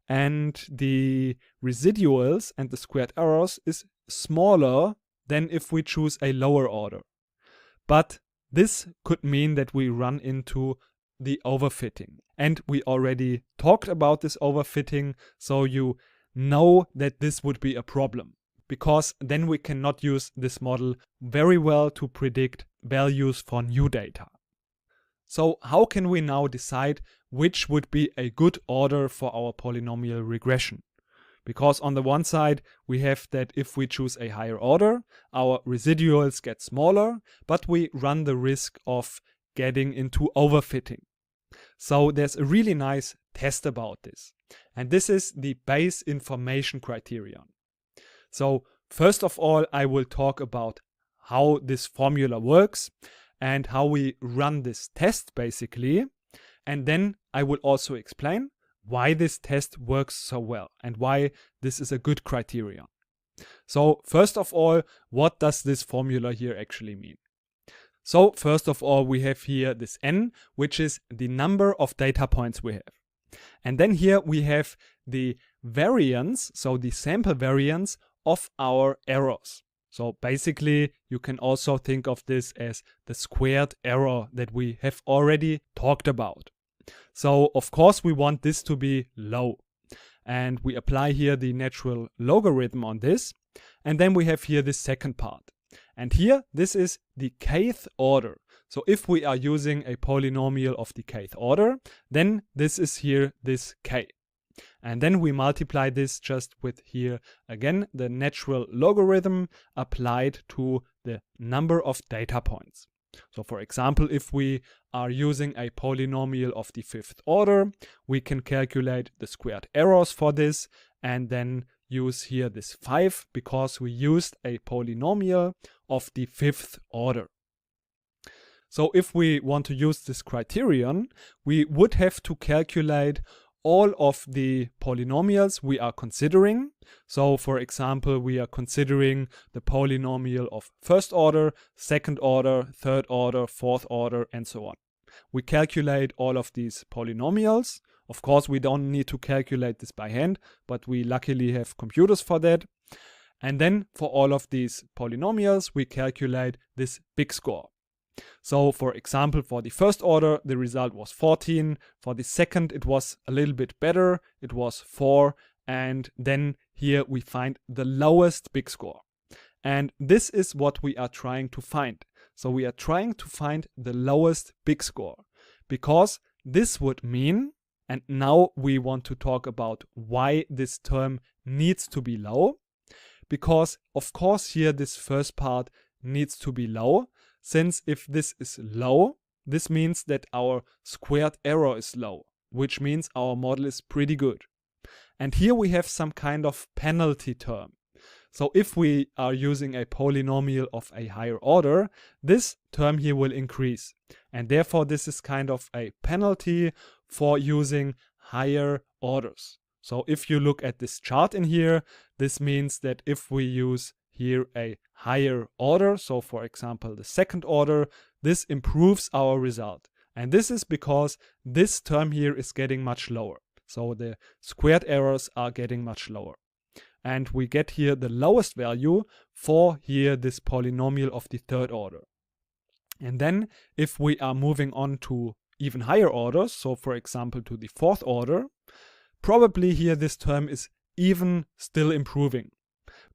and the residuals and the squared errors is smaller than if we choose a lower order. But this could mean that we run into the overfitting. And we already talked about this overfitting, so you know that this would be a problem, because then we cannot use this model very well to predict values for new data. So how can we now decide which would be a good order for our polynomial regression? Because on the one side, we have that if we choose a higher order, our residuals get smaller, but we run the risk of getting into overfitting. So there's a really nice test about this. And this is the Bayes information criterion. So first of all, I will talk about how this formula works and how we run this test basically. And then I will also explain why this test works so well and why this is a good criterion. So first of all, what does this formula here actually mean? So first of all, we have here this n, which is the number of data points we have. And then here we have the variance, so the sample variance of our errors. So basically, you can also think of this as the squared error that we have already talked about. So of course, we want this to be low. And we apply here the natural logarithm on this. And then we have here the second part. And here, this is the kth order. So if we are using a polynomial of the kth order, then this is here this k. And then we multiply this just with here again the natural logarithm applied to the number of data points. So for example, if we are using a polynomial of the fifth order, we can calculate the squared errors for this and then use here this 5 because we used a polynomial of the fifth order. So if we want to use this criterion, we would have to calculate all of the polynomials we are considering. So for example, we are considering the polynomial of first order, second order, third order, fourth order, and so on. We calculate all of these polynomials. Of course, we don't need to calculate this by hand, but we luckily have computers for that. And then for all of these polynomials, we calculate this big score. So for example, for the first order, the result was 14. For the second, it was a little bit better. It was 4. And then here we find the lowest big score. And this is what we are trying to find. So we are trying to find the lowest big score because this would mean, and now we want to talk about why this term needs to be low. Because of course here this first part needs to be low. Since if this is low, this means that our squared error is low, which means our model is pretty good. And here we have some kind of penalty term. So if we are using a polynomial of a higher order, this term here will increase. And therefore this is kind of a penalty for using higher orders. So if you look at this chart in here, this means that if we use here a higher order, so for example the second order, this improves our result. And this is because this term here is getting much lower. So the squared errors are getting much lower. And we get here the lowest value for here this polynomial of the third order. And then if we are moving on to even higher orders, so for example to the fourth order, probably here this term is even still improving.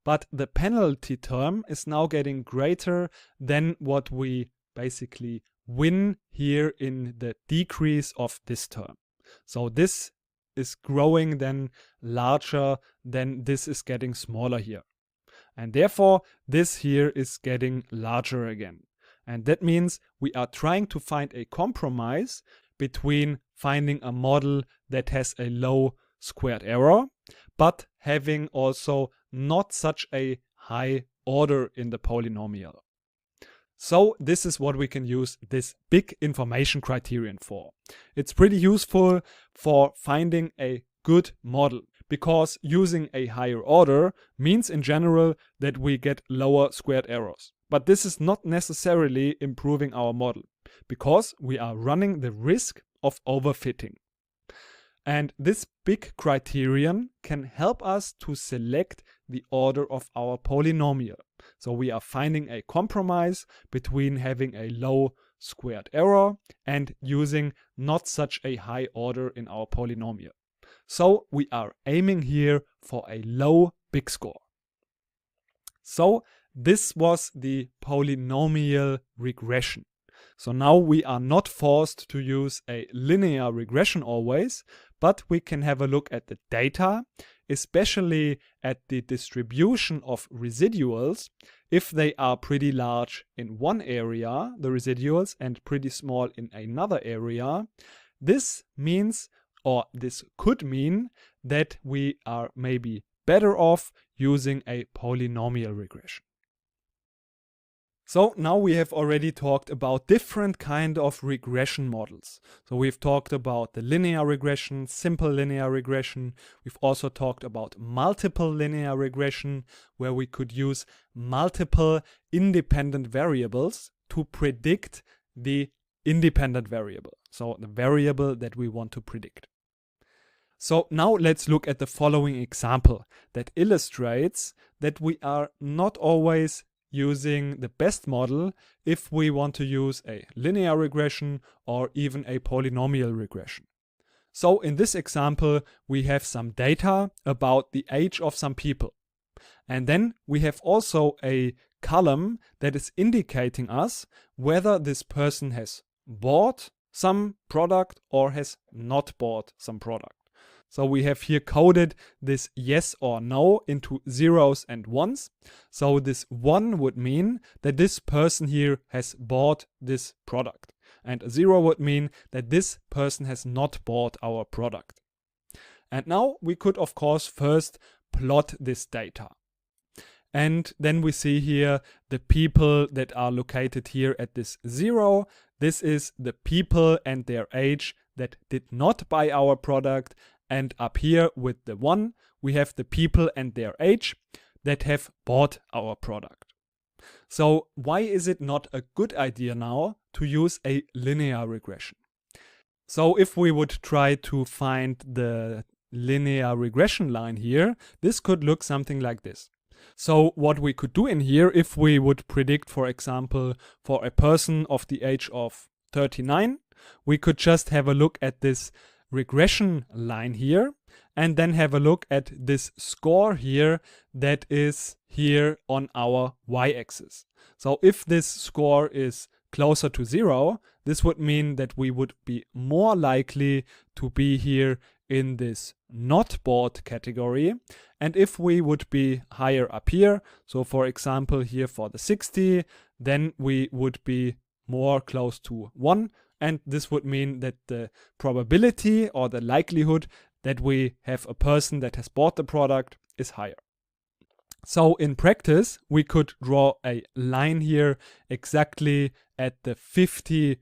But the penalty term is now getting greater than what we basically win here in the decrease of this term. So this is growing then larger than this is getting smaller here. And therefore this here is getting larger again. And that means we are trying to find a compromise between finding a model that has a low squared error, but having also not such a high order in the polynomial. So this is what we can use this big information criterion for. It's pretty useful for finding a good model because using a higher order means in general that we get lower squared errors. But this is not necessarily improving our model because we are running the risk of overfitting. And this big criterion can help us to select the order of our polynomial. So we are finding a compromise between having a low squared error and using not such a high order in our polynomial. So we are aiming here for a low big score. So this was the polynomial regression. So now we are not forced to use a linear regression always, but we can have a look at the data, especially at the distribution of residuals. If they are pretty large in one area, the residuals, and pretty small in another area, this means, or this could mean, that we are maybe better off using a polynomial regression. So now we have already talked about different kind of regression models. So we've talked about the linear regression, simple linear regression. We've also talked about multiple linear regression, where we could use multiple independent variables to predict the independent variable. So the variable that we want to predict. So now let's look at the following example that illustrates that we are not always using the best model if we want to use a linear regression or even a polynomial regression. So in this example, we have some data about the age of some people. And then we have also a column that is indicating us whether this person has bought some product or has not bought some product. So we have here coded this yes or no into zeros and ones. So this 1 would mean that this person here has bought this product. And a 0 would mean that this person has not bought our product. And now we could, of course, first plot this data. And then we see here the people that are located here at this 0. This is the people and their age that did not buy our product. And up here with the 1, we have the people and their age that have bought our product. So why is it not a good idea now to use a linear regression? So if we would try to find the linear regression line here, this could look something like this. So what we could do in here, if we would predict, for example, for a person of the age of 39, we could just have a look at this regression line here and then have a look at this score here that is here on our y-axis. So if this score is closer to 0, this would mean that we would be more likely to be here in this not bought category. And if we would be higher up here, so for example here for the 60, then we would be more close to 1. And this would mean that the probability or the likelihood that we have a person that has bought the product is higher. So in practice, we could draw a line here exactly at the 50%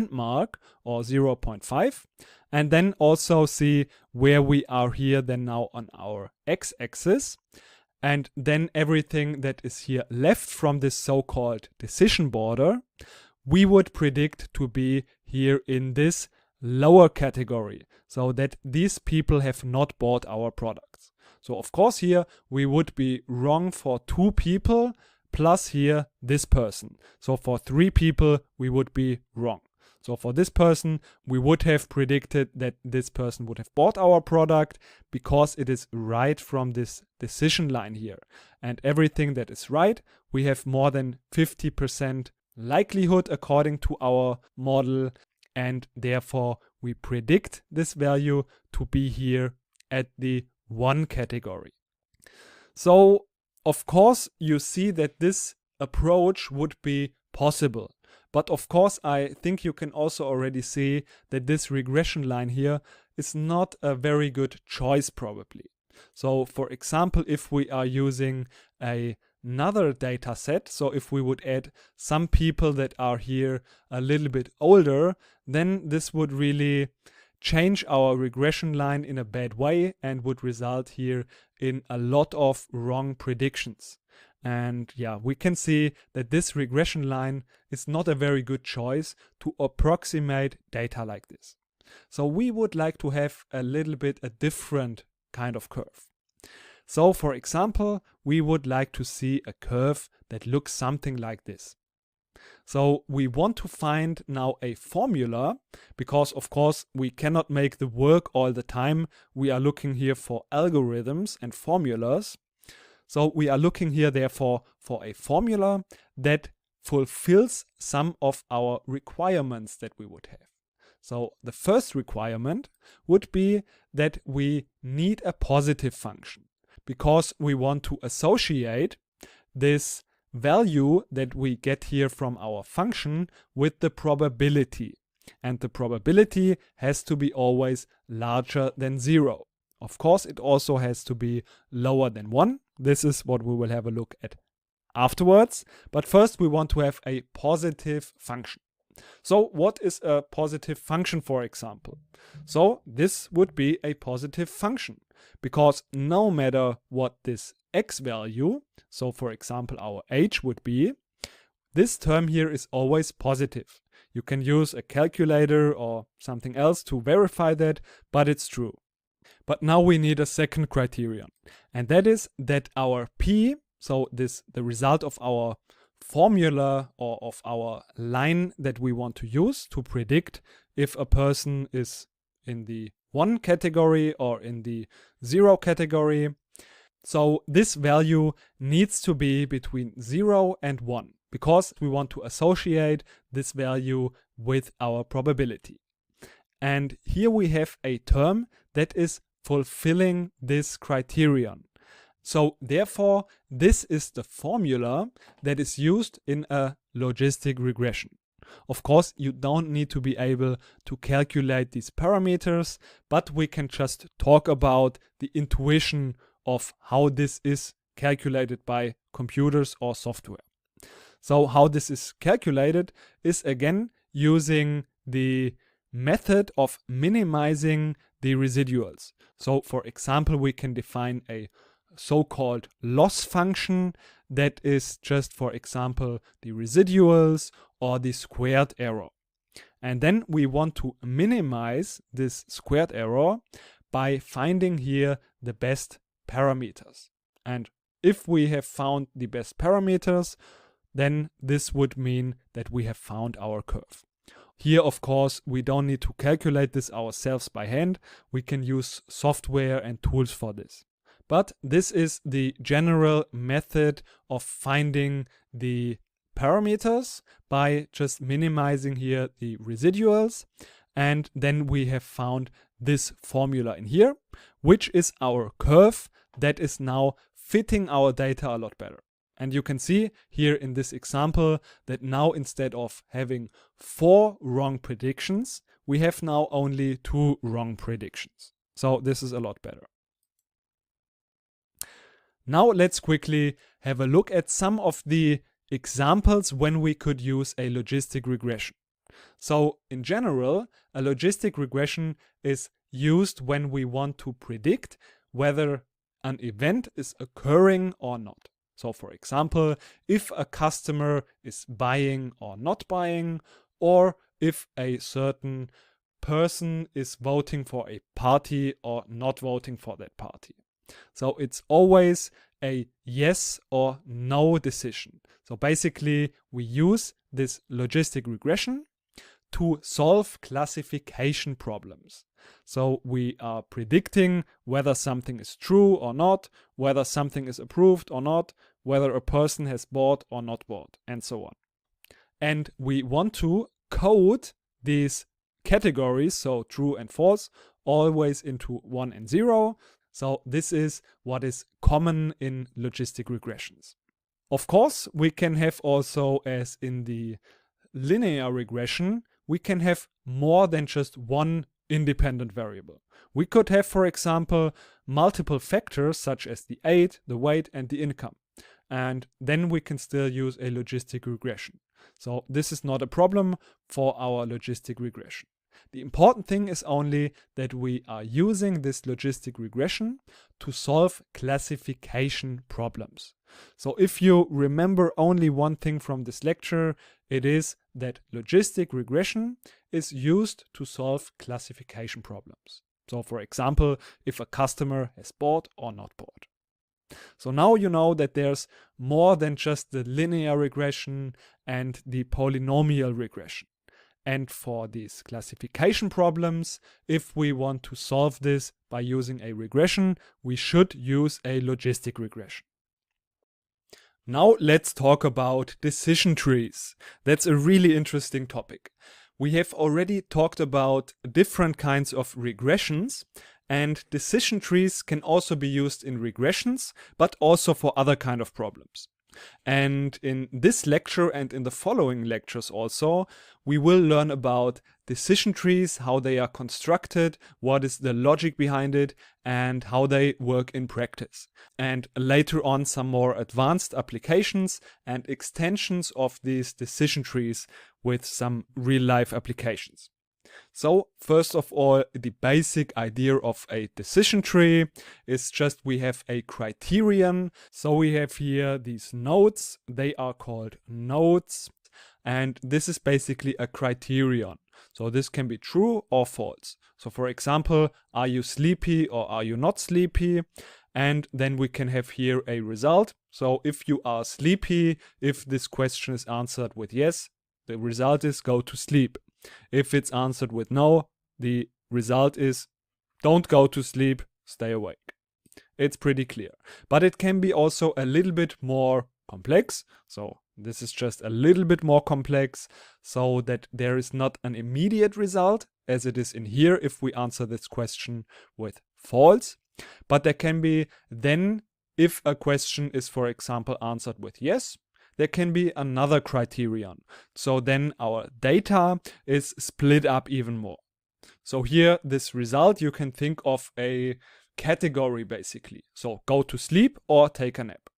mark or 0.5, and then also see where we are here then now on our x-axis. And then everything that is here left from this so-called decision border, we would predict to be here in this lower category, so that these people have not bought our products. So of course here we would be wrong for 2 people plus here this person. So for 3 people we would be wrong. So for this person we would have predicted that this person would have bought our product because it is right from this decision line here. And everything that is right, we have more than 50% likelihood according to our model, and therefore we predict this value to be here at the 1 category. So of course you see that this approach would be possible, but of course I think you can also already see that this regression line here is not a very good choice probably. So for example, if we are using another data set, so if we would add some people that are here a little bit older, then this would really change our regression line in a bad way and would result here in a lot of wrong predictions. And yeah, we can see that this regression line is not a very good choice to approximate data like this. So we would like to have a little bit a different kind of curve. So for example, we would like to see a curve that looks something like this. So we want to find now a formula, because of course we cannot make the work all the time. We are looking here for algorithms and formulas. So we are looking here therefore for a formula that fulfills some of our requirements that we would have. So the first requirement would be that we need a positive function, because we want to associate this value that we get here from our function with the probability. And the probability has to be always larger than 0. Of course, it also has to be lower than 1. This is what we will have a look at afterwards. But first we want to have a positive function. So what is a positive function, for example? So this would be a positive function, because no matter what this x value, so for example our age would be, this term here is always positive. You can use a calculator or something else to verify that, but it's true. But now we need a second criterion, and that is that our p, so the result of our formula or of our line that we want to use to predict if a person is in the 1 category or in the 0 category. So this value needs to be between 0 and 1, because we want to associate this value with our probability. And here we have a term that is fulfilling this criterion. So therefore, this is the formula that is used in a logistic regression. Of course, you don't need to be able to calculate these parameters, but we can just talk about the intuition of how this is calculated by computers or software. So how this is calculated is again using the method of minimizing the residuals. So for example, we can define a so-called loss function that is just, for example, the residuals or the squared error. And then we want to minimize this squared error by finding here the best parameters. And if we have found the best parameters, then this would mean that we have found our curve. Here, of course, we don't need to calculate this ourselves by hand. We can use software and tools for this. But this is the general method of finding the parameters by just minimizing here the residuals. And then we have found this formula in here, which is our curve that is now fitting our data a lot better. And you can see here in this example that now instead of having 4 wrong predictions, we have now only 2 wrong predictions. So this is a lot better. Now let's quickly have a look at some of the examples when we could use a logistic regression. So in general, a logistic regression is used when we want to predict whether an event is occurring or not. So for example, if a customer is buying or not buying, or if a certain person is voting for a party or not voting for that party. So it's always a yes or no decision. So basically, we use this logistic regression to solve classification problems. So we are predicting whether something is true or not, whether something is approved or not, whether a person has bought or not bought, and so on. And we want to code these categories, so true and false, always into 1 and 0. So this is what is common in logistic regressions. Of course, we can have also, as in the linear regression, we can have more than just one independent variable. We could have, for example, multiple factors such as the age, the weight, and the income. And then we can still use a logistic regression. So this is not a problem for our logistic regression. The important thing is only that we are using this logistic regression to solve classification problems. So if you remember only one thing from this lecture, it is that logistic regression is used to solve classification problems. So for example, if a customer has bought or not bought. So now you know that there's more than just the linear regression and the polynomial regression. And for these classification problems, if we want to solve this by using a regression, we should use a logistic regression. Now let's talk about decision trees. That's a really interesting topic. We have already talked about different kinds of regressions, and decision trees can also be used in regressions, but also for other kind of problems. And in this lecture and in the following lectures also, we will learn about decision trees, how they are constructed, what is the logic behind it, and how they work in practice. And later on, some more advanced applications and extensions of these decision trees with some real-life applications. So first of all, the basic idea of a decision tree is just we have a criterion. So we have here these nodes, they are called nodes, and this is basically a criterion. So this can be true or false. So for example, are you sleepy or are you not sleepy? And then we can have here a result. So if you are sleepy, if this question is answered with yes, the result is go to sleep. If it's answered with no, the result is don't go to sleep, stay awake. It's pretty clear. But it can be also a little bit more complex. So this is just a little bit more complex so that there is not an immediate result as it is in here if we answer this question with false. But there can be then, if a question is, for example, answered with yes, there can be another criterion. So then our data is split up even more. So here, this result, you can think of a category basically. So go to sleep or take a nap.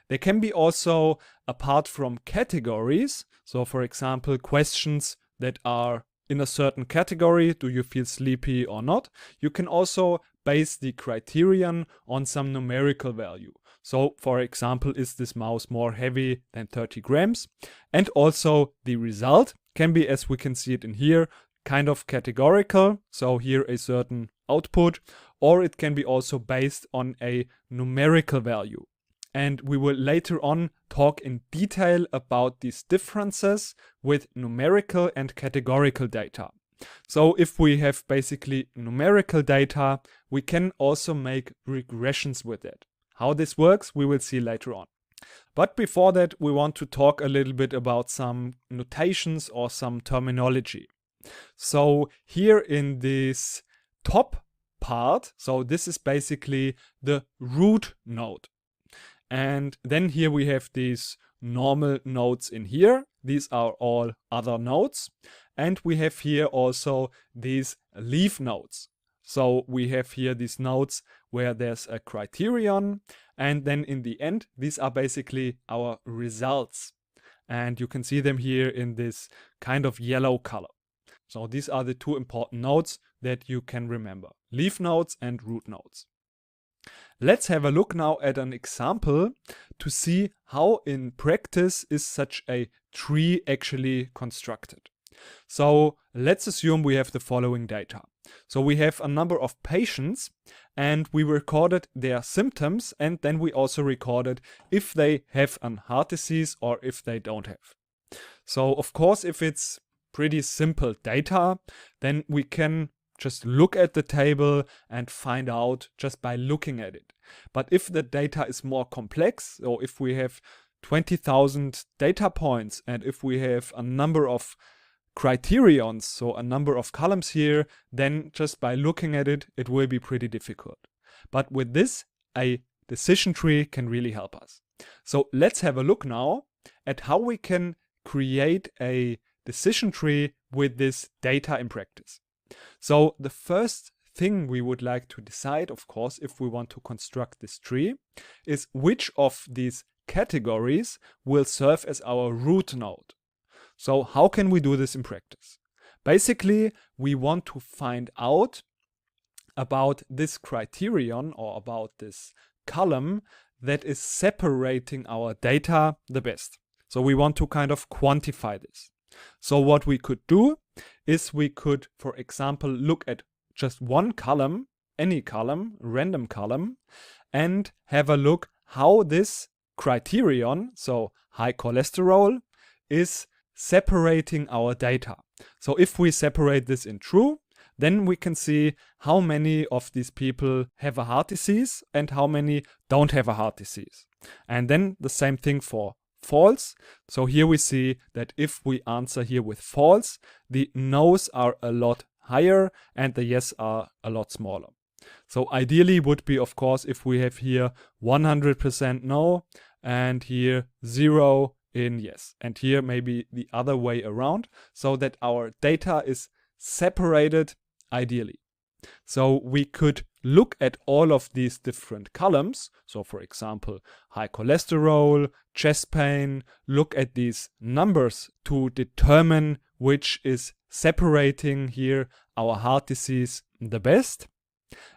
There can be also, apart from categories, so for example, questions that are in a certain category, do you feel sleepy or not? You can also base the criterion on some numerical value. So for example, is this mouse more heavy than 30 grams? And also the result can be, as we can see it in here, kind of categorical. So here a certain output, or it can be also based on a numerical value. And we will later on talk in detail about these differences with numerical and categorical data. So if we have basically numerical data, we can also make regressions with it. How this works, we will see later on. But before that, we want to talk a little bit about some notations or some terminology. So here in this top part, so this is basically the root node. And then here we have these normal nodes in here. These are all other nodes. And we have here also these leaf nodes. So we have here these nodes where there's a criterion. And then in the end, these are basically our results. And you can see them here in this kind of yellow color. So these are the two important nodes that you can remember: leaf nodes and root nodes. Let's have a look now at an example to see how in practice is such a tree actually constructed. So let's assume we have the following data. So we have a number of patients and we recorded their symptoms, and then we also recorded if they have a heart disease or if they don't have. So of course, if it's pretty simple data, then we can just look at the table and find out just by looking at it. But if the data is more complex, or if we have 20,000 data points and if we have a number of criterions, so a number of columns here, then just by looking at it, it will be pretty difficult. But with this, a decision tree can really help us. So let's have a look now at how we can create a decision tree with this data in practice. So the first thing we would like to decide, of course, if we want to construct this tree, is which of these categories will serve as our root node. So how can we do this in practice? Basically, we want to find out about this criterion or about this column that is separating our data the best. So we want to kind of quantify this. So what we could do is we could, for example, look at just one column, any column, random column, and have a look how this criterion, so high cholesterol, is separating our data. So if we separate this in true, then we can see how many of these people have a heart disease and how many don't have a heart disease. And then the same thing for false. So here we see that if we answer here with false, the no's are a lot higher and the yes are a lot smaller. So ideally would be, of course, if we have here 100% no and here 0 in yes, and here maybe the other way around, so that our data is separated ideally. So we could look at all of these different columns. So for example, high cholesterol, chest pain, look at these numbers to determine which is separating here our heart disease the best.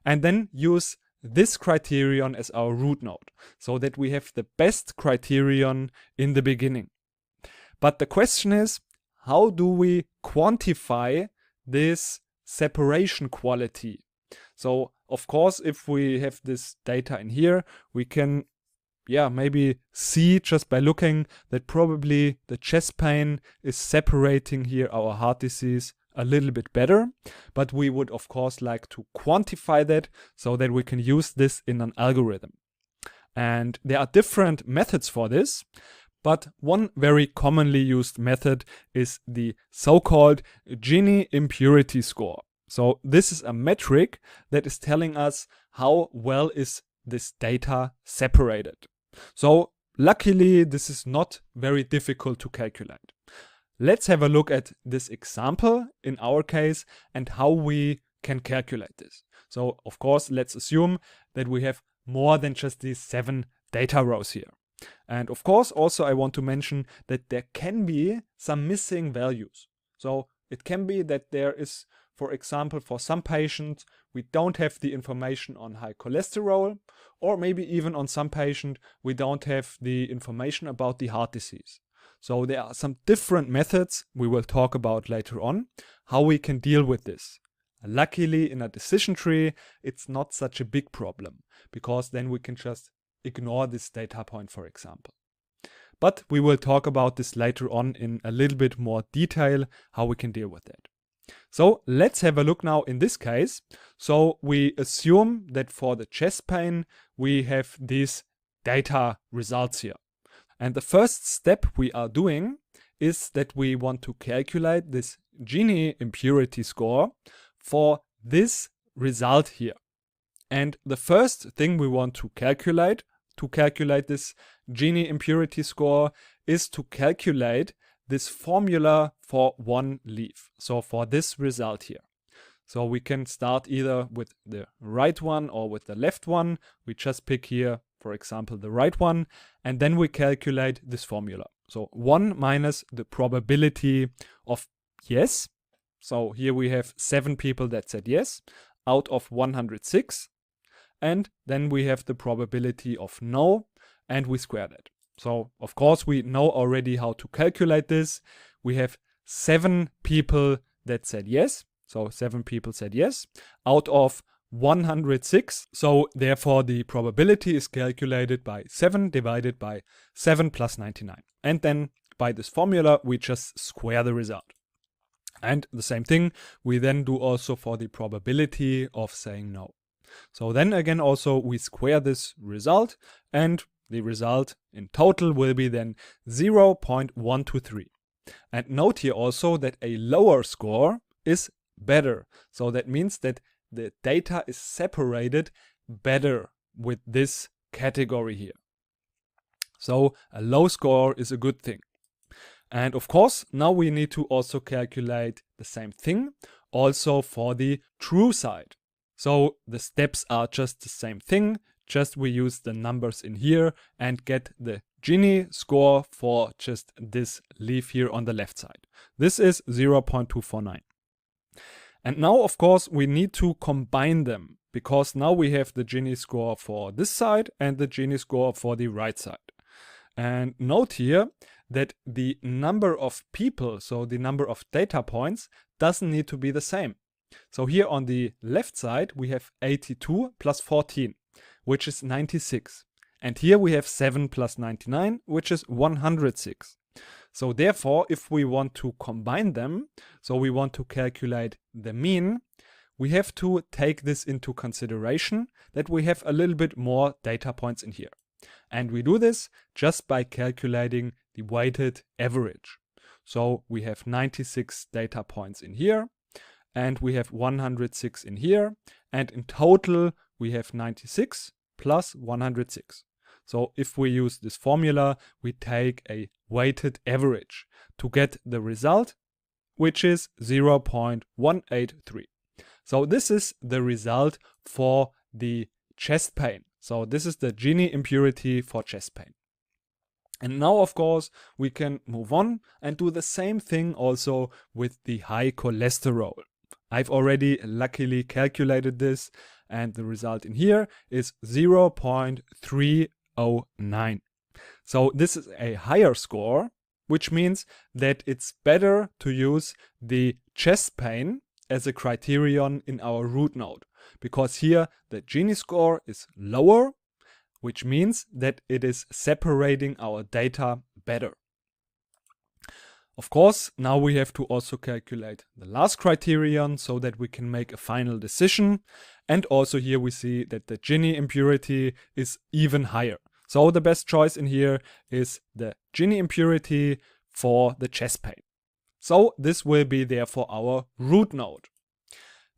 And then use this criterion as our root node, so that we have the best criterion in the beginning. But the question is, how do we quantify this separation quality? So of course, if we have this data in here, we can maybe see just by looking that probably the chest pain is separating here our heart disease a little bit better. But we would of course like to quantify that so that we can use this in an algorithm. And there are different methods for this. But one very commonly used method is the so-called Gini impurity score. So this is a metric that is telling us how well is this data separated. So luckily, this is not very difficult to calculate. Let's have a look at this example in our case and how we can calculate this. So of course, let's assume that we have more than just these 7 data rows here. And of course, also I want to mention that there can be some missing values. So it can be that there is, for example, for some patients, we don't have the information on high cholesterol, or maybe even on some patient, we don't have the information about the heart disease. So there are some different methods we will talk about later on, how we can deal with this. Luckily, in a decision tree, it's not such a big problem, because then we can just ignore this data point, for example. But we will talk about this later on in a little bit more detail, how we can deal with that. So let's have a look now in this case. So we assume that for the chest pain, we have these data results here. And the first step we are doing is that we want to calculate this Gini impurity score for this result here. And the first thing we want to calculate this Gini impurity score is to calculate this formula for one leaf. So for this result here. So we can start either with the right one or with the left one. We just pick here, for example, the right one, and then we calculate this formula. So 1 minus the probability of yes. So here we have 7 people that said yes out of 106. And then we have the probability of no, and we square that. So of course we know already how to calculate this. We have 7 people that said yes. So 7 people said yes out of 106. So therefore the probability is calculated by 7 divided by 7 plus 99. And then by this formula, we just square the result. And the same thing we then do also for the probability of saying no. So then again also we square this result, and the result in total will be then 0.123. And note here also that a lower score is better. So that means that the data is separated better with this category here. So a low score is a good thing. And of course, now we need to also calculate the same thing also for the true side. So the steps are just the same thing, just we use the numbers in here and get the Gini score for just this leaf here on the left side. This is 0.249. And now, of course, we need to combine them, because now we have the Gini score for this side and the Gini score for the right side. And note here that the number of people, so the number of data points, doesn't need to be the same. So here on the left side, we have 82 plus 14, which is 96. And here we have 7 plus 99, which is 106. So therefore, if we want to combine them, so we want to calculate the mean, we have to take this into consideration that we have a little bit more data points in here. And we do this just by calculating the weighted average. So we have 96 data points in here, and we have 106 in here, and in total we have 96 plus 106. So if we use this formula, we take a weighted average to get the result, which is 0.183. So this is the result for the chest pain. So this is the Gini impurity for chest pain. And now, of course, we can move on and do the same thing also with the high cholesterol. I've already luckily calculated this, and the result in here is 0.309. So this is a higher score, which means that it's better to use the chest pain as a criterion in our root node, because here the Gini score is lower, which means that it is separating our data better. Of course, now we have to also calculate the last criterion so that we can make a final decision. And also here we see that the Gini impurity is even higher. So the best choice in here is the Gini impurity for the chest pain. So this will be therefore our root node.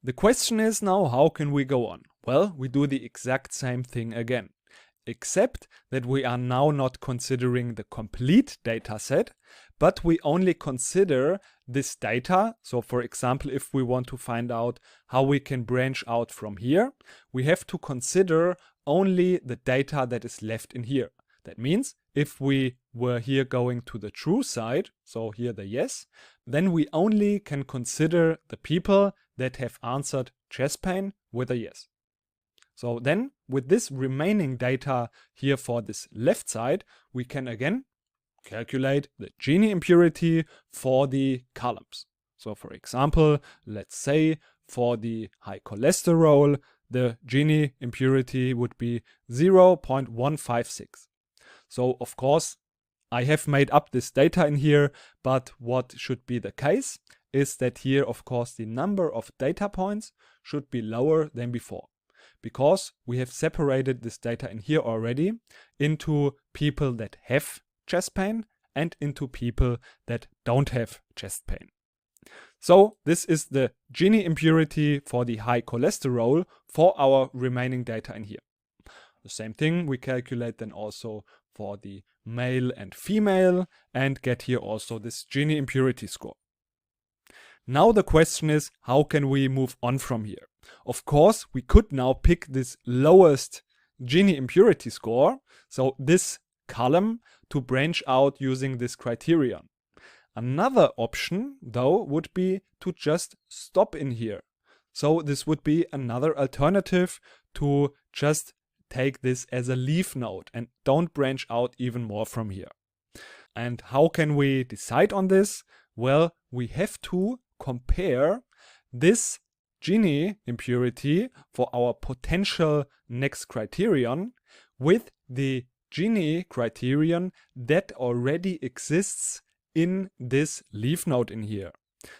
The question is now, how can we go on? Well, we do the exact same thing again, except that we are now not considering the complete data set, but we only consider this data. So for example, if we want to find out how we can branch out from here, we have to consider only the data that is left in here. That means if we were here going to the true side, so here the yes, then we only can consider the people that have answered chest pain with a yes. So then with this remaining data here for this left side, we can again calculate the Gini impurity for the columns. So for example, let's say for the high cholesterol, the Gini impurity would be 0.156. So of course, I have made up this data in here, but what should be the case is that here, of course, the number of data points should be lower than before, because we have separated this data in here already into people that have chest pain and into people that don't have chest pain. So this is the Gini impurity for the high cholesterol for our remaining data in here. The same thing we calculate then also for the male and female and get here also this Gini impurity score. Now the question is, how can we move on from here? Of course, we could now pick this lowest Gini impurity score, so this column, to branch out using this criterion. Another option, though, would be to just stop in here. So this would be another alternative to just take this as a leaf node and don't branch out even more from here. And how can we decide on this? Well, we have to compare this Gini impurity for our potential next criterion with the Gini criterion that already exists in this leaf node in here.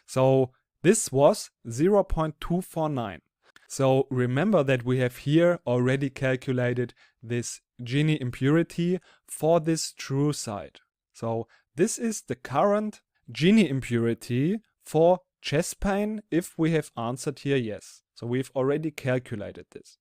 So this was 0.249. So remember that we have here already calculated this Gini impurity for this true side. So this is the current Gini impurity for chest pain if we have answered here yes. So we've already calculated this.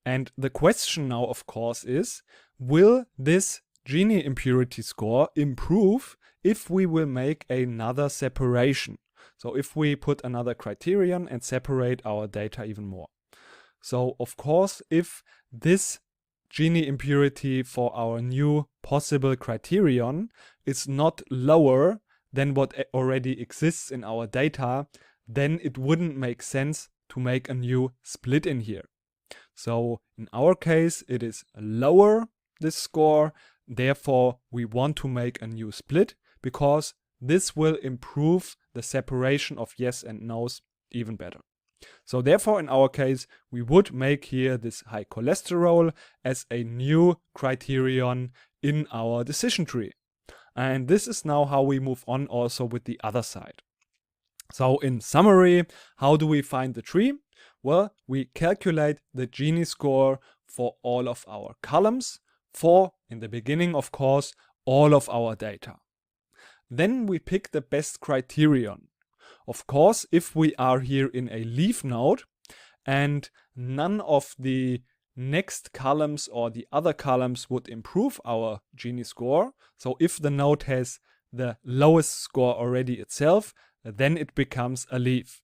And the question now, of course, is, will this Gini impurity score improve if we will make another separation? So if we put another criterion and separate our data even more. So of course, if this Gini impurity for our new possible criterion is not lower than what already exists in our data, then it wouldn't make sense to make a new split in here. So in our case, it is lower, this score. Therefore, we want to make a new split because this will improve the separation of yes and no's even better. So therefore, in our case, we would make here this high cholesterol as a new criterion in our decision tree. And this is now how we move on also with the other side. So in summary, how do we find the tree? Well, we calculate the Gini score for all of our columns, for, in the beginning, of course, all of our data. Then we pick the best criterion. Of course, if we are here in a leaf node and none of the next columns or the other columns would improve our Gini score, so if the node has the lowest score already itself, then it becomes a leaf.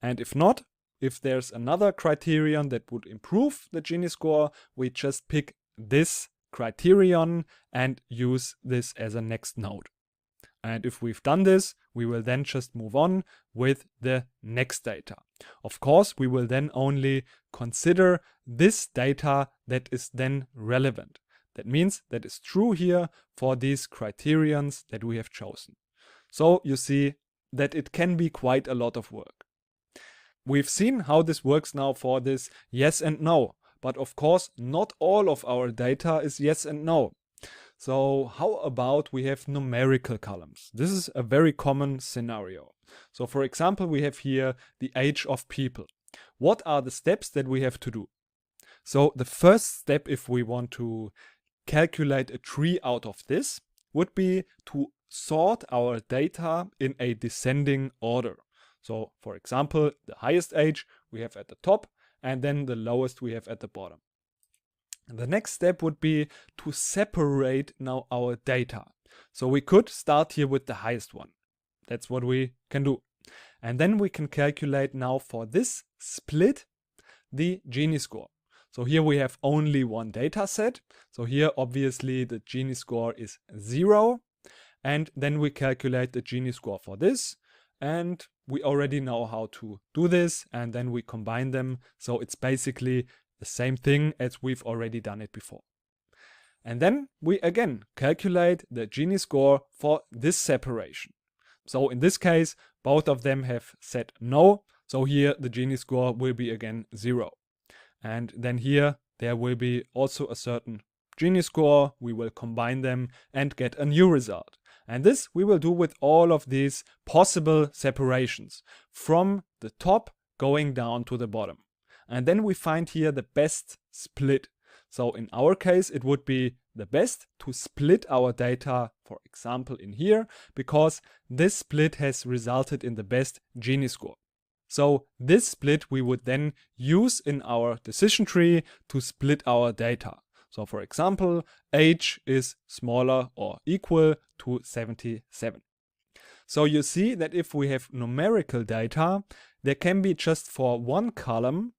And if not, if there's another criterion that would improve the Gini score, we just pick this criterion and use this as a next node. And if we've done this, we will then just move on with the next data. Of course, we will then only consider this data that is then relevant. That means that is true here for these criterions that we have chosen. So you see that it can be quite a lot of work. We've seen how this works now for this yes and no. But of course, not all of our data is yes and no. So how about we have numerical columns? This is a very common scenario. So for example, we have here the age of people. What are the steps that we have to do? So the first step, if we want to calculate a tree out of this, would be to sort our data in a descending order. So for example, the highest age we have at the top, and then the lowest we have at the bottom. The next step would be to separate now our data. So we could start here with the highest one. That's what we can do. And then we can calculate now for this split the Gini score. So here we have only one data set. So here obviously the Gini score is 0. And then we calculate the Gini score for this. And we already know how to do this. And then we combine them. So it's basically the same thing as we've already done it before. And then we again calculate the Gini score for this separation. So in this case, both of them have said no. So here the Gini score will be again 0. And then here there will be also a certain Gini score. We will combine them and get a new result. And this we will do with all of these possible separations from the top going down to the bottom. And then we find here the best split. So in our case, it would be the best to split our data, for example, in here, because this split has resulted in the best Gini score. So this split we would then use in our decision tree to split our data. So for example, age is smaller or equal to 77. So you see that if we have numerical data, there can be just for one column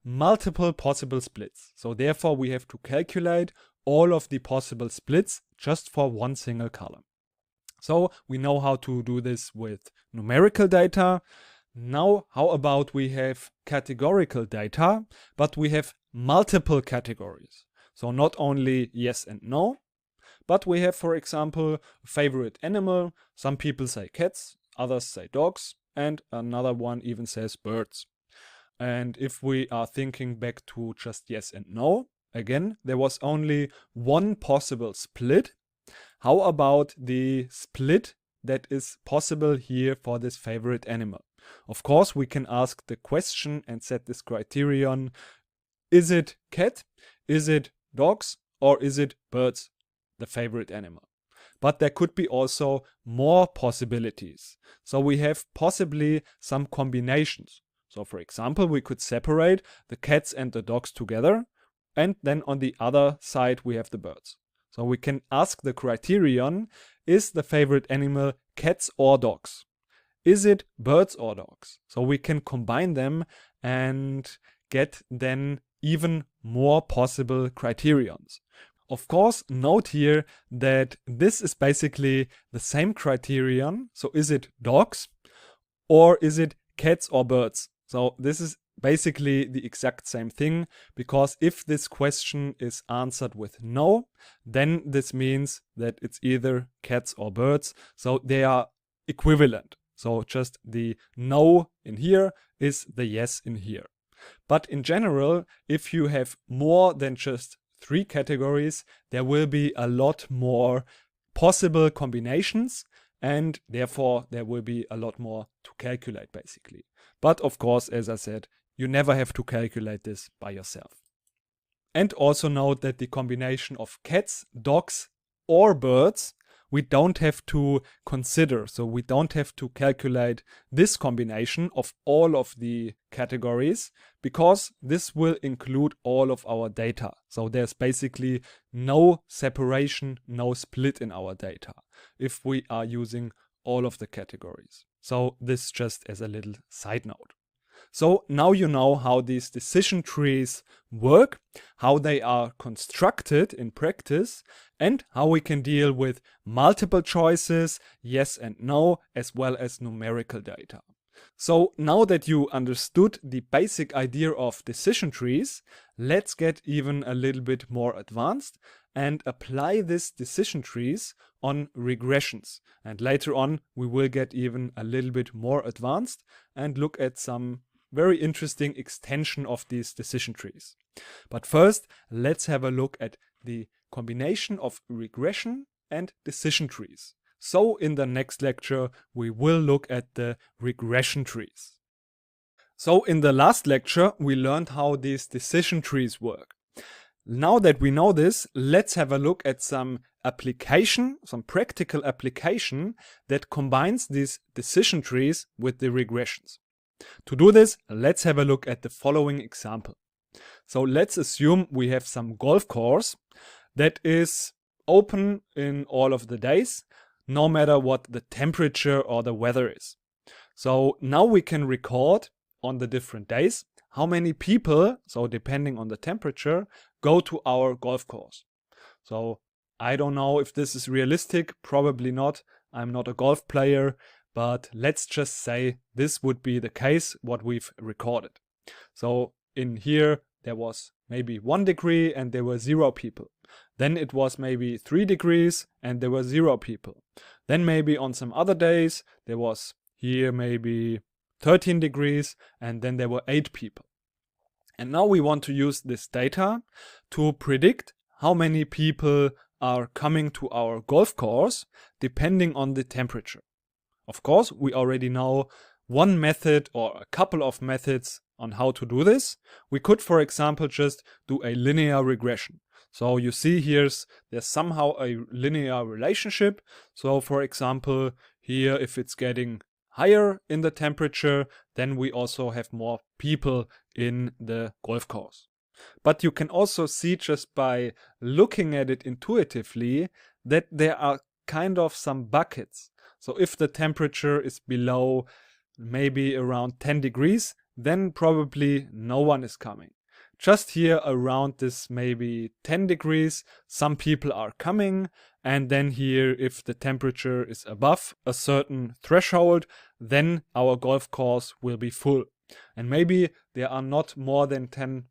multiple possible splits. So therefore we have to calculate all of the possible splits just for one single column. So we know how to do this with numerical data. Now how about we have categorical data, but we have multiple categories. So not only yes and no, but we have, for example, a favorite animal. Some people say cats, others say dogs, and another one even says birds. And if we are thinking back to just yes and no, again, there was only one possible split. How about the split that is possible here for this favorite animal? Of course, we can ask the question and set this criterion. Is it cat? Is it dogs? Or is it birds, the favorite animal? But there could be also more possibilities. So we have possibly some combinations. So for example, we could separate the cats and the dogs together, and then on the other side we have the birds. So we can ask the criterion, is the favorite animal cats or dogs? Is it birds or dogs? So we can combine them and get then even more possible criterions. Of course, note here that this is basically the same criterion. So is it dogs or is it cats or birds? So this is basically the exact same thing, because if this question is answered with no, then this means that it's either cats or birds. So they are equivalent. So just the no in here is the yes in here. But in general, if you have more than just 3 categories, there will be a lot more possible combinations, and therefore there will be a lot more to calculate basically. But of course, as I said, you never have to calculate this by yourself. And also note that the combination of cats, dogs, or birds, we don't have to consider. So we don't have to calculate this combination of all of the categories, because this will include all of our data. So there's basically no separation, no split in our data if we are using all of the categories. So this just as a little side note. So now you know how these decision trees work, how they are constructed in practice, and how we can deal with multiple choices, yes and no, as well as numerical data. So now that you understood the basic idea of decision trees, let's get even a little bit more advanced and apply these decision trees on regressions. And later on, we will get even a little bit more advanced and look at some very interesting extension of these decision trees. But first, let's have a look at the combination of regression and decision trees. So in the next lecture, we will look at the regression trees. So in the last lecture, we learned how these decision trees work. Now that we know this, let's have a look at some application, some practical application that combines these decision trees with the regressions. To do this, let's have a look at the following example. So let's assume we have some golf course that is open in all of the days, no matter what the temperature or the weather is. So now we can record on the different days how many people, so depending on the temperature, go to our golf course. So I don't know if this is realistic, probably not. I'm not a golf player, but let's just say this would be the case, what we've recorded. So in here, there was maybe 1 degree and there were 0 people. Then it was maybe 3 degrees and there were 0 people. Then maybe on some other days, there was here maybe 13 degrees and then there were 8 people. And now we want to use this data to predict how many people are coming to our golf course depending on the temperature. Of course, we already know one method or a couple of methods on how to do this. We could, for example, just do a linear regression. So you see there's somehow a linear relationship. So for example, here if it's getting higher in the temperature, then we also have more people in the golf course. But you can also see just by looking at it intuitively that there are kind of some buckets. So if the temperature is below maybe around 10 degrees, then probably no one is coming. Just here around this maybe 10 degrees, some people are coming. And then here, if the temperature is above a certain threshold, then our golf course will be full. And maybe there are not more than 10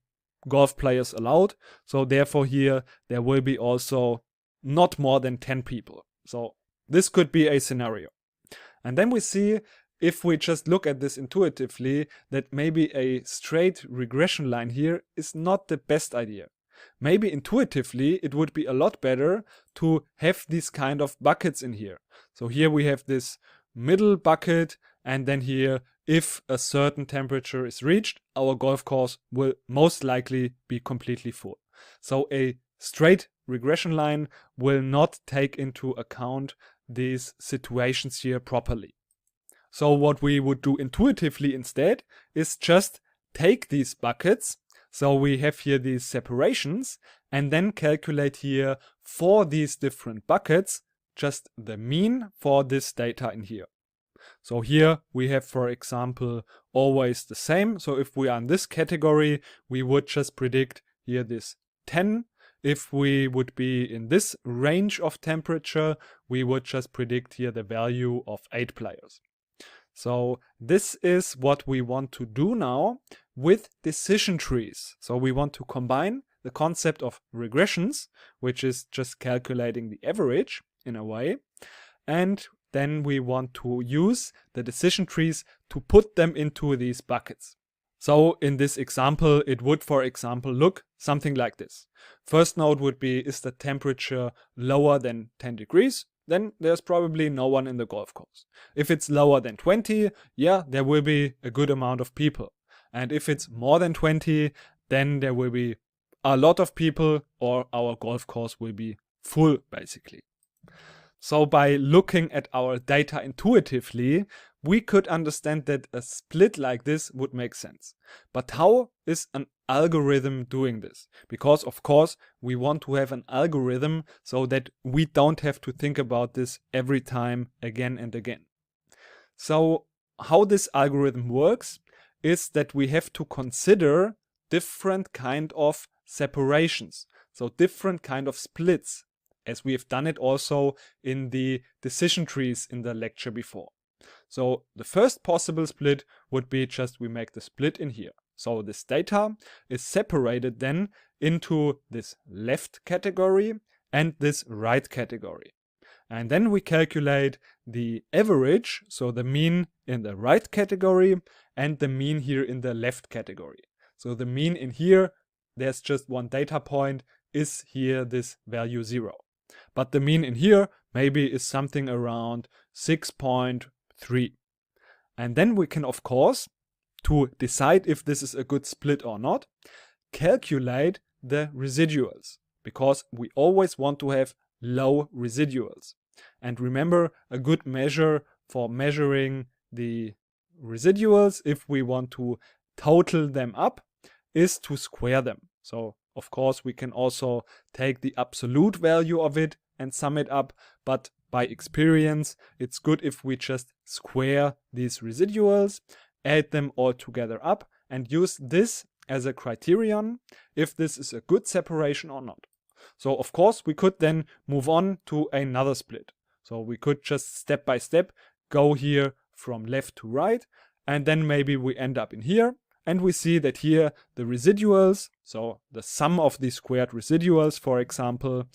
golf players allowed. So therefore here, there will be also not more than 10 people. So this could be a scenario. And then we see, if we just look at this intuitively, that maybe a straight regression line here is not the best idea. Maybe intuitively it would be a lot better to have these kind of buckets in here. So here we have this middle bucket, and then here, if a certain temperature is reached, our golf course will most likely be completely full. So a straight regression line will not take into account these situations here properly. So what we would do intuitively instead is just take these buckets. So we have here these separations and then calculate here for these different buckets just the mean for this data in here. So here we have, for example, always the same. So if we are in this category, we would just predict here this 10. If we would be in this range of temperature, we would just predict here the value of 8 players. So this is what we want to do now with decision trees. So we want to combine the concept of regressions, which is just calculating the average in a way, and then we want to use the decision trees to put them into these buckets. So in this example, it would, for example, look something like this. First node would be, is the temperature lower than 10 degrees? Then there's probably no one in the golf course. If it's lower than 20, yeah, there will be a good amount of people. And if it's more than 20, then there will be a lot of people, or our golf course will be full, basically. So by looking at our data intuitively, we could understand that a split like this would make sense. But how is an algorithm doing this? Because of course we want to have an algorithm so that we don't have to think about this every time again and again. So how this algorithm works is that we have to consider different kind of separations. So different kind of splits, as we have done it also in the decision trees in the lecture before. So the first possible split would be just we make the split in here. So this data is separated then into this left category and this right category. And then we calculate the average, so the mean in the right category and the mean here in the left category. So the mean in here, there's just one data point, is here this value 0. But the mean in here maybe is something around 6.3. And then we can, of course, to decide if this is a good split or not, calculate the residuals, because we always want to have low residuals. And remember, a good measure for measuring the residuals, if we want to total them up, is to square them. So of course we can also take the absolute value of it and sum it up, but by experience it's good if we just square these residuals, add them all together up, and use this as a criterion if this is a good separation or not. So of course we could then move on to another split. So we could just step by step go here from left to right, and then maybe we end up in here, and we see that here the residuals, so the sum of the squared residuals, for example,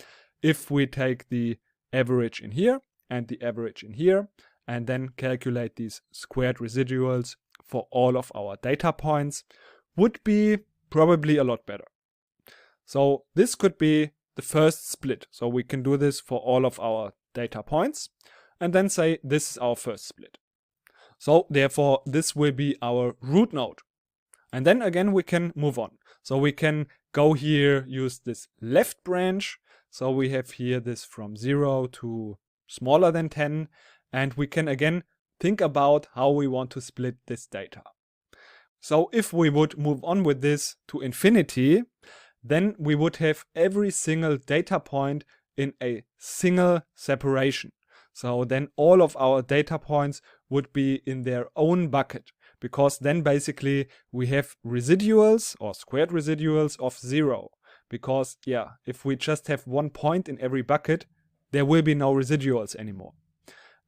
if we take the average in here and the average in here, and then calculate these squared residuals for all of our data points, would be probably a lot better. So this could be the first split. So we can do this for all of our data points and then say this is our first split. So therefore this will be our root node. And then again we can move on. So we can go here, use this left branch. So we have here this from 0 to smaller than 10, and we can again think about how we want to split this data. So if we would move on with this to infinity, then we would have every single data point in a single separation. So then all of our data points would be in their own bucket, because then basically we have residuals or squared residuals of 0. Because yeah, if we just have one point in every bucket, there will be no residuals anymore.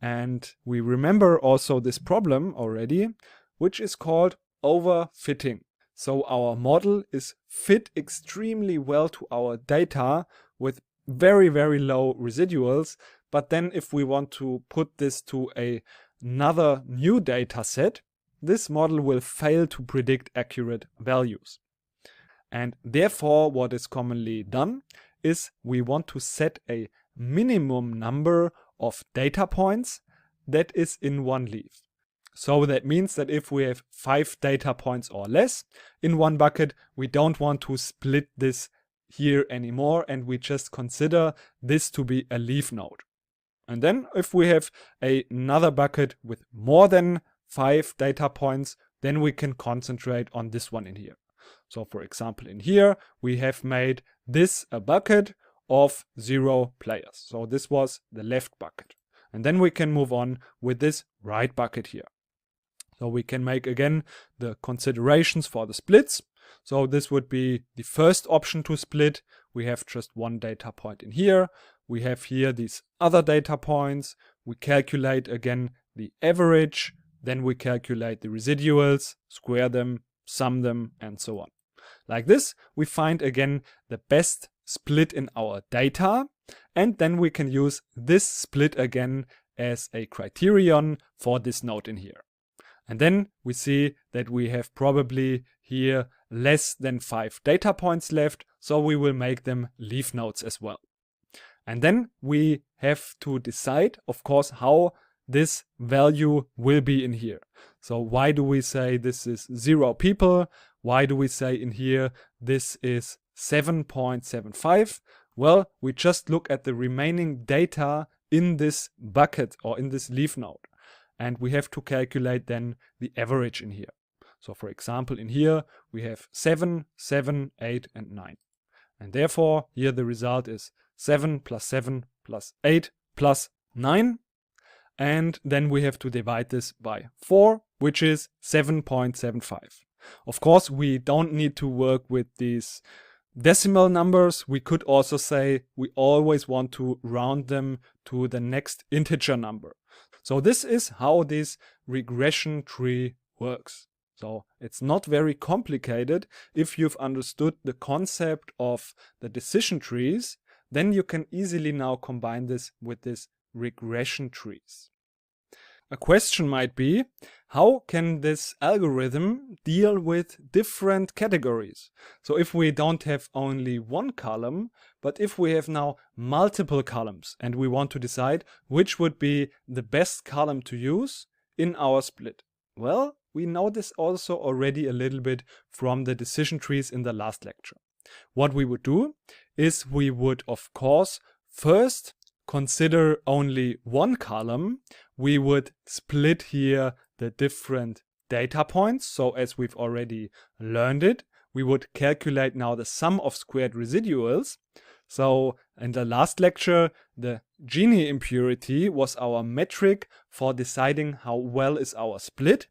And we remember also this problem already, which is called overfitting. So our model is fit extremely well to our data with very, very low residuals. But then if we want to put this to another new data set, this model will fail to predict accurate values. And therefore what is commonly done is we want to set a minimum number of data points that is in one leaf. So that means that if we have 5 data points or less in one bucket, we don't want to split this here anymore, and we just consider this to be a leaf node. And then if we have another bucket with more than 5 data points, then we can concentrate on this one in here. So for example, in here we have made this a bucket of 0 players. So this was the left bucket. And then we can move on with this right bucket here. So we can make again the considerations for the splits. So this would be the first option to split. We have just one data point in here. We have here these other data points. We calculate again the average. Then we calculate the residuals, square them, sum them, and so on. Like this, we find again the best split in our data. And then we can use this split again as a criterion for this node in here. And then we see that we have probably here less than 5 data points left, so we will make them leaf nodes as well. And then we have to decide, of course, how this value will be in here. So why do we say this is 0 people? Why do we say in here this is 7.75? Well, we just look at the remaining data in this bucket or in this leaf node. And we have to calculate then the average in here. So for example, in here we have 7, 7, 8, and 9. And therefore here the result is 7 plus 7 plus 8 plus 9. And then we have to divide this by 4, which is 7.75. Of course, we don't need to work with these decimal numbers. We could also say we always want to round them to the next integer number. So this is how this regression tree works. So it's not very complicated. If you've understood the concept of the decision trees, then you can easily now combine this with these regression trees. A question might be, how can this algorithm deal with different categories? So if we don't have only one column, but if we have now multiple columns and we want to decide which would be the best column to use in our split. Well, we know this also already a little bit from the decision trees in the last lecture. What we would do is we would, of course, first consider only one column. We would split here the different data points. So as we've already learned it, we would calculate now the sum of squared residuals. So in the last lecture, the Gini impurity was our metric for deciding how well is our split.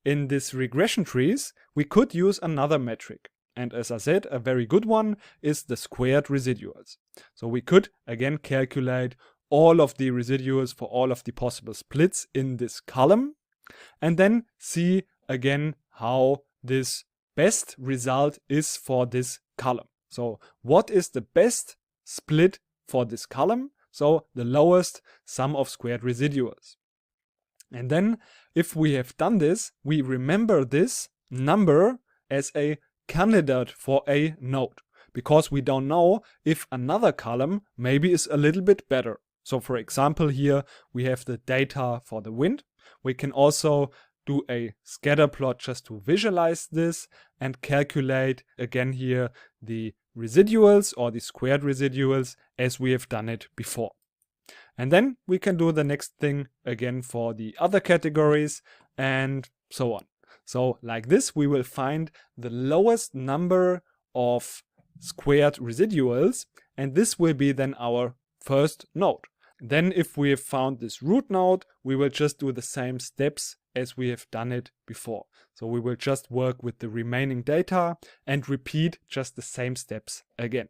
In this regression trees, we could use another metric. And as I said, a very good one is the squared residuals. So we could again calculate all of the residuals for all of the possible splits in this column, and then see again how this best result is for this column. So what is the best split for this column? So the lowest sum of squared residuals. And then if we have done this, we remember this number as a candidate for a node, because we don't know if another column maybe is a little bit better. So for example, here we have the data for the wind. We can also do a scatter plot just to visualize this and calculate again here the residuals or the squared residuals as we have done it before. And then we can do the next thing again for the other categories and so on. So like this, we will find the lowest number of squared residuals, and this will be then our first node. Then if we have found this root node, we will just do the same steps as we have done it before. So we will just work with the remaining data and repeat just the same steps again.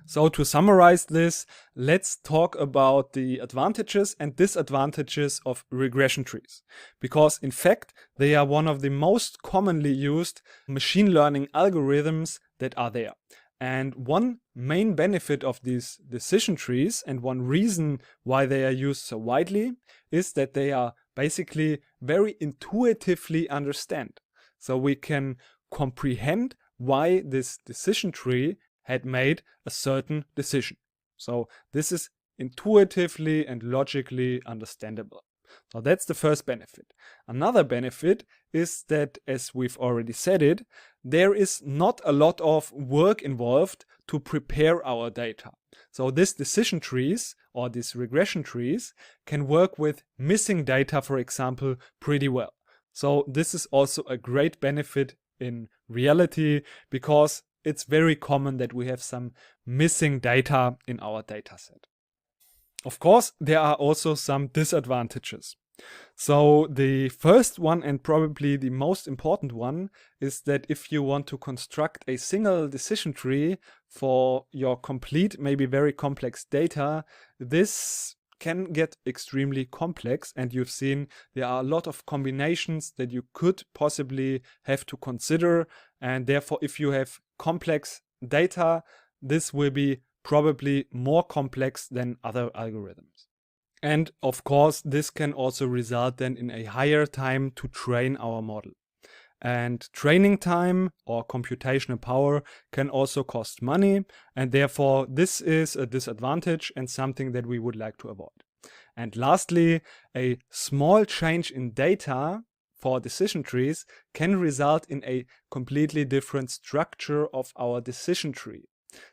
So to summarize this, let's talk about the advantages and disadvantages of regression trees. Because in fact, they are one of the most commonly used machine learning algorithms that are there. And one main benefit of these decision trees, and one reason why they are used so widely, is that they are basically very intuitively understood. So we can comprehend why this decision tree had made a certain decision. So this is intuitively and logically understandable. So that's the first benefit. Another benefit is that, as we've already said it, there is not a lot of work involved to prepare our data. So these decision trees or these regression trees can work with missing data, for example, pretty well. So this is also a great benefit in reality, because it's very common that we have some missing data in our dataset. Of course, there are also some disadvantages. So the first one, and probably the most important one, is that if you want to construct a single decision tree for your complete, maybe very complex data, this can get extremely complex, and you've seen there are a lot of combinations that you could possibly have to consider, and therefore if you have complex data, this will be probably more complex than other algorithms. And of course, this can also result then in a higher time to train our model. And training time or computational power can also cost money, and therefore this is a disadvantage and something that we would like to avoid. And lastly, a small change in data for decision trees can result in a completely different structure of our decision tree.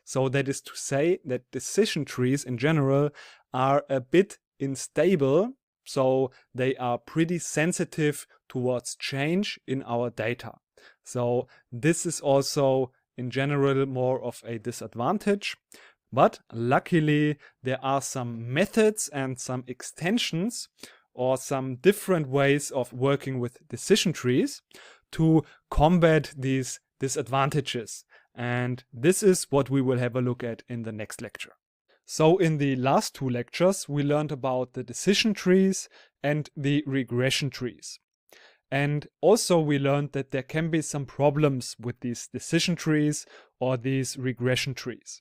So that is to say that decision trees in general are a bit unstable, so they are pretty sensitive towards change in our data. So this is also in general more of a disadvantage. But luckily there are some methods and some extensions or some different ways of working with decision trees to combat these disadvantages. And this is what we will have a look at in the next lecture. So in the last two lectures, we learned about the decision trees and the regression trees. And also we learned that there can be some problems with these decision trees or these regression trees.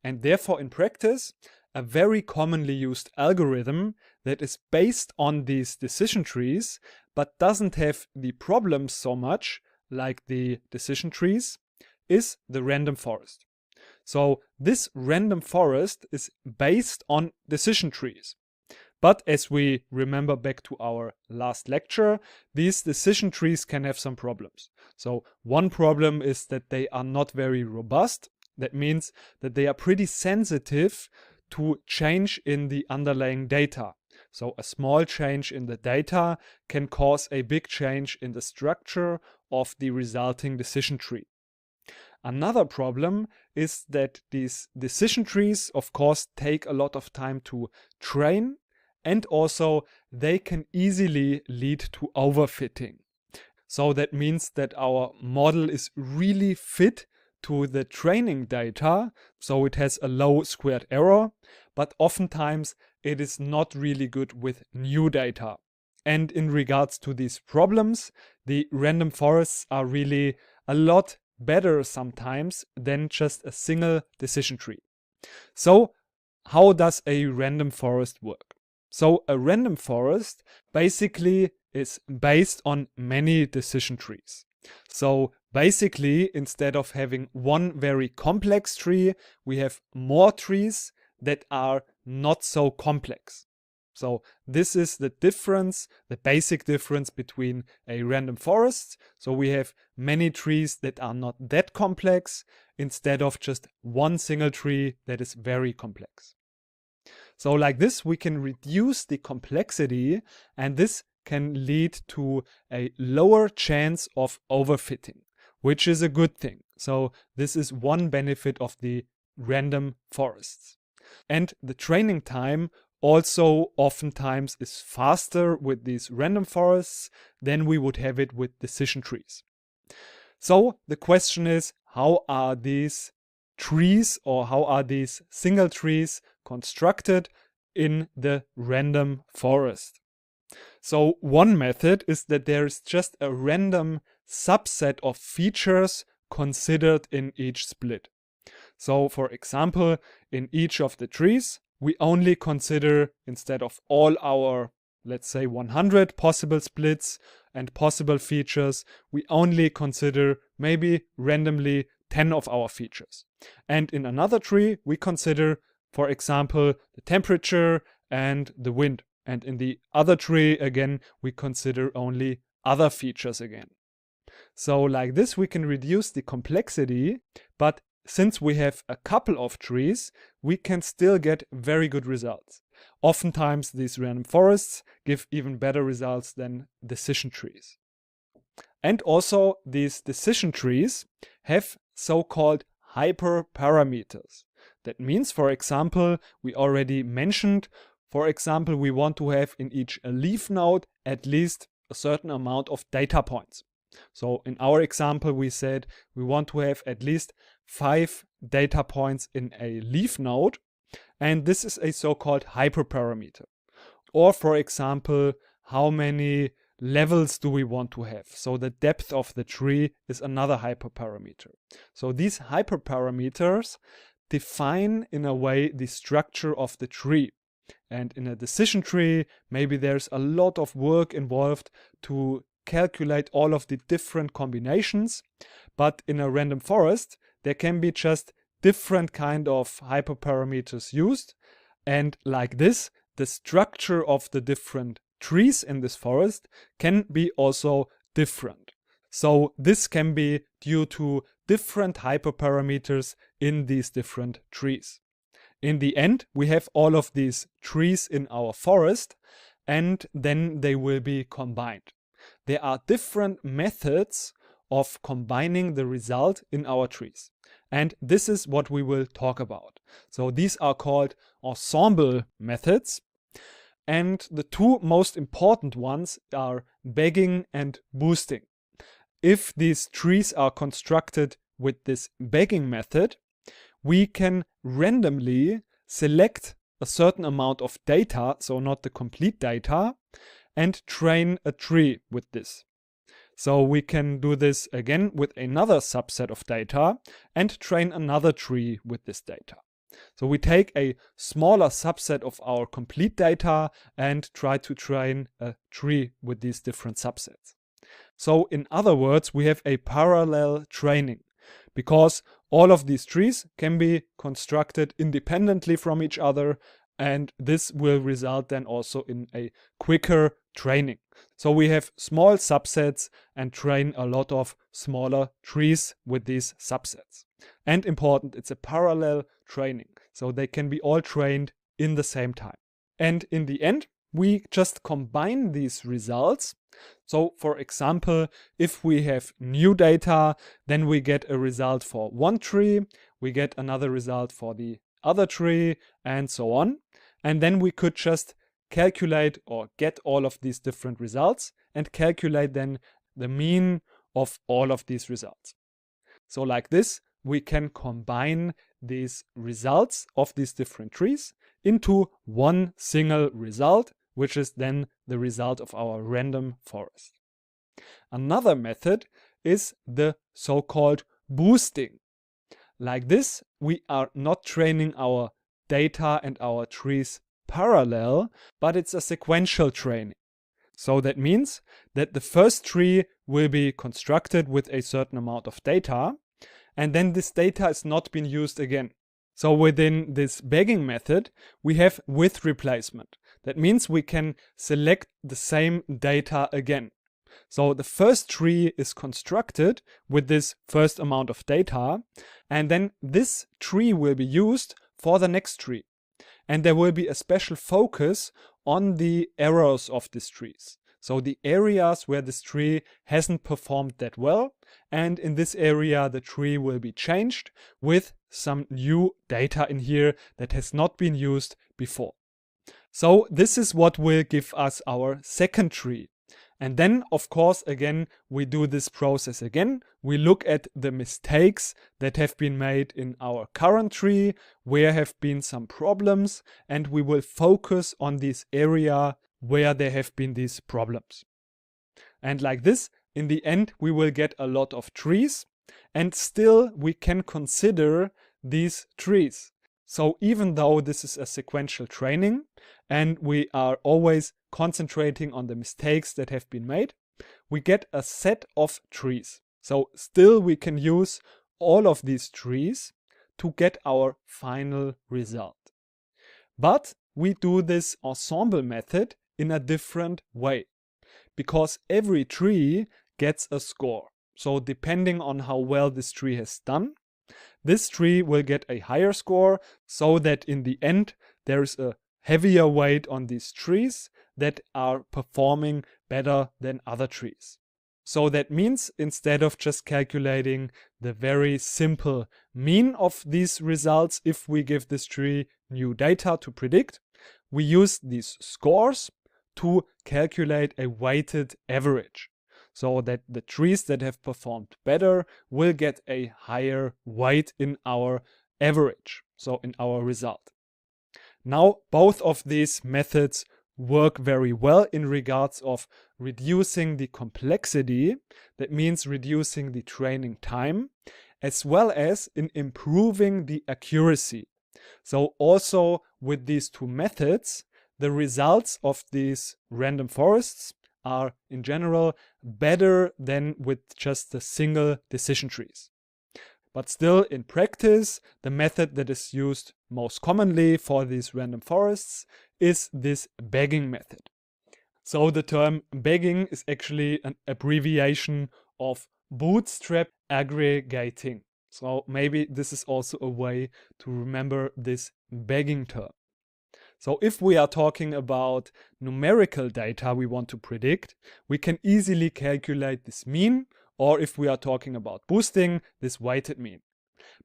And therefore in practice, a very commonly used algorithm that is based on these decision trees but doesn't have the problems so much like the decision trees is the random forest. So this random forest is based on decision trees. But as we remember back to our last lecture, these decision trees can have some problems. So one problem is that they are not very robust. That means that they are pretty sensitive to change in the underlying data. So a small change in the data can cause a big change in the structure of the resulting decision tree. Another problem is that these decision trees, of course, take a lot of time to train, and also they can easily lead to overfitting. So that means that our model is really fit to the training data, so it has a low squared error, but oftentimes it is not really good with new data. And in regards to these problems, the random forests are really a lot better sometimes than just a single decision tree. So how does a random forest work? So a random forest basically is based on many decision trees. So basically, instead of having one very complex tree, we have more trees that are not so complex. So this is the difference, the basic difference between a random forest. So we have many trees that are not that complex instead of just one single tree that is very complex. So like this, we can reduce the complexity, and this can lead to a lower chance of overfitting, which is a good thing. So this is one benefit of the random forests. And the training time also oftentimes is faster with these random forests than we would have it with decision trees. So the question is, how are these trees, or how are these single trees constructed in the random forest? So one method is that there is just a random subset of features considered in each split. So for example, in each of the trees, we only consider, instead of all our, let's say, 100 possible splits and possible features, we only consider maybe randomly 10 of our features. And in another tree, we consider, for example, the temperature and the wind. And in the other tree, again, we consider only other features again. So like this, we can reduce the complexity, but since we have a couple of trees, we can still get very good results. Oftentimes, these random forests give even better results than decision trees. And also, these decision trees have so-called hyperparameters. That means, for example, we already mentioned, for example, we want to have in each leaf node at least a certain amount of data points. So in our example, we said we want to have at least 5 data points in a leaf node, and this is a so-called hyperparameter. Or for example, how many levels do we want to have? So the depth of the tree is another hyperparameter. So these hyperparameters define in a way the structure of the tree. And in a decision tree, maybe there's a lot of work involved to calculate all of the different combinations, but in a random forest, there can be just different kind of hyperparameters used, and like this, the structure of the different trees in this forest can be also different. So this can be due to different hyperparameters in these different trees. In the end, we have all of these trees in our forest, and then they will be combined. There are different methods of combining the result in our trees. And this is what we will talk about. So these are called ensemble methods. And the two most important ones are bagging and boosting. If these trees are constructed with this bagging method, we can randomly select a certain amount of data, so not the complete data, and train a tree with this. So we can do this again with another subset of data and train another tree with this data. So we take a smaller subset of our complete data and try to train a tree with these different subsets. So in other words, we have a parallel training, because all of these trees can be constructed independently from each other, and this will result then also in a quicker training. So we have small subsets and train a lot of smaller trees with these subsets. And important, it's a parallel training, so they can be all trained in the same time. And in the end, we just combine these results. So for example, if we have new data, then we get a result for one tree, we get another result for the other tree, and so on. And then we could just calculate or get all of these different results and calculate then the mean of all of these results. So like this, we can combine these results of these different trees into one single result, which is then the result of our random forest. Another method is the so-called boosting. Like this, we are not training our data and our trees parallel, but it's a sequential training. So that means that the first tree will be constructed with a certain amount of data, and then this data is not being used again. So within this bagging method, we have with replacement. That means we can select the same data again. So the first tree is constructed with this first amount of data, and then this tree will be used for the next tree. And there will be a special focus on the errors of these trees. So the areas where this tree hasn't performed that well, and in this area the tree will be changed with some new data in here that has not been used before. So this is what will give us our second tree. And then, of course, again, we do this process again. We look at the mistakes that have been made in our current tree, where have been some problems, and we will focus on this area where there have been these problems. And like this, in the end, we will get a lot of trees, and still we can consider these trees. So even though this is a sequential training, and we are always concentrating on the mistakes that have been made, we get a set of trees. So still we can use all of these trees to get our final result. But we do this ensemble method in a different way, because every tree gets a score. So depending on how well this tree has done, this tree will get a higher score, so that in the end there is a heavier weight on these trees that are performing better than other trees. So that means instead of just calculating the very simple mean of these results, if we give this tree new data to predict, we use these scores to calculate a weighted average. So that the trees that have performed better will get a higher weight in our average, so in our result. Now, both of these methods work very well in regards of reducing the complexity, that means reducing the training time, as well as in improving the accuracy. So also with these two methods, the results of these random forests are in general better than with just the single decision trees. But still, in practice, the method that is used most commonly for these random forests is this bagging method. So the term bagging is actually an abbreviation of bootstrap aggregating. So maybe this is also a way to remember this bagging term. So if we are talking about numerical data we want to predict, we can easily calculate this mean, or if we are talking about boosting, this weighted mean.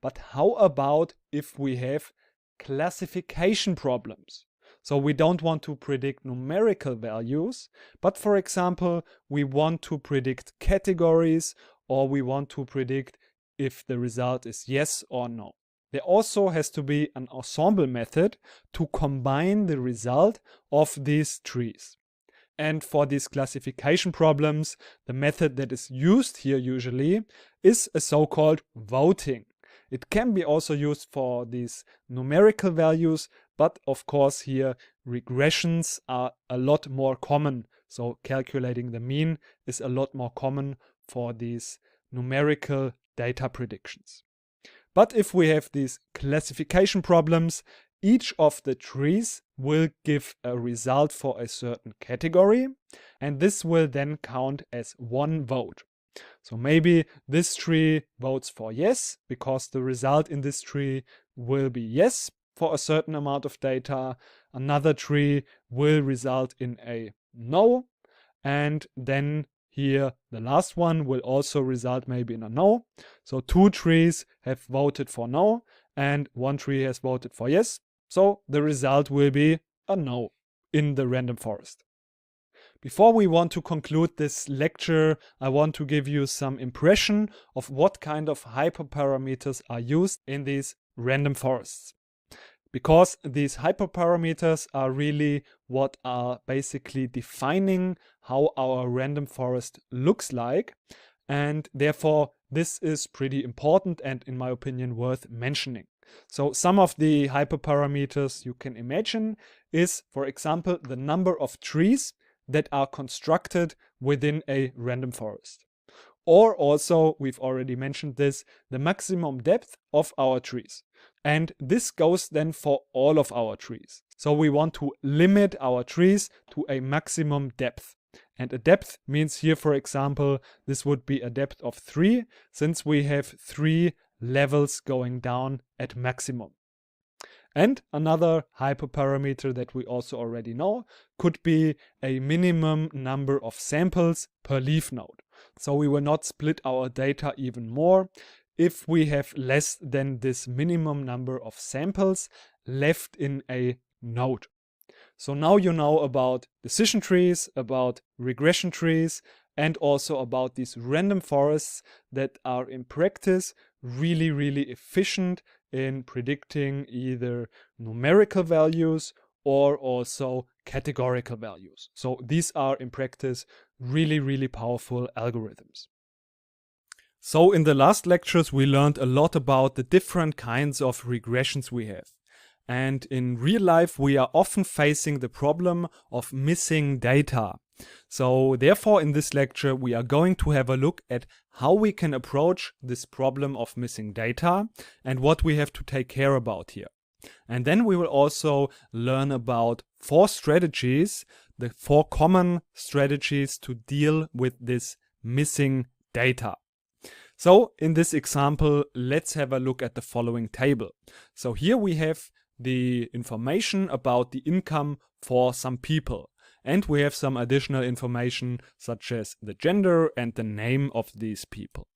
But how about if we have classification problems? So we don't want to predict numerical values, but for example, we want to predict categories, or we want to predict if the result is yes or no. There also has to be an ensemble method to combine the result of these trees. And for these classification problems, the method that is used here usually is a so-called voting. It can be also used for these numerical values, but of course here regressions are a lot more common. So calculating the mean is a lot more common for these numerical data predictions. But if we have these classification problems, each of the trees will give a result for a certain category, and this will then count as one vote. So maybe this tree votes for yes, because the result in this tree will be yes, for a certain amount of data, another tree will result in a no, and then here the last one will also result maybe in a no. So 2 trees have voted for no and 1 tree has voted for yes. So the result will be a no in the random forest. Before we want to conclude this lecture, I want to give you some impression of what kind of hyperparameters are used in these random forests. Because these hyperparameters are really what are basically defining how our random forest looks like, and therefore this is pretty important and in my opinion worth mentioning. So some of the hyperparameters you can imagine is, for example, the number of trees that are constructed within a random forest. Or also, we've already mentioned this, the maximum depth of our trees. And this goes then for all of our trees. So we want to limit our trees to a maximum depth. And a depth means here, for example, this would be a depth of 3, since we have 3 levels going down at maximum. And another hyperparameter that we also already know could be a minimum number of samples per leaf node. So we will not split our data even more if we have less than this minimum number of samples left in a node. So now you know about decision trees, about regression trees, and also about these random forests that are in practice really efficient in predicting either numerical values or also categorical values. So these are in practice really powerful algorithms. So in the last lectures we learned a lot about the different kinds of regressions we have. And in real life we are often facing the problem of missing data. So therefore in this lecture we are going to have a look at how we can approach this problem of missing data and what we have to take care about here. And then we will also learn about 4 strategies, the 4 common strategies to deal with this missing data. So in this example, let's have a look at the following table. So here we have the information about the income for some people. And we have some additional information such as the gender and the name of these people.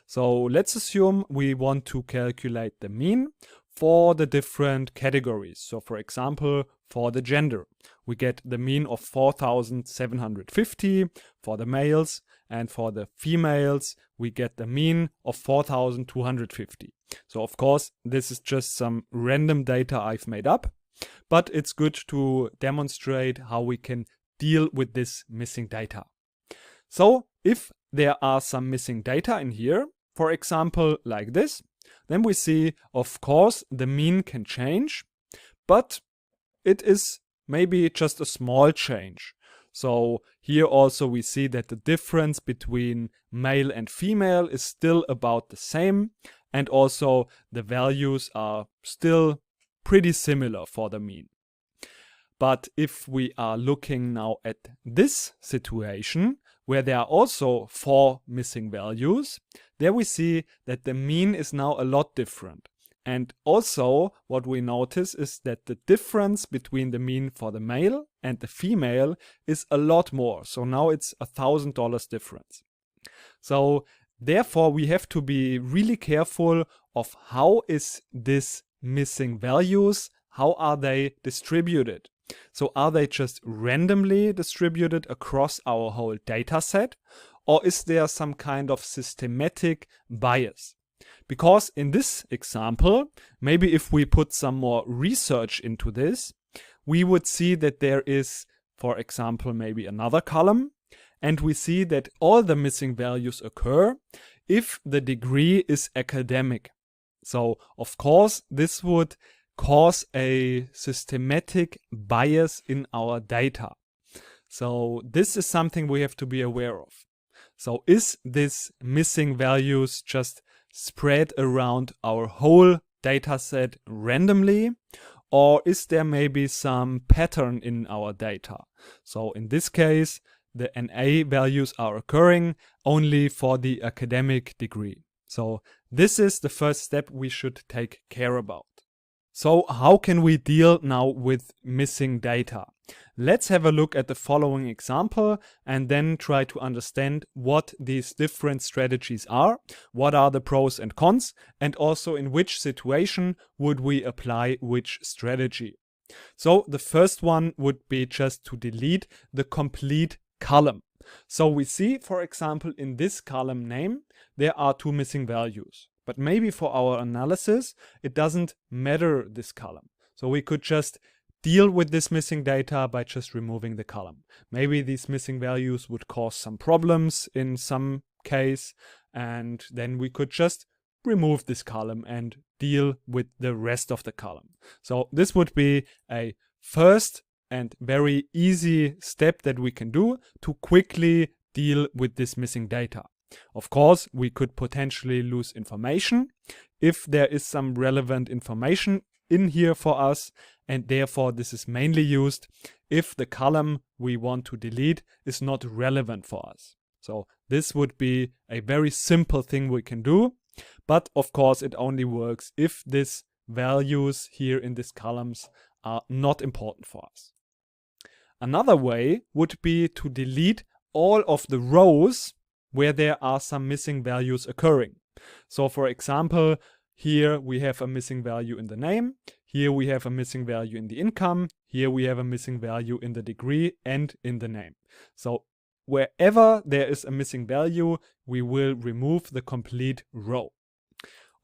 So let's assume we want to calculate the mean for the different categories. So for example, for the gender, we get the mean of 4,750 for the males, and for the females, we get the mean of 4,250. So of course, this is just some random data I've made up, but it's good to demonstrate how we can deal with this missing data. So if there are some missing data in here, for example, like this, then we see, of course, the mean can change, but it is maybe just a small change. So here also we see that the difference between male and female is still about the same, and also the values are still pretty similar for the mean. But if we are looking now at this situation, where there are also 4 missing values, there we see that the mean is now a lot different. And also what we notice is that the difference between the mean for the male and the female is a lot more. So now it's $1,000 difference. So therefore we have to be really careful of how is this missing values, how are they distributed. So are they just randomly distributed across our whole data set, or is there some kind of systematic bias? Because in this example, maybe if we put some more research into this, we would see that there is, for example, maybe another column, and we see that all the missing values occur if the degree is academic. So of course this would cause a systematic bias in our data. So this is something we have to be aware of. So is this missing values just spread around our whole data set randomly, or is there maybe some pattern in our data? So in this case, the NA values are occurring only for the academic degree. So this is the first step we should take care about. So how can we deal now with missing data? Let's have a look at the following example and then try to understand what these different strategies are, what are the pros and cons, and also in which situation would we apply which strategy. So the first one would be just to delete the complete column. So we see, for example, in this column name, there are two missing values. But maybe for our analysis, it doesn't matter this column. So we could just deal with this missing data by just removing the column. Maybe these missing values would cause some problems in some case, and then we could just remove this column and deal with the rest of the column. So this would be a first and very easy step that we can do to quickly deal with this missing data. Of course, we could potentially lose information if there is some relevant information in here for us, and therefore this is mainly used if the column we want to delete is not relevant for us. So this would be a very simple thing we can do, but of course it only works if these values here in these columns are not important for us. Another way would be to delete all of the rows where there are some missing values occurring. So for example, here we have a missing value in the name, here we have a missing value in the income, here we have a missing value in the degree and in the name. So wherever there is a missing value, we will remove the complete row.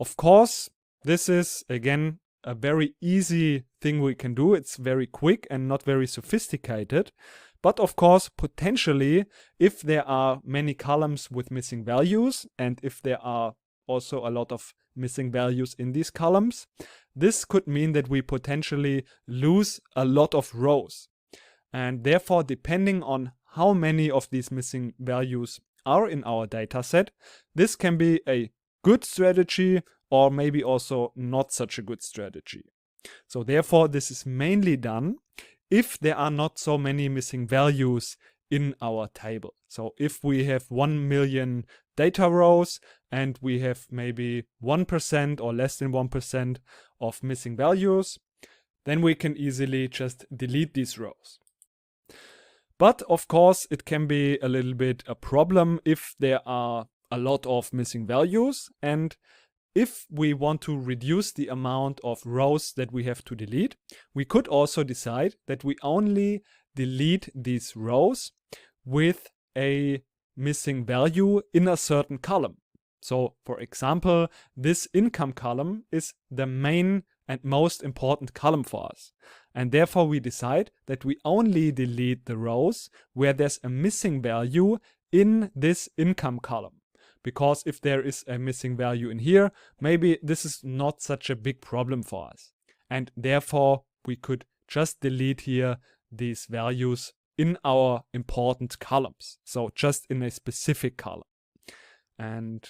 Of course, this is again a very easy thing we can do. It's very quick and not very sophisticated. But of course, potentially, if there are many columns with missing values, and if there are also a lot of missing values in these columns, this could mean that we potentially lose a lot of rows. And therefore, depending on how many of these missing values are in our data set, this can be a good strategy or maybe also not such a good strategy. So therefore, this is mainly done if there are not so many missing values in our table. So if we have 1 million data rows and we have maybe 1% or less than 1% of missing values, then we can easily just delete these rows. But of course, it can be a little bit a problem if there are a lot of missing values, and if we want to reduce the amount of rows that we have to delete, we could also decide that we only delete these rows with a missing value in a certain column. So, for example, this income column is the main and most important column for us. And therefore we decide that we only delete the rows where there's a missing value in this income column. Because if there is a missing value in here, maybe this is not such a big problem for us. And therefore, we could just delete here these values in our important columns. So just in a specific column. And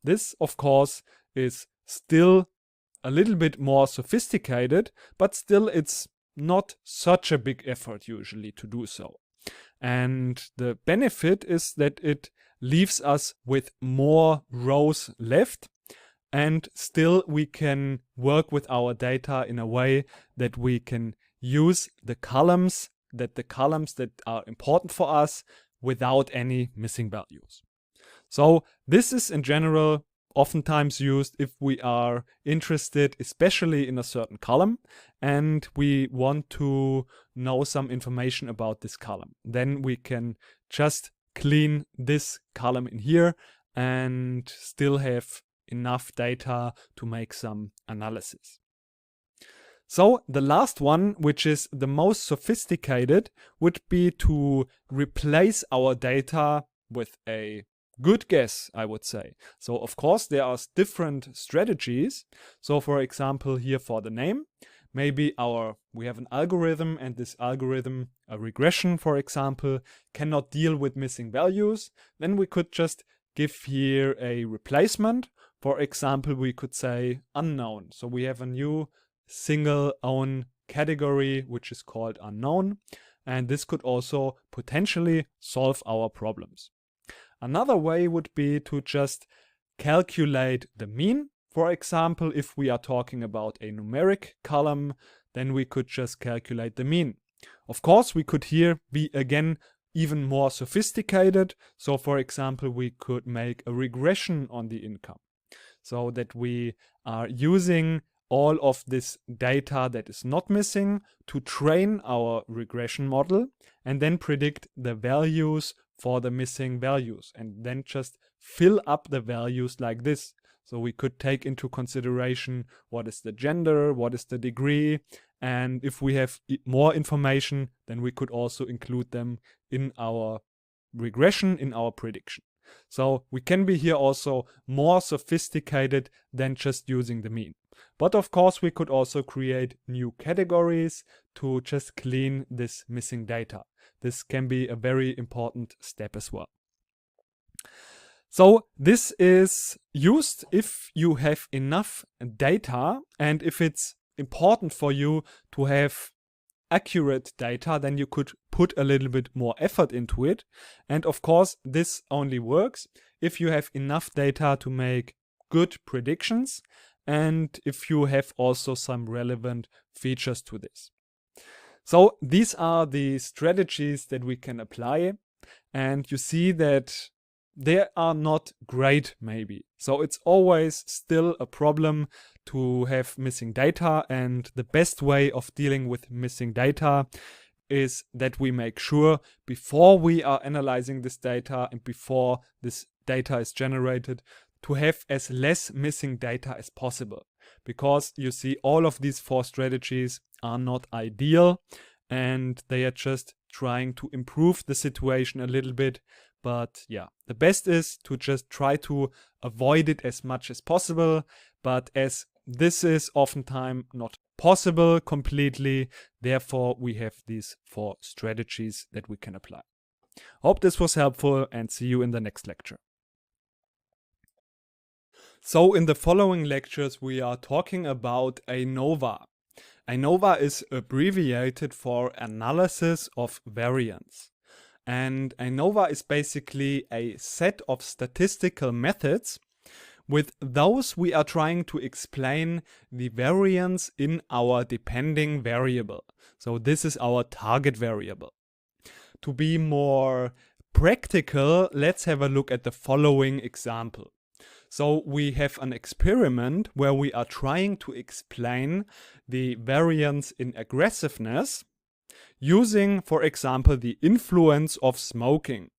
this, of course, is still a little bit more sophisticated, but still it's not such a big effort usually to do so. And the benefit is that it leaves us with more rows left, and still we can work with our data in a way that we can use the columns that are important for us without any missing values. So this is in general oftentimes used if we are interested especially in a certain column and we want to know some information about this column. Then we can just clean this column in here and still have enough data to make some analysis. So the last one, which is the most sophisticated, would be to replace our data with a good guess, I would say. So of course there are different strategies. So for example, here for the name, maybe we have an algorithm, and this algorithm, a regression for example, cannot deal with missing values. Then we could just give here a replacement. For example, we could say unknown. So we have a new single own category which is called unknown, and this could also potentially solve our problems. Another way would be to just calculate the mean. For example, if we are talking about a numeric column, then we could just calculate the mean. Of course, we could here be again even more sophisticated. So for example, we could make a regression on the income, so that we are using all of this data that is not missing to train our regression model and then predict the values for the missing values and then just fill up the values like this. So we could take into consideration what is the gender, what is the degree, and if we have more information, then we could also include them in our regression, in our prediction. So we can be here also more sophisticated than just using the mean. But of course, we could also create new categories to just clean this missing data. This can be a very important step as well. So this is used if you have enough data, and if it's important for you to have accurate data, then you could put a little bit more effort into it. And of course, this only works if you have enough data to make good predictions and if you have also some relevant features to this. So these are the strategies that we can apply, and you see that they are not great maybe. So it's always still a problem to have missing data, and the best way of dealing with missing data is that we make sure before we are analyzing this data and before this data is generated to have as less missing data as possible. Because you see, all of these 4 strategies are not ideal and they are just trying to improve the situation a little bit. But yeah, the best is to just try to avoid it as much as possible. But as this is oftentimes not possible completely, therefore we have these 4 strategies that we can apply. Hope this was helpful, and see you in the next lecture. So in the following lectures we are talking about ANOVA. ANOVA is abbreviated for Analysis of Variance. And ANOVA is basically a set of statistical methods. With those we are trying to explain the variance in our depending variable. So this is our target variable. To be more practical, let's have a look at the following example. So we have an experiment where we are trying to explain the variance in aggressiveness using, for example, the influence of smoking.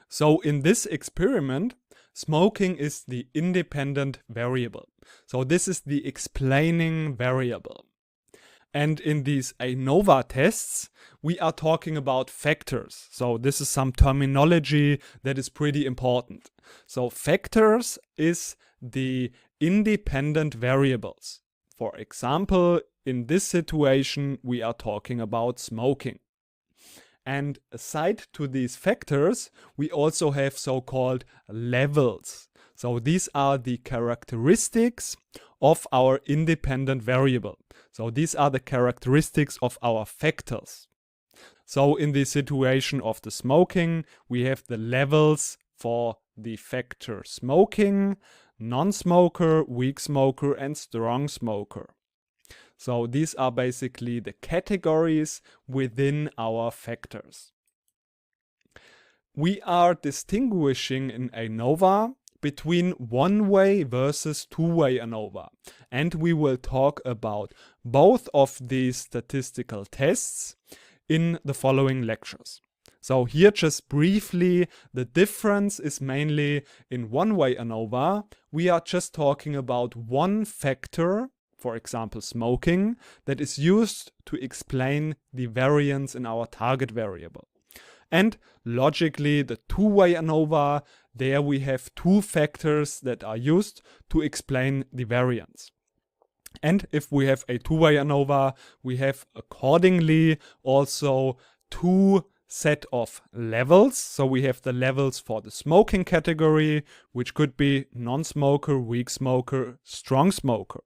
So in this experiment, smoking is the independent variable. So this is the explaining variable. And in these ANOVA tests, we are talking about factors. So this is some terminology that is pretty important. So factors is the independent variables. For example, in this situation, we are talking about smoking. And aside to these factors, we also have so-called levels. So these are the characteristics of our independent variable. So these are the characteristics of our factors. So in the situation of the smoking, we have the levels for the factor smoking, non-smoker, weak smoker, and strong smoker. So these are basically the categories within our factors. We are distinguishing in ANOVA between one-way versus two-way ANOVA. And we will talk about both of these statistical tests in the following lectures. So here just briefly, the difference is mainly in one-way ANOVA. We are just talking about one factor, for example smoking, that is used to explain the variance in our target variable. And logically, the two-way ANOVA, there we have 2 factors that are used to explain the variance. And if we have a two-way ANOVA, we have accordingly also 2 set of levels. So we have the levels for the smoking category, which could be non-smoker, weak smoker, strong smoker.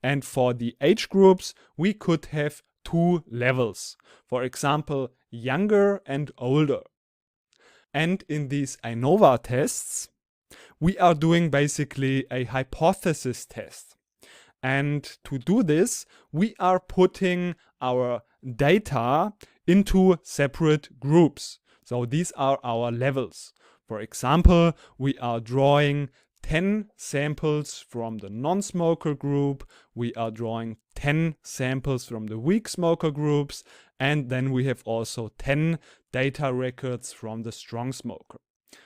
And for the age groups, we could have 2 levels. For example, younger and older. And in these ANOVA tests, We are doing basically a hypothesis test. And to do this, we are putting our data into separate groups. So these are our levels. For example, we are drawing 10 samples from the non-smoker group, we are drawing 10 samples from the weak smoker groups, and then we have also 10 data records from the strong smoker.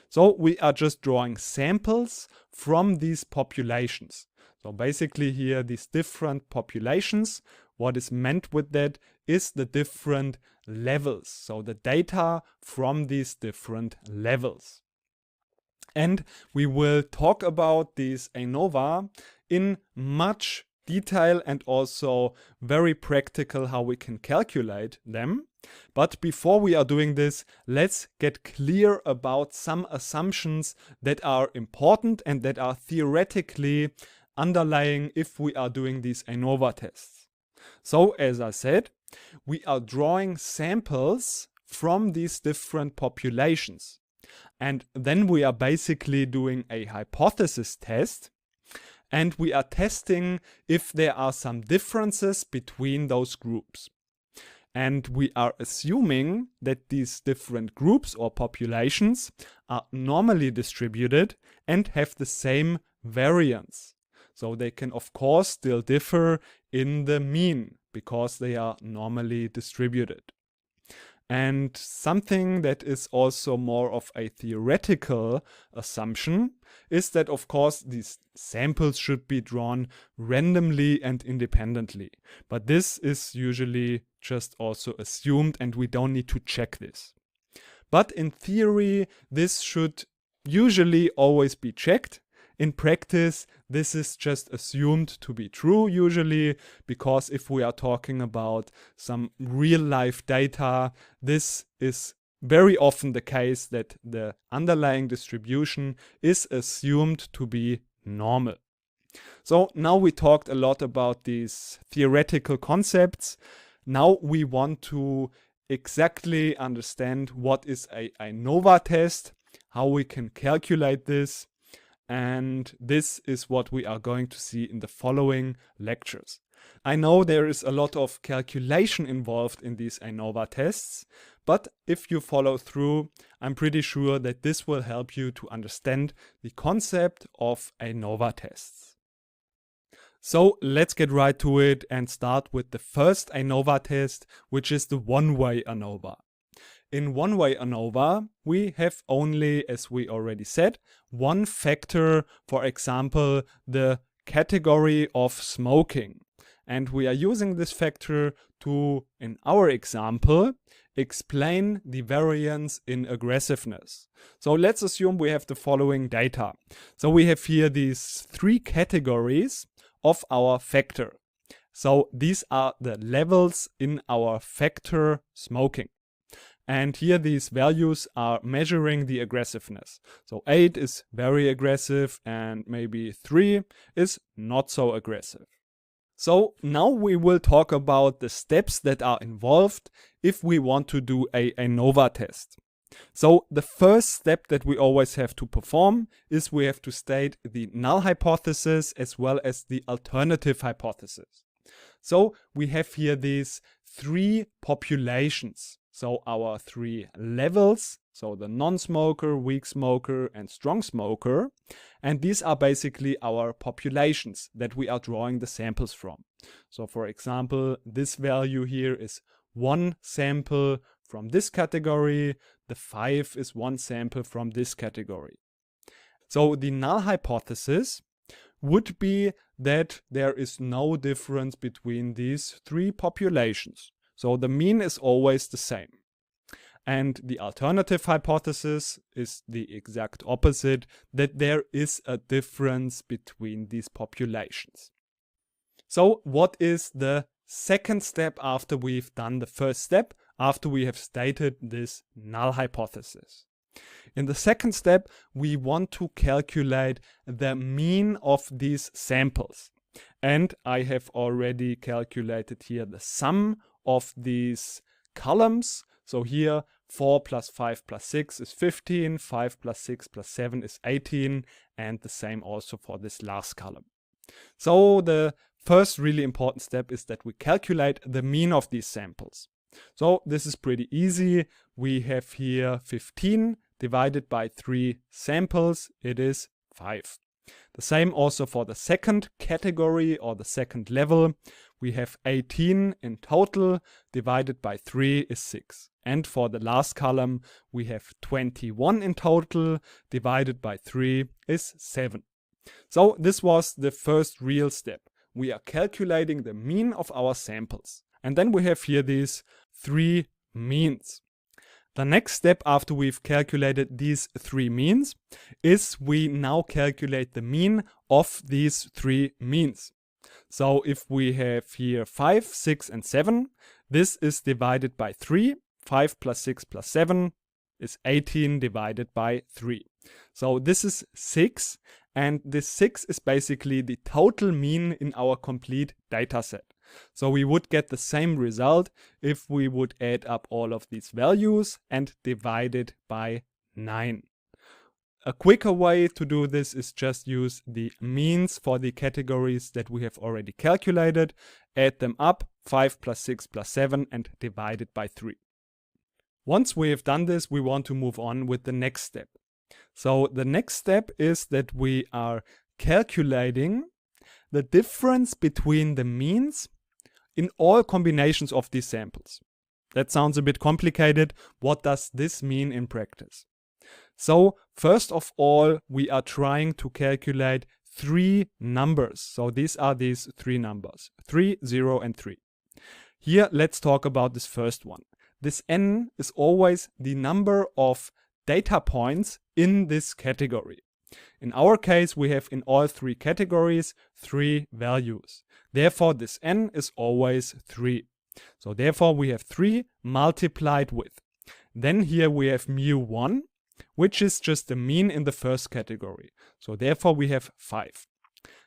So we are just drawing samples from these populations. So basically here, these different populations, what is meant with that is the different levels. So the data from these different levels. And we will talk about these ANOVA in much detail and also very practical how we can calculate them. But before we are doing this, let's get clear about some assumptions that are important and that are theoretically underlying if we are doing these ANOVA tests. So as I said, we are drawing samples from these different populations. And then we are basically doing a hypothesis test, and we are testing if there are some differences between those groups. And we are assuming that these different groups or populations are normally distributed and have the same variance. So they can of course still differ in the mean because they are normally distributed. And something that is also more of a theoretical assumption is that, of course, these samples should be drawn randomly and independently. But this is usually just also assumed and we don't need to check this. But in theory, this should usually always be checked. In practice, this is just assumed to be true usually, because if we are talking about some real-life data, this is very often the case that the underlying distribution is assumed to be normal. So now we talked a lot about these theoretical concepts. Now we want to exactly understand what is a ANOVA test, how we can calculate this. And this is what we are going to see in the following lectures. I know there is a lot of calculation involved in these ANOVA tests, but if you follow through, I'm pretty sure that this will help you to understand the concept of ANOVA tests. So let's get right to it and start with the first ANOVA test, which is the one-way ANOVA. In one-way ANOVA, we have only, as we already said, one factor, for example, the category of smoking. And we are using this factor to, in our example, explain the variance in aggressiveness. So let's assume we have the following data. So we have here these three categories of our factor. So these are the levels in our factor smoking. And here these values are measuring the aggressiveness. So 8 is very aggressive and maybe 3 is not so aggressive. So now we will talk about the steps that are involved if we want to do a ANOVA test. So the first step that we always have to perform is we have to state the null hypothesis as well as the alternative hypothesis. So we have here these three populations. So our three levels, so the non-smoker, weak smoker, and strong smoker. And these are basically our populations that we are drawing the samples from. So for example, this value here is one sample from this category. The 5 is one sample from this category. So the null hypothesis would be that there is no difference between these three populations. So the mean is always the same. And the alternative hypothesis is the exact opposite, that there is a difference between these populations. So what is the second step after we've done the first step, after we have stated this null hypothesis? In the second step, we want to calculate the mean of these samples. And I have already calculated here the sum of these columns. So here 4 plus 5 plus 6 is 15, 5 plus 6 plus 7 is 18, and the same also for this last column. So the first really important step is that we calculate the mean of these samples. So this is pretty easy. We have here 15 divided by 3 samples, it is 5. The same also for the second category or the second level. We have 18 in total, divided by 3 is 6. And for the last column, we have 21 in total, divided by 3 is 7. So this was the first real step. We are calculating the mean of our samples. And then we have here these 3 means. The next step after we've calculated these 3 means is we now calculate the mean of these 3 means. So if we have here 5, 6 and 7, this is divided by 3. 5 plus 6 plus 7 is 18 divided by 3. So this is 6, and this 6 is basically the total mean in our complete data set. So we would get the same result if we would add up all of these values and divide it by 9. A quicker way to do this is just use the means for the categories that we have already calculated, add them up, 5 plus 6 plus 7, and divide it by 3. Once we have done this, we want to move on with the next step. So the next step is that we are calculating the difference between the means in all combinations of these samples. That sounds a bit complicated. What does this mean in practice? So first of all, we are trying to calculate 3 numbers. So these are these 3 numbers, 3, 0 and 3. Here let's talk about this first one. This n is always the number of data points in this category. In our case, we have in all 3 categories 3 values. Therefore, this n is always 3. So therefore, we have 3 multiplied with. Then here we have mu1, which is just the mean in the first category. So therefore, we have 5.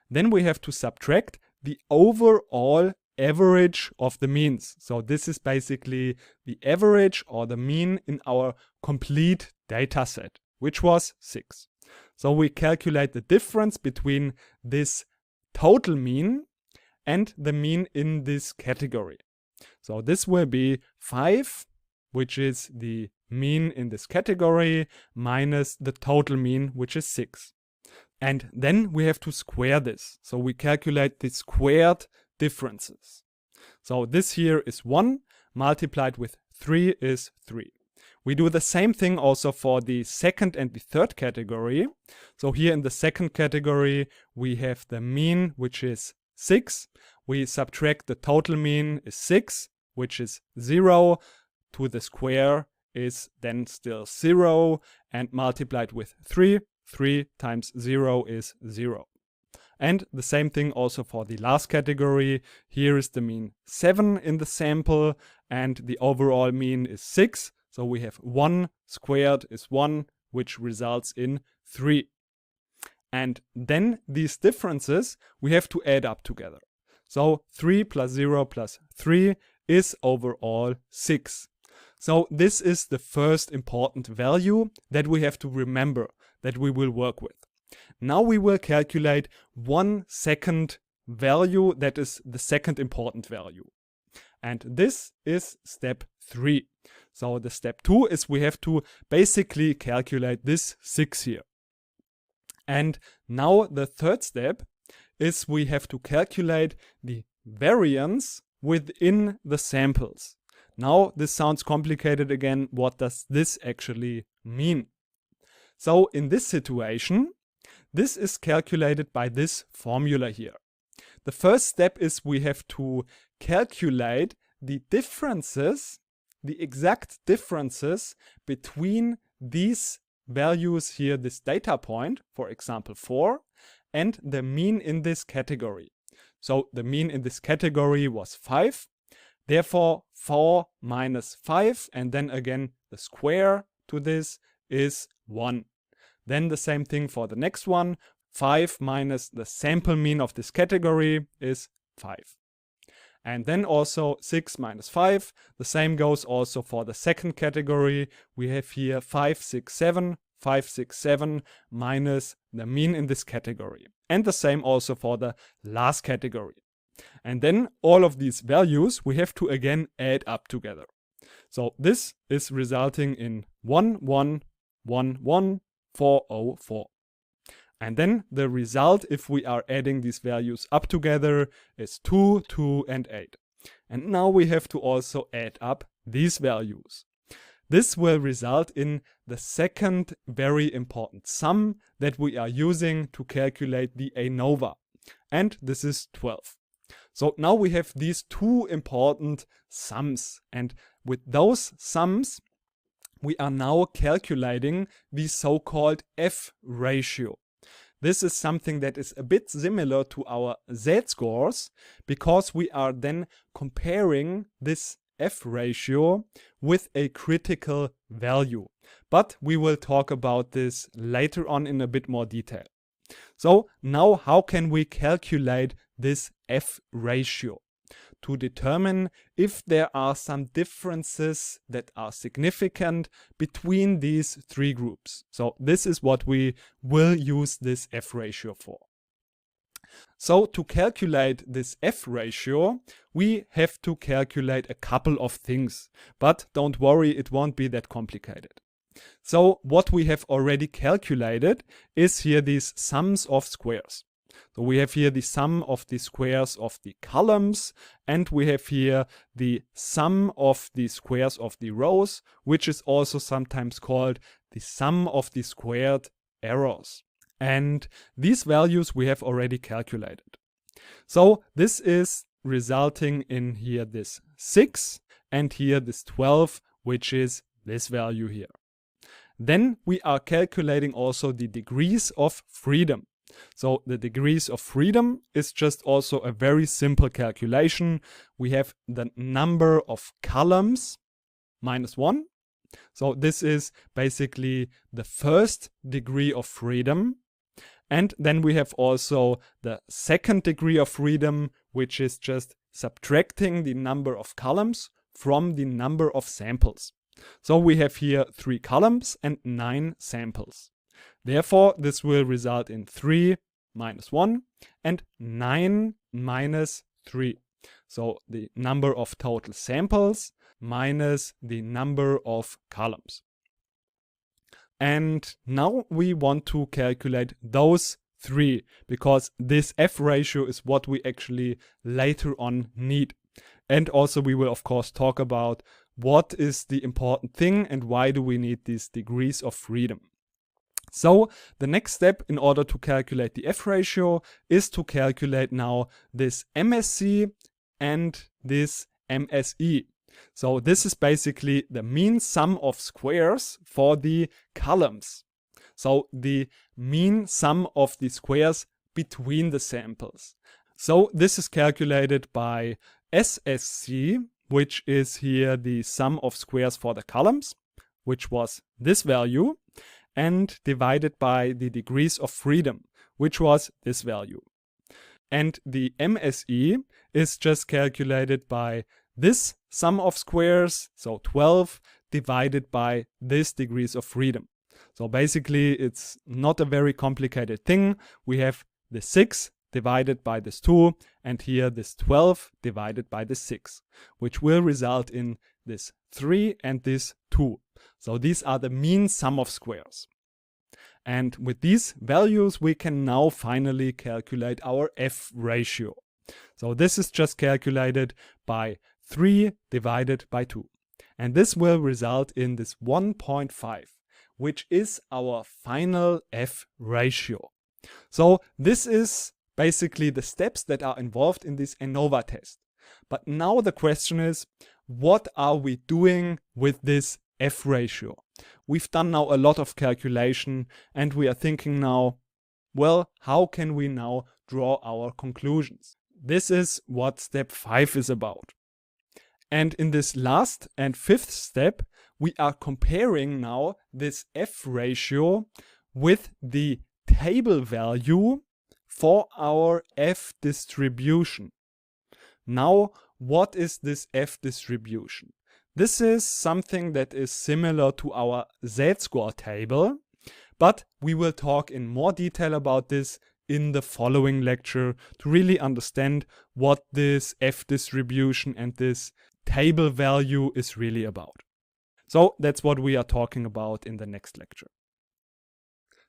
Then we have to subtract the overall average of the means. So this is basically the average or the mean in our complete data set, which was 6. So we calculate the difference between this total mean and the mean in this category. So this will be 5, which is the mean in this category, minus the total mean, which is 6. And then we have to square this. So we calculate the squared differences. So this here is 1, multiplied with 3 is 3. We do the same thing also for the second and the third category. So here in the second category, we have the mean, which is 6. We subtract the total mean is 6, which is 0, to the square is then still 0, and multiplied with 3. 3 times 0 is 0. And the same thing also for the last category. Here is the mean 7 in the sample, and the overall mean is 6. So we have 1 squared is 1, which results in 3. And then these differences we have to add up together. So 3 plus 0 plus 3 is overall 6. So this is the first important value that we have to remember that we will work with. Now we will calculate 1 second value that is the second important value. And this is step 3. So the step 2 is we have to basically calculate this 6 here. And now the third step is we have to calculate the variance within the samples. Now this sounds complicated again. What does this actually mean? So in this situation, this is calculated by this formula here. The first step is we have to calculate the differences, the exact differences between these values here, this data point, for example 4, and the mean in this category. So the mean in this category was 5. Therefore 4 minus 5, and then again the square to this is 1. Then the same thing for the next one. 5 minus the sample mean of this category is 5. And then also 6 minus 5. The same goes also for the second category. We have here 5, 6, 7. 5, 6, 7 minus the mean in this category. And the same also for the last category. And then all of these values we have to again add up together. So this is resulting in 1, 1, 1, 1, 4, 0, 4. And then the result, if we are adding these values up together, is 2, 2, and 8. And now we have to also add up these values. This will result in the second very important sum that we are using to calculate the ANOVA. And this is 12. So now we have these two important sums. And with those sums, we are now calculating the so-called F ratio. This is something that is a bit similar to our Z-scores, because we are then comparing this F ratio with a critical value. But we will talk about this later on in a bit more detail. So now how can we calculate this F ratio? To determine if there are some differences that are significant between these three groups. So this is what we will use this F ratio for. So to calculate this F ratio, we have to calculate a couple of things. But don't worry, it won't be that complicated. So what we have already calculated is here these sums of squares. So we have here the sum of the squares of the columns, and we have here the sum of the squares of the rows, which is also sometimes called the sum of the squared errors. And these values we have already calculated. So this is resulting in here this 6 and here this 12, which is this value here. Then we are calculating also the degrees of freedom. So the degrees of freedom is just also a very simple calculation. We have the number of columns minus 1. So this is basically the first degree of freedom. And then we have also the second degree of freedom, which is just subtracting the number of columns from the number of samples. So we have here 3 columns and 9 samples. Therefore, this will result in 3 minus 1 and 9 minus 3. So the number of total samples minus the number of columns. And now we want to calculate those 3, because this F ratio is what we actually later on need. And also we will of course talk about what is the important thing and why do we need these degrees of freedom. So the next step in order to calculate the F ratio is to calculate now this MSE and this MSE. So this is basically the mean sum of squares for the columns. So the mean sum of the squares between the samples. So this is calculated by SSC, which is here the sum of squares for the columns, which was this value, and divided by the degrees of freedom, which was this value. And the MSE is just calculated by this sum of squares, so 12, divided by this degrees of freedom. So basically it's not a very complicated thing. We have the 6 divided by this 2, and here this 12 divided by this 6, which will result in this 3 and this 2. So these are the mean sum of squares. And with these values we can now finally calculate our F ratio. So this is just calculated by 3 divided by 2. And this will result in this 1.5, which is our final F ratio. So this is basically the steps that are involved in this ANOVA test. But now the question is, what are we doing with this F ratio? We've done now a lot of calculation and we are thinking now, well, how can we now draw our conclusions? This is what step 5 is about. And in this last and 5th step, we are comparing now this F ratio with the table value for our F distribution. Now, what is this F distribution? This is something that is similar to our Z-score table, but we will talk in more detail about this in the following lecture to really understand what this F distribution and this table value is really about. So that's what we are talking about in the next lecture.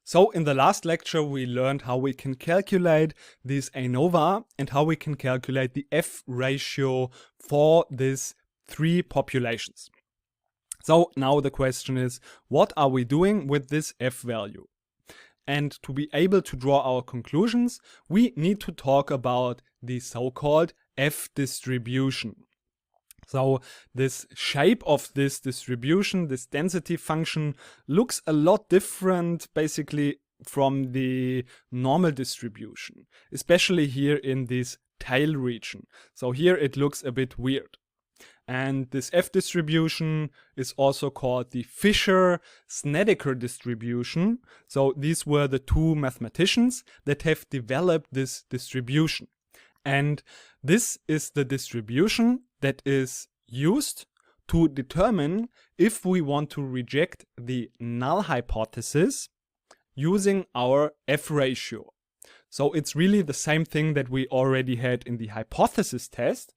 So in the last lecture, we learned how we can calculate this ANOVA and how we can calculate the F ratio for these three populations. So now the question is, what are we doing with this F value? And to be able to draw our conclusions, we need to talk about the so-called F distribution. So this shape of this distribution, this density function, looks a lot different basically from the normal distribution, especially here in this tail region. So here it looks a bit weird. And this F distribution is also called the Fisher-Snedeker distribution. So these were the two mathematicians that have developed this distribution. And this is the distribution that is used to determine if we want to reject the null hypothesis using our F ratio. So it's really the same thing that we already had in the hypothesis test.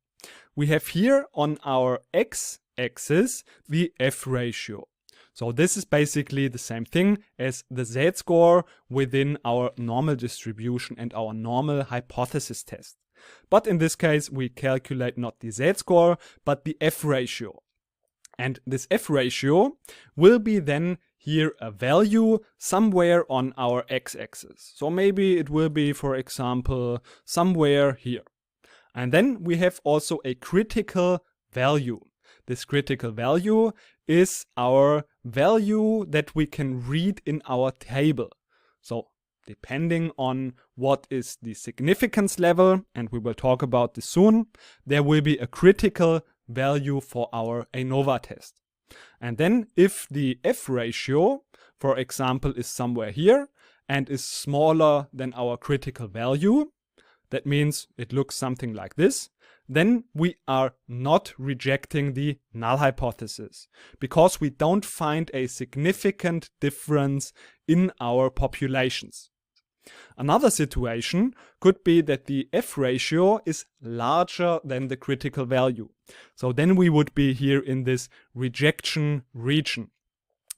We have here on our x-axis the F ratio. So this is basically the same thing as the Z-score within our normal distribution and our normal hypothesis test. But in this case, we calculate not the Z-score, but the F ratio. And this F ratio will be then here a value somewhere on our x-axis. So maybe it will be, for example, somewhere here. And then we have also a critical value. This critical value is our value that we can read in our table. So depending on what is the significance level, and we will talk about this soon, there will be a critical value for our ANOVA test. And then if the F ratio, for example, is somewhere here and is smaller than our critical value, that means it looks something like this, then we are not rejecting the null hypothesis because we don't find a significant difference in our populations. Another situation could be that the F ratio is larger than the critical value. So then we would be here in this rejection region.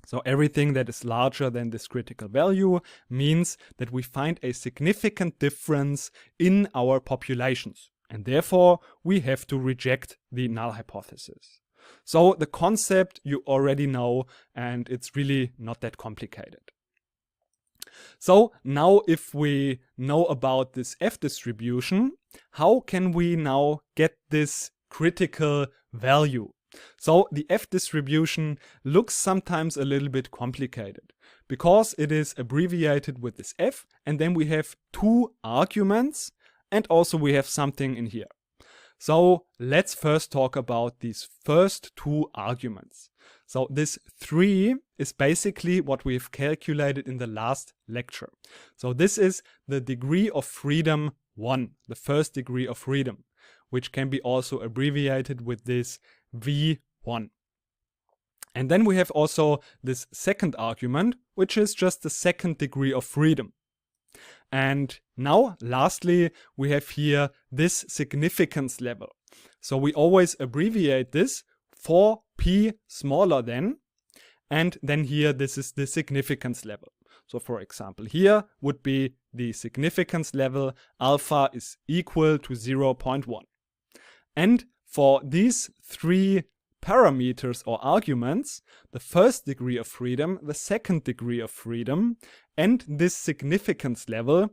So everything that is larger than this critical value means that we find a significant difference in our populations. And therefore, we have to reject the null hypothesis. So the concept you already know, and it's really not that complicated. So now if we know about this F distribution, how can we now get this critical value? So the F distribution looks sometimes a little bit complicated because it is abbreviated with this F, and then we have two arguments, and also we have something in here. So let's first talk about these first two arguments. So this 3 is basically what we've calculated in the last lecture. So this is the degree of freedom 1, the first degree of freedom, which can be also abbreviated with this V1. And then we have also this second argument, which is just the second degree of freedom. And now, lastly, we have here this significance level. So we always abbreviate this for P smaller than, and then here this is the significance level. So for example, here would be the significance level alpha is equal to 0.1. And for these three parameters or arguments, the first degree of freedom, the second degree of freedom, and this significance level,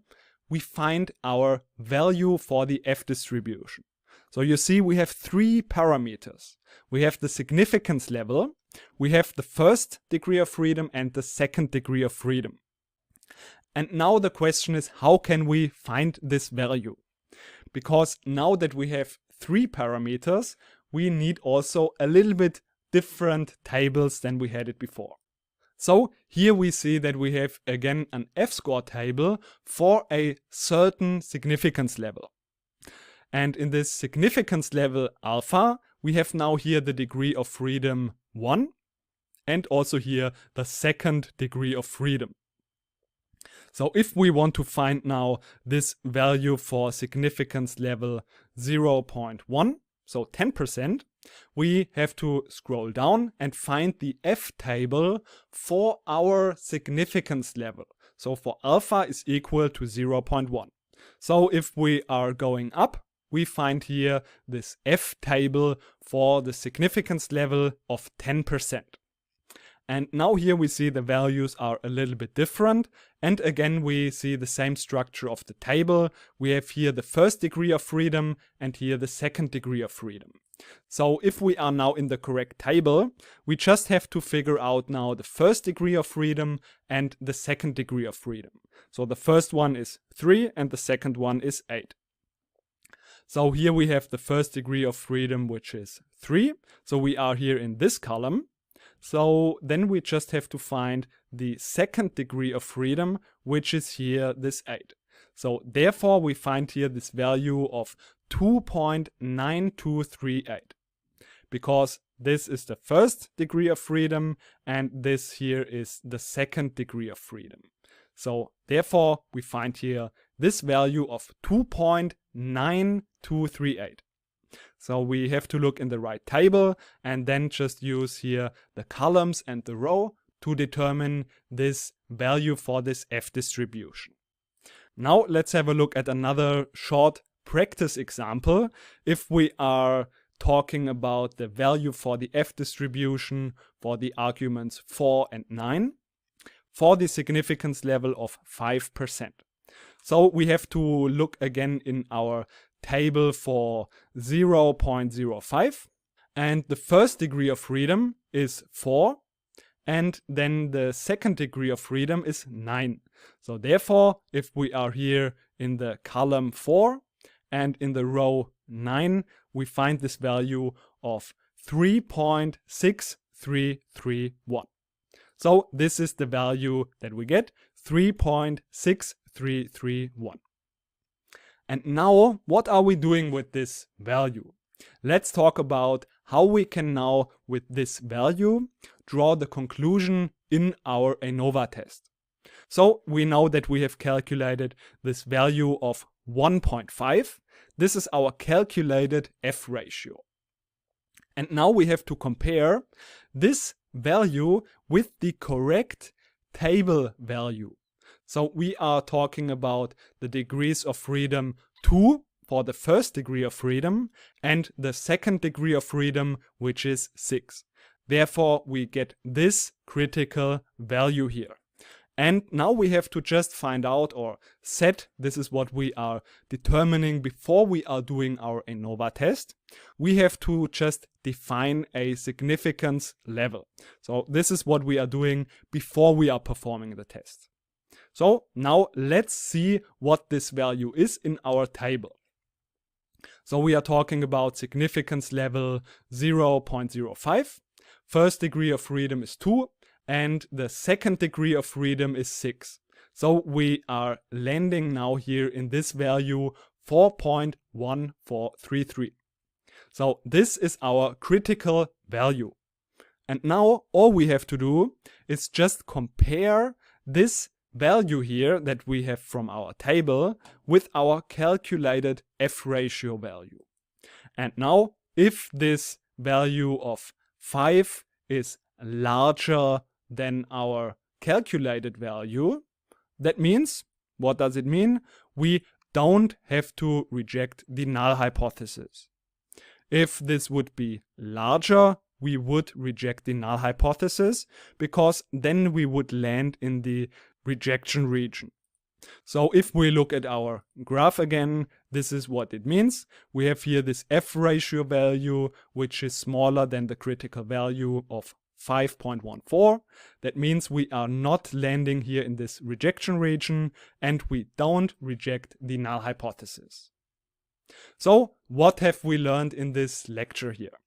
we find our value for the F distribution. So you see we have three parameters. We have the significance level, we have the first degree of freedom and the second degree of freedom. And now the question is, how can we find this value? Because now that we have three parameters, we need also a little bit different tables than we had it before. So here we see that we have again an F-score table for a certain significance level. And in this significance level alpha, we have now here the degree of freedom 1 and also here the second degree of freedom. So if we want to find now this value for significance level 0.1, so 10%, we have to scroll down and find the F table for our significance level. So for alpha is equal to 0.1. So if we are going up, we find here this F table for the significance level of 10%. And now here we see the values are a little bit different. And again, we see the same structure of the table. We have here the first degree of freedom and here the second degree of freedom. So if we are now in the correct table, we just have to figure out now the first degree of freedom and the second degree of freedom. So the first one is 3 and the second one is 8. So here we have the first degree of freedom, which is 3. So we are here in this column. So then we just have to find the second degree of freedom, which is here this 8. So therefore we find here this value of 2.9238. Because this is the first degree of freedom and this here is the second degree of freedom. So therefore we find here this value of 2.9238. So we have to look in the right table and then just use here the columns and the row to determine this value for this F distribution. Now let's have a look at another short practice example. If we are talking about the value for the F distribution for the arguments 4 and 9 for the significance level of 5%. So we have to look again in our table for 0.05 and the first degree of freedom is 4 and then the second degree of freedom is 9. So therefore if we are here in the column 4 and in the row 9 we find this value of 3.6331. So this is the value that we get, 3.6331. And now, what are we doing with this value? Let's talk about how we can now, with this value, draw the conclusion in our ANOVA test. So we know that we have calculated this value of 1.5. This is our calculated F ratio. And now we have to compare this value with the correct table value. So we are talking about the degrees of freedom 2 for the first degree of freedom and the second degree of freedom, which is 6. Therefore, we get this critical value here. And now we have to just find out or set, this is what we are determining before we are doing our ANOVA test. We have to just define a significance level. So this is what we are doing before we are performing the test. So now let's see what this value is in our table. So we are talking about significance level 0.05. First degree of freedom is 2 and the second degree of freedom is 6. So we are landing now here in this value 4.1433. So this is our critical value. And now all we have to do is just compare this value here that we have from our table with our calculated F ratio value. And now if this value of 5 is larger than our calculated value, that means, what does it mean? We don't have to reject the null hypothesis. If this would be larger, we would reject the null hypothesis because then we would land in the rejection region. So if we look at our graph again, this is what it means. We have here this F ratio value, which is smaller than the critical value of 5.14. That means we are not landing here in this rejection region and we don't reject the null hypothesis. So what have we learned in this lecture here?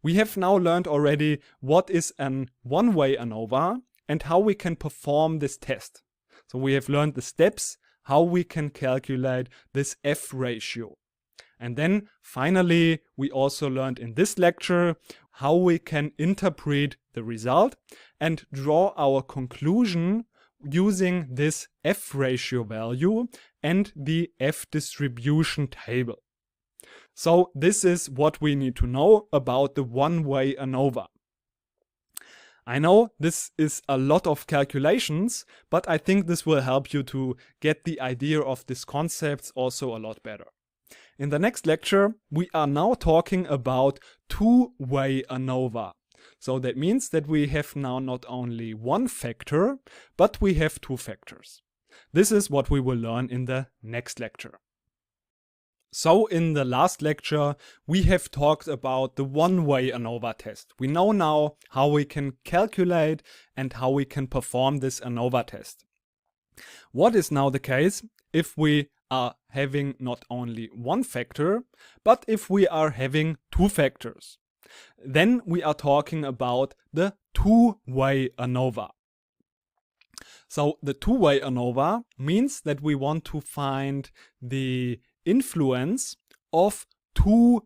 We have now learned already what is an one-way ANOVA and how we can perform this test. So we have learned the steps, how we can calculate this F ratio. And then finally, we also learned in this lecture how we can interpret the result and draw our conclusion using this F ratio value and the F distribution table. So this is what we need to know about the one-way ANOVA. I know this is a lot of calculations, but I think this will help you to get the idea of these concepts also a lot better. In the next lecture, we are now talking about two-way ANOVA. So that means that we have now not only one factor, but we have two factors. This is what we will learn in the next lecture. So in the last lecture, we have talked about the one-way ANOVA test. We know now how we can calculate and how we can perform this ANOVA test. What is now the case if we are having not only one factor, but if we are having two factors? Then we are talking about the two-way ANOVA. So the two-way ANOVA means that we want to find the influence of two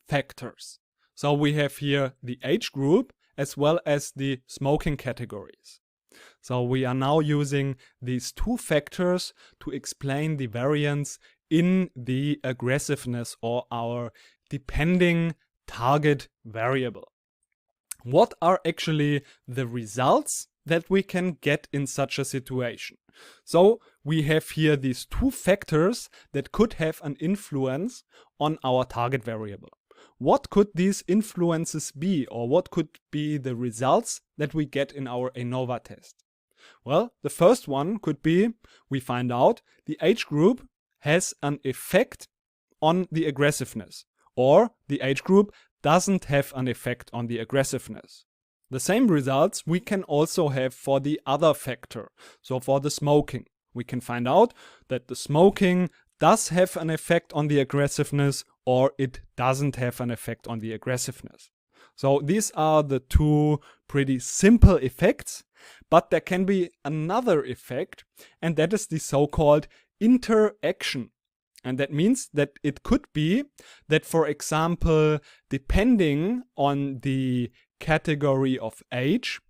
factors. So we have here the age group as well as the smoking categories. So we are now using these two factors to explain the variance in the aggressiveness or our depending target variable. What are actually the results that we can get in such a situation? So we have here these two factors that could have an influence on our target variable. What could these influences be, or what could be the results that we get in our ANOVA test? Well, the first one could be, we find out the age group has an effect on the aggressiveness, or the age group doesn't have an effect on the aggressiveness. The same results we can also have for the other factor. So for the smoking, we can find out that the smoking does have an effect on the aggressiveness or it doesn't have an effect on the aggressiveness. So these are the two pretty simple effects, but there can be another effect, and that is the so-called interaction. And that means that it could be that, for example, depending on the category of age,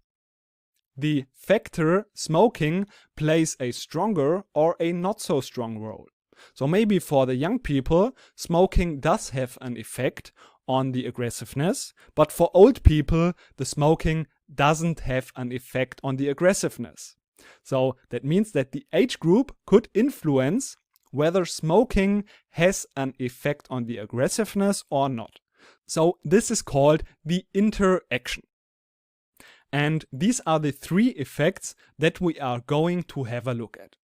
the factor smoking plays a stronger or a not so strong role. So maybe for the young people, smoking does have an effect on the aggressiveness, but for old people, the smoking doesn't have an effect on the aggressiveness. So that means that the age group could influence whether smoking has an effect on the aggressiveness or not. So this is called the interaction. And these are the three effects that we are going to have a look at.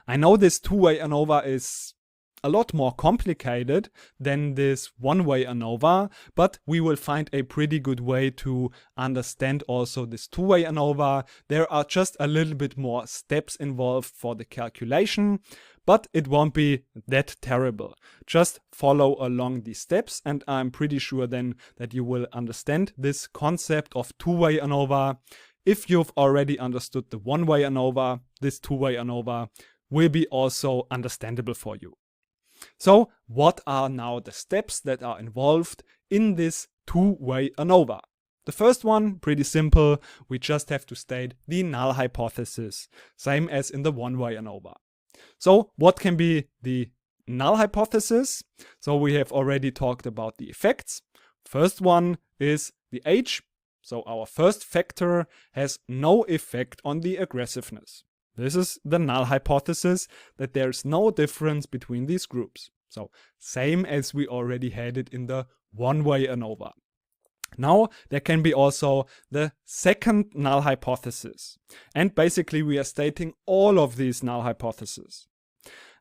I know this two-way ANOVA is a lot more complicated than this one-way ANOVA, but we will find a pretty good way to understand also this two-way ANOVA. There are just a little bit more steps involved for the calculation, but it won't be that terrible. Just follow along these steps and I'm pretty sure then that you will understand this concept of two-way ANOVA. If you've already understood the one-way ANOVA, this two-way ANOVA will be also understandable for you. So what are now the steps that are involved in this two-way ANOVA? The first one, pretty simple, we just have to state the null hypothesis, same as in the one-way ANOVA. So what can be the null hypothesis? So we have already talked about the effects. First one is the age. So our first factor has no effect on the aggressiveness. This is the null hypothesis, that there's no difference between these groups. So same as we already had it in the one-way ANOVA. Now there can be also the second null hypothesis. And basically we are stating all of these null hypotheses.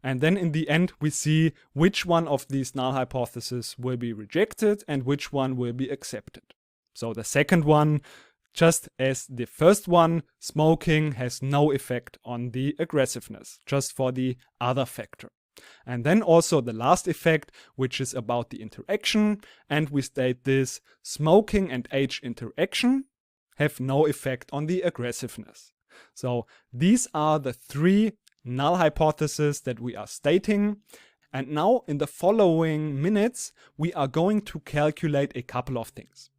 And then in the end we see which one of these null hypotheses will be rejected and which one will be accepted. So the second one, just as the first one, smoking has no effect on the aggressiveness, just for the other factor. And then also the last effect, which is about the interaction, and we state this: smoking and age interaction have no effect on the aggressiveness. So these are the three null hypotheses that we are stating. And now in the following minutes, we are going to calculate a couple of things.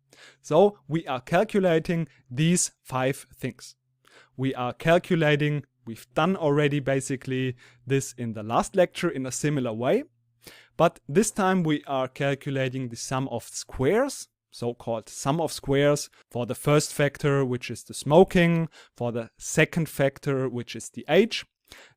So we are calculating these 5 things. We are calculating, we've done already basically this in the last lecture in a similar way. But this time we are calculating the sum of squares, so-called sum of squares, for the first factor, which is the smoking, for the second factor, which is the age.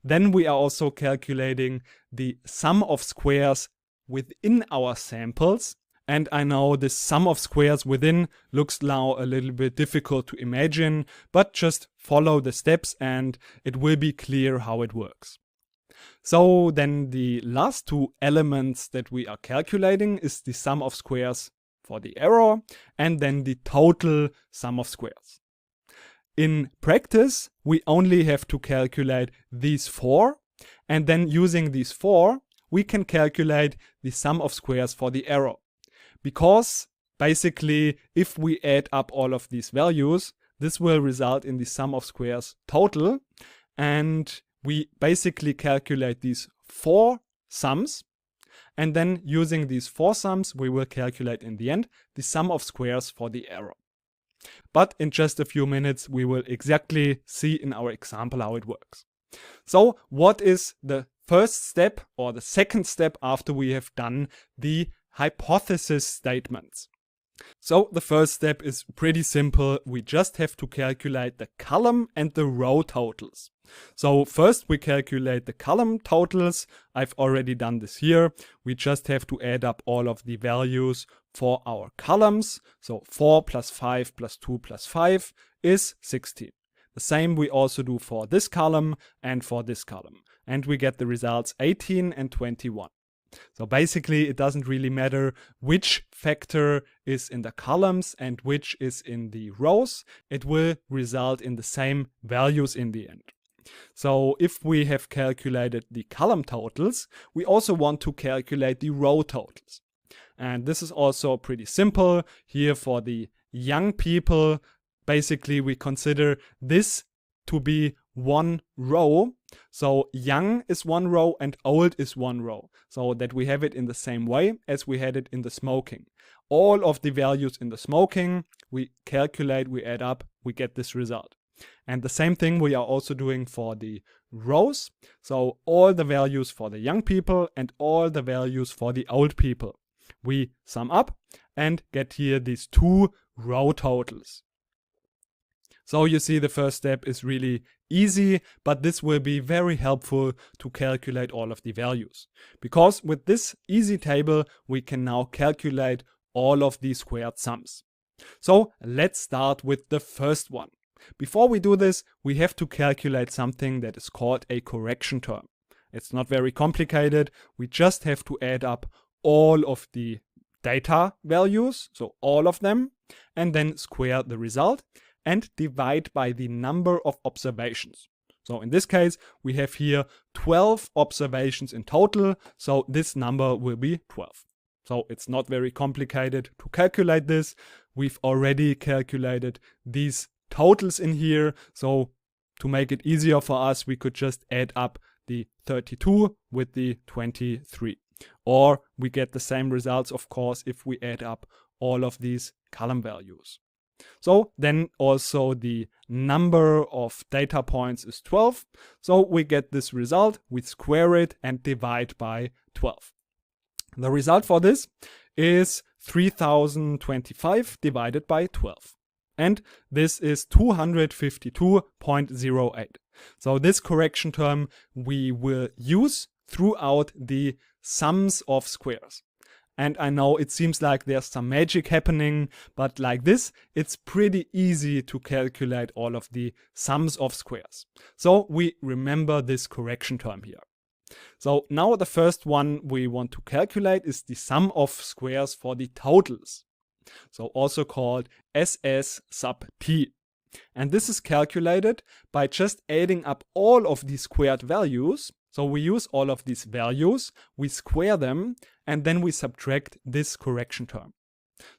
Then we are also calculating the sum of squares within our samples. And I know this sum of squares within looks now a little bit difficult to imagine, but just follow the steps and it will be clear how it works. So then the last 2 elements that we are calculating is the sum of squares for the error and then the total sum of squares. In practice, we only have to calculate these 4, and then using these 4, we can calculate the sum of squares for the error. Because basically, if we add up all of these values, this will result in the sum of squares total, and we basically calculate these 4 sums, and then using these 4 sums, we will calculate in the end the sum of squares for the error. But in just a few minutes, we will exactly see in our example how it works. So what is the first step or the second step after we have done the hypothesis statements? So the first step is pretty simple. We just have to calculate the column and the row totals. So first we calculate the column totals. I've already done this here. We just have to add up all of the values for our columns. So 4 plus 5 plus 2 plus 5 is 16. The same we also do for this column and for this column. And we get the results 18 and 21. So basically it doesn't really matter which factor is in the columns and which is in the rows. It will result in the same values in the end. So if we have calculated the column totals, we also want to calculate the row totals. And this is also pretty simple. Here for the young people, basically we consider this to be 1 row. So young is 1 row and old is 1 row. So that we have it in the same way as we had it in the smoking. All of the values in the smoking, we calculate, we add up, we get this result. And the same thing we are also doing for the rows. So all the values for the young people and all the values for the old people. We sum up and get here these 2 row totals. So you see the first step is really easy, but this will be very helpful to calculate all of the values. Because with this easy table, we can now calculate all of these squared sums. So let's start with the first one. Before we do this, we have to calculate something that is called a correction term. It's not very complicated. We just have to add up all of the data values, so all of them, and then square the result and divide by the number of observations. So in this case, we have here 12 observations in total, so this number will be 12. So it's not very complicated to calculate this. We've already calculated these totals in here, so to make it easier for us, we could just add up the 32 with the 23. Or we get the same results, of course, if we add up all of these column values. So then also the number of data points is 12. So we get this result, we square it and divide by 12. The result for this is 3025 divided by 12. And this is 252.08. So this correction term we will use throughout the sums of squares. And I know it seems like there's some magic happening, but like this, it's pretty easy to calculate all of the sums of squares. So we remember this correction term here. So now the first one we want to calculate is the sum of squares for the totals. So also called SS sub t. And this is calculated by just adding up all of the squared values. So we use all of these values, we square them, and then we subtract this correction term.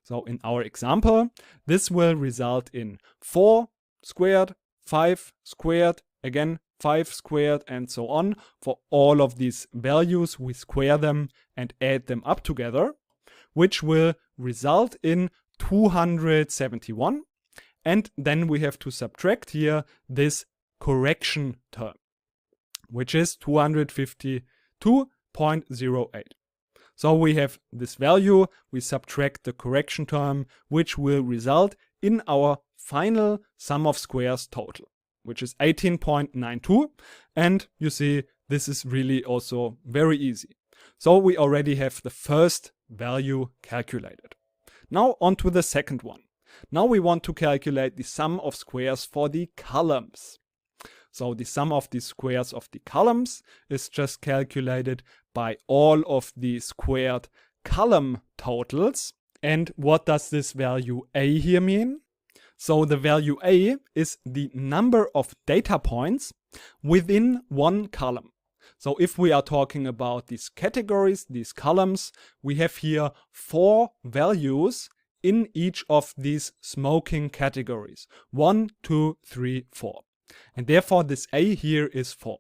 So in our example, this will result in 4 squared, 5 squared, again 5 squared, and so on. For all of these values, we square them and add them up together, which will result in 271. And then we have to subtract here this correction term, which is 252.08. So we have this value, we subtract the correction term, which will result in our final sum of squares total, which is 18.92. And you see, this is really also very easy. So we already have the first value calculated. Now on to the second one. Now we want to calculate the sum of squares for the columns. So the sum of the squares of the columns is just calculated by all of the squared column totals. And what does this value A here mean? So the value A is the number of data points within one column. So if we are talking about these categories, these columns, we have here 4 values in each of these smoking categories. 1, 2, 3, 4. And therefore this A here is 4.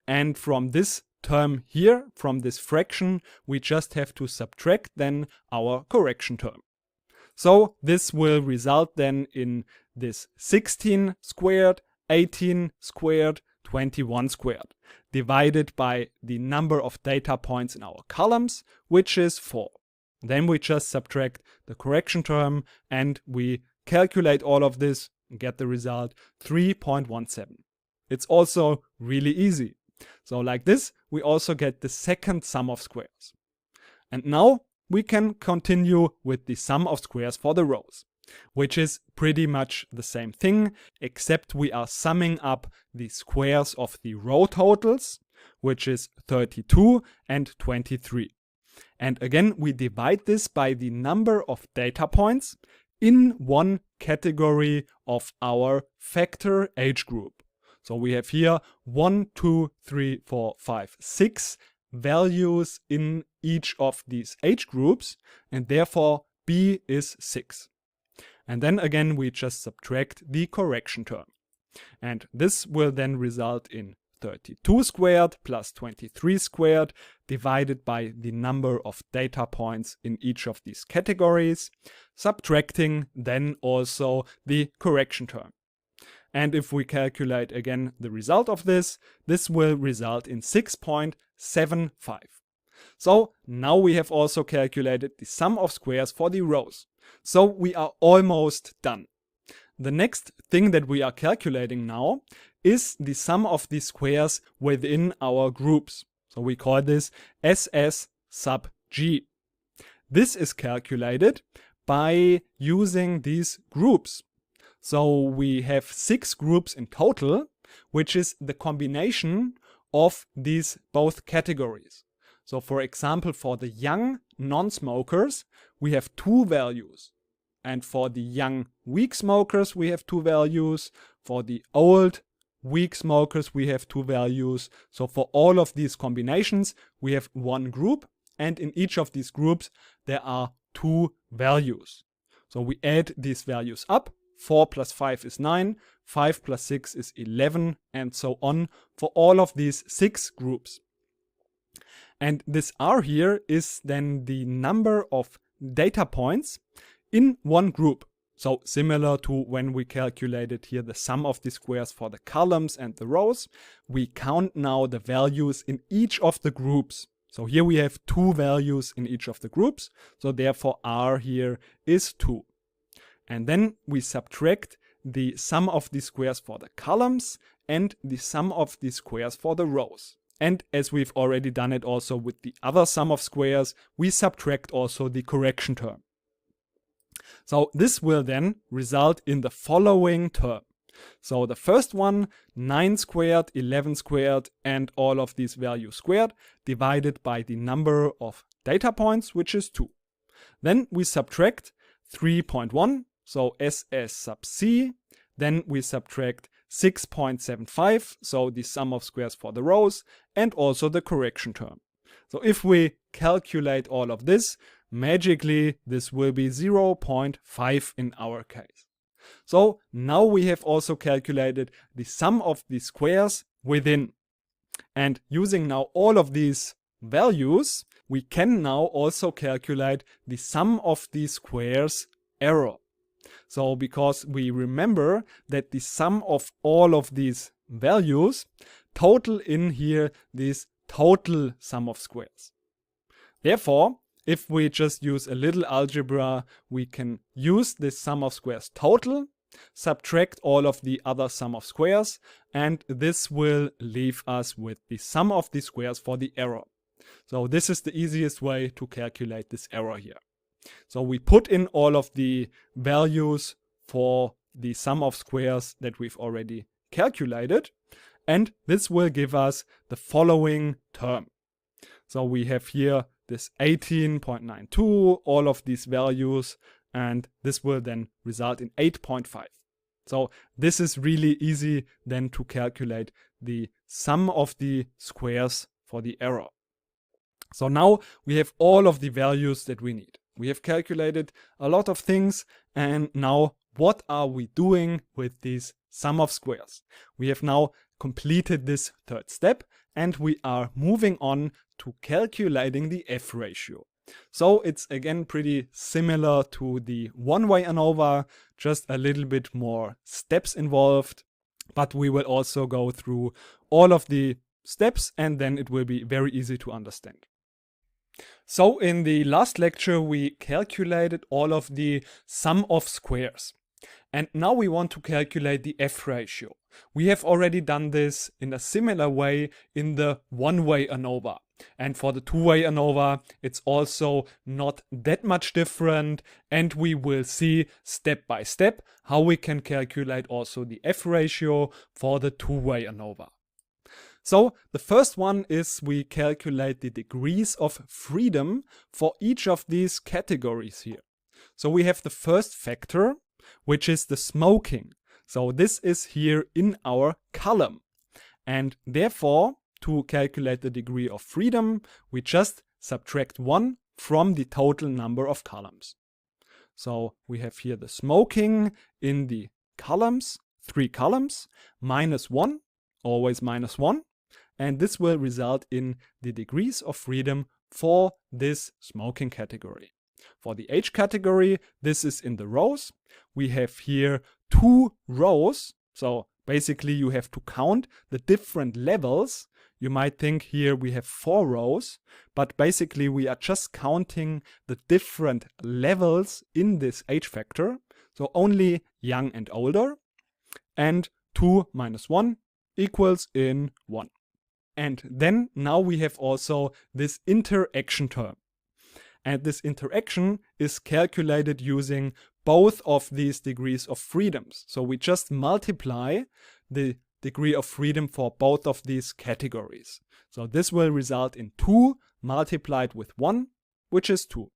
And from this term here, from this fraction, we just have to subtract then our correction term. So this will result then in this 16 squared, 18 squared, 21 squared, divided by the number of data points in our columns, which is 4. Then we just subtract the correction term and we calculate all of this and get the result 3.17. It's also really easy. So like this, we also get the second sum of squares. And now we can continue with the sum of squares for the rows, which is pretty much the same thing, except we are summing up the squares of the row totals, which is 32 and 23. And again, we divide this by the number of data points in one category of our factor age group. So we have here 1, 2, 3, 4, 5, 6 values in each of these age groups, and therefore B is 6. And then again, we just subtract the correction term. And this will then result in 32 squared plus 23 squared divided by the number of data points in each of these categories, subtracting then also the correction term. And if we calculate again the result of this, this will result in 6.75. So now we have also calculated the sum of squares for the rows. So we are almost done. The next thing that we are calculating now is the sum of the squares within our groups. So we call this SS sub G. This is calculated by using these groups. So we have 6 groups in total, which is the combination of these both categories. So for example, for the young non-smokers, we have 2 values. And for the young weak smokers, we have 2 values. For the old weak smokers, we have 2 values. So for all of these combinations, we have 1 group. And in each of these groups, there are 2 values. So we add these values up. 4 plus 5 is 9, 5 plus 6 is 11, and so on for all of these 6 groups. And this R here is then the number of data points in one group. So similar to when we calculated here the sum of the squares for the columns and the rows, we count now the values in each of the groups. So here we have 2 values in each of the groups, so therefore R here is 2. And then we subtract the sum of the squares for the columns and the sum of the squares for the rows. And as we've already done it also with the other sum of squares, we subtract also the correction term. So this will then result in the following term. So the first one, 9 squared, 11 squared, and all of these values squared, divided by the number of data points, which is 2. Then we subtract 3.1, so SS sub C. Then we subtract 6.75, so the sum of squares for the rows, and also the correction term. So if we calculate all of this, magically this will be 0.5 in our case. So now we have also calculated the sum of the squares within. And using now all of these values, we can now also calculate the sum of the squares error. So because we remember that the sum of all of these values total in here this total sum of squares. Therefore, if we just use a little algebra, we can use this sum of squares total, subtract all of the other sum of squares, and this will leave us with the sum of the squares for the error. So this is the easiest way to calculate this error here. So we put in all of the values for the sum of squares that we've already calculated, and this will give us the following term. So we have here this 18.92, all of these values, and this will then result in 8.5. So this is really easy then to calculate the sum of the squares for the error. So now we have all of the values that we need. We have calculated a lot of things, and now what are we doing with this sum of squares? We have now completed this third step, and we are moving on to calculating the F ratio. So it's again pretty similar to the one-way ANOVA, just a little bit more steps involved, but we will also go through all of the steps and then it will be very easy to understand. So in the last lecture we calculated all of the sum of squares. And now we want to calculate the F ratio. We have already done this in a similar way in the one-way ANOVA. And for the two-way ANOVA, it's also not that much different. And we will see step by step how we can calculate also the F ratio for the two-way ANOVA. So the first one is we calculate the degrees of freedom for each of these categories here. So we have the first factor, which is the smoking. So this is here in our column. And therefore, to calculate the degree of freedom, we just subtract 1 from the total number of columns. So we have here the smoking in the columns, 3 columns, minus 1, always minus 1. And this will result in the degrees of freedom for this smoking category. For the age category, this is in the rows. We have here 2 rows. So basically you have to count the different levels. You might think here we have 4 rows, but basically we are just counting the different levels in this age factor. So only young and older. And 2 minus 1 equals in 1. And then now we have also this interaction term. And this interaction is calculated using both of these degrees of freedoms. So we just multiply the degree of freedom for both of these categories. So this will result in 2 multiplied with 1, which is 2.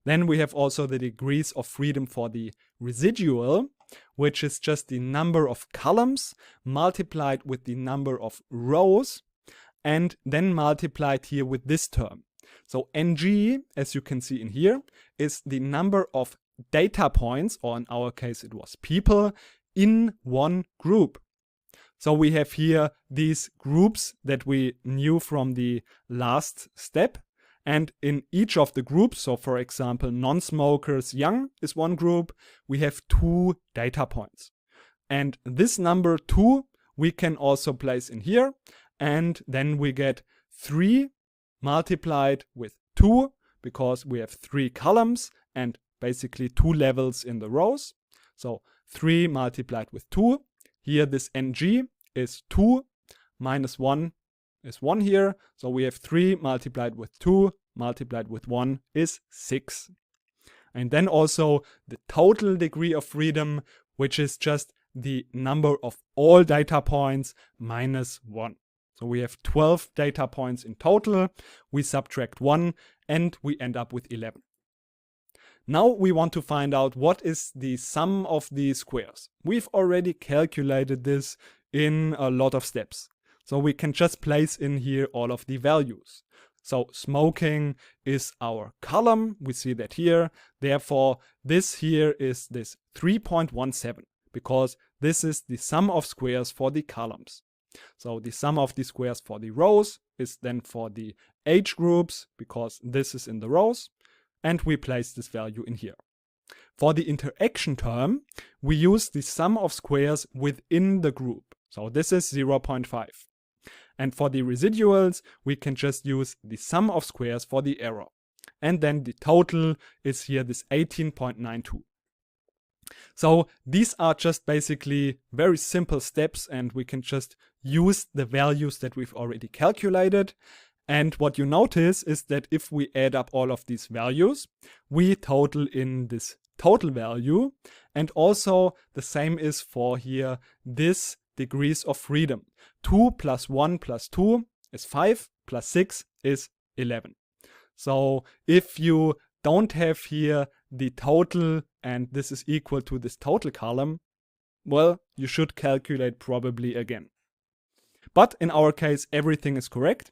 Then we have also the degrees of freedom for the residual, which is just the number of columns multiplied with the number of rows and then multiplied here with this term. So NG, as you can see in here, is the number of data points, or in our case it was people, in one group. So we have here these groups that we knew from the last step. And in each of the groups, so for example, non-smokers young is one group, we have 2 data points. And this number 2 we can also place in here. And then we get 3 multiplied with 2 because we have 3 columns and basically 2 levels in the rows. So 3 multiplied with 2. Here this NG is 2 minus 1 is 1 here. So we have 3 multiplied with 2 multiplied with 1 is 6. And then also the total degree of freedom, which is just the number of all data points minus 1. So we have 12 data points in total. We subtract 1 and we end up with 11. Now we want to find out what is the sum of the squares. We've already calculated this in a lot of steps. So we can just place in here all of the values. So smoking is our column. We see that here. Therefore, this here is this 3.17 because this is the sum of squares for the columns. So the sum of the squares for the rows is then for the age groups because this is in the rows, and we place this value in here. For the interaction term, we use the sum of squares within the group. So this is 0.5. And for the residuals, we can just use the sum of squares for the error. And then the total is here this 18.92. So these are just basically very simple steps, and we can just use the values that we've already calculated. And what you notice is that if we add up all of these values, we total in this total value. And also the same is for here this degrees of freedom. 2 plus 1 plus 2 is 5, plus 6 is 11. So if you don't have here the total and this is equal to this total column, well, you should calculate probably again. But in our case, everything is correct.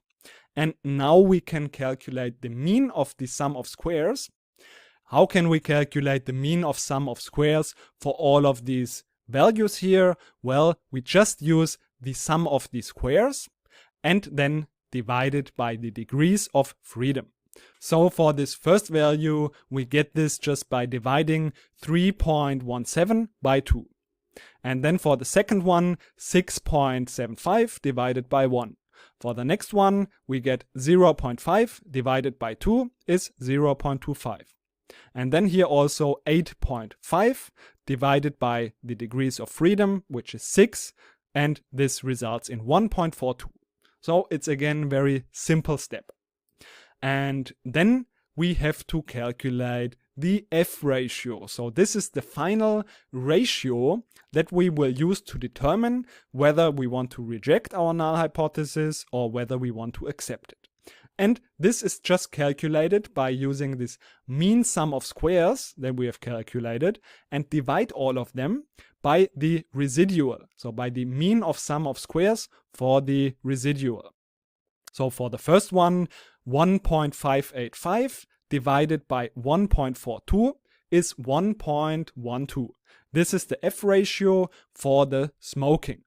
And now we can calculate the mean of the sum of squares. How can we calculate the mean of sum of squares for all of these values here? Well, we just use the sum of the squares and then divide it by the degrees of freedom. So for this first value, we get this just by dividing 3.17 by 2. And then for the second one, 6.75 divided by 1. For the next one, we get 0.5 divided by 2 is 0.25. And then here also 8.5 divided by the degrees of freedom, which is 6, and this results in 1.42. So it's again very simple step. And then we have to calculate the F ratio. So this is the final ratio that we will use to determine whether we want to reject our null hypothesis or whether we want to accept it. And this is just calculated by using this mean sum of squares that we have calculated and divide all of them by the residual. So by the mean of sum of squares for the residual. So for the first one, 1.585 divided by 1.42 is 1.12. This is the F ratio for the smoking.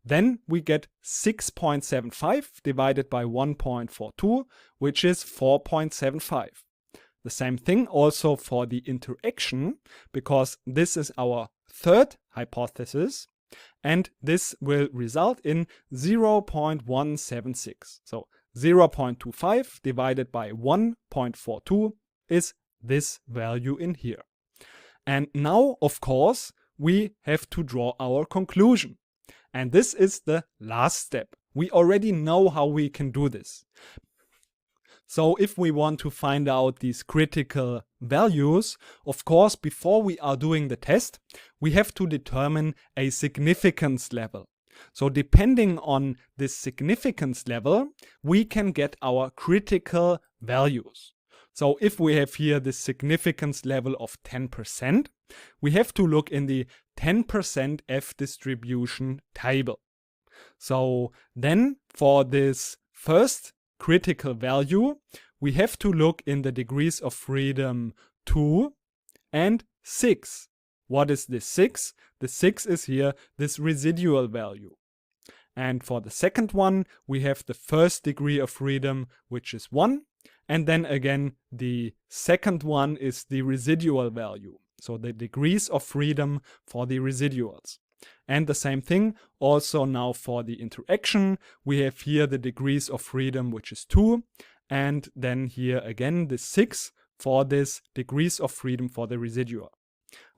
Then we get 6.75 divided by 1.42, which is 4.75. The same thing also for the interaction, because this is our third hypothesis, and this will result in 0.176. So 0.25 divided by 1.42 is this value in here. And now, of course, we have to draw our conclusion. And this is the last step. We already know how we can do this. So if we want to find out these critical values, of course, before we are doing the test, we have to determine a significance level. So depending on this significance level, we can get our critical values. So if we have here this significance level of 10%, we have to look in the 10% F distribution table. So then for this first critical value, we have to look in the degrees of freedom 2 and 6. What is this 6? The 6 is here this residual value. And for the second one, we have the first degree of freedom, which is 1. And then again, the second one is the residual value. So the degrees of freedom for the residuals. And the same thing also now for the interaction. We have here the degrees of freedom, which is 2. And then here again, the 6 for this degrees of freedom for the residual.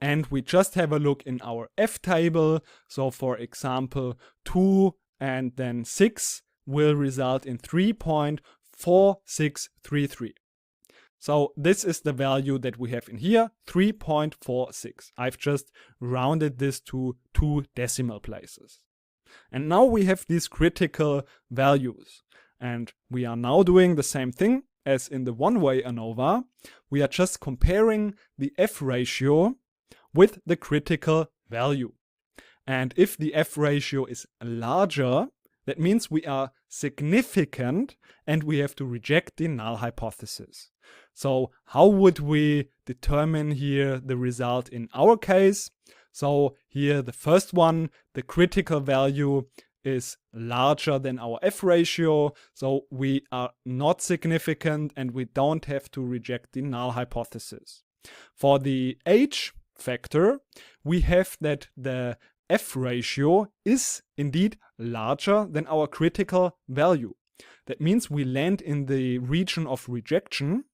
And we just have a look in our F table. So for example, 2 and then 6 will result in 3.4633. So this is the value that we have in here, 3.46. I've just rounded this to 2 decimal places. And now we have these critical values. And we are now doing the same thing as in the one-way ANOVA. We are just comparing the F ratio with the critical value. And if the F ratio is larger That means we are significant and we have to reject the null hypothesis. So how would we determine here the result in our case? So here the first one, the critical value is larger than our F ratio. So we are not significant and we don't have to reject the null hypothesis. For the H factor, we have that the F ratio is indeed larger than our critical value. That means we land in the region of rejection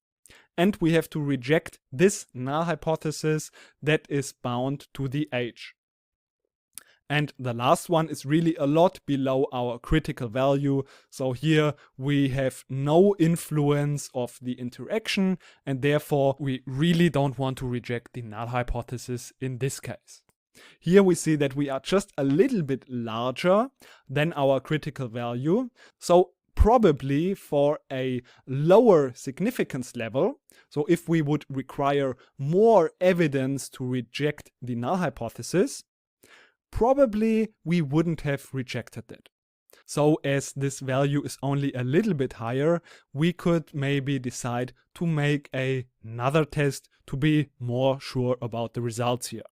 and we have to reject this null hypothesis that is bound to the H. And the last one is really a lot below our critical value. So here we have no influence of the interaction and therefore we really don't want to reject the null hypothesis in this case. Here we see that we are just a little bit larger than our critical value. So probably for a lower significance level, so if we would require more evidence to reject the null hypothesis, probably we wouldn't have rejected it. So as this value is only a little bit higher, we could maybe decide to make another test to be more sure about the results here.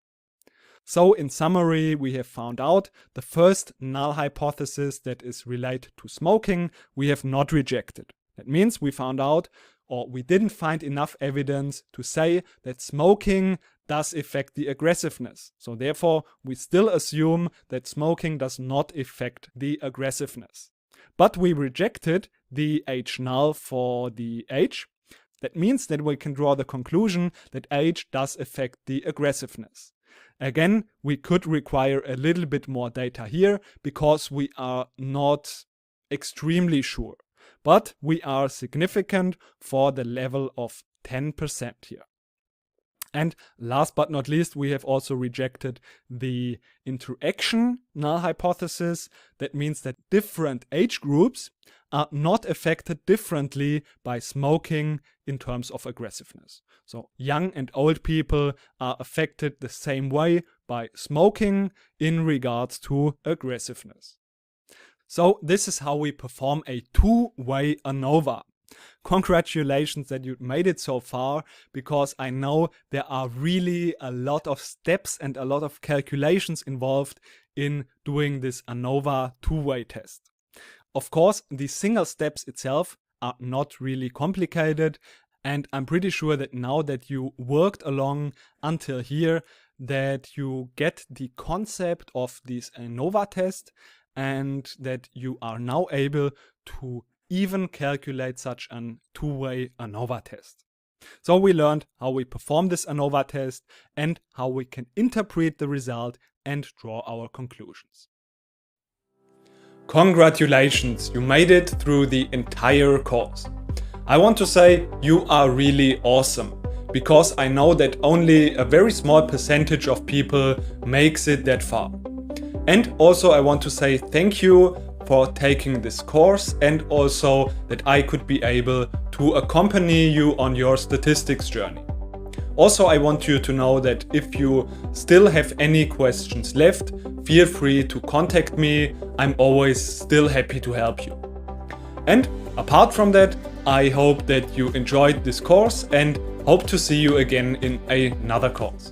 So in summary, we have found out the first null hypothesis that is related to smoking, we have not rejected. That means we found out, or we didn't find enough evidence to say that smoking does affect the aggressiveness. So therefore, we still assume that smoking does not affect the aggressiveness. But we rejected the H null for the H. That means that we can draw the conclusion that H does affect the aggressiveness. Again, we could require a little bit more data here because we are not extremely sure. But we are significant for the level of 10% here. And last but not least, we have also rejected the interaction null hypothesis. That means that different age groups are not affected differently by smoking in terms of aggressiveness. So young and old people are affected the same way by smoking in regards to aggressiveness. So this is how we perform a two-way ANOVA. Congratulations that you made it so far, because I know there are really a lot of steps and a lot of calculations involved in doing this ANOVA two-way test. Of course, the single steps itself are not really complicated, and I'm pretty sure that now that you worked along until here, that you get the concept of this ANOVA test and that you are now able to even calculate such a two-way ANOVA test. So we learned how we perform this ANOVA test and how we can interpret the result and draw our conclusions. Congratulations, you made it through the entire course. I want to say you are really awesome, because I know that only a very small percentage of people makes it that far. And also I want to say thank you for taking this course, and also that I could be able to accompany you on your statistics journey. Also, I want you to know that if you still have any questions left, feel free to contact me. I'm always still happy to help you. And apart from that, I hope that you enjoyed this course and hope to see you again in another course.